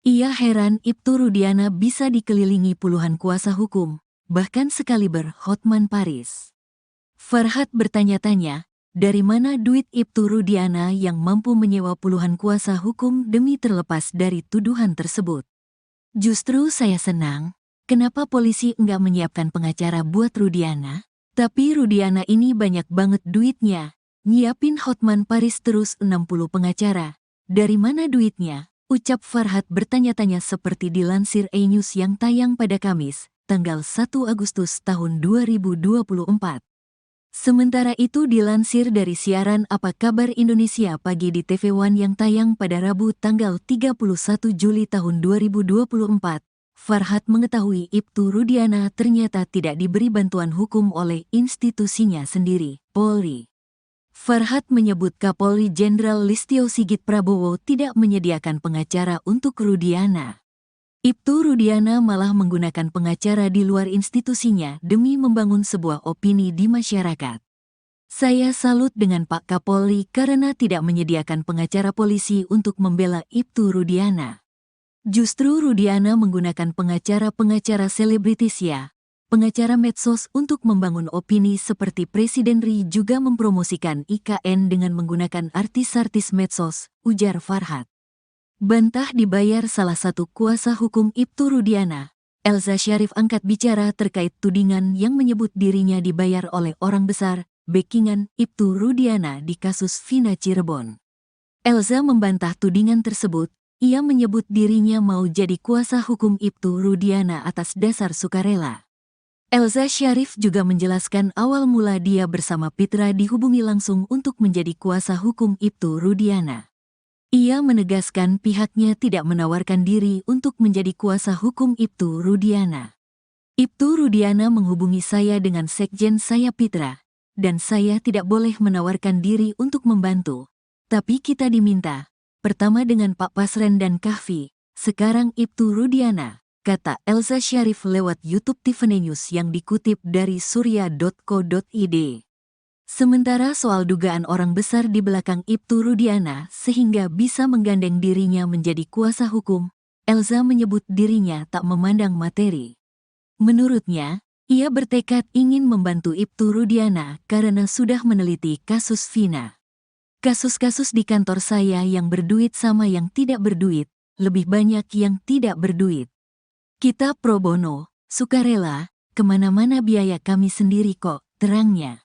Ia heran Ibtu Rudiana bisa dikelilingi puluhan kuasa hukum, bahkan sekaliber Hotman Paris. Farhad bertanya-tanya, dari mana duit Ibtu Rudiana yang mampu menyewa puluhan kuasa hukum demi terlepas dari tuduhan tersebut? Justru saya senang, kenapa polisi enggak menyiapkan pengacara buat Rudiana? Tapi Rudiana ini banyak banget duitnya. Nyiapin Hotman Paris terus 60 pengacara. Dari mana duitnya? Ucap Farhad bertanya-tanya seperti dilansir E-News yang tayang pada Kamis, tanggal 1 Agustus tahun 2024. Sementara itu dilansir dari siaran Apa Kabar Indonesia Pagi di TV One yang tayang pada Rabu tanggal 31 Juli tahun 2024. Farhad mengetahui Ibtu Rudiana ternyata tidak diberi bantuan hukum oleh institusinya sendiri, Polri. Farhad menyebut Kapolri Jenderal Listio Sigit Prabowo tidak menyediakan pengacara untuk Rudiana. Ibtu Rudiana malah menggunakan pengacara di luar institusinya demi membangun sebuah opini di masyarakat. Saya salut dengan Pak Kapolri karena tidak menyediakan pengacara polisi untuk membela Ibtu Rudiana. Justru Rudiana menggunakan pengacara-pengacara selebritis ya, pengacara medsos untuk membangun opini seperti Presiden Ri juga mempromosikan IKN dengan menggunakan artis-artis medsos, ujar Farhat. Bantah dibayar salah satu kuasa hukum Ibtu Rudiana, Elza Syarif angkat bicara terkait tudingan yang menyebut dirinya dibayar oleh orang besar, backingan Ibtu Rudiana di kasus Vina Cirebon. Elza membantah tudingan tersebut, ia menyebut dirinya mau jadi kuasa hukum Ibtu Rudiana atas dasar sukarela. Elza Syarif juga menjelaskan awal mula dia bersama Pitra dihubungi langsung untuk menjadi kuasa hukum Ibtu Rudiana. Ia menegaskan pihaknya tidak menawarkan diri untuk menjadi kuasa hukum Ibtu Rudiana. Ibtu Rudiana menghubungi saya dengan sekjen saya Pitra, dan saya tidak boleh menawarkan diri untuk membantu. Tapi kita diminta, pertama dengan Pak Pasren dan Kahfi, sekarang Ibtu Rudiana, kata Elza Syarif lewat YouTube Tiffany News yang dikutip dari surya.co.id. Sementara soal dugaan orang besar di belakang Ibtu Rudiana sehingga bisa menggandeng dirinya menjadi kuasa hukum, Elza menyebut dirinya tak memandang materi. Menurutnya, ia bertekad ingin membantu Ibtu Rudiana karena sudah meneliti kasus Vina. Kasus-kasus di kantor saya yang berduit sama yang tidak berduit, lebih banyak yang tidak berduit. Kita pro bono, sukarela, kemana-mana biaya kami sendiri kok, terangnya.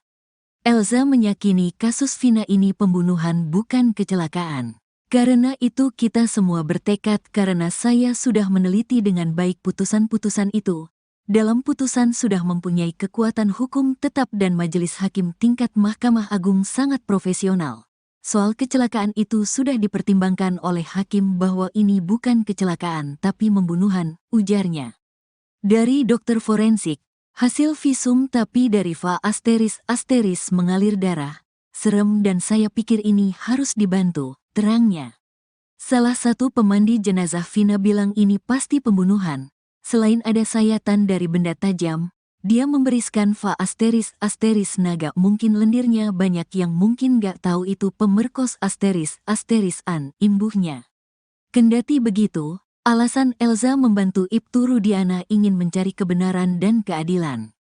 Elza meyakini kasus Vina ini pembunuhan bukan kecelakaan. Karena itu kita semua bertekad karena saya sudah meneliti dengan baik putusan-putusan itu. Dalam putusan sudah mempunyai kekuatan hukum tetap dan majelis hakim tingkat Mahkamah Agung sangat profesional. Soal kecelakaan itu sudah dipertimbangkan oleh hakim bahwa ini bukan kecelakaan tapi pembunuhan, ujarnya. Dari dokter forensik, hasil visum tapi dari Va ** mengalir darah. Serem dan saya pikir ini harus dibantu, terangnya. Salah satu pemandi jenazah Vina bilang ini pasti pembunuhan. Selain ada sayatan dari benda tajam, dia memberiskan Va ** naga mungkin lendirnya banyak yang mungkin gak tahu itu pemerkos ** an, imbuhnya. Kendati begitu, alasan Elza membantu Ibtu Rudiana ingin mencari kebenaran dan keadilan.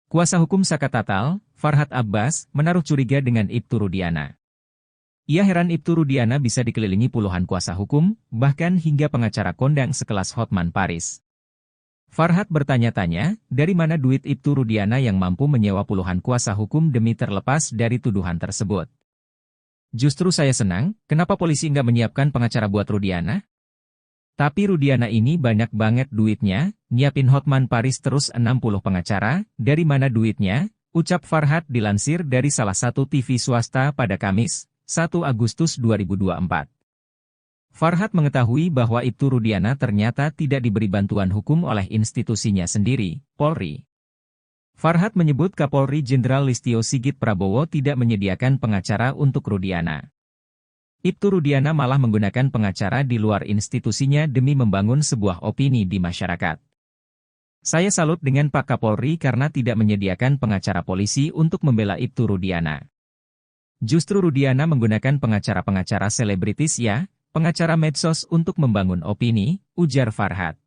Kuasa hukum Saka Tatal, Farhat Abbas, menaruh curiga dengan Ibtu Rudiana. Ia heran Ibtu Rudiana bisa dikelilingi puluhan kuasa hukum, bahkan hingga pengacara kondang sekelas Hotman Paris. Farhat bertanya-tanya, dari mana duit Ibtu Rudiana yang mampu menyewa puluhan kuasa hukum demi terlepas dari tuduhan tersebut. Justru saya senang, kenapa polisi nggak menyiapkan pengacara buat Rudiana? Tapi Rudiana ini banyak banget duitnya, nyiapin Hotman Paris terus 60 pengacara, dari mana duitnya? Ucap Farhat dilansir dari salah satu TV swasta pada Kamis, 1 Agustus 2024. Farhat mengetahui bahwa Ibtu Rudiana ternyata tidak diberi bantuan hukum oleh institusinya sendiri, Polri. Farhat menyebut Kapolri Jenderal Listio Sigit Prabowo tidak menyediakan pengacara untuk Rudiana. Ibtu Rudiana malah menggunakan pengacara di luar institusinya demi membangun sebuah opini di masyarakat. Saya salut dengan Pak Kapolri karena tidak menyediakan pengacara polisi untuk membela Ibtu Rudiana. Justru Rudiana menggunakan pengacara-pengacara selebritis ya, pengacara medsos untuk membangun opini, ujar Farhat.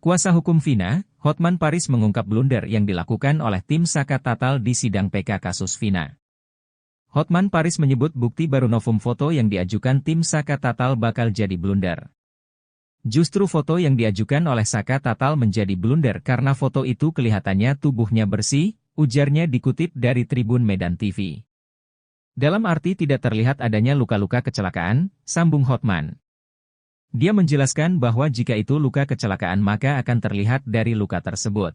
Kuasa hukum Vina, Hotman Paris mengungkap blunder yang dilakukan oleh tim Saka Tatal di sidang PK kasus Vina. Hotman Paris menyebut bukti baru novum foto yang diajukan tim Saka Tatal bakal jadi blunder. Justru foto yang diajukan oleh Saka Tatal menjadi blunder karena foto itu kelihatannya tubuhnya bersih, ujarnya dikutip dari Tribun Medan TV. Dalam arti tidak terlihat adanya luka-luka kecelakaan, sambung Hotman. Dia menjelaskan bahwa jika itu luka kecelakaan maka akan terlihat dari luka tersebut.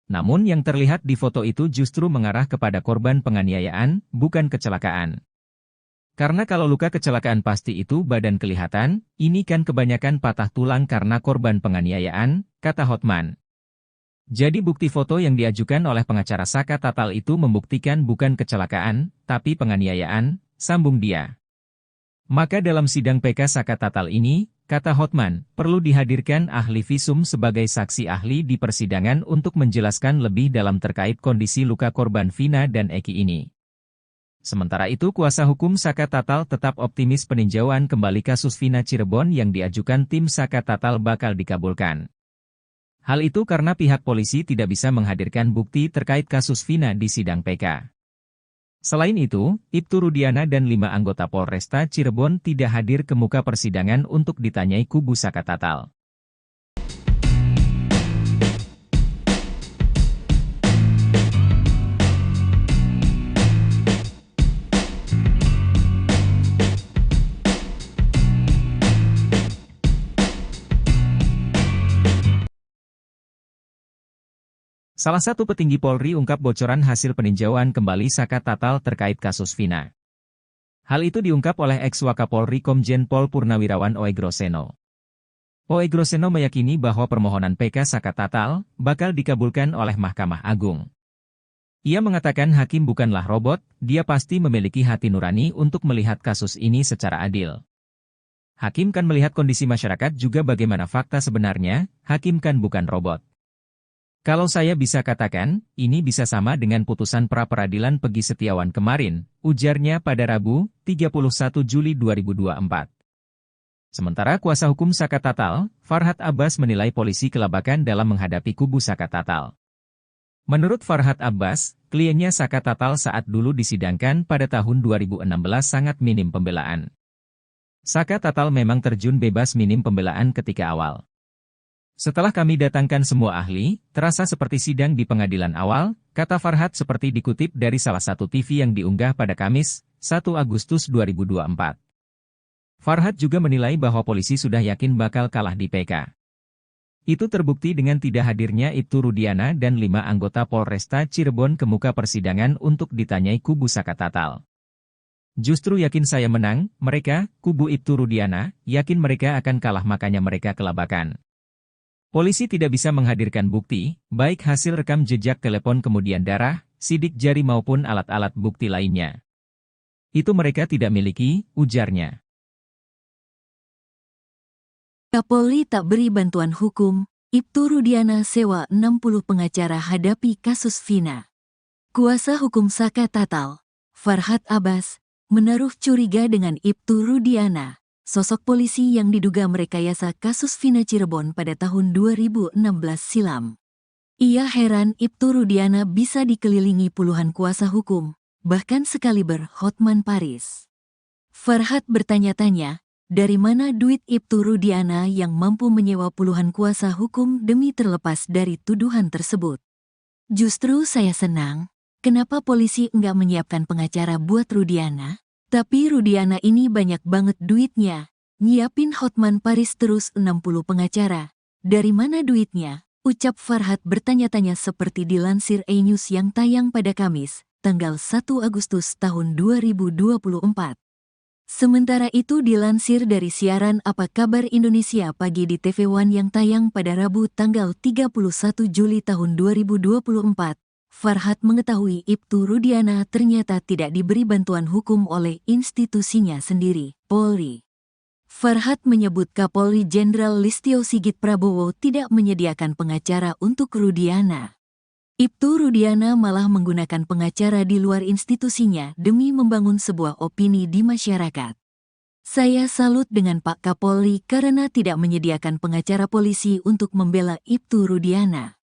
Namun yang terlihat di foto itu justru mengarah kepada korban penganiayaan, bukan kecelakaan. Karena kalau luka kecelakaan pasti itu badan kelihatan, ini kan kebanyakan patah tulang karena korban penganiayaan, kata Hotman. Jadi bukti foto yang diajukan oleh pengacara Saka Tatal itu membuktikan bukan kecelakaan, tapi penganiayaan, sambung dia. Maka dalam sidang PK Saka Tatal ini, kata Hotman, perlu dihadirkan ahli visum sebagai saksi ahli di persidangan untuk menjelaskan lebih dalam terkait kondisi luka korban Vina dan Eki ini. Sementara itu kuasa hukum Saka Tatal tetap optimis peninjauan kembali kasus Vina Cirebon yang diajukan tim Saka Tatal bakal dikabulkan. Hal itu karena pihak polisi tidak bisa menghadirkan bukti terkait kasus Vina di sidang PK. Selain itu, Ibtu Rudiana dan 5 anggota Polresta Cirebon tidak hadir ke muka persidangan untuk ditanyai kubu Saka Tatal. Salah satu petinggi Polri ungkap bocoran hasil peninjauan kembali Saka Tatal terkait kasus Vina. Hal itu diungkap oleh ex-Wakapolri Komjen Pol Purnawirawan Oegroseno. Oegroseno meyakini bahwa permohonan PK Saka Tatal bakal dikabulkan oleh Mahkamah Agung. Ia mengatakan hakim bukanlah robot, dia pasti memiliki hati nurani untuk melihat kasus ini secara adil. Hakim kan melihat kondisi masyarakat juga bagaimana fakta sebenarnya, hakim kan bukan robot. Kalau saya bisa katakan, ini bisa sama dengan putusan pra-peradilan Pegi Setiawan kemarin, ujarnya pada Rabu, 31 Juli 2024. Sementara kuasa hukum Saka Tatal, Farhad Abbas menilai polisi kelabakan dalam menghadapi kubu Saka Tatal. Menurut Farhad Abbas, kliennya Saka Tatal saat dulu disidangkan pada tahun 2016 sangat minim pembelaan. Saka Tatal memang terjun bebas minim pembelaan ketika awal. Setelah kami datangkan semua ahli, terasa seperti sidang di pengadilan awal, kata Farhad seperti dikutip dari salah satu TV yang diunggah pada Kamis, 1 Agustus 2024. Farhad juga menilai bahwa polisi sudah yakin bakal kalah di PK. Itu terbukti dengan tidak hadirnya Ibtu Rudiana dan 5 anggota Polresta Cirebon ke muka persidangan untuk ditanyai kubu Saka Tatal. Justru yakin saya menang, mereka, kubu Ibtu Rudiana, yakin mereka akan kalah makanya mereka kelabakan. Polisi tidak bisa menghadirkan bukti, baik hasil rekam jejak telepon kemudian darah, sidik jari maupun alat-alat bukti lainnya. Itu mereka tidak miliki, ujarnya. Kapolri tak beri bantuan hukum, Ibtu Rudiana sewa 60 pengacara hadapi kasus Vina. Kuasa hukum Saka Tatal, Farhad Abbas, menaruh curiga dengan Ibtu Rudiana, sosok polisi yang diduga merekayasa kasus Vina Cirebon pada tahun 2016 silam. Ia heran Ibtu Rudiana bisa dikelilingi puluhan kuasa hukum, bahkan sekaliber Hotman Paris. Farhad bertanya-tanya, dari mana duit Ibtu Rudiana yang mampu menyewa puluhan kuasa hukum demi terlepas dari tuduhan tersebut? Justru saya senang, kenapa polisi enggak menyiapkan pengacara buat Rudiana? Tapi Rudiana ini banyak banget duitnya. Nyiapin Hotman Paris terus 60 pengacara. Dari mana duitnya? Ucap Farhad bertanya-tanya seperti dilansir E-News yang tayang pada Kamis, tanggal 1 Agustus tahun 2024. Sementara itu dilansir dari siaran Apa Kabar Indonesia Pagi di TV One yang tayang pada Rabu tanggal 31 Juli tahun 2024. Farhad mengetahui Ibtu Rudiana ternyata tidak diberi bantuan hukum oleh institusinya sendiri, Polri. Farhad menyebut Kapolri Jenderal Listio Sigit Prabowo tidak menyediakan pengacara untuk Rudiana. Ibtu Rudiana malah menggunakan pengacara di luar institusinya demi membangun sebuah opini di masyarakat. Saya salut dengan Pak Kapolri karena tidak menyediakan pengacara polisi untuk membela Ibtu Rudiana.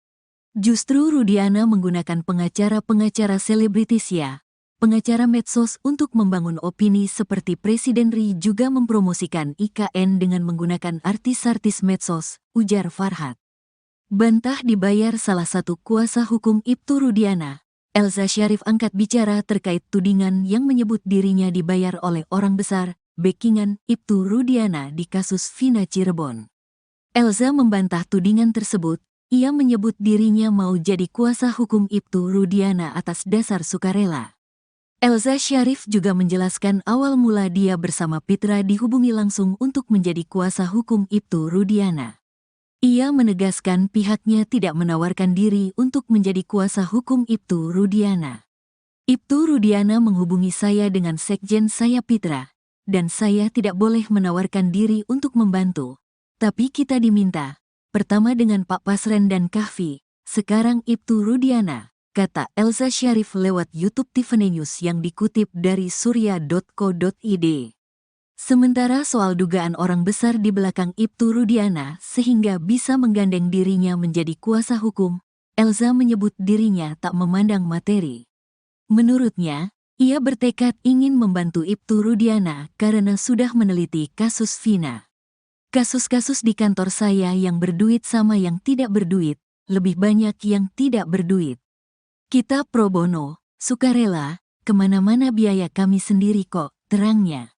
Justru Rudiana menggunakan pengacara-pengacara selebritis ya, pengacara medsos untuk membangun opini seperti Presiden RI juga mempromosikan IKN dengan menggunakan artis-artis medsos, ujar Farhad. Bantah dibayar salah satu kuasa hukum Ibtu Rudiana, Elza Syarif angkat bicara terkait tudingan yang menyebut dirinya dibayar oleh orang besar, backingan Ibtu Rudiana di kasus Vina Cirebon. Elza membantah tudingan tersebut. Ia menyebut dirinya mau jadi kuasa hukum Ibtu Rudiana atas dasar sukarela. Elza Syarif juga menjelaskan awal mula dia bersama Pitra dihubungi langsung untuk menjadi kuasa hukum Ibtu Rudiana. Ia menegaskan pihaknya tidak menawarkan diri untuk menjadi kuasa hukum Ibtu Rudiana. Ibtu Rudiana menghubungi saya dengan sekjen saya Pitra, dan saya tidak boleh menawarkan diri untuk membantu. Tapi kita diminta, pertama dengan Pak Pasren dan Kahfi, sekarang Ibtu Rudiana, kata Elza Syarif lewat YouTube Tiffany News yang dikutip dari surya.co.id. Sementara soal dugaan orang besar di belakang Ibtu Rudiana sehingga bisa menggandeng dirinya menjadi kuasa hukum, Elza menyebut dirinya tak memandang materi. Menurutnya, ia bertekad ingin membantu Ibtu Rudiana karena sudah meneliti kasus Vina. Kasus-kasus di kantor saya yang berduit sama yang tidak berduit, lebih banyak yang tidak berduit. Kita pro bono, sukarela, kemana-mana biaya kami sendiri kok, terangnya.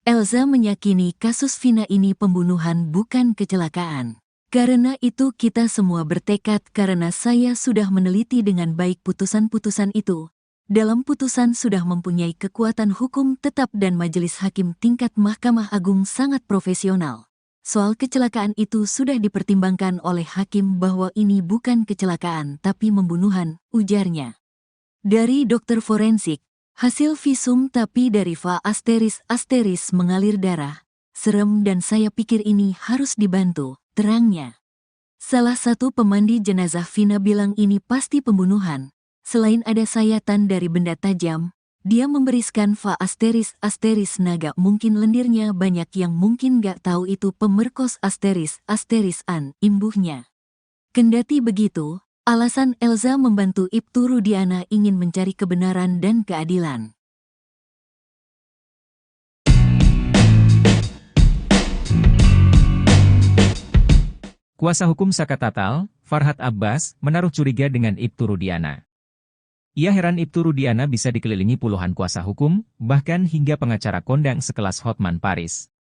Elza meyakini kasus Vina ini pembunuhan bukan kecelakaan. Karena itu kita semua bertekad karena saya sudah meneliti dengan baik putusan-putusan itu. Dalam putusan sudah mempunyai kekuatan hukum tetap dan majelis hakim tingkat Mahkamah Agung sangat profesional. Soal kecelakaan itu sudah dipertimbangkan oleh hakim bahwa ini bukan kecelakaan tapi pembunuhan, ujarnya. Dari dokter forensik, hasil visum tapi dari Va ** mengalir darah. Serem dan saya pikir ini harus dibantu, terangnya. Salah satu pemandi jenazah Vina bilang ini pasti pembunuhan. Selain ada sayatan dari benda tajam, dia memberiskan Va ** naga mungkin lendirnya banyak yang mungkin gak tahu itu pemerkos ** an, imbuhnya. Kendati begitu, alasan Elza membantu Ibtu Rudiana ingin mencari kebenaran dan keadilan. Kuasa hukum Saka Tatal, Farhad Abbas, menaruh curiga dengan Ibtu Rudiana. Ia heran Ibtu Rudiana bisa dikelilingi puluhan kuasa hukum, bahkan hingga pengacara kondang sekelas Hotman Paris.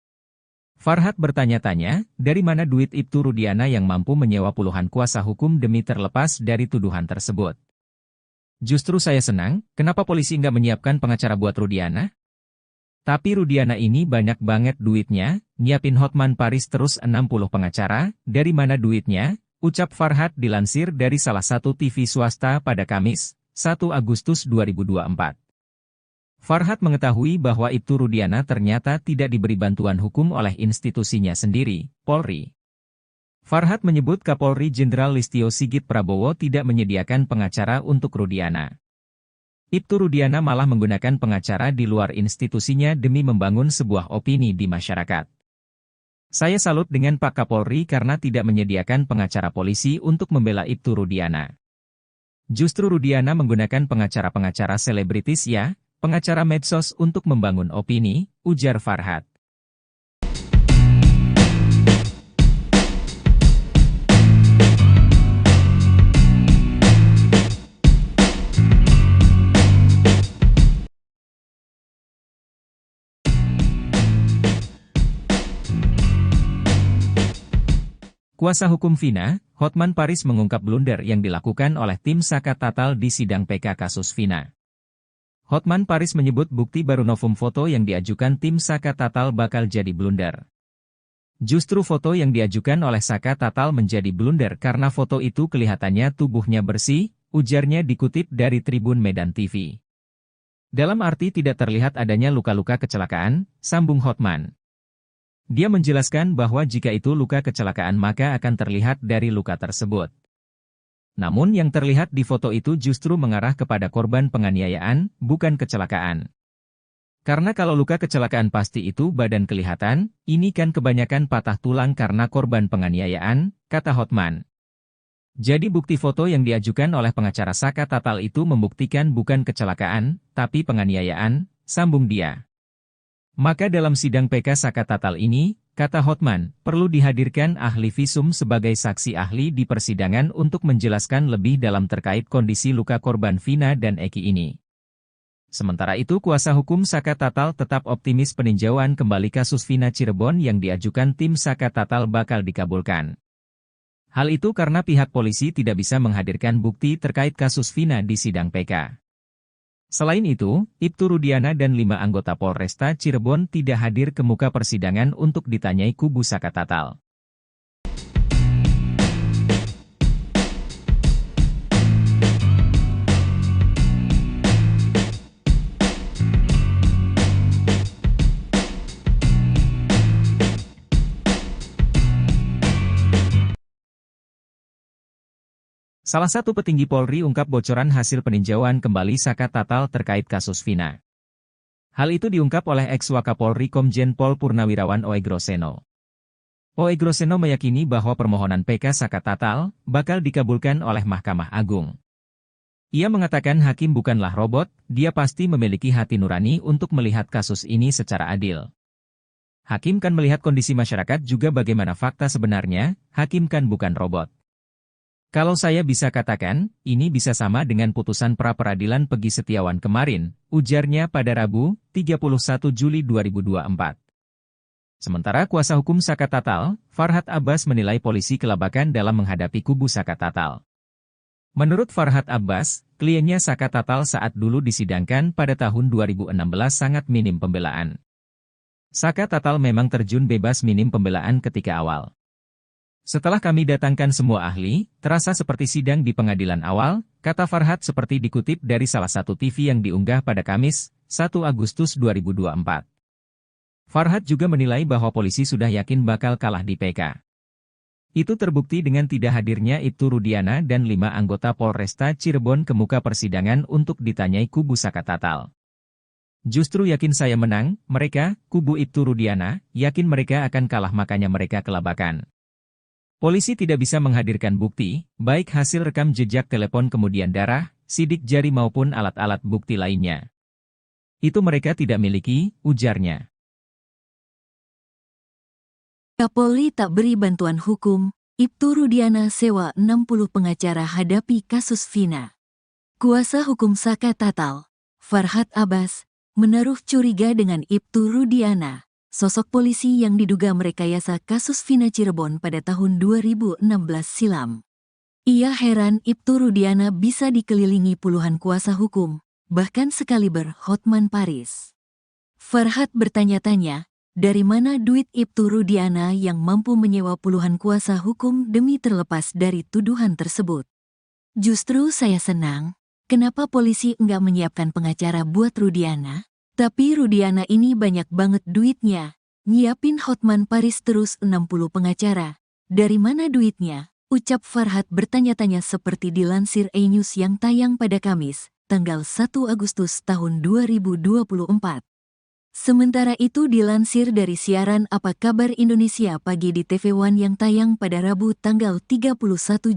Farhad bertanya-tanya, dari mana duit Ibtu Rudiana yang mampu menyewa puluhan kuasa hukum demi terlepas dari tuduhan tersebut. Justru saya senang, kenapa polisi nggak menyiapkan pengacara buat Rudiana? Tapi Rudiana ini banyak banget duitnya, nyiapin Hotman Paris terus 60 pengacara, dari mana duitnya? Ucap Farhad dilansir dari salah satu TV swasta pada Kamis, 1 Agustus 2024. Farhad mengetahui bahwa Ibtu Rudiana ternyata tidak diberi bantuan hukum oleh institusinya sendiri, Polri. Farhad menyebut Kapolri Jenderal Listio Sigit Prabowo tidak menyediakan pengacara untuk Rudiana. Ibtu Rudiana malah menggunakan pengacara di luar institusinya demi membangun sebuah opini di masyarakat. Saya salut dengan Pak Kapolri karena tidak menyediakan pengacara polisi untuk membela Ibtu Rudiana. Justru Rudiana menggunakan pengacara-pengacara selebritis ya, pengacara medsos untuk membangun opini, ujar Farhad. Kuasa hukum Vina, Hotman Paris mengungkap blunder yang dilakukan oleh tim Saka Tatal di sidang PK kasus Vina. Hotman Paris menyebut bukti baru novum foto yang diajukan tim Saka Tatal bakal jadi blunder. Justru foto yang diajukan oleh Saka Tatal menjadi blunder karena foto itu kelihatannya tubuhnya bersih, ujarnya dikutip dari Tribun Medan TV. Dalam arti tidak terlihat adanya luka-luka kecelakaan, sambung Hotman. Dia menjelaskan bahwa jika itu luka kecelakaan maka akan terlihat dari luka tersebut. Namun yang terlihat di foto itu justru mengarah kepada korban penganiayaan, bukan kecelakaan. Karena kalau luka kecelakaan pasti itu badan kelihatan, ini kan kebanyakan patah tulang karena korban penganiayaan, kata Hotman. Jadi bukti foto yang diajukan oleh pengacara Saka Tatal itu membuktikan bukan kecelakaan, tapi penganiayaan, sambung dia. Maka dalam sidang PK Saka Tatal ini, kata Hotman, perlu dihadirkan ahli visum sebagai saksi ahli di persidangan untuk menjelaskan lebih dalam terkait kondisi luka korban Vina dan Eki ini. Sementara itu kuasa hukum Saka Tatal tetap optimis peninjauan kembali kasus Vina Cirebon yang diajukan tim Saka Tatal bakal dikabulkan. Hal itu karena pihak polisi tidak bisa menghadirkan bukti terkait kasus Vina di sidang PK. Selain itu, Ibtu Rudiana dan 5 anggota Polresta Cirebon tidak hadir ke muka persidangan untuk ditanyai kubu Saka Tatal. Salah satu petinggi Polri ungkap bocoran hasil peninjauan kembali Saka Tatal terkait kasus Vina. Hal itu diungkap oleh ex-Wakapolri Komjen Pol Purnawirawan Oegroseno. Oegroseno meyakini bahwa permohonan PK Saka Tatal bakal dikabulkan oleh Mahkamah Agung. Ia mengatakan hakim bukanlah robot, dia pasti memiliki hati nurani untuk melihat kasus ini secara adil. Hakim kan melihat kondisi masyarakat juga bagaimana fakta sebenarnya, hakim kan bukan robot. Kalau saya bisa katakan, ini bisa sama dengan putusan pra-peradilan Pegi Setiawan kemarin, ujarnya pada Rabu, 31 Juli 2024. Sementara kuasa hukum Saka Tatal, Farhad Abbas menilai polisi kelabakan dalam menghadapi kubu Saka Tatal. Menurut Farhad Abbas, kliennya Saka Tatal saat dulu disidangkan pada tahun 2016 sangat minim pembelaan. Saka Tatal memang terjun bebas minim pembelaan ketika awal. Setelah kami datangkan semua ahli, terasa seperti sidang di pengadilan awal, kata Farhad seperti dikutip dari salah satu TV yang diunggah pada Kamis, 1 Agustus 2024. Farhad juga menilai bahwa polisi sudah yakin bakal kalah di PK. Itu terbukti dengan tidak hadirnya Ibtu Rudiana dan 5 anggota Polresta Cirebon ke muka persidangan untuk ditanyai kubu Saka Tatal. Justru yakin saya menang, mereka, kubu Ibtu Rudiana, yakin mereka akan kalah makanya mereka kelabakan. Polisi tidak bisa menghadirkan bukti, baik hasil rekam jejak telepon kemudian darah, sidik jari maupun alat-alat bukti lainnya. Itu mereka tidak miliki, ujarnya. Kapolri tak beri bantuan hukum, Ibtu Rudiana sewa 60 pengacara hadapi kasus Vina. Kuasa hukum Saka Tatal, Farhad Abbas, menaruh curiga dengan Ibtu Rudiana. Sosok polisi yang diduga merekayasa kasus Vina Cirebon pada tahun 2016 silam. Ia heran Ibtu Rudiana bisa dikelilingi puluhan kuasa hukum, bahkan sekaliber Hotman Paris. Farhad bertanya-tanya, dari mana duit Ibtu Rudiana yang mampu menyewa puluhan kuasa hukum demi terlepas dari tuduhan tersebut? Justru saya senang, kenapa polisi enggak menyiapkan pengacara buat Rudiana? Tapi Rudiana ini banyak banget duitnya. Nyiapin Hotman Paris terus 60 pengacara. Dari mana duitnya? Ucap Farhad bertanya-tanya seperti dilansir E-News yang tayang pada Kamis, tanggal 1 Agustus tahun 2024. Sementara itu dilansir dari siaran Apa Kabar Indonesia Pagi di TV One yang tayang pada Rabu tanggal 31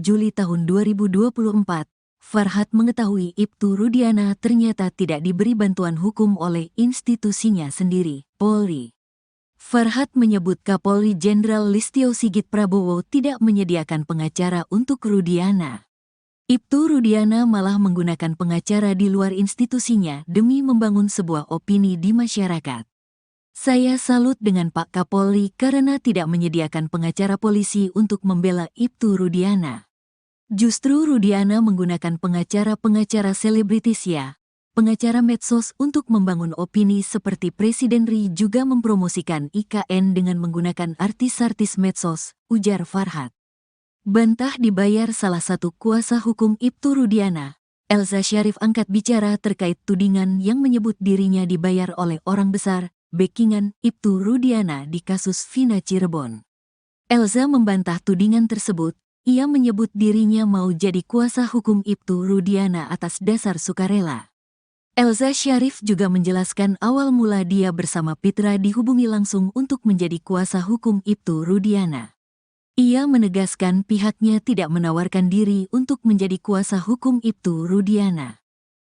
Juli tahun 2024. Farhad mengetahui Ibtu Rudiana ternyata tidak diberi bantuan hukum oleh institusinya sendiri, Polri. Farhad menyebut Kapolri Jenderal Listio Sigit Prabowo tidak menyediakan pengacara untuk Rudiana. Ibtu Rudiana malah menggunakan pengacara di luar institusinya demi membangun sebuah opini di masyarakat. Saya salut dengan Pak Kapolri karena tidak menyediakan pengacara polisi untuk membela Ibtu Rudiana. Justru Rudiana menggunakan pengacara-pengacara selebritis ya, pengacara medsos untuk membangun opini seperti Presiden RI juga mempromosikan IKN dengan menggunakan artis-artis medsos, ujar Farhad. Bantah dibayar salah satu kuasa hukum Ibtu Rudiana, Elza Syarif angkat bicara terkait tudingan yang menyebut dirinya dibayar oleh orang besar, backingan Ibtu Rudiana di kasus Vina Cirebon. Elza membantah tudingan tersebut. Ia menyebut dirinya mau jadi kuasa hukum Ibtu Rudiana atas dasar sukarela. Elza Syarif juga menjelaskan awal mula dia bersama Pitra dihubungi langsung untuk menjadi kuasa hukum Ibtu Rudiana. Ia menegaskan pihaknya tidak menawarkan diri untuk menjadi kuasa hukum Ibtu Rudiana.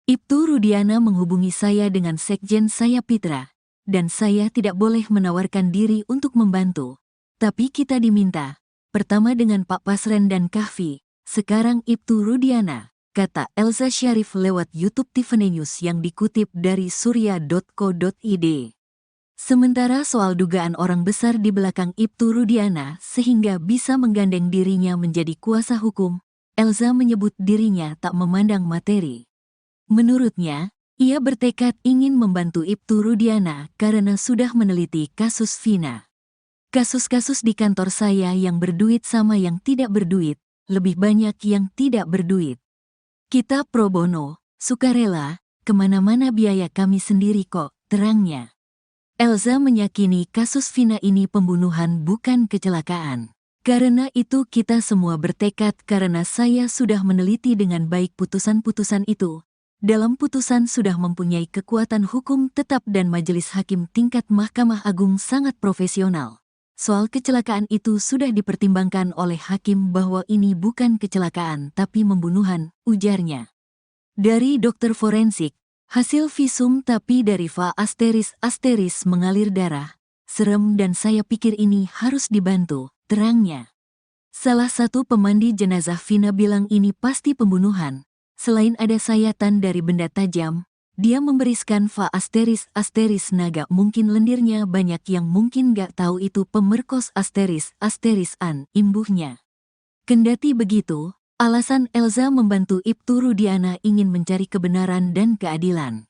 Ibtu Rudiana menghubungi saya dengan sekjen saya Pitra, dan saya tidak boleh menawarkan diri untuk membantu. Tapi kita diminta. Pertama dengan Pak Pasren dan Kahfi, sekarang Ibtu Rudiana, kata Elza Syarif lewat YouTube Tiffany News yang dikutip dari surya.co.id. Sementara soal dugaan orang besar di belakang Ibtu Rudiana sehingga bisa menggandeng dirinya menjadi kuasa hukum, Elza menyebut dirinya tak memandang materi. Menurutnya, Ia bertekad ingin membantu Ibtu Rudiana karena sudah meneliti kasus Vina. Kasus-kasus di kantor saya yang berduit sama yang tidak berduit, lebih banyak yang tidak berduit. Kita pro bono, sukarela, kemana-mana biaya kami sendiri kok, terangnya. Elza meyakini kasus Vina ini pembunuhan bukan kecelakaan. Karena itu kita semua bertekad karena saya sudah meneliti dengan baik putusan-putusan itu. Dalam putusan sudah mempunyai kekuatan hukum tetap dan majelis hakim tingkat Mahkamah Agung sangat profesional. Soal kecelakaan itu sudah dipertimbangkan oleh hakim bahwa ini bukan kecelakaan tapi pembunuhan, ujarnya. Dari dokter forensik, hasil visum tapi dari va asteris mengalir darah. Serem dan saya pikir ini harus dibantu, terangnya. Salah satu pemandi jenazah Vina bilang ini pasti pembunuhan. Selain ada sayatan dari benda tajam, dia memberiskan va asteris naga mungkin lendirnya banyak yang mungkin gak tahu itu pemerkos asterisan, imbuhnya. Kendati begitu, alasan Elza membantu Ibtu Rudiana ingin mencari kebenaran dan keadilan.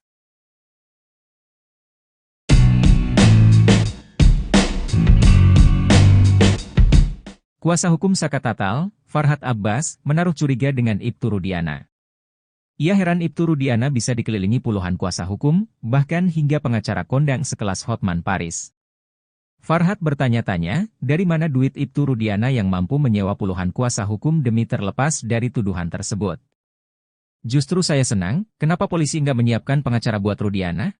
Kuasa hukum Saka Tatal, Farhad Abbas, menaruh curiga dengan Ibtu Rudiana. Ia heran Ibtu Rudiana bisa dikelilingi puluhan kuasa hukum, bahkan hingga pengacara kondang sekelas Hotman Paris. Farhad bertanya-tanya, dari mana duit Ibtu Rudiana yang mampu menyewa puluhan kuasa hukum demi terlepas dari tuduhan tersebut. Justru saya senang, kenapa polisi nggak menyiapkan pengacara buat Rudiana?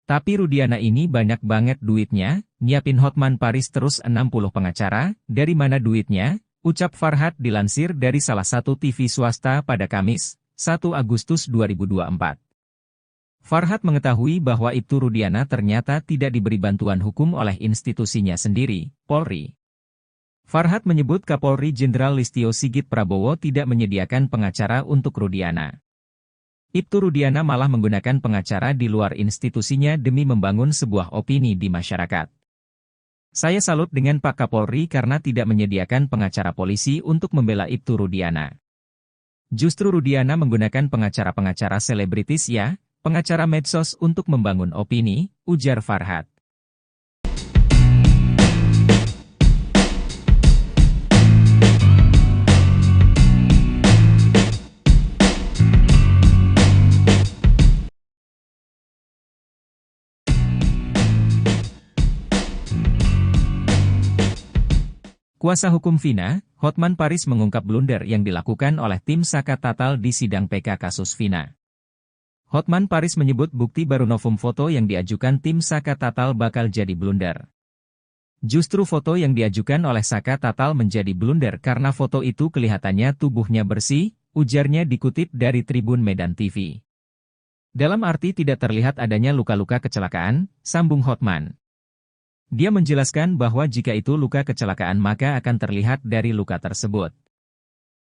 Tapi Rudiana ini banyak banget duitnya, nyiapin Hotman Paris terus 60 pengacara, dari mana duitnya? Ucap Farhad dilansir dari salah satu TV swasta pada Kamis, 1 Agustus 2024. Farhad mengetahui bahwa Ibtu Rudiana ternyata tidak diberi bantuan hukum oleh institusinya sendiri, Polri. Farhad menyebut Kapolri Jenderal Listio Sigit Prabowo tidak menyediakan pengacara untuk Rudiana. Ibtu Rudiana malah menggunakan pengacara di luar institusinya demi membangun sebuah opini di masyarakat. Saya salut dengan Pak Kapolri karena tidak menyediakan pengacara polisi untuk membela Ibtu Rudiana. Justru Rudiana menggunakan pengacara-pengacara selebritis ya, pengacara medsos untuk membangun opini, ujar Farhad. Kuasa hukum Vina, Hotman Paris mengungkap blunder yang dilakukan oleh tim Saka Tatal di sidang PK kasus Vina. Hotman Paris menyebut bukti baru novum foto yang diajukan tim Saka Tatal bakal jadi blunder. Justru foto yang diajukan oleh Saka Tatal menjadi blunder karena foto itu kelihatannya tubuhnya bersih, ujarnya dikutip dari Tribun Medan TV. Dalam arti tidak terlihat adanya luka-luka kecelakaan, sambung Hotman. Dia menjelaskan bahwa jika itu luka kecelakaan maka akan terlihat dari luka tersebut.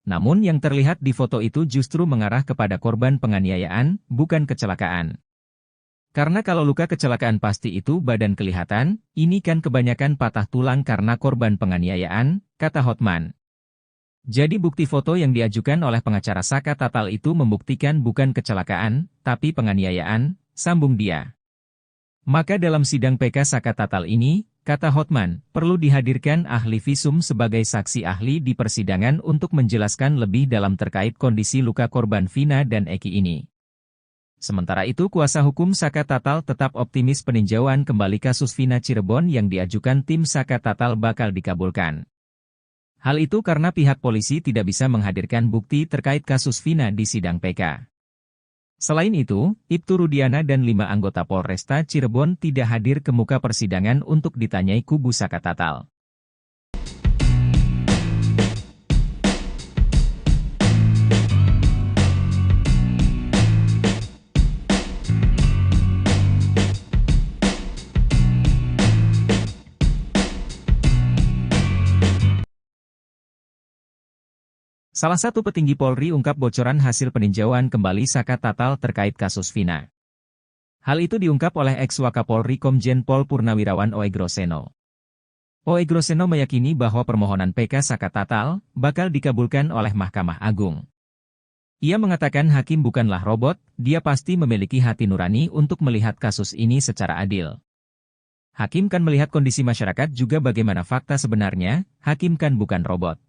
Namun yang terlihat di foto itu justru mengarah kepada korban penganiayaan, bukan kecelakaan. Karena kalau luka kecelakaan pasti itu badan kelihatan, ini kan kebanyakan patah tulang karena korban penganiayaan, kata Hotman. Jadi bukti foto yang diajukan oleh pengacara Saka Tatal itu membuktikan bukan kecelakaan, tapi penganiayaan, sambung dia. Maka dalam sidang PK Saka Tatal ini, kata Hotman, perlu dihadirkan ahli visum sebagai saksi ahli di persidangan untuk menjelaskan lebih dalam terkait kondisi luka korban Vina dan Eki ini. Sementara itu kuasa hukum Saka Tatal tetap optimis peninjauan kembali kasus Vina Cirebon yang diajukan tim Saka Tatal bakal dikabulkan. Hal itu karena pihak polisi tidak bisa menghadirkan bukti terkait kasus Vina di sidang PK. Selain itu, Ibtu Rudiana dan 5 anggota Polresta Cirebon tidak hadir ke muka persidangan untuk ditanyai kubu Saka Tatal. Salah satu petinggi Polri ungkap bocoran hasil peninjauan kembali Saka Tatal terkait kasus Vina. Hal itu diungkap oleh ex-Wakapolri Komjen Pol Purnawirawan Oegroseno. Oegroseno meyakini bahwa permohonan PK Saka Tatal bakal dikabulkan oleh Mahkamah Agung. Ia mengatakan hakim bukanlah robot, dia pasti memiliki hati nurani untuk melihat kasus ini secara adil. Hakim kan melihat kondisi masyarakat juga bagaimana fakta sebenarnya, hakim kan bukan robot.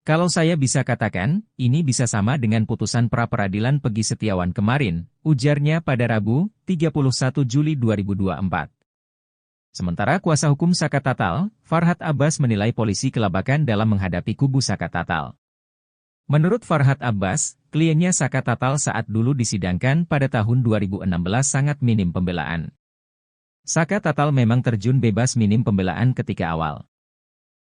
Kalau saya bisa katakan, ini bisa sama dengan putusan pra-peradilan Peggy Setiawan kemarin, ujarnya pada Rabu, 31 Juli 2024. Sementara kuasa hukum Saka Tatal, Farhad Abbas menilai polisi kelabakan dalam menghadapi kubu Saka Tatal. Menurut Farhad Abbas, kliennya Saka Tatal saat dulu disidangkan pada tahun 2016 sangat minim pembelaan. Saka Tatal memang terjun bebas minim pembelaan ketika awal.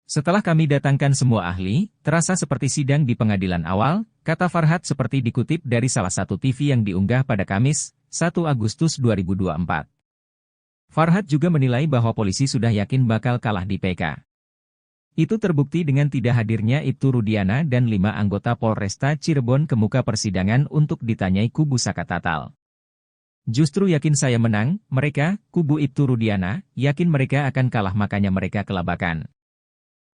Setelah kami datangkan semua ahli, terasa seperti sidang di pengadilan awal, kata Farhad seperti dikutip dari salah satu TV yang diunggah pada Kamis, 1 Agustus 2024. Farhad juga menilai bahwa polisi sudah yakin bakal kalah di PK. Itu terbukti dengan tidak hadirnya Ibtu Rudiana dan 5 anggota Polresta Cirebon ke muka persidangan untuk ditanyai kubu Saka Tatal. Justru yakin saya menang, mereka, kubu Ibtu Rudiana, yakin mereka akan kalah makanya mereka kelabakan.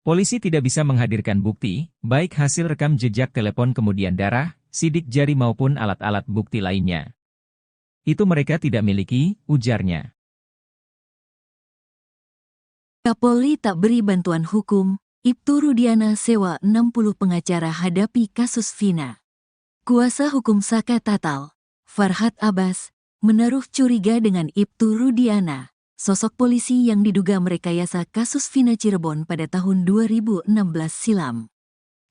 Polisi tidak bisa menghadirkan bukti, baik hasil rekam jejak telepon kemudian darah, sidik jari maupun alat-alat bukti lainnya. Itu mereka tidak miliki, ujarnya. Kapolri tak beri bantuan hukum, Ibtu Rudiana sewa 60 pengacara hadapi kasus Vina. Kuasa hukum Saka Tatal, Farhad Abbas, menaruh curiga dengan Ibtu Rudiana, sosok polisi yang diduga merekayasa kasus Vina Cirebon pada tahun 2016 silam.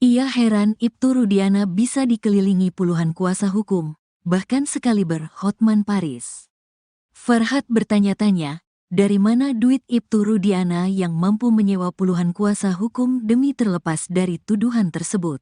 Ia heran Ibtu Rudiana bisa dikelilingi puluhan kuasa hukum, bahkan sekaliber Hotman Paris. Farhad bertanya-tanya, dari mana duit Ibtu Rudiana yang mampu menyewa puluhan kuasa hukum demi terlepas dari tuduhan tersebut?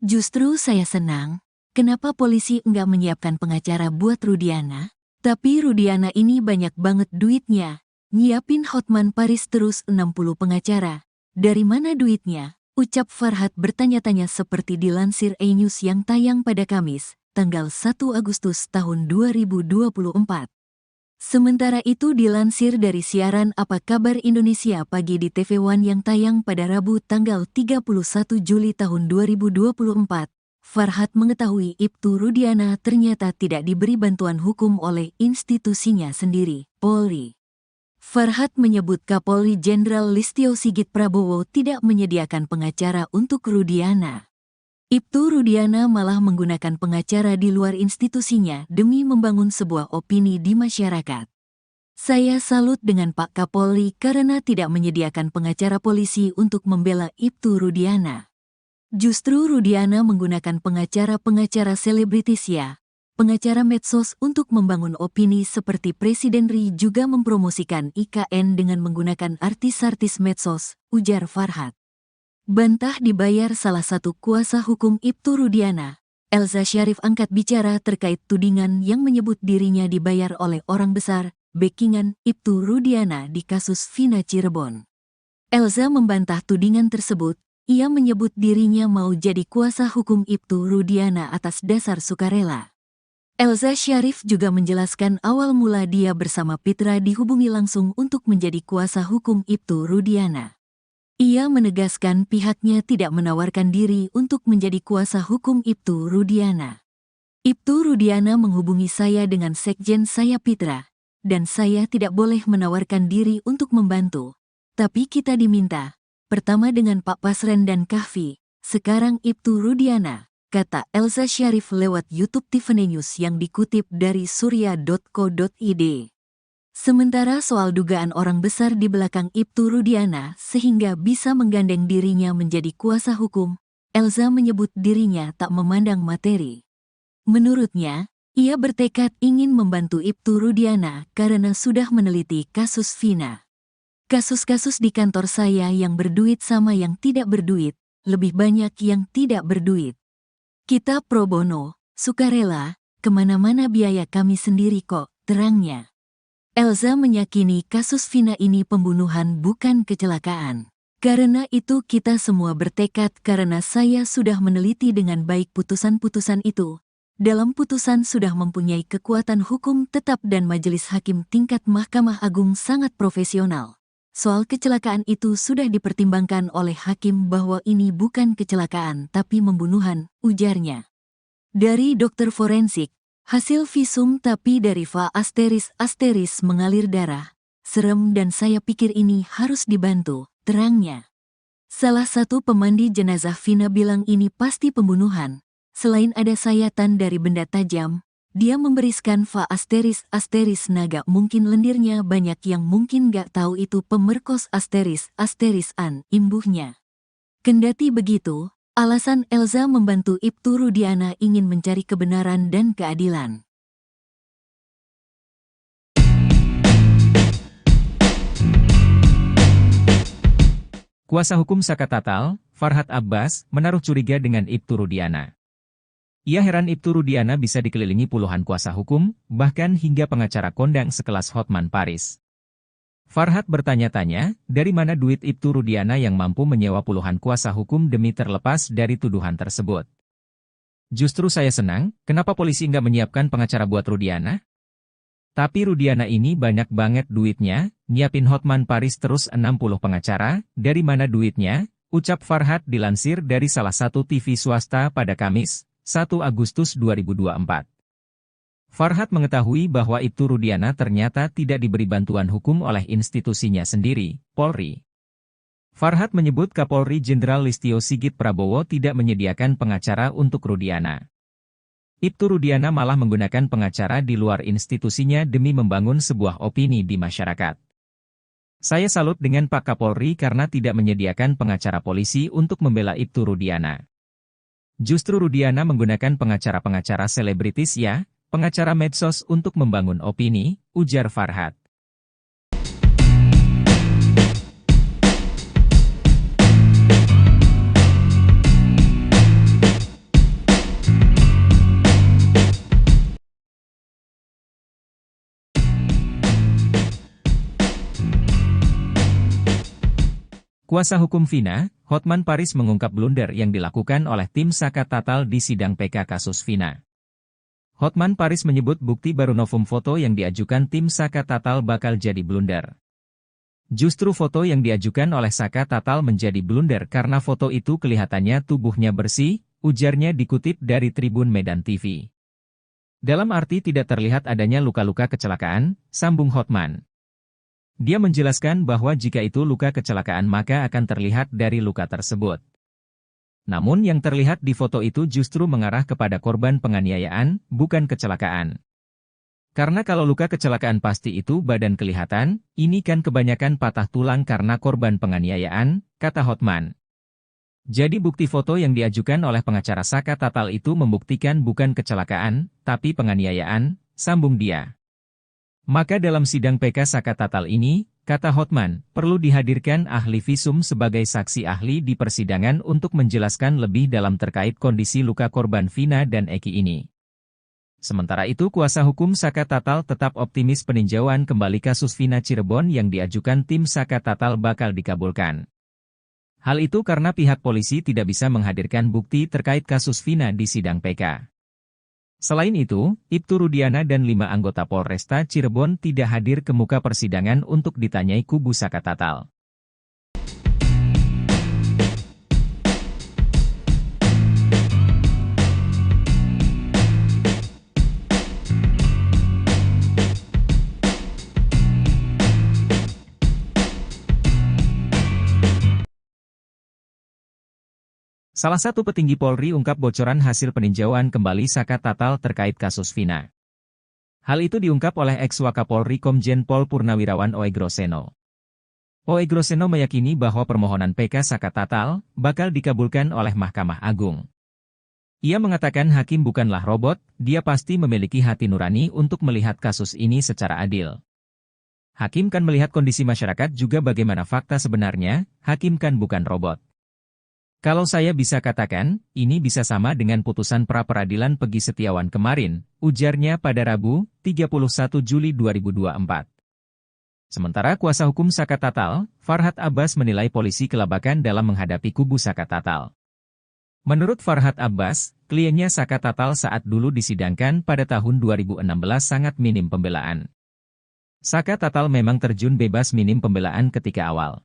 Justru saya senang. Kenapa polisi enggak menyiapkan pengacara buat Rudiana? Tapi Rudiana ini banyak banget duitnya. Nyiapin Hotman Paris terus 60 pengacara. Dari mana duitnya? Ucap Farhad bertanya-tanya seperti dilansir E-News yang tayang pada Kamis, tanggal 1 Agustus tahun 2024. Sementara itu dilansir dari siaran Apa Kabar Indonesia Pagi di TV One yang tayang pada Rabu tanggal 31 Juli tahun 2024. Farhad mengetahui Ibtu Rudiana ternyata tidak diberi bantuan hukum oleh institusinya sendiri, Polri. Farhad menyebut Kapolri Jenderal Listio Sigit Prabowo tidak menyediakan pengacara untuk Rudiana. Ibtu Rudiana malah menggunakan pengacara di luar institusinya demi membangun sebuah opini di masyarakat. Saya salut dengan Pak Kapolri karena tidak menyediakan pengacara polisi untuk membela Ibtu Rudiana. Justru Rudiana menggunakan pengacara-pengacara selebritis pengacara medsos untuk membangun opini seperti Presiden RI juga mempromosikan IKN dengan menggunakan artis-artis medsos, ujar Farhad. Bantah dibayar salah satu kuasa hukum Ibtu Rudiana, Elza Syarif angkat bicara terkait tudingan yang menyebut dirinya dibayar oleh orang besar, backingan Ibtu Rudiana di kasus Vina Cirebon. Elza membantah tudingan tersebut. Ia menyebut dirinya mau jadi kuasa hukum Ibtu Rudiana atas dasar sukarela. Elza Syarif juga menjelaskan awal mula dia bersama Pitra dihubungi langsung untuk menjadi kuasa hukum Ibtu Rudiana. Ia menegaskan pihaknya tidak menawarkan diri untuk menjadi kuasa hukum Ibtu Rudiana. Ibtu Rudiana menghubungi saya dengan sekjen saya Pitra, dan saya tidak boleh menawarkan diri untuk membantu. Tapi kita diminta. Pertama dengan Pak Pasren dan Kahfi, sekarang Ibtu Rudiana, kata Elza Syarif lewat YouTube Tiffany News yang dikutip dari surya.co.id. Sementara soal dugaan orang besar di belakang Ibtu Rudiana sehingga bisa menggandeng dirinya menjadi kuasa hukum, Elza menyebut dirinya tak memandang materi. Menurutnya, ia bertekad ingin membantu Ibtu Rudiana karena sudah meneliti kasus Vina. Kasus-kasus di kantor saya yang berduit sama yang tidak berduit, lebih banyak yang tidak berduit. Kita pro bono, sukarela, kemana-mana biaya kami sendiri kok, terangnya. Elza meyakini kasus Vina ini pembunuhan bukan kecelakaan. Karena itu kita semua bertekad karena saya sudah meneliti dengan baik putusan-putusan itu. Dalam putusan sudah mempunyai kekuatan hukum tetap dan majelis hakim tingkat Mahkamah Agung sangat profesional. Soal kecelakaan itu sudah dipertimbangkan oleh hakim bahwa ini bukan kecelakaan tapi pembunuhan, ujarnya. Dari dokter forensik, hasil visum tapi dari Va ** mengalir darah. Serem dan saya pikir ini harus dibantu, terangnya. Salah satu pemandi jenazah Vina bilang ini pasti pembunuhan. Selain ada sayatan dari benda tajam, dia memberiskan Va ** naga mungkin lendirnya banyak yang mungkin gak tahu itu pemerkos ** an, imbuhnya. Kendati begitu, alasan Elza membantu Ibtu Rudiana ingin mencari kebenaran dan keadilan. Kuasa hukum Saka Tatal, Farhad Abbas, menaruh curiga dengan Ibtu Rudiana. Ia heran Ibtu Rudiana bisa dikelilingi puluhan kuasa hukum, bahkan hingga pengacara kondang sekelas Hotman Paris. Farhad bertanya-tanya, dari mana duit Ibtu Rudiana yang mampu menyewa puluhan kuasa hukum demi terlepas dari tuduhan tersebut. Justru saya senang, kenapa polisi nggak menyiapkan pengacara buat Rudiana? Tapi Rudiana ini banyak banget duitnya, nyiapin Hotman Paris terus 60 pengacara, dari mana duitnya? Ucap Farhad dilansir dari salah satu TV swasta pada Kamis, 1 Agustus 2024. Farhad mengetahui bahwa Ibtu Rudiana ternyata tidak diberi bantuan hukum oleh institusinya sendiri, Polri. Farhad menyebut Kapolri Jenderal Listio Sigit Prabowo tidak menyediakan pengacara untuk Rudiana. Ibtu Rudiana malah menggunakan pengacara di luar institusinya demi membangun sebuah opini di masyarakat. Saya salut dengan Pak Kapolri karena tidak menyediakan pengacara polisi untuk membela Ibtu Rudiana. Justru Rudiana menggunakan pengacara-pengacara selebritis ya, pengacara medsos untuk membangun opini, ujar Farhad. Kuasa hukum Vina, Hotman Paris mengungkap blunder yang dilakukan oleh tim Saka Tatal di sidang PK kasus Vina. Hotman Paris menyebut bukti baru novum foto yang diajukan tim Saka Tatal bakal jadi blunder. Justru foto yang diajukan oleh Saka Tatal menjadi blunder karena foto itu kelihatannya tubuhnya bersih, ujarnya dikutip dari Tribun Medan TV. Dalam arti tidak terlihat adanya luka-luka kecelakaan, sambung Hotman. Dia menjelaskan bahwa jika itu luka kecelakaan maka akan terlihat dari luka tersebut. Namun yang terlihat di foto itu justru mengarah kepada korban penganiayaan, bukan kecelakaan. Karena kalau luka kecelakaan pasti itu badan kelihatan, ini kan kebanyakan patah tulang karena korban penganiayaan, kata Hotman. Jadi bukti foto yang diajukan oleh pengacara Saka Tatal itu membuktikan bukan kecelakaan, tapi penganiayaan, sambung dia. Maka dalam sidang PK Saka Tatal ini, kata Hotman, perlu dihadirkan ahli visum sebagai saksi ahli di persidangan untuk menjelaskan lebih dalam terkait kondisi luka korban Vina dan Eki ini. Sementara itu kuasa hukum Saka Tatal tetap optimis peninjauan kembali kasus Vina Cirebon yang diajukan tim Saka Tatal bakal dikabulkan. Hal itu karena pihak polisi tidak bisa menghadirkan bukti terkait kasus Vina di sidang PK. Selain itu, Ibtu Rudiana dan 5 anggota Polresta Cirebon tidak hadir ke muka persidangan untuk ditanyai kubu Saka Tatal. Salah satu petinggi Polri ungkap bocoran hasil peninjauan kembali Saka Tatal terkait kasus Vina. Hal itu diungkap oleh ex-Wakapolri Komjen Pol Purnawirawan Oegroseno. Oegroseno meyakini bahwa permohonan PK Saka Tatal bakal dikabulkan oleh Mahkamah Agung. Ia mengatakan hakim bukanlah robot, dia pasti memiliki hati nurani untuk melihat kasus ini secara adil. Hakim kan melihat kondisi masyarakat juga bagaimana fakta sebenarnya, hakim kan bukan robot. Kalau saya bisa katakan, ini bisa sama dengan putusan pra-peradilan Pegi Setiawan kemarin, ujarnya pada Rabu, 31 Juli 2024. Sementara kuasa hukum Saka Tatal, Farhad Abbas menilai polisi kelabakan dalam menghadapi kubu Saka Tatal. Menurut Farhad Abbas, kliennya Saka Tatal saat dulu disidangkan pada tahun 2016 sangat minim pembelaan. Saka Tatal memang terjun bebas minim pembelaan ketika awal.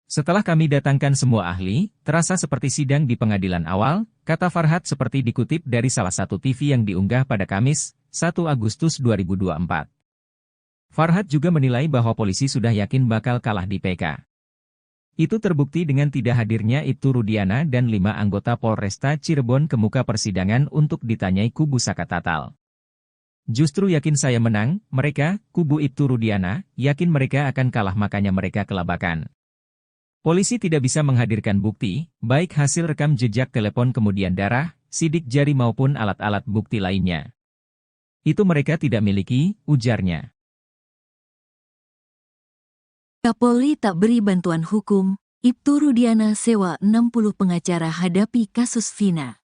Setelah kami datangkan semua ahli, terasa seperti sidang di pengadilan awal, kata Farhat seperti dikutip dari salah satu TV yang diunggah pada Kamis, 1 Agustus 2024. Farhat juga menilai bahwa polisi sudah yakin bakal kalah di PK. Itu terbukti dengan tidak hadirnya Ibtu Rudiana dan 5 anggota Polresta Cirebon ke muka persidangan untuk ditanyai kubu Saka Tatal. Justru yakin saya menang, mereka, kubu Ibtu Rudiana, yakin mereka akan kalah makanya mereka kelabakan. Polisi tidak bisa menghadirkan bukti, baik hasil rekam jejak telepon kemudian darah, sidik jari maupun alat-alat bukti lainnya. Itu mereka tidak miliki, ujarnya. Kapolri tak beri bantuan hukum, Ibtu Rudiana sewa 60 pengacara hadapi kasus Vina.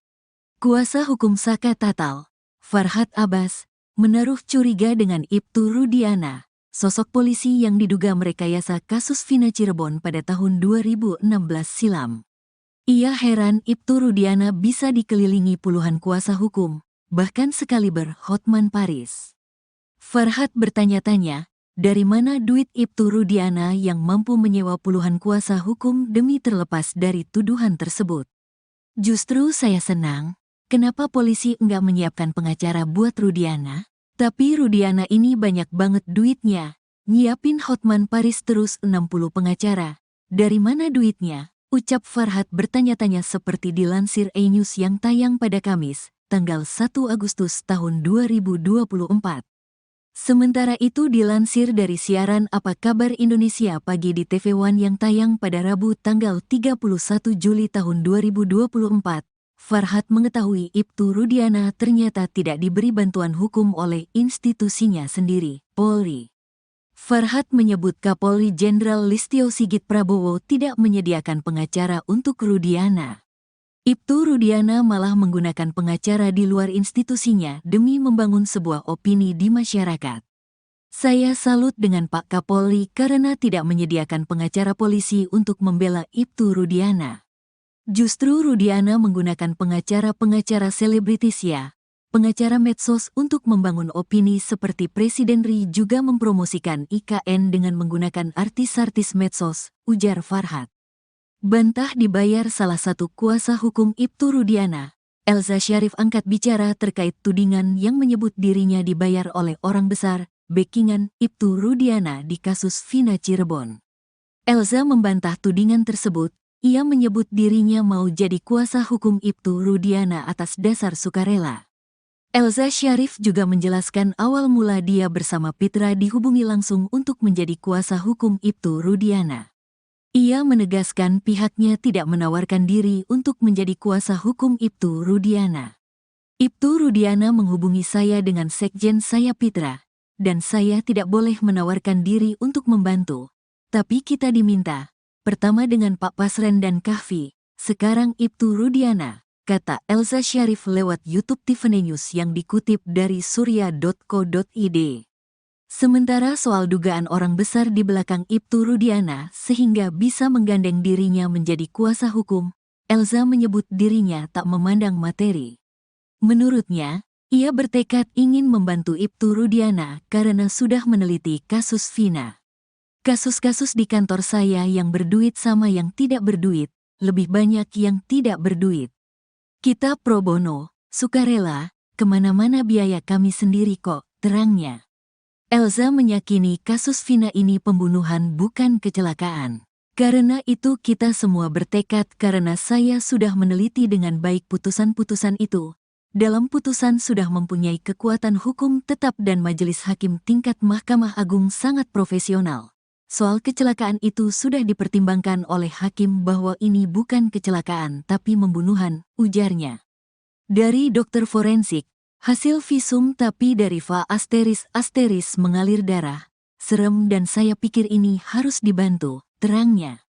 Kuasa hukum Saka Tatal, Farhat Abbas, menaruh curiga dengan Ibtu Rudiana, sosok polisi yang diduga merekayasa kasus Vina Cirebon pada tahun 2016 silam. Ia heran Ibtu Rudiana bisa dikelilingi puluhan kuasa hukum, bahkan sekaliber Hotman Paris. Farhat bertanya-tanya, dari mana duit Ibtu Rudiana yang mampu menyewa puluhan kuasa hukum demi terlepas dari tuduhan tersebut? Justru saya senang, kenapa polisi enggak menyiapkan pengacara buat Rudiana? Tapi Rudiana ini banyak banget duitnya, nyiapin Hotman Paris terus 60 pengacara. Dari mana duitnya? Ucap Farhat bertanya-tanya seperti dilansir E-News yang tayang pada Kamis, tanggal 1 Agustus tahun 2024. Sementara itu dilansir dari siaran Apa Kabar Indonesia Pagi di TV One yang tayang pada Rabu tanggal 31 Juli tahun 2024. Farhat mengetahui Ibtu Rudiana ternyata tidak diberi bantuan hukum oleh institusinya sendiri, Polri. Farhat menyebut Kapolri Jenderal Listio Sigit Prabowo tidak menyediakan pengacara untuk Rudiana. Ibtu Rudiana malah menggunakan pengacara di luar institusinya demi membangun sebuah opini di masyarakat. Saya salut dengan Pak Kapolri karena tidak menyediakan pengacara polisi untuk membela Ibtu Rudiana. Justru Rudiana menggunakan pengacara-pengacara selebritis ya, pengacara medsos untuk membangun opini seperti Presiden RI juga mempromosikan IKN dengan menggunakan artis-artis medsos, ujar Farhat. Bantah dibayar salah satu kuasa hukum Ibtu Rudiana, Elza Syarif angkat bicara terkait tudingan yang menyebut dirinya dibayar oleh orang besar, backingan Ibtu Rudiana di kasus Vina Cirebon. Elza membantah tudingan tersebut. Ia menyebut dirinya mau jadi kuasa hukum Ibtu Rudiana atas dasar sukarela. Elza Syarif juga menjelaskan awal mula dia bersama Pitra dihubungi langsung untuk menjadi kuasa hukum Ibtu Rudiana. Ia menegaskan pihaknya tidak menawarkan diri untuk menjadi kuasa hukum Ibtu Rudiana. Ibtu Rudiana menghubungi saya dengan sekjen saya Pitra, dan saya tidak boleh menawarkan diri untuk membantu. Tapi kita diminta. Pertama dengan Pak Pasren dan Kahfi, sekarang Ibtu Rudiana, kata Elza Syarif lewat YouTube Tiffany News yang dikutip dari surya.co.id. Sementara soal dugaan orang besar di belakang Ibtu Rudiana sehingga bisa menggandeng dirinya menjadi kuasa hukum, Elza menyebut dirinya tak memandang materi. Menurutnya, ia bertekad ingin membantu Ibtu Rudiana karena sudah meneliti kasus Vina. Kasus-kasus di kantor saya yang berduit sama yang tidak berduit, lebih banyak yang tidak berduit. Kita pro bono, sukarela, kemana-mana biaya kami sendiri kok, terangnya. Elza meyakini kasus Vina ini pembunuhan bukan kecelakaan. Karena itu kita semua bertekad karena saya sudah meneliti dengan baik putusan-putusan itu. Dalam putusan sudah mempunyai kekuatan hukum tetap dan majelis hakim tingkat Mahkamah Agung sangat profesional. Soal kecelakaan itu sudah dipertimbangkan oleh hakim bahwa ini bukan kecelakaan tapi pembunuhan, ujarnya. Dari dokter forensik, hasil visum tapi dari va asteris mengalir darah. Serem dan saya pikir ini harus dibantu, terangnya.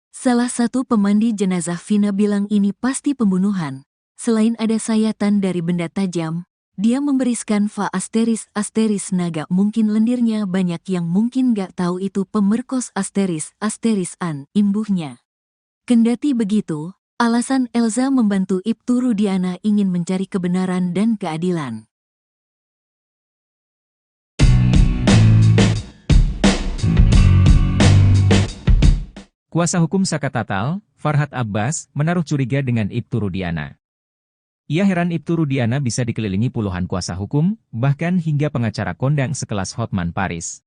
Salah satu pemandi jenazah Vina bilang ini pasti pembunuhan. Selain ada sayatan dari benda tajam, dia memberiskan va asteris naga mungkin lendirnya banyak yang mungkin gak tahu itu pemerkos asterisan, imbuhnya. Kendati begitu, alasan Elza membantu Ibtu Rudiana ingin mencari kebenaran dan keadilan. Kuasa hukum Saka Tatal, Farhad Abbas, menaruh curiga dengan Ibtu Rudiana. Ia heran Ibtu Rudiana bisa dikelilingi puluhan kuasa hukum, bahkan hingga pengacara kondang sekelas Hotman Paris.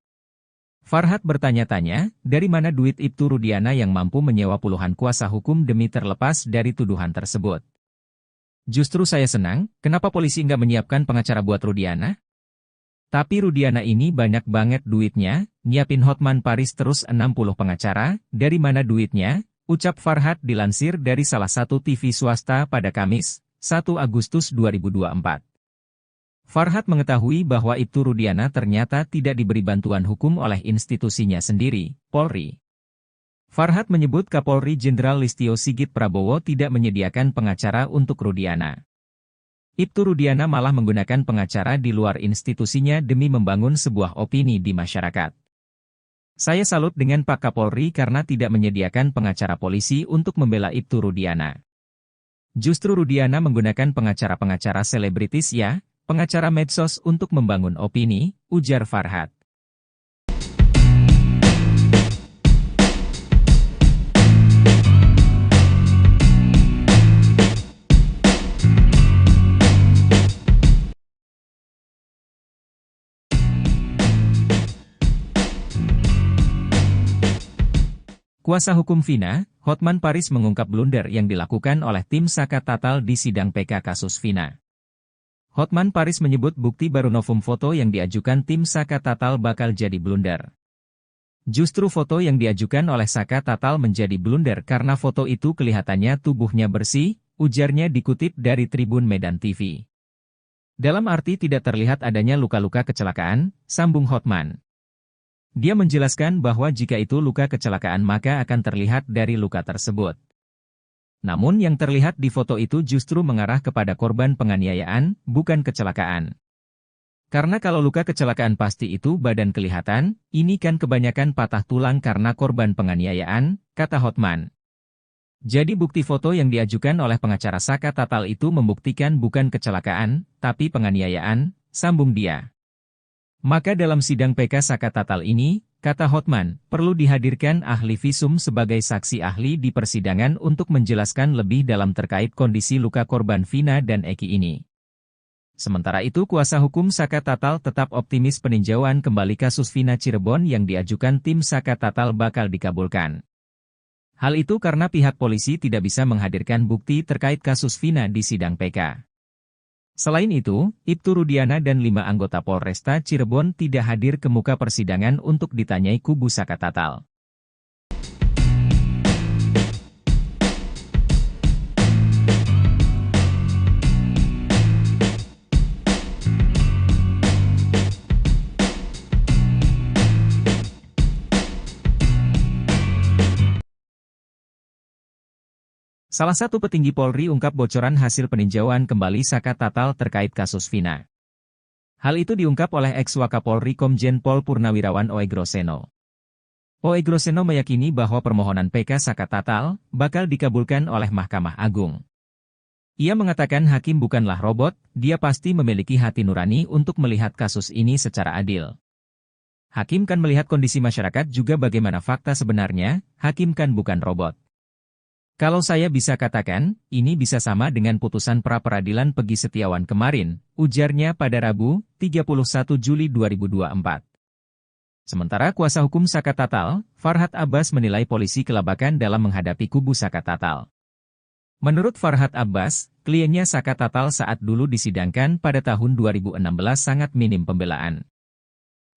Farhad bertanya-tanya, dari mana duit Ibtu Rudiana yang mampu menyewa puluhan kuasa hukum demi terlepas dari tuduhan tersebut. Justru saya senang, kenapa polisi nggak menyiapkan pengacara buat Rudiana? Tapi Rudiana ini banyak banget duitnya, nyiapin Hotman Paris terus 60 pengacara, dari mana duitnya? Ucap Farhad dilansir dari salah satu TV swasta pada Kamis, 1 Agustus 2024. Farhad mengetahui bahwa Ibtu Rudiana ternyata tidak diberi bantuan hukum oleh institusinya sendiri, Polri. Farhad menyebut Kapolri Jenderal Listio Sigit Prabowo tidak menyediakan pengacara untuk Rudiana. Ibtu Rudiana malah menggunakan pengacara di luar institusinya demi membangun sebuah opini di masyarakat. Saya salut dengan Pak Kapolri karena tidak menyediakan pengacara polisi untuk membela Ibtu Rudiana. Justru Rudiana menggunakan pengacara-pengacara selebritis ya, pengacara medsos untuk membangun opini, ujar Farhad. Kuasa hukum Vina, Hotman Paris mengungkap blunder yang dilakukan oleh tim Saka Tatal di sidang PK kasus Vina. Hotman Paris menyebut bukti baru novum foto yang diajukan tim Saka Tatal bakal jadi blunder. Justru foto yang diajukan oleh Saka Tatal menjadi blunder karena foto itu kelihatannya tubuhnya bersih, ujarnya dikutip dari Tribun Medan TV. Dalam arti tidak terlihat adanya luka-luka kecelakaan, sambung Hotman. Dia menjelaskan bahwa jika itu luka kecelakaan maka akan terlihat dari luka tersebut. Namun yang terlihat di foto itu justru mengarah kepada korban penganiayaan, bukan kecelakaan. Karena kalau luka kecelakaan pasti itu badan kelihatan, ini kan kebanyakan patah tulang karena korban penganiayaan, kata Hotman. Jadi bukti foto yang diajukan oleh pengacara Saka Tatal itu membuktikan bukan kecelakaan, tapi penganiayaan, sambung dia. Maka dalam sidang PK Saka Tatal ini, kata Hotman, perlu dihadirkan ahli visum sebagai saksi ahli di persidangan untuk menjelaskan lebih dalam terkait kondisi luka korban Vina dan Eki ini. Sementara itu kuasa hukum Saka Tatal tetap optimis peninjauan kembali kasus Vina Cirebon yang diajukan tim Saka Tatal bakal dikabulkan. Hal itu karena pihak polisi tidak bisa menghadirkan bukti terkait kasus Vina di sidang PK. Selain itu, Ibtu Rudiana dan 5 anggota Polresta Cirebon tidak hadir ke muka persidangan untuk ditanyai kubu Saka Tatal. Salah satu petinggi Polri ungkap bocoran hasil peninjauan kembali Saka Tatal terkait kasus Vina. Hal itu diungkap oleh ex-Wakapolri Komjen Pol Purnawirawan Oegroseno. Oegroseno meyakini bahwa permohonan PK Saka Tatal bakal dikabulkan oleh Mahkamah Agung. Ia mengatakan hakim bukanlah robot, dia pasti memiliki hati nurani untuk melihat kasus ini secara adil. Hakim kan melihat kondisi masyarakat juga bagaimana fakta sebenarnya, hakim kan bukan robot. Kalau saya bisa katakan, ini bisa sama dengan putusan pra-peradilan Pegi Setiawan kemarin, ujarnya pada Rabu, 31 Juli 2024. Sementara kuasa hukum Saka Tatal, Farhad Abbas menilai polisi kelabakan dalam menghadapi kubu Saka Tatal. Menurut Farhad Abbas, kliennya Saka Tatal saat dulu disidangkan pada tahun 2016 sangat minim pembelaan.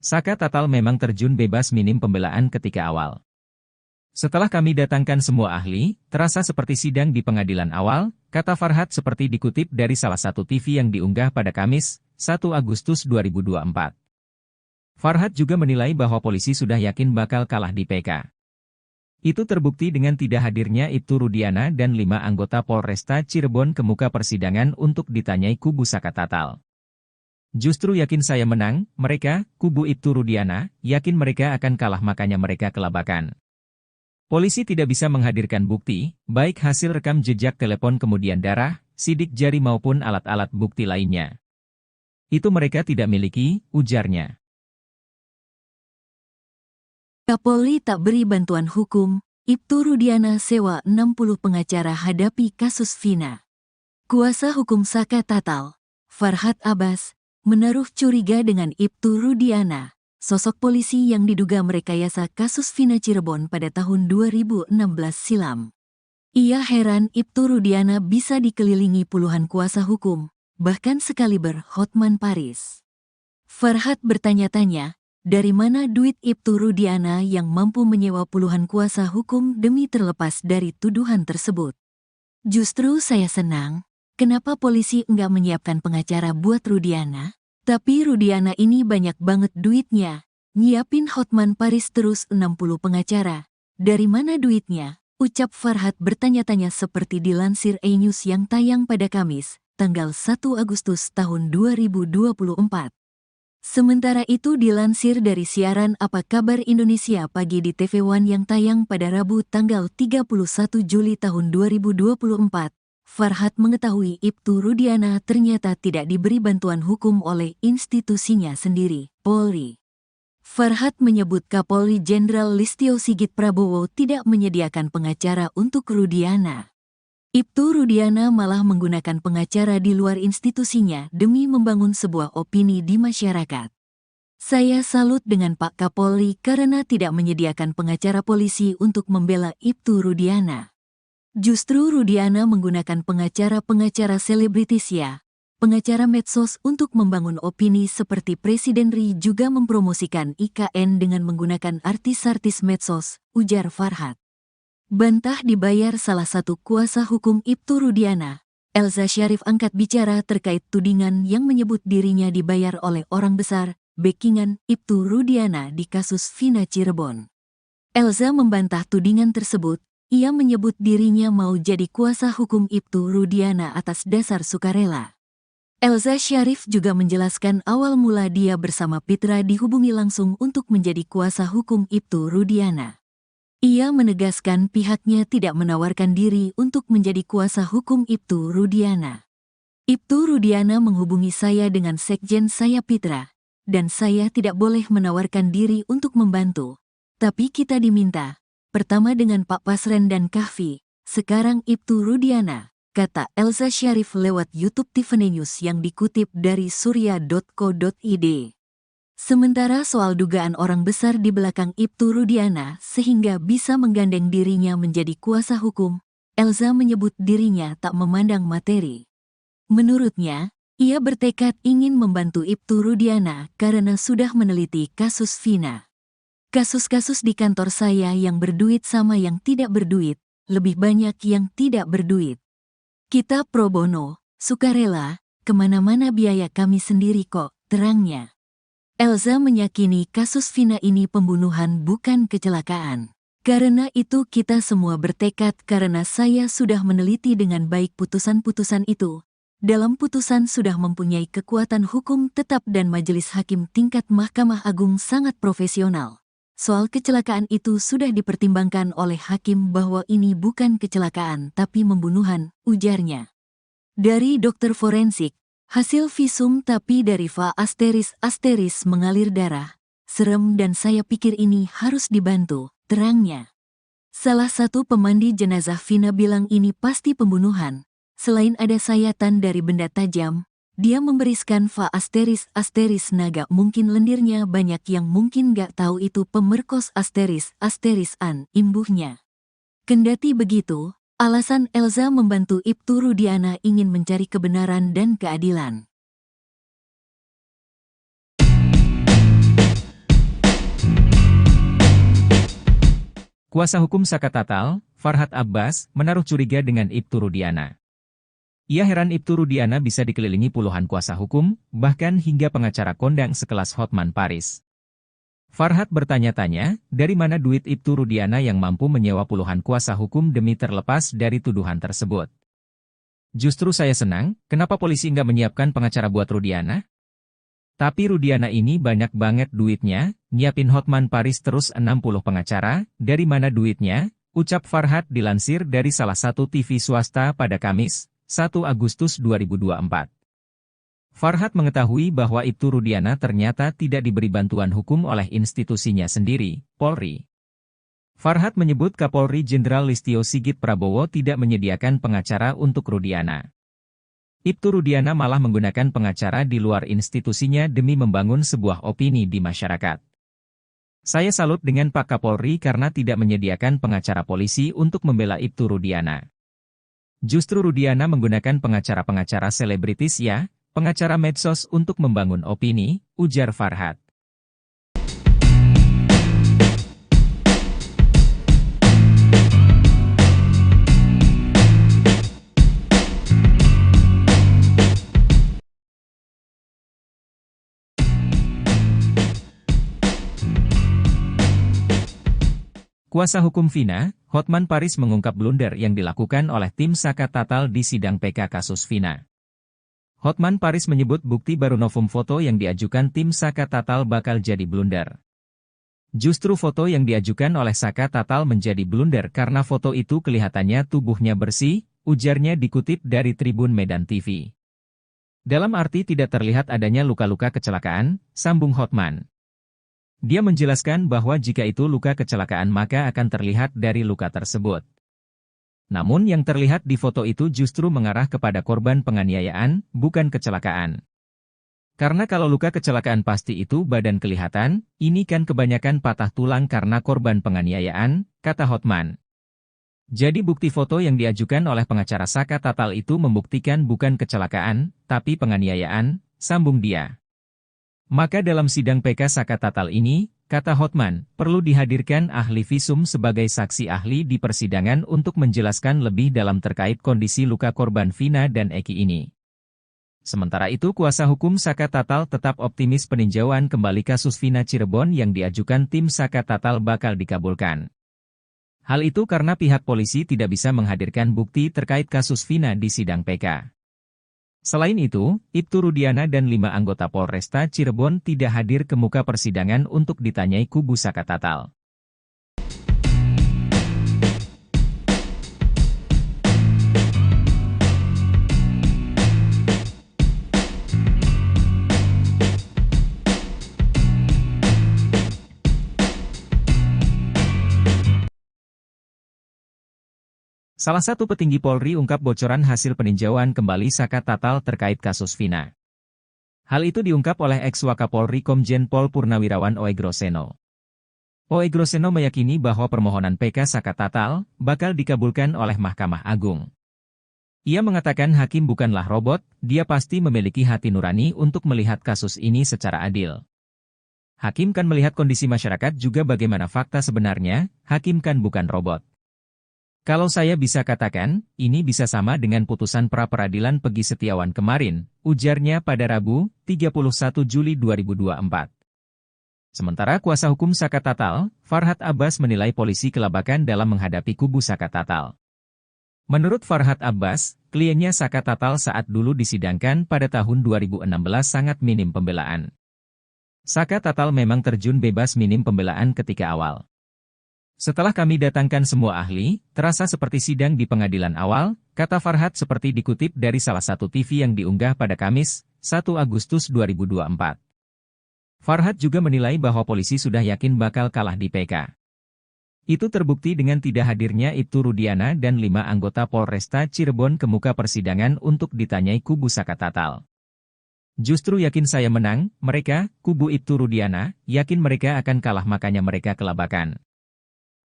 Saka Tatal memang terjun bebas minim pembelaan ketika awal. Setelah kami datangkan semua ahli, terasa seperti sidang di pengadilan awal, kata Farhad seperti dikutip dari salah satu TV yang diunggah pada Kamis, 1 Agustus 2024. Farhad juga menilai bahwa polisi sudah yakin bakal kalah di PK. Itu terbukti dengan tidak hadirnya Ibtu Rudiana dan 5 anggota Polresta Cirebon ke muka persidangan untuk ditanyai kubu Saka Tatal. Justru yakin saya menang, mereka, kubu Ibtu Rudiana, yakin mereka akan kalah makanya mereka kelabakan. Polisi tidak bisa menghadirkan bukti, baik hasil rekam jejak telepon kemudian darah, sidik jari maupun alat-alat bukti lainnya. Itu mereka tidak miliki, ujarnya. Kapolri tak beri bantuan hukum, Ibtu Rudiana sewa 60 pengacara hadapi kasus Vina. Kuasa hukum Saka Tatal, Farhad Abbas, menaruh curiga dengan Ibtu Rudiana, sosok polisi yang diduga merekayasa kasus Vina Cirebon pada tahun 2016 silam. Ia heran Ibtu Rudiana bisa dikelilingi puluhan kuasa hukum, bahkan sekaliber Hotman Paris. Farhad bertanya-tanya, dari mana duit Ibtu Rudiana yang mampu menyewa puluhan kuasa hukum demi terlepas dari tuduhan tersebut? Justru saya senang, kenapa polisi enggak menyiapkan pengacara buat Rudiana? Tapi Rudiana ini banyak banget duitnya, nyiapin Hotman Paris terus 60 pengacara. Dari mana duitnya? Ucap Farhad bertanya-tanya seperti dilansir E-News yang tayang pada Kamis, tanggal 1 Agustus tahun 2024. Sementara itu dilansir dari siaran Apa Kabar Indonesia Pagi di TV One yang tayang pada Rabu tanggal 31 Juli tahun 2024, Farhad mengetahui Ibtu Rudiana ternyata tidak diberi bantuan hukum oleh institusinya sendiri, Polri. Farhad menyebut Kapolri Jenderal Listio Sigit Prabowo tidak menyediakan pengacara untuk Rudiana. Ibtu Rudiana malah menggunakan pengacara di luar institusinya demi membangun sebuah opini di masyarakat. Saya salut dengan Pak Kapolri karena tidak menyediakan pengacara polisi untuk membela Ibtu Rudiana. Justru Rudiana menggunakan pengacara-pengacara selebritis ya. Pengacara medsos untuk membangun opini seperti Presiden RI juga mempromosikan IKN dengan menggunakan artis-artis medsos, ujar Farhad. Bantah dibayar salah satu kuasa hukum Ibtu Rudiana, Elza Syarif angkat bicara terkait tudingan yang menyebut dirinya dibayar oleh orang besar, backingan Ibtu Rudiana di kasus Vina Cirebon. Elza membantah tudingan tersebut, ia menyebut dirinya mau jadi kuasa hukum Ibtu Rudiana atas dasar sukarela. Elza Syarif juga menjelaskan awal mula dia bersama Pitra dihubungi langsung untuk menjadi kuasa hukum Ibtu Rudiana. Ia menegaskan pihaknya tidak menawarkan diri untuk menjadi kuasa hukum Ibtu Rudiana. Ibtu Rudiana menghubungi saya dengan sekjen saya Pitra, dan saya tidak boleh menawarkan diri untuk membantu. Tapi kita diminta, pertama dengan Pak Pasren dan Kahfi, sekarang Ibtu Rudiana, kata Elza Syarif lewat YouTube Tiffany News yang dikutip dari surya.co.id. Sementara soal dugaan orang besar di belakang Ibtu Rudiana sehingga bisa menggandeng dirinya menjadi kuasa hukum, Elza menyebut dirinya tak memandang materi. Menurutnya, ia bertekad ingin membantu Ibtu Rudiana karena sudah meneliti kasus Vina. Kasus-kasus di kantor saya yang berduit sama yang tidak berduit, lebih banyak yang tidak berduit. Kita pro bono, sukarela, kemana-mana biaya kami sendiri kok, terangnya. Elza meyakini kasus Vina ini pembunuhan bukan kecelakaan. Karena itu kita semua bertekad karena saya sudah meneliti dengan baik putusan-putusan itu. Dalam putusan sudah mempunyai kekuatan hukum tetap dan majelis hakim tingkat Mahkamah Agung sangat profesional. Soal kecelakaan itu sudah dipertimbangkan oleh hakim bahwa ini bukan kecelakaan tapi pembunuhan, ujarnya. Dari dokter forensik, hasil visum tapi dari Va ** mengalir darah. Serem dan saya pikir ini harus dibantu, terangnya. Salah satu pemandi jenazah Vina bilang ini pasti pembunuhan. Selain ada sayatan dari benda tajam, dia memberiskan Va ** naga mungkin lendirnya banyak yang mungkin gak tahu itu pemerkos ** an, imbuhnya. Kendati begitu, alasan Elza membantu Ibtu Rudiana ingin mencari kebenaran dan keadilan. Kuasa hukum Saka Tatal, Farhad Abbas, menaruh curiga dengan Ibtu Rudiana. Ia heran Ibtu Rudiana bisa dikelilingi puluhan kuasa hukum, bahkan hingga pengacara kondang sekelas Hotman Paris. Farhad bertanya-tanya, dari mana duit Ibtu Rudiana yang mampu menyewa puluhan kuasa hukum demi terlepas dari tuduhan tersebut. Justru saya senang, kenapa polisi nggak menyiapkan pengacara buat Rudiana? Tapi Rudiana ini banyak banget duitnya, nyiapin Hotman Paris terus 60 pengacara, dari mana duitnya? Ucap Farhad dilansir dari salah satu TV swasta pada Kamis, 1 Agustus 2024. Farhad mengetahui bahwa Ibtu Rudiana ternyata tidak diberi bantuan hukum oleh institusinya sendiri, Polri. Farhat menyebut Kapolri Jenderal Listio Sigit Prabowo tidak menyediakan pengacara untuk Rudiana. Ibtu Rudiana malah menggunakan pengacara di luar institusinya demi membangun sebuah opini di masyarakat. Saya salut dengan Pak Kapolri karena tidak menyediakan pengacara polisi untuk membela Ibtu Rudiana. Justru Rudiana menggunakan pengacara-pengacara selebritis ya, pengacara medsos untuk membangun opini, ujar Farhat. Kuasa hukum Vina, Hotman Paris mengungkap blunder yang dilakukan oleh tim Saka Tatal di sidang PK kasus Vina. Hotman Paris menyebut bukti baru novum foto yang diajukan tim Saka Tatal bakal jadi blunder. Justru foto yang diajukan oleh Saka Tatal menjadi blunder karena foto itu kelihatannya tubuhnya bersih, ujarnya dikutip dari Tribun Medan TV. Dalam arti tidak terlihat adanya luka-luka kecelakaan, sambung Hotman. Dia menjelaskan bahwa jika itu luka kecelakaan maka akan terlihat dari luka tersebut. Namun yang terlihat di foto itu justru mengarah kepada korban penganiayaan, bukan kecelakaan. Karena kalau luka kecelakaan pasti itu badan kelihatan, ini kan kebanyakan patah tulang karena korban penganiayaan, kata Hotman. Jadi bukti foto yang diajukan oleh pengacara Saka Tatal itu membuktikan bukan kecelakaan, tapi penganiayaan, sambung dia. Maka dalam sidang PK Saka Tatal ini, kata Hotman, perlu dihadirkan ahli visum sebagai saksi ahli di persidangan untuk menjelaskan lebih dalam terkait kondisi luka korban Vina dan Eki ini. Sementara itu kuasa hukum Saka Tatal tetap optimis peninjauan kembali kasus Vina Cirebon yang diajukan tim Saka Tatal bakal dikabulkan. Hal itu karena pihak polisi tidak bisa menghadirkan bukti terkait kasus Vina di sidang PK. Selain itu, Ibtu Rudiana dan 5 anggota Polresta Cirebon tidak hadir ke muka persidangan untuk ditanyai kubu Saka Tatal. Salah satu petinggi Polri ungkap bocoran hasil peninjauan kembali Saka Tatal terkait kasus Vina. Hal itu diungkap oleh ex-Wakapolri Komjen Pol Purnawirawan Oegroseno. Oegroseno meyakini bahwa permohonan PK Saka Tatal bakal dikabulkan oleh Mahkamah Agung. Ia mengatakan hakim bukanlah robot, dia pasti memiliki hati nurani untuk melihat kasus ini secara adil. Hakim kan melihat kondisi masyarakat juga bagaimana fakta sebenarnya, hakim kan bukan robot. Kalau saya bisa katakan, ini bisa sama dengan putusan pra-peradilan Pegi Setiawan kemarin, ujarnya pada Rabu, 31 Juli 2024. Sementara kuasa hukum Saka Tatal, Farhat Abbas menilai polisi kelabakan dalam menghadapi kubu Saka Tatal. Menurut Farhat Abbas, kliennya Saka Tatal saat dulu disidangkan pada tahun 2016 sangat minim pembelaan. Saka Tatal memang terjun bebas minim pembelaan ketika awal. Setelah kami datangkan semua ahli, terasa seperti sidang di pengadilan awal, kata Farhat seperti dikutip dari salah satu TV yang diunggah pada Kamis, 1 Agustus 2024. Farhat juga menilai bahwa polisi sudah yakin bakal kalah di PK. Itu terbukti dengan tidak hadirnya Ibtu Rudiana dan 5 anggota Polresta Cirebon ke muka persidangan untuk ditanyai kubu Saka Tatal. Justru yakin saya menang, mereka, kubu Ibtu Rudiana, yakin mereka akan kalah makanya mereka kelabakan.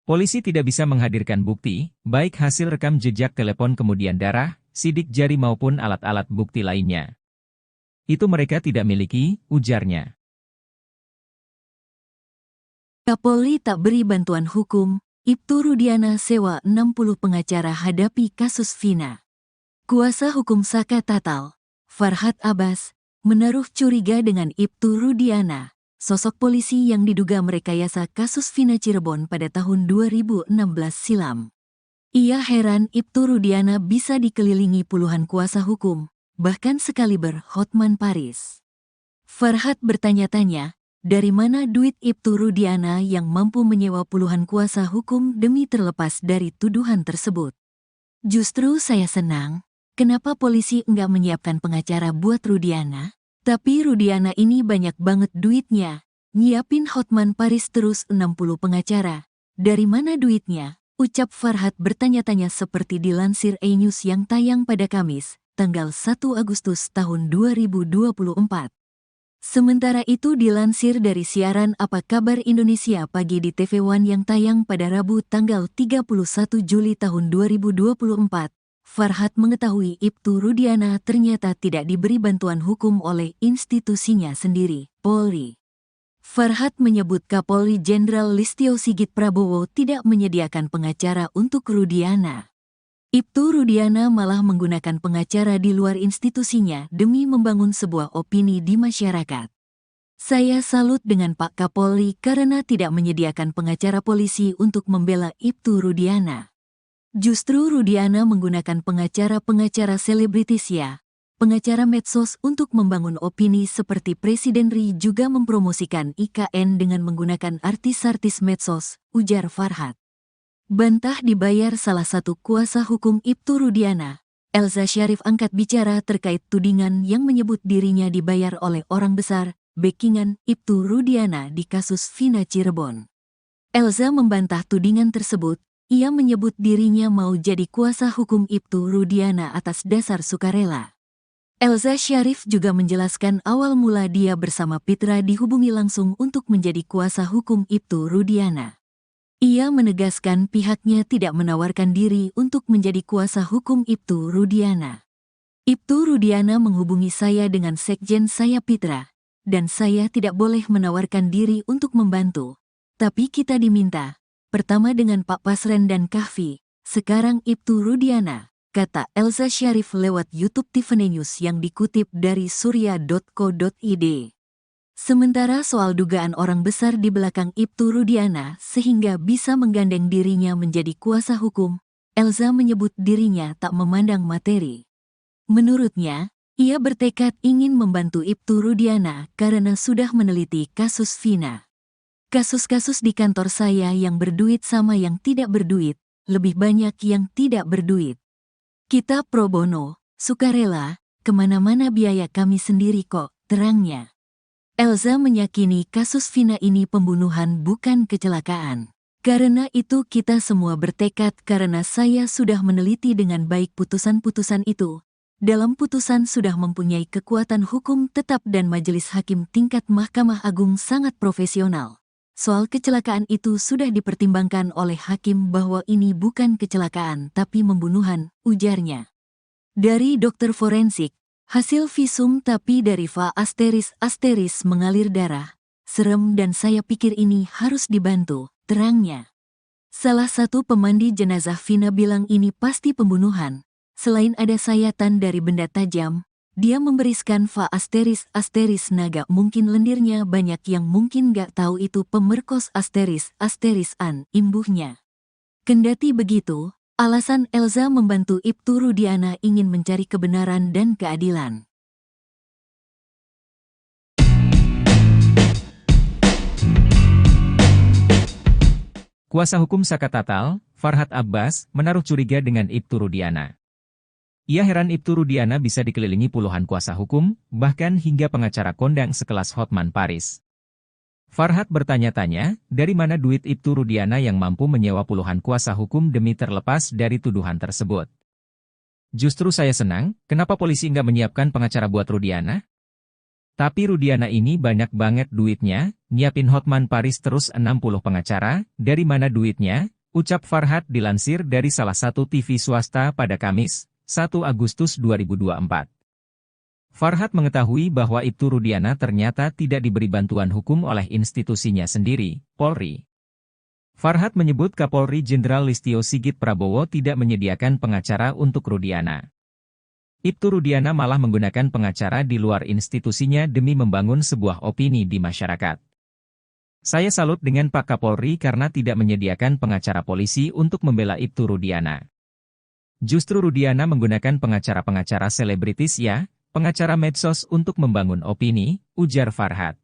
Polisi tidak bisa menghadirkan bukti, baik hasil rekam jejak telepon kemudian darah, sidik jari maupun alat-alat bukti lainnya. Itu mereka tidak miliki, ujarnya. Kapolri tak beri bantuan hukum, Ibtu Rudiana sewa 60 pengacara hadapi kasus Vina. Kuasa hukum Saka Tatal, Farhat Abbas, menaruh curiga dengan Ibtu Rudiana. Sosok polisi yang diduga merekayasa kasus Vina Cirebon pada tahun 2016 silam. Ia heran Ibtu Rudiana bisa dikelilingi puluhan kuasa hukum, bahkan sekaliber Hotman Paris. Farhat bertanya-tanya, dari mana duit Ibtu Rudiana yang mampu menyewa puluhan kuasa hukum demi terlepas dari tuduhan tersebut? Justru saya senang, kenapa polisi enggak menyiapkan pengacara buat Rudiana? Tapi Rudiana ini banyak banget duitnya, nyiapin Hotman Paris terus 60 pengacara. Dari mana duitnya? Ucap Farhat bertanya-tanya seperti dilansir E-News yang tayang pada Kamis, tanggal 1 Agustus tahun 2024. Sementara itu dilansir dari siaran Apa Kabar Indonesia Pagi di TV One yang tayang pada Rabu tanggal 31 Juli tahun 2024, Farhat mengetahui Ibtu Rudiana ternyata tidak diberi bantuan hukum oleh institusinya sendiri, Polri. Farhat menyebut Kapolri Jenderal Listio Sigit Prabowo tidak menyediakan pengacara untuk Rudiana. Ibtu Rudiana malah menggunakan pengacara di luar institusinya demi membangun sebuah opini di masyarakat. Saya salut dengan Pak Kapolri karena tidak menyediakan pengacara polisi untuk membela Ibtu Rudiana. Justru Rudiana menggunakan pengacara-pengacara selebritis pengacara medsos untuk membangun opini seperti Presiden Ri juga mempromosikan IKN dengan menggunakan artis-artis medsos, ujar Farhat. Bantah dibayar salah satu kuasa hukum Ibtu Rudiana, Elza Syarif angkat bicara terkait tudingan yang menyebut dirinya dibayar oleh orang besar, backingan Ibtu Rudiana di kasus Vina Cirebon. Elza membantah tudingan tersebut, ia menyebut dirinya mau jadi kuasa hukum Ibtu Rudiana atas dasar sukarela. Elza Syarif juga menjelaskan awal mula dia bersama Pitra dihubungi langsung untuk menjadi kuasa hukum Ibtu Rudiana. Ia menegaskan pihaknya tidak menawarkan diri untuk menjadi kuasa hukum Ibtu Rudiana. Ibtu Rudiana menghubungi saya dengan sekjen saya Pitra, dan saya tidak boleh menawarkan diri untuk membantu. Tapi kita diminta, pertama dengan Pak Pasren dan Kahfi, sekarang Ibtu Rudiana, kata Elza Syarif lewat YouTube TVN News yang dikutip dari surya.co.id. Sementara soal dugaan orang besar di belakang Ibtu Rudiana sehingga bisa menggandeng dirinya menjadi kuasa hukum, Elza menyebut dirinya tak memandang materi. Menurutnya, ia bertekad ingin membantu Ibtu Rudiana karena sudah meneliti kasus Vina. Kasus-kasus di kantor saya yang berduit sama yang tidak berduit, lebih banyak yang tidak berduit. Kita pro bono, sukarela, kemana-mana biaya kami sendiri kok, terangnya. Elza meyakini kasus Vina ini pembunuhan bukan kecelakaan. Karena itu kita semua bertekad karena saya sudah meneliti dengan baik putusan-putusan itu. Dalam putusan sudah mempunyai kekuatan hukum tetap dan majelis hakim tingkat Mahkamah Agung sangat profesional. Soal kecelakaan itu sudah dipertimbangkan oleh hakim bahwa ini bukan kecelakaan tapi pembunuhan, ujarnya. Dari dokter forensik, hasil visum tapi dari Va ** mengalir darah. Serem dan saya pikir ini harus dibantu, terangnya. Salah satu pemandi jenazah Vina bilang ini pasti pembunuhan. Selain ada sayatan dari benda tajam, dia memberiskan Va ** naga mungkin lendirnya banyak yang mungkin gak tahu itu pemerkos ** an, imbuhnya. Kendati begitu, alasan Elza membantu Ibtu Rudiana ingin mencari kebenaran dan keadilan. Kuasa hukum Saka Tatal, Farhat Abbas, menaruh curiga dengan Ibtu Rudiana. Ia heran Ibtu Rudiana bisa dikelilingi puluhan kuasa hukum, bahkan hingga pengacara kondang sekelas Hotman Paris. Farhat bertanya-tanya, dari mana duit Ibtu Rudiana yang mampu menyewa puluhan kuasa hukum demi terlepas dari tuduhan tersebut. Justru saya senang, kenapa polisi nggak menyiapkan pengacara buat Rudiana? Tapi Rudiana ini banyak banget duitnya, nyiapin Hotman Paris terus 60 pengacara, dari mana duitnya? Ucap Farhat dilansir dari salah satu TV swasta pada Kamis, 1 Agustus 2024. Farhat mengetahui bahwa Ibtu Rudiana ternyata tidak diberi bantuan hukum oleh institusinya sendiri, Polri. Farhat menyebut Kapolri Jenderal Listio Sigit Prabowo tidak menyediakan pengacara untuk Rudiana. Ibtu Rudiana malah menggunakan pengacara di luar institusinya demi membangun sebuah opini di masyarakat. Saya salut dengan Pak Kapolri karena tidak menyediakan pengacara polisi untuk membela Ibtu Rudiana. Justru Rudiana menggunakan pengacara-pengacara selebritis pengacara medsos untuk membangun opini, ujar Farhat.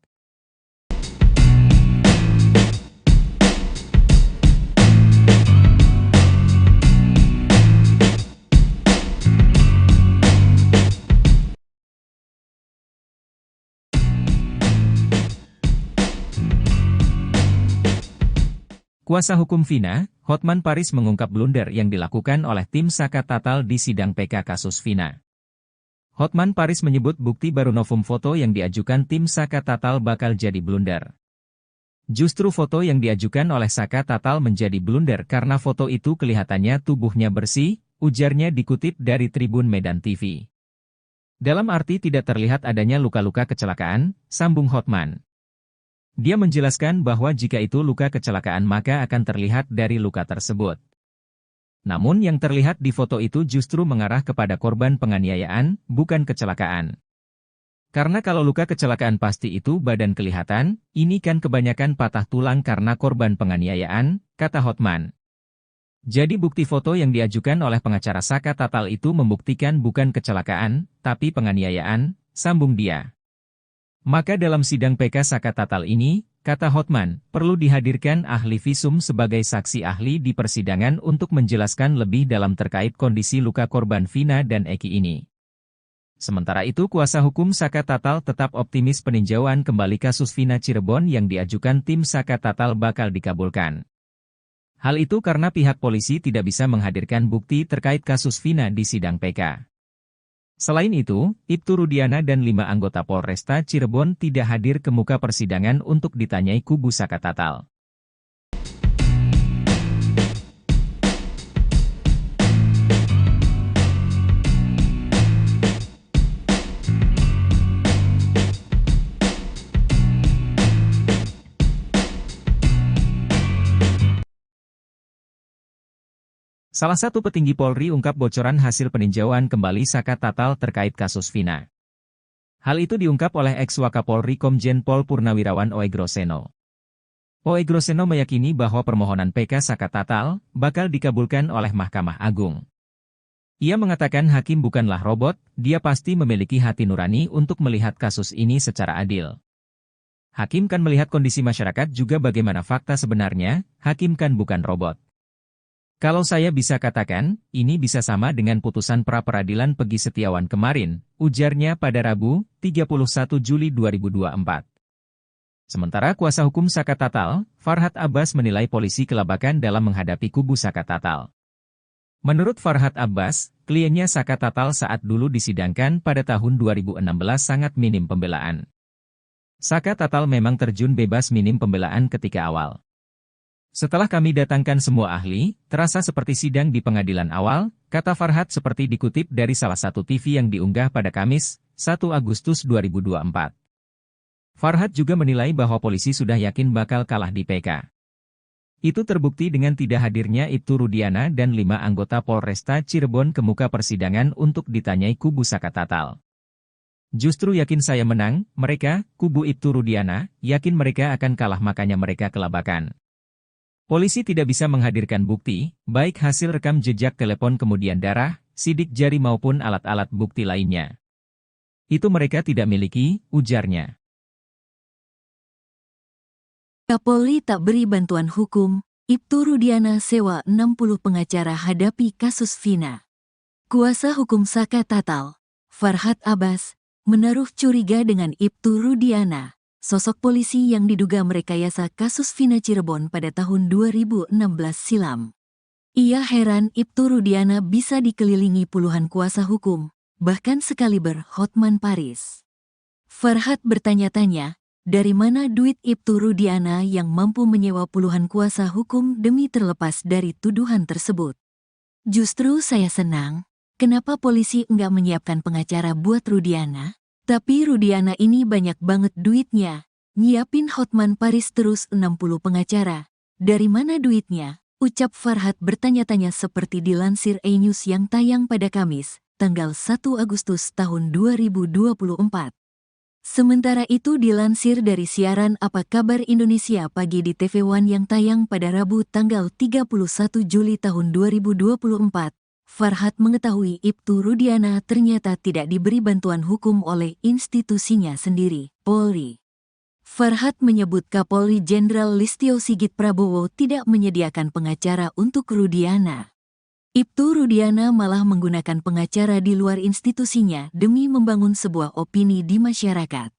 Kuasa hukum Vina, Hotman Paris mengungkap blunder yang dilakukan oleh tim Saka Tatal di sidang PK kasus Vina. Hotman Paris menyebut bukti baru novum foto yang diajukan tim Saka Tatal bakal jadi blunder. Justru foto yang diajukan oleh Saka Tatal menjadi blunder karena foto itu kelihatannya tubuhnya bersih, ujarnya dikutip dari Tribun Medan TV. Dalam arti tidak terlihat adanya luka-luka kecelakaan, sambung Hotman. Dia menjelaskan bahwa jika itu luka kecelakaan maka akan terlihat dari luka tersebut. Namun yang terlihat di foto itu justru mengarah kepada korban penganiayaan, bukan kecelakaan. Karena kalau luka kecelakaan pasti itu badan kelihatan, ini kan kebanyakan patah tulang karena korban penganiayaan, kata Hotman. Jadi bukti foto yang diajukan oleh pengacara Saka Tatal itu membuktikan bukan kecelakaan, tapi penganiayaan, sambung dia. Maka dalam sidang PK Saka Tatal ini, kata Hotman, perlu dihadirkan ahli visum sebagai saksi ahli di persidangan untuk menjelaskan lebih dalam terkait kondisi luka korban Vina dan Eki ini. Sementara itu kuasa hukum Saka Tatal tetap optimis peninjauan kembali kasus Vina Cirebon yang diajukan tim Saka Tatal bakal dikabulkan. Hal itu karena pihak polisi tidak bisa menghadirkan bukti terkait kasus Vina di sidang PK. Selain itu, Ibtu Rudiana dan 5 anggota Polresta Cirebon tidak hadir ke muka persidangan untuk ditanyai kubu Saka Tatal. Salah satu petinggi Polri ungkap bocoran hasil peninjauan kembali Saka Tatal terkait kasus Vina. Hal itu diungkap oleh ex-Wakapolri Komjen Pol Purnawirawan Oegroseno. Oegroseno meyakini bahwa permohonan PK Saka Tatal bakal dikabulkan oleh Mahkamah Agung. Ia mengatakan hakim bukanlah robot, dia pasti memiliki hati nurani untuk melihat kasus ini secara adil. Hakim kan melihat kondisi masyarakat juga bagaimana fakta sebenarnya, hakim kan bukan robot. Kalau saya bisa katakan, ini bisa sama dengan putusan pra-peradilan Pegi Setiawan kemarin, ujarnya pada Rabu, 31 Juli 2024. Sementara kuasa hukum Saka Tatal, Farhad Abbas menilai polisi kelabakan dalam menghadapi kubu Saka Tatal. Menurut Farhad Abbas, kliennya Saka Tatal saat dulu disidangkan pada tahun 2016 sangat minim pembelaan. Saka Tatal memang terjun bebas minim pembelaan ketika awal. Setelah kami datangkan semua ahli, terasa seperti sidang di pengadilan awal, kata Farhad seperti dikutip dari salah satu TV yang diunggah pada Kamis, 1 Agustus 2024. Farhad juga menilai bahwa polisi sudah yakin bakal kalah di PK. Itu terbukti dengan tidak hadirnya Ibtu Rudiana dan 5 anggota Polresta Cirebon ke muka persidangan untuk ditanyai kubu Saka Tatal. Justru yakin saya menang, mereka, kubu Ibtu Rudiana, yakin mereka akan kalah makanya mereka kelabakan. Polisi tidak bisa menghadirkan bukti, baik hasil rekam jejak telepon kemudian darah, sidik jari maupun alat-alat bukti lainnya. Itu mereka tidak miliki, ujarnya. Kapolri tak beri bantuan hukum, Ibtu Rudiana sewa 60 pengacara hadapi kasus Vina. Kuasa hukum Saka Tatal, Farhad Abbas, menaruh curiga dengan Ibtu Rudiana. Sosok polisi yang diduga merekayasa kasus Vina Cirebon pada tahun 2016 silam. Ia heran Ibtu Rudiana bisa dikelilingi puluhan kuasa hukum, bahkan sekaliber Hotman Paris. Farhad bertanya-tanya, dari mana duit Ibtu Rudiana yang mampu menyewa puluhan kuasa hukum demi terlepas dari tuduhan tersebut? Justru saya senang, kenapa polisi enggak menyiapkan pengacara buat Rudiana? Tapi Rudiana ini banyak banget duitnya. Nyiapin Hotman Paris terus 60 pengacara. Dari mana duitnya? Ucap Farhad bertanya-tanya seperti dilansir E-News yang tayang pada Kamis, tanggal 1 Agustus tahun 2024. Sementara itu dilansir dari siaran Apa Kabar Indonesia Pagi di TV One yang tayang pada Rabu tanggal 31 Juli tahun 2024. Farhad mengetahui Ibtu Rudiana ternyata tidak diberi bantuan hukum oleh institusinya sendiri, Polri. Farhad menyebut Kapolri Jenderal Listio Sigit Prabowo tidak menyediakan pengacara untuk Rudiana. Ibtu Rudiana malah menggunakan pengacara di luar institusinya demi membangun sebuah opini di masyarakat.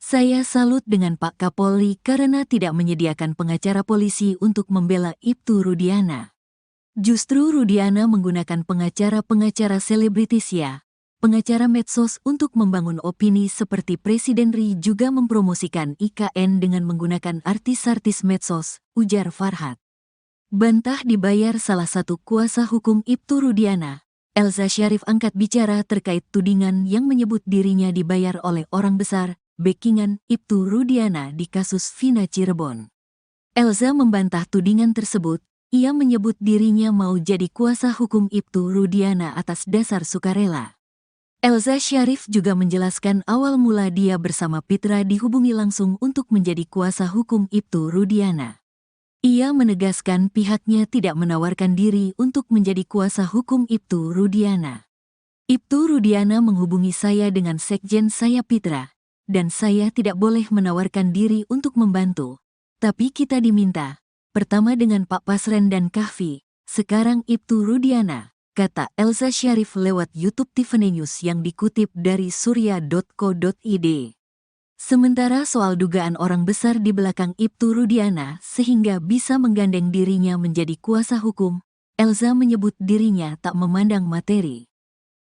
Saya salut dengan Pak Kapolri karena tidak menyediakan pengacara polisi untuk membela Ibtu Rudiana. Justru Rudiana menggunakan pengacara-pengacara selebritis ya, pengacara medsos untuk membangun opini seperti Presiden Ri juga mempromosikan IKN dengan menggunakan artis-artis medsos, ujar Farhat. Bantah dibayar salah satu kuasa hukum Ibtu Rudiana. Elza Syarif angkat bicara terkait tudingan yang menyebut dirinya dibayar oleh orang besar, backingan Ibtu Rudiana di kasus Vina Cirebon. Elza membantah tudingan tersebut, ia menyebut dirinya mau jadi kuasa hukum Ibtu Rudiana atas dasar sukarela. Elza Syarif juga menjelaskan awal mula dia bersama Pitra dihubungi langsung untuk menjadi kuasa hukum Ibtu Rudiana. Ia menegaskan pihaknya tidak menawarkan diri untuk menjadi kuasa hukum Ibtu Rudiana. Ibtu Rudiana menghubungi saya dengan sekjen saya Pitra, dan saya tidak boleh menawarkan diri untuk membantu. Tapi kita diminta, pertama dengan Pak Pasren dan Kahfi, sekarang Ibtu Rudiana, kata Elza Syarif lewat YouTube Tiffany News yang dikutip dari surya.co.id. Sementara soal dugaan orang besar di belakang Ibtu Rudiana sehingga bisa menggandeng dirinya menjadi kuasa hukum, Elza menyebut dirinya tak memandang materi.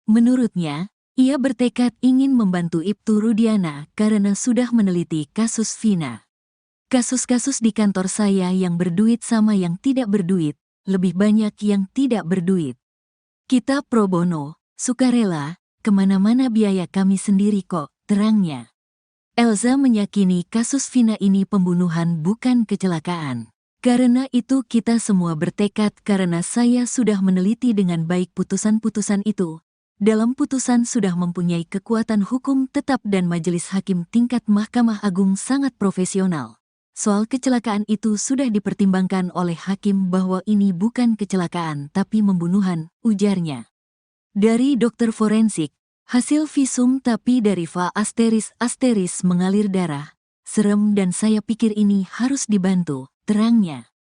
Menurutnya, ia bertekad ingin membantu Ibtu Rudiana karena sudah meneliti kasus Vina. Kasus-kasus di kantor saya yang berduit sama yang tidak berduit, lebih banyak yang tidak berduit. Kita pro bono, sukarela, kemana-mana biaya kami sendiri kok, terangnya. Elza meyakini kasus Vina ini pembunuhan bukan kecelakaan. Karena itu kita semua bertekad karena saya sudah meneliti dengan baik putusan-putusan itu. Dalam putusan sudah mempunyai kekuatan hukum tetap dan majelis hakim tingkat Mahkamah Agung sangat profesional. Soal kecelakaan itu sudah dipertimbangkan oleh hakim bahwa ini bukan kecelakaan tapi pembunuhan, ujarnya. Dari dokter forensik, hasil visum tapi dari Va ** mengalir darah. Serem dan saya pikir ini harus dibantu, terangnya.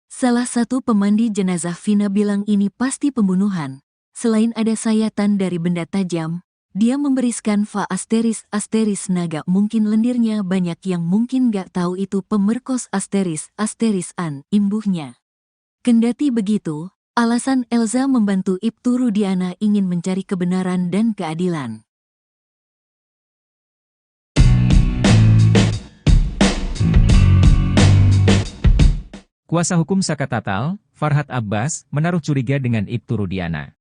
Salah satu pemandi jenazah Vina bilang ini pasti pembunuhan. Selain ada sayatan dari benda tajam, dia memberiskan Va ** naga mungkin lendirnya banyak yang mungkin gak tahu itu pemerkos ** imbuhnya. Kendati begitu, alasan Elza membantu Ibtu Rudiana ingin mencari kebenaran dan keadilan. Kuasa hukum Saka Tatal, Farhat Abbas, menaruh curiga dengan Ibtu Rudiana.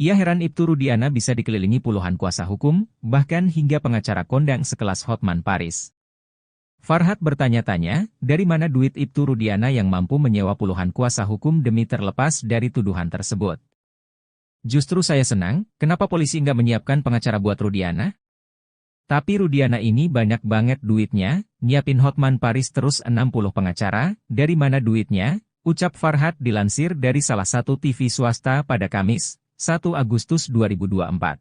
Ia heran Ibtu Rudiana bisa dikelilingi puluhan kuasa hukum, bahkan hingga pengacara kondang sekelas Hotman Paris. Farhat bertanya-tanya, dari mana duit Ibtu Rudiana yang mampu menyewa puluhan kuasa hukum demi terlepas dari tuduhan tersebut. Justru saya senang, kenapa polisi nggak menyiapkan pengacara buat Rudiana? Tapi Rudiana ini banyak banget duitnya, nyiapin Hotman Paris terus 60 pengacara, dari mana duitnya? Ucap Farhat dilansir dari salah satu TV swasta pada Kamis, 1 Agustus 2024.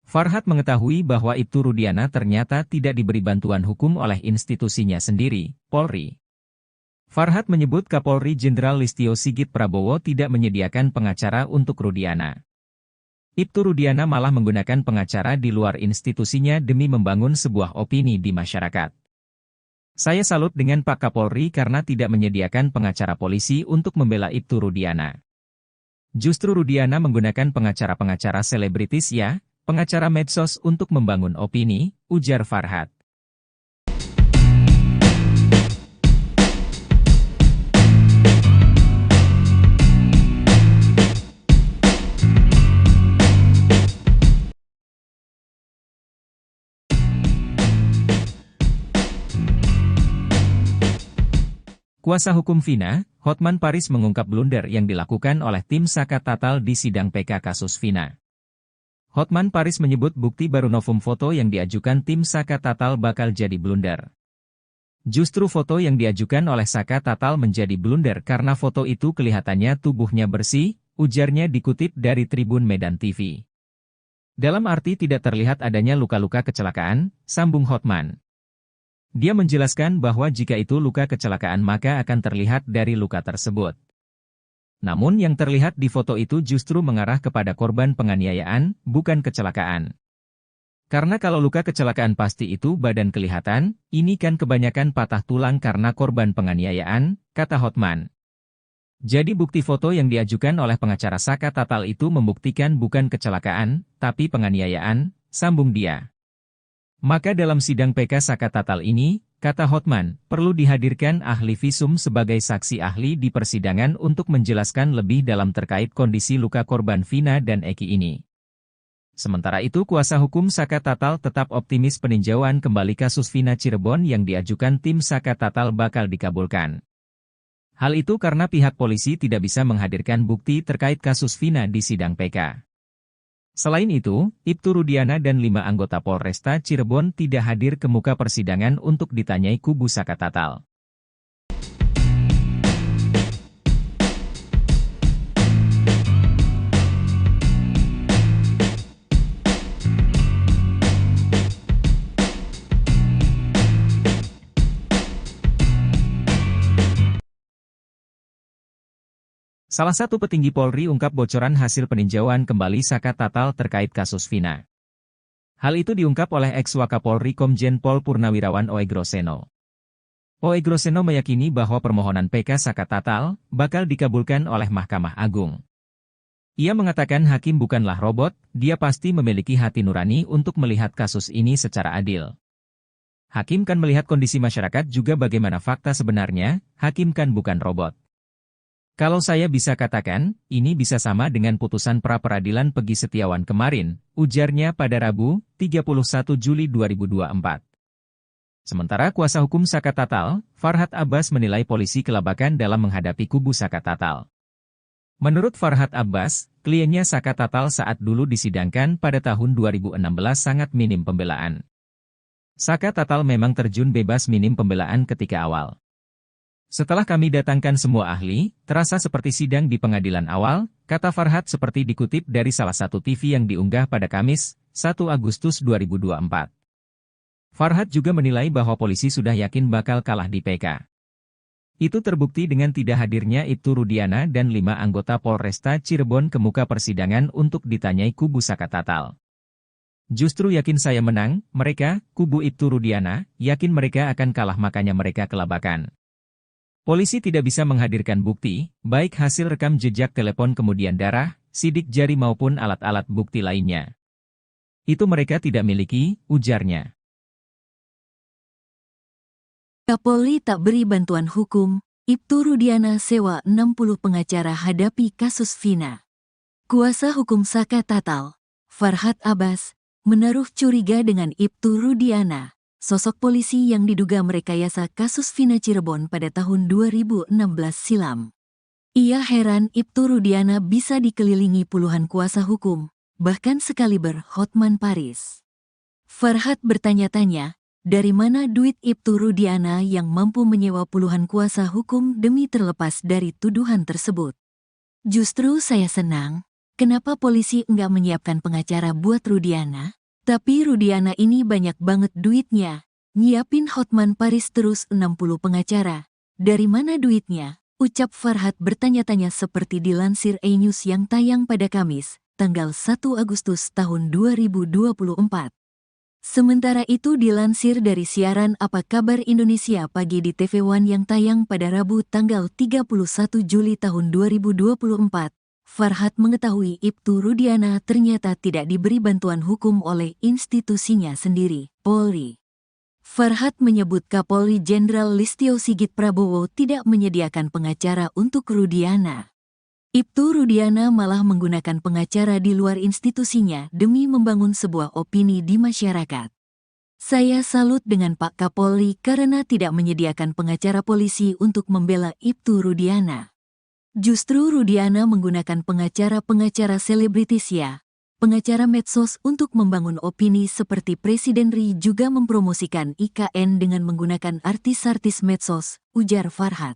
Farhat mengetahui bahwa Ibtu Rudiana ternyata tidak diberi bantuan hukum oleh institusinya sendiri, Polri. Farhat menyebut Kapolri Jenderal Listio Sigit Prabowo tidak menyediakan pengacara untuk Rudiana. Ibtu Rudiana malah menggunakan pengacara di luar institusinya demi membangun sebuah opini di masyarakat. Saya salut dengan Pak Kapolri karena tidak menyediakan pengacara polisi untuk membela Ibtu Rudiana. Justru Rudiana menggunakan pengacara-pengacara selebritis ya, pengacara medsos untuk membangun opini, ujar Farhat. Kuasa hukum Vina, Hotman Paris mengungkap blunder yang dilakukan oleh tim Saka Tatal di sidang PK kasus Vina. Hotman Paris menyebut bukti baru novum foto yang diajukan tim Saka Tatal bakal jadi blunder. Justru foto yang diajukan oleh Saka Tatal menjadi blunder karena foto itu kelihatannya tubuhnya bersih, ujarnya dikutip dari Tribun Medan TV. Dalam arti tidak terlihat adanya luka-luka kecelakaan, sambung Hotman. Dia menjelaskan bahwa jika itu luka kecelakaan maka akan terlihat dari luka tersebut. Namun yang terlihat di foto itu justru mengarah kepada korban penganiayaan, bukan kecelakaan. Karena kalau luka kecelakaan pasti itu badan kelihatan, ini kan kebanyakan patah tulang karena korban penganiayaan, kata Hotman. Jadi bukti foto yang diajukan oleh pengacara Saka Tatal itu membuktikan bukan kecelakaan, tapi penganiayaan, sambung dia. Maka dalam sidang PK Saka Tatal ini, kata Hotman, perlu dihadirkan ahli visum sebagai saksi ahli di persidangan untuk menjelaskan lebih dalam terkait kondisi luka korban Vina dan Eki ini. Sementara itu kuasa hukum Saka Tatal tetap optimis peninjauan kembali kasus Vina Cirebon yang diajukan tim Saka Tatal bakal dikabulkan. Hal itu karena pihak polisi tidak bisa menghadirkan bukti terkait kasus Vina di sidang PK. Selain itu, Ibtu Rudiana dan 5 anggota Polresta Cirebon tidak hadir ke muka persidangan untuk ditanyai kubu Saka Tatal. Salah satu petinggi Polri ungkap bocoran hasil peninjauan kembali Saka Tatal terkait kasus Vina. Hal itu diungkap oleh ex-Wakapolri Komjen Pol Purnawirawan Oegroseno. Oegroseno meyakini bahwa permohonan PK Saka Tatal bakal dikabulkan oleh Mahkamah Agung. Ia mengatakan hakim bukanlah robot, dia pasti memiliki hati nurani untuk melihat kasus ini secara adil. Hakim kan melihat kondisi masyarakat juga bagaimana fakta sebenarnya, hakim kan bukan robot. Kalau saya bisa katakan, ini bisa sama dengan putusan pra-peradilan Pegi Setiawan kemarin, ujarnya pada Rabu, 31 Juli 2024. Sementara kuasa hukum Saka Tatal, Farhad Abbas menilai polisi kelabakan dalam menghadapi kubu Saka Tatal. Menurut Farhad Abbas, kliennya Saka Tatal saat dulu disidangkan pada tahun 2016 sangat minim pembelaan. Saka Tatal memang terjun bebas minim pembelaan ketika awal. Setelah kami datangkan semua ahli, terasa seperti sidang di pengadilan awal, kata Farhad seperti dikutip dari salah satu TV yang diunggah pada Kamis, 1 Agustus 2024. Farhad juga menilai bahwa polisi sudah yakin bakal kalah di PK. Itu terbukti dengan tidak hadirnya Ibtu Rudiana dan 5 anggota Polresta Cirebon ke muka persidangan untuk ditanyai kubu Saka Tatal. Justru yakin saya menang, mereka, kubu Ibtu Rudiana, yakin mereka akan kalah makanya mereka kelabakan. Polisi tidak bisa menghadirkan bukti, baik hasil rekam jejak telepon kemudian darah, sidik jari maupun alat-alat bukti lainnya. Itu mereka tidak miliki, ujarnya. Kapolri tak beri bantuan hukum, Ibtu Rudiana sewa 60 pengacara hadapi kasus Vina. Kuasa hukum Saka Tatal, Farhad Abbas, menaruh curiga dengan Ibtu Rudiana, sosok polisi yang diduga merekayasa kasus Vina Cirebon pada tahun 2016 silam. Ia heran Ibtu Rudiana bisa dikelilingi puluhan kuasa hukum, bahkan sekaliber Hotman Paris. Farhad bertanya-tanya, dari mana duit Ibtu Rudiana yang mampu menyewa puluhan kuasa hukum demi terlepas dari tuduhan tersebut? Justru saya senang, kenapa polisi enggak menyiapkan pengacara buat Rudiana? Tapi Rudiana ini banyak banget duitnya. Nyiapin Hotman Paris terus 60 pengacara. Dari mana duitnya? Ucap Farhad bertanya-tanya seperti dilansir E-News yang tayang pada Kamis, tanggal 1 Agustus tahun 2024. Sementara itu dilansir dari siaran Apa Kabar Indonesia Pagi di TV One yang tayang pada Rabu tanggal 31 Juli tahun 2024. Farhad mengetahui Ibtu Rudiana ternyata tidak diberi bantuan hukum oleh institusinya sendiri, Polri. Farhad menyebut Kapolri Jenderal Listio Sigit Prabowo tidak menyediakan pengacara untuk Rudiana. Ibtu Rudiana malah menggunakan pengacara di luar institusinya demi membangun sebuah opini di masyarakat. Saya salut dengan Pak Kapolri karena tidak menyediakan pengacara polisi untuk membela Ibtu Rudiana. Justru Rudiana menggunakan pengacara-pengacara selebritis pengacara medsos untuk membangun opini seperti Presiden RI juga mempromosikan IKN dengan menggunakan artis-artis medsos, ujar Farhad.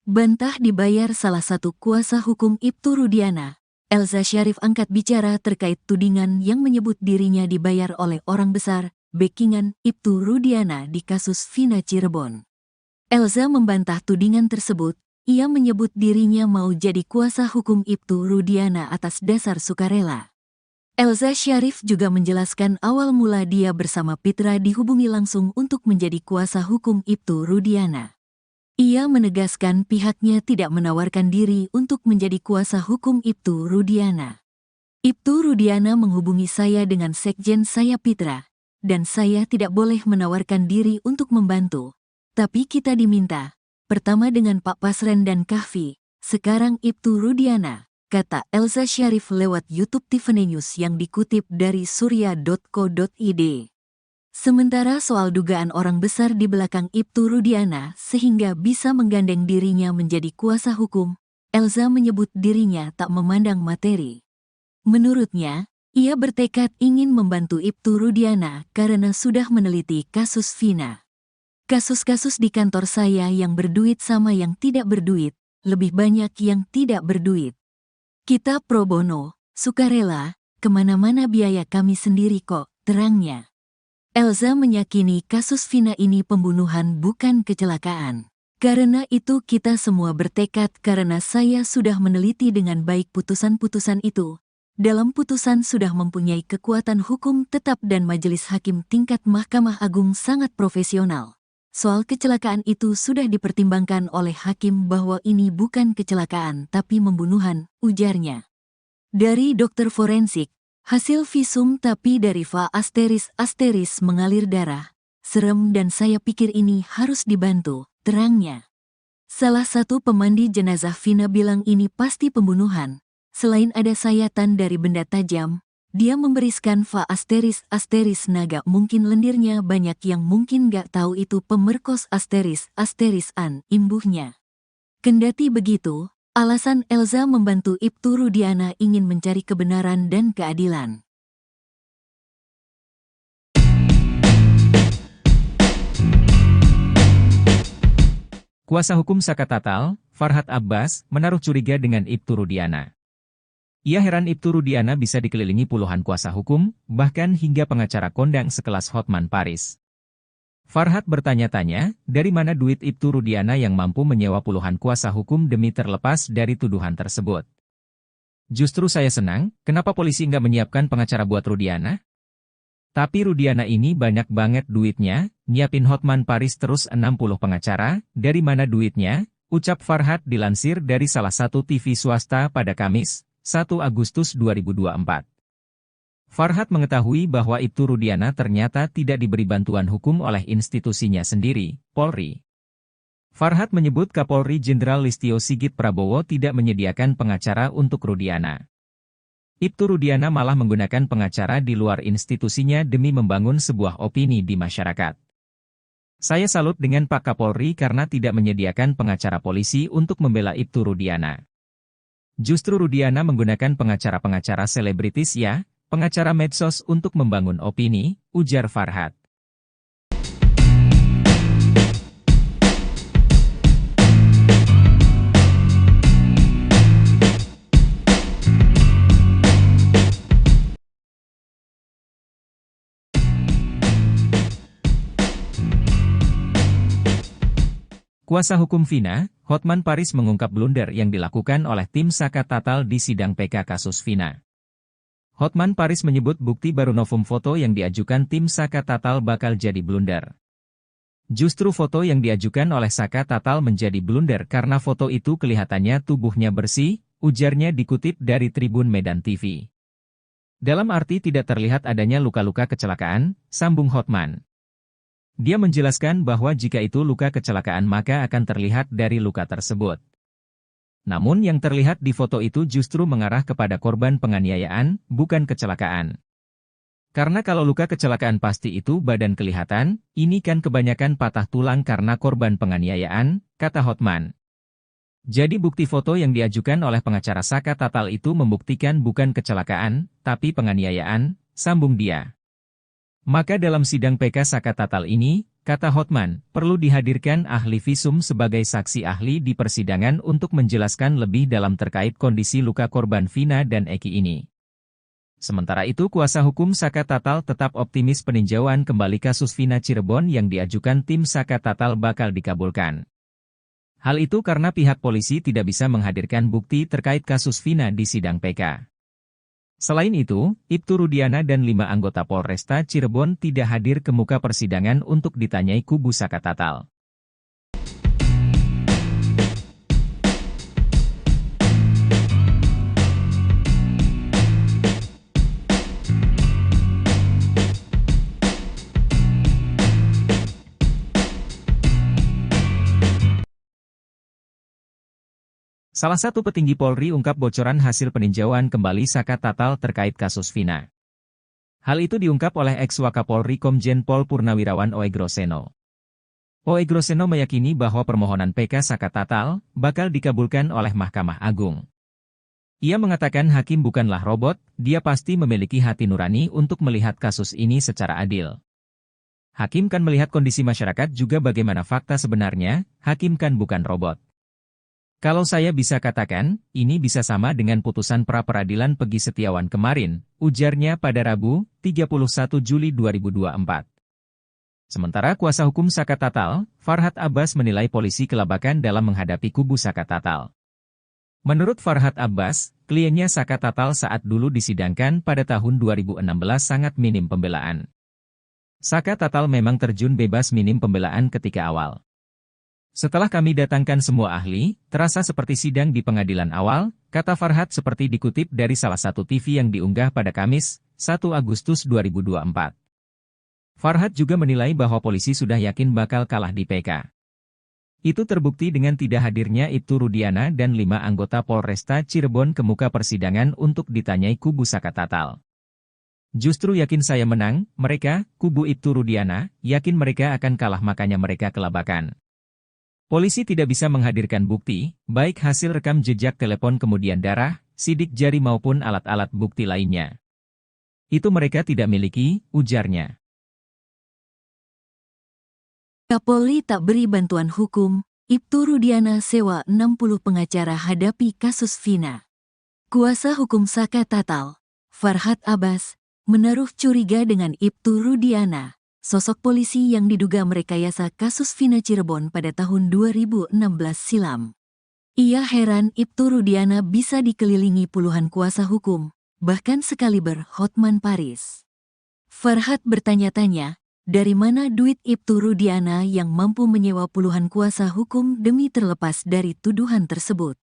Bantah dibayar salah satu kuasa hukum Ibtu Rudiana, Elza Syarif angkat bicara terkait tudingan yang menyebut dirinya dibayar oleh orang besar, backingan Ibtu Rudiana di kasus Vina Cirebon. Elza membantah tudingan tersebut. Ia menyebut dirinya mau jadi kuasa hukum Ibtu Rudiana atas dasar sukarela. Elza Syarif juga menjelaskan awal mula dia bersama Pitra dihubungi langsung untuk menjadi kuasa hukum Ibtu Rudiana. Ia menegaskan pihaknya tidak menawarkan diri untuk menjadi kuasa hukum Ibtu Rudiana. Ibtu Rudiana menghubungi saya dengan sekjen saya Pitra, dan saya tidak boleh menawarkan diri untuk membantu. Tapi kita diminta, pertama dengan Pak Pasren dan Kahfi, sekarang Ibtu Rudiana, kata Elza Syarif lewat YouTube Tiffany News yang dikutip dari surya.co.id. Sementara soal dugaan orang besar di belakang Ibtu Rudiana sehingga bisa menggandeng dirinya menjadi kuasa hukum, Elza menyebut dirinya tak memandang materi. Menurutnya, ia bertekad ingin membantu Ibtu Rudiana karena sudah meneliti kasus Vina. Kasus-kasus di kantor saya yang berduit sama yang tidak berduit, lebih banyak yang tidak berduit. Kita pro bono, sukarela, kemana-mana biaya kami sendiri kok, terangnya. Elza meyakini kasus Vina ini pembunuhan bukan kecelakaan. Karena itu kita semua bertekad karena saya sudah meneliti dengan baik putusan-putusan itu. Dalam putusan sudah mempunyai kekuatan hukum tetap dan majelis hakim tingkat Mahkamah Agung sangat profesional. Soal kecelakaan itu sudah dipertimbangkan oleh hakim bahwa ini bukan kecelakaan tapi pembunuhan, ujarnya. Dari dokter forensik, hasil visum tapi dari Va ** mengalir darah. Serem dan saya pikir ini harus dibantu, terangnya. Salah satu pemandi jenazah Vina bilang ini pasti pembunuhan. Selain ada sayatan dari benda tajam, dia memberiskan Va ** naga mungkin lendirnya banyak yang mungkin gak tahu itu pemerkos ** an, imbuhnya. Kendati begitu, alasan Elza membantu Ibtu Rudiana ingin mencari kebenaran dan keadilan. Kuasa hukum Saka Tatal, Farhad Abbas, menaruh curiga dengan Ibtu Rudiana. Ia heran Ibtu Rudiana bisa dikelilingi puluhan kuasa hukum, bahkan hingga pengacara kondang sekelas Hotman Paris. Farhad bertanya-tanya, dari mana duit Ibtu Rudiana yang mampu menyewa puluhan kuasa hukum demi terlepas dari tuduhan tersebut. Justru saya senang, kenapa polisi nggak menyiapkan pengacara buat Rudiana? Tapi Rudiana ini banyak banget duitnya, nyiapin Hotman Paris terus 60 pengacara, dari mana duitnya? Ucap Farhad dilansir dari salah satu TV swasta pada Kamis, 1 Agustus 2024. Farhad mengetahui bahwa Ibtu Rudiana ternyata tidak diberi bantuan hukum oleh institusinya sendiri, Polri. Farhad menyebut Kapolri Jenderal Listio Sigit Prabowo tidak menyediakan pengacara untuk Rudiana. Ibtu Rudiana malah menggunakan pengacara di luar institusinya demi membangun sebuah opini di masyarakat. Saya salut dengan Pak Kapolri karena tidak menyediakan pengacara polisi untuk membela Ibtu Rudiana. Justru Rudiana menggunakan pengacara-pengacara selebritis ya, pengacara medsos untuk membangun opini, ujar Farhad. Kuasa hukum Vina, Hotman Paris mengungkap blunder yang dilakukan oleh tim Saka Tatal di sidang PK kasus Vina. Hotman Paris menyebut bukti baru novum foto yang diajukan tim Saka Tatal bakal jadi blunder. Justru foto yang diajukan oleh Saka Tatal menjadi blunder karena foto itu kelihatannya tubuhnya bersih, ujarnya dikutip dari Tribun Medan TV. Dalam arti tidak terlihat adanya luka-luka kecelakaan, sambung Hotman. Dia menjelaskan bahwa jika itu luka kecelakaan maka akan terlihat dari luka tersebut. Namun yang terlihat di foto itu justru mengarah kepada korban penganiayaan, bukan kecelakaan. Karena kalau luka kecelakaan pasti itu badan kelihatan, ini kan kebanyakan patah tulang karena korban penganiayaan, kata Hotman. Jadi bukti foto yang diajukan oleh pengacara Saka Tatal itu membuktikan bukan kecelakaan, tapi penganiayaan, sambung dia. Maka dalam sidang PK Saka Tatal ini, kata Hotman, perlu dihadirkan ahli visum sebagai saksi ahli di persidangan untuk menjelaskan lebih dalam terkait kondisi luka korban Vina dan Eki ini. Sementara itu kuasa hukum Saka Tatal tetap optimis peninjauan kembali kasus Vina Cirebon yang diajukan tim Saka Tatal bakal dikabulkan. Hal itu karena pihak polisi tidak bisa menghadirkan bukti terkait kasus Vina di sidang PK. Selain itu, Ibtu Rudiana dan 5 anggota Polresta Cirebon tidak hadir ke muka persidangan untuk ditanyai kubu Saka Tatal. Salah satu petinggi Polri ungkap bocoran hasil peninjauan kembali Saka Tatal terkait kasus Vina. Hal itu diungkap oleh ex-Wakapolri Komjen Pol Purnawirawan Oegroseno. Oegroseno meyakini bahwa permohonan PK Saka Tatal bakal dikabulkan oleh Mahkamah Agung. Ia mengatakan hakim bukanlah robot, dia pasti memiliki hati nurani untuk melihat kasus ini secara adil. Hakim kan melihat kondisi masyarakat juga bagaimana fakta sebenarnya, hakim kan bukan robot. Kalau saya bisa katakan, ini bisa sama dengan putusan pra-peradilan Pegi Setiawan kemarin, ujarnya pada Rabu, 31 Juli 2024. Sementara kuasa hukum Saka Tatal, Farhad Abbas menilai polisi kelabakan dalam menghadapi kubu Saka Tatal. Menurut Farhad Abbas, kliennya Saka Tatal saat dulu disidangkan pada tahun 2016 sangat minim pembelaan. Saka Tatal memang terjun bebas minim pembelaan ketika awal. Setelah kami datangkan semua ahli, terasa seperti sidang di pengadilan awal, kata Farhad seperti dikutip dari salah satu TV yang diunggah pada Kamis, 1 Agustus 2024. Farhad juga menilai bahwa polisi sudah yakin bakal kalah di PK. Itu terbukti dengan tidak hadirnya Ibtu Rudiana dan 5 anggota Polresta Cirebon ke muka persidangan untuk ditanyai kubu Saka Tatal. Justru yakin saya menang, mereka, kubu Ibtu Rudiana, yakin mereka akan kalah makanya mereka kelabakan. Polisi tidak bisa menghadirkan bukti, baik hasil rekam jejak telepon kemudian darah, sidik jari maupun alat-alat bukti lainnya. Itu mereka tidak miliki, ujarnya. Kapolri tak beri bantuan hukum, Ibtu Rudiana sewa 60 pengacara hadapi kasus Vina. Kuasa hukum Saka Tatal, Farhad Abbas, menaruh curiga dengan Ibtu Rudiana, sosok polisi yang diduga merekayasa kasus Vina Cirebon pada tahun 2016 silam. Ia heran Ibtu Rudiana bisa dikelilingi puluhan kuasa hukum, bahkan sekaliber Hotman Paris. Farhad bertanya-tanya, dari mana duit Ibtu Rudiana yang mampu menyewa puluhan kuasa hukum demi terlepas dari tuduhan tersebut?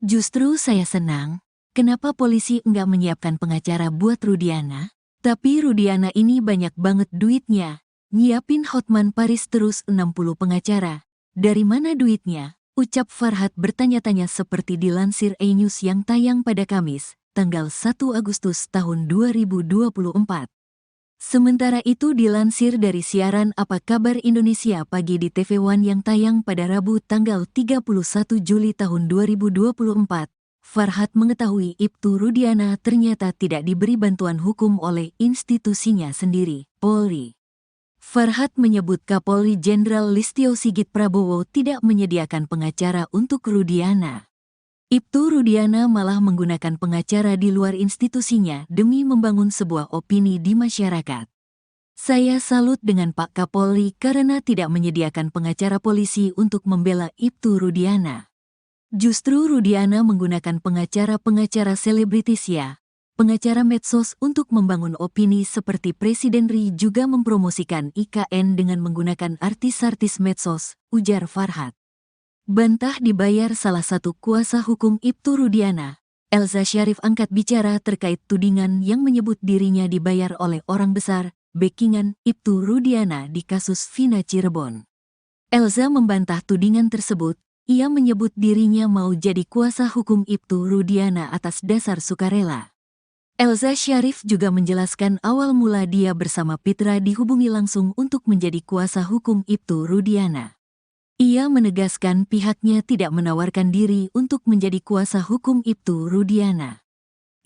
Justru saya senang, kenapa polisi enggak menyiapkan pengacara buat Rudiana? Tapi Rudiana ini banyak banget duitnya, nyiapin Hotman Paris terus 60 pengacara. Dari mana duitnya? Ucap Farhad bertanya-tanya seperti dilansir E-News yang tayang pada Kamis, tanggal 1 Agustus tahun 2024. Sementara itu dilansir dari siaran Apa Kabar Indonesia Pagi di TV One yang tayang pada Rabu tanggal 31 Juli tahun 2024. Farhad mengetahui Ibtu Rudiana ternyata tidak diberi bantuan hukum oleh institusinya sendiri, Polri. Farhad menyebut Kapolri Jenderal Listio Sigit Prabowo tidak menyediakan pengacara untuk Rudiana. Ibtu Rudiana malah menggunakan pengacara di luar institusinya demi membangun sebuah opini di masyarakat. Saya salut dengan Pak Kapolri karena tidak menyediakan pengacara polisi untuk membela Ibtu Rudiana. Justru Rudiana menggunakan pengacara-pengacara selebritis ya, pengacara medsos untuk membangun opini seperti Presiden RI juga mempromosikan IKN dengan menggunakan artis-artis medsos, ujar Farhad. Bantah dibayar salah satu kuasa hukum Ibtu Rudiana, Elza Syarif angkat bicara terkait tudingan yang menyebut dirinya dibayar oleh orang besar, backingan Ibtu Rudiana di kasus Vina Cirebon. Elza membantah tudingan tersebut. Ia menyebut dirinya mau jadi kuasa hukum Ibtu Rudiana atas dasar sukarela. Elza Syarif juga menjelaskan awal mula dia bersama Pitra dihubungi langsung untuk menjadi kuasa hukum Ibtu Rudiana. Ia menegaskan pihaknya tidak menawarkan diri untuk menjadi kuasa hukum Ibtu Rudiana.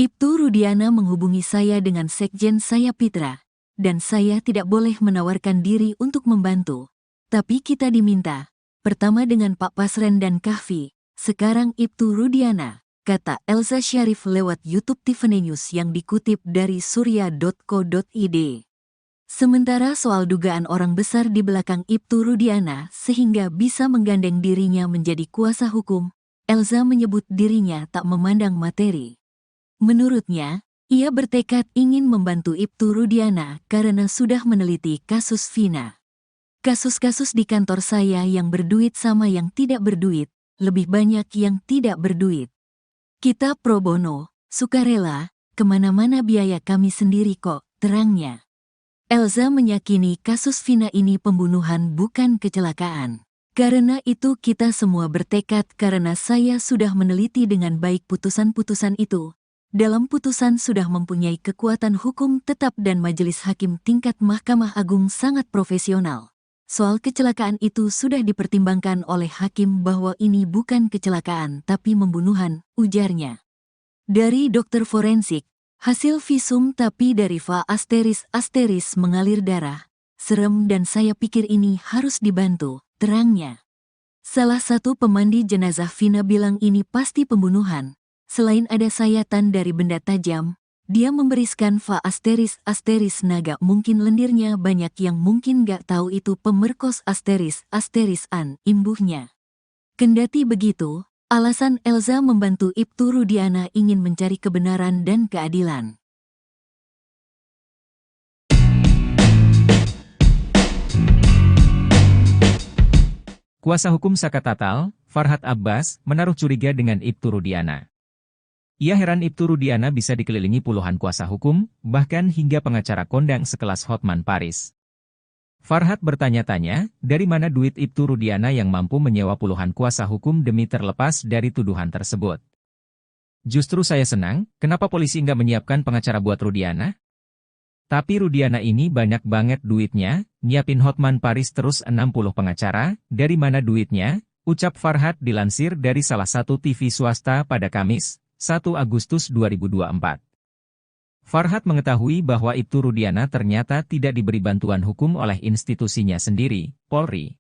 Ibtu Rudiana menghubungi saya dengan sekjen saya Pitra, dan saya tidak boleh menawarkan diri untuk membantu. Tapi kita diminta. Pertama dengan Pak Pasren dan Kahfi, sekarang Ibtu Rudiana, kata Elza Syarif lewat YouTube Tiffany News yang dikutip dari surya.co.id. Sementara soal dugaan orang besar di belakang Ibtu Rudiana sehingga bisa menggandeng dirinya menjadi kuasa hukum, Elza menyebut dirinya tak memandang materi. Menurutnya, Ia bertekad ingin membantu Ibtu Rudiana karena sudah meneliti kasus Vina. Kasus-kasus di kantor saya yang berduit sama yang tidak berduit, lebih banyak yang tidak berduit. Kita pro bono, sukarela, kemana-mana biaya kami sendiri kok, terangnya. Elza meyakini kasus Vina ini pembunuhan bukan kecelakaan. Karena itu kita semua bertekad karena saya sudah meneliti dengan baik putusan-putusan itu. Dalam putusan sudah mempunyai kekuatan hukum tetap dan majelis hakim tingkat Mahkamah Agung sangat profesional. Soal kecelakaan itu sudah dipertimbangkan oleh hakim bahwa ini bukan kecelakaan tapi pembunuhan, ujarnya. Dari dokter forensik, hasil visum tapi dari va asteris mengalir darah. Serem dan saya pikir ini harus dibantu, terangnya. Salah satu pemandi jenazah Vina bilang ini pasti pembunuhan. Selain ada sayatan dari benda tajam, dia memberiskan va asteris naga mungkin lendirnya banyak yang mungkin gak tahu itu pemerkos asterisan imbuhnya. Kendati begitu, alasan Elza membantu Ibtu Rudiana ingin mencari kebenaran dan keadilan. Kuasa hukum Saka Tatal, Farhad Abbas, menaruh curiga dengan Ibtu Rudiana. Ia heran Ibtu Rudiana bisa dikelilingi puluhan kuasa hukum, bahkan hingga pengacara kondang sekelas Hotman Paris. Farhad bertanya-tanya, dari mana duit Ibtu Rudiana yang mampu menyewa puluhan kuasa hukum demi terlepas dari tuduhan tersebut. Justru saya senang, kenapa polisi nggak menyiapkan pengacara buat Rudiana? Tapi Rudiana ini banyak banget duitnya, nyiapin Hotman Paris terus 60 pengacara, dari mana duitnya? Ucap Farhad dilansir dari salah satu TV swasta pada Kamis, 1 Agustus 2024. Farhad mengetahui bahwa Ibtu Rudiana ternyata tidak diberi bantuan hukum oleh institusinya sendiri, Polri.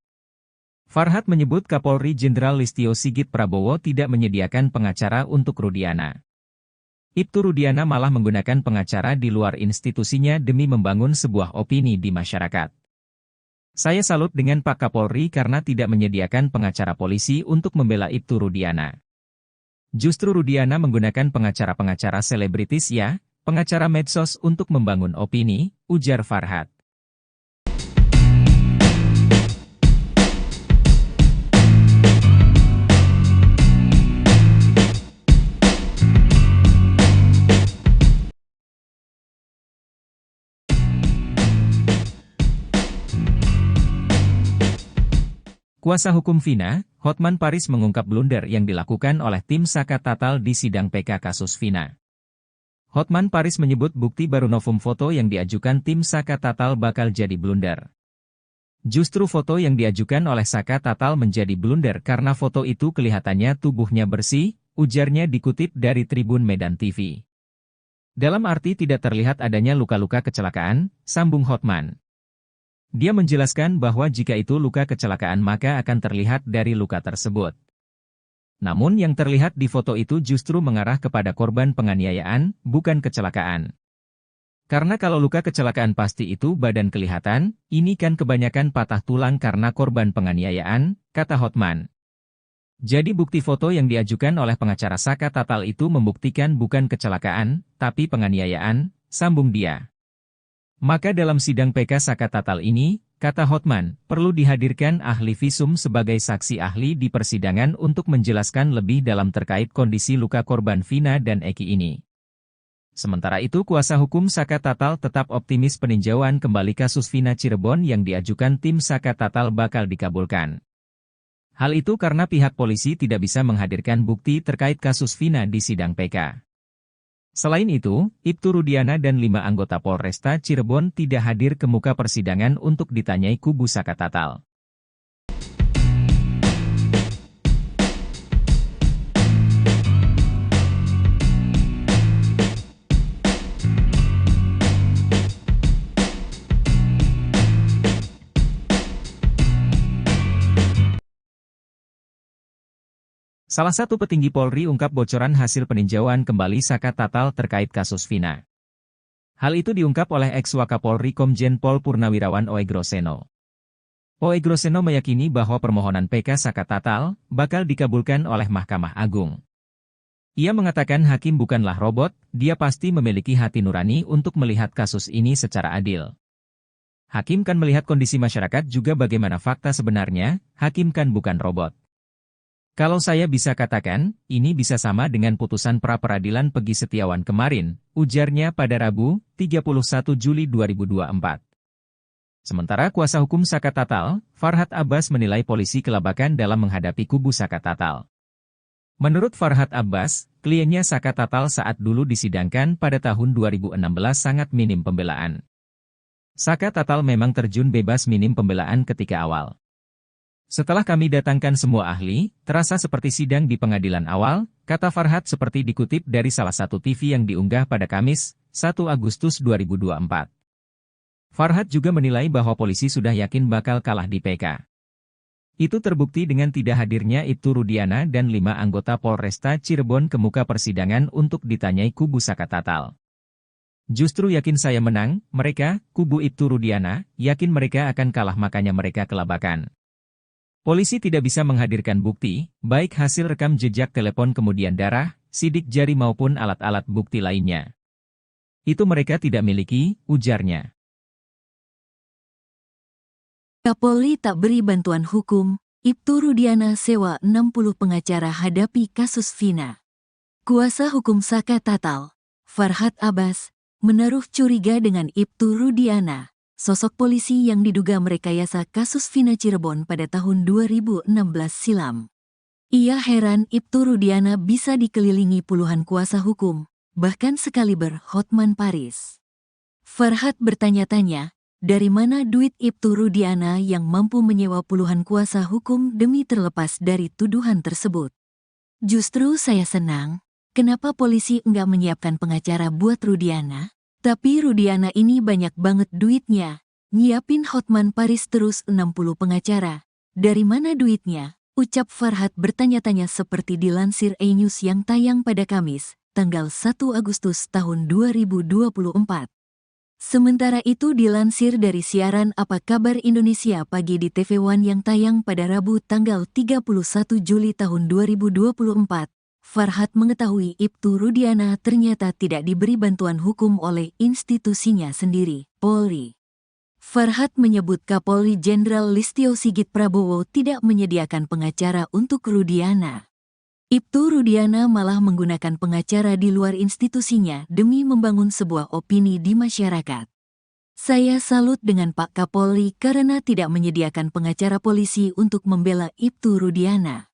Farhad menyebut Kapolri Jenderal Listio Sigit Prabowo tidak menyediakan pengacara untuk Rudiana. Ibtu Rudiana malah menggunakan pengacara di luar institusinya demi membangun sebuah opini di masyarakat. Saya salut dengan Pak Kapolri karena tidak menyediakan pengacara polisi untuk membela Ibtu Rudiana. Justru Rudiana menggunakan pengacara-pengacara selebritis ya, pengacara medsos untuk membangun opini, ujar Farhad. Kuasa hukum Vina, Hotman Paris mengungkap blunder yang dilakukan oleh tim Saka Tatal di sidang PK kasus Vina. Hotman Paris menyebut bukti baru novum foto yang diajukan tim Saka Tatal bakal jadi blunder. Justru foto yang diajukan oleh Saka Tatal menjadi blunder karena foto itu kelihatannya tubuhnya bersih, ujarnya dikutip dari Tribun Medan TV. Dalam arti tidak terlihat adanya luka-luka kecelakaan, sambung Hotman. Dia menjelaskan bahwa jika itu luka kecelakaan maka akan terlihat dari luka tersebut. Namun yang terlihat di foto itu justru mengarah kepada korban penganiayaan, bukan kecelakaan. Karena kalau luka kecelakaan pasti itu badan kelihatan, ini kan kebanyakan patah tulang karena korban penganiayaan, kata Hotman. Jadi bukti foto yang diajukan oleh pengacara Saka Tatal itu membuktikan bukan kecelakaan, tapi penganiayaan, sambung dia. Maka dalam sidang PK Saka Tatal ini, kata Hotman, perlu dihadirkan ahli visum sebagai saksi ahli di persidangan untuk menjelaskan lebih dalam terkait kondisi luka korban Vina dan Eki ini. Sementara itu kuasa hukum Saka Tatal tetap optimis peninjauan kembali kasus Vina Cirebon yang diajukan tim Saka Tatal bakal dikabulkan. Hal itu karena pihak polisi tidak bisa menghadirkan bukti terkait kasus Vina di sidang PK. Selain itu, Ibtu Rudiana dan 5 anggota Polresta Cirebon tidak hadir ke muka persidangan untuk ditanyai kubu Saka Tatal. Salah satu petinggi Polri ungkap bocoran hasil peninjauan kembali Saka Tatal terkait kasus Vina. Hal itu diungkap oleh ex-Wakapolri Komjen Pol Purnawirawan Oegroseno. Oegroseno meyakini bahwa permohonan PK Saka Tatal bakal dikabulkan oleh Mahkamah Agung. Ia mengatakan hakim bukanlah robot, dia pasti memiliki hati nurani untuk melihat kasus ini secara adil. Hakim kan melihat kondisi masyarakat juga bagaimana fakta sebenarnya, hakim kan bukan robot. Kalau saya bisa katakan, ini bisa sama dengan putusan pra-peradilan Peggy Setiawan kemarin, ujarnya pada Rabu, 31 Juli 2024. Sementara kuasa hukum Saka Tatal, Farhad Abbas menilai polisi kelabakan dalam menghadapi kubu Saka Tatal. Menurut Farhad Abbas, kliennya Saka Tatal saat dulu disidangkan pada tahun 2016 sangat minim pembelaan. Saka Tatal memang terjun bebas minim pembelaan ketika awal. Setelah kami datangkan semua ahli, terasa seperti sidang di pengadilan awal, kata Farhad seperti dikutip dari salah satu TV yang diunggah pada Kamis, 1 Agustus 2024. Farhad juga menilai bahwa polisi sudah yakin bakal kalah di PK. Itu terbukti dengan tidak hadirnya Ibtu Rudiana dan 5 anggota Polresta Cirebon ke muka persidangan untuk ditanyai kubu Saka Tatal. Justru yakin saya menang, mereka, kubu Ibtu Rudiana, yakin mereka akan kalah makanya mereka kelabakan. Polisi tidak bisa menghadirkan bukti, baik hasil rekam jejak telepon kemudian darah, sidik jari maupun alat-alat bukti lainnya. Itu mereka tidak miliki, ujarnya. Kapolri tak beri bantuan hukum, Ibtu Rudiana sewa 60 pengacara hadapi kasus Vina. Kuasa hukum Saka Tatal, Farhad Abbas, menaruh curiga dengan Ibtu Rudiana, sosok polisi yang diduga merekayasa kasus Vina Cirebon pada tahun 2016 silam. Ia heran Ibtu Rudiana bisa dikelilingi puluhan kuasa hukum, bahkan sekaliber Hotman Paris. Farhad bertanya-tanya, dari mana duit Ibtu Rudiana yang mampu menyewa puluhan kuasa hukum demi terlepas dari tuduhan tersebut? Justru saya senang, kenapa polisi enggak menyiapkan pengacara buat Rudiana? Tapi Rudiana ini banyak banget duitnya, nyiapin Hotman Paris terus 60 pengacara. Dari mana duitnya? Ucap Farhad bertanya-tanya seperti dilansir E-News yang tayang pada Kamis, tanggal 1 Agustus tahun 2024. Sementara itu dilansir dari siaran Apa Kabar Indonesia Pagi di TV One yang tayang pada Rabu tanggal 31 Juli tahun 2024, Farhad mengetahui Ibtu Rudiana ternyata tidak diberi bantuan hukum oleh institusinya sendiri, Polri. Farhad menyebut Kapolri Jenderal Listio Sigit Prabowo tidak menyediakan pengacara untuk Rudiana. Ibtu Rudiana malah menggunakan pengacara di luar institusinya demi membangun sebuah opini di masyarakat. Saya salut dengan Pak Kapolri karena tidak menyediakan pengacara polisi untuk membela Ibtu Rudiana.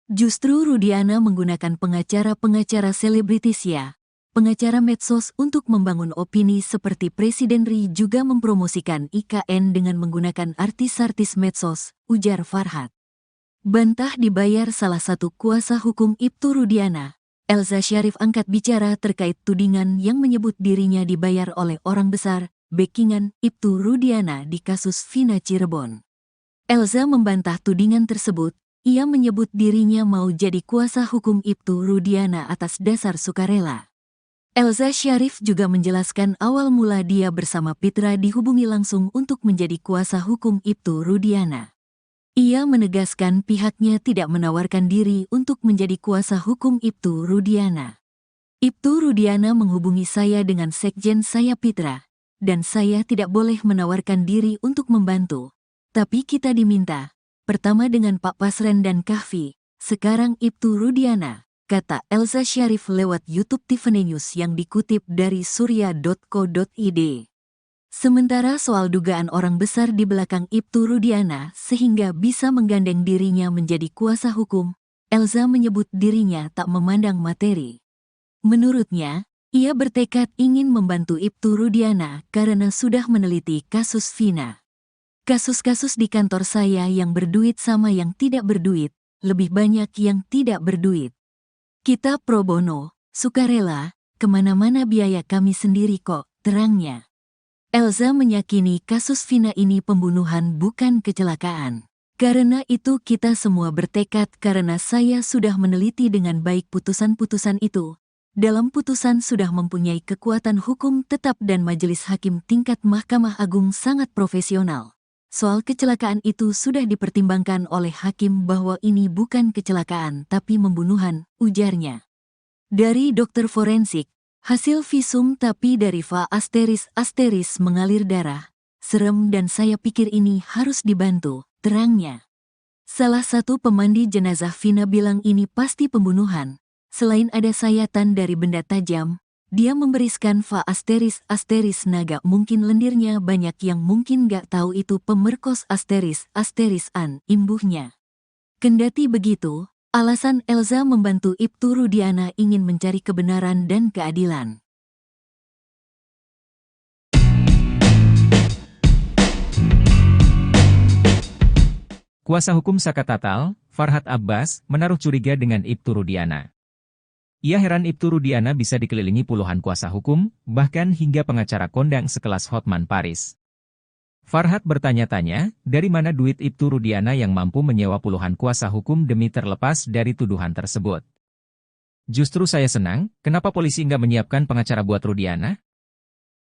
Justru Rudiana menggunakan pengacara-pengacara selebritis ya, pengacara medsos untuk membangun opini seperti Presiden RI juga mempromosikan IKN dengan menggunakan artis-artis medsos, ujar Farhad. Bantah dibayar salah satu kuasa hukum Ibtu Rudiana, Elza Syarif angkat bicara terkait tudingan yang menyebut dirinya dibayar oleh orang besar, backingan Ibtu Rudiana di kasus Vina Cirebon. Elza membantah tudingan tersebut, ia menyebut dirinya mau jadi kuasa hukum Ibtu Rudiana atas dasar sukarela. Elza Syarif juga menjelaskan awal mula dia bersama Pitra dihubungi langsung untuk menjadi kuasa hukum Ibtu Rudiana. Ia menegaskan pihaknya tidak menawarkan diri untuk menjadi kuasa hukum Ibtu Rudiana. Ibtu Rudiana menghubungi saya dengan sekjen saya Pitra, dan saya tidak boleh menawarkan diri untuk membantu. Tapi kita diminta, pertama dengan Pak Pasren dan Kahfi, sekarang Ibtu Rudiana, kata Elza Syarif lewat YouTube Tiffany News yang dikutip dari surya.co.id. Sementara soal dugaan orang besar di belakang Ibtu Rudiana sehingga bisa menggandeng dirinya menjadi kuasa hukum, Elza menyebut dirinya tak memandang materi. Menurutnya, ia bertekad ingin membantu Ibtu Rudiana karena sudah meneliti kasus Vina. Kasus-kasus di kantor saya yang berduit sama yang tidak berduit, lebih banyak yang tidak berduit. Kita pro bono, sukarela, kemana-mana biaya kami sendiri kok, terangnya. Elza meyakini kasus Vina ini pembunuhan bukan kecelakaan. Karena itu kita semua bertekad karena saya sudah meneliti dengan baik putusan-putusan itu. Dalam putusan sudah mempunyai kekuatan hukum tetap dan majelis hakim tingkat Mahkamah Agung sangat profesional. Soal kecelakaan itu sudah dipertimbangkan oleh hakim bahwa ini bukan kecelakaan tapi pembunuhan, ujarnya. Dari dokter forensik, hasil visum tapi dari Va ** mengalir darah. Serem dan saya pikir ini harus dibantu, terangnya. Salah satu pemandi jenazah Vina bilang ini pasti pembunuhan. Selain ada sayatan dari benda tajam, dia memberiskan Va ** naga mungkin lendirnya banyak yang mungkin gak tahu itu pemerkos ** imbuhnya. Kendati begitu, alasan Elza membantu Ibtu Rudiana ingin mencari kebenaran dan keadilan. Kuasa hukum Saka Tatal, Farhad Abbas, menaruh curiga dengan Ibtu Rudiana. Ia heran Ibtu Rudiana bisa dikelilingi puluhan kuasa hukum, bahkan hingga pengacara kondang sekelas Hotman Paris. Farhad bertanya-tanya, dari mana duit Ibtu Rudiana yang mampu menyewa puluhan kuasa hukum demi terlepas dari tuduhan tersebut. Justru saya senang, kenapa polisi nggak menyiapkan pengacara buat Rudiana?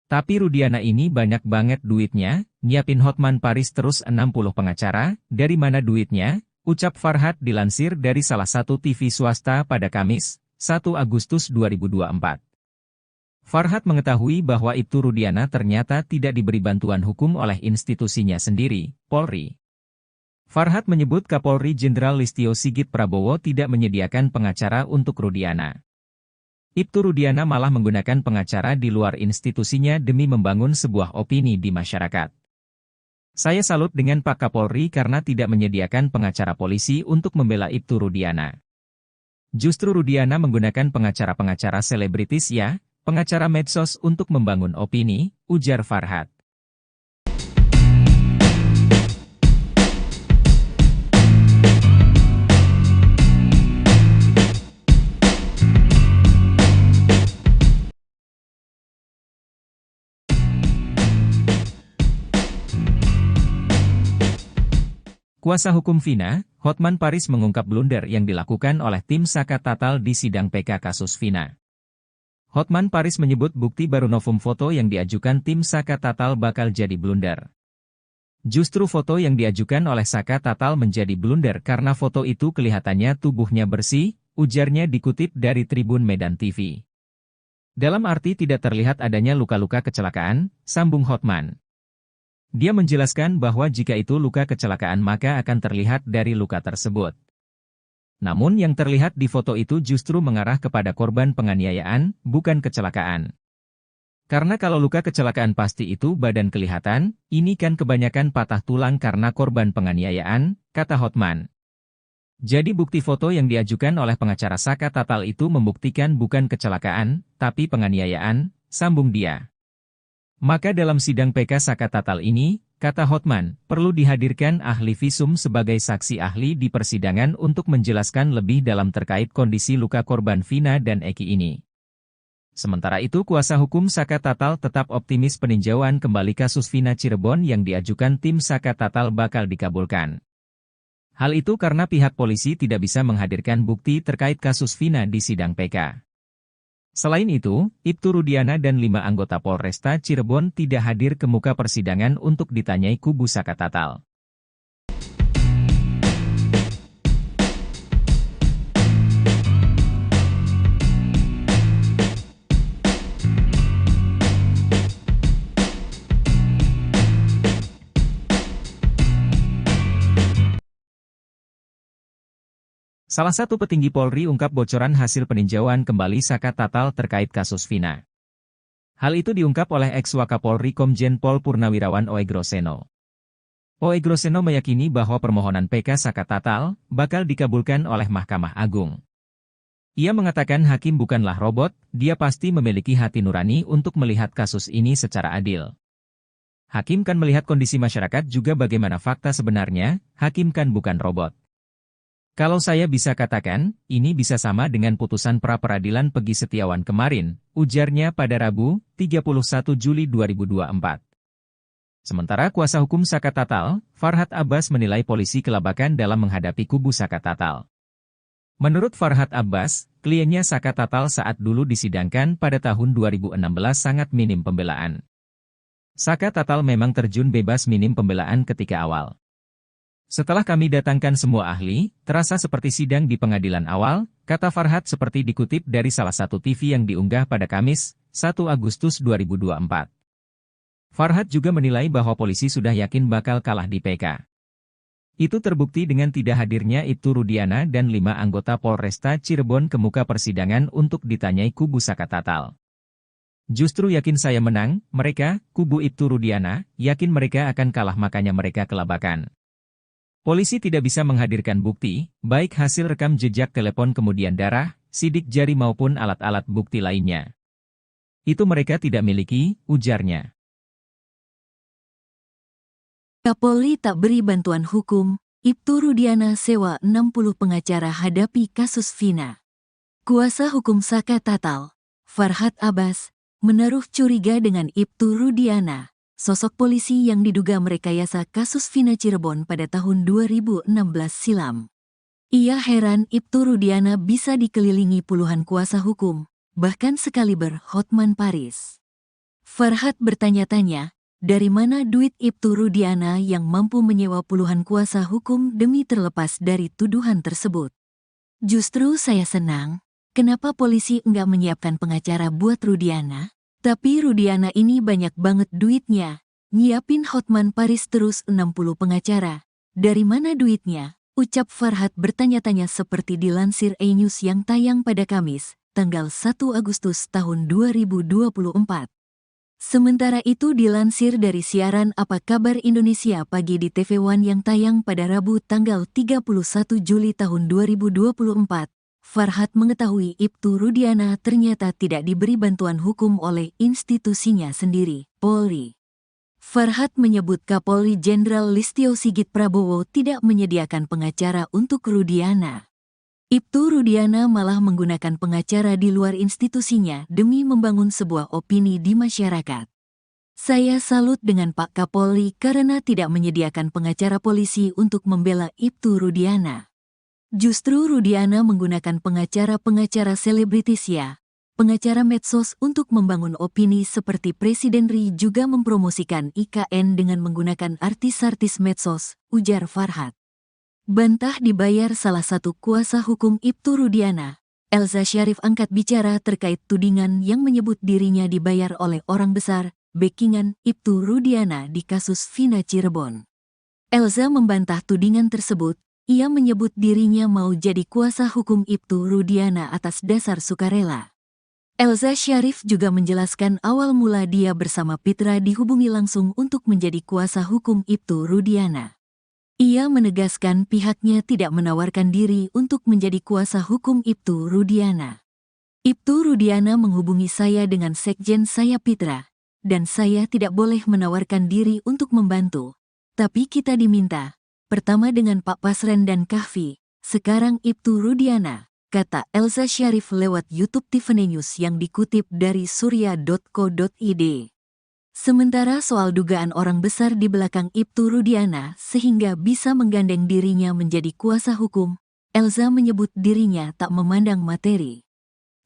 Tapi Rudiana ini banyak banget duitnya, nyiapin Hotman Paris terus 60 pengacara, dari mana duitnya? Ucap Farhad dilansir dari salah satu TV swasta pada Kamis, 1 Agustus 2024. Farhad mengetahui bahwa Ibtu Rudiana ternyata tidak diberi bantuan hukum oleh institusinya sendiri, Polri. Farhad menyebut Kapolri Jenderal Listio Sigit Prabowo tidak menyediakan pengacara untuk Rudiana. Ibtu Rudiana malah menggunakan pengacara di luar institusinya demi membangun sebuah opini di masyarakat. Saya salut dengan Pak Kapolri karena tidak menyediakan pengacara polisi untuk membela Ibtu Rudiana. Justru Rudiana menggunakan pengacara-pengacara selebritis ya, pengacara medsos untuk membangun opini, ujar Farhad. Kuasa hukum Vina, Hotman Paris mengungkap blunder yang dilakukan oleh tim Saka Tatal di sidang PK kasus Vina. Hotman Paris menyebut bukti baru novum foto yang diajukan tim Saka Tatal bakal jadi blunder. Justru foto yang diajukan oleh Saka Tatal menjadi blunder karena foto itu kelihatannya tubuhnya bersih, ujarnya dikutip dari Tribun Medan TV. Dalam arti tidak terlihat adanya luka-luka kecelakaan, sambung Hotman. Dia menjelaskan bahwa jika itu luka kecelakaan maka akan terlihat dari luka tersebut. Namun yang terlihat di foto itu justru mengarah kepada korban penganiayaan, bukan kecelakaan. Karena kalau luka kecelakaan pasti itu badan kelihatan, ini kan kebanyakan patah tulang karena korban penganiayaan, kata Hotman. Jadi bukti foto yang diajukan oleh pengacara Saka Tatal itu membuktikan bukan kecelakaan, tapi penganiayaan, sambung dia. Maka dalam sidang PK Saka Tatal ini, kata Hotman, perlu dihadirkan ahli visum sebagai saksi ahli di persidangan untuk menjelaskan lebih dalam terkait kondisi luka korban Vina dan Eki ini. Sementara itu kuasa hukum Saka Tatal tetap optimis peninjauan kembali kasus Vina Cirebon yang diajukan tim Saka Tatal bakal dikabulkan. Hal itu karena pihak polisi tidak bisa menghadirkan bukti terkait kasus Vina di sidang PK. Selain itu, Ibtu Rudiana dan 5 anggota Polresta Cirebon tidak hadir ke muka persidangan untuk ditanyai kubu Saka Tatal. Salah satu petinggi Polri ungkap bocoran hasil peninjauan kembali Saka Tatal terkait kasus Vina. Hal itu diungkap oleh ex-Wakapolri Komjen Pol Purnawirawan Oegroseno. Oegroseno meyakini bahwa permohonan PK Saka Tatal bakal dikabulkan oleh Mahkamah Agung. Ia mengatakan hakim bukanlah robot, dia pasti memiliki hati nurani untuk melihat kasus ini secara adil. Hakim kan melihat kondisi masyarakat juga bagaimana fakta sebenarnya, hakim kan bukan robot. Kalau saya bisa katakan, ini bisa sama dengan putusan pra-peradilan Pegi Setiawan kemarin, ujarnya pada Rabu, 31 Juli 2024. Sementara kuasa hukum Saka Tatal, Farhad Abbas menilai polisi kelabakan dalam menghadapi kubu Saka Tatal. Menurut Farhad Abbas, kliennya Saka Tatal saat dulu disidangkan pada tahun 2016 sangat minim pembelaan. Saka Tatal memang terjun bebas minim pembelaan ketika awal. Setelah kami datangkan semua ahli, terasa seperti sidang di pengadilan awal, kata Farhat seperti dikutip dari salah satu TV yang diunggah pada Kamis, 1 Agustus 2024. Farhat juga menilai bahwa polisi sudah yakin bakal kalah di PK. Itu terbukti dengan tidak hadirnya Ibtu Rudiana dan 5 anggota Polresta Cirebon ke muka persidangan untuk ditanyai kubu Saka Tatal. Justru yakin saya menang, mereka, kubu Ibtu Rudiana, yakin mereka akan kalah makanya mereka kelabakan. Polisi tidak bisa menghadirkan bukti, baik hasil rekam jejak telepon kemudian darah, sidik jari maupun alat-alat bukti lainnya. Itu mereka tidak miliki, ujarnya. Kapolri tak beri bantuan hukum, Ibtu Rudiana sewa 60 pengacara hadapi kasus Vina. Kuasa hukum Saka Tatal, Farhat Abbas, menaruh curiga dengan Ibtu Rudiana, sosok polisi yang diduga merekayasa kasus Vina Cirebon pada tahun 2016 silam. Ia heran Ibtu Rudiana bisa dikelilingi puluhan kuasa hukum, bahkan sekaliber Hotman Paris. Farhat bertanya-tanya, dari mana duit Ibtu Rudiana yang mampu menyewa puluhan kuasa hukum demi terlepas dari tuduhan tersebut? Justru saya senang, kenapa polisi enggak menyiapkan pengacara buat Rudiana? Tapi Rudiana ini banyak banget duitnya, nyiapin Hotman Paris terus 60 pengacara. Dari mana duitnya? Ucap Farhat bertanya-tanya seperti dilansir E-News yang tayang pada Kamis, tanggal 1 Agustus tahun 2024. Sementara itu dilansir dari siaran Apa Kabar Indonesia Pagi di TV One yang tayang pada Rabu tanggal 31 Juli tahun 2024. Farhat mengetahui Ibtu Rudiana ternyata tidak diberi bantuan hukum oleh institusinya sendiri, Polri. Farhat menyebut Kapolri Jenderal Listio Sigit Prabowo tidak menyediakan pengacara untuk Rudiana. Ibtu Rudiana malah menggunakan pengacara di luar institusinya demi membangun sebuah opini di masyarakat. Saya salut dengan Pak Kapolri karena tidak menyediakan pengacara polisi untuk membela Ibtu Rudiana. Justru Rudiana menggunakan pengacara-pengacara selebritis ya, pengacara medsos untuk membangun opini seperti Presiden RI juga mempromosikan IKN dengan menggunakan artis-artis medsos, ujar Farhat. Bantah dibayar salah satu kuasa hukum Ibtu Rudiana, Elza Syarif angkat bicara terkait tudingan yang menyebut dirinya dibayar oleh orang besar, backingan Ibtu Rudiana di kasus Vina Cirebon. Elza membantah tudingan tersebut. Ia menyebut dirinya mau jadi kuasa hukum Ibtu Rudiana atas dasar sukarela. Elza Syarif juga menjelaskan awal mula dia bersama Pitra dihubungi langsung untuk menjadi kuasa hukum Ibtu Rudiana. Ia menegaskan pihaknya tidak menawarkan diri untuk menjadi kuasa hukum Ibtu Rudiana. Ibtu Rudiana menghubungi saya dengan sekjen saya Pitra, dan saya tidak boleh menawarkan diri untuk membantu. Tapi kita diminta. Pertama dengan Pak Pasren dan Kahfi, sekarang Ibtu Rudiana, kata Elza Syarif lewat YouTube Tiffany News yang dikutip dari surya.co.id. Sementara soal dugaan orang besar di belakang Ibtu Rudiana sehingga bisa menggandeng dirinya menjadi kuasa hukum, Elza menyebut dirinya tak memandang materi.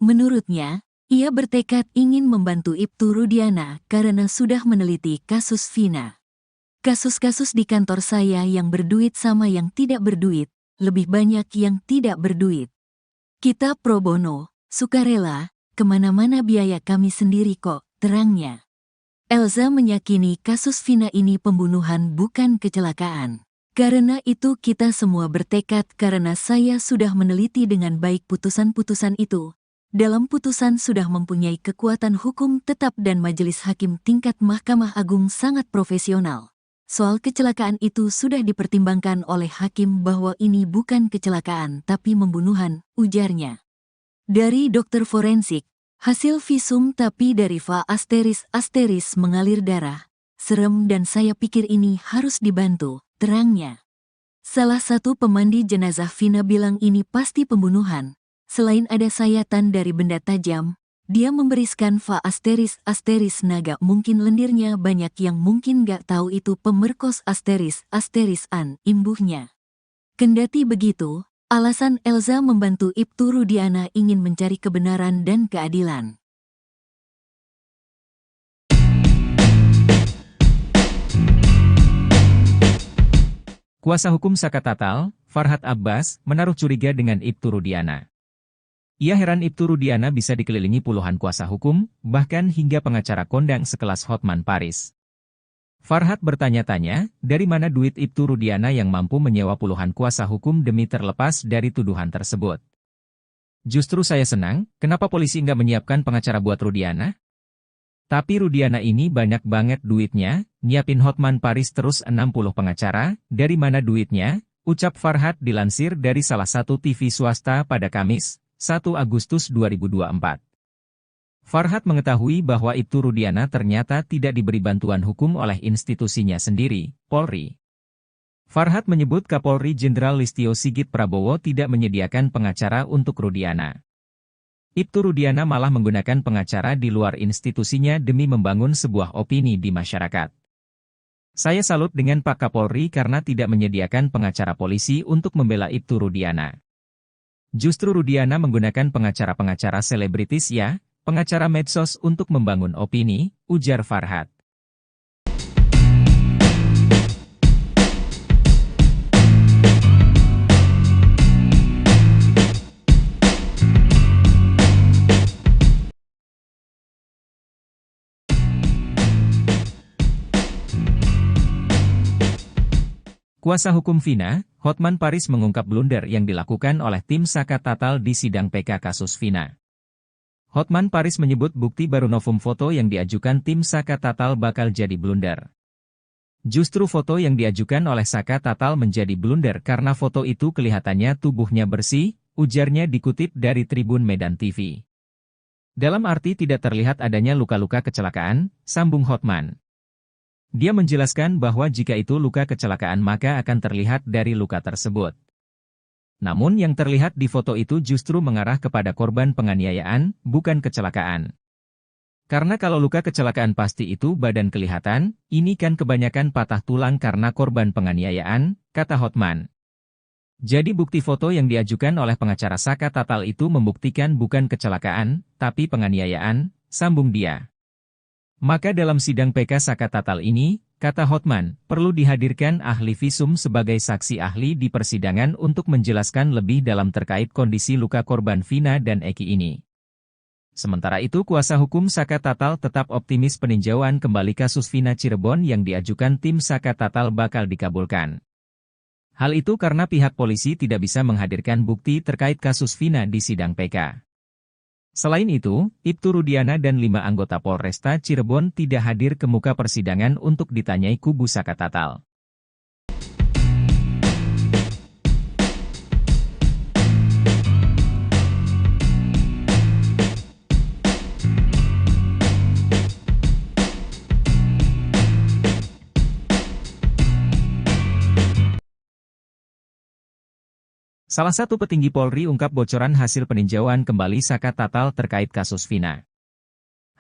Menurutnya, ia bertekad ingin membantu Ibtu Rudiana karena sudah meneliti kasus Vina. Kasus-kasus di kantor saya yang berduit sama yang tidak berduit, lebih banyak yang tidak berduit. Kita pro bono, sukarela, kemana-mana biaya kami sendiri kok, terangnya. Elza meyakini kasus Vina ini pembunuhan bukan kecelakaan. Karena itu kita semua bertekad karena saya sudah meneliti dengan baik putusan-putusan itu. Dalam putusan sudah mempunyai kekuatan hukum tetap dan majelis hakim tingkat Mahkamah Agung sangat profesional. Soal kecelakaan itu sudah dipertimbangkan oleh hakim bahwa ini bukan kecelakaan tapi pembunuhan, ujarnya. Dari dokter forensik, hasil visum tapi dari va asteris mengalir darah. Serem dan saya pikir ini harus dibantu, terangnya. Salah satu pemandi jenazah Vina bilang ini pasti pembunuhan. Selain ada sayatan dari benda tajam, dia memberiskan va asteris naga mungkin lendirnya banyak yang mungkin gak tahu itu pemerkos asteris-an imbuhnya. Kendati begitu, alasan Elza membantu Ibtu Rudiana ingin mencari kebenaran dan keadilan. Kuasa hukum Saka Tatal, Farhad Abbas, menaruh curiga dengan Ibtu Rudiana. Ia heran Ibtu Rudiana bisa dikelilingi puluhan kuasa hukum, bahkan hingga pengacara kondang sekelas Hotman Paris. Farhad bertanya-tanya, dari mana duit Ibtu Rudiana yang mampu menyewa puluhan kuasa hukum demi terlepas dari tuduhan tersebut. Justru saya senang, kenapa polisi nggak menyiapkan pengacara buat Rudiana? Tapi Rudiana ini banyak banget duitnya, nyiapin Hotman Paris terus 60 pengacara, dari mana duitnya? Ucap Farhad dilansir dari salah satu TV swasta pada Kamis, 1 Agustus 2024. Farhad mengetahui bahwa Ibtu Rudiana ternyata tidak diberi bantuan hukum oleh institusinya sendiri, Polri. Farhad menyebut Kapolri Jenderal Listio Sigit Prabowo tidak menyediakan pengacara untuk Rudiana. Ibtu Rudiana malah menggunakan pengacara di luar institusinya demi membangun sebuah opini di masyarakat. Saya salut dengan Pak Kapolri karena tidak menyediakan pengacara polisi untuk membela Ibtu Rudiana. Justru Rudiana menggunakan pengacara-pengacara selebritis ya, pengacara medsos untuk membangun opini, ujar Farhad. Kuasa hukum Vina, Hotman Paris mengungkap blunder yang dilakukan oleh tim Saka Tatal di sidang PK kasus Vina. Hotman Paris menyebut bukti baru novum foto yang diajukan tim Saka Tatal bakal jadi blunder. Justru foto yang diajukan oleh Saka Tatal menjadi blunder karena foto itu kelihatannya tubuhnya bersih, ujarnya dikutip dari Tribun Medan TV. Dalam arti tidak terlihat adanya luka-luka kecelakaan, sambung Hotman. Dia menjelaskan bahwa jika itu luka kecelakaan maka akan terlihat dari luka tersebut. Namun yang terlihat di foto itu justru mengarah kepada korban penganiayaan, bukan kecelakaan. Karena kalau luka kecelakaan pasti itu badan kelihatan, ini kan kebanyakan patah tulang karena korban penganiayaan, kata Hotman. Jadi bukti foto yang diajukan oleh pengacara Saka Tatal itu membuktikan bukan kecelakaan, tapi penganiayaan, sambung dia. Maka dalam sidang PK Saka Tatal ini, kata Hotman, perlu dihadirkan ahli visum sebagai saksi ahli di persidangan untuk menjelaskan lebih dalam terkait kondisi luka korban Vina dan Eki ini. Sementara itu kuasa hukum Saka Tatal tetap optimis peninjauan kembali kasus Vina Cirebon yang diajukan tim Saka Tatal bakal dikabulkan. Hal itu karena pihak polisi tidak bisa menghadirkan bukti terkait kasus Vina di sidang PK. Selain itu, Ibtu Rudiana dan 5 anggota Polresta Cirebon tidak hadir ke muka persidangan untuk ditanyai kubu Saka Tatal. Salah satu petinggi Polri ungkap bocoran hasil peninjauan kembali Saka Tatal terkait kasus Vina.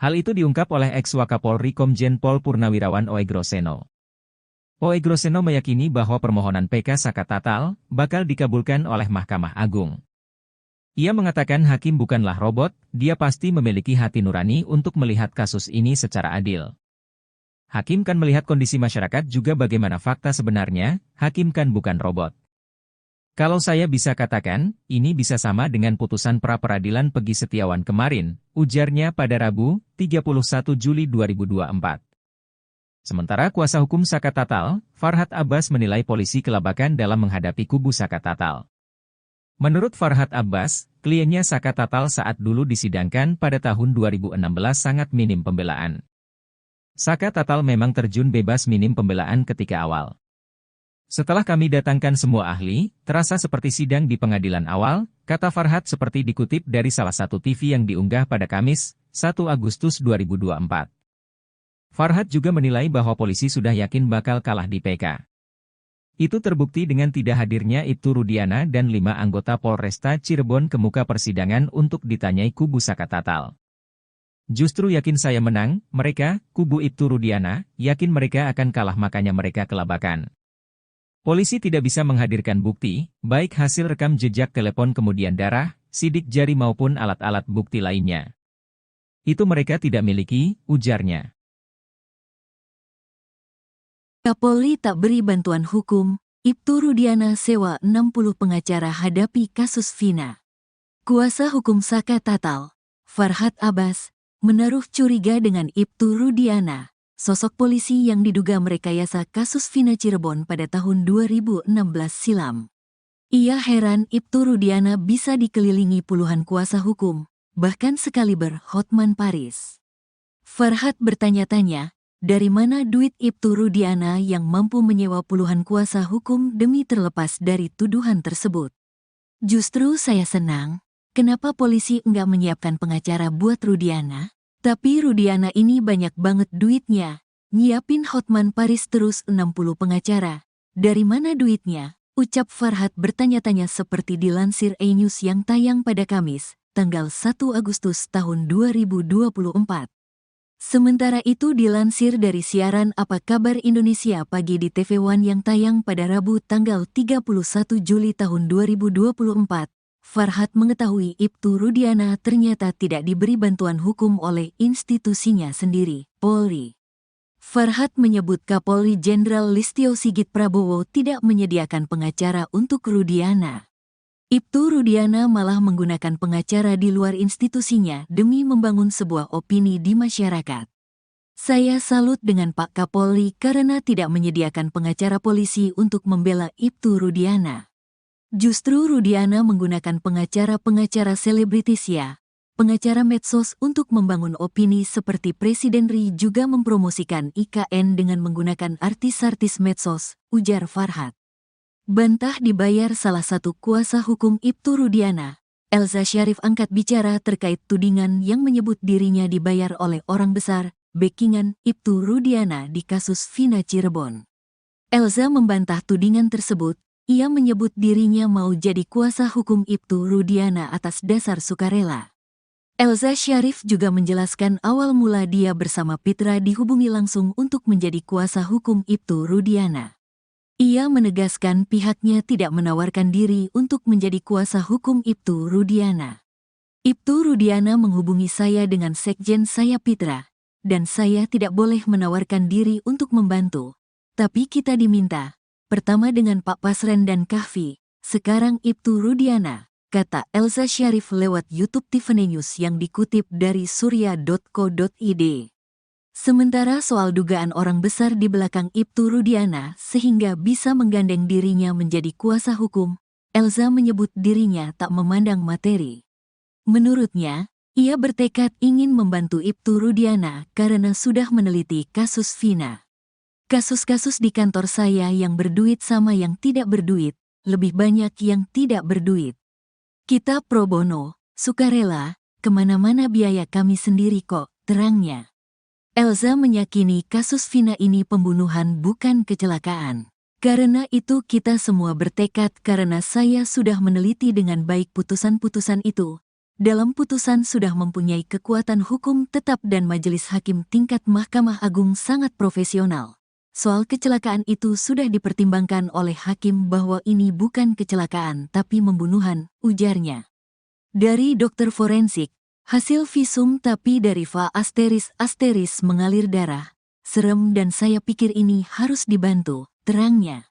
Hal itu diungkap oleh ex-Wakapolri Komjen Pol Purnawirawan Oegroseno. Oegroseno meyakini bahwa permohonan PK Saka Tatal bakal dikabulkan oleh Mahkamah Agung. Ia mengatakan hakim bukanlah robot, dia pasti memiliki hati nurani untuk melihat kasus ini secara adil. Hakim kan melihat kondisi masyarakat juga bagaimana fakta sebenarnya, hakim kan bukan robot. Kalau saya bisa katakan, ini bisa sama dengan putusan pra-peradilan Pegi Setiawan kemarin, ujarnya pada Rabu, 31 Juli 2024. Sementara kuasa hukum Saka Tatal, Farhad Abbas menilai polisi kelabakan dalam menghadapi kubu Saka Tatal. Menurut Farhad Abbas, kliennya Saka Tatal saat dulu disidangkan pada tahun 2016 sangat minim pembelaan. Saka Tatal memang terjun bebas minim pembelaan ketika awal. Setelah kami datangkan semua ahli, terasa seperti sidang di pengadilan awal, kata Farhad seperti dikutip dari salah satu TV yang diunggah pada Kamis, 1 Agustus 2024. Farhad juga menilai bahwa polisi sudah yakin bakal kalah di PK. Itu terbukti dengan tidak hadirnya Ibtu Rudiana dan 5 anggota Polresta Cirebon ke muka persidangan untuk ditanyai kubu Saka Tatal. Justru yakin saya menang, mereka, kubu Ibtu Rudiana, yakin mereka akan kalah makanya mereka kelabakan. Polisi tidak bisa menghadirkan bukti, baik hasil rekam jejak telepon kemudian darah, sidik jari maupun alat-alat bukti lainnya. Itu mereka tidak miliki, ujarnya. Kapolri tak beri bantuan hukum, Ibtu Rudiana sewa 60 pengacara hadapi kasus Vina. Kuasa hukum Saka Tatal, Farhad Abbas, menaruh curiga dengan Ibtu Rudiana, sosok polisi yang diduga merekayasa kasus Vina Cirebon pada tahun 2016 silam. Ia heran Ibtu Rudiana bisa dikelilingi puluhan kuasa hukum, bahkan sekaliber Hotman Paris. Farhad bertanya-tanya, dari mana duit Ibtu Rudiana yang mampu menyewa puluhan kuasa hukum demi terlepas dari tuduhan tersebut? Justru saya senang, kenapa polisi enggak menyiapkan pengacara buat Rudiana? Tapi Rudiana ini banyak banget duitnya, nyiapin Hotman Paris terus 60 pengacara. Dari mana duitnya? Ucap Farhad bertanya-tanya seperti dilansir E-News yang tayang pada Kamis, tanggal 1 Agustus tahun 2024. Sementara itu dilansir dari siaran Apa Kabar Indonesia Pagi di TV One yang tayang pada Rabu tanggal 31 Juli tahun 2024, Farhad mengetahui Ibtu Rudiana ternyata tidak diberi bantuan hukum oleh institusinya sendiri, Polri. Farhad menyebut Kapolri Jenderal Listio Sigit Prabowo tidak menyediakan pengacara untuk Rudiana. Ibtu Rudiana malah menggunakan pengacara di luar institusinya demi membangun sebuah opini di masyarakat. Saya salut dengan Pak Kapolri karena tidak menyediakan pengacara polisi untuk membela Ibtu Rudiana. Justru Rudiana menggunakan pengacara-pengacara selebritis ya, pengacara medsos untuk membangun opini seperti Presiden RI juga mempromosikan IKN dengan menggunakan artis-artis medsos, ujar Farhad. Bantah dibayar salah satu kuasa hukum Ibtu Rudiana, Elza Syarif angkat bicara terkait tudingan yang menyebut dirinya dibayar oleh orang besar, backingan Ibtu Rudiana di kasus Vina Cirebon. Elza membantah tudingan tersebut, ia menyebut dirinya mau jadi kuasa hukum Ibtu Rudiana atas dasar sukarela. Elza Syarif juga menjelaskan awal mula dia bersama Pitra dihubungi langsung untuk menjadi kuasa hukum Ibtu Rudiana. Ia menegaskan pihaknya tidak menawarkan diri untuk menjadi kuasa hukum Ibtu Rudiana. Ibtu Rudiana menghubungi saya dengan sekjen saya Pitra, dan saya tidak boleh menawarkan diri untuk membantu. Tapi kita diminta, pertama dengan Pak Pasren dan Kahfi, sekarang Ibtu Rudiana, kata Elza Syarif lewat YouTube Tiffany News yang dikutip dari surya.co.id. Sementara soal dugaan orang besar di belakang Ibtu Rudiana sehingga bisa menggandeng dirinya menjadi kuasa hukum, Elza menyebut dirinya tak memandang materi. Menurutnya, ia bertekad ingin membantu Ibtu Rudiana karena sudah meneliti kasus Vina. Kasus-kasus di kantor saya yang berduit sama yang tidak berduit, lebih banyak yang tidak berduit. Kita pro bono, sukarela, kemana-mana biaya kami sendiri kok, terangnya. Elza meyakini kasus Vina ini pembunuhan bukan kecelakaan. Karena itu kita semua bertekad karena saya sudah meneliti dengan baik putusan-putusan itu. Dalam putusan sudah mempunyai kekuatan hukum tetap dan majelis hakim tingkat Mahkamah Agung sangat profesional. Soal kecelakaan itu sudah dipertimbangkan oleh hakim bahwa ini bukan kecelakaan tapi pembunuhan, ujarnya. Dari dokter forensik, hasil visum tapi dari Va ** mengalir darah. Serem dan saya pikir ini harus dibantu, terangnya.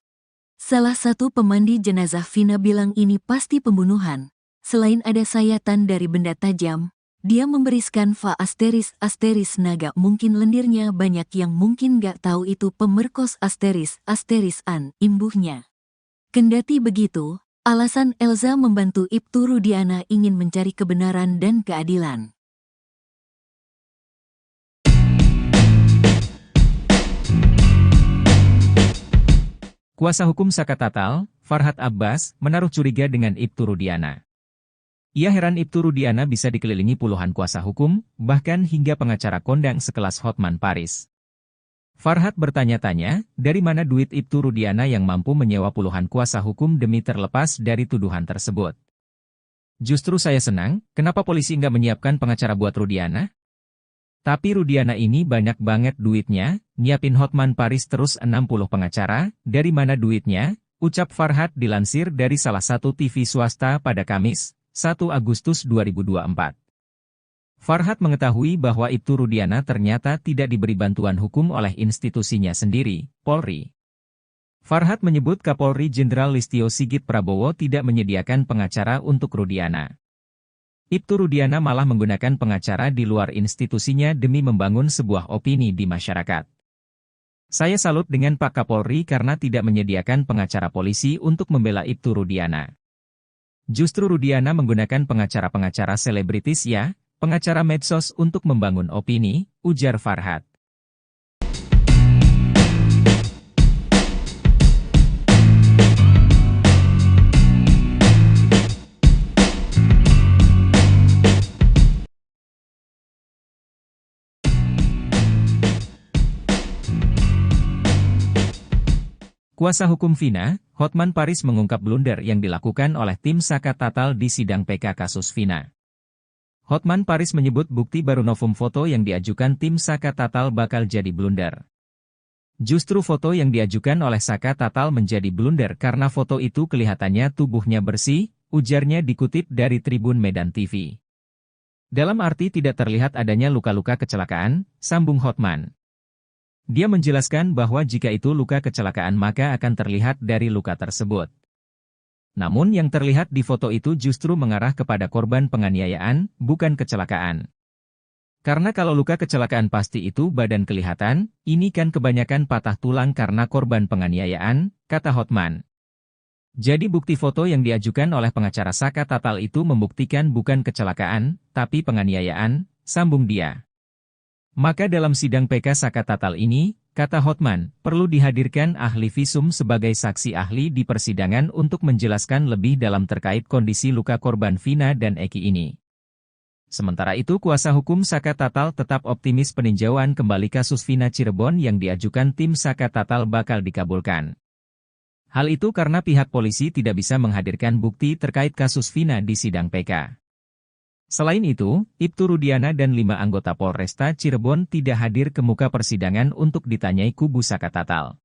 Salah satu pemandi jenazah Vina bilang ini pasti pembunuhan. Selain ada sayatan dari benda tajam, dia memberiskan Va ** naga mungkin lendirnya banyak yang mungkin gak tahu itu pemerkos ** an, imbuhnya. Kendati begitu, alasan Elza membantu Ibtu Rudiana ingin mencari kebenaran dan keadilan. Kuasa hukum Saka Tatal, Farhad Abbas, menaruh curiga dengan Ibtu Rudiana. Ia heran Ibtu Rudiana bisa dikelilingi puluhan kuasa hukum, bahkan hingga pengacara kondang sekelas Hotman Paris. Farhad bertanya-tanya, dari mana duit Ibtu Rudiana yang mampu menyewa puluhan kuasa hukum demi terlepas dari tuduhan tersebut. Justru saya senang, kenapa polisi nggak menyiapkan pengacara buat Rudiana? Tapi Rudiana ini banyak banget duitnya, nyiapin Hotman Paris terus 60 pengacara, dari mana duitnya? Ucap Farhad dilansir dari salah satu TV swasta pada Kamis, 1 Agustus 2024. Farhad mengetahui bahwa Ibtu Rudiana ternyata tidak diberi bantuan hukum oleh institusinya sendiri, Polri. Farhat menyebut Kapolri Jenderal Listio Sigit Prabowo tidak menyediakan pengacara untuk Rudiana. Ibtu Rudiana malah menggunakan pengacara di luar institusinya demi membangun sebuah opini di masyarakat. Saya salut dengan Pak Kapolri karena tidak menyediakan pengacara polisi untuk membela Ibtu Rudiana. Justru Rudiana menggunakan pengacara-pengacara selebritis ya, pengacara medsos untuk membangun opini, ujar Farhat. Kuasa hukum Vina, Hotman Paris mengungkap blunder yang dilakukan oleh tim Saka Tatal di sidang PK kasus Vina. Hotman Paris menyebut bukti baru novum foto yang diajukan tim Saka Tatal bakal jadi blunder. Justru foto yang diajukan oleh Saka Tatal menjadi blunder karena foto itu kelihatannya tubuhnya bersih, ujarnya dikutip dari Tribun Medan TV. Dalam arti tidak terlihat adanya luka-luka kecelakaan, sambung Hotman. Dia menjelaskan bahwa jika itu luka kecelakaan maka akan terlihat dari luka tersebut. Namun yang terlihat di foto itu justru mengarah kepada korban penganiayaan, bukan kecelakaan. Karena kalau luka kecelakaan pasti itu badan kelihatan, ini kan kebanyakan patah tulang karena korban penganiayaan, kata Hotman. Jadi bukti foto yang diajukan oleh pengacara Saka Tatal itu membuktikan bukan kecelakaan, tapi penganiayaan, sambung dia. Maka dalam sidang PK Saka Tatal ini, kata Hotman, perlu dihadirkan ahli visum sebagai saksi ahli di persidangan untuk menjelaskan lebih dalam terkait kondisi luka korban Vina dan Eki ini. Sementara itu kuasa hukum Saka Tatal tetap optimis peninjauan kembali kasus Vina Cirebon yang diajukan tim Saka Tatal bakal dikabulkan. Hal itu karena pihak polisi tidak bisa menghadirkan bukti terkait kasus Vina di sidang PK. Selain itu, Ibtu Rudiana dan 5 anggota Polresta Cirebon tidak hadir ke muka persidangan untuk ditanyai kubu Saka Tatal.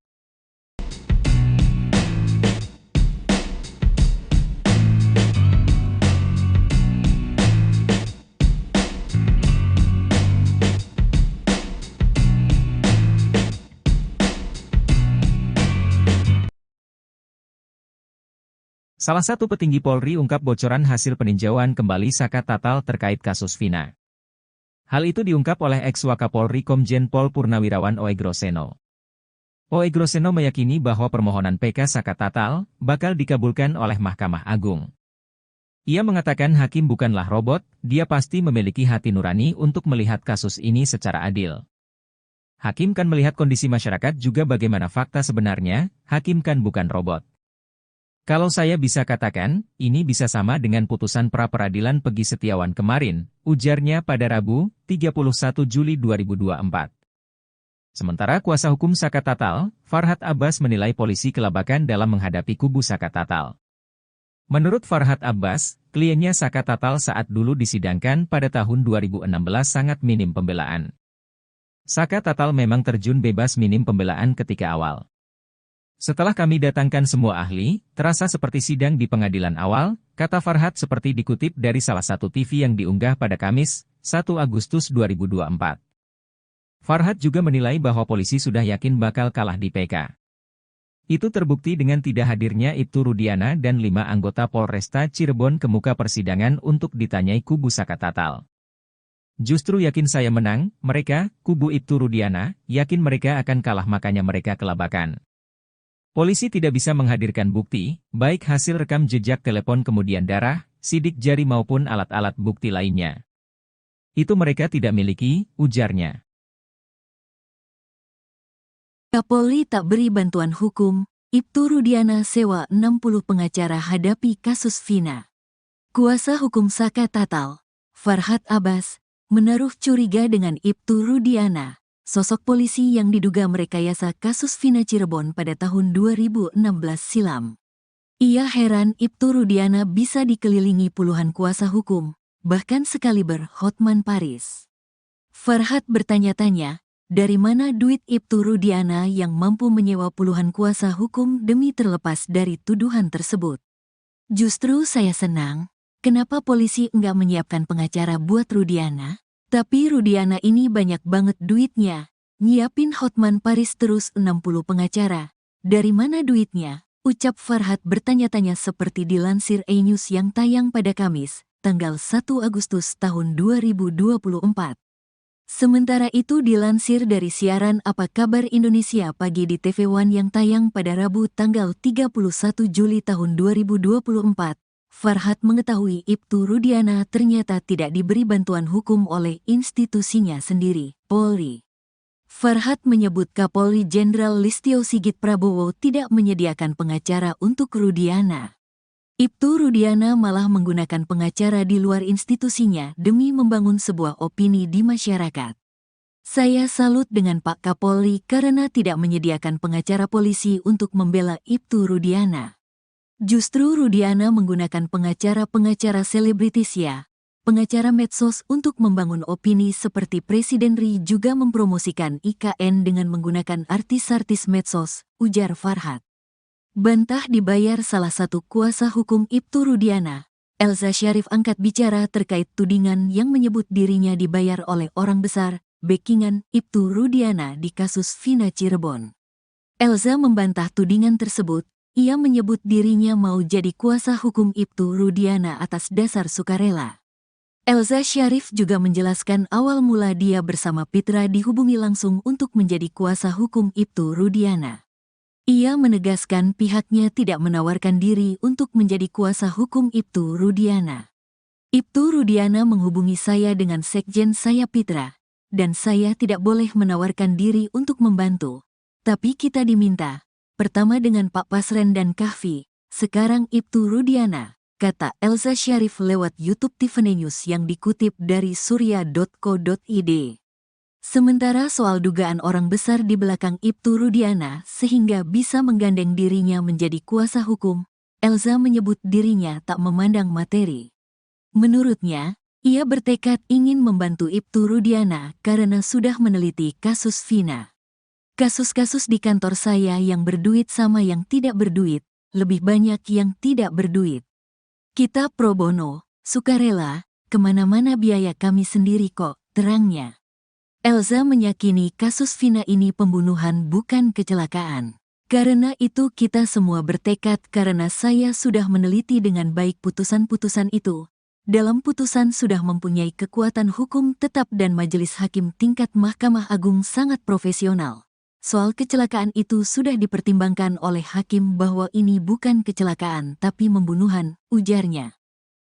Salah satu petinggi Polri ungkap bocoran hasil peninjauan kembali Saka Tatal terkait kasus Vina. Hal itu diungkap oleh ex-Wakapolri Komjen Pol Purnawirawan Oegroseno. Oegroseno meyakini bahwa permohonan PK Saka Tatal bakal dikabulkan oleh Mahkamah Agung. Ia mengatakan hakim bukanlah robot, dia pasti memiliki hati nurani untuk melihat kasus ini secara adil. Hakim kan melihat kondisi masyarakat juga bagaimana fakta sebenarnya, hakim kan bukan robot. Kalau saya bisa katakan, ini bisa sama dengan putusan pra-peradilan Pegi Setiawan kemarin, ujarnya pada Rabu, 31 Juli 2024. Sementara kuasa hukum Saka Tatal, Farhat Abbas menilai polisi kelabakan dalam menghadapi kubu Saka Tatal. Menurut Farhat Abbas, kliennya Saka Tatal saat dulu disidangkan pada tahun 2016 sangat minim pembelaan. Saka Tatal memang terjun bebas minim pembelaan ketika awal. Setelah kami datangkan semua ahli, terasa seperti sidang di pengadilan awal, kata Farhat seperti dikutip dari salah satu TV yang diunggah pada Kamis, 1 Agustus 2024. Farhat juga menilai bahwa polisi sudah yakin bakal kalah di PK. Itu terbukti dengan tidak hadirnya Ibtu Rudiana dan 5 anggota Polresta Cirebon ke muka persidangan untuk ditanyai kubu Saka Tatal. Justru yakin saya menang, mereka, kubu Ibtu Rudiana, yakin mereka akan kalah makanya mereka kelabakan. Polisi tidak bisa menghadirkan bukti, baik hasil rekam jejak telepon kemudian darah, sidik jari maupun alat-alat bukti lainnya. Itu mereka tidak miliki, ujarnya. Kapolri tak beri bantuan hukum, Ibtu Rudiana sewa 60 pengacara hadapi kasus Vina. Kuasa hukum Saka Tatal, Farhat Abbas, menaruh curiga dengan Ibtu Rudiana. Sosok polisi yang diduga merekayasa kasus Vina Cirebon pada tahun 2016 silam. Ia heran Ibtu Rudiana bisa dikelilingi puluhan kuasa hukum, bahkan sekaliber Hotman Paris. Farhat bertanya-tanya, dari mana duit Ibtu Rudiana yang mampu menyewa puluhan kuasa hukum demi terlepas dari tuduhan tersebut? Justru saya senang, kenapa polisi enggak menyiapkan pengacara buat Rudiana? Tapi Rudiana ini banyak banget duitnya, nyiapin Hotman Paris terus 60 pengacara. Dari mana duitnya? Ucap Farhat bertanya-tanya seperti dilansir E-News yang tayang pada Kamis, tanggal 1 Agustus tahun 2024. Sementara itu dilansir dari siaran Apa Kabar Indonesia Pagi di TV One yang tayang pada Rabu tanggal 31 Juli tahun 2024, Farhat mengetahui Ibtu Rudiana ternyata tidak diberi bantuan hukum oleh institusinya sendiri, Polri. Farhat menyebut Kapolri Jenderal Listio Sigit Prabowo tidak menyediakan pengacara untuk Rudiana. Ibtu Rudiana malah menggunakan pengacara di luar institusinya demi membangun sebuah opini di masyarakat. Saya salut dengan Pak Kapolri karena tidak menyediakan pengacara polisi untuk membela Ibtu Rudiana. Justru Rudiana menggunakan pengacara-pengacara selebritis pengacara medsos untuk membangun opini seperti Presiden RI juga mempromosikan IKN dengan menggunakan artis-artis medsos, ujar Farhat. Bantah dibayar salah satu kuasa hukum Ibtu Rudiana, Elza Syarif angkat bicara terkait tudingan yang menyebut dirinya dibayar oleh orang besar, backingan Ibtu Rudiana di kasus Vina Cirebon. Elza membantah tudingan tersebut, ia menyebut dirinya mau jadi kuasa hukum Ibtu Rudiana atas dasar sukarela. Elza Syarif juga menjelaskan awal mula dia bersama Pitra dihubungi langsung untuk menjadi kuasa hukum Ibtu Rudiana. Ia menegaskan pihaknya tidak menawarkan diri untuk menjadi kuasa hukum Ibtu Rudiana. Ibtu Rudiana menghubungi saya dengan sekjen saya Pitra, dan saya tidak boleh menawarkan diri untuk membantu. Tapi kita diminta, pertama dengan Pak Pasren dan Kahfi, sekarang Ibtu Rudiana, kata Elza Syarif lewat YouTube Tiffany News yang dikutip dari surya.co.id. Sementara soal dugaan orang besar di belakang Ibtu Rudiana sehingga bisa menggandeng dirinya menjadi kuasa hukum, Elza menyebut dirinya tak memandang materi. Menurutnya, ia bertekad ingin membantu Ibtu Rudiana karena sudah meneliti kasus Vina. Kasus-kasus di kantor saya yang berduit sama yang tidak berduit, lebih banyak yang tidak berduit. Kita pro bono, sukarela, kemana-mana biaya kami sendiri kok, terangnya. Elza meyakini kasus Vina ini pembunuhan bukan kecelakaan. Karena itu kita semua bertekad karena saya sudah meneliti dengan baik putusan-putusan itu. Dalam putusan sudah mempunyai kekuatan hukum tetap dan majelis hakim tingkat Mahkamah Agung sangat profesional. Soal kecelakaan itu sudah dipertimbangkan oleh hakim bahwa ini bukan kecelakaan tapi pembunuhan, ujarnya.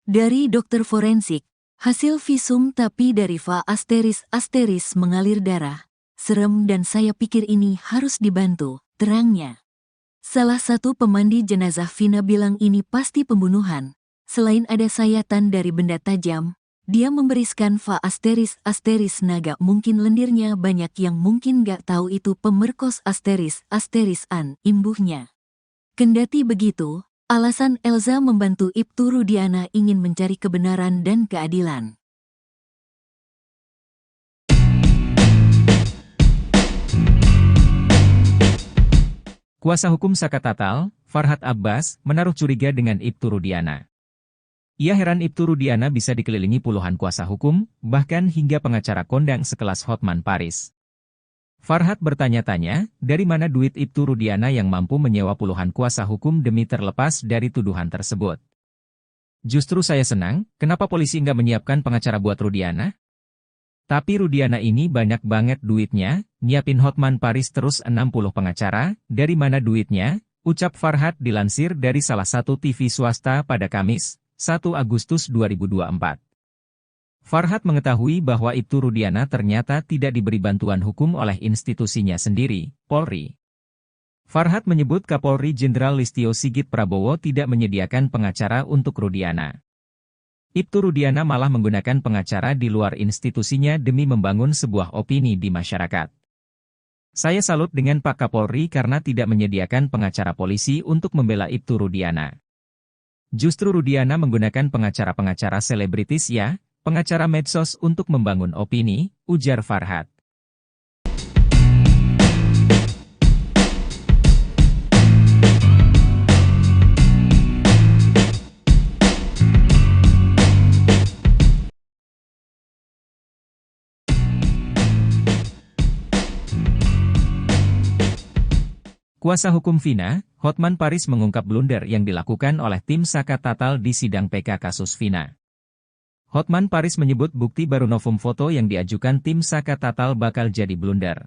Dari dokter forensik, hasil visum tapi dari va asteris mengalir darah. Serem dan saya pikir ini harus dibantu, terangnya. Salah satu pemandi jenazah Vina bilang ini pasti pembunuhan. Selain ada sayatan dari benda tajam, dia memberiskan va asteris naga mungkin lendirnya banyak yang mungkin gak tahu itu pemerkos asteris-an imbuhnya. Kendati begitu, alasan Elza membantu Ibtu Rudiana ingin mencari kebenaran dan keadilan. Kuasa hukum Saka Tatal, Farhat Abbas, menaruh curiga dengan Ibtu Rudiana. Ia heran Ibtu Rudiana bisa dikelilingi puluhan kuasa hukum, bahkan hingga pengacara kondang sekelas Hotman Paris. Farhat bertanya-tanya, dari mana duit Ibtu Rudiana yang mampu menyewa puluhan kuasa hukum demi terlepas dari tuduhan tersebut. Justru saya senang, kenapa polisi nggak menyiapkan pengacara buat Rudiana? Tapi Rudiana ini banyak banget duitnya, nyiapin Hotman Paris terus 60 pengacara, dari mana duitnya? Ucap Farhat dilansir dari salah satu TV swasta pada Kamis, 1 Agustus 2024. Farhat mengetahui bahwa Ibtu Rudiana ternyata tidak diberi bantuan hukum oleh institusinya sendiri, Polri. Farhat menyebut Kapolri Jenderal Listio Sigit Prabowo tidak menyediakan pengacara untuk Rudiana. Ibtu Rudiana malah menggunakan pengacara di luar institusinya demi membangun sebuah opini di masyarakat. Saya salut dengan Pak Kapolri karena tidak menyediakan pengacara polisi untuk membela Ibtu Rudiana. Justru Rudiana menggunakan pengacara-pengacara selebritis pengacara medsos untuk membangun opini, ujar Farhat. Kuasa hukum Vina, Hotman Paris mengungkap blunder yang dilakukan oleh tim Saka Tatal di sidang PK kasus Vina. Hotman Paris menyebut bukti baru novum foto yang diajukan tim Saka Tatal bakal jadi blunder.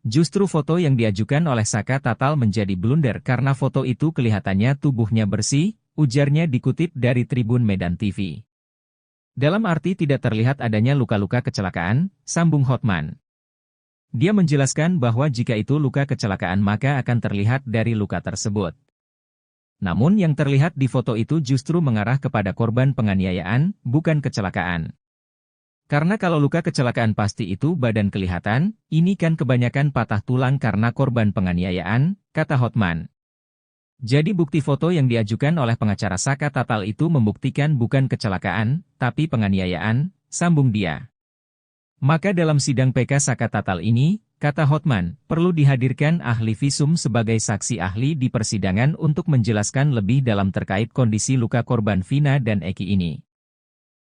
Justru foto yang diajukan oleh Saka Tatal menjadi blunder karena foto itu kelihatannya tubuhnya bersih, ujarnya dikutip dari Tribun Medan TV. Dalam arti tidak terlihat adanya luka-luka kecelakaan, sambung Hotman. Dia menjelaskan bahwa jika itu luka kecelakaan maka akan terlihat dari luka tersebut. Namun yang terlihat di foto itu justru mengarah kepada korban penganiayaan, bukan kecelakaan. Karena kalau luka kecelakaan pasti itu badan kelihatan, ini kan kebanyakan patah tulang karena korban penganiayaan, kata Hotman. Jadi bukti foto yang diajukan oleh pengacara Saka Tatal itu membuktikan bukan kecelakaan, tapi penganiayaan, sambung dia. Maka dalam sidang PK Saka Tatal ini, kata Hotman, perlu dihadirkan ahli visum sebagai saksi ahli di persidangan untuk menjelaskan lebih dalam terkait kondisi luka korban Vina dan Eki ini.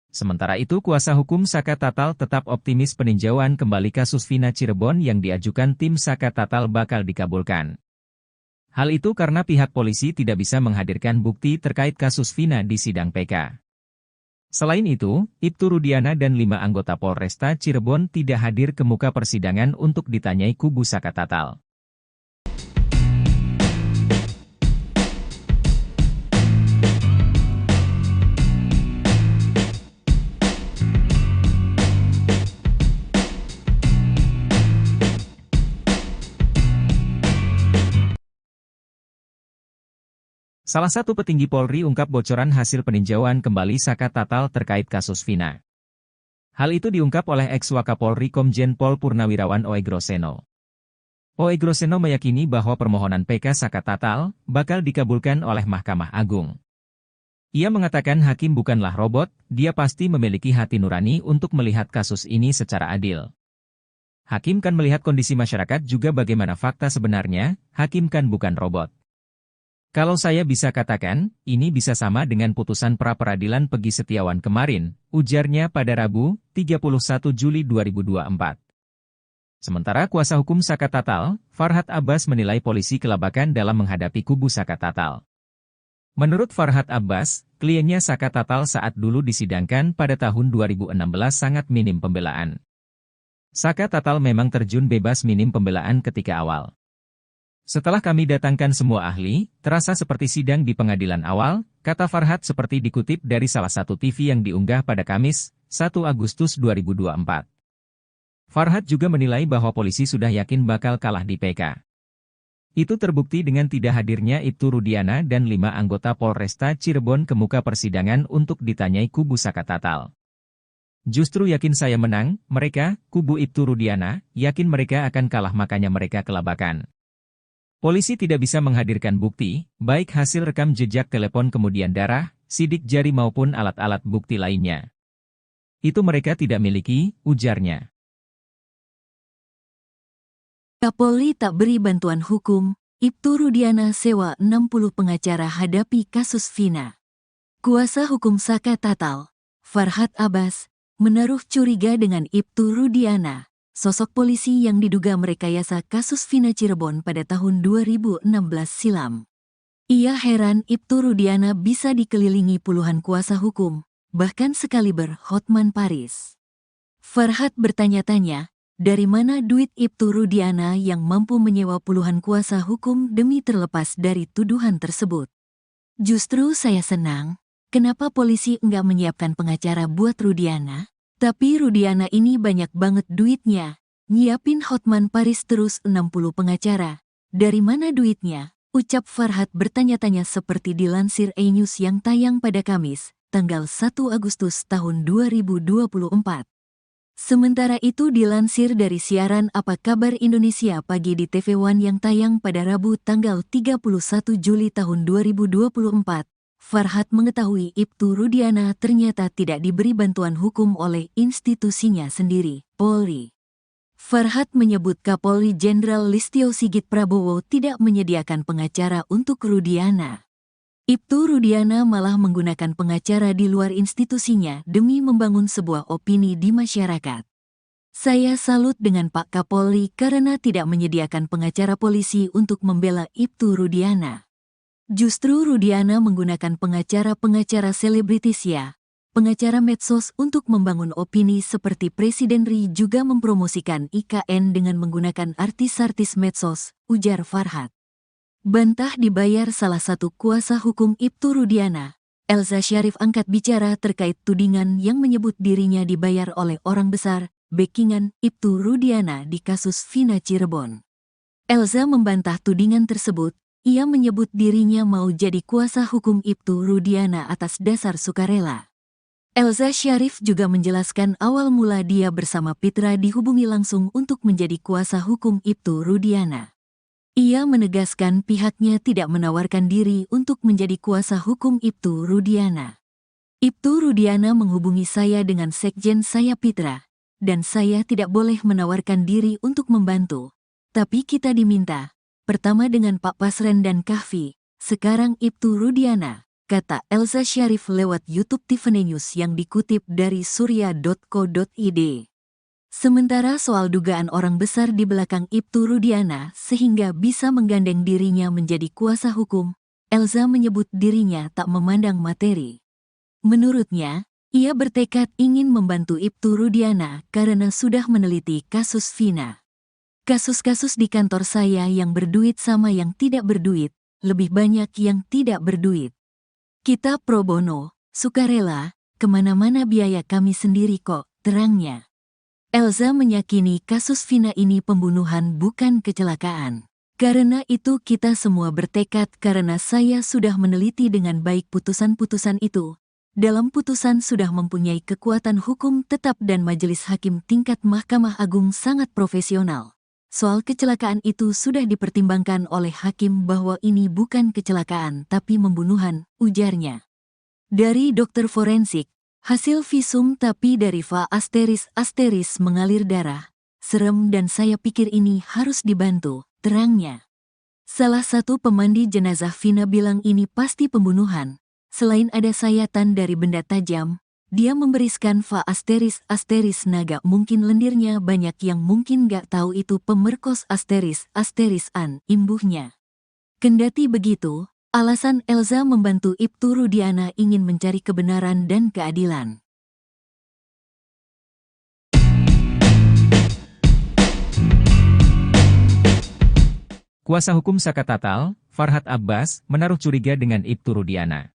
Sementara itu kuasa hukum Saka Tatal tetap optimis peninjauan kembali kasus Vina Cirebon yang diajukan tim Saka Tatal bakal dikabulkan. Hal itu karena pihak polisi tidak bisa menghadirkan bukti terkait kasus Vina di sidang PK. Selain itu, Ibtu Rudiana dan 5 anggota Polresta Cirebon tidak hadir ke muka persidangan untuk ditanyai kubu Saka Tatal. Salah satu petinggi Polri ungkap bocoran hasil peninjauan kembali Saka Tatal terkait kasus Vina. Hal itu diungkap oleh ex-Wakapolri Komjen Pol Purnawirawan Oegroseno. Oegroseno meyakini bahwa permohonan PK Saka Tatal bakal dikabulkan oleh Mahkamah Agung. Ia mengatakan hakim bukanlah robot, dia pasti memiliki hati nurani untuk melihat kasus ini secara adil. Hakim kan melihat kondisi masyarakat juga bagaimana fakta sebenarnya, hakim kan bukan robot. Kalau saya bisa katakan, ini bisa sama dengan putusan pra-peradilan Pegi Setiawan kemarin, ujarnya pada Rabu, 31 Juli 2024. Sementara kuasa hukum Saka Tatal, Farhad Abbas menilai polisi kelabakan dalam menghadapi kubu Saka Tatal. Menurut Farhad Abbas, kliennya Saka Tatal saat dulu disidangkan pada tahun 2016 sangat minim pembelaan. Saka Tatal memang terjun bebas minim pembelaan ketika awal. Setelah kami datangkan semua ahli, terasa seperti sidang di pengadilan awal, kata Farhad seperti dikutip dari salah satu TV yang diunggah pada Kamis, 1 Agustus 2024. Farhad juga menilai bahwa polisi sudah yakin bakal kalah di PK. Itu terbukti dengan tidak hadirnya Ibtu Rudiana dan 5 anggota Polresta Cirebon ke muka persidangan untuk ditanyai kubu Saka Tatal. Justru yakin saya menang, mereka, kubu Ibtu Rudiana, yakin mereka akan kalah makanya mereka kelabakan. Polisi tidak bisa menghadirkan bukti, baik hasil rekam jejak telepon kemudian darah, sidik jari maupun alat-alat bukti lainnya. Itu mereka tidak miliki, ujarnya. Kapolri tak beri bantuan hukum, Ibtu Rudiana sewa 60 pengacara hadapi kasus Vina. Kuasa hukum Saka Tatal, Farhad Abbas, menaruh curiga dengan Ibtu Rudiana. Sosok polisi yang diduga merekayasa kasus Vina Cirebon pada tahun 2016 silam. Ia heran Ibtu Rudiana bisa dikelilingi puluhan kuasa hukum, bahkan sekaliber Hotman Paris. Farhad bertanya-tanya, dari mana duit Ibtu Rudiana yang mampu menyewa puluhan kuasa hukum demi terlepas dari tuduhan tersebut? Justru saya senang, kenapa polisi enggak menyiapkan pengacara buat Rudiana? Tapi Rudiana ini banyak banget duitnya. Nyiapin Hotman Paris terus 60 pengacara. Dari mana duitnya? Ucap Farhad bertanya-tanya seperti dilansir E-News yang tayang pada Kamis, tanggal 1 Agustus tahun 2024. Sementara itu dilansir dari siaran Apa Kabar Indonesia Pagi di TV One yang tayang pada Rabu tanggal 31 Juli tahun 2024. Farhad mengetahui Ibtu Rudiana ternyata tidak diberi bantuan hukum oleh institusinya sendiri, Polri. Farhad menyebut Kapolri Jenderal Listio Sigit Prabowo tidak menyediakan pengacara untuk Rudiana. Ibtu Rudiana malah menggunakan pengacara di luar institusinya demi membangun sebuah opini di masyarakat. Saya salut dengan Pak Kapolri karena tidak menyediakan pengacara polisi untuk membela Ibtu Rudiana. Justru Rudiana menggunakan pengacara-pengacara selebritis ya, pengacara medsos untuk membangun opini seperti Presiden Ri juga mempromosikan IKN dengan menggunakan artis-artis medsos, ujar Farhat. Bantah dibayar salah satu kuasa hukum Ibtu Rudiana, Elza Syarif angkat bicara terkait tudingan yang menyebut dirinya dibayar oleh orang besar, backingan Ibtu Rudiana di kasus Vina Cirebon. Elza membantah tudingan tersebut. Ia menyebut dirinya mau jadi kuasa hukum Ibtu Rudiana atas dasar sukarela. Elza Syarif juga menjelaskan awal mula dia bersama Pitra dihubungi langsung untuk menjadi kuasa hukum Ibtu Rudiana. Ia menegaskan pihaknya tidak menawarkan diri untuk menjadi kuasa hukum Ibtu Rudiana. Ibtu Rudiana menghubungi saya dengan sekjen saya Pitra, dan saya tidak boleh menawarkan diri untuk membantu. Tapi kita diminta. Pertama dengan Pak Pasren dan Kahfi, sekarang Ibtu Rudiana, kata Elza Syarif lewat YouTube Tiffany News yang dikutip dari surya.co.id. Sementara soal dugaan orang besar di belakang Ibtu Rudiana sehingga bisa menggandeng dirinya menjadi kuasa hukum, Elza menyebut dirinya tak memandang materi. Menurutnya, ia bertekad ingin membantu Ibtu Rudiana karena sudah meneliti kasus Vina. Kasus-kasus di kantor saya yang berduit sama yang tidak berduit, lebih banyak yang tidak berduit. Kita pro bono, sukarela, kemana-mana biaya kami sendiri kok, terangnya. Elza meyakini kasus Vina ini pembunuhan bukan kecelakaan. Karena itu kita semua bertekad karena saya sudah meneliti dengan baik putusan-putusan itu. Dalam putusan sudah mempunyai kekuatan hukum tetap dan majelis hakim tingkat Mahkamah Agung sangat profesional. Soal kecelakaan itu sudah dipertimbangkan oleh hakim bahwa ini bukan kecelakaan tapi pembunuhan, ujarnya. Dari dokter forensik, hasil visum tapi dari Va ** mengalir darah. Serem dan saya pikir ini harus dibantu, terangnya. Salah satu pemandi jenazah Vina bilang ini pasti pembunuhan. Selain ada sayatan dari benda tajam, dia memberiskan Va ** naga mungkin lendirnya banyak yang mungkin gak tahu itu pemerkos ** an, imbuhnya. Kendati begitu, alasan Elza membantu Ibtu Rudiana ingin mencari kebenaran dan keadilan. Kuasa hukum Saka Tatal, Farhat Abbas, menaruh curiga dengan Ibtu Rudiana.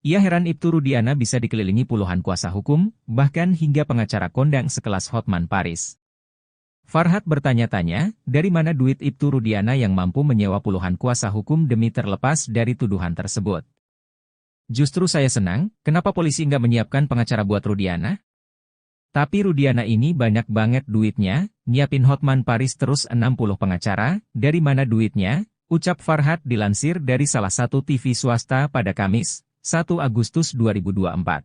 Ia heran Ibtu Rudiana bisa dikelilingi puluhan kuasa hukum, bahkan hingga pengacara kondang sekelas Hotman Paris. Farhat bertanya-tanya, dari mana duit Ibtu Rudiana yang mampu menyewa puluhan kuasa hukum demi terlepas dari tuduhan tersebut. Justru saya senang, kenapa polisi nggak menyiapkan pengacara buat Rudiana? Tapi Rudiana ini banyak banget duitnya, nyiapin Hotman Paris terus 60 pengacara, dari mana duitnya? Ucap Farhat dilansir dari salah satu TV swasta pada Kamis, 1 Agustus 2024.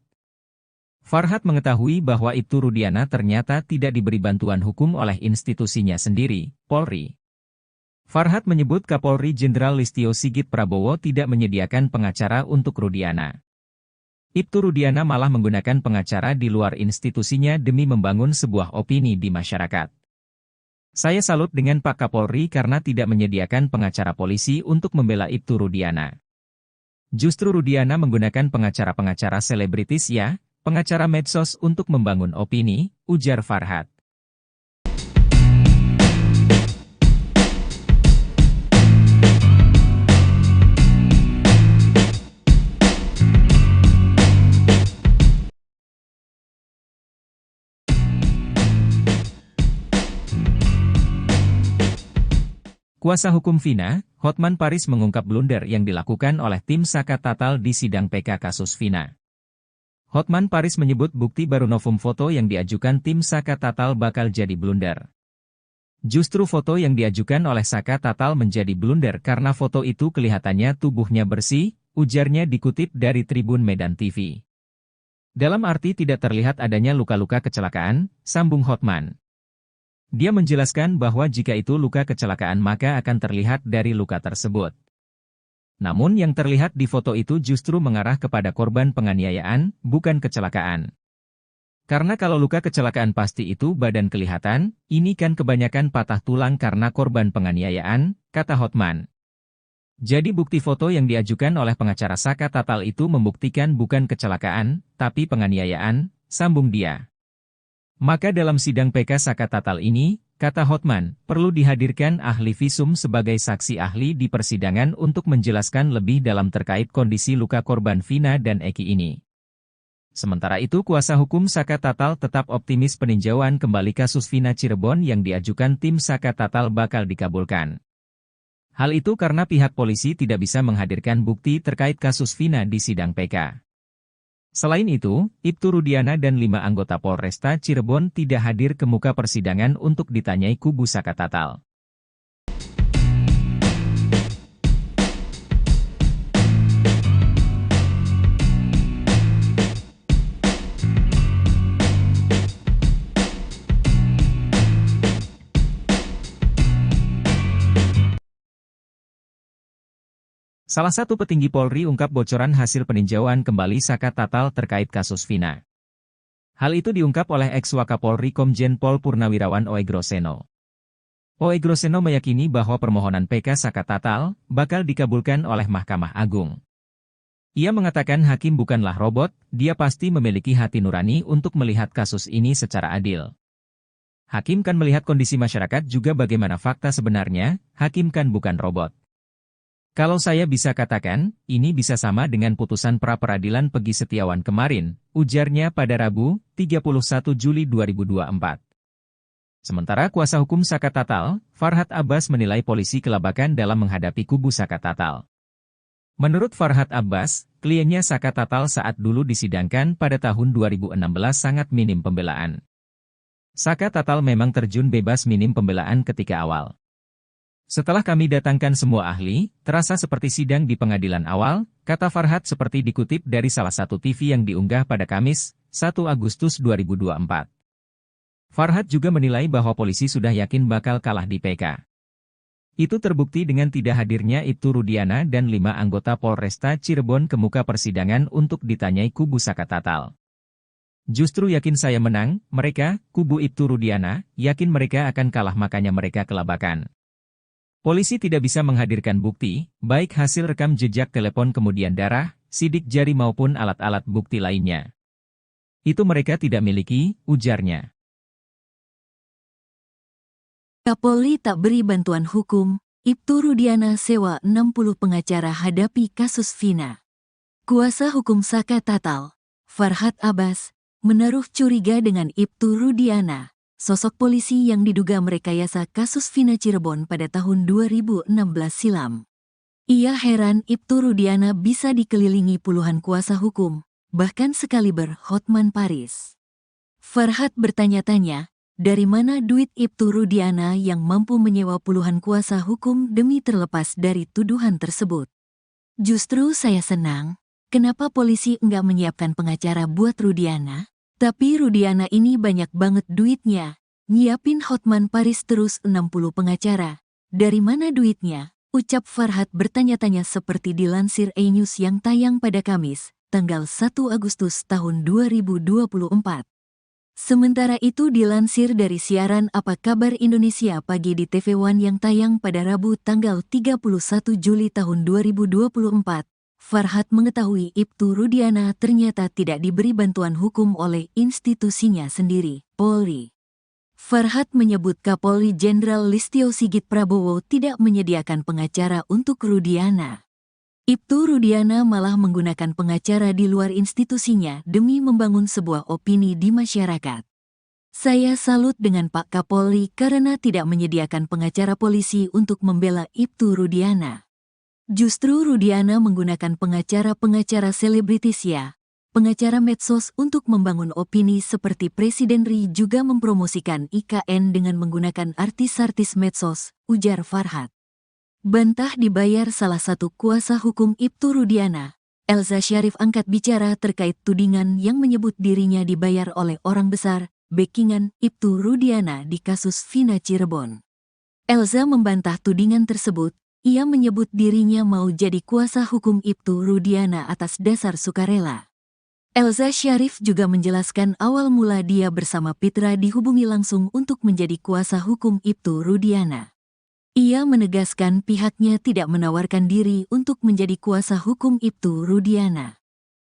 Farhat mengetahui bahwa Ibtu Rudiana ternyata tidak diberi bantuan hukum oleh institusinya sendiri, Polri. Farhat menyebut Kapolri Jenderal Listio Sigit Prabowo tidak menyediakan pengacara untuk Rudiana. Ibtu Rudiana malah menggunakan pengacara di luar institusinya demi membangun sebuah opini di masyarakat. Saya salut dengan Pak Kapolri karena tidak menyediakan pengacara polisi untuk membela Ibtu Rudiana. Justru Rudiana menggunakan pengacara-pengacara selebritis ya, pengacara medsos untuk membangun opini, ujar Farhat. Kuasa hukum Vina, Hotman Paris mengungkap blunder yang dilakukan oleh tim Saka Tatal di sidang PK kasus Vina. Hotman Paris menyebut bukti baru novum foto yang diajukan tim Saka Tatal bakal jadi blunder. Justru foto yang diajukan oleh Saka Tatal menjadi blunder karena foto itu kelihatannya tubuhnya bersih, ujarnya dikutip dari Tribun Medan TV. Dalam arti tidak terlihat adanya luka-luka kecelakaan, sambung Hotman. Dia menjelaskan bahwa jika itu luka kecelakaan maka akan terlihat dari luka tersebut. Namun yang terlihat di foto itu justru mengarah kepada korban penganiayaan, bukan kecelakaan. Karena kalau luka kecelakaan pasti itu badan kelihatan, ini kan kebanyakan patah tulang karena korban penganiayaan, kata Hotman. Jadi bukti foto yang diajukan oleh pengacara Saka Tatal itu membuktikan bukan kecelakaan, tapi penganiayaan, sambung dia. Maka dalam sidang PK Saka Tatal ini, kata Hotman, perlu dihadirkan ahli visum sebagai saksi ahli di persidangan untuk menjelaskan lebih dalam terkait kondisi luka korban Vina dan Eki ini. Sementara itu kuasa hukum Saka Tatal tetap optimis peninjauan kembali kasus Vina Cirebon yang diajukan tim Saka Tatal bakal dikabulkan. Hal itu karena pihak polisi tidak bisa menghadirkan bukti terkait kasus Vina di sidang PK. Selain itu, Ibtu Rudiana dan 5 anggota Polresta Cirebon tidak hadir ke muka persidangan untuk ditanyai kubu Saka Tatal. Salah satu petinggi Polri ungkap bocoran hasil peninjauan kembali Saka Tatal terkait kasus Vina. Hal itu diungkap oleh ex-Wakapolri Komjen Pol Purnawirawan Oegroseno. Oegroseno meyakini bahwa permohonan PK Saka Tatal bakal dikabulkan oleh Mahkamah Agung. Ia mengatakan hakim bukanlah robot, dia pasti memiliki hati nurani untuk melihat kasus ini secara adil. Hakim kan melihat kondisi masyarakat juga bagaimana fakta sebenarnya, hakim kan bukan robot. Kalau saya bisa katakan, ini bisa sama dengan putusan pra-peradilan Peggy Setiawan kemarin, ujarnya pada Rabu, 31 Juli 2024. Sementara kuasa hukum Saka Tatal, Farhad Abbas menilai polisi kelabakan dalam menghadapi kubu Saka Tatal. Menurut Farhad Abbas, kliennya Saka Tatal saat dulu disidangkan pada tahun 2016 sangat minim pembelaan. Saka Tatal memang terjun bebas minim pembelaan ketika awal. Setelah kami datangkan semua ahli, terasa seperti sidang di pengadilan awal, kata Farhad seperti dikutip dari salah satu TV yang diunggah pada Kamis, 1 Agustus 2024. Farhad juga menilai bahwa polisi sudah yakin bakal kalah di PK. Itu terbukti dengan tidak hadirnya Ibtu Rudiana dan 5 anggota Polresta Cirebon ke muka persidangan untuk ditanyai kubu Saka Tatal. Justru yakin saya menang, mereka, kubu Ibtu Rudiana, yakin mereka akan kalah makanya mereka kelabakan. Polisi tidak bisa menghadirkan bukti, baik hasil rekam jejak telepon kemudian darah, sidik jari maupun alat-alat bukti lainnya. Itu mereka tidak miliki, ujarnya. Kapolri tak beri bantuan hukum, Ibtu Rudiana sewa 60 pengacara hadapi kasus Vina. Kuasa hukum Saka Tatal, Farhad Abbas, menaruh curiga dengan Ibtu Rudiana, sosok polisi yang diduga merekayasa kasus Vina Cirebon pada tahun 2016 silam. Ia heran Ibtu Rudiana bisa dikelilingi puluhan kuasa hukum, bahkan sekaliber Hotman Paris. Farhad bertanya-tanya, dari mana duit Ibtu Rudiana yang mampu menyewa puluhan kuasa hukum demi terlepas dari tuduhan tersebut? Justru saya senang, kenapa polisi enggak menyiapkan pengacara buat Rudiana? Tapi Rudiana ini banyak banget duitnya, nyiapin Hotman Paris terus 60 pengacara. Dari mana duitnya? Ucap Farhad bertanya-tanya seperti dilansir E-News yang tayang pada Kamis, tanggal 1 Agustus tahun 2024. Sementara itu dilansir dari siaran Apa Kabar Indonesia Pagi di TV One yang tayang pada Rabu tanggal 31 Juli tahun 2024. Farhad mengetahui Ibtu Rudiana ternyata tidak diberi bantuan hukum oleh institusinya sendiri, Polri. Farhad menyebut Kapolri Jenderal Listio Sigit Prabowo tidak menyediakan pengacara untuk Rudiana. Ibtu Rudiana malah menggunakan pengacara di luar institusinya demi membangun sebuah opini di masyarakat. Saya salut dengan Pak Kapolri karena tidak menyediakan pengacara polisi untuk membela Ibtu Rudiana. Justru Rudiana menggunakan pengacara-pengacara selebritis ya, pengacara medsos untuk membangun opini seperti Presiden Ri juga mempromosikan IKN dengan menggunakan artis-artis medsos, ujar Farhad. Bantah dibayar salah satu kuasa hukum Ibtu Rudiana, Elza Syarif angkat bicara terkait tudingan yang menyebut dirinya dibayar oleh orang besar, backingan Ibtu Rudiana di kasus Vina Cirebon. Elza membantah tudingan tersebut. Ia menyebut dirinya mau jadi kuasa hukum Ibtu Rudiana atas dasar sukarela. Elza Syarif juga menjelaskan awal mula dia bersama Pitra dihubungi langsung untuk menjadi kuasa hukum Ibtu Rudiana. Ia menegaskan pihaknya tidak menawarkan diri untuk menjadi kuasa hukum Ibtu Rudiana.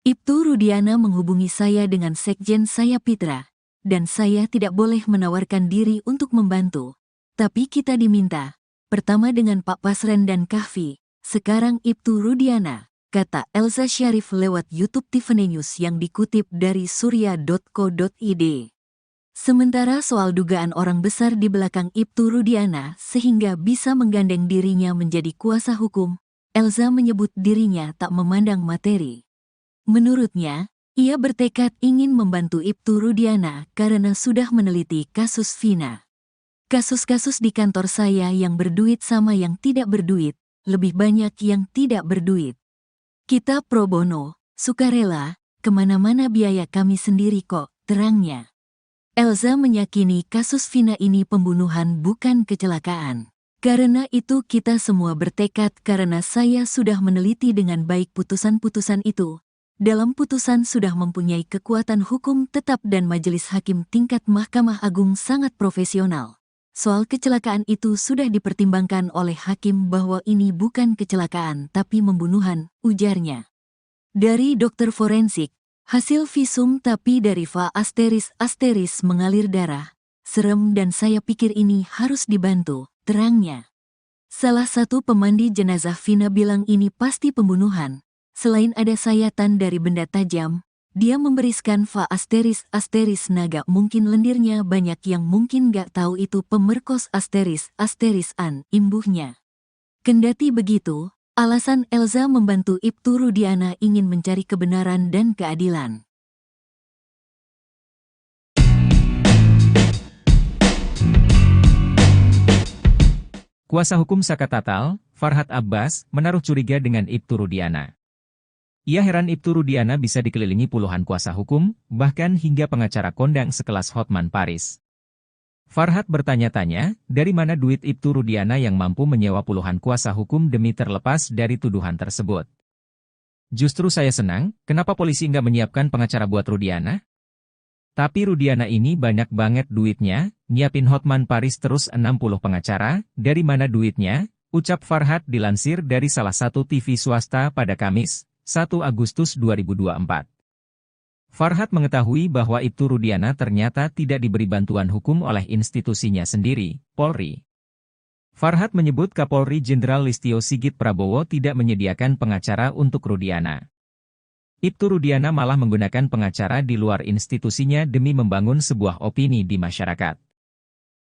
Ibtu Rudiana menghubungi saya dengan sekjen saya Pitra, dan saya tidak boleh menawarkan diri untuk membantu. Tapi kita diminta, pertama dengan Pak Pasren dan Kahfi, sekarang Ibtu Rudiana, kata Elza Syarif lewat YouTube Tiffany News yang dikutip dari surya.co.id. Sementara soal dugaan orang besar di belakang Ibtu Rudiana sehingga bisa menggandeng dirinya menjadi kuasa hukum, Elza menyebut dirinya tak memandang materi. Menurutnya, ia bertekad ingin membantu Ibtu Rudiana karena sudah meneliti kasus Vina. Kasus-kasus di kantor saya yang berduit sama yang tidak berduit, lebih banyak yang tidak berduit. Kita pro bono, sukarela, kemana-mana biaya kami sendiri kok, terangnya. Elza meyakini kasus Vina ini pembunuhan bukan kecelakaan. Karena itu kita semua bertekad karena saya sudah meneliti dengan baik putusan-putusan itu. Dalam putusan sudah mempunyai kekuatan hukum tetap dan majelis hakim tingkat Mahkamah Agung sangat profesional. Soal kecelakaan itu sudah dipertimbangkan oleh hakim bahwa ini bukan kecelakaan tapi pembunuhan, ujarnya. Dari dokter forensik, hasil visum tapi dari va asteris mengalir darah. Serem dan saya pikir ini harus dibantu, terangnya. Salah satu pemandi jenazah Vina bilang ini pasti pembunuhan. Selain ada sayatan dari benda tajam, dia memberiskan va asteris naga mungkin lendirnya banyak yang mungkin gak tahu itu pemerkos asteris-an imbuhnya. Kendati begitu, alasan Elza membantu Ibtu Rudiana ingin mencari kebenaran dan keadilan. Kuasa hukum Saka Tatal, Farhad Abbas, menaruh curiga dengan Ibtu Rudiana. Ia heran Ibtu Rudiana bisa dikelilingi puluhan kuasa hukum, bahkan hingga pengacara kondang sekelas Hotman Paris. Farhad bertanya-tanya, dari mana duit Ibtu Rudiana yang mampu menyewa puluhan kuasa hukum demi terlepas dari tuduhan tersebut. Justru saya senang, kenapa polisi nggak menyiapkan pengacara buat Rudiana? Tapi Rudiana ini banyak banget duitnya, nyiapin Hotman Paris terus 60 pengacara, dari mana duitnya? Ucap Farhad dilansir dari salah satu TV swasta pada Kamis, 1 Agustus 2024. Farhad mengetahui bahwa Ibtu Rudiana ternyata tidak diberi bantuan hukum oleh institusinya sendiri, Polri. Farhad menyebut Kapolri Jenderal Listio Sigit Prabowo tidak menyediakan pengacara untuk Rudiana. Ibtu Rudiana malah menggunakan pengacara di luar institusinya demi membangun sebuah opini di masyarakat.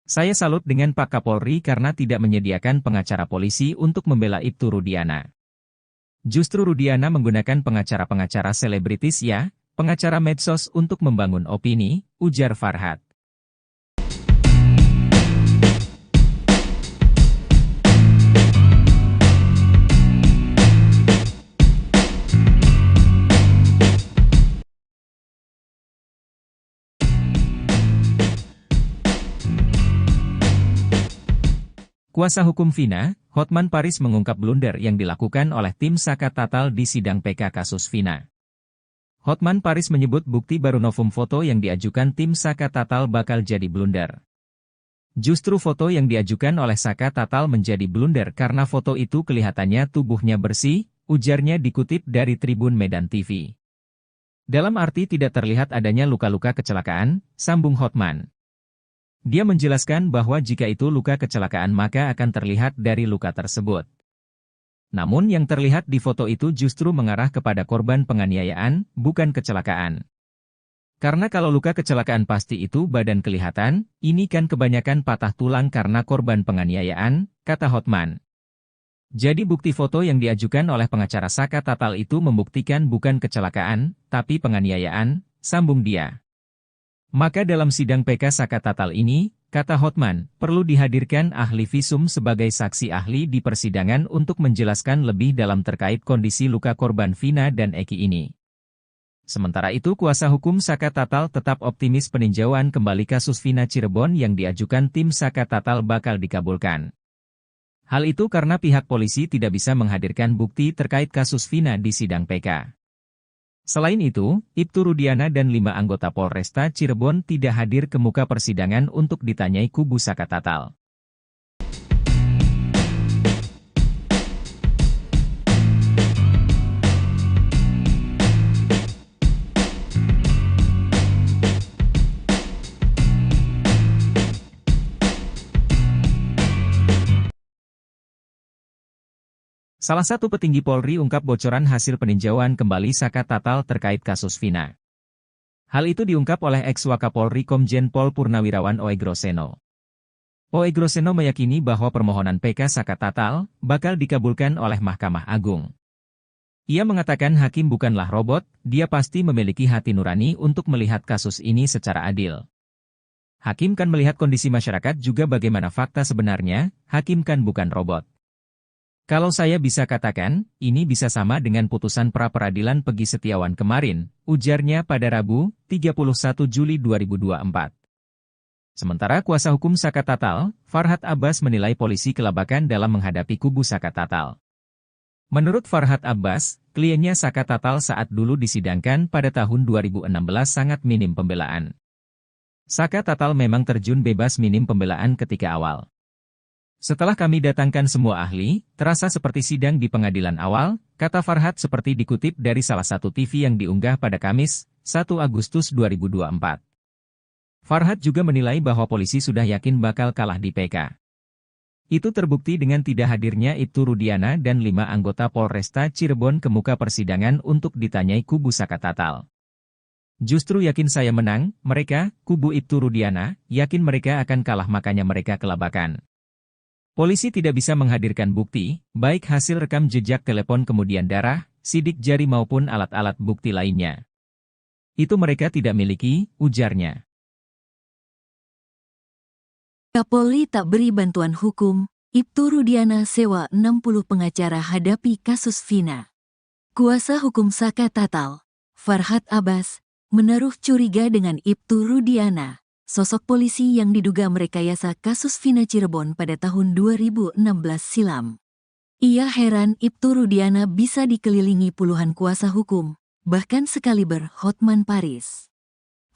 Saya salut dengan Pak Kapolri karena tidak menyediakan pengacara polisi untuk membela Ibtu Rudiana. Justru Rudiana menggunakan pengacara-pengacara selebritis ya, pengacara medsos untuk membangun opini, ujar Farhad. Kuasa hukum Vina, Hotman Paris mengungkap blunder yang dilakukan oleh tim Saka Tatal di sidang PK kasus Vina. Hotman Paris menyebut bukti baru novum foto yang diajukan tim Saka Tatal bakal jadi blunder. Justru foto yang diajukan oleh Saka Tatal menjadi blunder karena foto itu kelihatannya tubuhnya bersih, ujarnya dikutip dari Tribun Medan TV. Dalam arti tidak terlihat adanya luka-luka kecelakaan, sambung Hotman. Dia menjelaskan bahwa jika itu luka kecelakaan maka akan terlihat dari luka tersebut. Namun yang terlihat di foto itu justru mengarah kepada korban penganiayaan, bukan kecelakaan. Karena kalau luka kecelakaan pasti itu badan kelihatan, ini kan kebanyakan patah tulang karena korban penganiayaan, kata Hotman. Jadi bukti foto yang diajukan oleh pengacara Saka Tatal itu membuktikan bukan kecelakaan, tapi penganiayaan, sambung dia. Maka dalam sidang PK Saka Tatal ini, kata Hotman, perlu dihadirkan ahli visum sebagai saksi ahli di persidangan untuk menjelaskan lebih dalam terkait kondisi luka korban Vina dan Eki ini. Sementara itu kuasa hukum Saka Tatal tetap optimis peninjauan kembali kasus Vina Cirebon yang diajukan tim Saka Tatal bakal dikabulkan. Hal itu karena pihak polisi tidak bisa menghadirkan bukti terkait kasus Vina di sidang PK. Selain itu, Ibtu Rudiana dan 5 anggota Polresta Cirebon tidak hadir ke muka persidangan untuk ditanyai kubu Saka Tatal. Salah satu petinggi Polri ungkap bocoran hasil peninjauan kembali Saka Tatal terkait kasus Vina. Hal itu diungkap oleh ex-Wakapolri Komjen Pol Purnawirawan Oegroseno. Oegroseno meyakini bahwa permohonan PK Saka Tatal bakal dikabulkan oleh Mahkamah Agung. Ia mengatakan hakim bukanlah robot, dia pasti memiliki hati nurani untuk melihat kasus ini secara adil. Hakim kan melihat kondisi masyarakat juga bagaimana fakta sebenarnya, hakim kan bukan robot. Kalau saya bisa katakan, ini bisa sama dengan putusan pra-peradilan Peggy Setiawan kemarin, ujarnya pada Rabu, 31 Juli 2024. Sementara kuasa hukum Saka Tatal, Farhad Abbas menilai polisi kelabakan dalam menghadapi kubu Saka Tatal. Menurut Farhad Abbas, kliennya Saka Tatal saat dulu disidangkan pada tahun 2016 sangat minim pembelaan. Saka Tatal memang terjun bebas minim pembelaan ketika awal. Setelah kami datangkan semua ahli, terasa seperti sidang di pengadilan awal, kata Farhad seperti dikutip dari salah satu TV yang diunggah pada Kamis, 1 Agustus 2024. Farhad juga menilai bahwa polisi sudah yakin bakal kalah di PK. Itu terbukti dengan tidak hadirnya Ibtu Rudiana dan 5 anggota Polresta Cirebon ke muka persidangan untuk ditanyai kubu Saka Tatal. Justru yakin saya menang, mereka, kubu Ibtu Rudiana, yakin mereka akan kalah makanya mereka kelabakan. Polisi tidak bisa menghadirkan bukti, baik hasil rekam jejak telepon kemudian darah, sidik jari maupun alat-alat bukti lainnya. Itu mereka tidak miliki, ujarnya. Kapolri tak beri bantuan hukum, Ibtu Rudiana sewa 60 pengacara hadapi kasus Vina. Kuasa hukum Saka Tatal, Farhad Abbas, menaruh curiga dengan Ibtu Rudiana, sosok polisi yang diduga merekayasa kasus Vina Cirebon pada tahun 2016 silam. Ia heran Ibtu Rudiana bisa dikelilingi puluhan kuasa hukum, bahkan sekaliber Hotman Paris.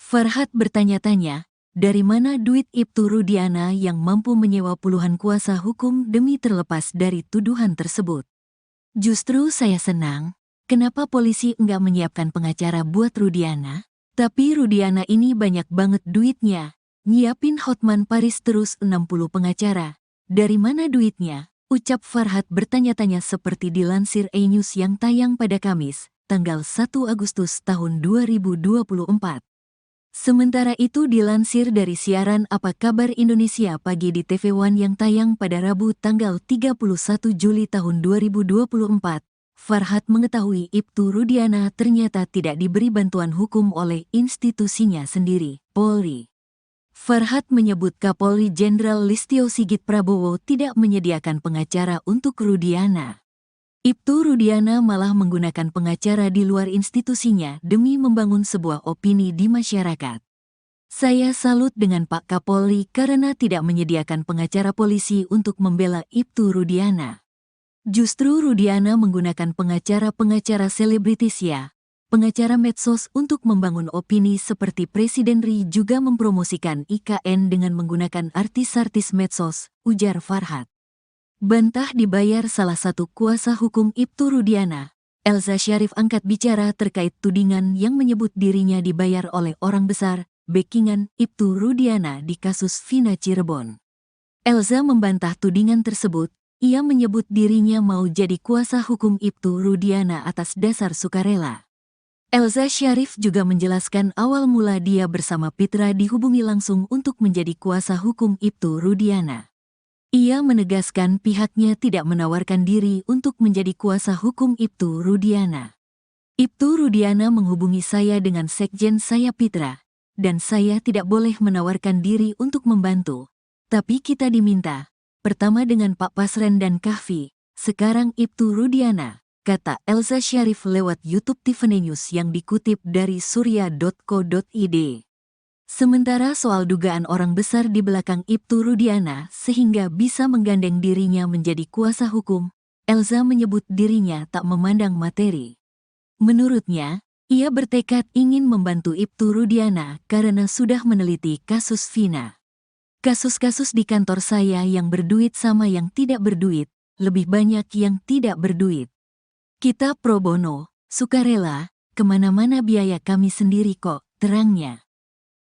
Farhad bertanya-tanya, dari mana duit Ibtu Rudiana yang mampu menyewa puluhan kuasa hukum demi terlepas dari tuduhan tersebut? Justru saya senang, kenapa polisi enggak menyiapkan pengacara buat Rudiana? Tapi Rudiana ini banyak banget duitnya. Nyiapin Hotman Paris terus 60 pengacara. Dari mana duitnya? Ucap Farhad bertanya-tanya seperti dilansir E-News yang tayang pada Kamis, tanggal 1 Agustus tahun 2024. Sementara itu dilansir dari siaran Apa Kabar Indonesia Pagi di TV One yang tayang pada Rabu tanggal 31 Juli tahun 2024. Farhad mengetahui Ibtu Rudiana ternyata tidak diberi bantuan hukum oleh institusinya sendiri, Polri. Farhad menyebut Kapolri Jenderal Listio Sigit Prabowo tidak menyediakan pengacara untuk Rudiana. Ibtu Rudiana malah menggunakan pengacara di luar institusinya demi membangun sebuah opini di masyarakat. Saya salut dengan Pak Kapolri karena tidak menyediakan pengacara polisi untuk membela Ibtu Rudiana. Justru Rudiana menggunakan pengacara-pengacara selebritis ya, pengacara medsos untuk membangun opini seperti Presiden RI juga mempromosikan IKN dengan menggunakan artis-artis medsos, ujar Farhad. Bantah dibayar salah satu kuasa hukum Ibtu Rudiana, Elza Syarif angkat bicara terkait tudingan yang menyebut dirinya dibayar oleh orang besar, backingan Ibtu Rudiana di kasus Vina Cirebon. Elza membantah tudingan tersebut. Ia menyebut dirinya mau jadi kuasa hukum Ibtu Rudiana atas dasar sukarela. Elza Syarif juga menjelaskan awal mula dia bersama Pitra dihubungi langsung untuk menjadi kuasa hukum Ibtu Rudiana. Ia menegaskan pihaknya tidak menawarkan diri untuk menjadi kuasa hukum Ibtu Rudiana. Ibtu Rudiana menghubungi saya dengan sekjen saya Pitra, dan saya tidak boleh menawarkan diri untuk membantu. Tapi kita diminta. Pertama dengan Pak Pasren dan Kahfi, sekarang Ibtu Rudiana, kata Elza Syarif lewat YouTube Tiffany News yang dikutip dari surya.co.id. Sementara soal dugaan orang besar di belakang Ibtu Rudiana sehingga bisa menggandeng dirinya menjadi kuasa hukum, Elza menyebut dirinya tak memandang materi. Menurutnya, Ia bertekad ingin membantu Ibtu Rudiana karena sudah meneliti kasus Vina. Kasus-kasus di kantor saya yang berduit sama yang tidak berduit, lebih banyak yang tidak berduit. Kita pro bono, sukarela, kemana-mana biaya kami sendiri kok, terangnya.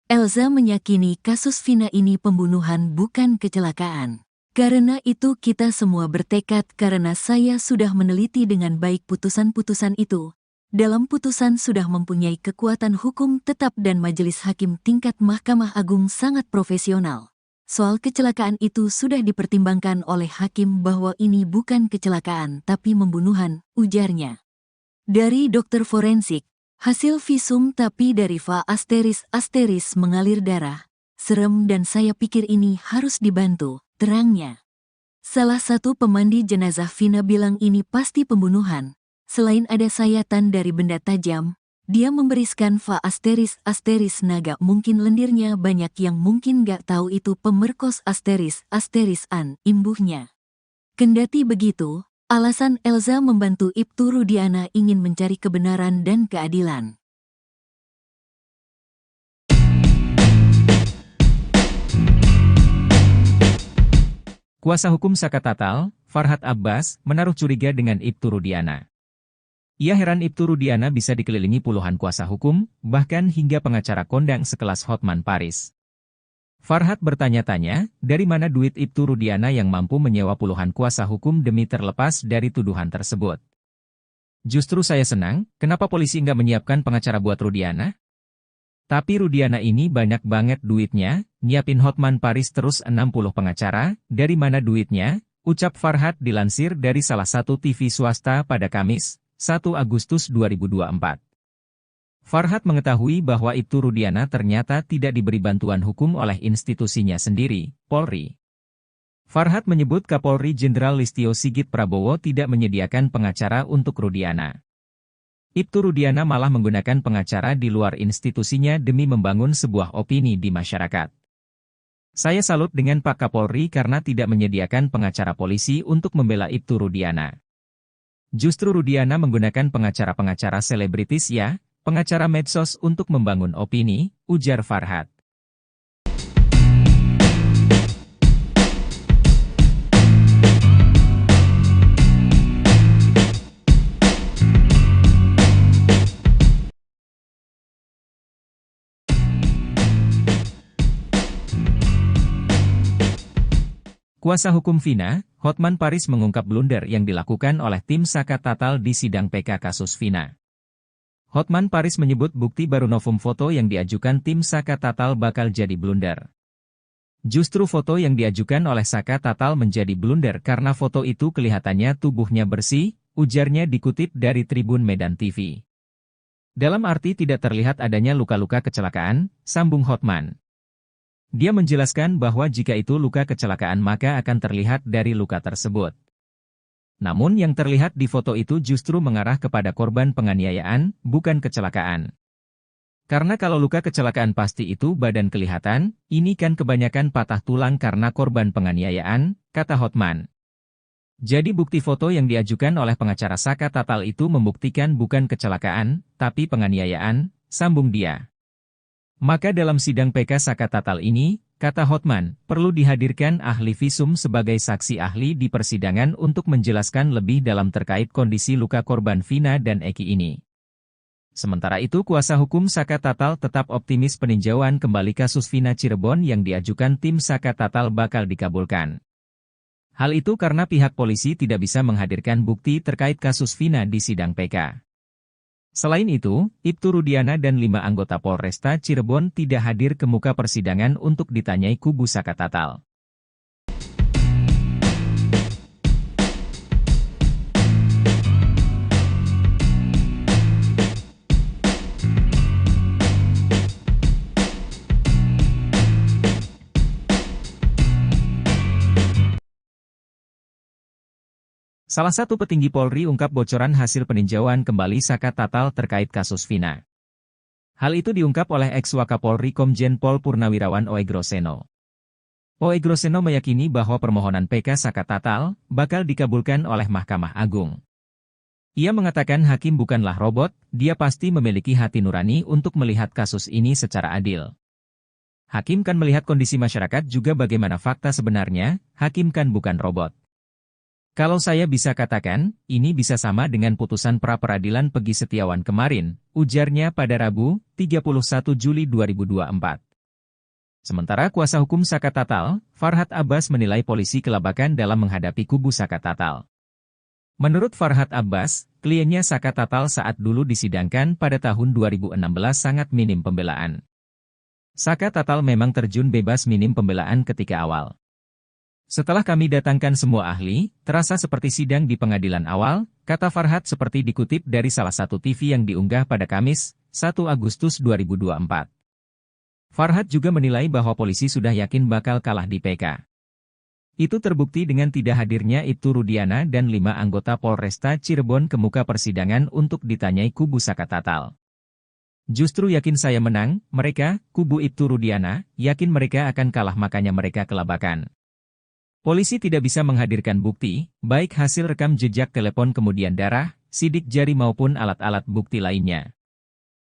Elza meyakini kasus Vina ini pembunuhan bukan kecelakaan. Karena itu kita semua bertekad karena saya sudah meneliti dengan baik putusan-putusan itu. Dalam putusan sudah mempunyai kekuatan hukum tetap dan majelis hakim tingkat Mahkamah Agung sangat profesional. Soal kecelakaan itu sudah dipertimbangkan oleh hakim bahwa ini bukan kecelakaan tapi pembunuhan, ujarnya. Dari dokter forensik, hasil visum tapi dari va asteris mengalir darah. Serem dan saya pikir ini harus dibantu, terangnya. Salah satu pemandi jenazah Vina bilang ini pasti pembunuhan. Selain ada sayatan dari benda tajam, dia memberiskan va asteris naga mungkin lendirnya banyak yang mungkin gak tahu itu pemerkos asteris-an, imbuhnya. Kendati begitu, alasan Elza membantu Ibtu Rudiana ingin mencari kebenaran dan keadilan. Kuasa hukum Saka Tatal, Farhad Abbas, menaruh curiga dengan Ibtu Rudiana. Ia heran Ibtu Rudiana bisa dikelilingi puluhan kuasa hukum, bahkan hingga pengacara kondang sekelas Hotman Paris. Farhad bertanya-tanya, dari mana duit Ibtu Rudiana yang mampu menyewa puluhan kuasa hukum demi terlepas dari tuduhan tersebut. Justru saya senang, kenapa polisi nggak menyiapkan pengacara buat Rudiana? Tapi Rudiana ini banyak banget duitnya, nyiapin Hotman Paris terus 60 pengacara, dari mana duitnya? Ucap Farhad dilansir dari salah satu TV swasta pada Kamis, 1 Agustus 2024. Farhad mengetahui bahwa Ibtu Rudiana ternyata tidak diberi bantuan hukum oleh institusinya sendiri, Polri. Farhad menyebut Kapolri Jenderal Listio Sigit Prabowo tidak menyediakan pengacara untuk Rudiana. Ibtu Rudiana malah menggunakan pengacara di luar institusinya demi membangun sebuah opini di masyarakat. Saya salut dengan Pak Kapolri karena tidak menyediakan pengacara polisi untuk membela Ibtu Rudiana. Justru Rudiana menggunakan pengacara-pengacara selebritis ya, pengacara medsos untuk membangun opini, ujar Farhad. Kuasa hukum Vina, Hotman Paris mengungkap blunder yang dilakukan oleh tim Saka Tatal di sidang PK kasus Vina. Hotman Paris menyebut bukti baru novum foto yang diajukan tim Saka Tatal bakal jadi blunder. Justru foto yang diajukan oleh Saka Tatal menjadi blunder karena foto itu kelihatannya tubuhnya bersih, ujarnya dikutip dari Tribun Medan TV. Dalam arti tidak terlihat adanya luka-luka kecelakaan, sambung Hotman. Dia menjelaskan bahwa jika itu luka kecelakaan maka akan terlihat dari luka tersebut. Namun yang terlihat di foto itu justru mengarah kepada korban penganiayaan, bukan kecelakaan. Karena kalau luka kecelakaan pasti itu badan kelihatan, ini kan kebanyakan patah tulang karena korban penganiayaan, kata Hotman. Jadi bukti foto yang diajukan oleh pengacara Saka Tatal itu membuktikan bukan kecelakaan, tapi penganiayaan, sambung dia. Maka dalam sidang PK Saka Tatal ini, kata Hotman, perlu dihadirkan ahli visum sebagai saksi ahli di persidangan untuk menjelaskan lebih dalam terkait kondisi luka korban Vina dan Eki ini. Sementara itu kuasa hukum Saka Tatal tetap optimis peninjauan kembali kasus Vina Cirebon yang diajukan tim Saka Tatal bakal dikabulkan. Hal itu karena pihak polisi tidak bisa menghadirkan bukti terkait kasus Vina di sidang PK. Selain itu, Ibtu Rudiana dan 5 anggota Polresta Cirebon tidak hadir ke muka persidangan untuk ditanyai kubu Saka Tatal. Salah satu petinggi Polri ungkap bocoran hasil peninjauan kembali Saka Tatal terkait kasus Vina. Hal itu diungkap oleh ex-Wakapolri Komjen Pol Purnawirawan Oegroseno. Oegroseno meyakini bahwa permohonan PK Saka Tatal bakal dikabulkan oleh Mahkamah Agung. Ia mengatakan hakim bukanlah robot, dia pasti memiliki hati nurani untuk melihat kasus ini secara adil. Hakim kan melihat kondisi masyarakat juga bagaimana fakta sebenarnya, hakim kan bukan robot. Kalau saya bisa katakan, ini bisa sama dengan putusan pra-peradilan Peggy Setiawan kemarin, ujarnya pada Rabu, 31 Juli 2024. Sementara kuasa hukum Saka Tatal, Farhad Abbas menilai polisi kelabakan dalam menghadapi kubu Saka Tatal. Menurut Farhad Abbas, kliennya Saka Tatal saat dulu disidangkan pada tahun 2016 sangat minim pembelaan. Saka Tatal memang terjun bebas minim pembelaan ketika awal. Setelah kami datangkan semua ahli, terasa seperti sidang di pengadilan awal, kata Farhad seperti dikutip dari salah satu TV yang diunggah pada Kamis, 1 Agustus 2024. Farhad juga menilai bahwa polisi sudah yakin bakal kalah di PK. Itu terbukti dengan tidak hadirnya Ibtu Rudiana dan 5 anggota Polresta Cirebon ke muka persidangan untuk ditanyai kubu Saka Tatal. Justru yakin saya menang, mereka, kubu Ibtu Rudiana, yakin mereka akan kalah makanya mereka kelabakan. Polisi tidak bisa menghadirkan bukti, baik hasil rekam jejak telepon kemudian darah, sidik jari maupun alat-alat bukti lainnya.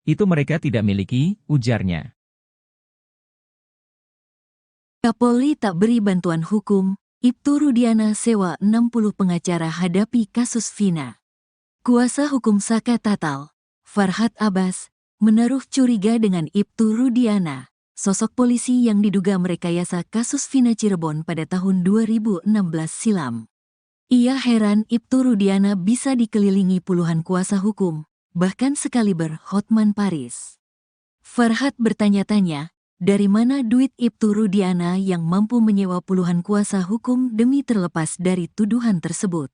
Itu mereka tidak miliki, ujarnya. Kapolri tak beri bantuan hukum, Ibtu Rudiana sewa 60 pengacara hadapi kasus Vina. Kuasa hukum Saka Tatal, Farhad Abbas, menaruh curiga dengan Ibtu Rudiana, sosok polisi yang diduga merekayasa kasus Vina Cirebon pada tahun 2016 silam. Ia heran Ibtu Rudiana bisa dikelilingi puluhan kuasa hukum, bahkan sekaliber Hotman Paris. Farhad bertanya-tanya, dari mana duit Ibtu Rudiana yang mampu menyewa puluhan kuasa hukum demi terlepas dari tuduhan tersebut?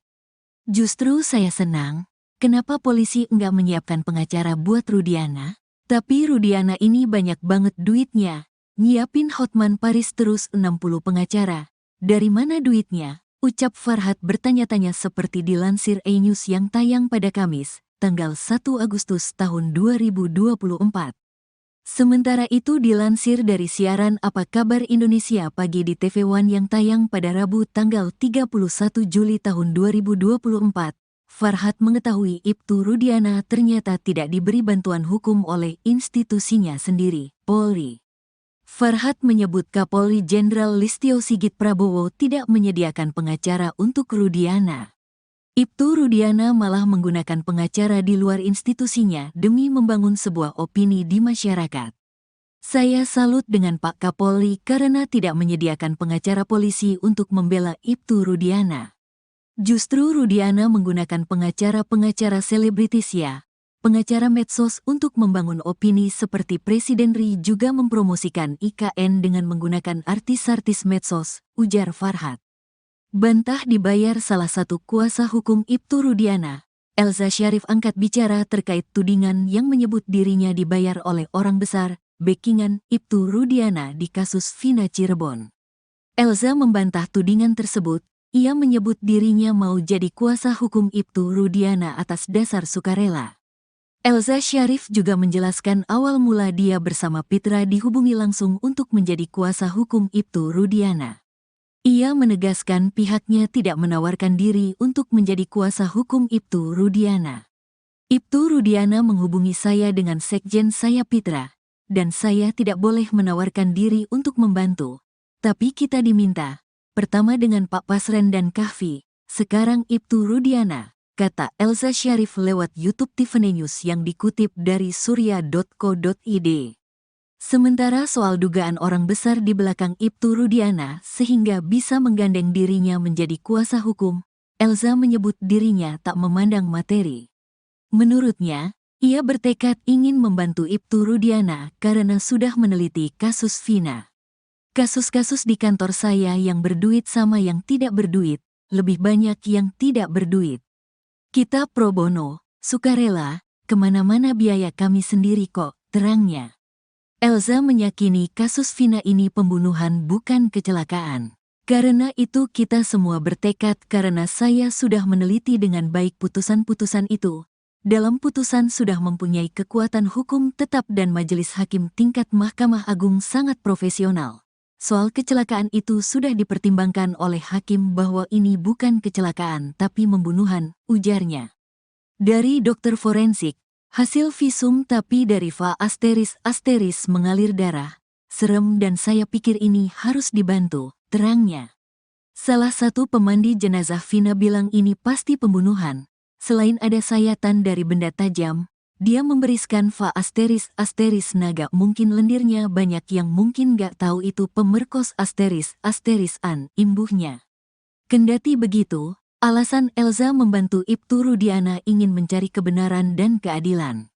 Justru saya senang, kenapa polisi enggak menyiapkan pengacara buat Rudiana? Tapi Rudiana ini banyak banget duitnya, nyiapin Hotman Paris terus 60 pengacara. Dari mana duitnya? Ucap Farhad bertanya-tanya seperti dilansir E-News yang tayang pada Kamis, tanggal 1 Agustus tahun 2024. Sementara itu dilansir dari siaran Apa Kabar Indonesia Pagi di TV One yang tayang pada Rabu tanggal 31 Juli tahun 2024. Farhad mengetahui Ibtu Rudiana ternyata tidak diberi bantuan hukum oleh institusinya sendiri, Polri. Farhad menyebut Kapolri Jenderal Listio Sigit Prabowo tidak menyediakan pengacara untuk Rudiana. Ibtu Rudiana malah menggunakan pengacara di luar institusinya demi membangun sebuah opini di masyarakat. Saya salut dengan Pak Kapolri karena tidak menyediakan pengacara polisi untuk membela Ibtu Rudiana. Justru Rudiana menggunakan pengacara-pengacara selebritis ya, pengacara medsos untuk membangun opini seperti Presiden RI juga mempromosikan IKN dengan menggunakan artis-artis medsos, ujar Farhad. Bantah dibayar salah satu kuasa hukum Ibtu Rudiana, Elza Syarif angkat bicara terkait tudingan yang menyebut dirinya dibayar oleh orang besar, backingan Ibtu Rudiana di kasus Vina Cirebon. Elza membantah tudingan tersebut. Ia menyebut dirinya mau jadi kuasa hukum Ibtu Rudiana atas dasar sukarela. Elza Syarif juga menjelaskan awal mula dia bersama Pitra dihubungi langsung untuk menjadi kuasa hukum Ibtu Rudiana. Ia menegaskan pihaknya tidak menawarkan diri untuk menjadi kuasa hukum Ibtu Rudiana. Ibtu Rudiana menghubungi saya dengan sekjen saya Pitra, dan saya tidak boleh menawarkan diri untuk membantu. Tapi kita diminta. Pertama dengan Pak Pasren dan Kahfi, sekarang Ibtu Rudiana, kata Elza Syarif lewat YouTube Tiffany News yang dikutip dari surya.co.id. Sementara soal dugaan orang besar di belakang Ibtu Rudiana sehingga bisa menggandeng dirinya menjadi kuasa hukum, Elza menyebut dirinya tak memandang materi. Menurutnya, ia bertekad ingin membantu Ibtu Rudiana karena sudah meneliti kasus Vina. Kasus-kasus di kantor saya yang berduit sama yang tidak berduit, lebih banyak yang tidak berduit. Kita pro bono, sukarela, kemana-mana biaya kami sendiri kok, terangnya. Elza meyakini kasus Vina ini pembunuhan bukan kecelakaan. Karena itu kita semua bertekad karena saya sudah meneliti dengan baik putusan-putusan itu. Dalam putusan sudah mempunyai kekuatan hukum tetap dan majelis hakim tingkat Mahkamah Agung sangat profesional. Soal kecelakaan itu sudah dipertimbangkan oleh hakim bahwa ini bukan kecelakaan tapi pembunuhan, ujarnya. Dari dokter forensik, hasil visum tapi dari Va ** mengalir darah. Serem dan saya pikir ini harus dibantu, terangnya. Salah satu pemandi jenazah Vina bilang ini pasti pembunuhan. Selain ada sayatan dari benda tajam, dia memberiskan Va ** naga mungkin lendirnya banyak yang mungkin gak tahu itu pemerkos ** imbuhnya. Kendati begitu, alasan Elza membantu Ibtu Rudiana ingin mencari kebenaran dan keadilan.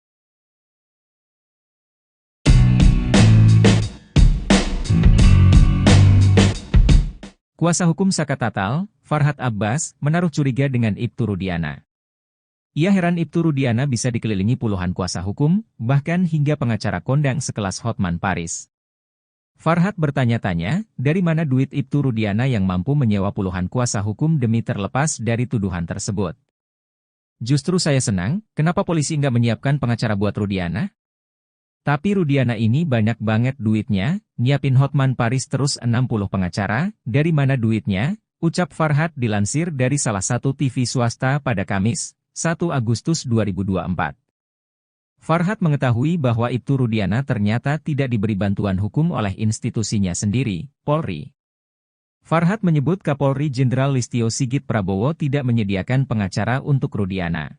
Kuasa hukum Saka Tatal, Farhad Abbas, menaruh curiga dengan Ibtu Rudiana. Ia heran Ibtu Rudiana bisa dikelilingi puluhan kuasa hukum, bahkan hingga pengacara kondang sekelas Hotman Paris. Farhad bertanya-tanya, dari mana duit Ibtu Rudiana yang mampu menyewa puluhan kuasa hukum demi terlepas dari tuduhan tersebut. Justru saya senang, kenapa polisi nggak menyiapkan pengacara buat Rudiana? Tapi Rudiana ini banyak banget duitnya, nyiapin Hotman Paris terus 60 pengacara, dari mana duitnya? Ucap Farhad dilansir dari salah satu TV swasta pada Kamis, 1 Agustus 2024. Farhad mengetahui bahwa Ibtu Rudiana ternyata tidak diberi bantuan hukum oleh institusinya sendiri, Polri. Farhad menyebut Kapolri Jenderal Listio Sigit Prabowo tidak menyediakan pengacara untuk Rudiana.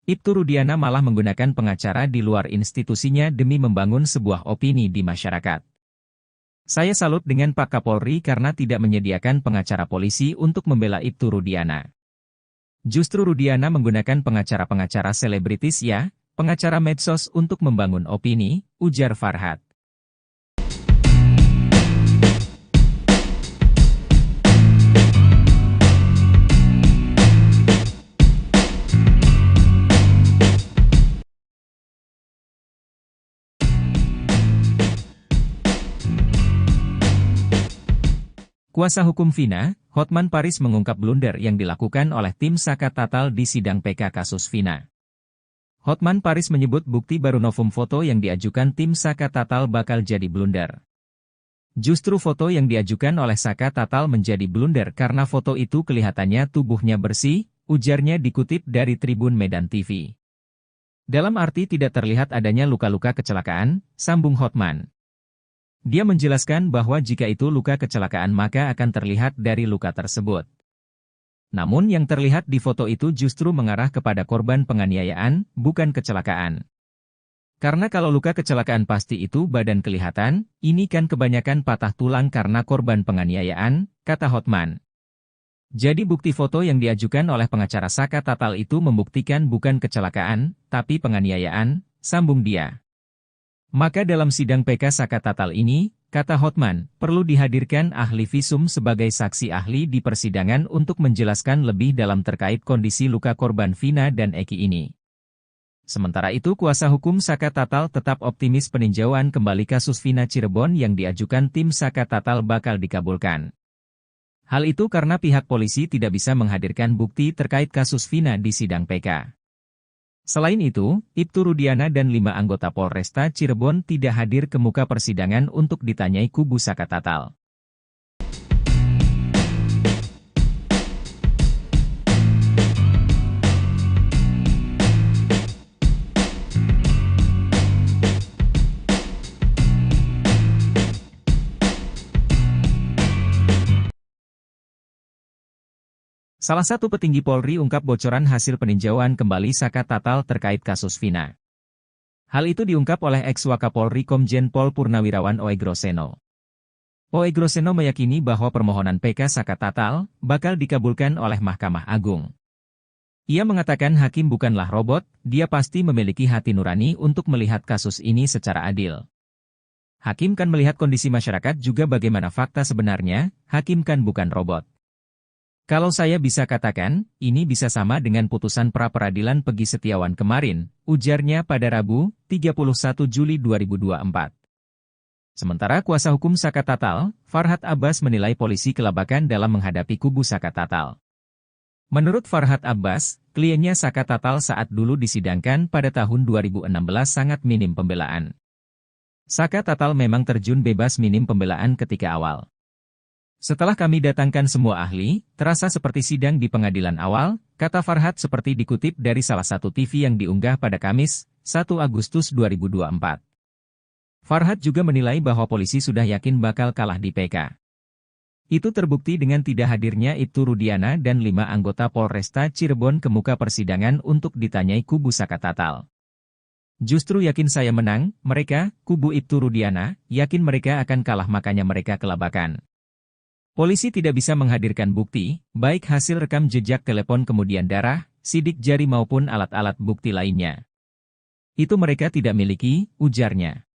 Ibtu Rudiana malah menggunakan pengacara di luar institusinya demi membangun sebuah opini di masyarakat. Saya salut dengan Pak Kapolri karena tidak menyediakan pengacara polisi untuk membela Ibtu Rudiana. Justru Rudiana menggunakan pengacara-pengacara selebritis ya, pengacara medsos untuk membangun opini, ujar Farhad. Kuasa hukum Vina, Hotman Paris mengungkap blunder yang dilakukan oleh tim Saka Tatal di sidang PK kasus Vina. Hotman Paris menyebut bukti baru novum foto yang diajukan tim Saka Tatal bakal jadi blunder. Justru foto yang diajukan oleh Saka Tatal menjadi blunder karena foto itu kelihatannya tubuhnya bersih, ujarnya dikutip dari Tribun Medan TV. Dalam arti tidak terlihat adanya luka-luka kecelakaan, sambung Hotman. Dia menjelaskan bahwa jika itu luka kecelakaan maka akan terlihat dari luka tersebut. Namun yang terlihat di foto itu justru mengarah kepada korban penganiayaan, bukan kecelakaan. Karena kalau luka kecelakaan pasti itu badan kelihatan, ini kan kebanyakan patah tulang karena korban penganiayaan, kata Hotman. Jadi bukti foto yang diajukan oleh pengacara Saka Tatal itu membuktikan bukan kecelakaan, tapi penganiayaan, sambung dia. Maka dalam sidang PK Saka Tatal ini, kata Hotman, perlu dihadirkan ahli visum sebagai saksi ahli di persidangan untuk menjelaskan lebih dalam terkait kondisi luka korban Vina dan Eki ini. Sementara itu kuasa hukum Saka Tatal tetap optimis peninjauan kembali kasus Vina Cirebon yang diajukan tim Saka Tatal bakal dikabulkan. Hal itu karena pihak polisi tidak bisa menghadirkan bukti terkait kasus Vina di sidang PK. Selain itu, Ibtu Rudiana dan 5 anggota Polresta Cirebon tidak hadir ke muka persidangan untuk ditanyai kubu Saka Tatal. Salah satu petinggi Polri ungkap bocoran hasil peninjauan kembali Saka Tatal terkait kasus Vina. Hal itu diungkap oleh ex-Wakapolri Komjen Pol Purnawirawan Oegroseno. Oegroseno meyakini bahwa permohonan PK Saka Tatal bakal dikabulkan oleh Mahkamah Agung. Ia mengatakan hakim bukanlah robot, dia pasti memiliki hati nurani untuk melihat kasus ini secara adil. Hakim kan melihat kondisi masyarakat juga bagaimana fakta sebenarnya, hakim kan bukan robot. Kalau saya bisa katakan, ini bisa sama dengan putusan pra-peradilan Pegi Setiawan kemarin, ujarnya pada Rabu, 31 Juli 2024. Sementara kuasa hukum Saka Tatal, Farhad Abbas menilai polisi kelabakan dalam menghadapi kubu Saka Tatal. Menurut Farhad Abbas, kliennya Saka Tatal saat dulu disidangkan pada tahun 2016 sangat minim pembelaan. Saka Tatal memang terjun bebas minim pembelaan ketika awal. Setelah kami datangkan semua ahli, terasa seperti sidang di pengadilan awal, kata Farhat seperti dikutip dari salah satu TV yang diunggah pada Kamis, 1 Agustus 2024. Farhat juga menilai bahwa polisi sudah yakin bakal kalah di PK. Itu terbukti dengan tidak hadirnya Ibtu Rudiana dan 5 anggota Polresta Cirebon ke muka persidangan untuk ditanyai kubu Saka Tatal. Justru yakin saya menang, mereka, kubu Ibtu Rudiana, yakin mereka akan kalah makanya mereka kelabakan. Polisi tidak bisa menghadirkan bukti, baik hasil rekam jejak telepon kemudian darah, sidik jari maupun alat-alat bukti lainnya. Itu mereka tidak miliki, ujarnya.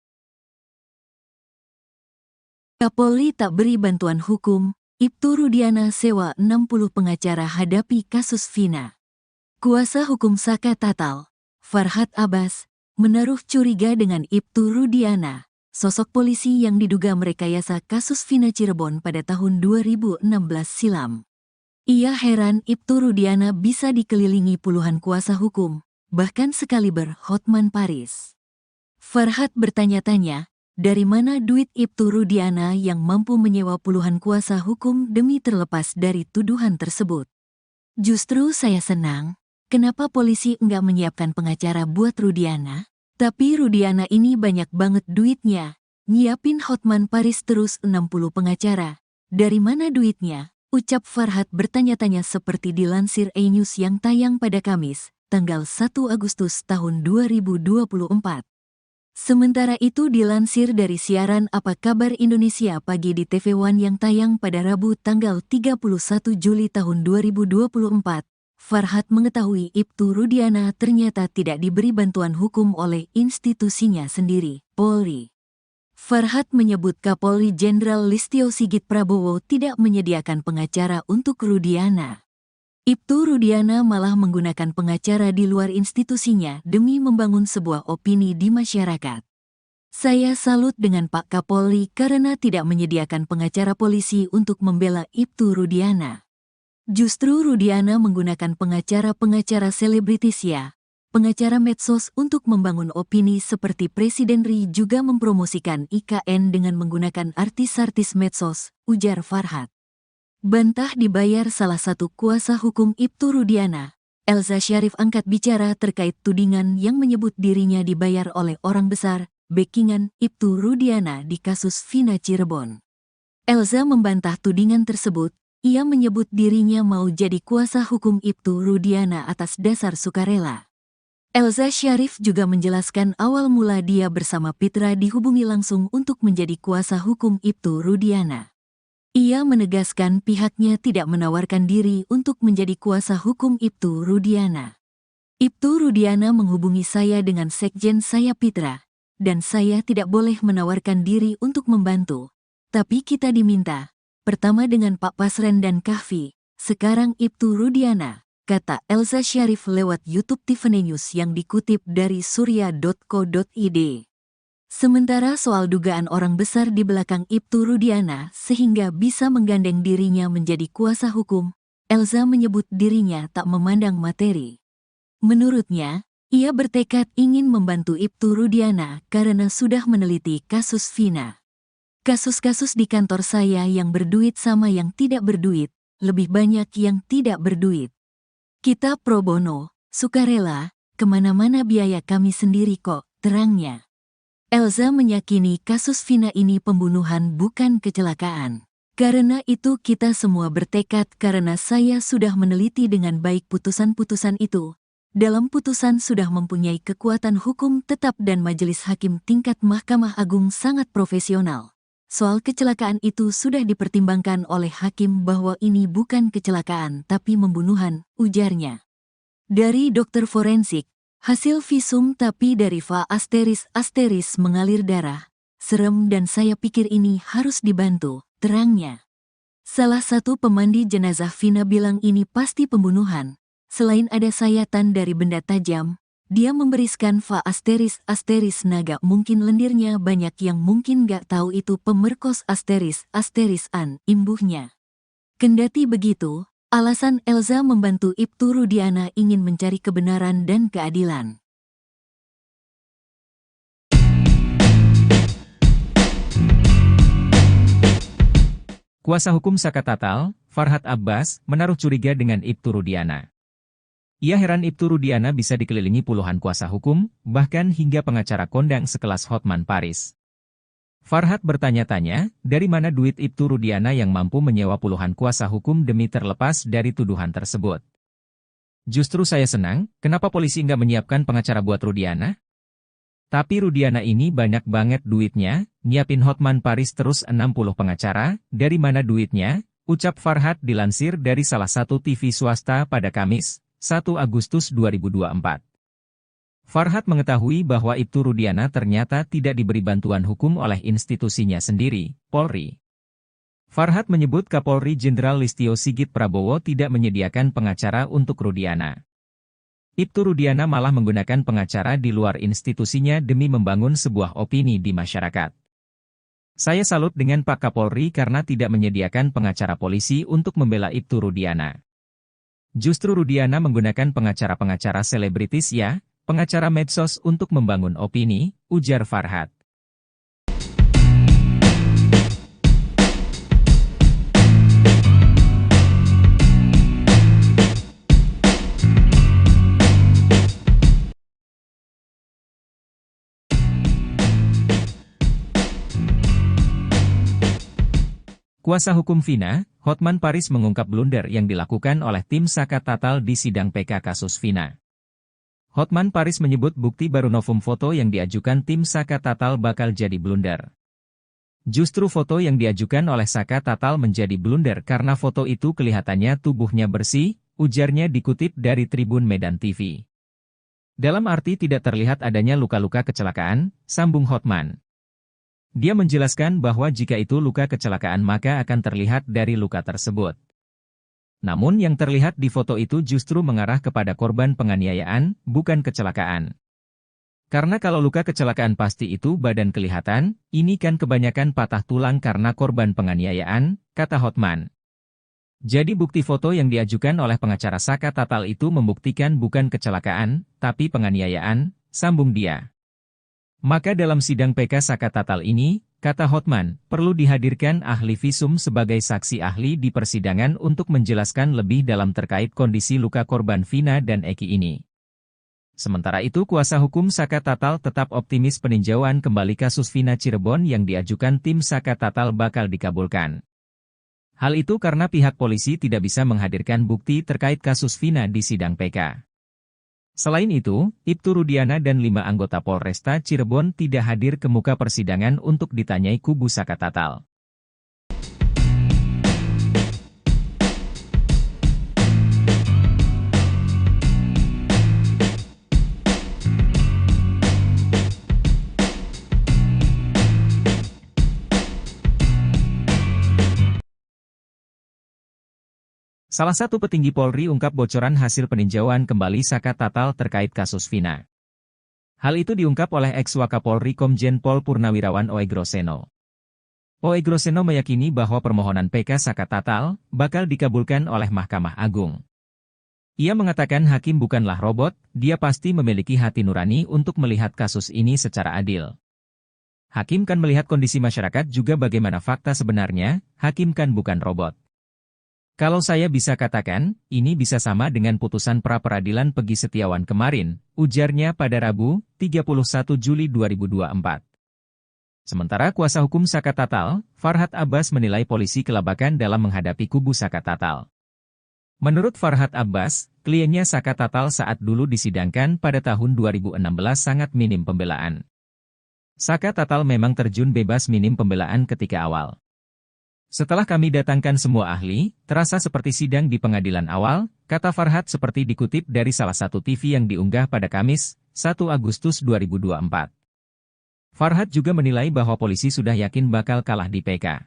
Kapolri tak beri bantuan hukum, Ibtu Rudiana sewa 60 pengacara hadapi kasus Vina. Kuasa hukum Saka Tatal, Farhat Abbas, menaruh curiga dengan Ibtu Rudiana, sosok polisi yang diduga merekayasa kasus Vina Cirebon pada tahun 2016 silam. Ia heran Ibtu Rudiana bisa dikelilingi puluhan kuasa hukum, bahkan sekaliber Hotman Paris. Farhat bertanya-tanya, dari mana duit Ibtu Rudiana yang mampu menyewa puluhan kuasa hukum demi terlepas dari tuduhan tersebut? Justru saya senang, kenapa polisi enggak menyiapkan pengacara buat Rudiana? Tapi Rudiana ini banyak banget duitnya. Nyiapin Hotman Paris terus 60 pengacara. Dari mana duitnya? Ucap Farhat bertanya-tanya seperti dilansir E-News yang tayang pada Kamis, tanggal 1 Agustus tahun 2024. Sementara itu dilansir dari siaran Apa Kabar Indonesia Pagi di TV One yang tayang pada Rabu tanggal 31 Juli tahun 2024. Farhat mengetahui Ibtu Rudiana ternyata tidak diberi bantuan hukum oleh institusinya sendiri, Polri. Farhat menyebut Kapolri Jenderal Listio Sigit Prabowo tidak menyediakan pengacara untuk Rudiana. Ibtu Rudiana malah menggunakan pengacara di luar institusinya demi membangun sebuah opini di masyarakat. Saya salut dengan Pak Kapolri karena tidak menyediakan pengacara polisi untuk membela Ibtu Rudiana. Justru Rudiana menggunakan pengacara-pengacara selebritis ya, pengacara medsos untuk membangun opini seperti Presiden RI juga mempromosikan IKN dengan menggunakan artis-artis medsos, ujar Farhat. Bantah dibayar salah satu kuasa hukum Ibtu Rudiana, Elza Syarif angkat bicara terkait tudingan yang menyebut dirinya dibayar oleh orang besar, backingan Ibtu Rudiana di kasus Vina Cirebon. Elza membantah tudingan tersebut. Ia menyebut dirinya mau jadi kuasa hukum Ibtu Rudiana atas dasar sukarela. Elza Syarif juga menjelaskan awal mula dia bersama Pitra dihubungi langsung untuk menjadi kuasa hukum Ibtu Rudiana. Ia menegaskan pihaknya tidak menawarkan diri untuk menjadi kuasa hukum Ibtu Rudiana. Ibtu Rudiana menghubungi saya dengan sekjen saya Pitra, dan saya tidak boleh menawarkan diri untuk membantu. Tapi kita diminta. Pertama dengan Pak Pasren dan Kahfi, sekarang Ibtu Rudiana, kata Elza Syarif lewat YouTube Tiffany News yang dikutip dari surya.co.id. Sementara soal dugaan orang besar di belakang Ibtu Rudiana sehingga bisa menggandeng dirinya menjadi kuasa hukum, Elza menyebut dirinya tak memandang materi. Menurutnya, ia bertekad ingin membantu Ibtu Rudiana karena sudah meneliti kasus Vina. Kasus-kasus di kantor saya yang berduit sama yang tidak berduit, lebih banyak yang tidak berduit. Kita pro bono, sukarela, kemana-mana biaya kami sendiri kok, terangnya. Elza meyakini kasus Vina ini pembunuhan bukan kecelakaan. Karena itu kita semua bertekad karena saya sudah meneliti dengan baik putusan-putusan itu. Dalam putusan sudah mempunyai kekuatan hukum tetap dan majelis hakim tingkat Mahkamah Agung sangat profesional. Soal kecelakaan itu sudah dipertimbangkan oleh hakim bahwa ini bukan kecelakaan tapi pembunuhan, ujarnya. Dari dokter forensik, hasil visum tapi dari va asteris mengalir darah. Serem dan saya pikir ini harus dibantu, terangnya. Salah satu pemandi jenazah Vina bilang ini pasti pembunuhan. Selain ada sayatan dari benda tajam, dia memberiskan va asteris naga mungkin lendirnya banyak yang mungkin gak tahu itu pemerkos asteris an, imbuhnya. Kendati begitu, alasan Elza membantu Ibtu Rudiana ingin mencari kebenaran dan keadilan. Kuasa hukum Saka Tatal, Farhad Abbas, menaruh curiga dengan Ibtu Rudiana. Ia heran Ibtu Rudiana bisa dikelilingi puluhan kuasa hukum, bahkan hingga pengacara kondang sekelas Hotman Paris. Farhad bertanya-tanya, dari mana duit Ibtu Rudiana yang mampu menyewa puluhan kuasa hukum demi terlepas dari tuduhan tersebut. Justru saya senang, kenapa polisi nggak menyiapkan pengacara buat Rudiana? Tapi Rudiana ini banyak banget duitnya, nyiapin Hotman Paris terus 60 pengacara, dari mana duitnya? Ucap Farhad dilansir dari salah satu TV swasta pada Kamis, 1 Agustus 2024. Farhad mengetahui bahwa Ibtu Rudiana ternyata tidak diberi bantuan hukum oleh institusinya sendiri, Polri. Farhad menyebut Kapolri Jenderal Listio Sigit Prabowo tidak menyediakan pengacara untuk Rudiana. Ibtu Rudiana malah menggunakan pengacara di luar institusinya demi membangun sebuah opini di masyarakat. Saya salut dengan Pak Kapolri karena tidak menyediakan pengacara polisi untuk membela Ibtu Rudiana. Justru Rudiana menggunakan pengacara-pengacara selebritis ya, pengacara medsos untuk membangun opini, ujar Farhad. Kuasa hukum Vina, Hotman Paris mengungkap blunder yang dilakukan oleh tim Saka Tatal di sidang PK kasus Vina. Hotman Paris menyebut bukti baru novum foto yang diajukan tim Saka Tatal bakal jadi blunder. Justru foto yang diajukan oleh Saka Tatal menjadi blunder karena foto itu kelihatannya tubuhnya bersih, ujarnya dikutip dari Tribun Medan TV. Dalam arti tidak terlihat adanya luka-luka kecelakaan, sambung Hotman. Dia menjelaskan bahwa jika itu luka kecelakaan maka akan terlihat dari luka tersebut. Namun yang terlihat di foto itu justru mengarah kepada korban penganiayaan, bukan kecelakaan. Karena kalau luka kecelakaan pasti itu badan kelihatan, ini kan kebanyakan patah tulang karena korban penganiayaan, kata Hotman. Jadi bukti foto yang diajukan oleh pengacara Saka Tatal itu membuktikan bukan kecelakaan, tapi penganiayaan, sambung dia. Maka dalam sidang PK Saka Tatal ini, kata Hotman, perlu dihadirkan ahli visum sebagai saksi ahli di persidangan untuk menjelaskan lebih dalam terkait kondisi luka korban Vina dan Eki ini. Sementara itu kuasa hukum Saka Tatal tetap optimis peninjauan kembali kasus Vina Cirebon yang diajukan tim Saka Tatal bakal dikabulkan. Hal itu karena pihak polisi tidak bisa menghadirkan bukti terkait kasus Vina di sidang PK. Selain itu, Ibtu Rudiana dan 5 anggota Polresta Cirebon tidak hadir ke muka persidangan untuk ditanyai kubu Saka Tatal. Salah satu petinggi Polri ungkap bocoran hasil peninjauan kembali Saka Tatal terkait kasus Vina. Hal itu diungkap oleh ex-Wakapolri Komjen Pol Purnawirawan Oegroseno. Oegroseno meyakini bahwa permohonan PK Saka Tatal bakal dikabulkan oleh Mahkamah Agung. Ia mengatakan hakim bukanlah robot, dia pasti memiliki hati nurani untuk melihat kasus ini secara adil. Hakim kan melihat kondisi masyarakat juga bagaimana fakta sebenarnya, hakim kan bukan robot. Kalau saya bisa katakan, ini bisa sama dengan putusan pra-peradilan Pegi Setiawan kemarin, ujarnya pada Rabu, 31 Juli 2024. Sementara kuasa hukum Saka Tatal, Farhad Abbas menilai polisi kelabakan dalam menghadapi kubu Saka Tatal. Menurut Farhad Abbas, kliennya Saka Tatal saat dulu disidangkan pada tahun 2016 sangat minim pembelaan. Saka Tatal memang terjun bebas minim pembelaan ketika awal. Setelah kami datangkan semua ahli, terasa seperti sidang di pengadilan awal, kata Farhad seperti dikutip dari salah satu TV yang diunggah pada Kamis, 1 Agustus 2024. Farhad juga menilai bahwa polisi sudah yakin bakal kalah di PK.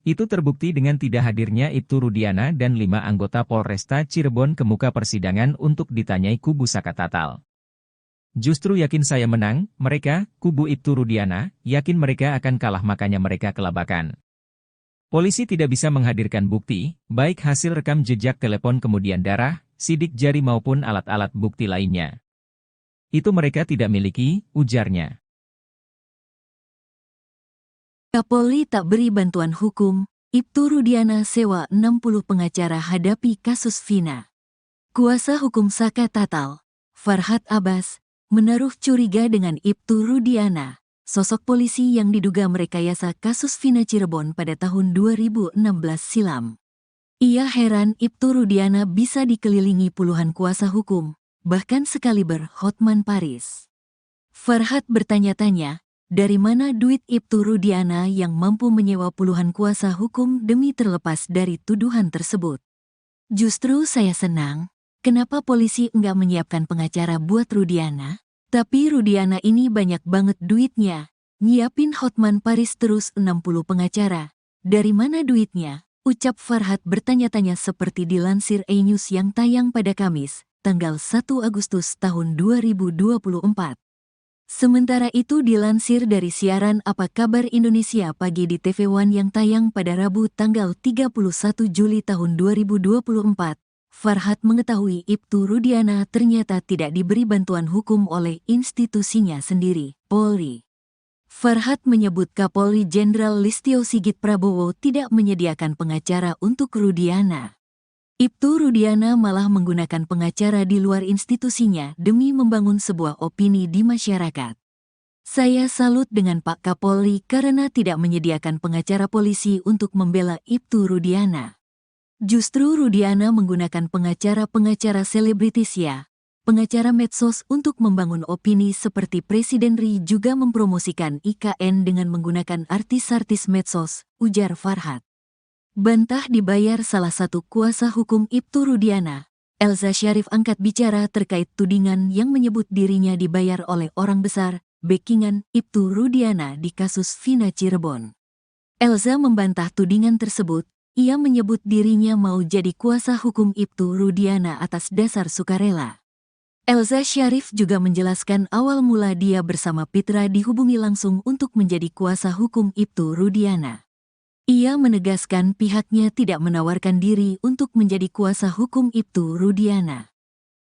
Itu terbukti dengan tidak hadirnya Ibtu Rudiana dan 5 anggota Polresta Cirebon ke muka persidangan untuk ditanyai kubu Saka Tatal. Justru yakin saya menang, mereka, kubu Ibtu Rudiana, yakin mereka akan kalah makanya mereka kelabakan. Polisi tidak bisa menghadirkan bukti, baik hasil rekam jejak telepon kemudian darah, sidik jari maupun alat-alat bukti lainnya. Itu mereka tidak miliki, ujarnya. Kapolri tak beri bantuan hukum, Ibtu Rudiana sewa 60 pengacara hadapi kasus Vina. Kuasa hukum Saka Tatal, Farhad Abbas, menaruh curiga dengan Ibtu Rudiana, sosok polisi yang diduga merekayasa kasus Vina Cirebon pada tahun 2016 silam. Ia heran Ibtu Rudiana bisa dikelilingi puluhan kuasa hukum, bahkan sekaliber Hotman Paris. Farhad bertanya-tanya, dari mana duit Ibtu Rudiana yang mampu menyewa puluhan kuasa hukum demi terlepas dari tuduhan tersebut? Justru saya senang, kenapa polisi enggak menyiapkan pengacara buat Rudiana? Tapi Rudiana ini banyak banget duitnya, nyiapin Hotman Paris terus 60 pengacara. Dari mana duitnya? Ucap Farhad bertanya-tanya seperti dilansir E-News yang tayang pada Kamis, tanggal 1 Agustus tahun 2024. Sementara itu dilansir dari siaran Apa Kabar Indonesia Pagi di TV One yang tayang pada Rabu tanggal 31 Juli tahun 2024, Farhad mengetahui Ibtu Rudiana ternyata tidak diberi bantuan hukum oleh institusinya sendiri, Polri. Farhad menyebut Kapolri Jenderal Listio Sigit Prabowo tidak menyediakan pengacara untuk Rudiana. Ibtu Rudiana malah menggunakan pengacara di luar institusinya demi membangun sebuah opini di masyarakat. Saya salut dengan Pak Kapolri karena tidak menyediakan pengacara polisi untuk membela Ibtu Rudiana. Justru Rudiana menggunakan pengacara-pengacara selebritis pengacara medsos untuk membangun opini seperti Presiden RI juga mempromosikan IKN dengan menggunakan artis-artis medsos, ujar Farhad. Bantah dibayar salah satu kuasa hukum Ibtu Rudiana, Elza Syarif angkat bicara terkait tudingan yang menyebut dirinya dibayar oleh orang besar, backingan Ibtu Rudiana di kasus Vina Cirebon. Elza membantah tudingan tersebut, ia menyebut dirinya mau jadi kuasa hukum Ibtu Rudiana atas dasar sukarela. Elza Syarif juga menjelaskan awal mula dia bersama Pitra dihubungi langsung untuk menjadi kuasa hukum Ibtu Rudiana. Ia menegaskan pihaknya tidak menawarkan diri untuk menjadi kuasa hukum Ibtu Rudiana.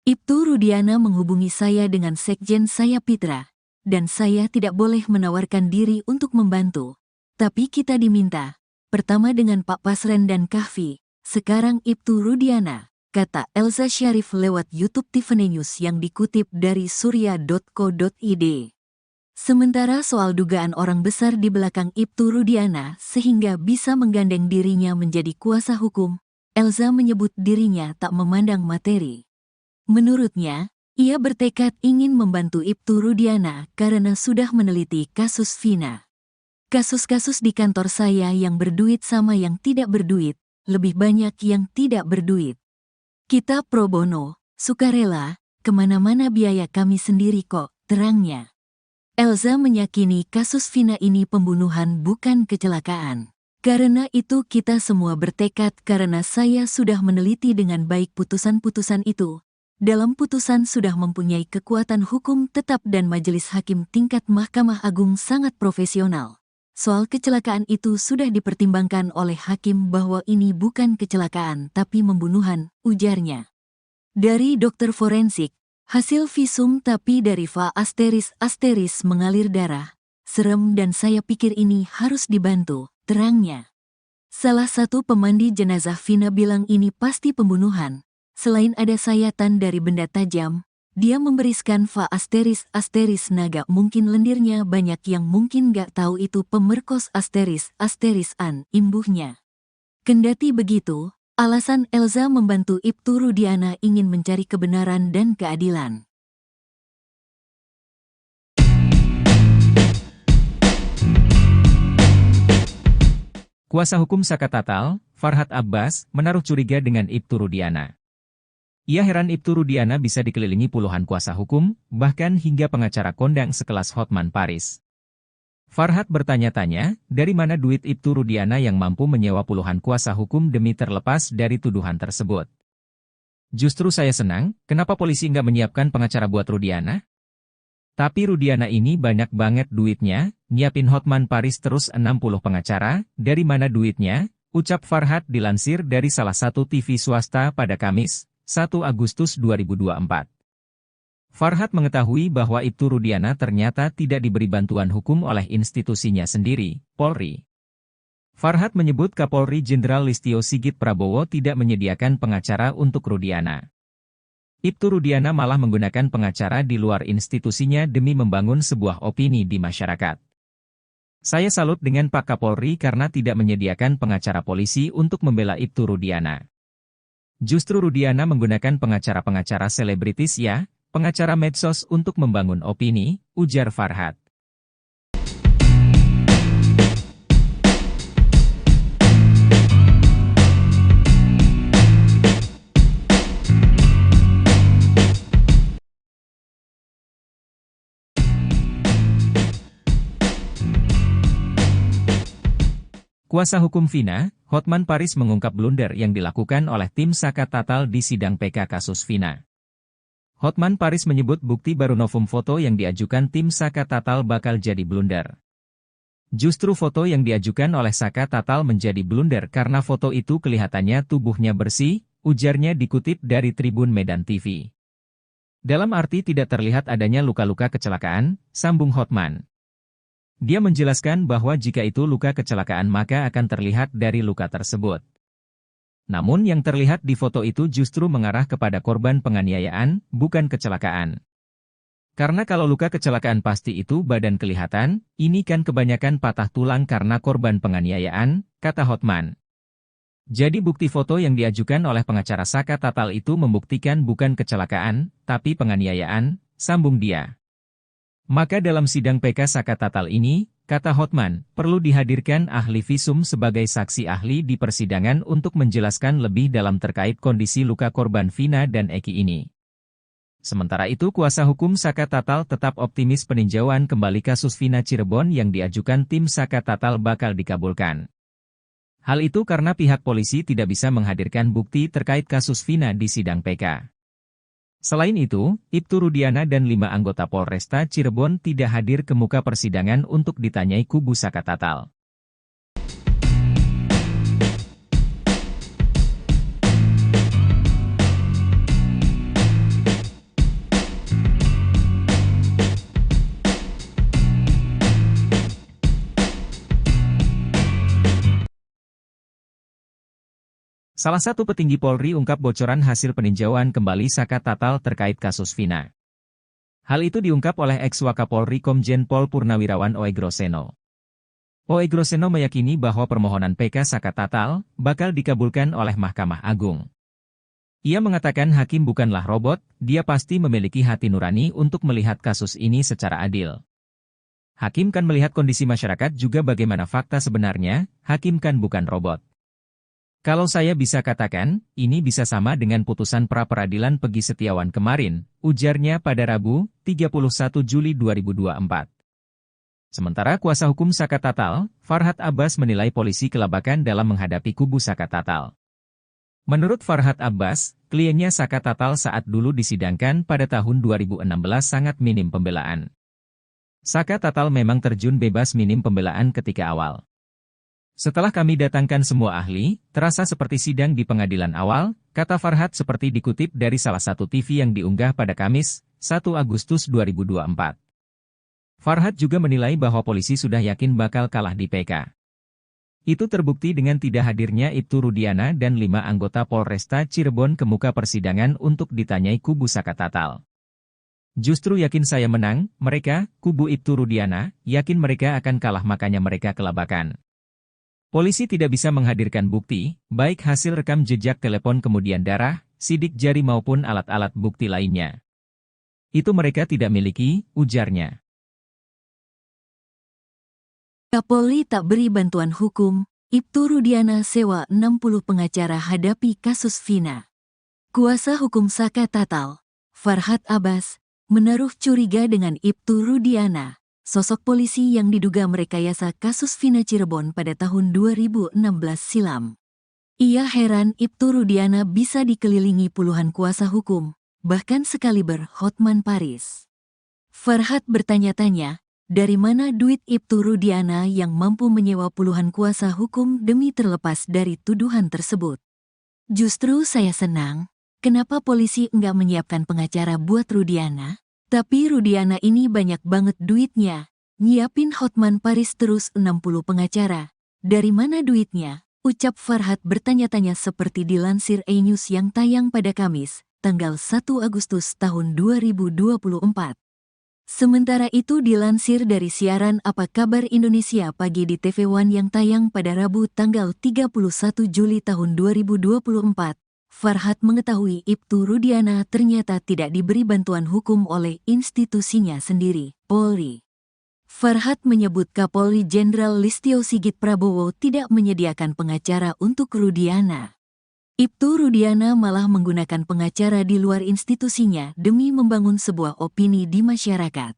Ibtu Rudiana menghubungi saya dengan sekjen saya Pitra, dan saya tidak boleh menawarkan diri untuk membantu. Tapi kita diminta, pertama dengan Pak Pasren dan Kahfi, sekarang Ibtu Rudiana, kata Elza Syarif lewat YouTube Tiffany News yang dikutip dari surya.co.id. Sementara soal dugaan orang besar di belakang Ibtu Rudiana sehingga bisa menggandeng dirinya menjadi kuasa hukum, Elza menyebut dirinya tak memandang materi. Menurutnya, ia bertekad ingin membantu Ibtu Rudiana karena sudah meneliti kasus Vina. Kasus-kasus di kantor saya yang berduit sama yang tidak berduit, lebih banyak yang tidak berduit. Kita pro bono, sukarela, kemana-mana biaya kami sendiri kok, terangnya. Elza meyakini kasus Vina ini pembunuhan bukan kecelakaan. Karena itu kita semua bertekad karena saya sudah meneliti dengan baik putusan-putusan itu. Dalam putusan sudah mempunyai kekuatan hukum tetap dan majelis hakim tingkat Mahkamah Agung sangat profesional. Soal kecelakaan itu sudah dipertimbangkan oleh hakim bahwa ini bukan kecelakaan tapi pembunuhan, ujarnya. Dari dokter forensik, hasil visum tapi dari Va ** mengalir darah. Serem dan saya pikir ini harus dibantu, terangnya. Salah satu pemandi jenazah Vina bilang ini pasti pembunuhan. Selain ada sayatan dari benda tajam, dia memberiskan Va ** naga mungkin lendirnya banyak yang mungkin gak tahu itu pemerkos ** an, imbuhnya. Kendati begitu, alasan Elza membantu Ibtu Rudiana ingin mencari kebenaran dan keadilan. Kuasa hukum Saka Tatal, Farhad Abbas, menaruh curiga dengan Ibtu Rudiana. Ia heran Ibtu Rudiana bisa dikelilingi puluhan kuasa hukum, bahkan hingga pengacara kondang sekelas Hotman Paris. Farhad bertanya-tanya, dari mana duit Ibtu Rudiana yang mampu menyewa puluhan kuasa hukum demi terlepas dari tuduhan tersebut. Justru saya senang, kenapa polisi nggak menyiapkan pengacara buat Rudiana? Tapi Rudiana ini banyak banget duitnya, nyiapin Hotman Paris terus 60 pengacara, dari mana duitnya? Ucap Farhad dilansir dari salah satu TV swasta pada Kamis, 1 Agustus 2024. Farhad mengetahui bahwa Ibtu Rudiana ternyata tidak diberi bantuan hukum oleh institusinya sendiri, Polri. Farhad menyebut Kapolri Jenderal Listio Sigit Prabowo tidak menyediakan pengacara untuk Rudiana. Ibtu Rudiana malah menggunakan pengacara di luar institusinya demi membangun sebuah opini di masyarakat. Saya salut dengan Pak Kapolri karena tidak menyediakan pengacara polisi untuk membela Ibtu Rudiana. Justru Rudiana menggunakan pengacara-pengacara selebritis ya, pengacara medsos untuk membangun opini, ujar Farhad. Kuasa hukum Vina, Hotman Paris mengungkap blunder yang dilakukan oleh tim Saka Tatal di sidang PK kasus Vina. Hotman Paris menyebut bukti baru novum foto yang diajukan tim Saka Tatal bakal jadi blunder. Justru foto yang diajukan oleh Saka Tatal menjadi blunder karena foto itu kelihatannya tubuhnya bersih, ujarnya dikutip dari Tribun Medan TV. Dalam arti tidak terlihat adanya luka-luka kecelakaan, sambung Hotman. Dia menjelaskan bahwa jika itu luka kecelakaan maka akan terlihat dari luka tersebut. Namun yang terlihat di foto itu justru mengarah kepada korban penganiayaan, bukan kecelakaan. Karena kalau luka kecelakaan pasti itu badan kelihatan, ini kan kebanyakan patah tulang karena korban penganiayaan, kata Hotman. Jadi bukti foto yang diajukan oleh pengacara Saka Tatal itu membuktikan bukan kecelakaan, tapi penganiayaan, sambung dia. Maka dalam sidang PK Saka Tatal ini, kata Hotman, perlu dihadirkan ahli visum sebagai saksi ahli di persidangan untuk menjelaskan lebih dalam terkait kondisi luka korban Vina dan Eki ini. Sementara itu kuasa hukum Saka Tatal tetap optimis peninjauan kembali kasus Vina Cirebon yang diajukan tim Saka Tatal bakal dikabulkan. Hal itu karena pihak polisi tidak bisa menghadirkan bukti terkait kasus Vina di sidang PK. Selain itu, Ibtu Rudiana dan 5 anggota Polresta Cirebon tidak hadir ke muka persidangan untuk ditanyai kubu Saka Tatal. Salah satu petinggi Polri ungkap bocoran hasil peninjauan kembali Saka Tatal terkait kasus Vina. Hal itu diungkap oleh ex-Wakapolri Komjen Pol Purnawirawan Oegroseno. Oegroseno meyakini bahwa permohonan PK Saka Tatal bakal dikabulkan oleh Mahkamah Agung. Ia mengatakan hakim bukanlah robot, dia pasti memiliki hati nurani untuk melihat kasus ini secara adil. Hakim kan melihat kondisi masyarakat juga bagaimana fakta sebenarnya, hakim kan bukan robot. Kalau saya bisa katakan, ini bisa sama dengan putusan pra-peradilan Pegi Setiawan kemarin, ujarnya pada Rabu, 31 Juli 2024. Sementara kuasa hukum Saka Tatal, Farhad Abbas menilai polisi kelabakan dalam menghadapi kubu Saka Tatal. Menurut Farhad Abbas, kliennya Saka Tatal saat dulu disidangkan pada tahun 2016 sangat minim pembelaan. Saka Tatal memang terjun bebas minim pembelaan ketika awal. Setelah kami datangkan semua ahli, terasa seperti sidang di pengadilan awal, kata Farhad seperti dikutip dari salah satu TV yang diunggah pada Kamis, 1 Agustus 2024. Farhad juga menilai bahwa polisi sudah yakin bakal kalah di PK. Itu terbukti dengan tidak hadirnya Ibtu Rudiana dan 5 anggota Polresta Cirebon ke muka persidangan untuk ditanyai kubu Saka Tatal. Justru yakin saya menang, mereka, kubu Ibtu Rudiana, yakin mereka akan kalah makanya mereka kelabakan. Polisi tidak bisa menghadirkan bukti, baik hasil rekam jejak telepon kemudian darah, sidik jari maupun alat-alat bukti lainnya. Itu mereka tidak miliki, ujarnya. Kapolri tak beri bantuan hukum, Ibtu Rudiana sewa 60 pengacara hadapi kasus Vina. Kuasa hukum Saka Tatal, Farhad Abbas, menaruh curiga dengan Ibtu Rudiana. Sosok polisi yang diduga merekayasa kasus Vina Cirebon pada tahun 2016 silam. Ia heran Ibtu Rudiana bisa dikelilingi puluhan kuasa hukum, bahkan sekaliber Hotman Paris. Farhad bertanya-tanya, dari mana duit Ibtu Rudiana yang mampu menyewa puluhan kuasa hukum demi terlepas dari tuduhan tersebut? Justru saya senang, kenapa polisi enggak menyiapkan pengacara buat Rudiana? Tapi Rudiana ini banyak banget duitnya, nyiapin Hotman Paris terus 60 pengacara. Dari mana duitnya? Ucap Farhat bertanya-tanya seperti dilansir E-News yang tayang pada Kamis, tanggal 1 Agustus tahun 2024. Sementara itu dilansir dari siaran Apa Kabar Indonesia Pagi di TV One yang tayang pada Rabu tanggal 31 Juli tahun 2024, Farhat mengetahui Ibtu Rudiana ternyata tidak diberi bantuan hukum oleh institusinya sendiri, Polri. Farhat menyebut Kapolri Jenderal Listio Sigit Prabowo tidak menyediakan pengacara untuk Rudiana. Ibtu Rudiana malah menggunakan pengacara di luar institusinya demi membangun sebuah opini di masyarakat.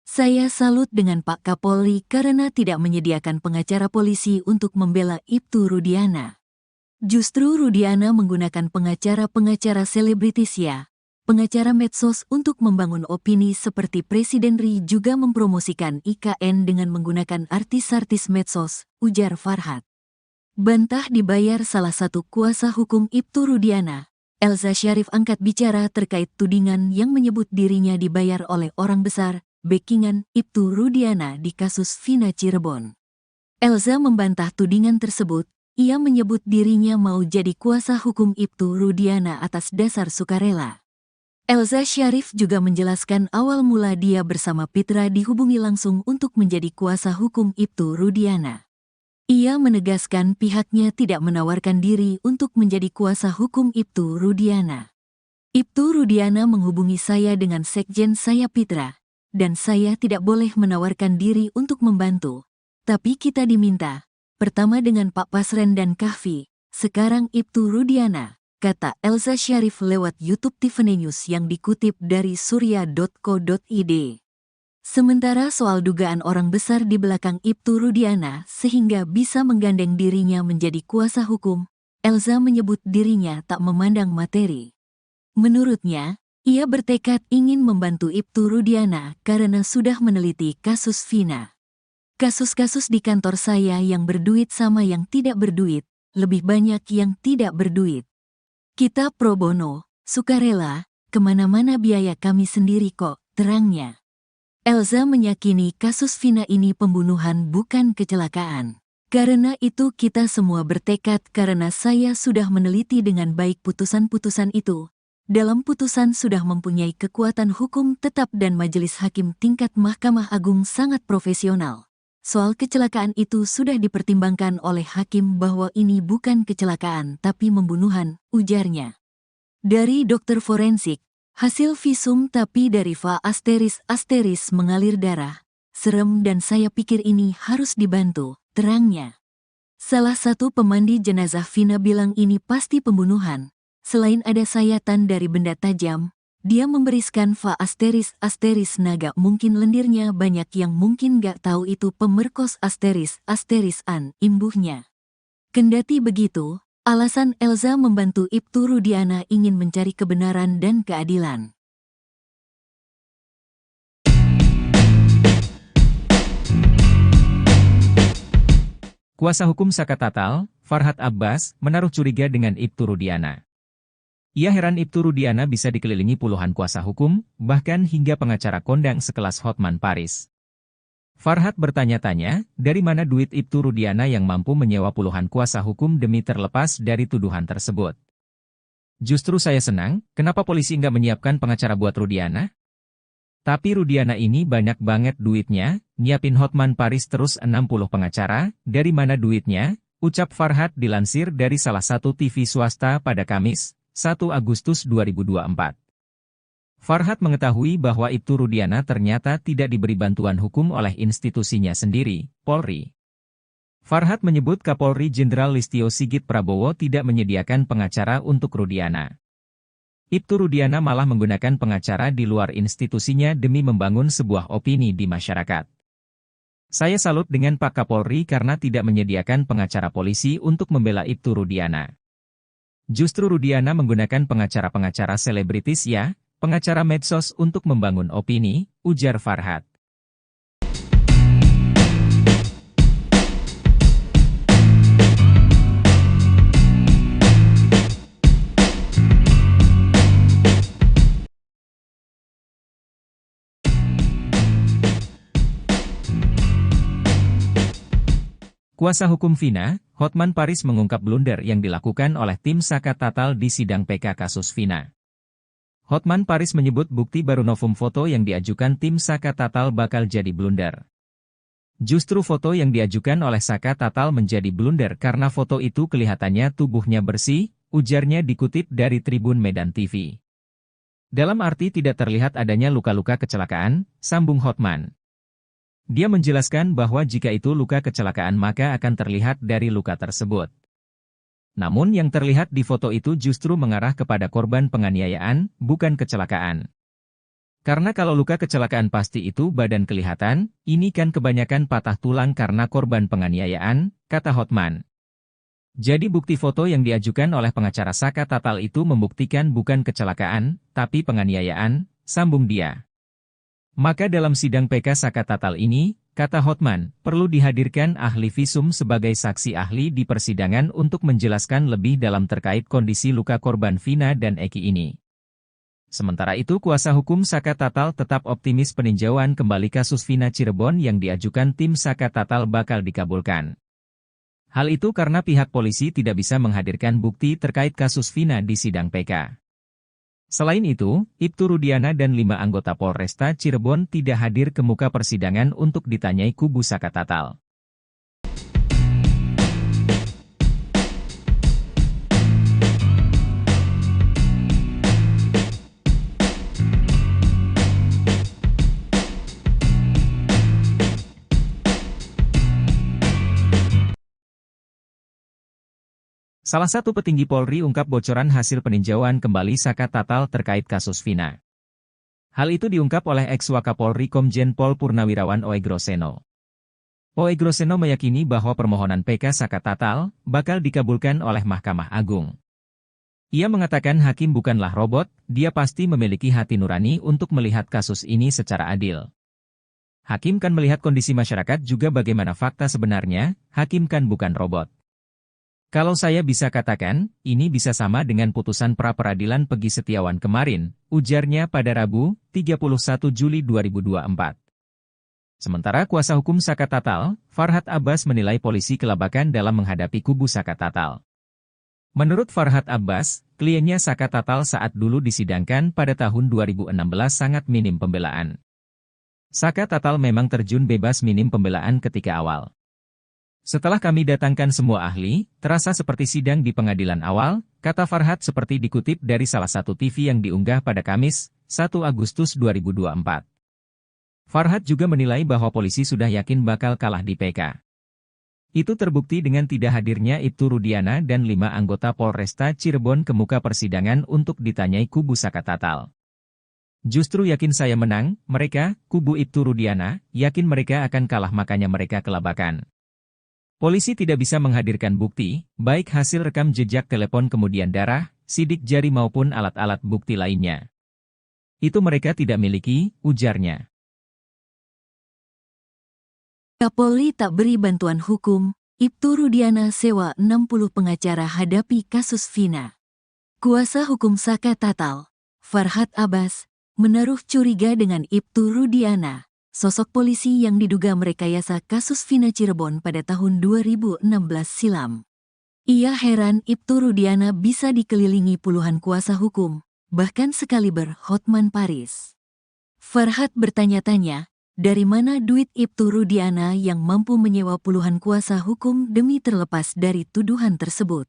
Saya salut dengan Pak Kapolri karena tidak menyediakan pengacara polisi untuk membela Ibtu Rudiana. Justru Rudiana menggunakan pengacara-pengacara selebritis ya. Pengacara medsos untuk membangun opini seperti Presiden Ri juga mempromosikan IKN dengan menggunakan artis-artis medsos, ujar Farhat. Bantah dibayar salah satu kuasa hukum Ibtu Rudiana, Elza Syarif angkat bicara terkait tudingan yang menyebut dirinya dibayar oleh orang besar, backingan Ibtu Rudiana di kasus Vina Cirebon. Elza membantah tudingan tersebut, ia menyebut dirinya mau jadi kuasa hukum Ibtu Rudiana atas dasar sukarela. Elza Syarif juga menjelaskan awal mula dia bersama Pitra dihubungi langsung untuk menjadi kuasa hukum Ibtu Rudiana. Ia menegaskan pihaknya tidak menawarkan diri untuk menjadi kuasa hukum Ibtu Rudiana. Ibtu Rudiana menghubungi saya dengan sekjen saya Pitra, dan saya tidak boleh menawarkan diri untuk membantu. Tapi kita diminta, pertama dengan Pak Pasren dan Kahfi, sekarang Ibtu Rudiana, kata Elza Syarif lewat YouTube Tiffany News yang dikutip dari surya.co.id. Sementara soal dugaan orang besar di belakang Ibtu Rudiana sehingga bisa menggandeng dirinya menjadi kuasa hukum, Elza menyebut dirinya tak memandang materi. Menurutnya, ia bertekad ingin membantu Ibtu Rudiana karena sudah meneliti kasus Vina. Kasus-kasus di kantor saya yang berduit sama yang tidak berduit, lebih banyak yang tidak berduit. Kita pro bono, sukarela, kemana-mana biaya kami sendiri kok, terangnya. Elza meyakini kasus Vina ini pembunuhan bukan kecelakaan. Karena itu kita semua bertekad karena saya sudah meneliti dengan baik putusan-putusan itu. Dalam putusan sudah mempunyai kekuatan hukum tetap dan majelis hakim tingkat Mahkamah Agung sangat profesional. Soal kecelakaan itu sudah dipertimbangkan oleh hakim bahwa ini bukan kecelakaan tapi pembunuhan, ujarnya. Dari dokter forensik, hasil visum tapi dari Va ** mengalir darah. Serem dan saya pikir ini harus dibantu, terangnya. Salah satu pemandi jenazah Vina bilang ini pasti pembunuhan. Selain ada sayatan dari benda tajam, dia memberiskan Va ** naga mungkin lendirnya banyak yang mungkin gak tahu itu pemerkos ** an, imbuhnya. Kendati begitu, alasan Elza membantu Ibtu Rudiana ingin mencari kebenaran dan keadilan. Kuasa hukum Saka Tatal, Farhat Abbas, menaruh curiga dengan Ibtu Rudiana. Ia heran Ibtu Rudiana bisa dikelilingi puluhan kuasa hukum, bahkan hingga pengacara kondang sekelas Hotman Paris. Farhat bertanya-tanya, dari mana duit Ibtu Rudiana yang mampu menyewa puluhan kuasa hukum demi terlepas dari tuduhan tersebut. Justru saya senang, kenapa polisi nggak menyiapkan pengacara buat Rudiana? Tapi Rudiana ini banyak banget duitnya, nyiapin Hotman Paris terus 60 pengacara, dari mana duitnya? Ucap Farhat dilansir dari salah satu TV swasta pada Kamis, 1 Agustus 2024. Farhat mengetahui bahwa Ibtu Rudiana ternyata tidak diberi bantuan hukum oleh institusinya sendiri, Polri. Farhat menyebut Kapolri Jenderal Listio Sigit Prabowo tidak menyediakan pengacara untuk Rudiana. Ibtu Rudiana malah menggunakan pengacara di luar institusinya demi membangun sebuah opini di masyarakat. Saya salut dengan Pak Kapolri karena tidak menyediakan pengacara polisi untuk membela Ibtu Rudiana. Justru Rudiana menggunakan pengacara-pengacara selebritis ya, pengacara medsos untuk membangun opini, ujar Farhat. Kuasa hukum Vina, Hotman Paris mengungkap blunder yang dilakukan oleh tim Saka Tatal di sidang PK kasus Vina. Hotman Paris menyebut bukti baru novum foto yang diajukan tim Saka Tatal bakal jadi blunder. Justru foto yang diajukan oleh Saka Tatal menjadi blunder karena foto itu kelihatannya tubuhnya bersih, ujarnya dikutip dari Tribun Medan TV. Dalam arti tidak terlihat adanya luka-luka kecelakaan, sambung Hotman. Dia menjelaskan bahwa jika itu luka kecelakaan maka akan terlihat dari luka tersebut. Namun yang terlihat di foto itu justru mengarah kepada korban penganiayaan, bukan kecelakaan. Karena kalau luka kecelakaan pasti itu badan kelihatan, ini kan kebanyakan patah tulang karena korban penganiayaan, kata Hotman. Jadi bukti foto yang diajukan oleh pengacara Saka Tatal itu membuktikan bukan kecelakaan, tapi penganiayaan, sambung dia. Maka dalam sidang PK Saka Tatal ini, kata Hotman, perlu dihadirkan ahli visum sebagai saksi ahli di persidangan untuk menjelaskan lebih dalam terkait kondisi luka korban Vina dan Eki ini. Sementara itu kuasa hukum Saka Tatal tetap optimis peninjauan kembali kasus Vina Cirebon yang diajukan tim Saka Tatal bakal dikabulkan. Hal itu karena pihak polisi tidak bisa menghadirkan bukti terkait kasus Vina di sidang PK. Selain itu, Ibtu Rudiana dan 5 anggota Polresta Cirebon tidak hadir ke muka persidangan untuk ditanyai kubu Saka Tatal. Salah satu petinggi Polri ungkap bocoran hasil peninjauan kembali Saka Tatal terkait kasus Vina. Hal itu diungkap oleh ex-Wakapolri Komjen Pol Purnawirawan Oegroseno. Oegroseno meyakini bahwa permohonan PK Saka Tatal bakal dikabulkan oleh Mahkamah Agung. Ia mengatakan hakim bukanlah robot, dia pasti memiliki hati nurani untuk melihat kasus ini secara adil. Hakim kan melihat kondisi masyarakat juga bagaimana fakta sebenarnya, hakim kan bukan robot. Kalau saya bisa katakan, ini bisa sama dengan putusan pra-peradilan Pegi Setiawan kemarin, ujarnya pada Rabu, 31 Juli 2024. Sementara kuasa hukum Saka Tatal, Farhad Abbas menilai polisi kelabakan dalam menghadapi kubu Saka Tatal. Menurut Farhad Abbas, kliennya Saka Tatal saat dulu disidangkan pada tahun 2016 sangat minim pembelaan. Saka Tatal memang terjun bebas minim pembelaan ketika awal. Setelah kami datangkan semua ahli, terasa seperti sidang di pengadilan awal, kata Farhad seperti dikutip dari salah satu TV yang diunggah pada Kamis, 1 Agustus 2024. Farhad juga menilai bahwa polisi sudah yakin bakal kalah di PK. Itu terbukti dengan tidak hadirnya Ibtu Rudiana dan 5 anggota Polresta Cirebon ke muka persidangan untuk ditanyai kubu Saka Tatal. Justru yakin saya menang, mereka, kubu Ibtu Rudiana, yakin mereka akan kalah makanya mereka kelabakan. Polisi tidak bisa menghadirkan bukti, baik hasil rekam jejak telepon kemudian darah, sidik jari maupun alat-alat bukti lainnya. Itu mereka tidak miliki, ujarnya. Kapolri tak beri bantuan hukum, Ibtu Rudiana sewa 60 pengacara hadapi kasus Vina. Kuasa hukum Saka Tatal, Farhad Abbas, menaruh curiga dengan Ibtu Rudiana, sosok polisi yang diduga merekayasa kasus Vina Cirebon pada tahun 2016 silam. Ia heran Ibtu Rudiana bisa dikelilingi puluhan kuasa hukum, bahkan sekaliber Hotman Paris. Farhad bertanya-tanya, dari mana duit Ibtu Rudiana yang mampu menyewa puluhan kuasa hukum demi terlepas dari tuduhan tersebut?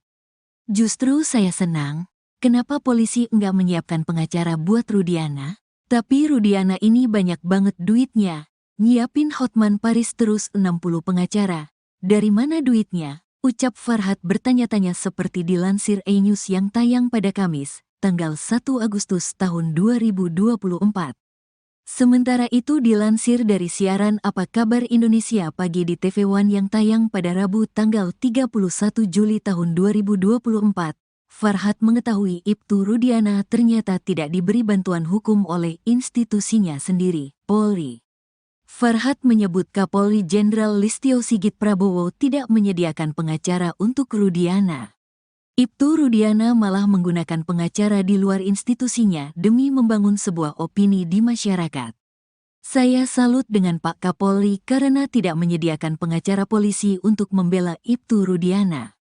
Justru saya senang, kenapa polisi enggak menyiapkan pengacara buat Rudiana? Tapi Rudiana ini banyak banget duitnya. Nyiapin Hotman Paris terus 60 pengacara. Dari mana duitnya? Ucap Farhad bertanya-tanya seperti dilansir E-News yang tayang pada Kamis, tanggal 1 Agustus tahun 2024. Sementara itu dilansir dari siaran Apa Kabar Indonesia Pagi di TV One yang tayang pada Rabu tanggal 31 Juli tahun 2024. Farhad mengetahui Ibtu Rudiana ternyata tidak diberi bantuan hukum oleh institusinya sendiri, Polri. Farhad menyebut Kapolri Jenderal Listio Sigit Prabowo tidak menyediakan pengacara untuk Rudiana. Ibtu Rudiana malah menggunakan pengacara di luar institusinya demi membangun sebuah opini di masyarakat. Saya salut dengan Pak Kapolri karena tidak menyediakan pengacara polisi untuk membela Ibtu Rudiana.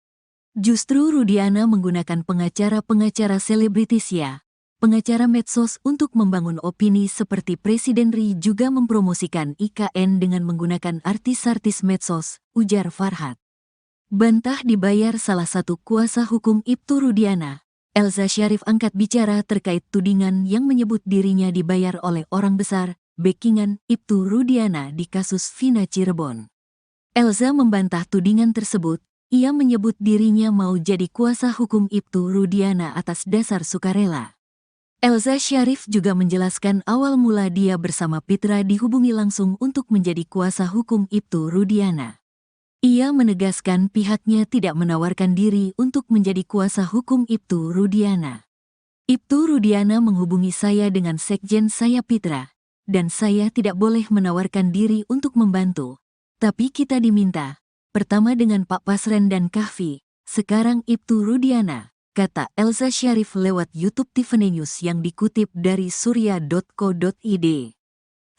Justru Rudiana menggunakan pengacara-pengacara selebritis ya, pengacara medsos untuk membangun opini seperti Presiden Ri juga mempromosikan IKN dengan menggunakan artis-artis medsos, ujar Farhat. Bantah dibayar salah satu kuasa hukum Ibtu Rudiana. Elza Syarif angkat bicara terkait tudingan yang menyebut dirinya dibayar oleh orang besar, backingan Ibtu Rudiana di kasus Vina Cirebon. Elza membantah tudingan tersebut, ia menyebut dirinya mau jadi kuasa hukum Ibtu Rudiana atas dasar sukarela. Elza Syarif juga menjelaskan awal mula dia bersama Pitra dihubungi langsung untuk menjadi kuasa hukum Ibtu Rudiana. Ia menegaskan pihaknya tidak menawarkan diri untuk menjadi kuasa hukum Ibtu Rudiana. Ibtu Rudiana menghubungi saya dengan sekjen saya Pitra, dan saya tidak boleh menawarkan diri untuk membantu. Tapi kita diminta, pertama dengan Pak Pasren dan Kahfi, sekarang Ibtu Rudiana, kata Elza Syarif lewat YouTube Tiffany News yang dikutip dari surya.co.id.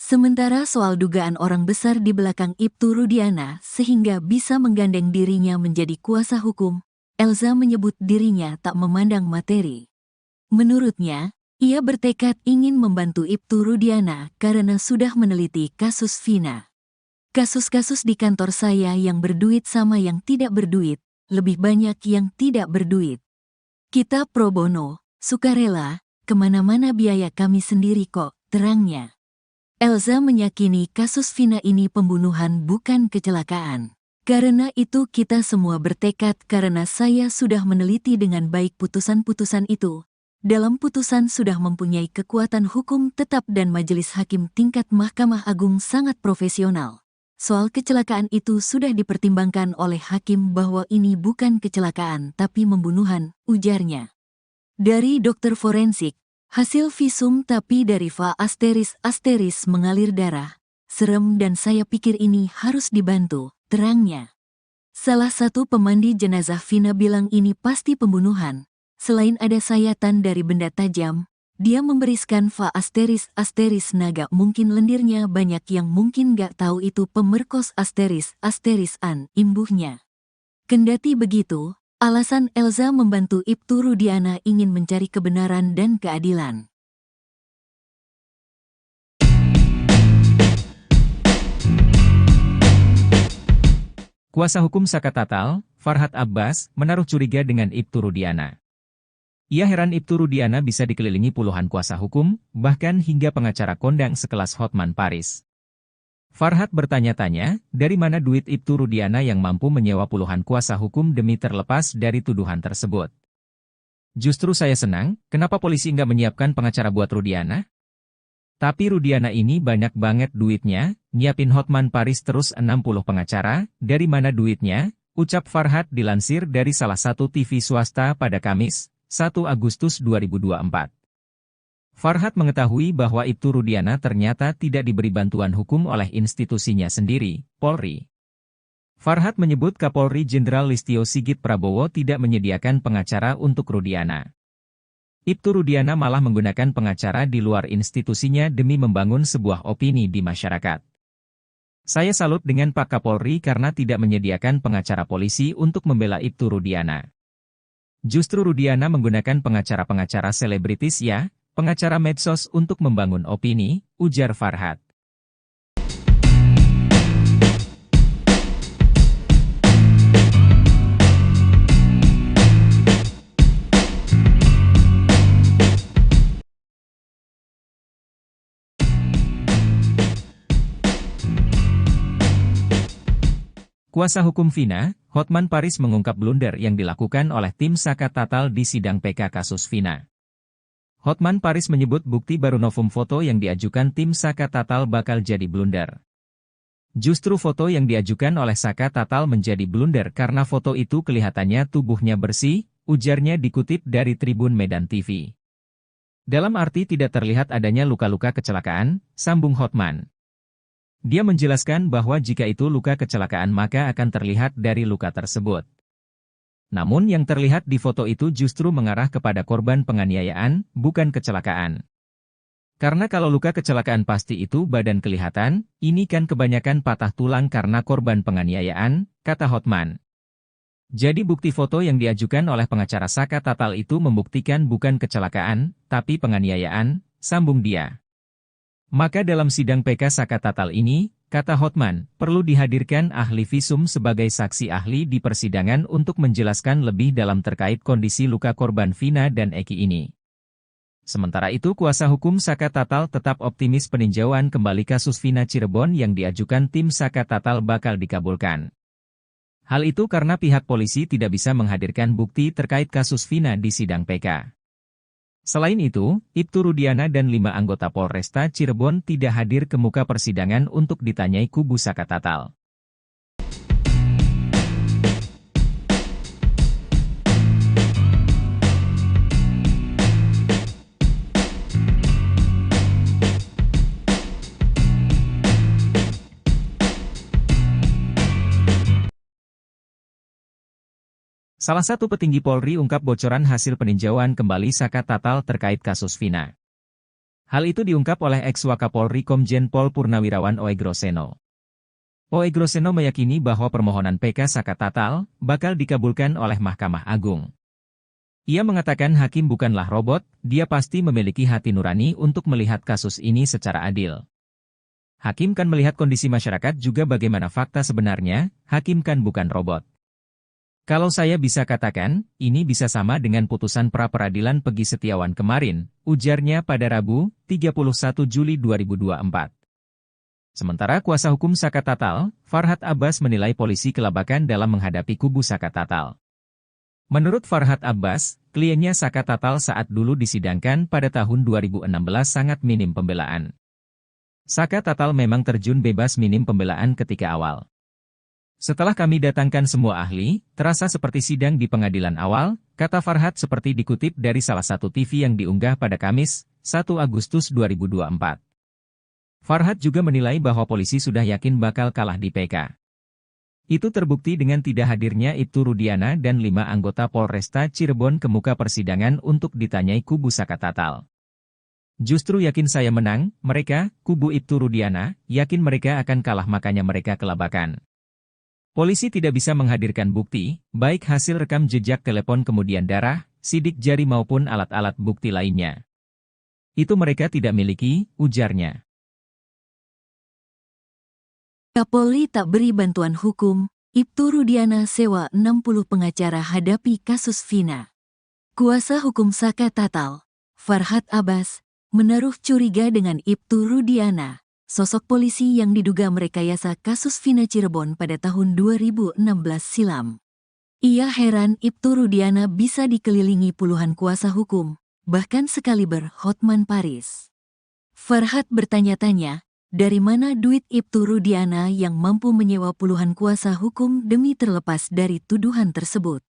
Sementara soal dugaan orang besar di belakang Ibtu Rudiana sehingga bisa menggandeng dirinya menjadi kuasa hukum, Elza menyebut dirinya tak memandang materi. Menurutnya, ia bertekad ingin membantu Ibtu Rudiana karena sudah meneliti kasus Vina. Kasus-kasus di kantor saya yang berduit sama yang tidak berduit, lebih banyak yang tidak berduit. Kita pro bono, sukarela, kemana-mana biaya kami sendiri kok, terangnya. Elza meyakini kasus Vina ini pembunuhan bukan kecelakaan. Karena itu kita semua bertekad karena saya sudah meneliti dengan baik putusan-putusan itu. Dalam putusan sudah mempunyai kekuatan hukum tetap dan majelis hakim tingkat Mahkamah Agung sangat profesional. Soal kecelakaan itu sudah dipertimbangkan oleh hakim bahwa ini bukan kecelakaan tapi pembunuhan, ujarnya. Dari dokter forensik, hasil visum tapi dari Va ** mengalir darah. Serem dan saya pikir ini harus dibantu, terangnya. Salah satu pemandi jenazah Vina bilang ini pasti pembunuhan. Selain ada sayatan dari benda tajam, dia memberiskan Va ** naga mungkin lendirnya banyak yang mungkin gak tahu itu pemerkos ** an, imbuhnya. Kendati begitu, alasan Elza membantu Ibtu Rudiana ingin mencari kebenaran dan keadilan. Kuasa hukum Saka Tatal, Farhat Abbas, menaruh curiga dengan Ibtu Rudiana. Ia heran Ibtu Rudiana bisa dikelilingi puluhan kuasa hukum, bahkan hingga pengacara kondang sekelas Hotman Paris. Farhat bertanya-tanya, dari mana duit Ibtu Rudiana yang mampu menyewa puluhan kuasa hukum demi terlepas dari tuduhan tersebut. Justru saya senang, kenapa polisi nggak menyiapkan pengacara buat Rudiana? Tapi Rudiana ini banyak banget duitnya, nyiapin Hotman Paris terus 60 pengacara, dari mana duitnya? Ucap Farhat dilansir dari salah satu TV swasta pada Kamis, 1 Agustus 2024. Farhat mengetahui bahwa Ibtu Rudiana ternyata tidak diberi bantuan hukum oleh institusinya sendiri, Polri. Farhat menyebut Kapolri Jenderal Listio Sigit Prabowo tidak menyediakan pengacara untuk Rudiana. Ibtu Rudiana malah menggunakan pengacara di luar institusinya demi membangun sebuah opini di masyarakat. Saya salut dengan Pak Kapolri karena tidak menyediakan pengacara polisi untuk membela Ibtu Rudiana. Justru Rudiana menggunakan pengacara-pengacara selebritis ya, pengacara medsos untuk membangun opini, ujar Farhat. Kuasa hukum Vina, Hotman Paris mengungkap blunder yang dilakukan oleh tim Saka Tatal di sidang PK kasus Vina. Hotman Paris menyebut bukti baru novum foto yang diajukan tim Saka Tatal bakal jadi blunder. Justru foto yang diajukan oleh Saka Tatal menjadi blunder karena foto itu kelihatannya tubuhnya bersih, ujarnya dikutip dari Tribun Medan TV. Dalam arti tidak terlihat adanya luka-luka kecelakaan, sambung Hotman. Dia menjelaskan bahwa jika itu luka kecelakaan maka akan terlihat dari luka tersebut. Namun yang terlihat di foto itu justru mengarah kepada korban penganiayaan, bukan kecelakaan. Karena kalau luka kecelakaan pasti itu badan kelihatan, ini kan kebanyakan patah tulang karena korban penganiayaan, kata Hotman. Jadi bukti foto yang diajukan oleh pengacara Saka Tatal itu membuktikan bukan kecelakaan, tapi penganiayaan, sambung dia. Maka dalam sidang PK Saka Tatal ini, kata Hotman, perlu dihadirkan ahli visum sebagai saksi ahli di persidangan untuk menjelaskan lebih dalam terkait kondisi luka korban Vina dan Eki ini. Sementara itu kuasa hukum Saka Tatal tetap optimis peninjauan kembali kasus Vina Cirebon yang diajukan tim Saka Tatal bakal dikabulkan. Hal itu karena pihak polisi tidak bisa menghadirkan bukti terkait kasus Vina di sidang PK. Selain itu, Ibtu Rudiana dan 5 anggota Polresta Cirebon tidak hadir ke muka persidangan untuk ditanyai kubu Saka Tatal. Salah satu petinggi Polri ungkap bocoran hasil peninjauan kembali Saka Tatal terkait kasus Vina. Hal itu diungkap oleh ex-Wakapolri Komjen Pol Purnawirawan Oegroseno. Oegroseno meyakini bahwa permohonan PK Saka Tatal bakal dikabulkan oleh Mahkamah Agung. Ia mengatakan hakim bukanlah robot, dia pasti memiliki hati nurani untuk melihat kasus ini secara adil. Hakim kan melihat kondisi masyarakat juga bagaimana fakta sebenarnya, hakim kan bukan robot. Kalau saya bisa katakan, ini bisa sama dengan putusan pra-peradilan Pegi Setiawan kemarin, ujarnya pada Rabu, 31 Juli 2024. Sementara kuasa hukum Saka Tatal, Farhad Abbas menilai polisi kelabakan dalam menghadapi kubu Saka Tatal. Menurut Farhad Abbas, kliennya Saka Tatal saat dulu disidangkan pada tahun 2016 sangat minim pembelaan. Saka Tatal memang terjun bebas minim pembelaan ketika awal. Setelah kami datangkan semua ahli, terasa seperti sidang di pengadilan awal, kata Farhad seperti dikutip dari salah satu TV yang diunggah pada Kamis, 1 Agustus 2024. Farhad juga menilai bahwa polisi sudah yakin bakal kalah di PK. Itu terbukti dengan tidak hadirnya Ibtu Rudiana dan 5 anggota Polresta Cirebon ke muka persidangan untuk ditanyai kubu Saka Tatal. Justru yakin saya menang, mereka, kubu Ibtu Rudiana, yakin mereka akan kalah makanya mereka kelabakan. Polisi tidak bisa menghadirkan bukti, baik hasil rekam jejak telepon kemudian darah, sidik jari maupun alat-alat bukti lainnya. Itu mereka tidak miliki, ujarnya. Kapolri tak beri bantuan hukum, Ibtu Rudiana sewa 60 pengacara hadapi kasus Vina. Kuasa hukum Saka Tatal, Farhad Abbas, menaruh curiga dengan Ibtu Rudiana, sosok polisi yang diduga merekayasa kasus Vina Cirebon pada tahun 2016 silam. Ia heran Ibtu Rudiana bisa dikelilingi puluhan kuasa hukum, bahkan sekaliber Hotman Paris. Farhad bertanya-tanya, dari mana duit Ibtu Rudiana yang mampu menyewa puluhan kuasa hukum demi terlepas dari tuduhan tersebut?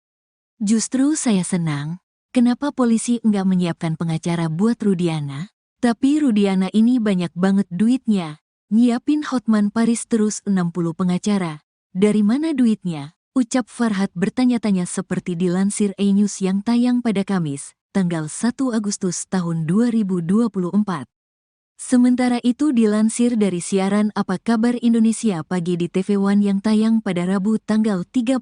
Justru saya senang, kenapa polisi enggak menyiapkan pengacara buat Rudiana? Tapi Rudiana ini banyak banget duitnya, nyiapin Hotman Paris terus 60 pengacara. Dari mana duitnya? Ucap Farhad bertanya-tanya seperti dilansir E-News yang tayang pada Kamis, tanggal 1 Agustus tahun 2024. Sementara itu dilansir dari siaran Apa Kabar Indonesia Pagi di TV One yang tayang pada Rabu tanggal 31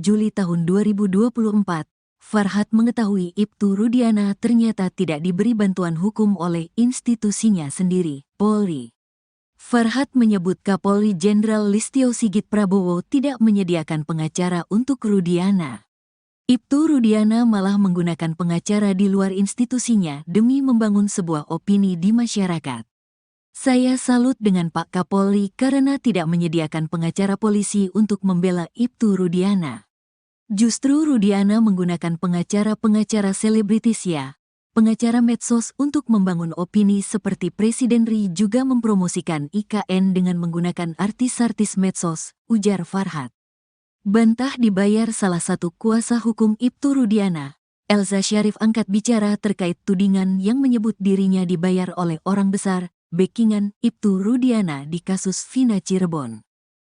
Juli tahun 2024. Farhad mengetahui Ibtu Rudiana ternyata tidak diberi bantuan hukum oleh institusinya sendiri, Polri. Farhad menyebut Kapolri Jenderal Listio Sigit Prabowo tidak menyediakan pengacara untuk Rudiana. Ibtu Rudiana malah menggunakan pengacara di luar institusinya demi membangun sebuah opini di masyarakat. Saya salut dengan Pak Kapolri karena tidak menyediakan pengacara polisi untuk membela Ibtu Rudiana. Justru Rudiana menggunakan pengacara-pengacara selebritis ya, pengacara medsos untuk membangun opini seperti Presiden Ri juga mempromosikan IKN dengan menggunakan artis-artis medsos, ujar Farhad. Bantah dibayar salah satu kuasa hukum Ibtu Rudiana, Elza Syarif angkat bicara terkait tudingan yang menyebut dirinya dibayar oleh orang besar, backingan Ibtu Rudiana di kasus Vina Cirebon.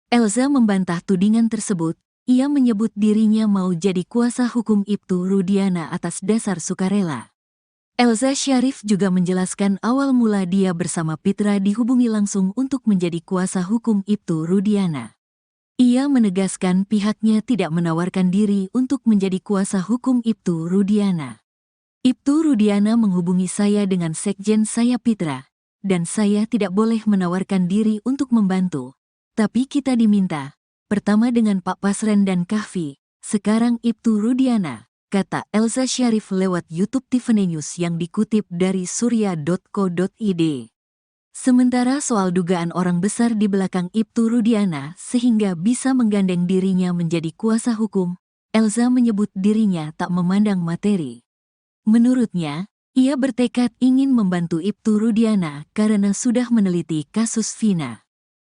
Elza membantah tudingan tersebut. Ia menyebut dirinya mau jadi kuasa hukum Ibtu Rudiana atas dasar sukarela. Elza Syarif juga menjelaskan awal mula dia bersama Pitra dihubungi langsung untuk menjadi kuasa hukum Ibtu Rudiana. Ia menegaskan pihaknya tidak menawarkan diri untuk menjadi kuasa hukum Ibtu Rudiana. Ibtu Rudiana menghubungi saya dengan sekjen saya Pitra, dan saya tidak boleh menawarkan diri untuk membantu. Tapi kita diminta, pertama dengan Pak Pasren dan Kahfi, sekarang Ibtu Rudiana, kata Elza Syarif lewat YouTube Tiffany News yang dikutip dari surya.co.id. Sementara soal dugaan orang besar di belakang Ibtu Rudiana sehingga bisa menggandeng dirinya menjadi kuasa hukum, Elza menyebut dirinya tak memandang materi. Menurutnya, ia bertekad ingin membantu Ibtu Rudiana karena sudah meneliti kasus Vina.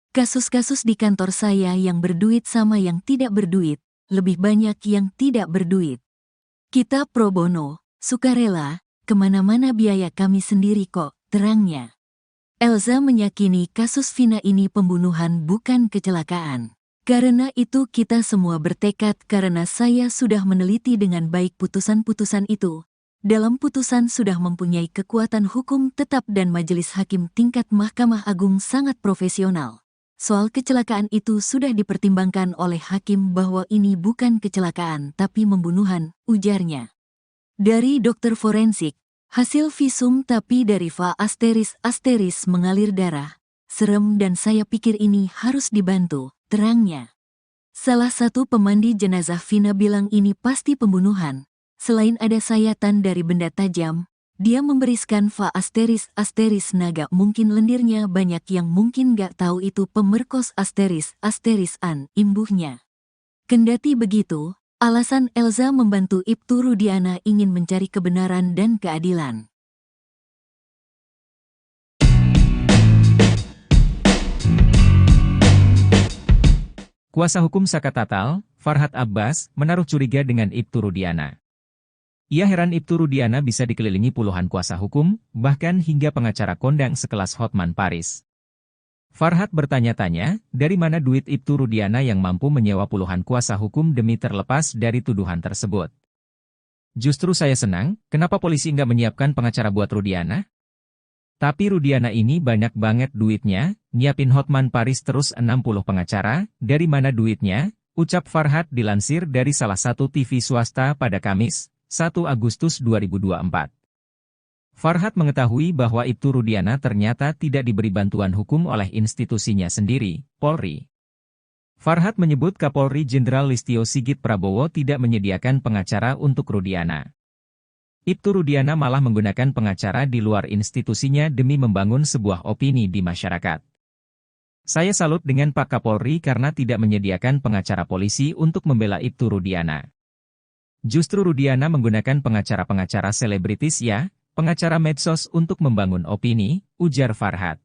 Kasus-kasus di kantor saya yang berduit sama yang tidak berduit, lebih banyak yang tidak berduit. Kita pro bono, sukarela, kemana-mana biaya kami sendiri kok, terangnya. Elza meyakini kasus Vina ini pembunuhan bukan kecelakaan. Karena itu kita semua bertekad karena saya sudah meneliti dengan baik putusan-putusan itu. Dalam putusan sudah mempunyai kekuatan hukum tetap dan majelis hakim tingkat Mahkamah Agung sangat profesional. Soal kecelakaan itu sudah dipertimbangkan oleh hakim bahwa ini bukan kecelakaan tapi pembunuhan, ujarnya. Dari dokter forensik, hasil visum tapi dari va asteris mengalir darah. Serem dan saya pikir ini harus dibantu, terangnya. Salah satu pemandi jenazah Vina bilang ini pasti pembunuhan. Selain ada sayatan dari benda tajam, dia memberiskan va asteris naga mungkin lendirnya banyak yang mungkin gak tahu itu pemerkos asteris-an imbuhnya. Kendati begitu, alasan Elza membantu Ibtu Rudiana ingin mencari kebenaran dan keadilan. Kuasa hukum Saka Tatal, Farhad Abbas, menaruh curiga dengan Ibtu Rudiana. Ia heran Ibtu Rudiana bisa dikelilingi puluhan kuasa hukum, bahkan hingga pengacara kondang sekelas Hotman Paris. Farhad bertanya-tanya, dari mana duit Ibtu Rudiana yang mampu menyewa puluhan kuasa hukum demi terlepas dari tuduhan tersebut. Justru saya senang, kenapa polisi nggak menyiapkan pengacara buat Rudiana? Tapi Rudiana ini banyak banget duitnya, nyiapin Hotman Paris terus 60 pengacara, dari mana duitnya? Ucap Farhad dilansir dari salah satu TV swasta pada Kamis, 1 Agustus 2024. Farhad mengetahui bahwa Ibtu Rudiana ternyata tidak diberi bantuan hukum oleh institusinya sendiri, Polri. Farhad menyebut Kapolri Jenderal Listio Sigit Prabowo tidak menyediakan pengacara untuk Rudiana. Ibtu Rudiana malah menggunakan pengacara di luar institusinya demi membangun sebuah opini di masyarakat. Saya salut dengan Pak Kapolri karena tidak menyediakan pengacara polisi untuk membela Ibtu Rudiana. Justru Rudiana menggunakan pengacara-pengacara selebritis ya, pengacara medsos untuk membangun opini, ujar Farhad.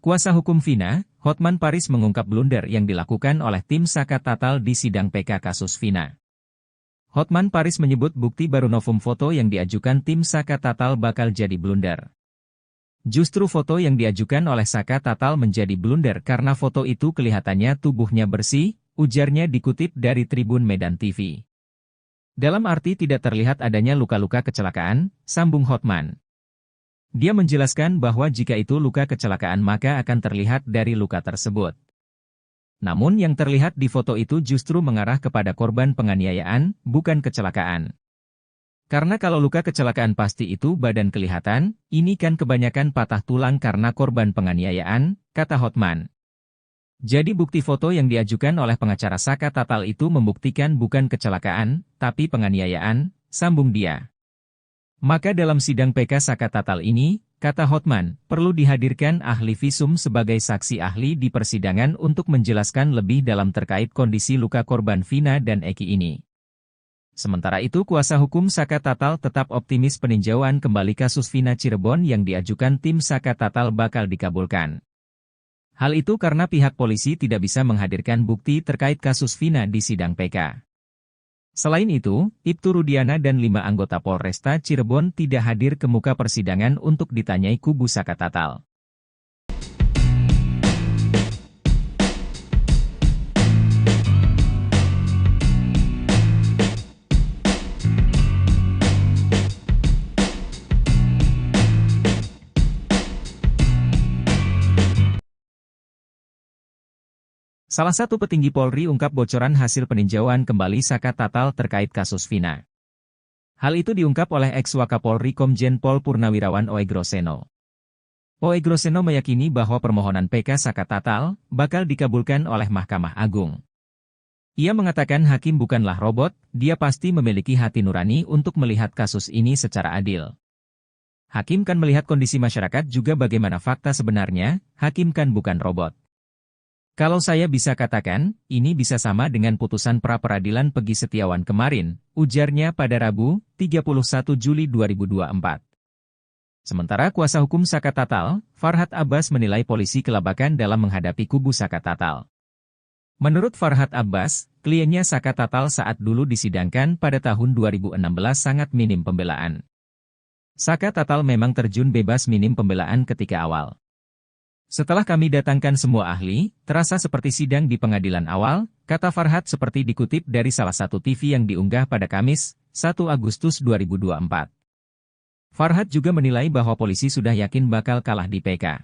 Kuasa hukum Vina, Hotman Paris mengungkap blunder yang dilakukan oleh tim Saka Tatal di sidang PK kasus Vina. Hotman Paris menyebut bukti baru novum foto yang diajukan tim Saka Tatal bakal jadi blunder. Justru foto yang diajukan oleh Saka Tatal menjadi blunder karena foto itu kelihatannya tubuhnya bersih, ujarnya dikutip dari Tribun Medan TV. Dalam arti tidak terlihat adanya luka-luka kecelakaan, sambung Hotman. Dia menjelaskan bahwa jika itu luka kecelakaan maka akan terlihat dari luka tersebut. Namun yang terlihat di foto itu justru mengarah kepada korban penganiayaan, bukan kecelakaan. Karena kalau luka kecelakaan pasti itu badan kelihatan, ini kan kebanyakan patah tulang karena korban penganiayaan, kata Hotman. Jadi bukti foto yang diajukan oleh pengacara Saka Tatal itu membuktikan bukan kecelakaan, tapi penganiayaan, sambung dia. Maka dalam sidang PK Saka Tatal ini, kata Hotman, perlu dihadirkan ahli visum sebagai saksi ahli di persidangan untuk menjelaskan lebih dalam terkait kondisi luka korban Vina dan Eki ini. Sementara itu kuasa hukum Saka Tatal tetap optimis peninjauan kembali kasus Vina Cirebon yang diajukan tim Saka Tatal bakal dikabulkan. Hal itu karena pihak polisi tidak bisa menghadirkan bukti terkait kasus Vina di sidang PK. Selain itu, Ibtu Rudiana dan 5 anggota Polresta Cirebon tidak hadir ke muka persidangan untuk ditanyai kubu Saka Tatal. Salah satu petinggi Polri ungkap bocoran hasil peninjauan kembali Saka Tatal terkait kasus Vina. Hal itu diungkap oleh ex-Wakapolri Komjen Pol Purnawirawan Oegroseno. Oegroseno meyakini bahwa permohonan PK Saka Tatal bakal dikabulkan oleh Mahkamah Agung. Ia mengatakan hakim bukanlah robot, dia pasti memiliki hati nurani untuk melihat kasus ini secara adil. Hakim kan melihat kondisi masyarakat juga bagaimana fakta sebenarnya, hakim kan bukan robot. Kalau saya bisa katakan, ini bisa sama dengan putusan pra-peradilan Pegi Setiawan kemarin, ujarnya pada Rabu, 31 Juli 2024. Sementara kuasa hukum Saka Tatal, Farhad Abbas menilai polisi kelabakan dalam menghadapi kubu Saka Tatal. Menurut Farhad Abbas, kliennya Saka Tatal saat dulu disidangkan pada tahun 2016 sangat minim pembelaan. Saka Tatal memang terjun bebas minim pembelaan ketika awal. Setelah kami datangkan semua ahli, terasa seperti sidang di pengadilan awal, kata Farhad seperti dikutip dari salah satu TV yang diunggah pada Kamis, 1 Agustus 2024. Farhad juga menilai bahwa polisi sudah yakin bakal kalah di PK.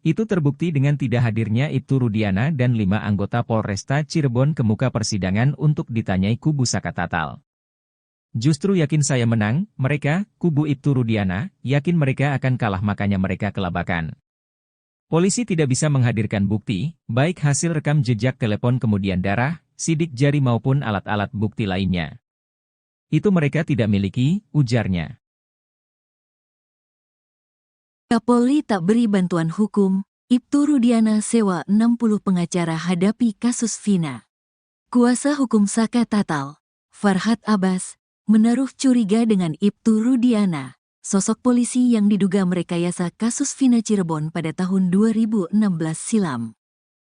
Itu terbukti dengan tidak hadirnya Ibtu Rudiana dan 5 anggota Polresta Cirebon ke muka persidangan untuk ditanyai kubu Saka Tatal. Justru yakin saya menang, mereka, kubu Ibtu Rudiana, yakin mereka akan kalah makanya mereka kelabakan. Polisi tidak bisa menghadirkan bukti, baik hasil rekam jejak telepon kemudian darah, sidik jari maupun alat-alat bukti lainnya. Itu mereka tidak miliki, ujarnya. Kapolri tak beri bantuan hukum, Ibtu Rudiana sewa 60 pengacara hadapi kasus Vina. Kuasa hukum Saka Tatal, Farhad Abbas, menaruh curiga dengan Ibtu Rudiana. Sosok polisi yang diduga merekayasa kasus Vina Cirebon pada tahun 2016 silam.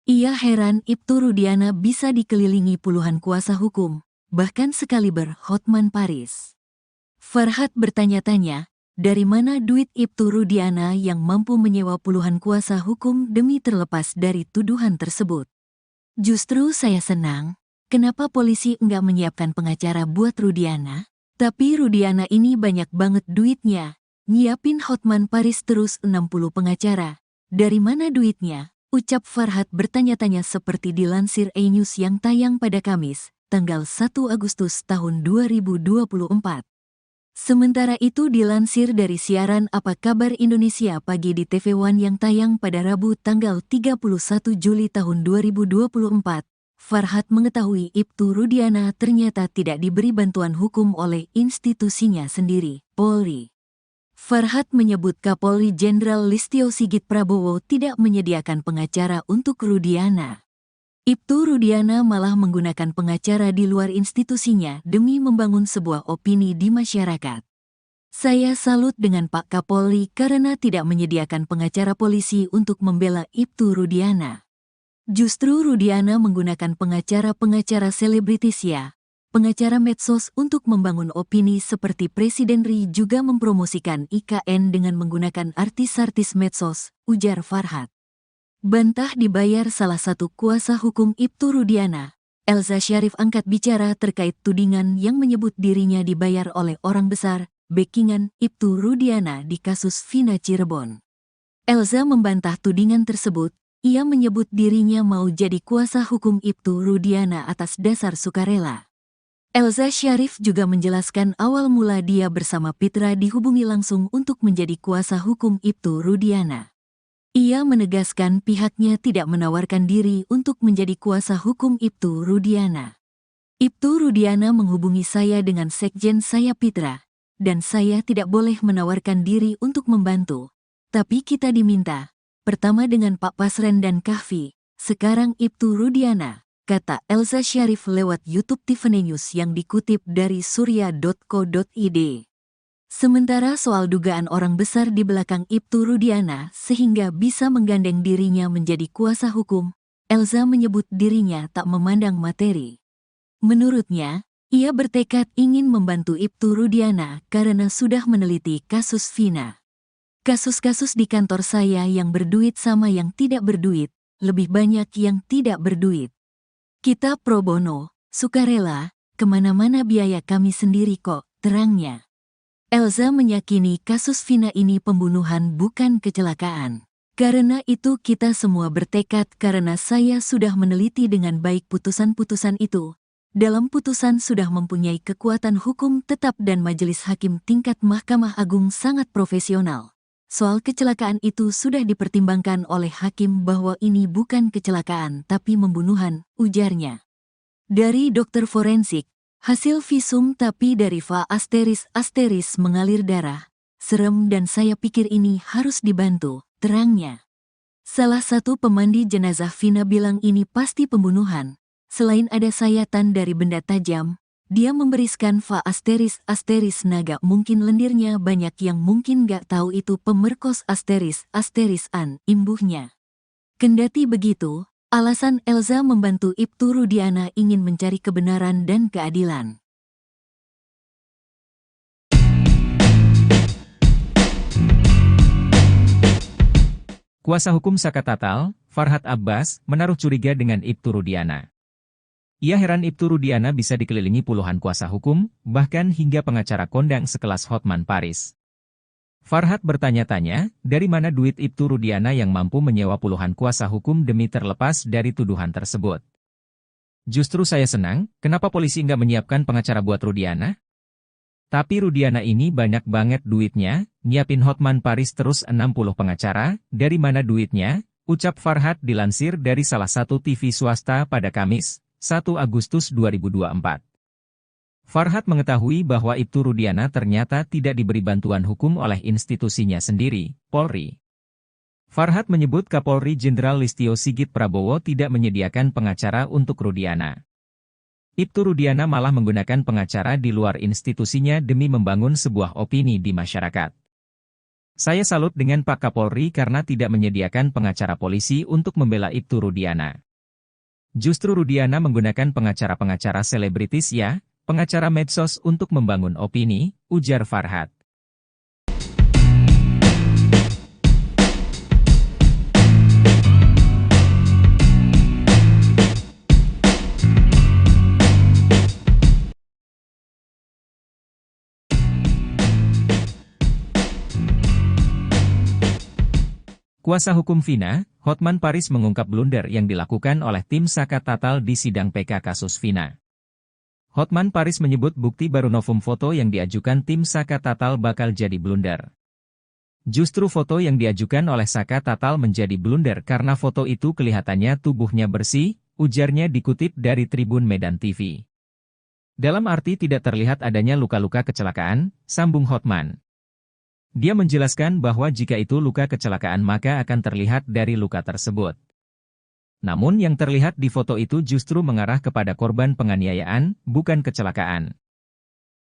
Ia heran Ibtu Rudiana bisa dikelilingi puluhan kuasa hukum, bahkan sekaliber Hotman Paris. Farhad bertanya-tanya, dari mana duit Ibtu Rudiana yang mampu menyewa puluhan kuasa hukum demi terlepas dari tuduhan tersebut? Justru saya senang, kenapa polisi enggak menyiapkan pengacara buat Rudiana? Tapi Rudiana ini banyak banget duitnya, nyiapin Hotman Paris terus 60 pengacara. Dari mana duitnya? Ucap Farhad bertanya-tanya seperti dilansir E-News yang tayang pada Kamis, tanggal 1 Agustus tahun 2024. Sementara itu dilansir dari siaran Apa Kabar Indonesia Pagi di TV One yang tayang pada Rabu tanggal 31 Juli tahun 2024. Farhad mengetahui Ibtu Rudiana ternyata tidak diberi bantuan hukum oleh institusinya sendiri, Polri. Farhad menyebut Kapolri Jenderal Listio Sigit Prabowo tidak menyediakan pengacara untuk Rudiana. Ibtu Rudiana malah menggunakan pengacara di luar institusinya demi membangun sebuah opini di masyarakat. Saya salut dengan Pak Kapolri karena tidak menyediakan pengacara polisi untuk membela Ibtu Rudiana. Justru Rudiana menggunakan pengacara-pengacara selebritis ya, pengacara medsos untuk membangun opini seperti Presiden RI juga mempromosikan IKN dengan menggunakan artis-artis medsos, ujar Farhad. Bantah dibayar salah satu kuasa hukum Ibtu Rudiana, Elza Syarif angkat bicara terkait tudingan yang menyebut dirinya dibayar oleh orang besar, backingan Ibtu Rudiana di kasus Vina Cirebon. Elza membantah tudingan tersebut. Ia menyebut dirinya mau jadi kuasa hukum Ibtu Rudiana atas dasar sukarela. Elza Syarif juga menjelaskan awal mula dia bersama Pitra dihubungi langsung untuk menjadi kuasa hukum Ibtu Rudiana. Ia menegaskan pihaknya tidak menawarkan diri untuk menjadi kuasa hukum Ibtu Rudiana. Ibtu Rudiana menghubungi saya dengan sekjen saya Pitra, dan saya tidak boleh menawarkan diri untuk membantu. Tapi kita diminta. Pertama dengan Pak Pasren dan Kahfi, sekarang Ibtu Rudiana, kata Elza Syarif lewat YouTube Tiffany News yang dikutip dari surya.co.id. Sementara soal dugaan orang besar di belakang Ibtu Rudiana sehingga bisa menggandeng dirinya menjadi kuasa hukum, Elza menyebut dirinya tak memandang materi. Menurutnya, Ia bertekad ingin membantu Ibtu Rudiana karena sudah meneliti kasus Vina. Kasus-kasus di kantor saya yang berduit sama yang tidak berduit, lebih banyak yang tidak berduit. Kita pro bono, sukarela, kemana-mana biaya kami sendiri kok, terangnya. Elza meyakini kasus Vina ini pembunuhan bukan kecelakaan. Karena itu kita semua bertekad karena saya sudah meneliti dengan baik putusan-putusan itu. Dalam putusan sudah mempunyai kekuatan hukum tetap dan majelis hakim tingkat Mahkamah Agung sangat profesional. Soal kecelakaan itu sudah dipertimbangkan oleh hakim bahwa ini bukan kecelakaan tapi pembunuhan, ujarnya. Dari dokter forensik, hasil visum tapi dari va asteris mengalir darah. Serem dan saya pikir ini harus dibantu, terangnya. Salah satu pemandi jenazah Vina bilang ini pasti pembunuhan. Selain ada sayatan dari benda tajam, dia memberiskan va asteris naga mungkin lendirnya banyak yang mungkin gak tahu itu pemerkos asterisan, imbuhnya. Kendati begitu, alasan Elza membantu Ibtu Rudiana ingin mencari kebenaran dan keadilan. Kuasa hukum Saka Tatal, Farhad Abbas, menaruh curiga dengan Ibtu Rudiana. Ia heran Ibtu Rudiana bisa dikelilingi puluhan kuasa hukum, bahkan hingga pengacara kondang sekelas Hotman Paris. Farhad bertanya-tanya, dari mana duit Ibtu Rudiana yang mampu menyewa puluhan kuasa hukum demi terlepas dari tuduhan tersebut. Justru saya senang, kenapa polisi nggak menyiapkan pengacara buat Rudiana? Tapi Rudiana ini banyak banget duitnya, nyiapin Hotman Paris terus 60 pengacara, dari mana duitnya? Ucap Farhad dilansir dari salah satu TV swasta pada Kamis, 1 Agustus 2024. Farhad mengetahui bahwa Ibtu Rudiana ternyata tidak diberi bantuan hukum oleh institusinya sendiri, Polri. Farhad menyebut Kapolri Jenderal Listio Sigit Prabowo tidak menyediakan pengacara untuk Rudiana. Ibtu Rudiana malah menggunakan pengacara di luar institusinya demi membangun sebuah opini di masyarakat. Saya salut dengan Pak Kapolri karena tidak menyediakan pengacara polisi untuk membela Ibtu Rudiana. Justru Rudiana menggunakan pengacara-pengacara selebritis ya, pengacara medsos untuk membangun opini, ujar Farhad. Kuasa hukum Vina, Hotman Paris mengungkap blunder yang dilakukan oleh tim Saka Tatal di sidang PK kasus Vina. Hotman Paris menyebut bukti baru novum foto yang diajukan tim Saka Tatal bakal jadi blunder. Justru foto yang diajukan oleh Saka Tatal menjadi blunder karena foto itu kelihatannya tubuhnya bersih, ujarnya dikutip dari Tribun Medan TV. Dalam arti tidak terlihat adanya luka-luka kecelakaan, sambung Hotman. Dia menjelaskan bahwa jika itu luka kecelakaan maka akan terlihat dari luka tersebut. Namun yang terlihat di foto itu justru mengarah kepada korban penganiayaan, bukan kecelakaan.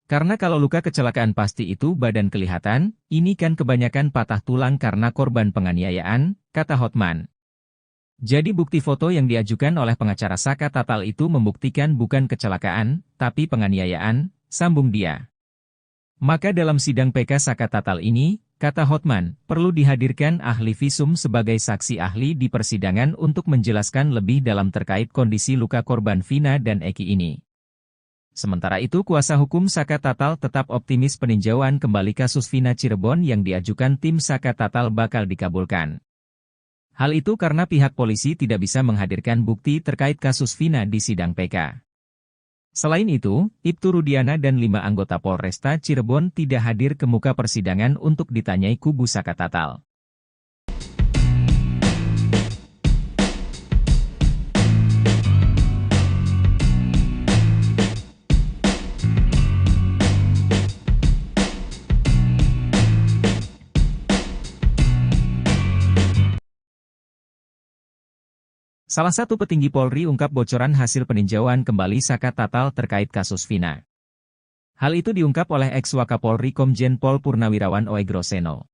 Karena kalau luka kecelakaan pasti itu badan kelihatan, ini kan kebanyakan patah tulang karena korban penganiayaan, kata Hotman. Jadi bukti foto yang diajukan oleh pengacara Saka Tatal itu membuktikan bukan kecelakaan, tapi penganiayaan, sambung dia. Maka dalam sidang PK Saka Tatal ini, kata Hotman, perlu dihadirkan ahli visum sebagai saksi ahli di persidangan untuk menjelaskan lebih dalam terkait kondisi luka korban Vina dan Eki ini. Sementara itu kuasa hukum Saka Tatal tetap optimis peninjauan kembali kasus Vina Cirebon yang diajukan tim Saka Tatal bakal dikabulkan. Hal itu karena pihak polisi tidak bisa menghadirkan bukti terkait kasus Vina di sidang PK. Selain itu, Ibtu Rudiana dan 5 anggota Polresta Cirebon tidak hadir ke muka persidangan untuk ditanyai kubu Saka Tatal. Salah satu petinggi Polri ungkap bocoran hasil peninjauan kembali Saka Tatal terkait kasus Vina. Hal itu diungkap oleh ex-Wakapolri Komjen Pol Purnawirawan Oegroseno.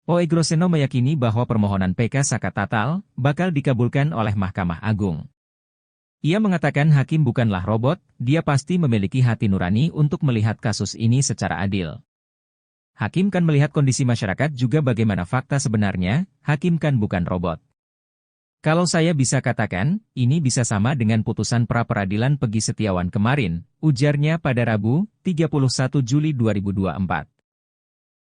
Oegroseno meyakini bahwa permohonan PK Saka Tatal bakal dikabulkan oleh Mahkamah Agung. Ia mengatakan hakim bukanlah robot, dia pasti memiliki hati nurani untuk melihat kasus ini secara adil. Hakim kan melihat kondisi masyarakat juga bagaimana fakta sebenarnya, hakim kan bukan robot. Kalau saya bisa katakan, ini bisa sama dengan putusan pra-peradilan Peggy Setiawan kemarin, ujarnya pada Rabu, 31 Juli 2024.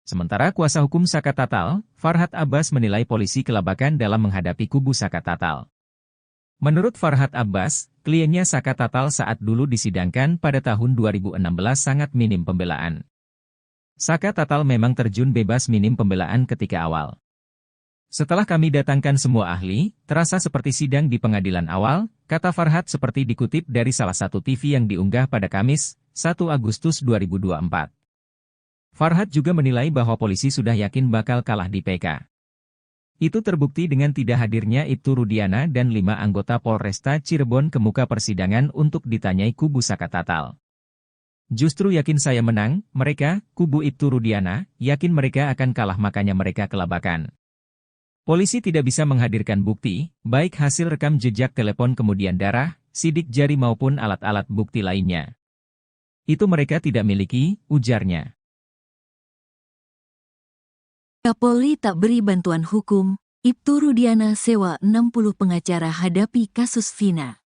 Sementara kuasa hukum Saka Tatal, Farhad Abbas menilai polisi kelabakan dalam menghadapi kubu Saka Tatal. Menurut Farhad Abbas, kliennya Saka Tatal saat dulu disidangkan pada tahun 2016 sangat minim pembelaan. Saka Tatal memang terjun bebas minim pembelaan ketika awal. Setelah kami datangkan semua ahli, terasa seperti sidang di pengadilan awal, kata Farhad seperti dikutip dari salah satu TV yang diunggah pada Kamis, 1 Agustus 2024. Farhad juga menilai bahwa polisi sudah yakin bakal kalah di PK. Itu terbukti dengan tidak hadirnya Ibtu Rudiana dan 5 anggota Polresta Cirebon ke muka persidangan untuk ditanyai kubu Saka Tatal. Justru yakin saya menang, mereka, kubu Ibtu Rudiana, yakin mereka akan kalah makanya mereka kelabakan. Polisi tidak bisa menghadirkan bukti, baik hasil rekam jejak telepon kemudian darah, sidik jari maupun alat-alat bukti lainnya. Itu mereka tidak miliki, ujarnya. Kapolri tak beri bantuan hukum, Ibtu Rudiana sewa 60 pengacara hadapi kasus Vina.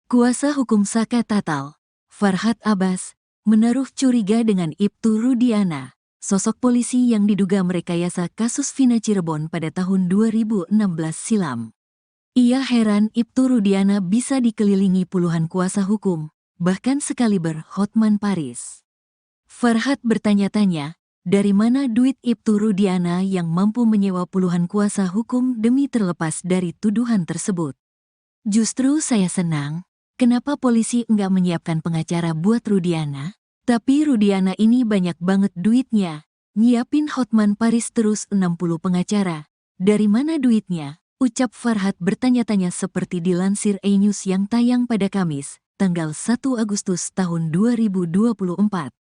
Kuasa hukum Saka Tatal, Farhad Abbas, menaruh curiga dengan Ibtu Rudiana, sosok polisi yang diduga merekayasa kasus Vina Cirebon pada tahun 2016 silam. Ia heran Ibtu Rudiana bisa dikelilingi puluhan kuasa hukum, bahkan sekaliber Hotman Paris. Farhad bertanya-tanya, dari mana duit Ibtu Rudiana yang mampu menyewa puluhan kuasa hukum demi terlepas dari tuduhan tersebut? Justru saya senang, kenapa polisi enggak menyiapkan pengacara buat Rudiana? Tapi Rudiana ini banyak banget duitnya, nyiapin Hotman Paris terus 60 pengacara. Dari mana duitnya? Ucap Farhad bertanya-tanya seperti dilansir E-News yang tayang pada Kamis, tanggal 1 Agustus tahun 2024.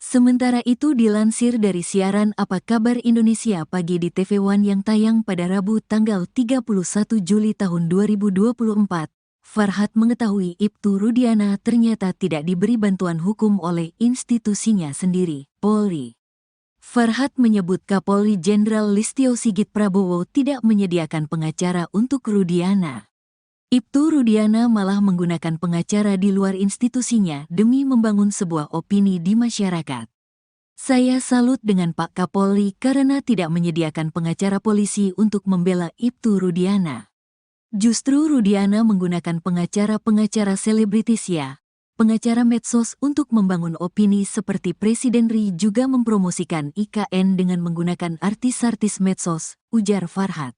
Sementara itu dilansir dari siaran Apa Kabar Indonesia Pagi di TV One yang tayang pada Rabu tanggal 31 Juli tahun 2024, Farhad mengetahui Ibtu Rudiana ternyata tidak diberi bantuan hukum oleh institusinya sendiri, Polri. Farhad menyebut Kapolri Jenderal Listio Sigit Prabowo tidak menyediakan pengacara untuk Rudiana. Ibtu Rudiana malah menggunakan pengacara di luar institusinya demi membangun sebuah opini di masyarakat. Saya salut dengan Pak Kapolri karena tidak menyediakan pengacara polisi untuk membela Ibtu Rudiana. Justru Rudiana menggunakan pengacara-pengacara selebritis ya, pengacara medsos untuk membangun opini seperti Presiden RI juga mempromosikan IKN dengan menggunakan artis-artis medsos, ujar Farhad.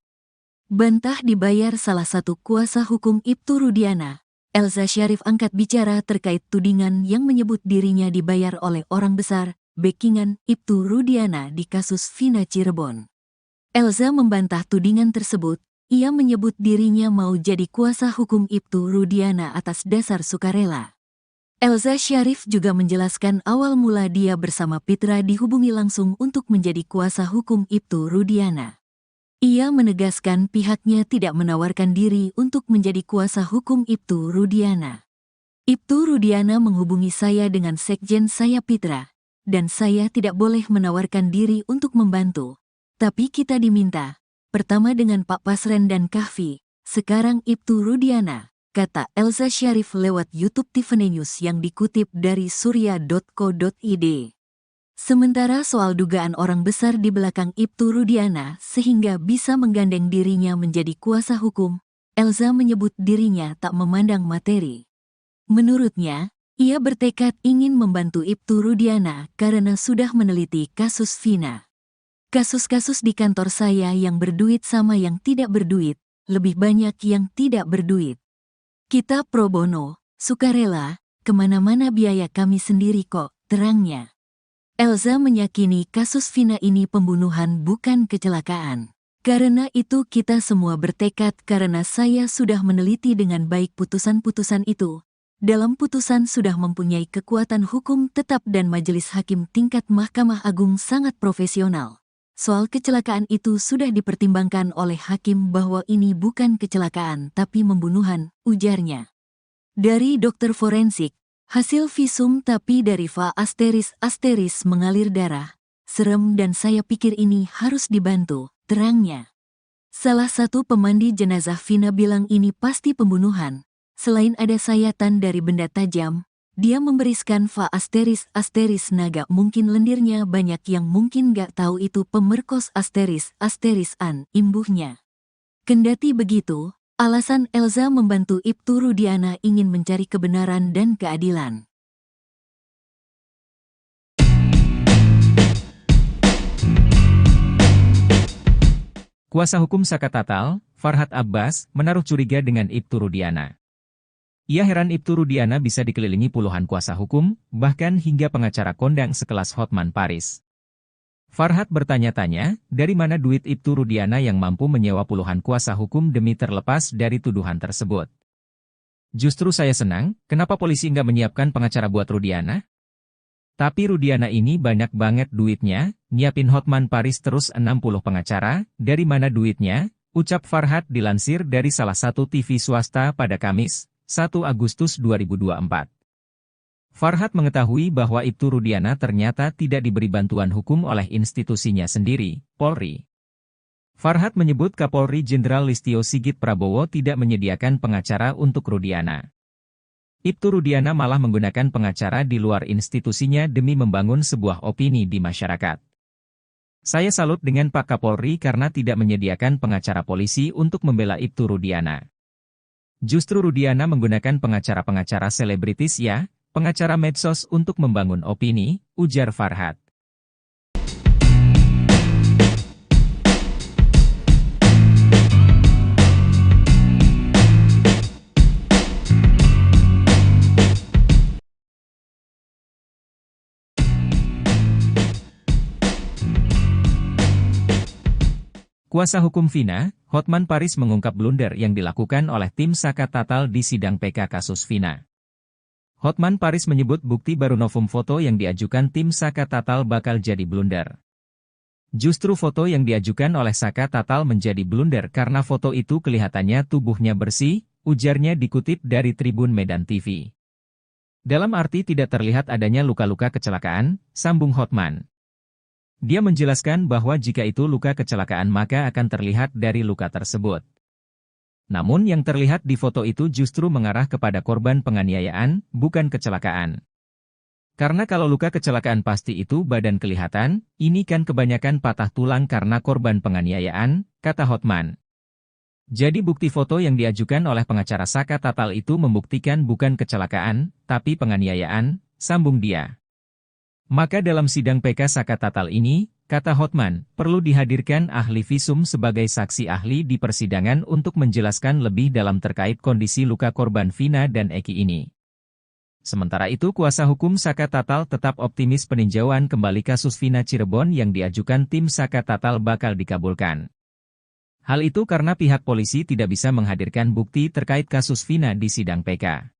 Bantah dibayar salah satu kuasa hukum Ibtu Rudiana, Elza Syarif angkat bicara terkait tudingan yang menyebut dirinya dibayar oleh orang besar, backingan Ibtu Rudiana di kasus Vina Cirebon. Elza membantah tudingan tersebut, ia menyebut dirinya mau jadi kuasa hukum Ibtu Rudiana atas dasar sukarela. Elza Syarif juga menjelaskan awal mula dia bersama Pitra dihubungi langsung untuk menjadi kuasa hukum Ibtu Rudiana. Ia menegaskan pihaknya tidak menawarkan diri untuk menjadi kuasa hukum Ibtu Rudiana. Ibtu Rudiana menghubungi saya dengan sekjen saya Pitra, dan saya tidak boleh menawarkan diri untuk membantu. Tapi kita diminta, pertama dengan Pak Pasren dan Kahfi, sekarang Ibtu Rudiana, kata Elza Syarif lewat YouTube Tiffany News yang dikutip dari surya.co.id. Sementara soal dugaan orang besar di belakang Ibtu Rudiana sehingga bisa menggandeng dirinya menjadi kuasa hukum, Elza menyebut dirinya tak memandang materi. Menurutnya, ia bertekad ingin membantu Ibtu Rudiana karena sudah meneliti kasus Vina. Kasus-kasus di kantor saya yang berduit sama yang tidak berduit, lebih banyak yang tidak berduit. Kita pro bono, sukarela, kemana-mana biaya kami sendiri kok, terangnya. Elza meyakini kasus Vina ini pembunuhan bukan kecelakaan. Karena itu kita semua bertekad karena saya sudah meneliti dengan baik putusan-putusan itu. Dalam putusan sudah mempunyai kekuatan hukum tetap dan majelis hakim tingkat Mahkamah Agung sangat profesional. Soal kecelakaan itu sudah dipertimbangkan oleh hakim bahwa ini bukan kecelakaan tapi pembunuhan, ujarnya. Dari dokter forensik, hasil visum tapi dari Va ** mengalir darah. Serem dan saya pikir ini harus dibantu, terangnya. Salah satu pemandi jenazah Vina bilang ini pasti pembunuhan. Selain ada sayatan dari benda tajam, dia memberiskan Va ** naga mungkin lendirnya banyak yang mungkin gak tahu itu pemerkos ** an imbuhnya. Kendati begitu, alasan Elza membantu Ibtu Rudiana ingin mencari kebenaran dan keadilan. Kuasa hukum Saka Tatal, Farhad Abbas, menaruh curiga dengan Ibtu Rudiana. Ia heran Ibtu Rudiana bisa dikelilingi puluhan kuasa hukum, bahkan hingga pengacara kondang sekelas Hotman Paris. Farhad bertanya-tanya, dari mana duit Ibtu Rudiana yang mampu menyewa puluhan kuasa hukum demi terlepas dari tuduhan tersebut. Justru saya senang, kenapa polisi nggak menyiapkan pengacara buat Rudiana? Tapi Rudiana ini banyak banget duitnya, nyiapin Hotman Paris terus 60 pengacara, dari mana duitnya? Ucap Farhad dilansir dari salah satu TV swasta pada Kamis, 1 Agustus 2024. Farhad mengetahui bahwa Ibtu Rudiana ternyata tidak diberi bantuan hukum oleh institusinya sendiri, Polri. Farhad menyebut Kapolri Jenderal Listio Sigit Prabowo tidak menyediakan pengacara untuk Rudiana. Ibtu Rudiana malah menggunakan pengacara di luar institusinya demi membangun sebuah opini di masyarakat. Saya salut dengan Pak Kapolri karena tidak menyediakan pengacara polisi untuk membela Ibtu Rudiana. Justru Rudiana menggunakan pengacara-pengacara selebritis ya, pengacara medsos untuk membangun opini, ujar Farhad. Kuasa hukum Vina, Hotman Paris mengungkap blunder yang dilakukan oleh tim Saka Tatal di sidang PK kasus Vina. Hotman Paris menyebut bukti baru novum foto yang diajukan tim Saka Tatal bakal jadi blunder. Justru foto yang diajukan oleh Saka Tatal menjadi blunder karena foto itu kelihatannya tubuhnya bersih, ujarnya dikutip dari Tribun Medan TV. Dalam arti tidak terlihat adanya luka-luka kecelakaan, sambung Hotman. Dia menjelaskan bahwa jika itu luka kecelakaan maka akan terlihat dari luka tersebut. Namun yang terlihat di foto itu justru mengarah kepada korban penganiayaan, bukan kecelakaan. Karena kalau luka kecelakaan pasti itu badan kelihatan, ini kan kebanyakan patah tulang karena korban penganiayaan, kata Hotman. Jadi bukti foto yang diajukan oleh pengacara Saka Tatal itu membuktikan bukan kecelakaan, tapi penganiayaan, sambung dia. Maka dalam sidang PK Saka Tatal ini, kata Hotman, perlu dihadirkan ahli visum sebagai saksi ahli di persidangan untuk menjelaskan lebih dalam terkait kondisi luka korban Vina dan Eki ini. Sementara itu kuasa hukum Saka Tatal tetap optimis peninjauan kembali kasus Vina Cirebon yang diajukan tim Saka Tatal bakal dikabulkan. Hal itu karena pihak polisi tidak bisa menghadirkan bukti terkait kasus Vina di sidang PK.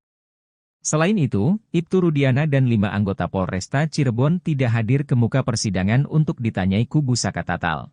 Selain itu, Ibtu Rudiana dan 5 anggota Polresta Cirebon tidak hadir ke muka persidangan untuk ditanyai kubu Saka Tatal.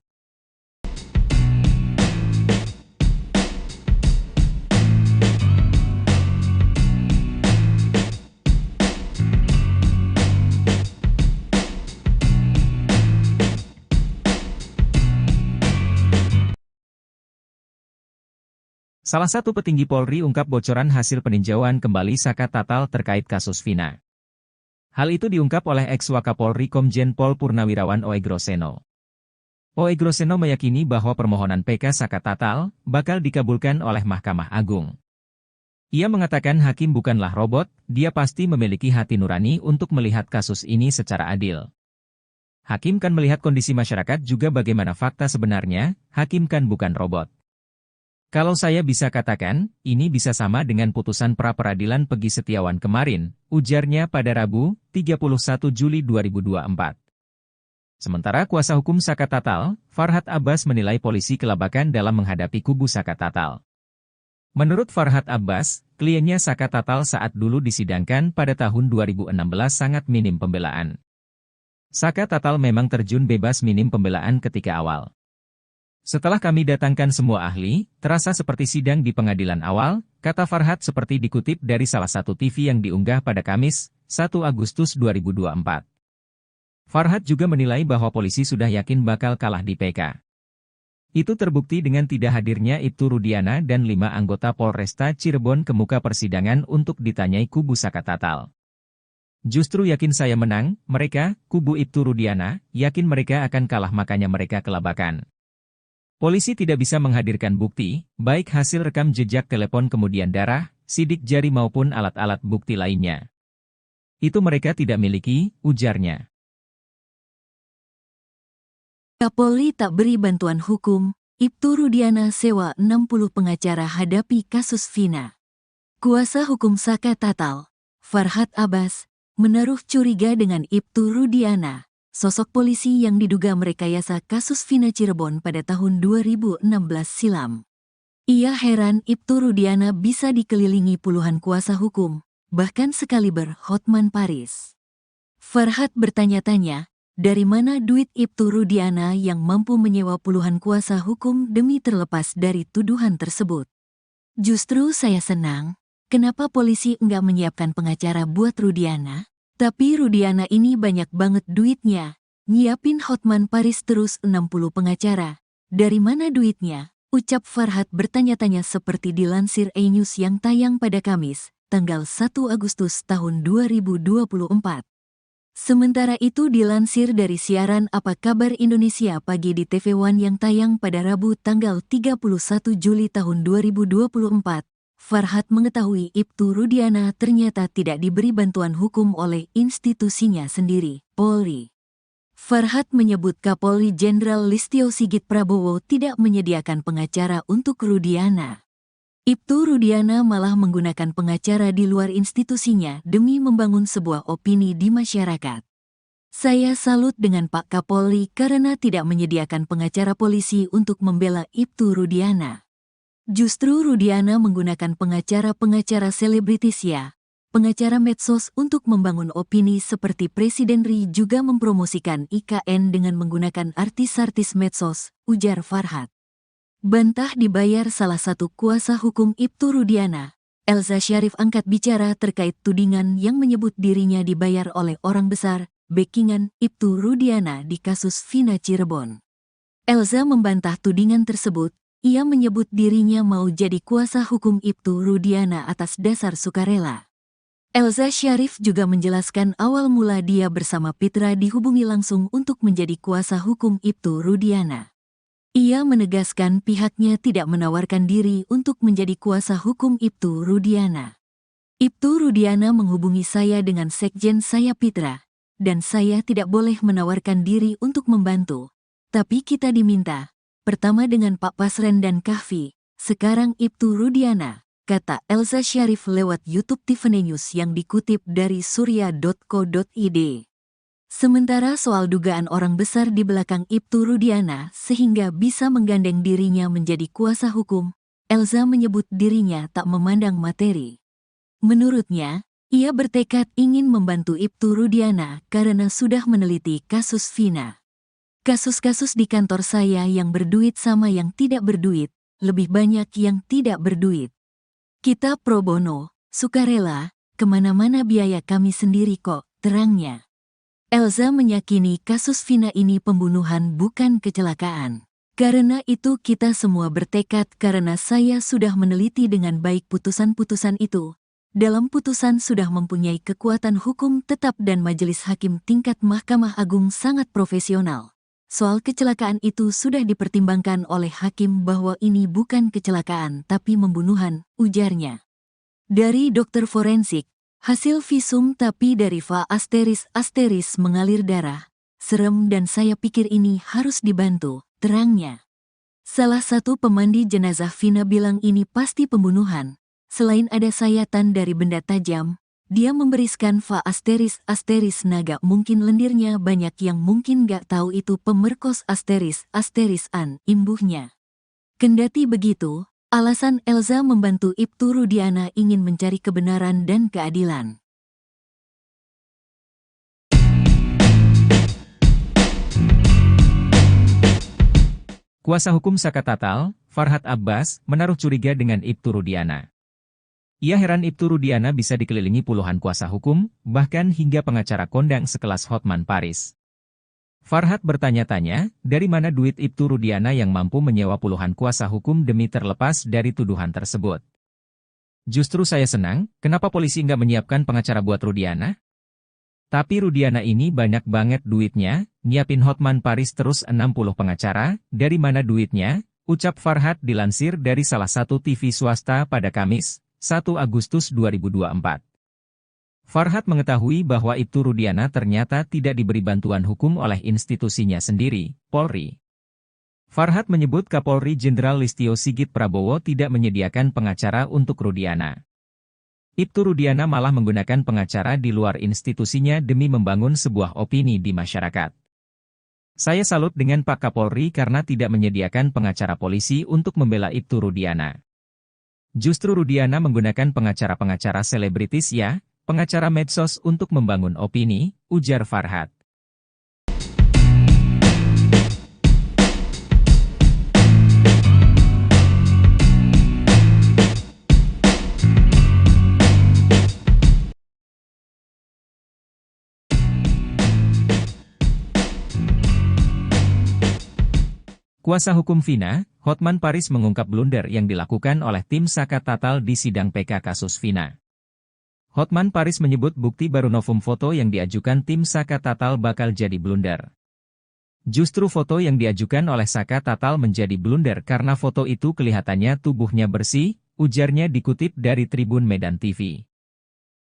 Salah satu petinggi Polri ungkap bocoran hasil peninjauan kembali Saka Tatal terkait kasus Vina. Hal itu diungkap oleh ex-Wakapolri Komjen Pol Purnawirawan Oegroseno. Oegroseno meyakini bahwa permohonan PK Saka Tatal bakal dikabulkan oleh Mahkamah Agung. Ia mengatakan hakim bukanlah robot, dia pasti memiliki hati nurani untuk melihat kasus ini secara adil. Hakim kan melihat kondisi masyarakat juga bagaimana fakta sebenarnya, hakim kan bukan robot. Kalau saya bisa katakan, ini bisa sama dengan putusan pra-peradilan Pegi Setiawan kemarin, ujarnya pada Rabu, 31 Juli 2024. Sementara kuasa hukum Saka Tatal, Farhad Abbas menilai polisi kelabakan dalam menghadapi kubu Saka Tatal. Menurut Farhad Abbas, kliennya Saka Tatal saat dulu disidangkan pada tahun 2016 sangat minim pembelaan. Saka Tatal memang terjun bebas minim pembelaan ketika awal. Setelah kami datangkan semua ahli, terasa seperti sidang di pengadilan awal, kata Farhat seperti dikutip dari salah satu TV yang diunggah pada Kamis, 1 Agustus 2024. Farhat juga menilai bahwa polisi sudah yakin bakal kalah di PK. Itu terbukti dengan tidak hadirnya Ibtu Rudiana dan 5 anggota Polresta Cirebon ke muka persidangan untuk ditanyai kubu Saka Tatal. Justru yakin saya menang, mereka, kubu Ibtu Rudiana, yakin mereka akan kalah makanya mereka kelabakan. Polisi tidak bisa menghadirkan bukti, baik hasil rekam jejak telepon kemudian darah, sidik jari maupun alat-alat bukti lainnya. Itu mereka tidak miliki, ujarnya. Kapolri tak beri bantuan hukum, Ibtu Rudiana sewa 60 pengacara hadapi kasus Vina. Kuasa hukum Saka Tatal, Farhat Abbas, menaruh curiga dengan Ibtu Rudiana, sosok polisi yang diduga merekayasa kasus Vina Cirebon pada tahun 2016 silam. Ia heran Ibtu Rudiana bisa dikelilingi puluhan kuasa hukum, bahkan sekaliber Hotman Paris. Farhat bertanya-tanya, dari mana duit Ibtu Rudiana yang mampu menyewa puluhan kuasa hukum demi terlepas dari tuduhan tersebut? Justru saya senang, kenapa polisi enggak menyiapkan pengacara buat Rudiana? Tapi Rudiana ini banyak banget duitnya, nyiapin Hotman Paris terus 60 pengacara. Dari mana duitnya? Ucap Farhat bertanya-tanya seperti dilansir E-News yang tayang pada Kamis, tanggal 1 Agustus tahun 2024. Sementara itu dilansir dari siaran Apa Kabar Indonesia Pagi di TV One yang tayang pada Rabu tanggal 31 Juli tahun 2024, Farhat mengetahui Ibtu Rudiana ternyata tidak diberi bantuan hukum oleh institusinya sendiri, Polri. Farhat menyebut Kapolri Jenderal Listio Sigit Prabowo tidak menyediakan pengacara untuk Rudiana. Ibtu Rudiana malah menggunakan pengacara di luar institusinya demi membangun sebuah opini di masyarakat. Saya salut dengan Pak Kapolri karena tidak menyediakan pengacara polisi untuk membela Ibtu Rudiana. Justru Rudiana menggunakan pengacara-pengacara selebritis ya, pengacara medsos untuk membangun opini seperti Presiden RI juga mempromosikan IKN dengan menggunakan artis-artis medsos, ujar Farhat. Bantah dibayar salah satu kuasa hukum Ibtu Rudiana, Elza Syarif angkat bicara terkait tudingan yang menyebut dirinya dibayar oleh orang besar, backingan Ibtu Rudiana di kasus Vina Cirebon. Elza membantah tudingan tersebut, ia menyebut dirinya mau jadi kuasa hukum Ibtu Rudiana atas dasar sukarela. Elza Syarif juga menjelaskan awal mula dia bersama Pitra dihubungi langsung untuk menjadi kuasa hukum Ibtu Rudiana. Ia menegaskan pihaknya tidak menawarkan diri untuk menjadi kuasa hukum Ibtu Rudiana. Ibtu Rudiana menghubungi saya dengan sekjen saya Pitra, dan saya tidak boleh menawarkan diri untuk membantu. Tapi kita diminta, pertama dengan Pak Pasren dan Kahfi, sekarang Ibtu Rudiana, kata Elza Syarif lewat YouTube TV News yang dikutip dari surya.co.id. Sementara soal dugaan orang besar di belakang Ibtu Rudiana sehingga bisa menggandeng dirinya menjadi kuasa hukum, Elza menyebut dirinya tak memandang materi. Menurutnya, ia bertekad ingin membantu Ibtu Rudiana karena sudah meneliti kasus Vina. Kasus-kasus di kantor saya yang berduit sama yang tidak berduit, lebih banyak yang tidak berduit. Kita pro bono, sukarela, kemana-mana biaya kami sendiri kok, terangnya. Elza meyakini kasus Vina ini pembunuhan bukan kecelakaan. Karena itu kita semua bertekad karena saya sudah meneliti dengan baik putusan-putusan itu. Dalam putusan sudah mempunyai kekuatan hukum tetap dan majelis hakim tingkat Mahkamah Agung sangat profesional. Soal kecelakaan itu sudah dipertimbangkan oleh hakim bahwa ini bukan kecelakaan tapi pembunuhan, ujarnya. Dari dokter forensik, hasil visum tapi dari Va ** mengalir darah. Serem dan saya pikir ini harus dibantu, terangnya. Salah satu pemandi jenazah Vina bilang ini pasti pembunuhan. Selain ada sayatan dari benda tajam, dia memberiskan Va ** naga mungkin lendirnya banyak yang mungkin gak tahu itu pemerkos ** an, imbuhnya. Kendati begitu, alasan Elza membantu Ibtu Rudiana ingin mencari kebenaran dan keadilan. Kuasa hukum Saka Tatal, Farhad Abbas, menaruh curiga dengan Ibtu Rudiana. Ia heran Ibtu Rudiana bisa dikelilingi puluhan kuasa hukum, bahkan hingga pengacara kondang sekelas Hotman Paris. Farhad bertanya-tanya, dari mana duit Ibtu Rudiana yang mampu menyewa puluhan kuasa hukum demi terlepas dari tuduhan tersebut. Justru saya senang, kenapa polisi nggak menyiapkan pengacara buat Rudiana? Tapi Rudiana ini banyak banget duitnya, nyiapin Hotman Paris terus 60 pengacara, dari mana duitnya? Ucap Farhad dilansir dari salah satu TV swasta pada Kamis, 1 Agustus 2024. Farhad mengetahui bahwa Ibtu Rudiana ternyata tidak diberi bantuan hukum oleh institusinya sendiri, Polri. Farhad menyebut Kapolri Jenderal Listio Sigit Prabowo tidak menyediakan pengacara untuk Rudiana. Ibtu Rudiana malah menggunakan pengacara di luar institusinya demi membangun sebuah opini di masyarakat. Saya salut dengan Pak Kapolri karena tidak menyediakan pengacara polisi untuk membela Ibtu Rudiana. Justru Rudiana menggunakan pengacara-pengacara selebritis ya, pengacara medsos untuk membangun opini, ujar Farhad. Kuasa hukum Vina, Hotman Paris mengungkap blunder yang dilakukan oleh tim Saka Tatal di sidang PK kasus Vina. Hotman Paris menyebut bukti baru novum foto yang diajukan tim Saka Tatal bakal jadi blunder. Justru foto yang diajukan oleh Saka Tatal menjadi blunder karena foto itu kelihatannya tubuhnya bersih, ujarnya dikutip dari Tribun Medan TV.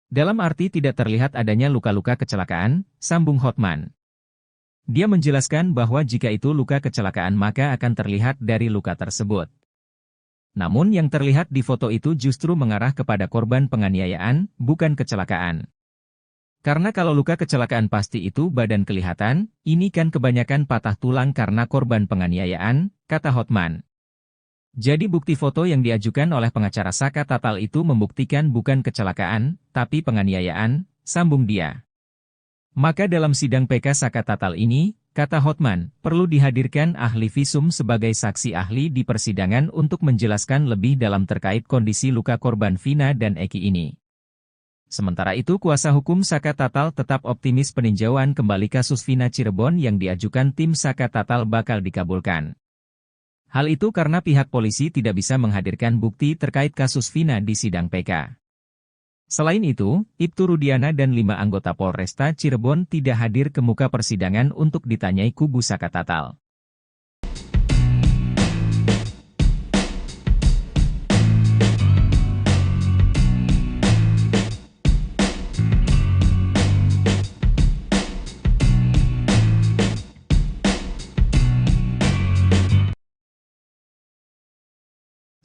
Dalam arti tidak terlihat adanya luka-luka kecelakaan, sambung Hotman. Dia menjelaskan bahwa jika itu luka kecelakaan maka akan terlihat dari luka tersebut. Namun yang terlihat di foto itu justru mengarah kepada korban penganiayaan, bukan kecelakaan. Karena kalau luka kecelakaan pasti itu badan kelihatan, ini kan kebanyakan patah tulang karena korban penganiayaan, kata Hotman. Jadi bukti foto yang diajukan oleh pengacara Saka Tatal itu membuktikan bukan kecelakaan, tapi penganiayaan, sambung dia. Maka dalam sidang PK Saka Tatal ini, kata Hotman, perlu dihadirkan ahli visum sebagai saksi ahli di persidangan untuk menjelaskan lebih dalam terkait kondisi luka korban Vina dan Eki ini. Sementara itu kuasa hukum Saka Tatal tetap optimis peninjauan kembali kasus Vina Cirebon yang diajukan tim Saka Tatal bakal dikabulkan. Hal itu karena pihak polisi tidak bisa menghadirkan bukti terkait kasus Vina di sidang PK. Selain itu, Ibtu Rudiana dan 5 anggota Polresta Cirebon tidak hadir ke muka persidangan untuk ditanyai kubu Saka Tatal.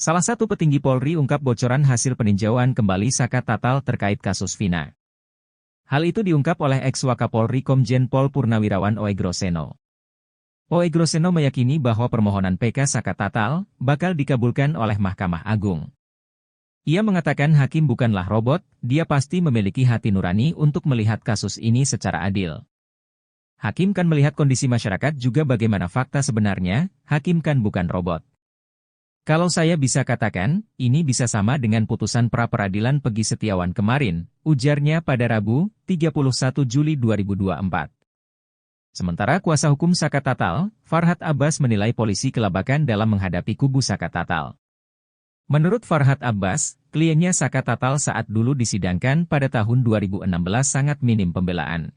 Salah satu petinggi Polri ungkap bocoran hasil peninjauan kembali Saka Tatal terkait kasus Vina. Hal itu diungkap oleh ex-Wakapolri Komjen Pol Purnawirawan Oegroseno. Oegroseno meyakini bahwa permohonan PK Saka Tatal bakal dikabulkan oleh Mahkamah Agung. Ia mengatakan hakim bukanlah robot, dia pasti memiliki hati nurani untuk melihat kasus ini secara adil. Hakim kan melihat kondisi masyarakat juga bagaimana fakta sebenarnya, hakim kan bukan robot. Kalau saya bisa katakan, ini bisa sama dengan putusan pra-peradilan Pegi Setiawan kemarin, ujarnya pada Rabu, 31 Juli 2024. Sementara kuasa hukum Saka Tatal, Farhad Abbas menilai polisi kelabakan dalam menghadapi kubu Saka Tatal. Menurut Farhad Abbas, kliennya Saka Tatal saat dulu disidangkan pada tahun 2016 sangat minim pembelaan.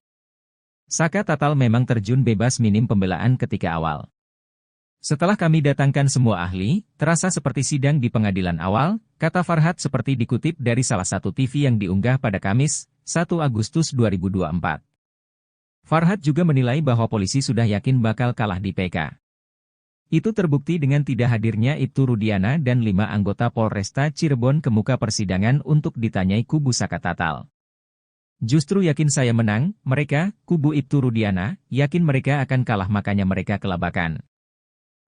Saka Tatal memang terjun bebas minim pembelaan ketika awal. Setelah kami datangkan semua ahli, terasa seperti sidang di pengadilan awal, kata Farhad seperti dikutip dari salah satu TV yang diunggah pada Kamis, 1 Agustus 2024. Farhad juga menilai bahwa polisi sudah yakin bakal kalah di PK. Itu terbukti dengan tidak hadirnya Ibtu Rudiana dan 5 anggota Polresta Cirebon ke muka persidangan untuk ditanyai kubu Saka Tatal. Justru yakin saya menang, mereka, kubu Ibtu Rudiana, yakin mereka akan kalah makanya mereka kelabakan.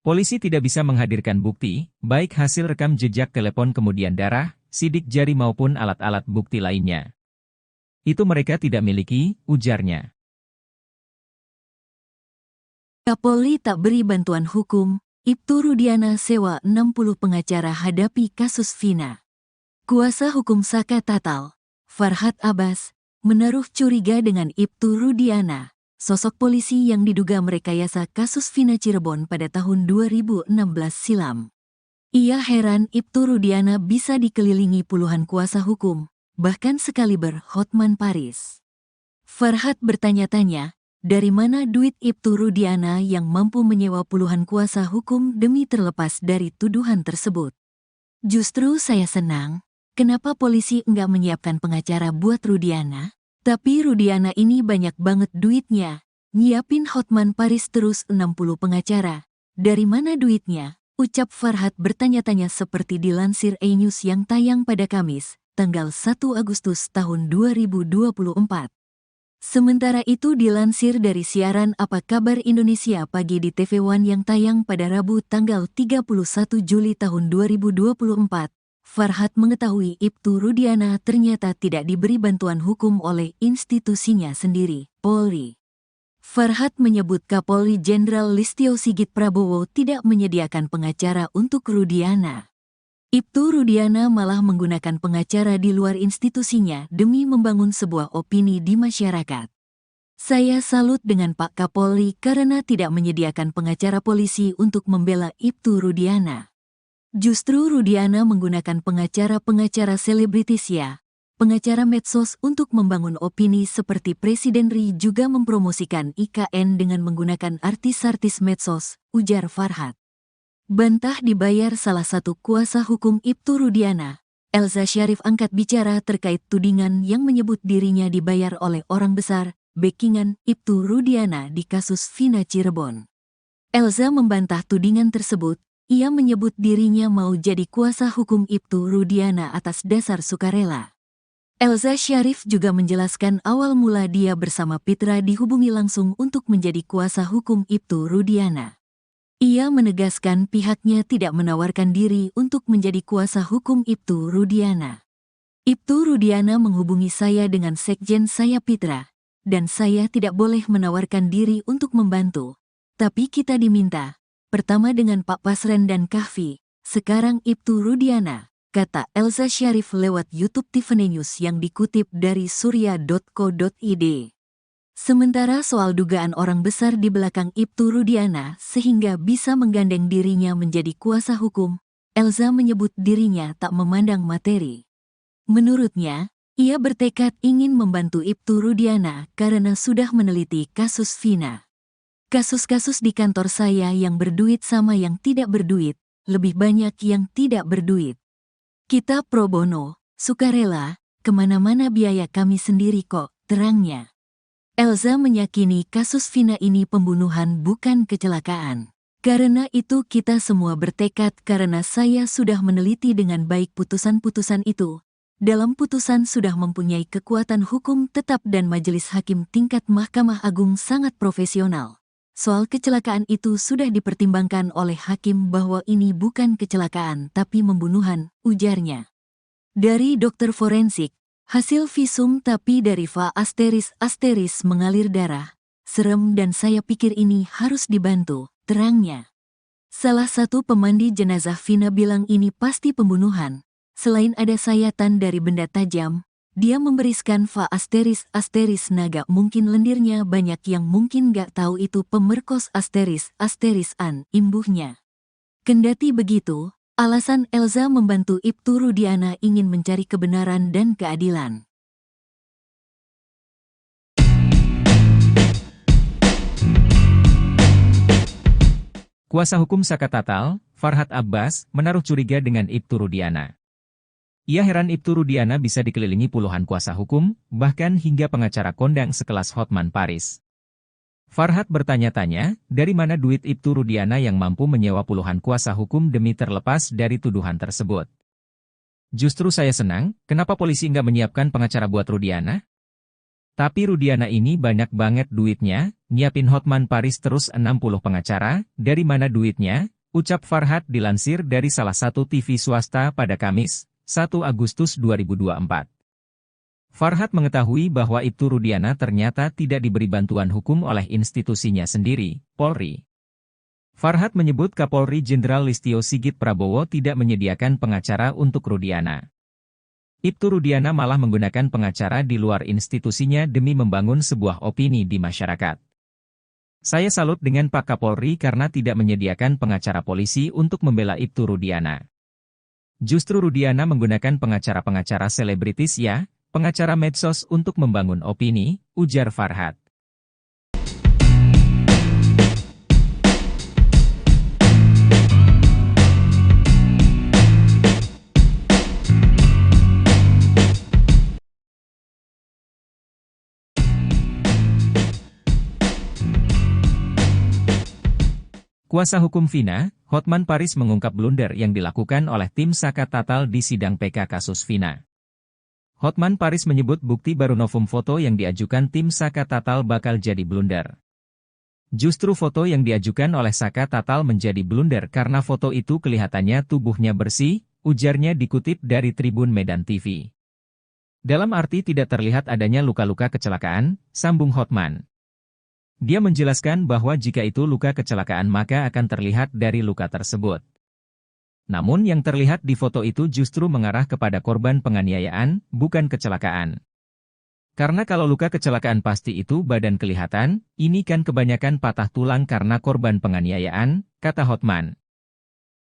Polisi tidak bisa menghadirkan bukti, baik hasil rekam jejak telepon kemudian darah, sidik jari maupun alat-alat bukti lainnya. Itu mereka tidak miliki, ujarnya. Kapolri tak beri bantuan hukum, Ibtu Rudiana sewa 60 pengacara hadapi kasus Vina. Kuasa hukum Saka Tatal, Farhad Abbas, menaruh curiga dengan Ibtu Rudiana, sosok polisi yang diduga merekayasa kasus Vina Cirebon pada tahun 2016 silam. Ia heran Ibtu Rudiana bisa dikelilingi puluhan kuasa hukum, bahkan sekaliber Hotman Paris. Farhad bertanya-tanya, dari mana duit Ibtu Rudiana yang mampu menyewa puluhan kuasa hukum demi terlepas dari tuduhan tersebut? Justru saya senang, kenapa polisi enggak menyiapkan pengacara buat Rudiana? Tapi Rudiana ini banyak banget duitnya, nyiapin Hotman Paris terus 60 pengacara. Dari mana duitnya? Ucap Farhad bertanya-tanya seperti dilansir E-News yang tayang pada Kamis, tanggal 1 Agustus tahun 2024. Sementara itu dilansir dari siaran Apa Kabar Indonesia Pagi di TV One yang tayang pada Rabu tanggal 31 Juli tahun 2024, Farhad mengetahui Ibtu Rudiana ternyata tidak diberi bantuan hukum oleh institusinya sendiri, Polri. Farhad menyebut Kapolri Jenderal Listio Sigit Prabowo tidak menyediakan pengacara untuk Rudiana. Ibtu Rudiana malah menggunakan pengacara di luar institusinya demi membangun sebuah opini di masyarakat. Saya salut dengan Pak Kapolri karena tidak menyediakan pengacara polisi untuk membela Ibtu Rudiana. Justru Rudiana menggunakan pengacara-pengacara selebritis ya, pengacara medsos untuk membangun opini seperti Presiden RI juga mempromosikan IKN dengan menggunakan artis-artis medsos, ujar Farhad. Bantah dibayar salah satu kuasa hukum Ibtu Rudiana, Elza Syarif angkat bicara terkait tudingan yang menyebut dirinya dibayar oleh orang besar, backingan Ibtu Rudiana di kasus Vina Cirebon. Elza membantah tudingan tersebut, ia menyebut dirinya mau jadi kuasa hukum Ibtu Rudiana atas dasar sukarela. Elza Syarif juga menjelaskan awal mula dia bersama Pitra dihubungi langsung untuk menjadi kuasa hukum Ibtu Rudiana. Ia menegaskan pihaknya tidak menawarkan diri untuk menjadi kuasa hukum Ibtu Rudiana. Ibtu Rudiana menghubungi saya dengan sekjen saya Pitra, dan saya tidak boleh menawarkan diri untuk membantu. Tapi kita diminta, pertama dengan Pak Pasren dan Kahfi, sekarang Ibtu Rudiana, kata Elza Syarif lewat YouTube Tiffany News yang dikutip dari surya.co.id. Sementara soal dugaan orang besar di belakang Ibtu Rudiana sehingga bisa menggandeng dirinya menjadi kuasa hukum, Elza menyebut dirinya tak memandang materi. Menurutnya, ia bertekad ingin membantu Ibtu Rudiana karena sudah meneliti kasus Vina. Kasus-kasus di kantor saya yang berduit sama yang tidak berduit, lebih banyak yang tidak berduit. Kita pro bono, sukarela, kemana-mana biaya kami sendiri kok, terangnya. Elza meyakini kasus Vina ini pembunuhan bukan kecelakaan. Karena itu kita semua bertekad karena saya sudah meneliti dengan baik putusan-putusan itu. Dalam putusan sudah mempunyai kekuatan hukum tetap dan majelis hakim tingkat Mahkamah Agung sangat profesional. Soal kecelakaan itu sudah dipertimbangkan oleh hakim bahwa ini bukan kecelakaan tapi pembunuhan, ujarnya. Dari dokter forensik, hasil visum tapi dari Va ** mengalir darah. Serem dan saya pikir ini harus dibantu, terangnya. Salah satu pemandi jenazah Vina bilang ini pasti pembunuhan. Selain ada sayatan dari benda tajam, dia memberiskan Va ** naga mungkin lendirnya banyak yang mungkin gak tahu itu pemerkos ** an, imbuhnya. Kendati begitu, alasan Elza membantu Ibtu Rudiana ingin mencari kebenaran dan keadilan. Kuasa hukum Saka Tatal, Farhad Abbas, menaruh curiga dengan Ibtu Rudiana. Ia heran Ibtu Rudiana bisa dikelilingi puluhan kuasa hukum, bahkan hingga pengacara kondang sekelas Hotman Paris. Farhad bertanya-tanya, dari mana duit Ibtu Rudiana yang mampu menyewa puluhan kuasa hukum demi terlepas dari tuduhan tersebut. Justru saya senang, kenapa polisi nggak menyiapkan pengacara buat Rudiana? Tapi Rudiana ini banyak banget duitnya, nyiapin Hotman Paris terus 60 pengacara, dari mana duitnya? Ucap Farhad dilansir dari salah satu TV swasta pada Kamis, 1 Agustus 2024. Farhad mengetahui bahwa Ibtu Rudiana ternyata tidak diberi bantuan hukum oleh institusinya sendiri, Polri. Farhat menyebut Kapolri Jenderal Listio Sigit Prabowo tidak menyediakan pengacara untuk Rudiana. Ibtu Rudiana malah menggunakan pengacara di luar institusinya demi membangun sebuah opini di masyarakat. Saya salut dengan Pak Kapolri karena tidak menyediakan pengacara polisi untuk membela Ibtu Rudiana. Justru Rudiana menggunakan pengacara-pengacara selebritis ya, pengacara medsos untuk membangun opini, ujar Farhat. Kuasa hukum Vina, Hotman Paris mengungkap blunder yang dilakukan oleh tim Saka Tatal di sidang PK kasus Vina. Hotman Paris menyebut bukti baru novum foto yang diajukan tim Saka Tatal bakal jadi blunder. Justru foto yang diajukan oleh Saka Tatal menjadi blunder karena foto itu kelihatannya tubuhnya bersih, ujarnya dikutip dari Tribun Medan TV. Dalam arti tidak terlihat adanya luka-luka kecelakaan, sambung Hotman. Dia menjelaskan bahwa jika itu luka kecelakaan maka akan terlihat dari luka tersebut. Namun yang terlihat di foto itu justru mengarah kepada korban penganiayaan, bukan kecelakaan. Karena kalau luka kecelakaan pasti itu badan kelihatan, ini kan kebanyakan patah tulang karena korban penganiayaan, kata Hotman.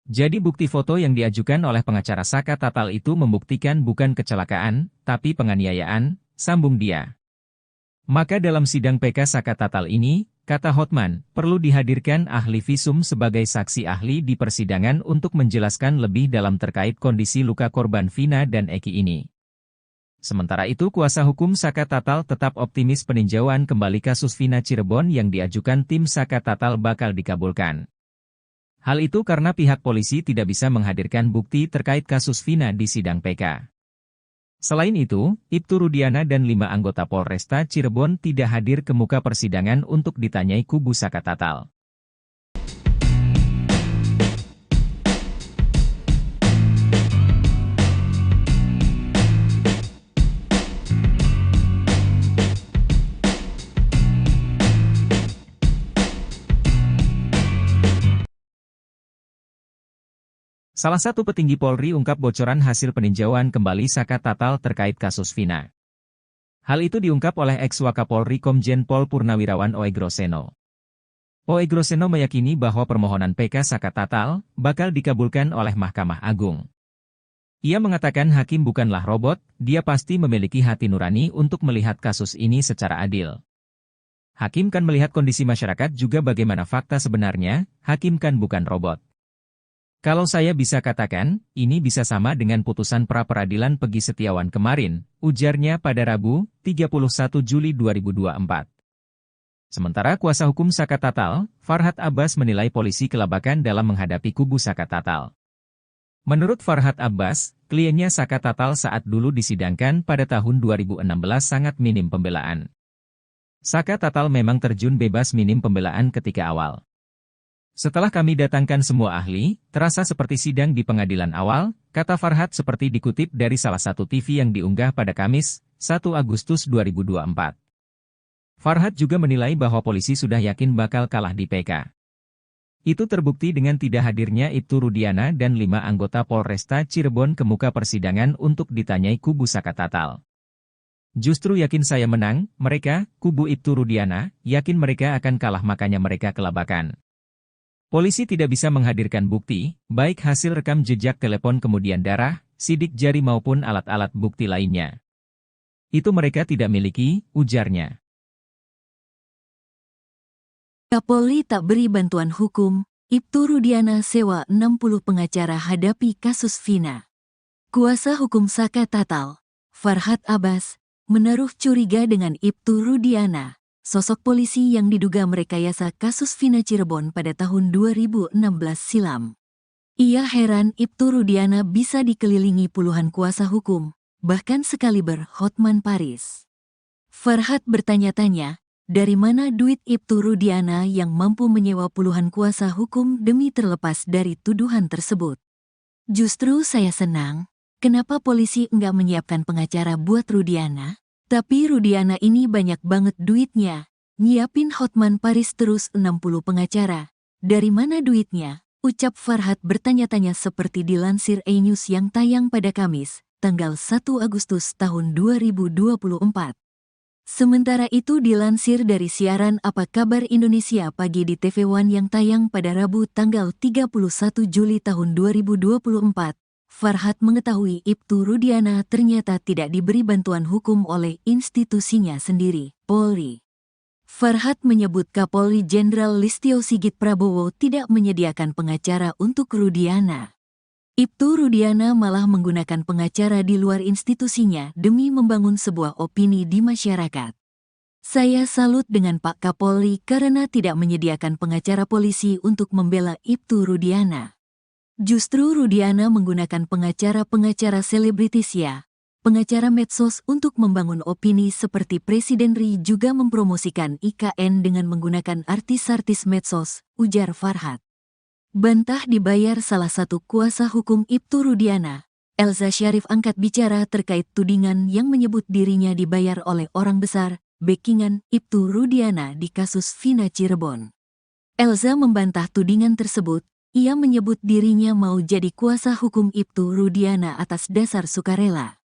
Jadi bukti foto yang diajukan oleh pengacara Saka Tatal itu membuktikan bukan kecelakaan, tapi penganiayaan, sambung dia. Maka dalam sidang PK Saka Tatal ini, kata Hotman, perlu dihadirkan ahli visum sebagai saksi ahli di persidangan untuk menjelaskan lebih dalam terkait kondisi luka korban Vina dan Eki ini. Sementara itu kuasa hukum Saka Tatal tetap optimis peninjauan kembali kasus Vina Cirebon yang diajukan tim Saka Tatal bakal dikabulkan. Hal itu karena pihak polisi tidak bisa menghadirkan bukti terkait kasus Vina di sidang PK. Selain itu, Ibtu Rudiana dan 5 anggota Polresta Cirebon tidak hadir ke muka persidangan untuk ditanyai kubu Saka Tatal. Salah satu petinggi Polri ungkap bocoran hasil peninjauan kembali Saka Tatal terkait kasus Vina. Hal itu diungkap oleh ex-Wakapolri Komjen Pol Purnawirawan Oegroseno. Oegroseno meyakini bahwa permohonan PK Saka Tatal bakal dikabulkan oleh Mahkamah Agung. Ia mengatakan hakim bukanlah robot, dia pasti memiliki hati nurani untuk melihat kasus ini secara adil. Hakim kan melihat kondisi masyarakat juga bagaimana fakta sebenarnya, hakim kan bukan robot. Kalau saya bisa katakan, ini bisa sama dengan putusan pra-peradilan Pegi Setiawan kemarin, ujarnya pada Rabu, 31 Juli 2024. Sementara kuasa hukum Saka Tatal, Farhat Abbas menilai polisi kelabakan dalam menghadapi kubu Saka Tatal. Menurut Farhat Abbas, kliennya Saka Tatal saat dulu disidangkan pada tahun 2016 sangat minim pembelaan. Saka Tatal memang terjun bebas minim pembelaan ketika awal. Setelah kami datangkan semua ahli, terasa seperti sidang di pengadilan awal, kata Farhat seperti dikutip dari salah satu TV yang diunggah pada Kamis, 1 Agustus 2024. Farhat juga menilai bahwa polisi sudah yakin bakal kalah di PK. Itu terbukti dengan tidak hadirnya Ibtu Rudiana dan 5 anggota Polresta Cirebon ke muka persidangan untuk ditanyai kubu Saka Tatal. Justru yakin saya menang, mereka, kubu Ibtu Rudiana, yakin mereka akan kalah makanya mereka kelabakan. Polisi tidak bisa menghadirkan bukti, baik hasil rekam jejak telepon kemudian darah, sidik jari maupun alat-alat bukti lainnya. Itu mereka tidak miliki, ujarnya. Kapolri tak beri bantuan hukum, Ibtu Rudiana sewa 60 pengacara hadapi kasus Vina. Kuasa hukum Saka Tatal, Farhat Abbas, menaruh curiga dengan Ibtu Rudiana. Sosok polisi yang diduga merekayasa kasus Vina Cirebon pada tahun 2016 silam. Ia heran Ibtu Rudiana bisa dikelilingi puluhan kuasa hukum, bahkan sekaliber Hotman Paris. Farhat bertanya-tanya, dari mana duit Ibtu Rudiana yang mampu menyewa puluhan kuasa hukum demi terlepas dari tuduhan tersebut? Justru saya senang, kenapa polisi enggak menyiapkan pengacara buat Rudiana? Tapi Rudiana ini banyak banget duitnya, nyiapin Hotman Paris terus 60 pengacara. Dari mana duitnya? Ucap Farhat bertanya-tanya seperti dilansir E-News yang tayang pada Kamis, tanggal 1 Agustus tahun 2024. Sementara itu dilansir dari siaran Apa Kabar Indonesia Pagi di TV One yang tayang pada Rabu tanggal 31 Juli tahun 2024, Farhat mengetahui Ibtu Rudiana ternyata tidak diberi bantuan hukum oleh institusinya sendiri, Polri. Farhat menyebut Kapolri Jenderal Listio Sigit Prabowo tidak menyediakan pengacara untuk Rudiana. Ibtu Rudiana malah menggunakan pengacara di luar institusinya demi membangun sebuah opini di masyarakat. Saya salut dengan Pak Kapolri karena tidak menyediakan pengacara polisi untuk membela Ibtu Rudiana. Justru Rudiana menggunakan pengacara-pengacara selebritis pengacara medsos untuk membangun opini seperti Presiden RI juga mempromosikan IKN dengan menggunakan artis-artis medsos, ujar Farhat. Bantah dibayar salah satu kuasa hukum Ibtu Rudiana, Elza Syarif angkat bicara terkait tudingan yang menyebut dirinya dibayar oleh orang besar, backingan Ibtu Rudiana di kasus Vina Cirebon. Elza membantah tudingan tersebut, ia menyebut dirinya mau jadi kuasa hukum Ibtu Rudiana atas dasar sukarela.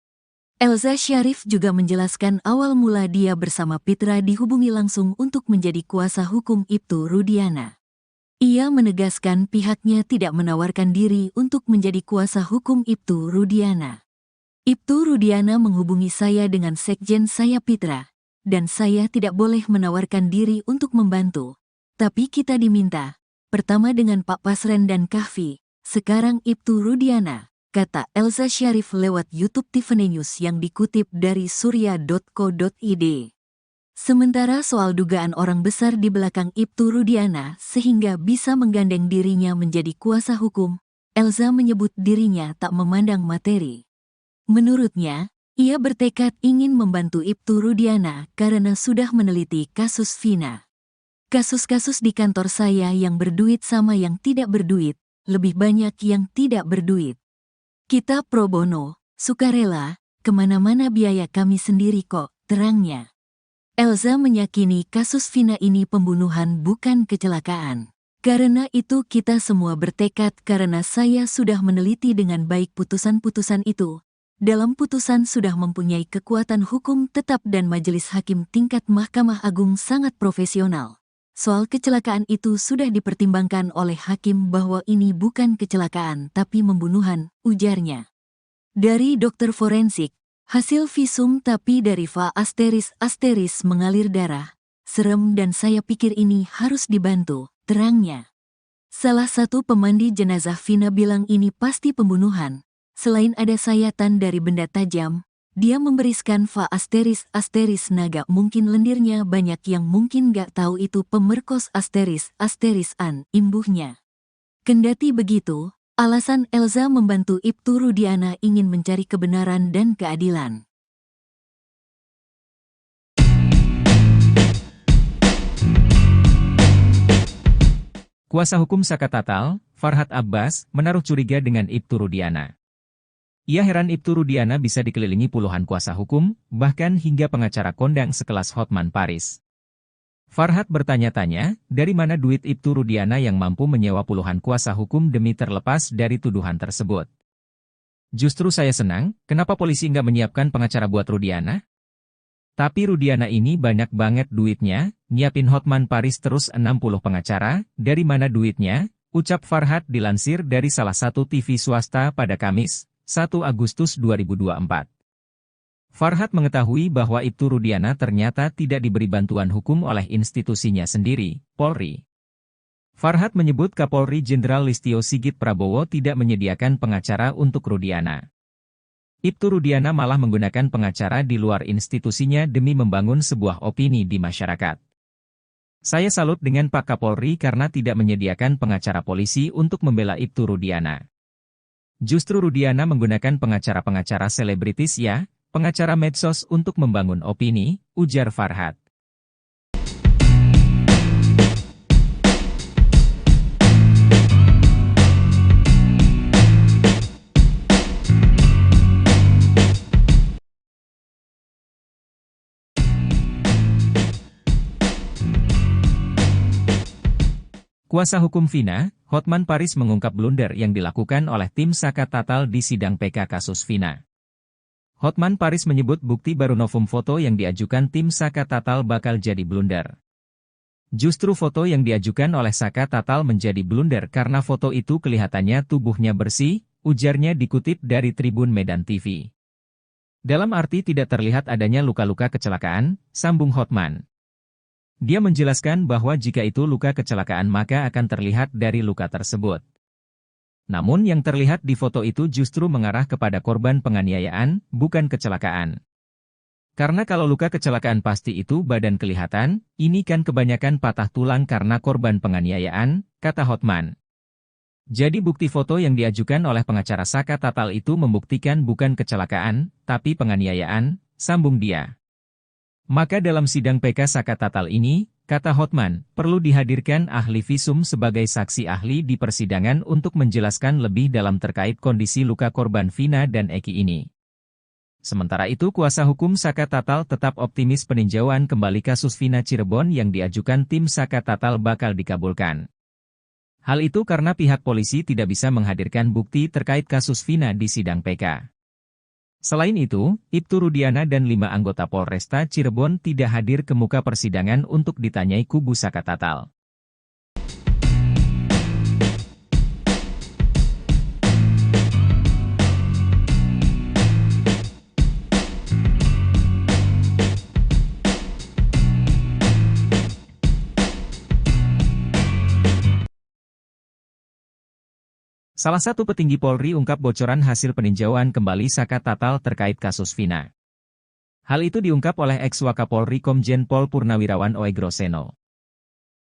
Elza Syarif juga menjelaskan awal mula dia bersama Pitra dihubungi langsung untuk menjadi kuasa hukum Ibtu Rudiana. Ia menegaskan pihaknya tidak menawarkan diri untuk menjadi kuasa hukum Ibtu Rudiana. Ibtu Rudiana menghubungi saya dengan sekjen saya Pitra, dan saya tidak boleh menawarkan diri untuk membantu. Tapi kita diminta, pertama dengan Pak Pasren dan Kahfi, sekarang Ibtu Rudiana, kata Elza Syarif lewat YouTube Tiffany News yang dikutip dari surya.co.id. Sementara soal dugaan orang besar di belakang Ibtu Rudiana sehingga bisa menggandeng dirinya menjadi kuasa hukum, Elza menyebut dirinya tak memandang materi. Menurutnya, ia bertekad ingin membantu Ibtu Rudiana karena sudah meneliti kasus Vina. Kasus-kasus di kantor saya yang berduit sama yang tidak berduit, lebih banyak yang tidak berduit. Kita pro bono, sukarela, kemana-mana biaya kami sendiri kok, terangnya. Elza meyakini kasus Vina ini pembunuhan bukan kecelakaan. Karena itu kita semua bertekad karena saya sudah meneliti dengan baik putusan-putusan itu. Dalam putusan sudah mempunyai kekuatan hukum tetap dan majelis hakim tingkat Mahkamah Agung sangat profesional. Soal kecelakaan itu sudah dipertimbangkan oleh hakim bahwa ini bukan kecelakaan tapi pembunuhan, ujarnya. Dari dokter forensik, hasil visum tapi dari va asteris mengalir darah. Serem dan saya pikir ini harus dibantu, terangnya. Salah satu pemandi jenazah Vina bilang ini pasti pembunuhan. Selain ada sayatan dari benda tajam, dia memberiskan va asteris naga mungkin lendirnya banyak yang mungkin gak tahu itu pemerkos asterisan imbuhnya. Kendati begitu, alasan Elza membantu Ibtu Rudiana ingin mencari kebenaran dan keadilan. Kuasa hukum Saka Tatal, Farhat Abbas, menaruh curiga dengan Ibtu Rudiana. Ia heran Ibtu Rudiana bisa dikelilingi puluhan kuasa hukum, bahkan hingga pengacara kondang sekelas Hotman Paris. Farhat bertanya-tanya, dari mana duit Ibtu Rudiana yang mampu menyewa puluhan kuasa hukum demi terlepas dari tuduhan tersebut. Justru saya senang, kenapa polisi nggak menyiapkan pengacara buat Rudiana? Tapi Rudiana ini banyak banget duitnya, nyiapin Hotman Paris terus 60 pengacara, dari mana duitnya? Ucap Farhat dilansir dari salah satu TV swasta pada Kamis, 1 Agustus 2024. Farhat mengetahui bahwa Ibtu Rudiana ternyata tidak diberi bantuan hukum oleh institusinya sendiri, Polri. Farhat menyebut Kapolri Jenderal Listio Sigit Prabowo tidak menyediakan pengacara untuk Rudiana. Ibtu Rudiana malah menggunakan pengacara di luar institusinya demi membangun sebuah opini di masyarakat. Saya salut dengan Pak Kapolri karena tidak menyediakan pengacara polisi untuk membela Ibtu Rudiana. Justru Rudiana menggunakan pengacara-pengacara selebritis pengacara medsos untuk membangun opini, ujar Farhat. Kuasa hukum Vina, Hotman Paris mengungkap blunder yang dilakukan oleh tim Saka Tatal di sidang PK kasus Vina. Hotman Paris menyebut bukti baru novum foto yang diajukan tim Saka Tatal bakal jadi blunder. Justru foto yang diajukan oleh Saka Tatal menjadi blunder karena foto itu kelihatannya tubuhnya bersih, ujarnya dikutip dari Tribun Medan TV. Dalam arti tidak terlihat adanya luka-luka kecelakaan, sambung Hotman. Dia menjelaskan bahwa jika itu luka kecelakaan maka akan terlihat dari luka tersebut. Namun yang terlihat di foto itu justru mengarah kepada korban penganiayaan, bukan kecelakaan. Karena kalau luka kecelakaan pasti itu badan kelihatan, ini kan kebanyakan patah tulang karena korban penganiayaan, kata Hotman. Jadi bukti foto yang diajukan oleh pengacara Saka Tatal itu membuktikan bukan kecelakaan, tapi penganiayaan, sambung dia. Maka dalam sidang PK Saka Tatal ini, kata Hotman, perlu dihadirkan ahli visum sebagai saksi ahli di persidangan untuk menjelaskan lebih dalam terkait kondisi luka korban Vina dan Eki ini. Sementara itu kuasa hukum Saka Tatal tetap optimis peninjauan kembali kasus Vina Cirebon yang diajukan tim Saka Tatal bakal dikabulkan. Hal itu karena pihak polisi tidak bisa menghadirkan bukti terkait kasus Vina di sidang PK. Selain itu, Ibtu Rudiana dan 5 anggota Polresta Cirebon tidak hadir ke muka persidangan untuk ditanyai kubu Saka Tatal. Salah satu petinggi Polri ungkap bocoran hasil peninjauan kembali Saka Tatal terkait kasus Vina. Hal itu diungkap oleh ex-Wakapolri Komjen Pol Purnawirawan Oegroseno.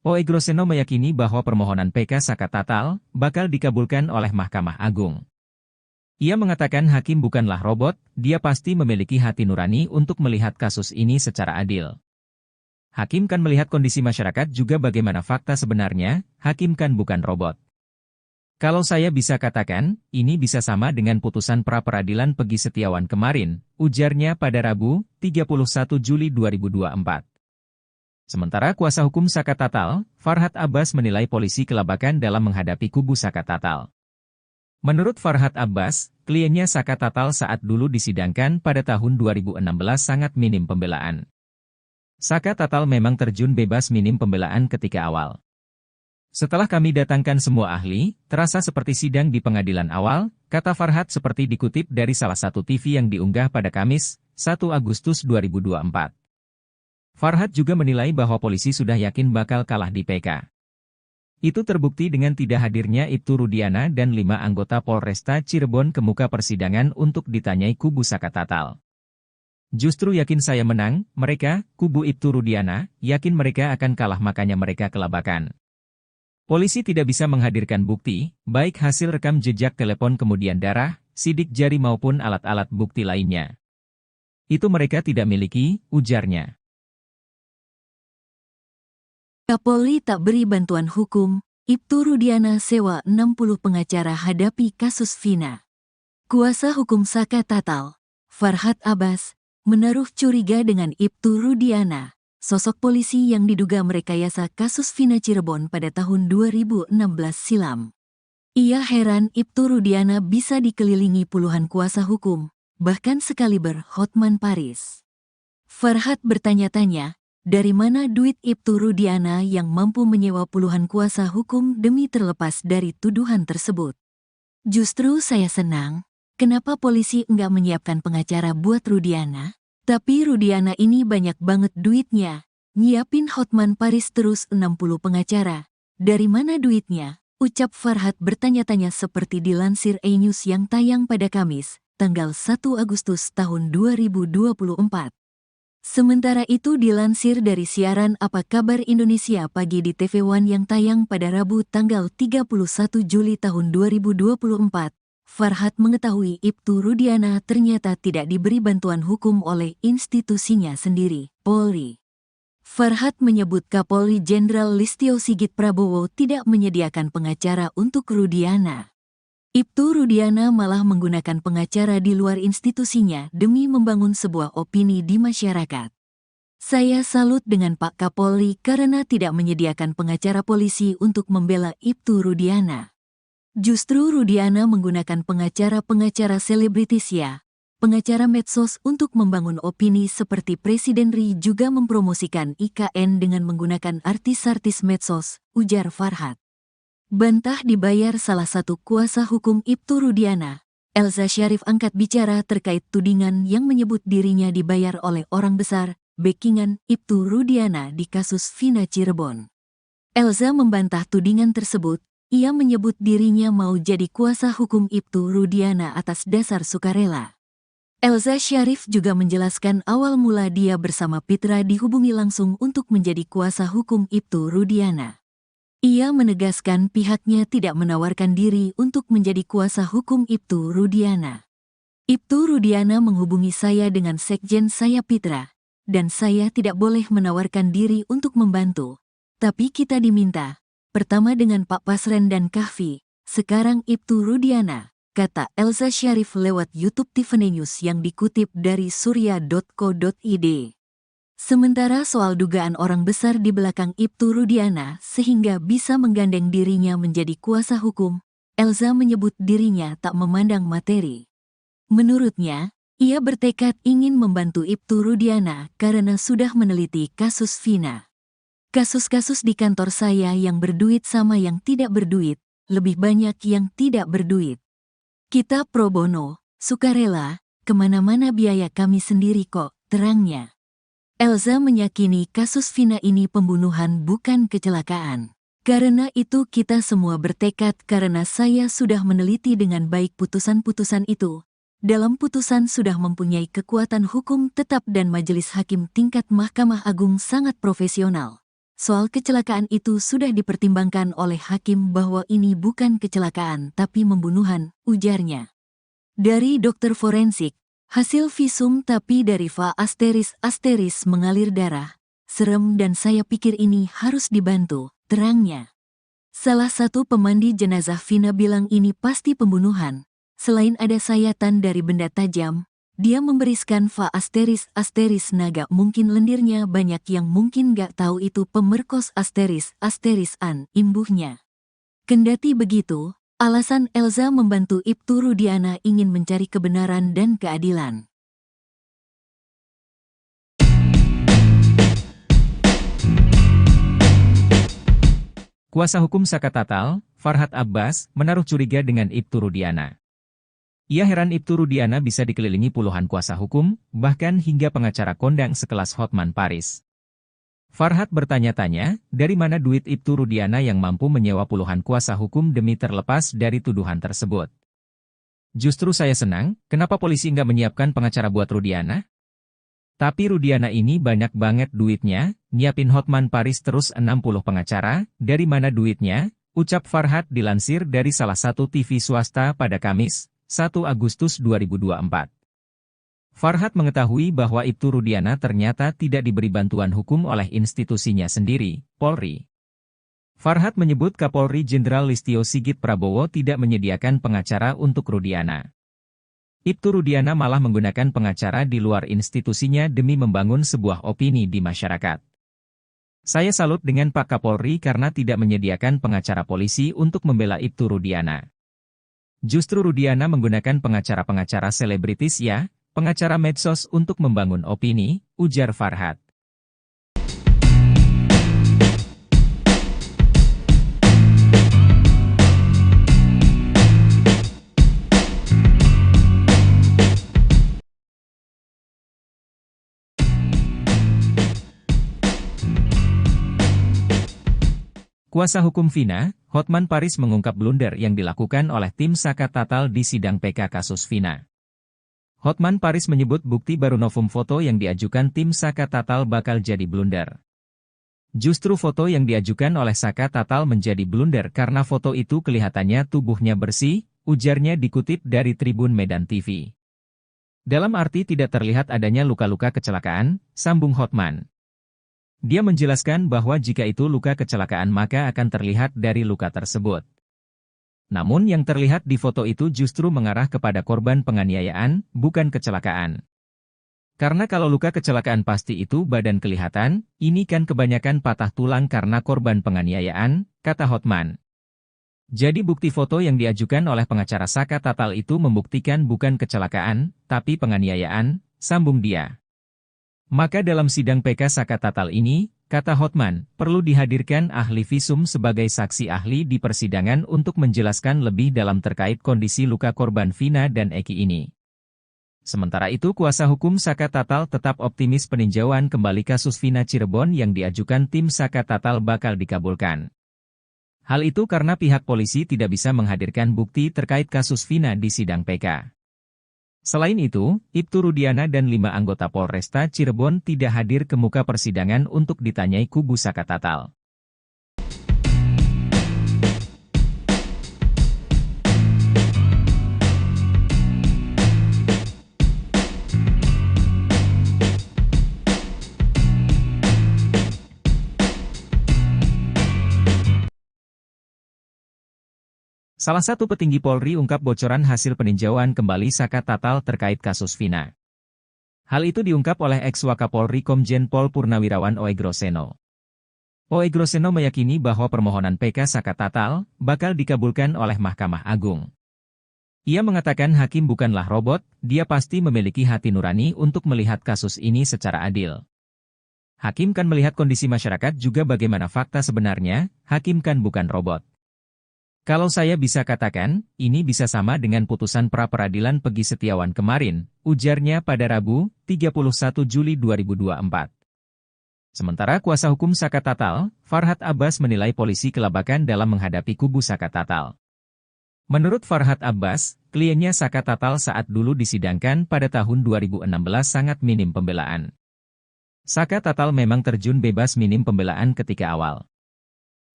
Oegroseno meyakini bahwa permohonan PK Saka Tatal bakal dikabulkan oleh Mahkamah Agung. Ia mengatakan hakim bukanlah robot, dia pasti memiliki hati nurani untuk melihat kasus ini secara adil. Hakim kan melihat kondisi masyarakat juga bagaimana fakta sebenarnya, hakim kan bukan robot. Kalau saya bisa katakan, ini bisa sama dengan putusan pra-peradilan Pegi Setiawan kemarin, ujarnya pada Rabu, 31 Juli 2024. Sementara kuasa hukum Saka Tatal, Farhad Abbas menilai polisi kelabakan dalam menghadapi kubu Saka Tatal. Menurut Farhad Abbas, kliennya Saka Tatal saat dulu disidangkan pada tahun 2016 sangat minim pembelaan. Saka Tatal memang terjun bebas minim pembelaan ketika awal. Setelah kami datangkan semua ahli, terasa seperti sidang di pengadilan awal, kata Farhad seperti dikutip dari salah satu TV yang diunggah pada Kamis, 1 Agustus 2024. Farhad juga menilai bahwa polisi sudah yakin bakal kalah di PK. Itu terbukti dengan tidak hadirnya Ibtu Rudiana dan 5 anggota Polresta Cirebon ke muka persidangan untuk ditanyai kubu Saka Tatal. Justru yakin saya menang, mereka, kubu Ibtu Rudiana, yakin mereka akan kalah makanya mereka kelabakan. Polisi tidak bisa menghadirkan bukti, baik hasil rekam jejak telepon kemudian darah, sidik jari maupun alat-alat bukti lainnya. Itu mereka tidak miliki, ujarnya. Kapolri tak beri bantuan hukum, Ibtu Rudiana sewa 60 pengacara hadapi kasus Vina. Kuasa hukum Saka Tatal, Farhad Abbas, menaruh curiga dengan Ibtu Rudiana. Sosok polisi yang diduga merekayasa kasus Vina Cirebon pada tahun 2016 silam. Ia heran Ibtu Rudiana bisa dikelilingi puluhan kuasa hukum, bahkan sekaliber Hotman Paris. Farhad bertanya-tanya, dari mana duit Ibtu Rudiana yang mampu menyewa puluhan kuasa hukum demi terlepas dari tuduhan tersebut? Justru saya senang, kenapa polisi enggak menyiapkan pengacara buat Rudiana? Tapi Rudiana ini banyak banget duitnya. Nyiapin Hotman Paris terus 60 pengacara. Dari mana duitnya? Ucap Farhad bertanya-tanya seperti dilansir E-News yang tayang pada Kamis, tanggal 1 Agustus tahun 2024. Sementara itu dilansir dari siaran Apa Kabar Indonesia Pagi di TV One yang tayang pada Rabu tanggal 31 Juli tahun 2024. Farhad mengetahui Ibtu Rudiana ternyata tidak diberi bantuan hukum oleh institusinya sendiri, Polri. Farhad menyebut Kapolri Jenderal Listio Sigit Prabowo tidak menyediakan pengacara untuk Rudiana. Ibtu Rudiana malah menggunakan pengacara di luar institusinya demi membangun sebuah opini di masyarakat. Saya salut dengan Pak Kapolri karena tidak menyediakan pengacara polisi untuk membela Ibtu Rudiana. Justru Rudiana menggunakan pengacara-pengacara selebritis ya, pengacara medsos untuk membangun opini seperti Presiden Ri juga mempromosikan IKN dengan menggunakan artis-artis medsos, ujar Farhat. Bantah dibayar salah satu kuasa hukum Ibtu Rudiana, Elza Syarif angkat bicara terkait tudingan yang menyebut dirinya dibayar oleh orang besar, backingan Ibtu Rudiana di kasus Vina Cirebon. Elza membantah tudingan tersebut. Ia menyebut dirinya mau jadi kuasa hukum Ibtu Rudiana atas dasar sukarela. Elza Syarif juga menjelaskan awal mula dia bersama Pitra dihubungi langsung untuk menjadi kuasa hukum Ibtu Rudiana. Ia menegaskan pihaknya tidak menawarkan diri untuk menjadi kuasa hukum Ibtu Rudiana. Ibtu Rudiana menghubungi saya dengan sekjen saya Pitra, dan saya tidak boleh menawarkan diri untuk membantu. Tapi kita diminta. Pertama dengan Pak Pasren dan Kahfi, sekarang Ibtu Rudiana, kata Elza Syarif lewat YouTube Tiffany News yang dikutip dari surya.co.id. Sementara soal dugaan orang besar di belakang Ibtu Rudiana sehingga bisa menggandeng dirinya menjadi kuasa hukum, Elza menyebut dirinya tak memandang materi. Menurutnya, ia bertekad ingin membantu Ibtu Rudiana karena sudah meneliti kasus Vina. Kasus-kasus di kantor saya yang berduit sama yang tidak berduit, lebih banyak yang tidak berduit. Kita pro bono, sukarela, kemana-mana biaya kami sendiri kok, terangnya. Elza meyakini kasus Vina ini pembunuhan bukan kecelakaan. Karena itu kita semua bertekad karena saya sudah meneliti dengan baik putusan-putusan itu. Dalam putusan sudah mempunyai kekuatan hukum tetap dan majelis hakim tingkat Mahkamah Agung sangat profesional. Soal kecelakaan itu sudah dipertimbangkan oleh hakim bahwa ini bukan kecelakaan tapi pembunuhan, ujarnya. Dari dokter forensik, hasil visum tapi dari Va ** mengalir darah. Serem dan saya pikir ini harus dibantu, terangnya. Salah satu pemandi jenazah Vina bilang ini pasti pembunuhan. Selain ada sayatan dari benda tajam, dia memberiskan Va ** naga mungkin lendirnya banyak yang mungkin gak tahu itu pemerkos ** an, imbuhnya. Kendati begitu, alasan Elza membantu Ibtu Rudiana ingin mencari kebenaran dan keadilan. Kuasa hukum Saka Tatal, Farhat Abbas, menaruh curiga dengan Ibtu Rudiana. Ia heran Ibtu Rudiana bisa dikelilingi puluhan kuasa hukum, bahkan hingga pengacara kondang sekelas Hotman Paris. Farhat bertanya-tanya, dari mana duit Ibtu Rudiana yang mampu menyewa puluhan kuasa hukum demi terlepas dari tuduhan tersebut. Justru saya senang, kenapa polisi nggak menyiapkan pengacara buat Rudiana? Tapi Rudiana ini banyak banget duitnya, nyiapin Hotman Paris terus 60 pengacara, dari mana duitnya? Ucap Farhat dilansir dari salah satu TV swasta pada Kamis, 1 Agustus 2024. Farhat mengetahui bahwa Ibtu Rudiana ternyata tidak diberi bantuan hukum oleh institusinya sendiri, Polri. Farhat menyebut Kapolri Jenderal Listio Sigit Prabowo tidak menyediakan pengacara untuk Rudiana. Ibtu Rudiana malah menggunakan pengacara di luar institusinya demi membangun sebuah opini di masyarakat. Saya salut dengan Pak Kapolri karena tidak menyediakan pengacara polisi untuk membela Ibtu Rudiana. Justru Rudiana menggunakan pengacara-pengacara selebritis ya, pengacara medsos untuk membangun opini, ujar Farhat. Kuasa hukum Vina, Hotman Paris mengungkap blunder yang dilakukan oleh tim Saka Tatal di sidang PK kasus Vina. Hotman Paris menyebut bukti baru novum foto yang diajukan tim Saka Tatal bakal jadi blunder. Justru foto yang diajukan oleh Saka Tatal menjadi blunder karena foto itu kelihatannya tubuhnya bersih, ujarnya dikutip dari Tribun Medan TV. Dalam arti tidak terlihat adanya luka-luka kecelakaan, sambung Hotman. Dia menjelaskan bahwa jika itu luka kecelakaan maka akan terlihat dari luka tersebut. Namun yang terlihat di foto itu justru mengarah kepada korban penganiayaan, bukan kecelakaan. Karena kalau luka kecelakaan pasti itu badan kelihatan, ini kan kebanyakan patah tulang karena korban penganiayaan, kata Hotman. Jadi bukti foto yang diajukan oleh pengacara Saka Tatal itu membuktikan bukan kecelakaan, tapi penganiayaan, sambung dia. Maka dalam sidang PK Saka Tatal ini, kata Hotman, perlu dihadirkan ahli visum sebagai saksi ahli di persidangan untuk menjelaskan lebih dalam terkait kondisi luka korban Vina dan Eki ini. Sementara itu kuasa hukum Saka Tatal tetap optimis peninjauan kembali kasus Vina Cirebon yang diajukan tim Saka Tatal bakal dikabulkan. Hal itu karena pihak polisi tidak bisa menghadirkan bukti terkait kasus Vina di sidang PK. Selain itu, Ibtu Rudiana dan 5 anggota Polresta Cirebon tidak hadir ke muka persidangan untuk ditanyai kubu Saka Tatal. Salah satu petinggi Polri ungkap bocoran hasil peninjauan kembali Saka Tatal terkait kasus Vina. Hal itu diungkap oleh ex-Wakapolri Komjen Pol Purnawirawan Oegroseno. Oegroseno meyakini bahwa permohonan PK Saka Tatal bakal dikabulkan oleh Mahkamah Agung. Ia mengatakan hakim bukanlah robot, dia pasti memiliki hati nurani untuk melihat kasus ini secara adil. Hakim kan melihat kondisi masyarakat juga bagaimana fakta sebenarnya, hakim kan bukan robot. Kalau saya bisa katakan, ini bisa sama dengan putusan pra-peradilan Pegi Setiawan kemarin, ujarnya pada Rabu, 31 Juli 2024. Sementara kuasa hukum Saka Tatal, Farhad Abbas menilai polisi kelabakan dalam menghadapi kubu Saka Tatal. Menurut Farhad Abbas, kliennya Saka Tatal saat dulu disidangkan pada tahun 2016 sangat minim pembelaan. Saka Tatal memang terjun bebas minim pembelaan ketika awal.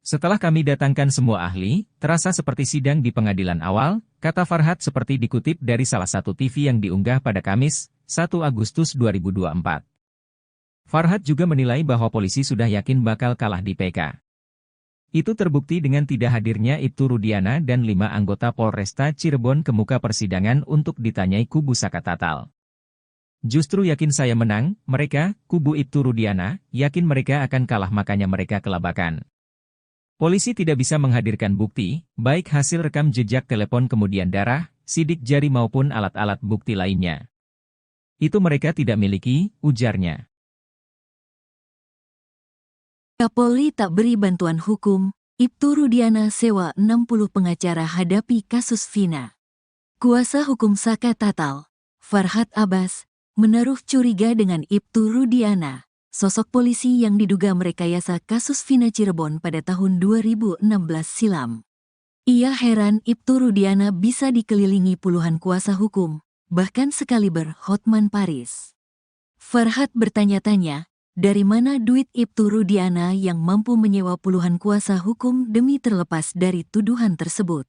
Setelah kami datangkan semua ahli, terasa seperti sidang di pengadilan awal, kata Farhad seperti dikutip dari salah satu TV yang diunggah pada Kamis, 1 Agustus 2024. Farhad juga menilai bahwa polisi sudah yakin bakal kalah di PK. Itu terbukti dengan tidak hadirnya Ibtu Rudiana dan 5 anggota Polresta Cirebon ke muka persidangan untuk ditanyai kubu Saka Tatal. Justru yakin saya menang, mereka, kubu Ibtu Rudiana, yakin mereka akan kalah makanya mereka kelabakan. Polisi tidak bisa menghadirkan bukti, baik hasil rekam jejak telepon kemudian darah, sidik jari maupun alat-alat bukti lainnya. Itu mereka tidak miliki, ujarnya. Kapolri tak beri bantuan hukum, Ibtu Rudiana sewa 60 pengacara hadapi kasus Vina. Kuasa hukum Saka Tatal, Farhad Abbas, menaruh curiga dengan Ibtu Rudiana, sosok polisi yang diduga merekayasa kasus Vina Cirebon pada tahun 2016 silam. Ia heran Ibtu Rudiana bisa dikelilingi puluhan kuasa hukum, bahkan sekaliber Hotman Paris. Farhad bertanya-tanya, dari mana duit Ibtu Rudiana yang mampu menyewa puluhan kuasa hukum demi terlepas dari tuduhan tersebut?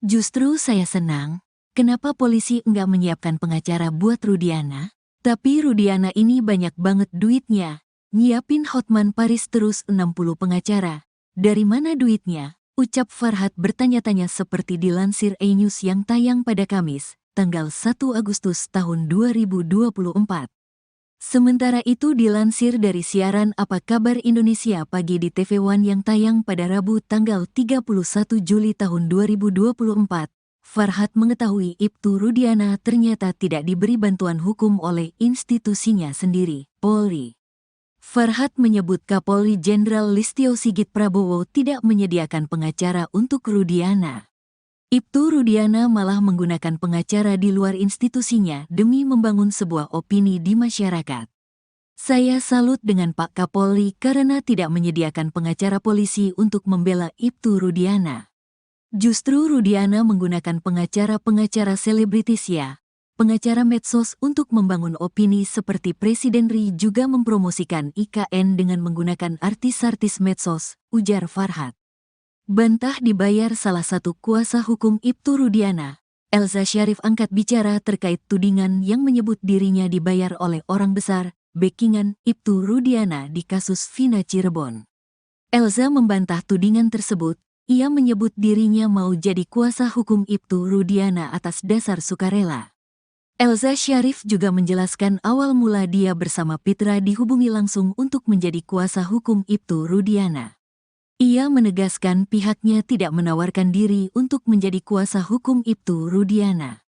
Justru saya senang, kenapa polisi enggak menyiapkan pengacara buat Rudiana? Tapi Rudiana ini banyak banget duitnya, nyiapin Hotman Paris terus 60 pengacara. Dari mana duitnya? Ucap Farhad bertanya-tanya seperti dilansir E-News yang tayang pada Kamis, tanggal 1 Agustus tahun 2024. Sementara itu dilansir dari siaran Apa Kabar Indonesia Pagi di TV One yang tayang pada Rabu tanggal 31 Juli tahun 2024. Farhad mengetahui Ibtu Rudiana ternyata tidak diberi bantuan hukum oleh institusinya sendiri, Polri. Farhad menyebut Kapolri Jenderal Listio Sigit Prabowo tidak menyediakan pengacara untuk Rudiana. Ibtu Rudiana malah menggunakan pengacara di luar institusinya demi membangun sebuah opini di masyarakat. Saya salut dengan Pak Kapolri karena tidak menyediakan pengacara polisi untuk membela Ibtu Rudiana. Justru Rudiana menggunakan pengacara-pengacara selebritis ya, pengacara medsos untuk membangun opini seperti Presiden RI juga mempromosikan IKN dengan menggunakan artis-artis medsos, ujar Farhad. Bantah dibayar salah satu kuasa hukum Ibtu Rudiana, Elza Syarif angkat bicara terkait tudingan yang menyebut dirinya dibayar oleh orang besar, backingan Ibtu Rudiana di kasus Vina Cirebon. Elza membantah tudingan tersebut. Ia menyebut dirinya mau jadi kuasa hukum Ibtu Rudiana atas dasar sukarela. Elza Syarif juga menjelaskan awal mula dia bersama Pitra dihubungi langsung untuk menjadi kuasa hukum Ibtu Rudiana. Ia menegaskan pihaknya tidak menawarkan diri untuk menjadi kuasa hukum Ibtu Rudiana.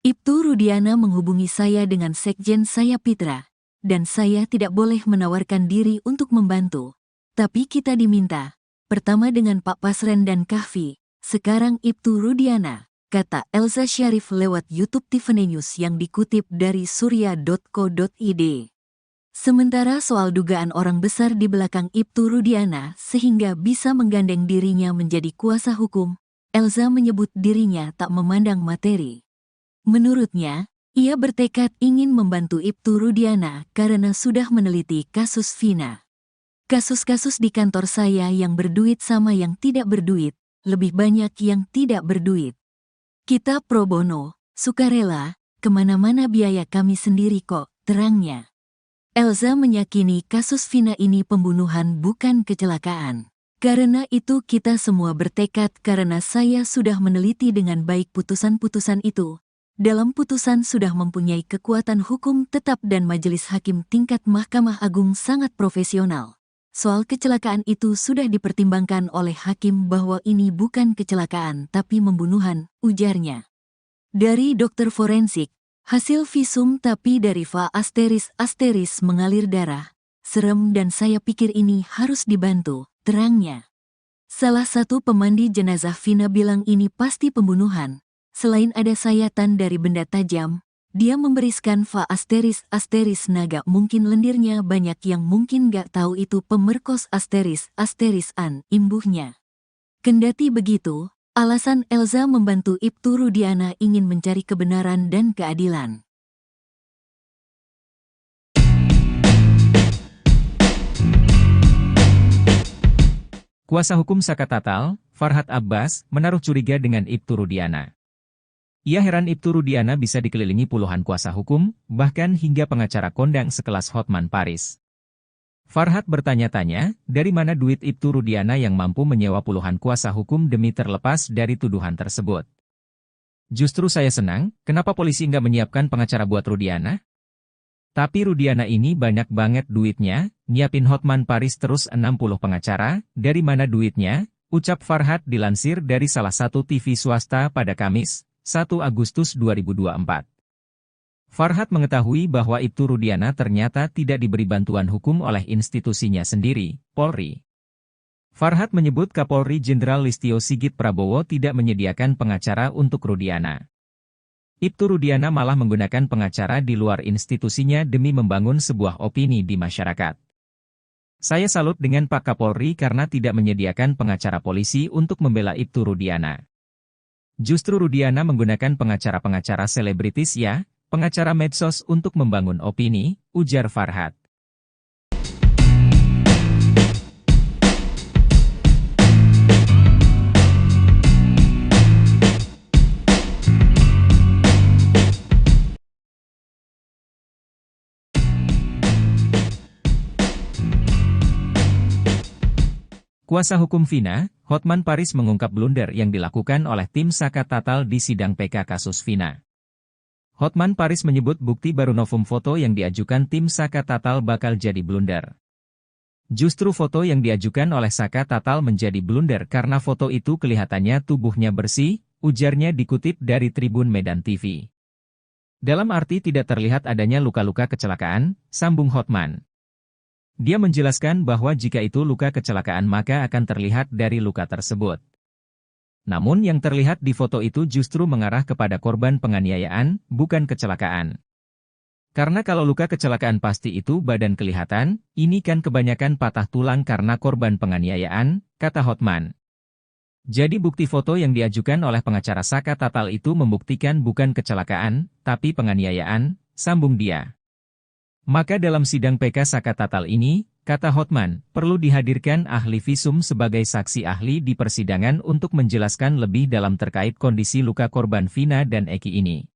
Ibtu Rudiana menghubungi saya dengan sekjen saya Pitra, dan saya tidak boleh menawarkan diri untuk membantu. Tapi kita diminta, pertama dengan Pak Pasren dan Kahfi, sekarang Ibtu Rudiana, kata Elza Syarif lewat YouTube Tiffany News yang dikutip dari surya.co.id. Sementara soal dugaan orang besar di belakang Ibtu Rudiana sehingga bisa menggandeng dirinya menjadi kuasa hukum, Elza menyebut dirinya tak memandang materi. Menurutnya, ia bertekad ingin membantu Ibtu Rudiana karena sudah meneliti kasus Vina. Kasus-kasus di kantor saya yang berduit sama yang tidak berduit, lebih banyak yang tidak berduit. Kita pro bono, sukarela, kemana-mana biaya kami sendiri kok, terangnya. Elza meyakini kasus Vina ini pembunuhan bukan kecelakaan. Karena itu kita semua bertekad karena saya sudah meneliti dengan baik putusan-putusan itu. Dalam putusan sudah mempunyai kekuatan hukum tetap dan majelis hakim tingkat Mahkamah Agung sangat profesional. Soal kecelakaan itu sudah dipertimbangkan oleh hakim bahwa ini bukan kecelakaan tapi pembunuhan, ujarnya. Dari dokter forensik, hasil visum tapi dari Va ** mengalir darah. Serem dan saya pikir ini harus dibantu, terangnya. Salah satu pemandi jenazah Vina bilang ini pasti pembunuhan. Selain ada sayatan dari benda tajam, dia memberiskan Va ** naga mungkin lendirnya banyak yang mungkin gak tahu itu pemerkos ** an, imbuhnya. Kendati begitu, alasan Elza membantu Ibtu Rudiana ingin mencari kebenaran dan keadilan. Kuasa hukum Saka Tatal, Farhad Abbas, menaruh curiga dengan Ibtu Rudiana. Ia heran Ibtu Rudiana bisa dikelilingi puluhan kuasa hukum, bahkan hingga pengacara kondang sekelas Hotman Paris. Farhad bertanya-tanya, dari mana duit Ibtu Rudiana yang mampu menyewa puluhan kuasa hukum demi terlepas dari tuduhan tersebut. Justru saya senang, kenapa polisi nggak menyiapkan pengacara buat Rudiana? Tapi Rudiana ini banyak banget duitnya, nyiapin Hotman Paris terus 60 pengacara, dari mana duitnya? Ucap Farhad dilansir dari salah satu TV swasta pada Kamis, 1 Agustus 2024. Farhad mengetahui bahwa Ibtu Rudiana ternyata tidak diberi bantuan hukum oleh institusinya sendiri, Polri. Farhad menyebut Kapolri Jenderal Listio Sigit Prabowo tidak menyediakan pengacara untuk Rudiana. Ibtu Rudiana malah menggunakan pengacara di luar institusinya demi membangun sebuah opini di masyarakat. Saya salut dengan Pak Kapolri karena tidak menyediakan pengacara polisi untuk membela Ibtu Rudiana. Justru Rudiana menggunakan pengacara-pengacara selebritis ya, pengacara medsos untuk membangun opini, ujar Farhad. Kuasa hukum Vina, Hotman Paris mengungkap blunder yang dilakukan oleh tim Saka Tatal di sidang PK kasus Vina. Hotman Paris menyebut bukti baru novum foto yang diajukan tim Saka Tatal bakal jadi blunder. Justru foto yang diajukan oleh Saka Tatal menjadi blunder karena foto itu kelihatannya tubuhnya bersih, ujarnya dikutip dari Tribun Medan TV. Dalam arti tidak terlihat adanya luka-luka kecelakaan, sambung Hotman. Dia menjelaskan bahwa jika itu luka kecelakaan maka akan terlihat dari luka tersebut. Namun yang terlihat di foto itu justru mengarah kepada korban penganiayaan, bukan kecelakaan. Karena kalau luka kecelakaan pasti itu badan kelihatan, ini kan kebanyakan patah tulang karena korban penganiayaan, kata Hotman. Jadi bukti foto yang diajukan oleh pengacara Saka Tatal itu membuktikan bukan kecelakaan, tapi penganiayaan, sambung dia. Maka dalam sidang PK Saka Tatal ini, kata Hotman, perlu dihadirkan ahli visum sebagai saksi ahli di persidangan untuk menjelaskan lebih dalam terkait kondisi luka korban Vina dan Eki ini.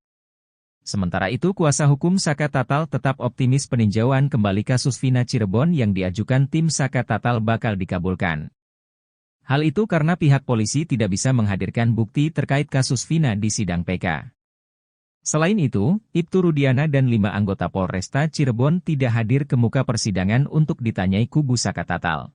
Sementara itu kuasa hukum Saka Tatal tetap optimis peninjauan kembali kasus Vina Cirebon yang diajukan tim Saka Tatal bakal dikabulkan. Hal itu karena pihak polisi tidak bisa menghadirkan bukti terkait kasus Vina di sidang PK. Selain itu, Ibtu Rudiana dan 5 anggota Polresta Cirebon tidak hadir ke muka persidangan untuk ditanyai kubu Saka Tatal.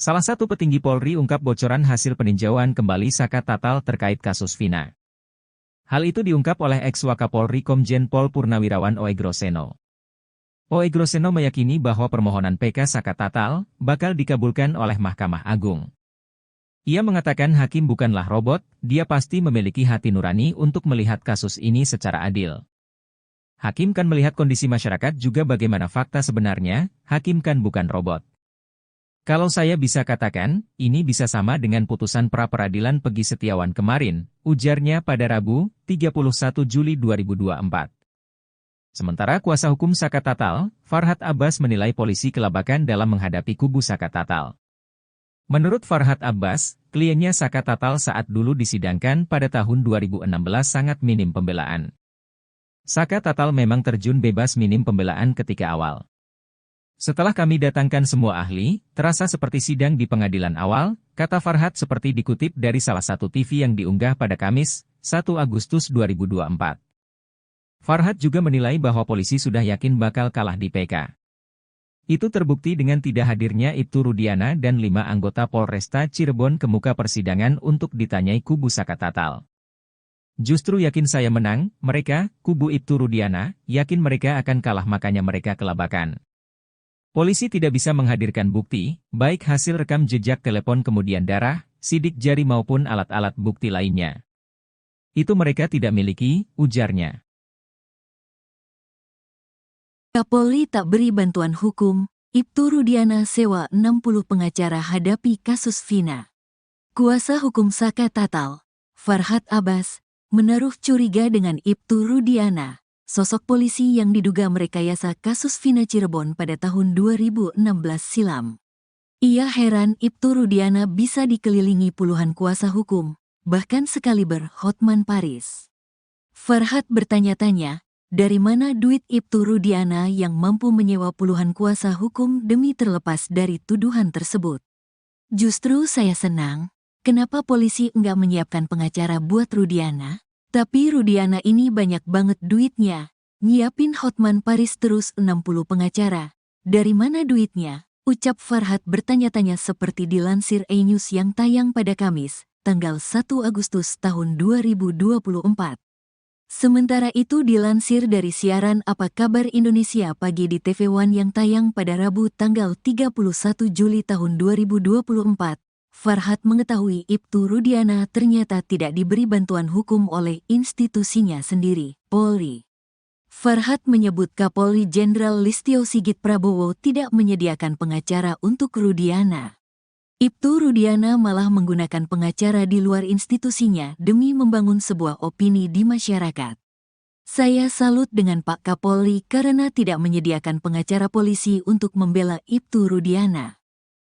Salah satu petinggi Polri ungkap bocoran hasil peninjauan kembali Saka Tatal terkait kasus Vina. Hal itu diungkap oleh ex-Wakapolri Komjen Pol Purnawirawan Oegroseno. Oegroseno meyakini bahwa permohonan PK Saka Tatal bakal dikabulkan oleh Mahkamah Agung. Ia mengatakan hakim bukanlah robot, dia pasti memiliki hati nurani untuk melihat kasus ini secara adil. Hakim kan melihat kondisi masyarakat juga bagaimana fakta sebenarnya, hakim kan bukan robot. Kalau saya bisa katakan, ini bisa sama dengan putusan pra-peradilan Pegi Setiawan kemarin, ujarnya pada Rabu, 31 Juli 2024. Sementara kuasa hukum Saka Tatal, Farhad Abbas menilai polisi kelabakan dalam menghadapi kubu Saka Tatal. Menurut Farhad Abbas, kliennya Saka Tatal saat dulu disidangkan pada tahun 2016 sangat minim pembelaan. Saka Tatal memang terjun bebas minim pembelaan ketika awal. Setelah kami datangkan semua ahli, terasa seperti sidang di pengadilan awal, kata Farhad seperti dikutip dari salah satu TV yang diunggah pada Kamis, 1 Agustus 2024. Farhad juga menilai bahwa polisi sudah yakin bakal kalah di PK. Itu terbukti dengan tidak hadirnya Ibtu Rudiana dan 5 anggota Polresta Cirebon ke muka persidangan untuk ditanyai kubu Saka Tatal. Justru yakin saya menang, mereka, kubu Ibtu Rudiana, yakin mereka akan kalah makanya mereka kelabakan. Polisi tidak bisa menghadirkan bukti, baik hasil rekam jejak telepon kemudian darah, sidik jari maupun alat-alat bukti lainnya. Itu mereka tidak miliki, ujarnya. Kapolri tak beri bantuan hukum, Ibtu Rudiana sewa 60 pengacara hadapi kasus Vina. Kuasa hukum Saka Tatal, Farhad Abbas, menaruh curiga dengan Ibtu Rudiana, sosok polisi yang diduga merekayasa kasus Vina Cirebon pada tahun 2016 silam. Ia heran Ibtu Rudiana bisa dikelilingi puluhan kuasa hukum, bahkan sekaliber Hotman Paris. Farhad bertanya-tanya, dari mana duit Ibtu Rudiana yang mampu menyewa puluhan kuasa hukum demi terlepas dari tuduhan tersebut? Justru saya senang, kenapa polisi enggak menyiapkan pengacara buat Rudiana? Tapi Rudiana ini banyak banget duitnya, nyiapin Hotman Paris terus 60 pengacara. Dari mana duitnya? Ucap Farhad bertanya-tanya seperti dilansir E-News yang tayang pada Kamis, tanggal 1 Agustus tahun 2024. Sementara itu dilansir dari siaran Apa Kabar Indonesia Pagi di TV One yang tayang pada Rabu tanggal 31 Juli tahun 2024. Farhad mengetahui Ibtu Rudiana ternyata tidak diberi bantuan hukum oleh institusinya sendiri, Polri. Farhad menyebut Kapolri Jenderal Listio Sigit Prabowo tidak menyediakan pengacara untuk Rudiana. Ibtu Rudiana malah menggunakan pengacara di luar institusinya demi membangun sebuah opini di masyarakat. Saya salut dengan Pak Kapolri karena tidak menyediakan pengacara polisi untuk membela Ibtu Rudiana.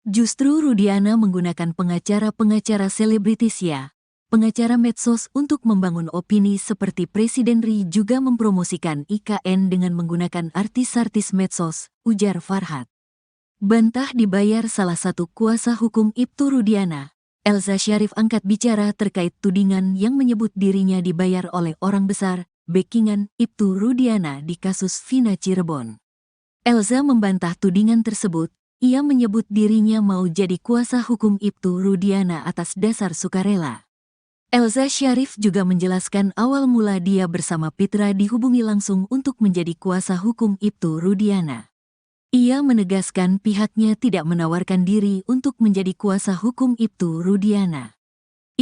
Justru Rudiana menggunakan pengacara-pengacara selebritis ya, pengacara medsos untuk membangun opini seperti Presiden RI juga mempromosikan IKN dengan menggunakan artis-artis medsos, ujar Farhad. Bantah dibayar salah satu kuasa hukum Ibtu Rudiana, Elza Syarif angkat bicara terkait tudingan yang menyebut dirinya dibayar oleh orang besar, backingan Ibtu Rudiana di kasus Vina Cirebon. Elza membantah tudingan tersebut. Ia menyebut dirinya mau jadi kuasa hukum Ibtu Rudiana atas dasar sukarela. Elza Syarif juga menjelaskan awal mula dia bersama Pitra dihubungi langsung untuk menjadi kuasa hukum Ibtu Rudiana. Ia menegaskan pihaknya tidak menawarkan diri untuk menjadi kuasa hukum Ibtu Rudiana.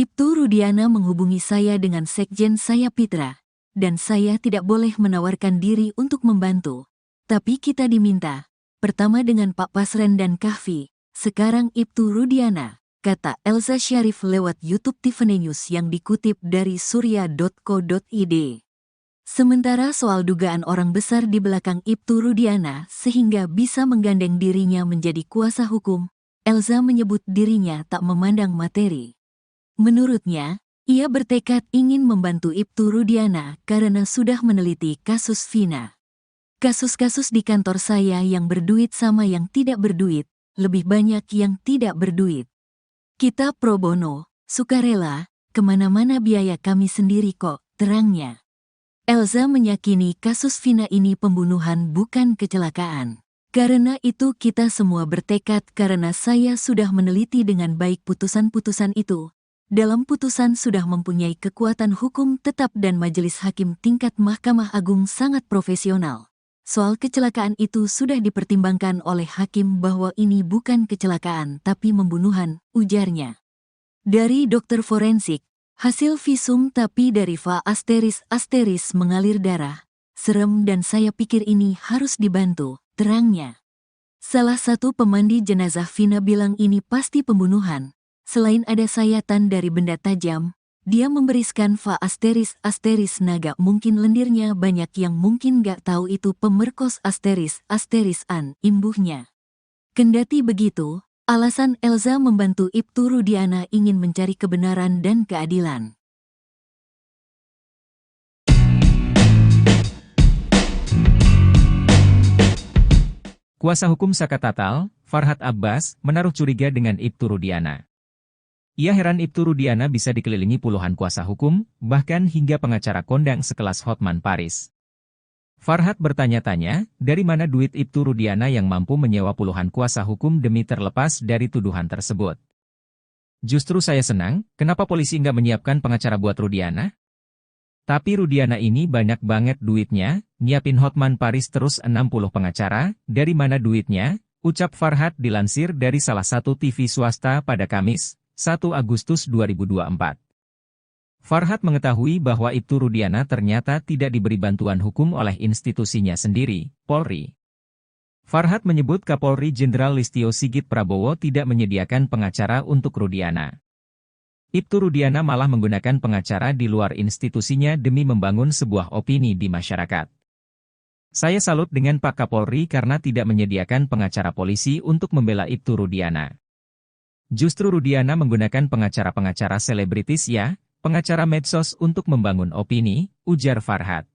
Ibtu Rudiana menghubungi saya dengan sekjen saya Pitra, dan saya tidak boleh menawarkan diri untuk membantu. Tapi kita diminta. Pertama dengan Pak Pasren dan Kahfi, sekarang Ibtu Rudiana, kata Elza Syarif lewat YouTube Tiffany News yang dikutip dari surya.co.id. Sementara soal dugaan orang besar di belakang Ibtu Rudiana sehingga bisa menggandeng dirinya menjadi kuasa hukum, Elza menyebut dirinya tak memandang materi. Menurutnya, Ia bertekad ingin membantu Ibtu Rudiana karena sudah meneliti kasus Vina. Kasus-kasus di kantor saya yang berduit sama yang tidak berduit, lebih banyak yang tidak berduit. Kita pro bono, sukarela, kemana-mana biaya kami sendiri kok, terangnya. Elza meyakini kasus Vina ini pembunuhan bukan kecelakaan. Karena itu kita semua bertekad karena saya sudah meneliti dengan baik putusan-putusan itu. Dalam putusan sudah mempunyai kekuatan hukum tetap dan majelis hakim tingkat Mahkamah Agung sangat profesional. Soal kecelakaan itu sudah dipertimbangkan oleh hakim bahwa ini bukan kecelakaan tapi pembunuhan, ujarnya. Dari dokter forensik, hasil visum tapi dari va asteris mengalir darah. Serem dan saya pikir ini harus dibantu, terangnya. Salah satu pemandi jenazah Vina bilang ini pasti pembunuhan. Selain ada sayatan dari benda tajam, dia memberiskan va asteris naga mungkin lendirnya banyak yang mungkin gak tahu itu pemerkos asterisan imbuhnya. Kendati begitu, alasan Elza membantu Ibtu Rudiana ingin mencari kebenaran dan keadilan. Kuasa hukum Saka Tatal, Farhad Abbas, menaruh curiga dengan Ibtu Rudiana. Ia heran Ibtu Rudiana bisa dikelilingi puluhan kuasa hukum, bahkan hingga pengacara kondang sekelas Hotman Paris. Farhad bertanya-tanya, dari mana duit Ibtu Rudiana yang mampu menyewa puluhan kuasa hukum demi terlepas dari tuduhan tersebut. Justru saya senang, kenapa polisi nggak menyiapkan pengacara buat Rudiana? Tapi Rudiana ini banyak banget duitnya, nyiapin Hotman Paris terus 60 pengacara, dari mana duitnya? Ucap Farhad dilansir dari salah satu TV swasta pada Kamis, 1 Agustus 2024. Farhad mengetahui bahwa Ibtu Rudiana ternyata tidak diberi bantuan hukum oleh institusinya sendiri, Polri. Farhad menyebut Kapolri Jenderal Listio Sigit Prabowo tidak menyediakan pengacara untuk Rudiana. Ibtu Rudiana malah menggunakan pengacara di luar institusinya demi membangun sebuah opini di masyarakat. Saya salut dengan Pak Kapolri karena tidak menyediakan pengacara polisi untuk membela Ibtu Rudiana. Justru Rudiana menggunakan pengacara-pengacara selebritis ya, pengacara medsos untuk membangun opini, ujar Farhad.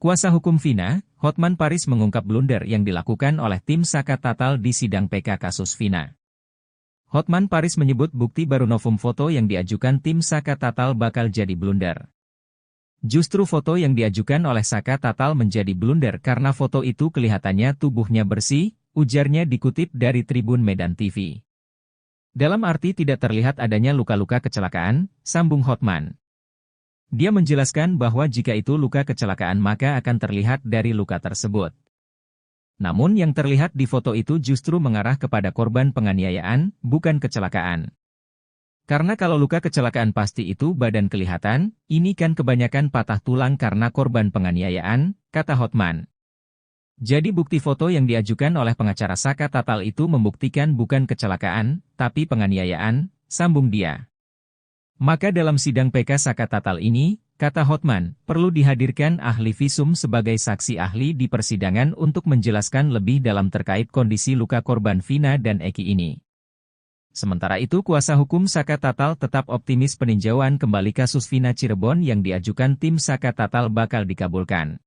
Kuasa hukum Vina, Hotman Paris mengungkap blunder yang dilakukan oleh tim Saka Tatal di sidang PK kasus Vina. Hotman Paris menyebut bukti baru novum foto yang diajukan tim Saka Tatal bakal jadi blunder. Justru foto yang diajukan oleh Saka Tatal menjadi blunder karena foto itu kelihatannya tubuhnya bersih, ujarnya dikutip dari Tribun Medan TV. Dalam arti tidak terlihat adanya luka-luka kecelakaan, sambung Hotman. Dia menjelaskan bahwa jika itu luka kecelakaan maka akan terlihat dari luka tersebut. Namun yang terlihat di foto itu justru mengarah kepada korban penganiayaan, bukan kecelakaan. Karena kalau luka kecelakaan pasti itu badan kelihatan, ini kan kebanyakan patah tulang karena korban penganiayaan, kata Hotman. Jadi bukti foto yang diajukan oleh pengacara Saka Tatal itu membuktikan bukan kecelakaan, tapi penganiayaan, sambung dia. Maka dalam sidang PK Saka Tatal ini, kata Hotman, perlu dihadirkan ahli visum sebagai saksi ahli di persidangan untuk menjelaskan lebih dalam terkait kondisi luka korban Vina dan Eki ini. Sementara itu kuasa hukum Saka Tatal tetap optimis peninjauan kembali kasus Vina Cirebon yang diajukan tim Saka Tatal bakal dikabulkan.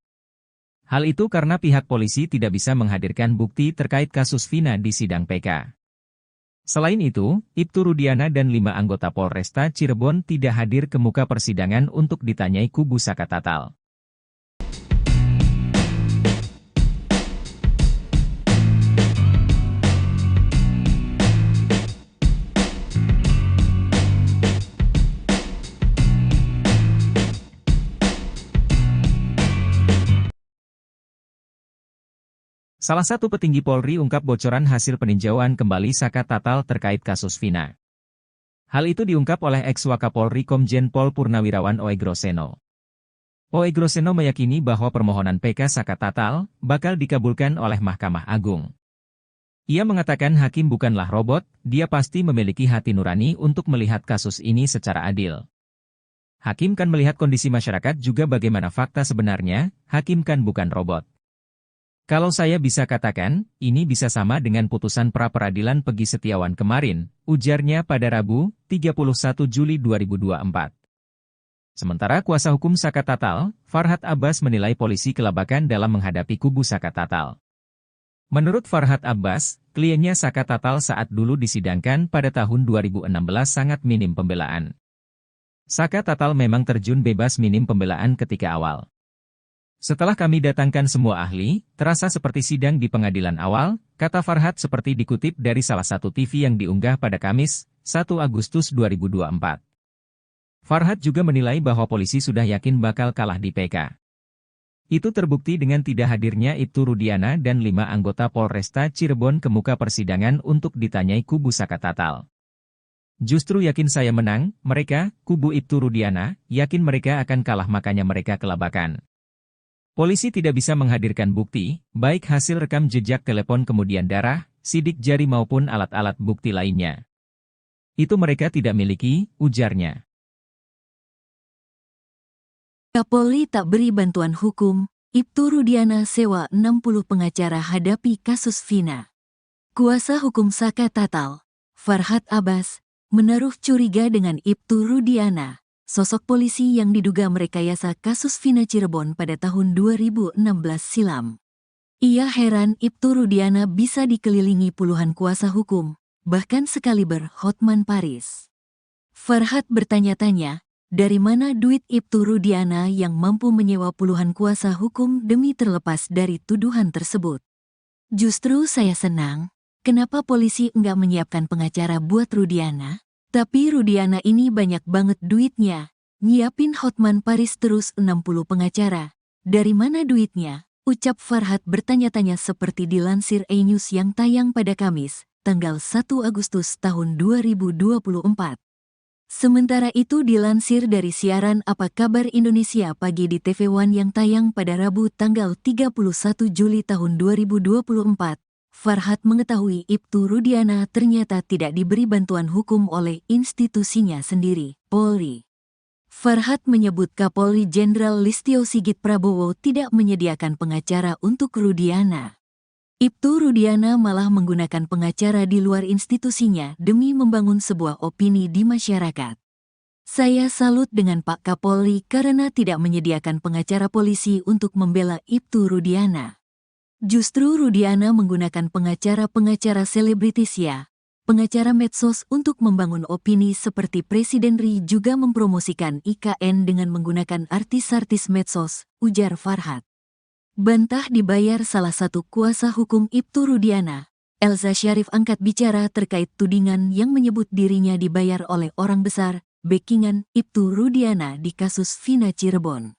Hal itu karena pihak polisi tidak bisa menghadirkan bukti terkait kasus Vina di sidang PK. Selain itu, Ibtu Rudiana dan 5 anggota Polresta Cirebon tidak hadir ke muka persidangan untuk ditanyai kubu Saka Tatal. Salah satu petinggi Polri ungkap bocoran hasil peninjauan kembali Saka Tatal terkait kasus Vina. Hal itu diungkap oleh ex-Wakapolri Komjen Pol Purnawirawan Oegroseno. Oegroseno meyakini bahwa permohonan PK Saka Tatal bakal dikabulkan oleh Mahkamah Agung. Ia mengatakan hakim bukanlah robot, dia pasti memiliki hati nurani untuk melihat kasus ini secara adil. Hakim kan melihat kondisi masyarakat juga bagaimana fakta sebenarnya, hakim kan bukan robot. Kalau saya bisa katakan, ini bisa sama dengan putusan pra-peradilan Peggy Setiawan kemarin, ujarnya pada Rabu, 31 Juli 2024. Sementara kuasa hukum Saka Tatal, Farhad Abbas menilai polisi kelabakan dalam menghadapi kubu Saka Tatal. Menurut Farhad Abbas, kliennya Saka Tatal saat dulu disidangkan pada tahun 2016 sangat minim pembelaan. Saka Tatal memang terjun bebas minim pembelaan ketika awal. Setelah kami datangkan semua ahli, terasa seperti sidang di pengadilan awal, kata Farhad seperti dikutip dari salah satu TV yang diunggah pada Kamis, 1 Agustus 2024. Farhad juga menilai bahwa polisi sudah yakin bakal kalah di PK. Itu terbukti dengan tidak hadirnya Ibtu Rudiana dan 5 anggota Polresta Cirebon ke muka persidangan untuk ditanyai kubu Saka Tatal. Justru yakin saya menang, mereka, kubu Ibtu Rudiana, yakin mereka akan kalah makanya mereka kelabakan. Polisi tidak bisa menghadirkan bukti, baik hasil rekam jejak telepon kemudian darah, sidik jari maupun alat-alat bukti lainnya. Itu mereka tidak miliki, ujarnya. Kapolri tak beri bantuan hukum, Ibtu Rudiana sewa 60 pengacara hadapi kasus Vina. Kuasa hukum Saka Tatal, Farhad Abbas, menaruh curiga dengan Ibtu Rudiana, sosok polisi yang diduga merekayasa kasus Vina Cirebon pada tahun 2016 silam. Ia heran Ibtu Rudiana bisa dikelilingi puluhan kuasa hukum, bahkan sekaliber Hotman Paris. Farhad bertanya-tanya, dari mana duit Ibtu Rudiana yang mampu menyewa puluhan kuasa hukum demi terlepas dari tuduhan tersebut? Justru saya senang, kenapa polisi enggak menyiapkan pengacara buat Rudiana? Tapi Rudiana ini banyak banget duitnya, nyiapin Hotman Paris terus 60 pengacara. Dari mana duitnya? Ucap Farhad bertanya-tanya seperti dilansir E-News yang tayang pada Kamis, tanggal 1 Agustus tahun 2024. Sementara itu dilansir dari siaran Apa Kabar Indonesia Pagi di TV One yang tayang pada Rabu tanggal 31 Juli tahun 2024, Farhad mengetahui Ibtu Rudiana ternyata tidak diberi bantuan hukum oleh institusinya sendiri, Polri. Farhad menyebut Kapolri Jenderal Listio Sigit Prabowo tidak menyediakan pengacara untuk Rudiana. Ibtu Rudiana malah menggunakan pengacara di luar institusinya demi membangun sebuah opini di masyarakat. Saya salut dengan Pak Kapolri karena tidak menyediakan pengacara polisi untuk membela Ibtu Rudiana. Justru Rudiana menggunakan pengacara-pengacara selebritis ya, pengacara medsos untuk membangun opini seperti Presiden RI juga mempromosikan IKN dengan menggunakan artis-artis medsos, ujar Farhad. Bantah dibayar salah satu kuasa hukum Ibtu Rudiana, Elza Syarif angkat bicara terkait tudingan yang menyebut dirinya dibayar oleh orang besar, backingan Ibtu Rudiana di kasus Vina Cirebon.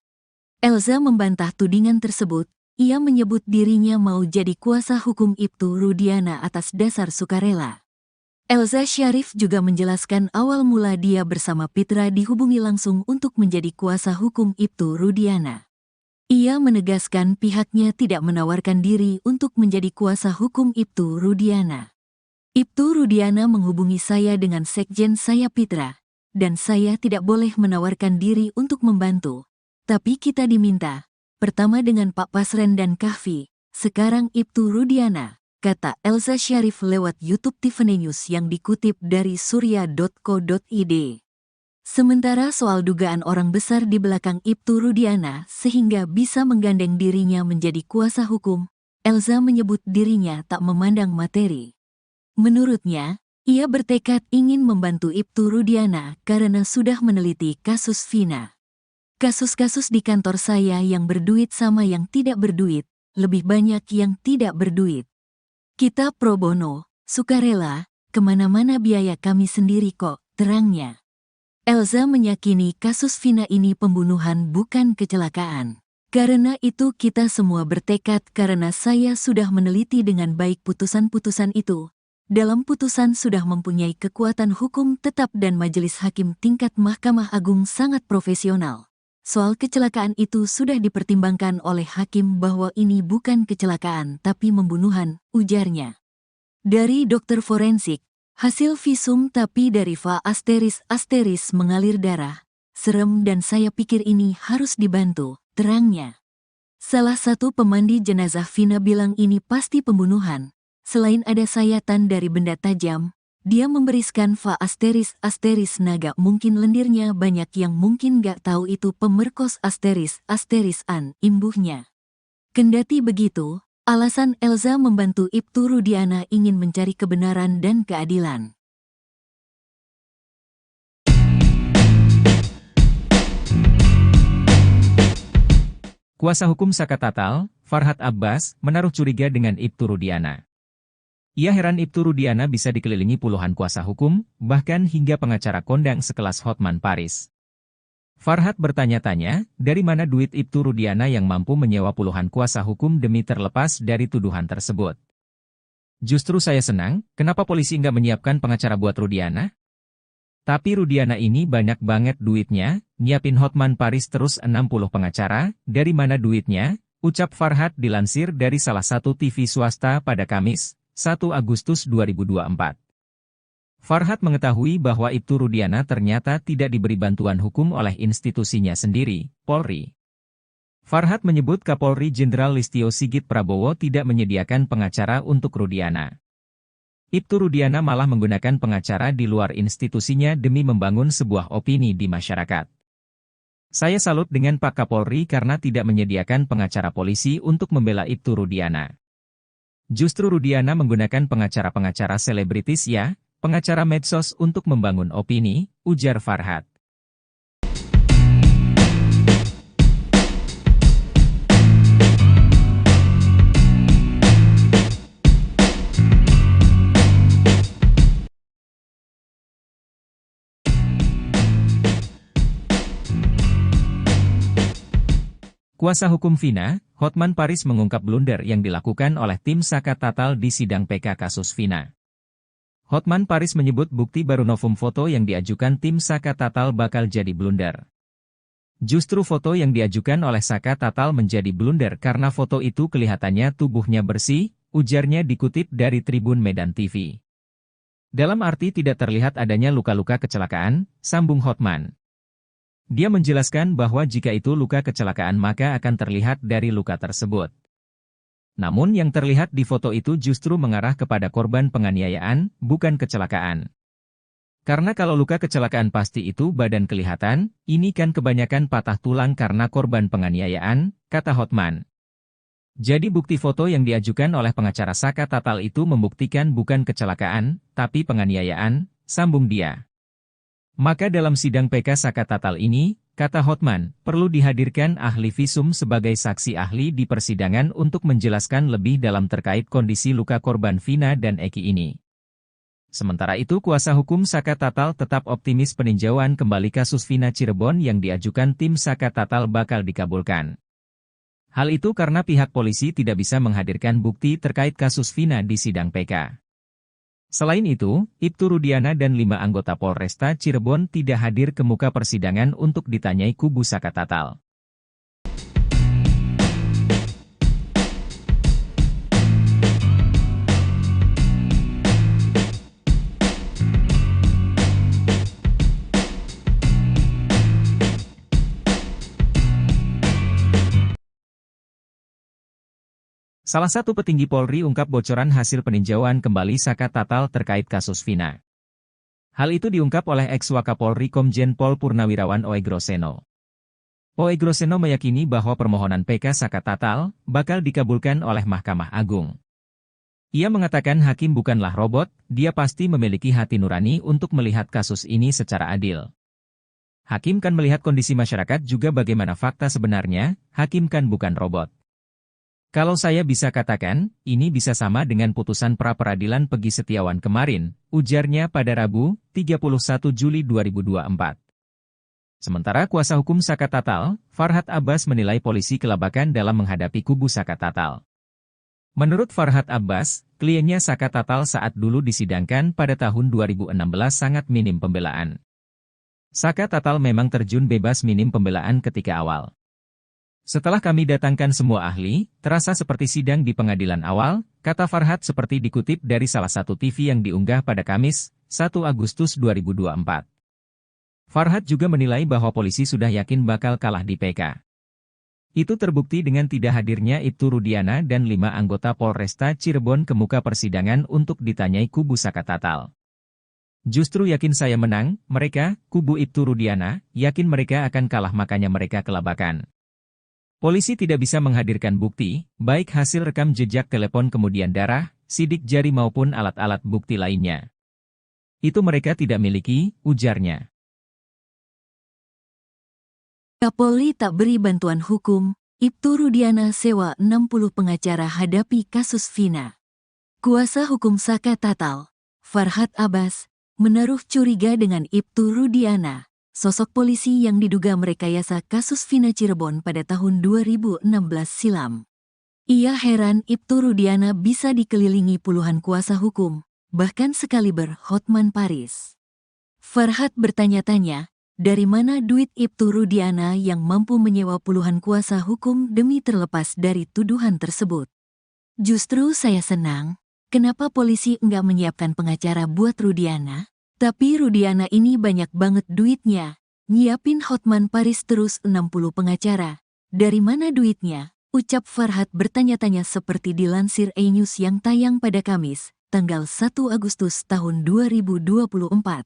Elza membantah tudingan tersebut, ia menyebut dirinya mau jadi kuasa hukum Ibtu Rudiana atas dasar sukarela. Elza Syarif juga menjelaskan awal mula dia bersama Pitra dihubungi langsung untuk menjadi kuasa hukum Ibtu Rudiana. Ia menegaskan pihaknya tidak menawarkan diri untuk menjadi kuasa hukum Ibtu Rudiana. Ibtu Rudiana menghubungi saya dengan sekjen saya Pitra, dan saya tidak boleh menawarkan diri untuk membantu. Tapi kita diminta, pertama dengan Pak Pasren dan Kahfi, sekarang Ibtu Rudiana, kata Elza Syarif lewat YouTube Tiffany News yang dikutip dari surya.co.id. Sementara soal dugaan orang besar di belakang Ibtu Rudiana sehingga bisa menggandeng dirinya menjadi kuasa hukum, Elza menyebut dirinya tak memandang materi. Menurutnya, ia bertekad ingin membantu Ibtu Rudiana karena sudah meneliti kasus Vina. Kasus-kasus di kantor saya yang berduit sama yang tidak berduit, lebih banyak yang tidak berduit. Kita pro bono, sukarela, kemana-mana biaya kami sendiri kok, terangnya. Elza meyakini kasus Vina ini pembunuhan bukan kecelakaan. Karena itu kita semua bertekad karena saya sudah meneliti dengan baik putusan-putusan itu. Dalam putusan sudah mempunyai kekuatan hukum tetap dan majelis hakim tingkat Mahkamah Agung sangat profesional. Soal kecelakaan itu sudah dipertimbangkan oleh hakim bahwa ini bukan kecelakaan tapi pembunuhan, ujarnya. Dari dokter forensik, hasil visum tapi dari Va ** mengalir darah. Serem dan saya pikir ini harus dibantu, terangnya. Salah satu pemandi jenazah Vina bilang ini pasti pembunuhan. Selain ada sayatan dari benda tajam, dia memberiskan Va ** naga mungkin lendirnya banyak yang mungkin gak tahu itu pemerkos ** an, imbuhnya. Kendati begitu, alasan Elza membantu Ibtu Rudiana ingin mencari kebenaran dan keadilan. Kuasa hukum Saka Tatal, Farhad Abbas, menaruh curiga dengan Ibtu Rudiana. Ia heran Ibtu Rudiana bisa dikelilingi puluhan kuasa hukum, bahkan hingga pengacara kondang sekelas Hotman Paris. Farhad bertanya-tanya, dari mana duit Ibtu Rudiana yang mampu menyewa puluhan kuasa hukum demi terlepas dari tuduhan tersebut. Justru saya senang, kenapa polisi nggak menyiapkan pengacara buat Rudiana? Tapi Rudiana ini banyak banget duitnya, nyiapin Hotman Paris terus 60 pengacara, dari mana duitnya? Ucap Farhad dilansir dari salah satu TV swasta pada Kamis, 1 Agustus 2024. Farhad mengetahui bahwa Ibtu Rudiana ternyata tidak diberi bantuan hukum oleh institusinya sendiri, Polri. Farhad menyebut Kapolri Jenderal Listio Sigit Prabowo tidak menyediakan pengacara untuk Rudiana. Ibtu Rudiana malah menggunakan pengacara di luar institusinya demi membangun sebuah opini di masyarakat. Saya salut dengan Pak Kapolri karena tidak menyediakan pengacara polisi untuk membela Ibtu Rudiana. Justru Rudiana menggunakan pengacara-pengacara selebritis ya, pengacara medsos untuk membangun opini, ujar Farhad. Kuasa hukum Vina, Hotman Paris mengungkap blunder yang dilakukan oleh tim Saka Tatal di sidang PK kasus Vina. Hotman Paris menyebut bukti baru novum foto yang diajukan tim Saka Tatal bakal jadi blunder. Justru foto yang diajukan oleh Saka Tatal menjadi blunder karena foto itu kelihatannya tubuhnya bersih, ujarnya dikutip dari Tribun Medan TV. Dalam arti tidak terlihat adanya luka-luka kecelakaan, sambung Hotman. Dia menjelaskan bahwa jika itu luka kecelakaan maka akan terlihat dari luka tersebut. Namun yang terlihat di foto itu justru mengarah kepada korban penganiayaan, bukan kecelakaan. Karena kalau luka kecelakaan pasti itu badan kelihatan, ini kan kebanyakan patah tulang karena korban penganiayaan, kata Hotman. Jadi bukti foto yang diajukan oleh pengacara Saka Tatal itu membuktikan bukan kecelakaan, tapi penganiayaan, sambung dia. Maka dalam sidang PK Saka Tatal ini, kata Hotman, perlu dihadirkan ahli visum sebagai saksi ahli di persidangan untuk menjelaskan lebih dalam terkait kondisi luka korban Vina dan Eki ini. Sementara itu kuasa hukum Saka Tatal tetap optimis peninjauan kembali kasus Vina Cirebon yang diajukan tim Saka Tatal bakal dikabulkan. Hal itu karena pihak polisi tidak bisa menghadirkan bukti terkait kasus Vina di sidang PK. Selain itu, Ibtu Rudiana dan 5 anggota Polresta Cirebon tidak hadir ke muka persidangan untuk ditanyai kubu Saka Tatal. Salah satu petinggi Polri ungkap bocoran hasil peninjauan kembali Saka Tatal terkait kasus Vina. Hal itu diungkap oleh ex-Wakapolri Komjen Pol Purnawirawan Oegroseno. Oegroseno meyakini bahwa permohonan PK Saka Tatal bakal dikabulkan oleh Mahkamah Agung. Ia mengatakan hakim bukanlah robot, dia pasti memiliki hati nurani untuk melihat kasus ini secara adil. Hakim kan melihat kondisi masyarakat juga bagaimana fakta sebenarnya, hakim kan bukan robot. Kalau saya bisa katakan, ini bisa sama dengan putusan pra-peradilan Pegi Setiawan kemarin, ujarnya pada Rabu, 31 Juli 2024. Sementara kuasa hukum Saka Tatal, Farhad Abbas menilai polisi kelabakan dalam menghadapi kubu Saka Tatal. Menurut Farhad Abbas, kliennya Saka Tatal saat dulu disidangkan pada tahun 2016 sangat minim pembelaan. Saka Tatal memang terjun bebas minim pembelaan ketika awal. Setelah kami datangkan semua ahli, terasa seperti sidang di pengadilan awal, kata Farhat seperti dikutip dari salah satu TV yang diunggah pada Kamis, 1 Agustus 2024. Farhat juga menilai bahwa polisi sudah yakin bakal kalah di PK. Itu terbukti dengan tidak hadirnya Ibtu Rudiana dan 5 anggota Polresta Cirebon ke muka persidangan untuk ditanyai kubu Saka Tatal. Justru yakin saya menang, mereka, kubu Ibtu Rudiana, yakin mereka akan kalah makanya mereka kelabakan. Polisi tidak bisa menghadirkan bukti, baik hasil rekam jejak telepon kemudian darah, sidik jari maupun alat-alat bukti lainnya. Itu mereka tidak miliki, ujarnya. Kapolri tak beri bantuan hukum, Ibtu Rudiana sewa 60 pengacara hadapi kasus Vina. Kuasa hukum Saka Tatal, Farhat Abbas, menaruh curiga dengan Ibtu Rudiana, sosok polisi yang diduga merekayasa kasus Vina Cirebon pada tahun 2016 silam. Ia heran Ibtu Rudiana bisa dikelilingi puluhan kuasa hukum, bahkan sekaliber Hotman Paris. Farhat bertanya-tanya, dari mana duit Ibtu Rudiana yang mampu menyewa puluhan kuasa hukum demi terlepas dari tuduhan tersebut? Justru saya senang, kenapa polisi enggak menyiapkan pengacara buat Rudiana? Tapi Rudiana ini banyak banget duitnya. Nyiapin Hotman Paris terus 60 pengacara. Dari mana duitnya? Ucap Farhat bertanya-tanya seperti dilansir E-News yang tayang pada Kamis, tanggal 1 Agustus tahun 2024.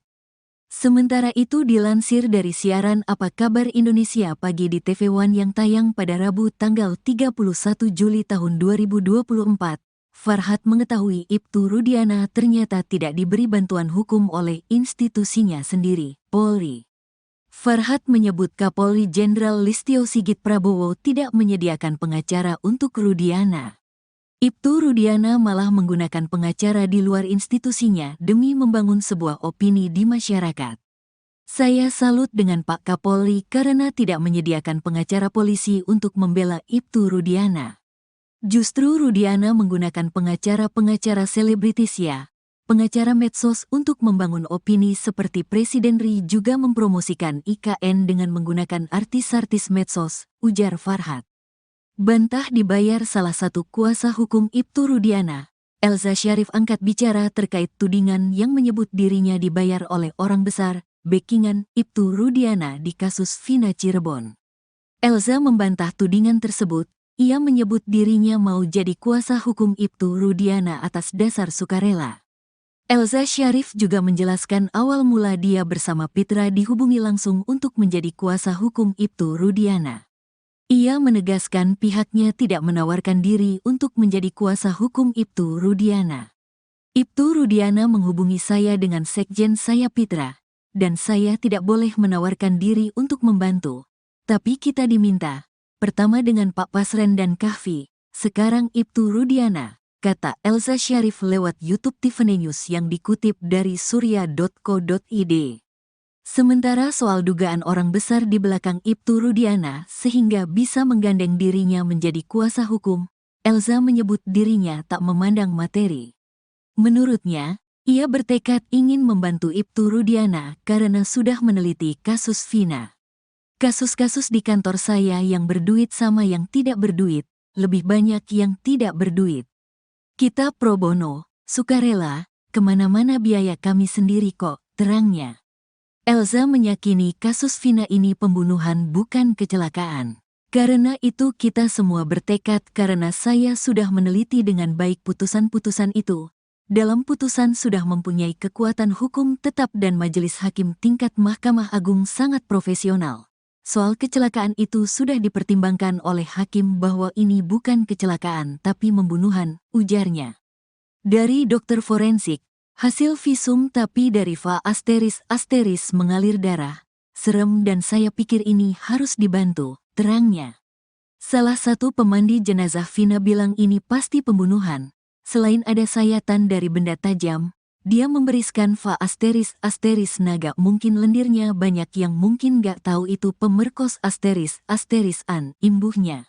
Sementara itu dilansir dari siaran Apa Kabar Indonesia Pagi di TV One yang tayang pada Rabu tanggal 31 Juli tahun 2024. Farhat mengetahui Ibtu Rudiana ternyata tidak diberi bantuan hukum oleh institusinya sendiri, Polri. Farhat menyebut Kapolri Jenderal Listio Sigit Prabowo tidak menyediakan pengacara untuk Rudiana. Ibtu Rudiana malah menggunakan pengacara di luar institusinya demi membangun sebuah opini di masyarakat. Saya salut dengan Pak Kapolri karena tidak menyediakan pengacara polisi untuk membela Ibtu Rudiana. Justru Rudiana menggunakan pengacara-pengacara selebritis ya, pengacara medsos untuk membangun opini seperti Presiden RI juga mempromosikan IKN dengan menggunakan artis-artis medsos, ujar Farhat. Bantah dibayar salah satu kuasa hukum Ibtu Rudiana, Elza Syarif angkat bicara terkait tudingan yang menyebut dirinya dibayar oleh orang besar, backingan Ibtu Rudiana di kasus Vina Cirebon. Elza membantah tudingan tersebut. Ia menyebut dirinya mau jadi kuasa hukum Ibtu Rudiana atas dasar sukarela. Elza Syarif juga menjelaskan awal mula dia bersama Pitra dihubungi langsung untuk menjadi kuasa hukum Ibtu Rudiana. Ia menegaskan pihaknya tidak menawarkan diri untuk menjadi kuasa hukum Ibtu Rudiana. Ibtu Rudiana menghubungi saya dengan sekjen saya Pitra, dan saya tidak boleh menawarkan diri untuk membantu. Tapi kita diminta. Pertama dengan Pak Pasren dan Kahfi, sekarang Ibtu Rudiana, kata Elza Syarif lewat YouTube Tiffany News yang dikutip dari surya.co.id. Sementara soal dugaan orang besar di belakang Ibtu Rudiana sehingga bisa menggandeng dirinya menjadi kuasa hukum, Elza menyebut dirinya tak memandang materi. Menurutnya, ia bertekad ingin membantu Ibtu Rudiana karena sudah meneliti kasus Vina. Kasus-kasus di kantor saya yang berduit sama yang tidak berduit, lebih banyak yang tidak berduit. Kita pro bono, sukarela, kemana-mana biaya kami sendiri kok, terangnya. Elza meyakini kasus Vina ini pembunuhan bukan kecelakaan. Karena itu kita semua bertekad karena saya sudah meneliti dengan baik putusan-putusan itu. Dalam putusan sudah mempunyai kekuatan hukum tetap dan majelis hakim tingkat Mahkamah Agung sangat profesional. Soal kecelakaan itu sudah dipertimbangkan oleh hakim bahwa ini bukan kecelakaan tapi pembunuhan, ujarnya. Dari dokter forensik, hasil visum tapi dari Va ** mengalir darah. Serem dan saya pikir ini harus dibantu, terangnya. Salah satu pemandi jenazah Vina bilang ini pasti pembunuhan. Selain ada sayatan dari benda tajam, dia memberiskan Va ** naga mungkin lendirnya banyak yang mungkin gak tahu itu pemerkos ** an, imbuhnya.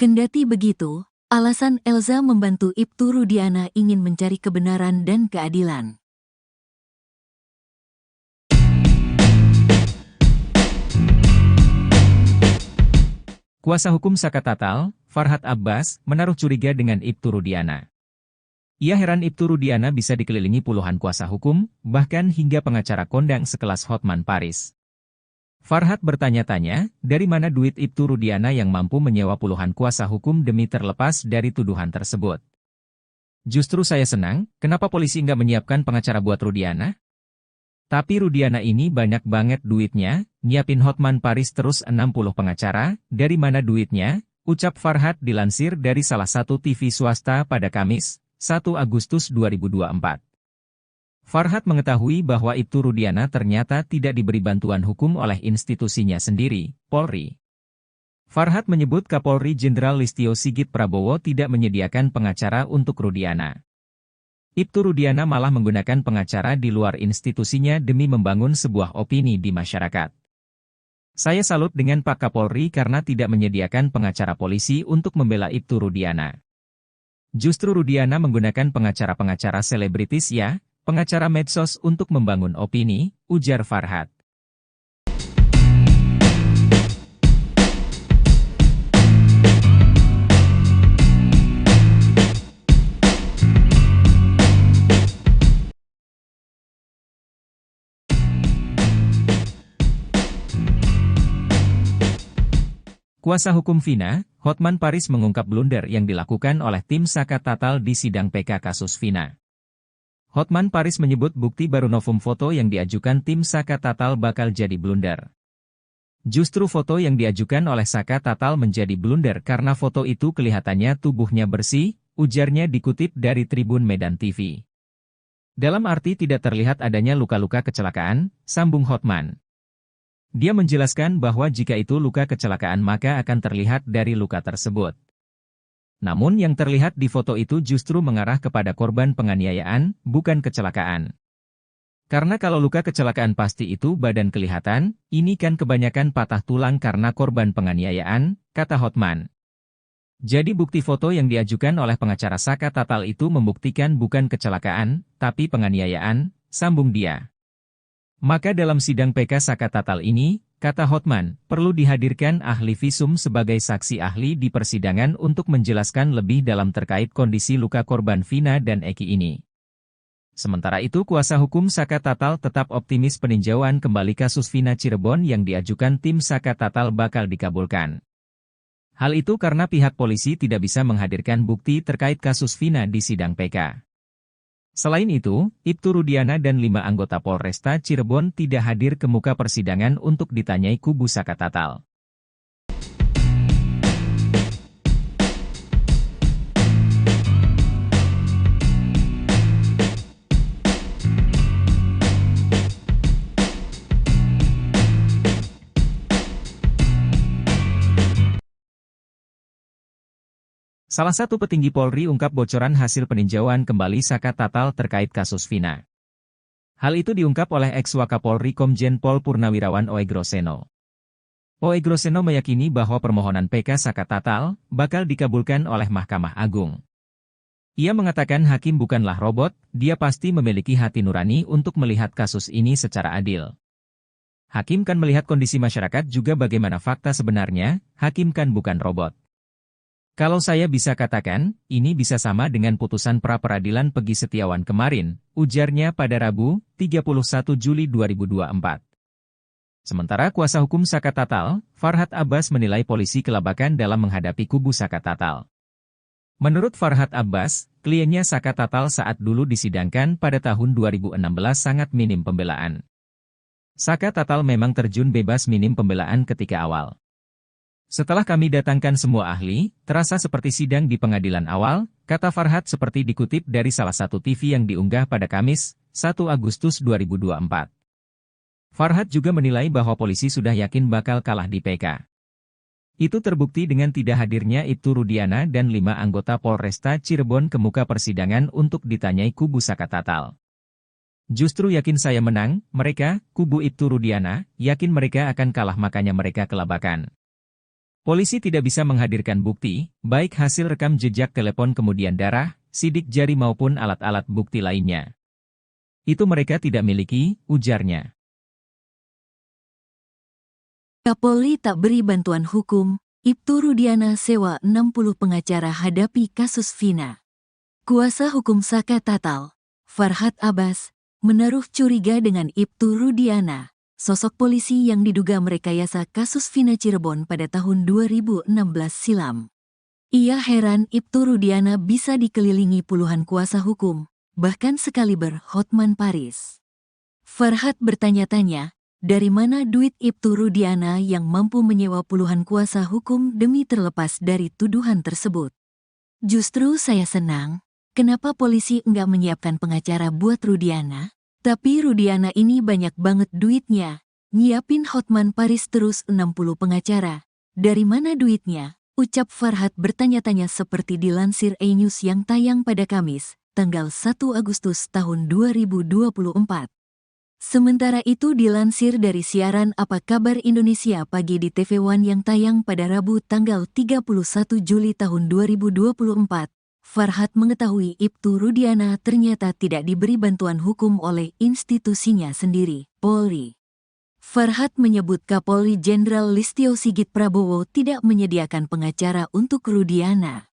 Kendati begitu, alasan Elza membantu Ibtu Rudiana ingin mencari kebenaran dan keadilan. Kuasa hukum Saka Tatal, Farhat Abbas, menaruh curiga dengan Ibtu Rudiana. Ia heran Ibtu Rudiana bisa dikelilingi puluhan kuasa hukum, bahkan hingga pengacara kondang sekelas Hotman Paris. Farhad bertanya-tanya, dari mana duit Ibtu Rudiana yang mampu menyewa puluhan kuasa hukum demi terlepas dari tuduhan tersebut. Justru saya senang, kenapa polisi nggak menyiapkan pengacara buat Rudiana? Tapi Rudiana ini banyak banget duitnya, nyiapin Hotman Paris terus 60 pengacara, dari mana duitnya? Ucap Farhad dilansir dari salah satu TV swasta pada Kamis, 1 Agustus 2024. Farhad mengetahui bahwa Ibtu Rudiana ternyata tidak diberi bantuan hukum oleh institusinya sendiri, Polri. Farhad menyebut Kapolri Jenderal Listio Sigit Prabowo tidak menyediakan pengacara untuk Rudiana. Ibtu Rudiana malah menggunakan pengacara di luar institusinya demi membangun sebuah opini di masyarakat. Saya salut dengan Pak Kapolri karena tidak menyediakan pengacara polisi untuk membela Ibtu Rudiana. Justru Rudiana menggunakan pengacara-pengacara selebritis ya, pengacara medsos untuk membangun opini, ujar Farhad. Kuasa hukum Vina, Hotman Paris mengungkap blunder yang dilakukan oleh tim Saka Tatal di sidang PK kasus Vina. Hotman Paris menyebut bukti baru novum foto yang diajukan tim Saka Tatal bakal jadi blunder. Justru foto yang diajukan oleh Saka Tatal menjadi blunder karena foto itu kelihatannya tubuhnya bersih, ujarnya dikutip dari Tribun Medan TV. Dalam arti tidak terlihat adanya luka-luka kecelakaan, sambung Hotman. Dia menjelaskan bahwa jika itu luka kecelakaan maka akan terlihat dari luka tersebut. Namun yang terlihat di foto itu justru mengarah kepada korban penganiayaan, bukan kecelakaan. Karena kalau luka kecelakaan pasti itu badan kelihatan, ini kan kebanyakan patah tulang karena korban penganiayaan, kata Hotman. Jadi bukti foto yang diajukan oleh pengacara Saka Tatal itu membuktikan bukan kecelakaan, tapi penganiayaan, sambung dia. Maka dalam sidang PK Saka Tatal ini, kata Hotman, perlu dihadirkan ahli visum sebagai saksi ahli di persidangan untuk menjelaskan lebih dalam terkait kondisi luka korban Vina dan Eki ini. Sementara itu kuasa hukum Saka Tatal tetap optimis peninjauan kembali kasus Vina Cirebon yang diajukan tim Saka Tatal bakal dikabulkan. Hal itu karena pihak polisi tidak bisa menghadirkan bukti terkait kasus Vina di sidang PK. Selain itu, Ibtu Rudiana dan 5 anggota Polresta Cirebon tidak hadir ke muka persidangan untuk ditanyai kubu Saka Tatal. Salah satu petinggi Polri ungkap bocoran hasil peninjauan kembali Saka Tatal terkait kasus Vina. Hal itu diungkap oleh ex-Wakapolri Komjen Pol Purnawirawan Oegroseno. Oegroseno meyakini bahwa permohonan PK Saka Tatal bakal dikabulkan oleh Mahkamah Agung. Ia mengatakan hakim bukanlah robot, dia pasti memiliki hati nurani untuk melihat kasus ini secara adil. Hakim kan melihat kondisi masyarakat juga bagaimana fakta sebenarnya, hakim kan bukan robot. Kalau saya bisa katakan, ini bisa sama dengan putusan pra-peradilan Pegi Setiawan kemarin, ujarnya pada Rabu, 31 Juli 2024. Sementara kuasa hukum Saka Tatal, Farhad Abbas menilai polisi kelabakan dalam menghadapi kubu Saka Tatal. Menurut Farhad Abbas, kliennya Saka Tatal saat dulu disidangkan pada tahun 2016 sangat minim pembelaan. Saka Tatal memang terjun bebas minim pembelaan ketika awal. Setelah kami datangkan semua ahli, terasa seperti sidang di pengadilan awal, kata Farhad seperti dikutip dari salah satu TV yang diunggah pada Kamis, 1 Agustus 2024. Farhad juga menilai bahwa polisi sudah yakin bakal kalah di PK. Itu terbukti dengan tidak hadirnya Ibtu Rudiana dan 5 anggota Polresta Cirebon ke muka persidangan untuk ditanyai kubu Saka Tatal. Justru yakin saya menang, mereka, kubu Ibtu Rudiana, yakin mereka akan kalah makanya mereka kelabakan. Polisi tidak bisa menghadirkan bukti, baik hasil rekam jejak telepon kemudian darah, sidik jari maupun alat-alat bukti lainnya. Itu mereka tidak miliki, ujarnya. Kapolri tak beri bantuan hukum, Ibtu Rudiana sewa 60 pengacara hadapi kasus Vina. Kuasa hukum Saka Tatal, Farhad Abbas, menaruh curiga dengan Ibtu Rudiana, sosok polisi yang diduga merekayasa kasus Vina Cirebon pada tahun 2016 silam. Ia heran Ibtu Rudiana bisa dikelilingi puluhan kuasa hukum, bahkan sekaliber Hotman Paris. Farhad bertanya-tanya, dari mana duit Ibtu Rudiana yang mampu menyewa puluhan kuasa hukum demi terlepas dari tuduhan tersebut? Justru saya senang, kenapa polisi enggak menyiapkan pengacara buat Rudiana? Tapi Rudiana ini banyak banget duitnya, nyiapin Hotman Paris terus 60 pengacara. Dari mana duitnya? Ucap Farhad bertanya-tanya seperti dilansir E-News yang tayang pada Kamis, tanggal 1 Agustus tahun 2024. Sementara itu dilansir dari siaran Apa Kabar Indonesia Pagi di TV One yang tayang pada Rabu tanggal 31 Juli tahun 2024, Farhad mengetahui Ibtu Rudiana ternyata tidak diberi bantuan hukum oleh institusinya sendiri, Polri. Farhad menyebut Kapolri Jenderal Listio Sigit Prabowo tidak menyediakan pengacara untuk Rudiana.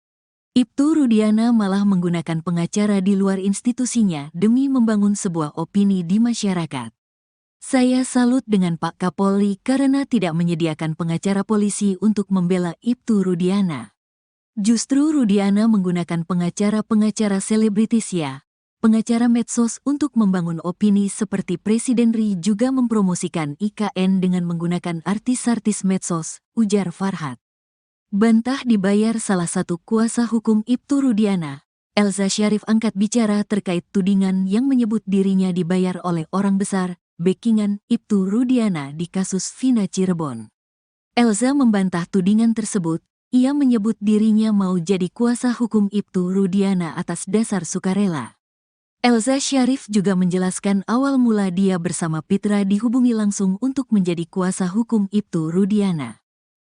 Ibtu Rudiana malah menggunakan pengacara di luar institusinya demi membangun sebuah opini di masyarakat. Saya salut dengan Pak Kapolri karena tidak menyediakan pengacara polisi untuk membela Ibtu Rudiana. Justru Rudiana menggunakan pengacara-pengacara selebritis ya, pengacara medsos untuk membangun opini seperti Presiden RI juga mempromosikan IKN dengan menggunakan artis-artis medsos, ujar Farhad. Bantah dibayar salah satu kuasa hukum Ibtu Rudiana, Elza Syarif angkat bicara terkait tudingan yang menyebut dirinya dibayar oleh orang besar, backingan Ibtu Rudiana di kasus Vina Cirebon. Elza membantah tudingan tersebut, ia menyebut dirinya mau jadi kuasa hukum Ibtu Rudiana atas dasar sukarela. Elza Syarif juga menjelaskan awal mula dia bersama Pitra dihubungi langsung untuk menjadi kuasa hukum Ibtu Rudiana.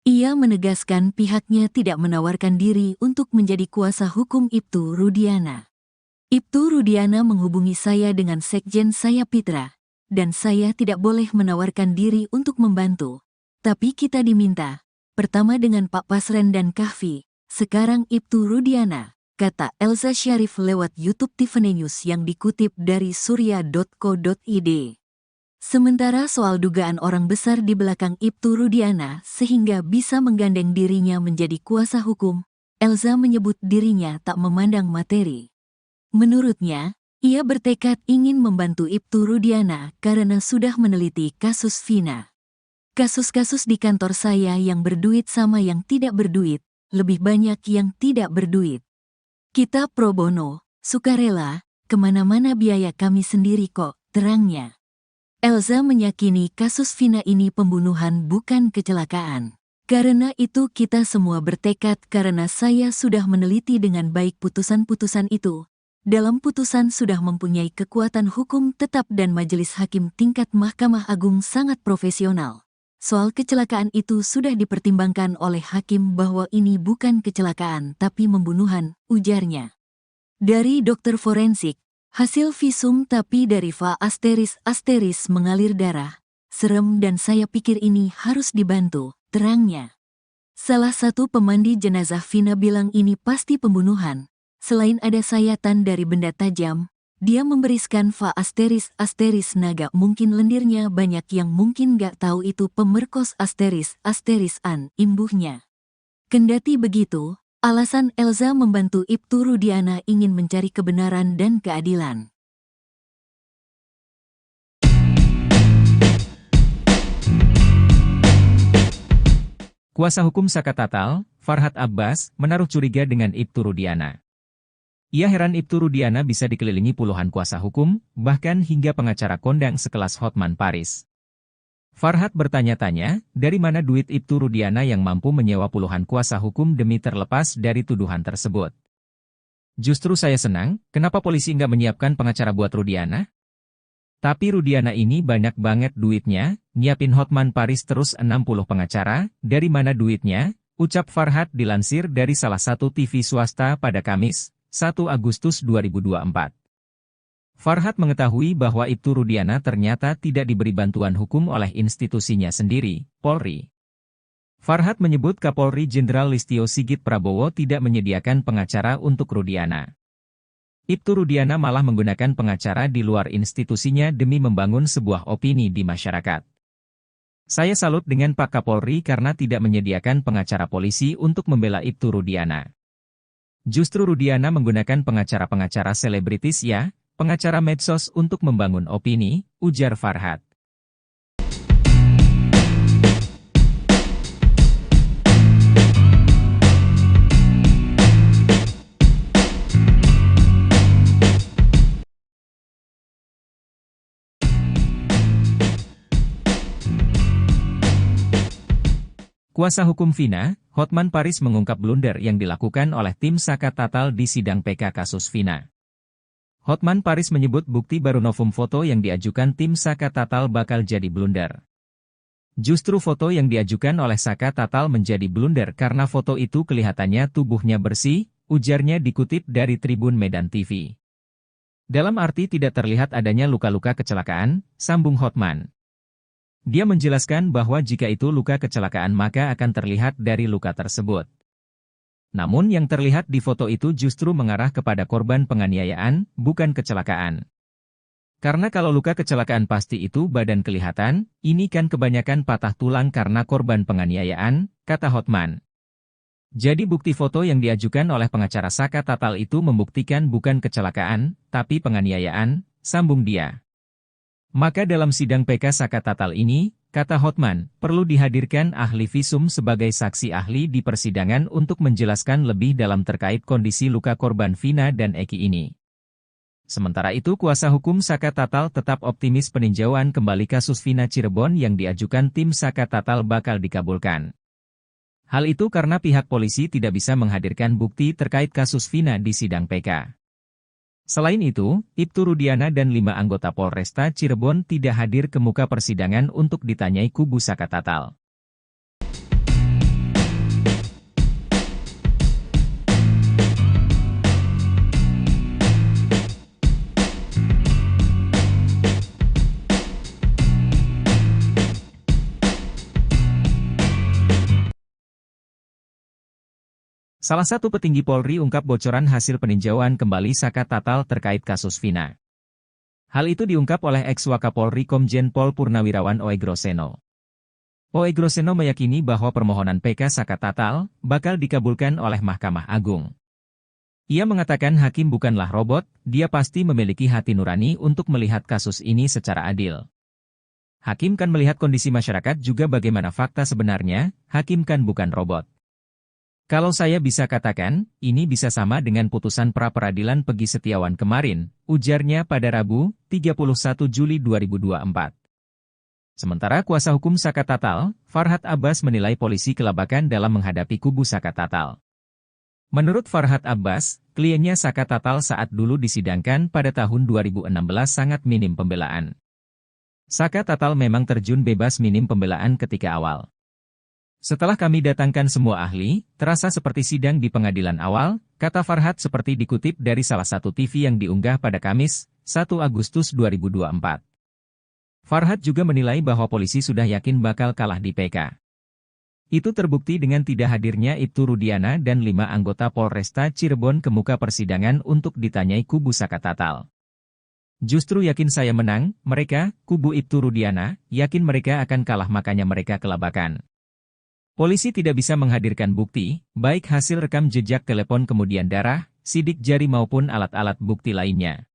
Ia menegaskan pihaknya tidak menawarkan diri untuk menjadi kuasa hukum Ibtu Rudiana. Ibtu Rudiana menghubungi saya dengan sekjen saya Pitra, dan saya tidak boleh menawarkan diri untuk membantu. Tapi kita diminta, pertama dengan Pak Pasren dan Kahfi, sekarang Ibtu Rudiana, kata Elza Syarif lewat YouTube Tiffany News yang dikutip dari surya.co.id. Sementara soal dugaan orang besar di belakang Ibtu Rudiana sehingga bisa menggandeng dirinya menjadi kuasa hukum, Elza menyebut dirinya tak memandang materi. Menurutnya, ia bertekad ingin membantu Ibtu Rudiana karena sudah meneliti kasus Vina. Kasus-kasus di kantor saya yang berduit sama yang tidak berduit, lebih banyak yang tidak berduit. Kita pro bono, sukarela, kemana-mana biaya kami sendiri kok, terangnya. Elza meyakini kasus Vina ini pembunuhan bukan kecelakaan. Karena itu kita semua bertekad karena saya sudah meneliti dengan baik putusan-putusan itu. Dalam putusan sudah mempunyai kekuatan hukum tetap dan majelis hakim tingkat Mahkamah Agung sangat profesional. Soal kecelakaan itu sudah dipertimbangkan oleh hakim bahwa ini bukan kecelakaan tapi pembunuhan, ujarnya. Dari dokter forensik, hasil visum tapi dari Va ** mengalir darah. Serem dan saya pikir ini harus dibantu, terangnya. Salah satu pemandi jenazah Vina bilang ini pasti pembunuhan. Selain ada sayatan dari benda tajam, dia memberiskan Va ** naga mungkin lendirnya banyak yang mungkin gak tahu itu pemerkos ** an, imbuhnya. Kendati begitu, alasan Elza membantu Ibtu Rudiana ingin mencari kebenaran dan keadilan. Kuasa hukum Saka Tatal, Farhad Abbas, menaruh curiga dengan Ibtu Rudiana. Ia heran Ibtu Rudiana bisa dikelilingi puluhan kuasa hukum, bahkan hingga pengacara kondang sekelas Hotman Paris. Farhad bertanya-tanya, dari mana duit Ibtu Rudiana yang mampu menyewa puluhan kuasa hukum demi terlepas dari tuduhan tersebut. Justru saya senang, kenapa polisi nggak menyiapkan pengacara buat Rudiana? Tapi Rudiana ini banyak banget duitnya, nyiapin Hotman Paris terus 60 pengacara, dari mana duitnya? Ucap Farhad dilansir dari salah satu TV swasta pada Kamis, 1 Agustus 2024. Farhad mengetahui bahwa Ibtu Rudiana ternyata tidak diberi bantuan hukum oleh institusinya sendiri, Polri. Farhad menyebut Kapolri Jenderal Listio Sigit Prabowo tidak menyediakan pengacara untuk Rudiana. Ibtu Rudiana malah menggunakan pengacara di luar institusinya demi membangun sebuah opini di masyarakat. Saya salut dengan Pak Kapolri karena tidak menyediakan pengacara polisi untuk membela Ibtu Rudiana. Justru Rudiana menggunakan pengacara-pengacara selebritis ya, pengacara medsos untuk membangun opini, ujar Farhat. Kuasa hukum Vina, Hotman Paris mengungkap blunder yang dilakukan oleh tim Saka Tatal di sidang PK kasus Vina. Hotman Paris menyebut bukti baru novum foto yang diajukan tim Saka Tatal bakal jadi blunder. Justru foto yang diajukan oleh Saka Tatal menjadi blunder karena foto itu kelihatannya tubuhnya bersih, ujarnya dikutip dari Tribun Medan TV. Dalam arti tidak terlihat adanya luka-luka kecelakaan, sambung Hotman. Dia menjelaskan bahwa jika itu luka kecelakaan maka akan terlihat dari luka tersebut. Namun yang terlihat di foto itu justru mengarah kepada korban penganiayaan, bukan kecelakaan. Karena kalau luka kecelakaan pasti itu badan kelihatan, ini kan kebanyakan patah tulang karena korban penganiayaan, kata Hotman. Jadi bukti foto yang diajukan oleh pengacara Saka Tatal itu membuktikan bukan kecelakaan, tapi penganiayaan, sambung dia. Maka dalam sidang PK Saka Tatal ini, kata Hotman, perlu dihadirkan ahli visum sebagai saksi ahli di persidangan untuk menjelaskan lebih dalam terkait kondisi luka korban Vina dan Eki ini. Sementara itu kuasa hukum Saka Tatal tetap optimis peninjauan kembali kasus Vina Cirebon yang diajukan tim Saka Tatal bakal dikabulkan. Hal itu karena pihak polisi tidak bisa menghadirkan bukti terkait kasus Vina di sidang PK. Selain itu, Ibtu Rudiana dan 5 anggota Polresta Cirebon tidak hadir ke muka persidangan untuk ditanyai kubu Saka Tatal. Salah satu petinggi Polri ungkap bocoran hasil peninjauan kembali Saka Tatal terkait kasus Vina. Hal itu diungkap oleh ex-Wakapolri Komjen Pol Purnawirawan Oegroseno. Oegroseno meyakini bahwa permohonan PK Saka Tatal bakal dikabulkan oleh Mahkamah Agung. Ia mengatakan hakim bukanlah robot, dia pasti memiliki hati nurani untuk melihat kasus ini secara adil. Hakim kan melihat kondisi masyarakat juga bagaimana fakta sebenarnya, hakim kan bukan robot. Kalau saya bisa katakan, ini bisa sama dengan putusan pra-peradilan Pegi Setiawan kemarin, ujarnya pada Rabu, 31 Juli 2024. Sementara kuasa hukum Saka Tatal, Farhat Abbas menilai polisi kelabakan dalam menghadapi kubu Saka Tatal. Menurut Farhat Abbas, kliennya Saka Tatal saat dulu disidangkan pada tahun 2016 sangat minim pembelaan. Saka Tatal memang terjun bebas minim pembelaan ketika awal. Setelah kami datangkan semua ahli, terasa seperti sidang di pengadilan awal, kata Farhat seperti dikutip dari salah satu TV yang diunggah pada Kamis, 1 Agustus 2024. Farhat juga menilai bahwa polisi sudah yakin bakal kalah di PK. Itu terbukti dengan tidak hadirnya Ibtu Rudiana dan 5 anggota Polresta Cirebon ke muka persidangan untuk ditanyai kubu Saka Tatal. Justru yakin saya menang, mereka, kubu Ibtu Rudiana, yakin mereka akan kalah makanya mereka kelabakan. Polisi tidak bisa menghadirkan bukti, baik hasil rekam jejak telepon kemudian darah, sidik jari maupun alat-alat bukti lainnya.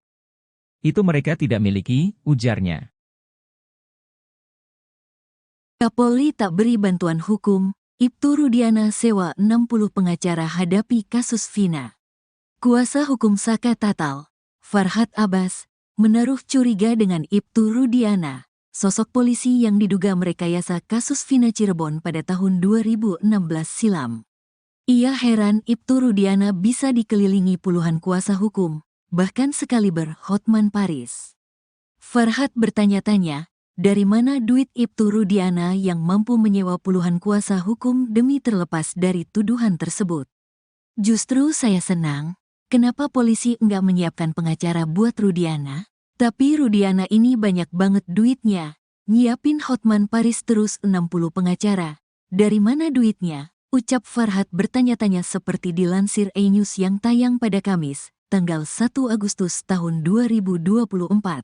Itu mereka tidak miliki, ujarnya. Kapolri tak beri bantuan hukum, Ibtu Rudiana sewa 60 pengacara hadapi kasus Vina. Kuasa hukum Saka Tatal, Farhat Abbas, menaruh curiga dengan Ibtu Rudiana. Sosok polisi yang diduga merekayasa kasus Vina Cirebon pada tahun 2016 silam. Ia heran Ibtu Rudiana bisa dikelilingi puluhan kuasa hukum, bahkan sekaliber Hotman Paris. Farhat bertanya-tanya, dari mana duit Ibtu Rudiana yang mampu menyewa puluhan kuasa hukum demi terlepas dari tuduhan tersebut? Justru saya senang, kenapa polisi enggak menyiapkan pengacara buat Rudiana? Tapi Rudiana ini banyak banget duitnya. Nyiapin Hotman Paris terus 60 pengacara. Dari mana duitnya? Ucap Farhat bertanya-tanya seperti dilansir E-News yang tayang pada Kamis, tanggal 1 Agustus tahun 2024.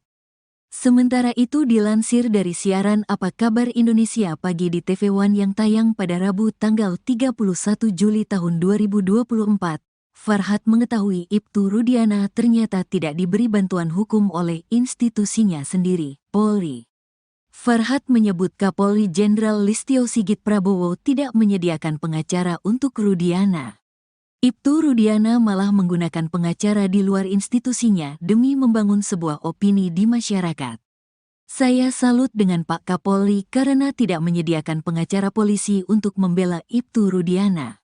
Sementara itu dilansir dari siaran Apa Kabar Indonesia Pagi di TV One yang tayang pada Rabu tanggal 31 Juli tahun 2024, Farhat mengetahui Ibtu Rudiana ternyata tidak diberi bantuan hukum oleh institusinya sendiri, Polri. Farhat menyebut Kapolri Jenderal Listio Sigit Prabowo tidak menyediakan pengacara untuk Rudiana. Ibtu Rudiana malah menggunakan pengacara di luar institusinya demi membangun sebuah opini di masyarakat. Saya salut dengan Pak Kapolri karena tidak menyediakan pengacara polisi untuk membela Ibtu Rudiana.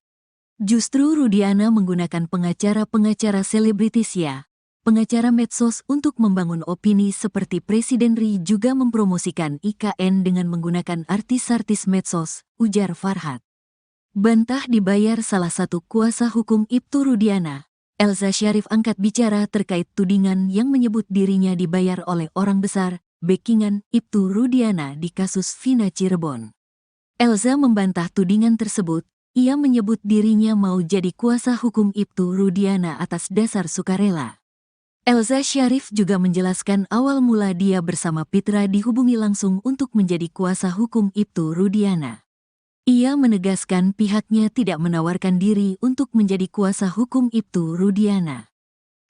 Justru Rudiana menggunakan pengacara-pengacara selebritis ya, pengacara medsos untuk membangun opini seperti Presiden RI juga mempromosikan IKN dengan menggunakan artis-artis medsos, ujar Farhat. Bantah dibayar salah satu kuasa hukum Ibtu Rudiana, Elza Syarif angkat bicara terkait tudingan yang menyebut dirinya dibayar oleh orang besar, backingan Ibtu Rudiana di kasus Vina Cirebon. Elza membantah tudingan tersebut, ia menyebut dirinya mau jadi kuasa hukum Ibtu Rudiana atas dasar sukarela. Elza Syarif juga menjelaskan awal mula dia bersama Pitra dihubungi langsung untuk menjadi kuasa hukum Ibtu Rudiana. Ia menegaskan pihaknya tidak menawarkan diri untuk menjadi kuasa hukum Ibtu Rudiana.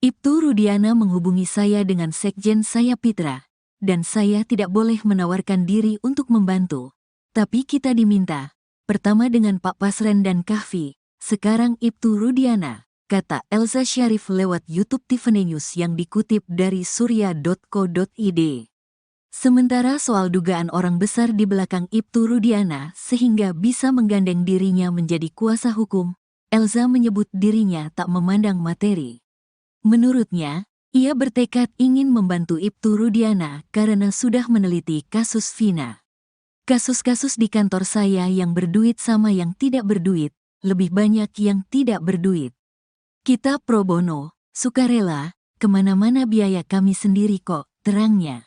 Ibtu Rudiana menghubungi saya dengan sekjen saya Pitra, dan saya tidak boleh menawarkan diri untuk membantu. Tapi kita diminta, pertama dengan Pak Pasren dan Kahfi, sekarang Ibtu Rudiana, kata Elza Syarif lewat YouTube Tiffany News yang dikutip dari surya.co.id. Sementara soal dugaan orang besar di belakang Ibtu Rudiana sehingga bisa menggandeng dirinya menjadi kuasa hukum, Elza menyebut dirinya tak memandang materi. Menurutnya, ia bertekad ingin membantu Ibtu Rudiana karena sudah meneliti kasus Vina. Kasus-kasus di kantor saya yang berduit sama yang tidak berduit, lebih banyak yang tidak berduit. Kita pro bono, sukarela, kemana-mana biaya kami sendiri kok, terangnya.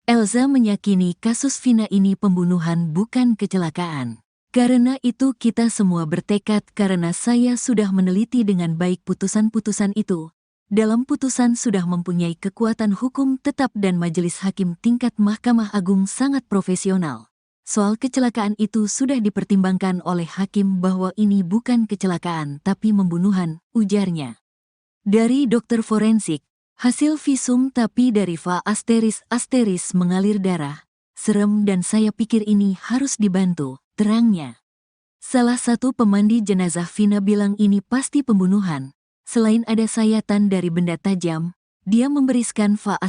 Elza meyakini kasus Vina ini pembunuhan bukan kecelakaan. Karena itu kita semua bertekad karena saya sudah meneliti dengan baik putusan-putusan itu. Dalam putusan sudah mempunyai kekuatan hukum tetap dan majelis hakim tingkat Mahkamah Agung sangat profesional. Soal kecelakaan itu sudah dipertimbangkan oleh hakim bahwa ini bukan kecelakaan tapi pembunuhan, ujarnya. Dari dokter forensik, hasil visum tapi dari Va ** mengalir darah, serem dan saya pikir ini harus dibantu, terangnya. Salah satu pemandi jenazah Vina bilang ini pasti pembunuhan. Selain ada sayatan dari benda tajam, dia memberiskan Va **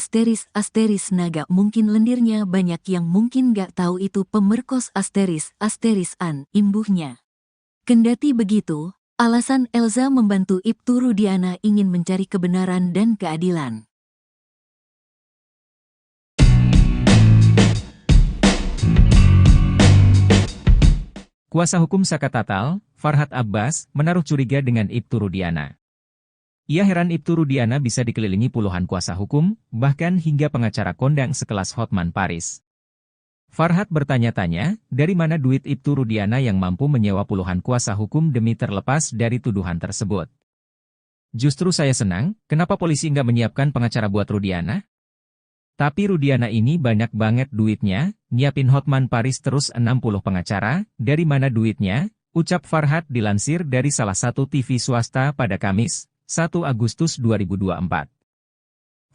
naga mungkin lendirnya banyak yang mungkin gak tahu itu pemerkos ** an, imbuhnya. Kendati begitu, alasan Elza membantu Ibtu Rudiana ingin mencari kebenaran dan keadilan. Kuasa hukum Saka Tatal, Farhat Abbas, menaruh curiga dengan Ibtu Rudiana. Ia heran Ibtu Rudiana bisa dikelilingi puluhan kuasa hukum, bahkan hingga pengacara kondang sekelas Hotman Paris. Farhat bertanya-tanya, dari mana duit Ibtu Rudiana yang mampu menyewa puluhan kuasa hukum demi terlepas dari tuduhan tersebut. Justru saya senang, kenapa polisi nggak menyiapkan pengacara buat Rudiana? Tapi Rudiana ini banyak banget duitnya, nyiapin Hotman Paris terus 60 pengacara, dari mana duitnya? Ucap Farhat dilansir dari salah satu TV swasta pada Kamis, 1 Agustus 2024.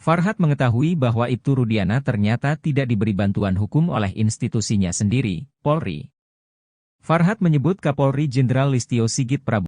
Farhat mengetahui bahwa Ibtu Rudiana ternyata tidak diberi bantuan hukum oleh institusinya sendiri, Polri. Farhat menyebut Kapolri Jenderal Listio Sigit Prabowo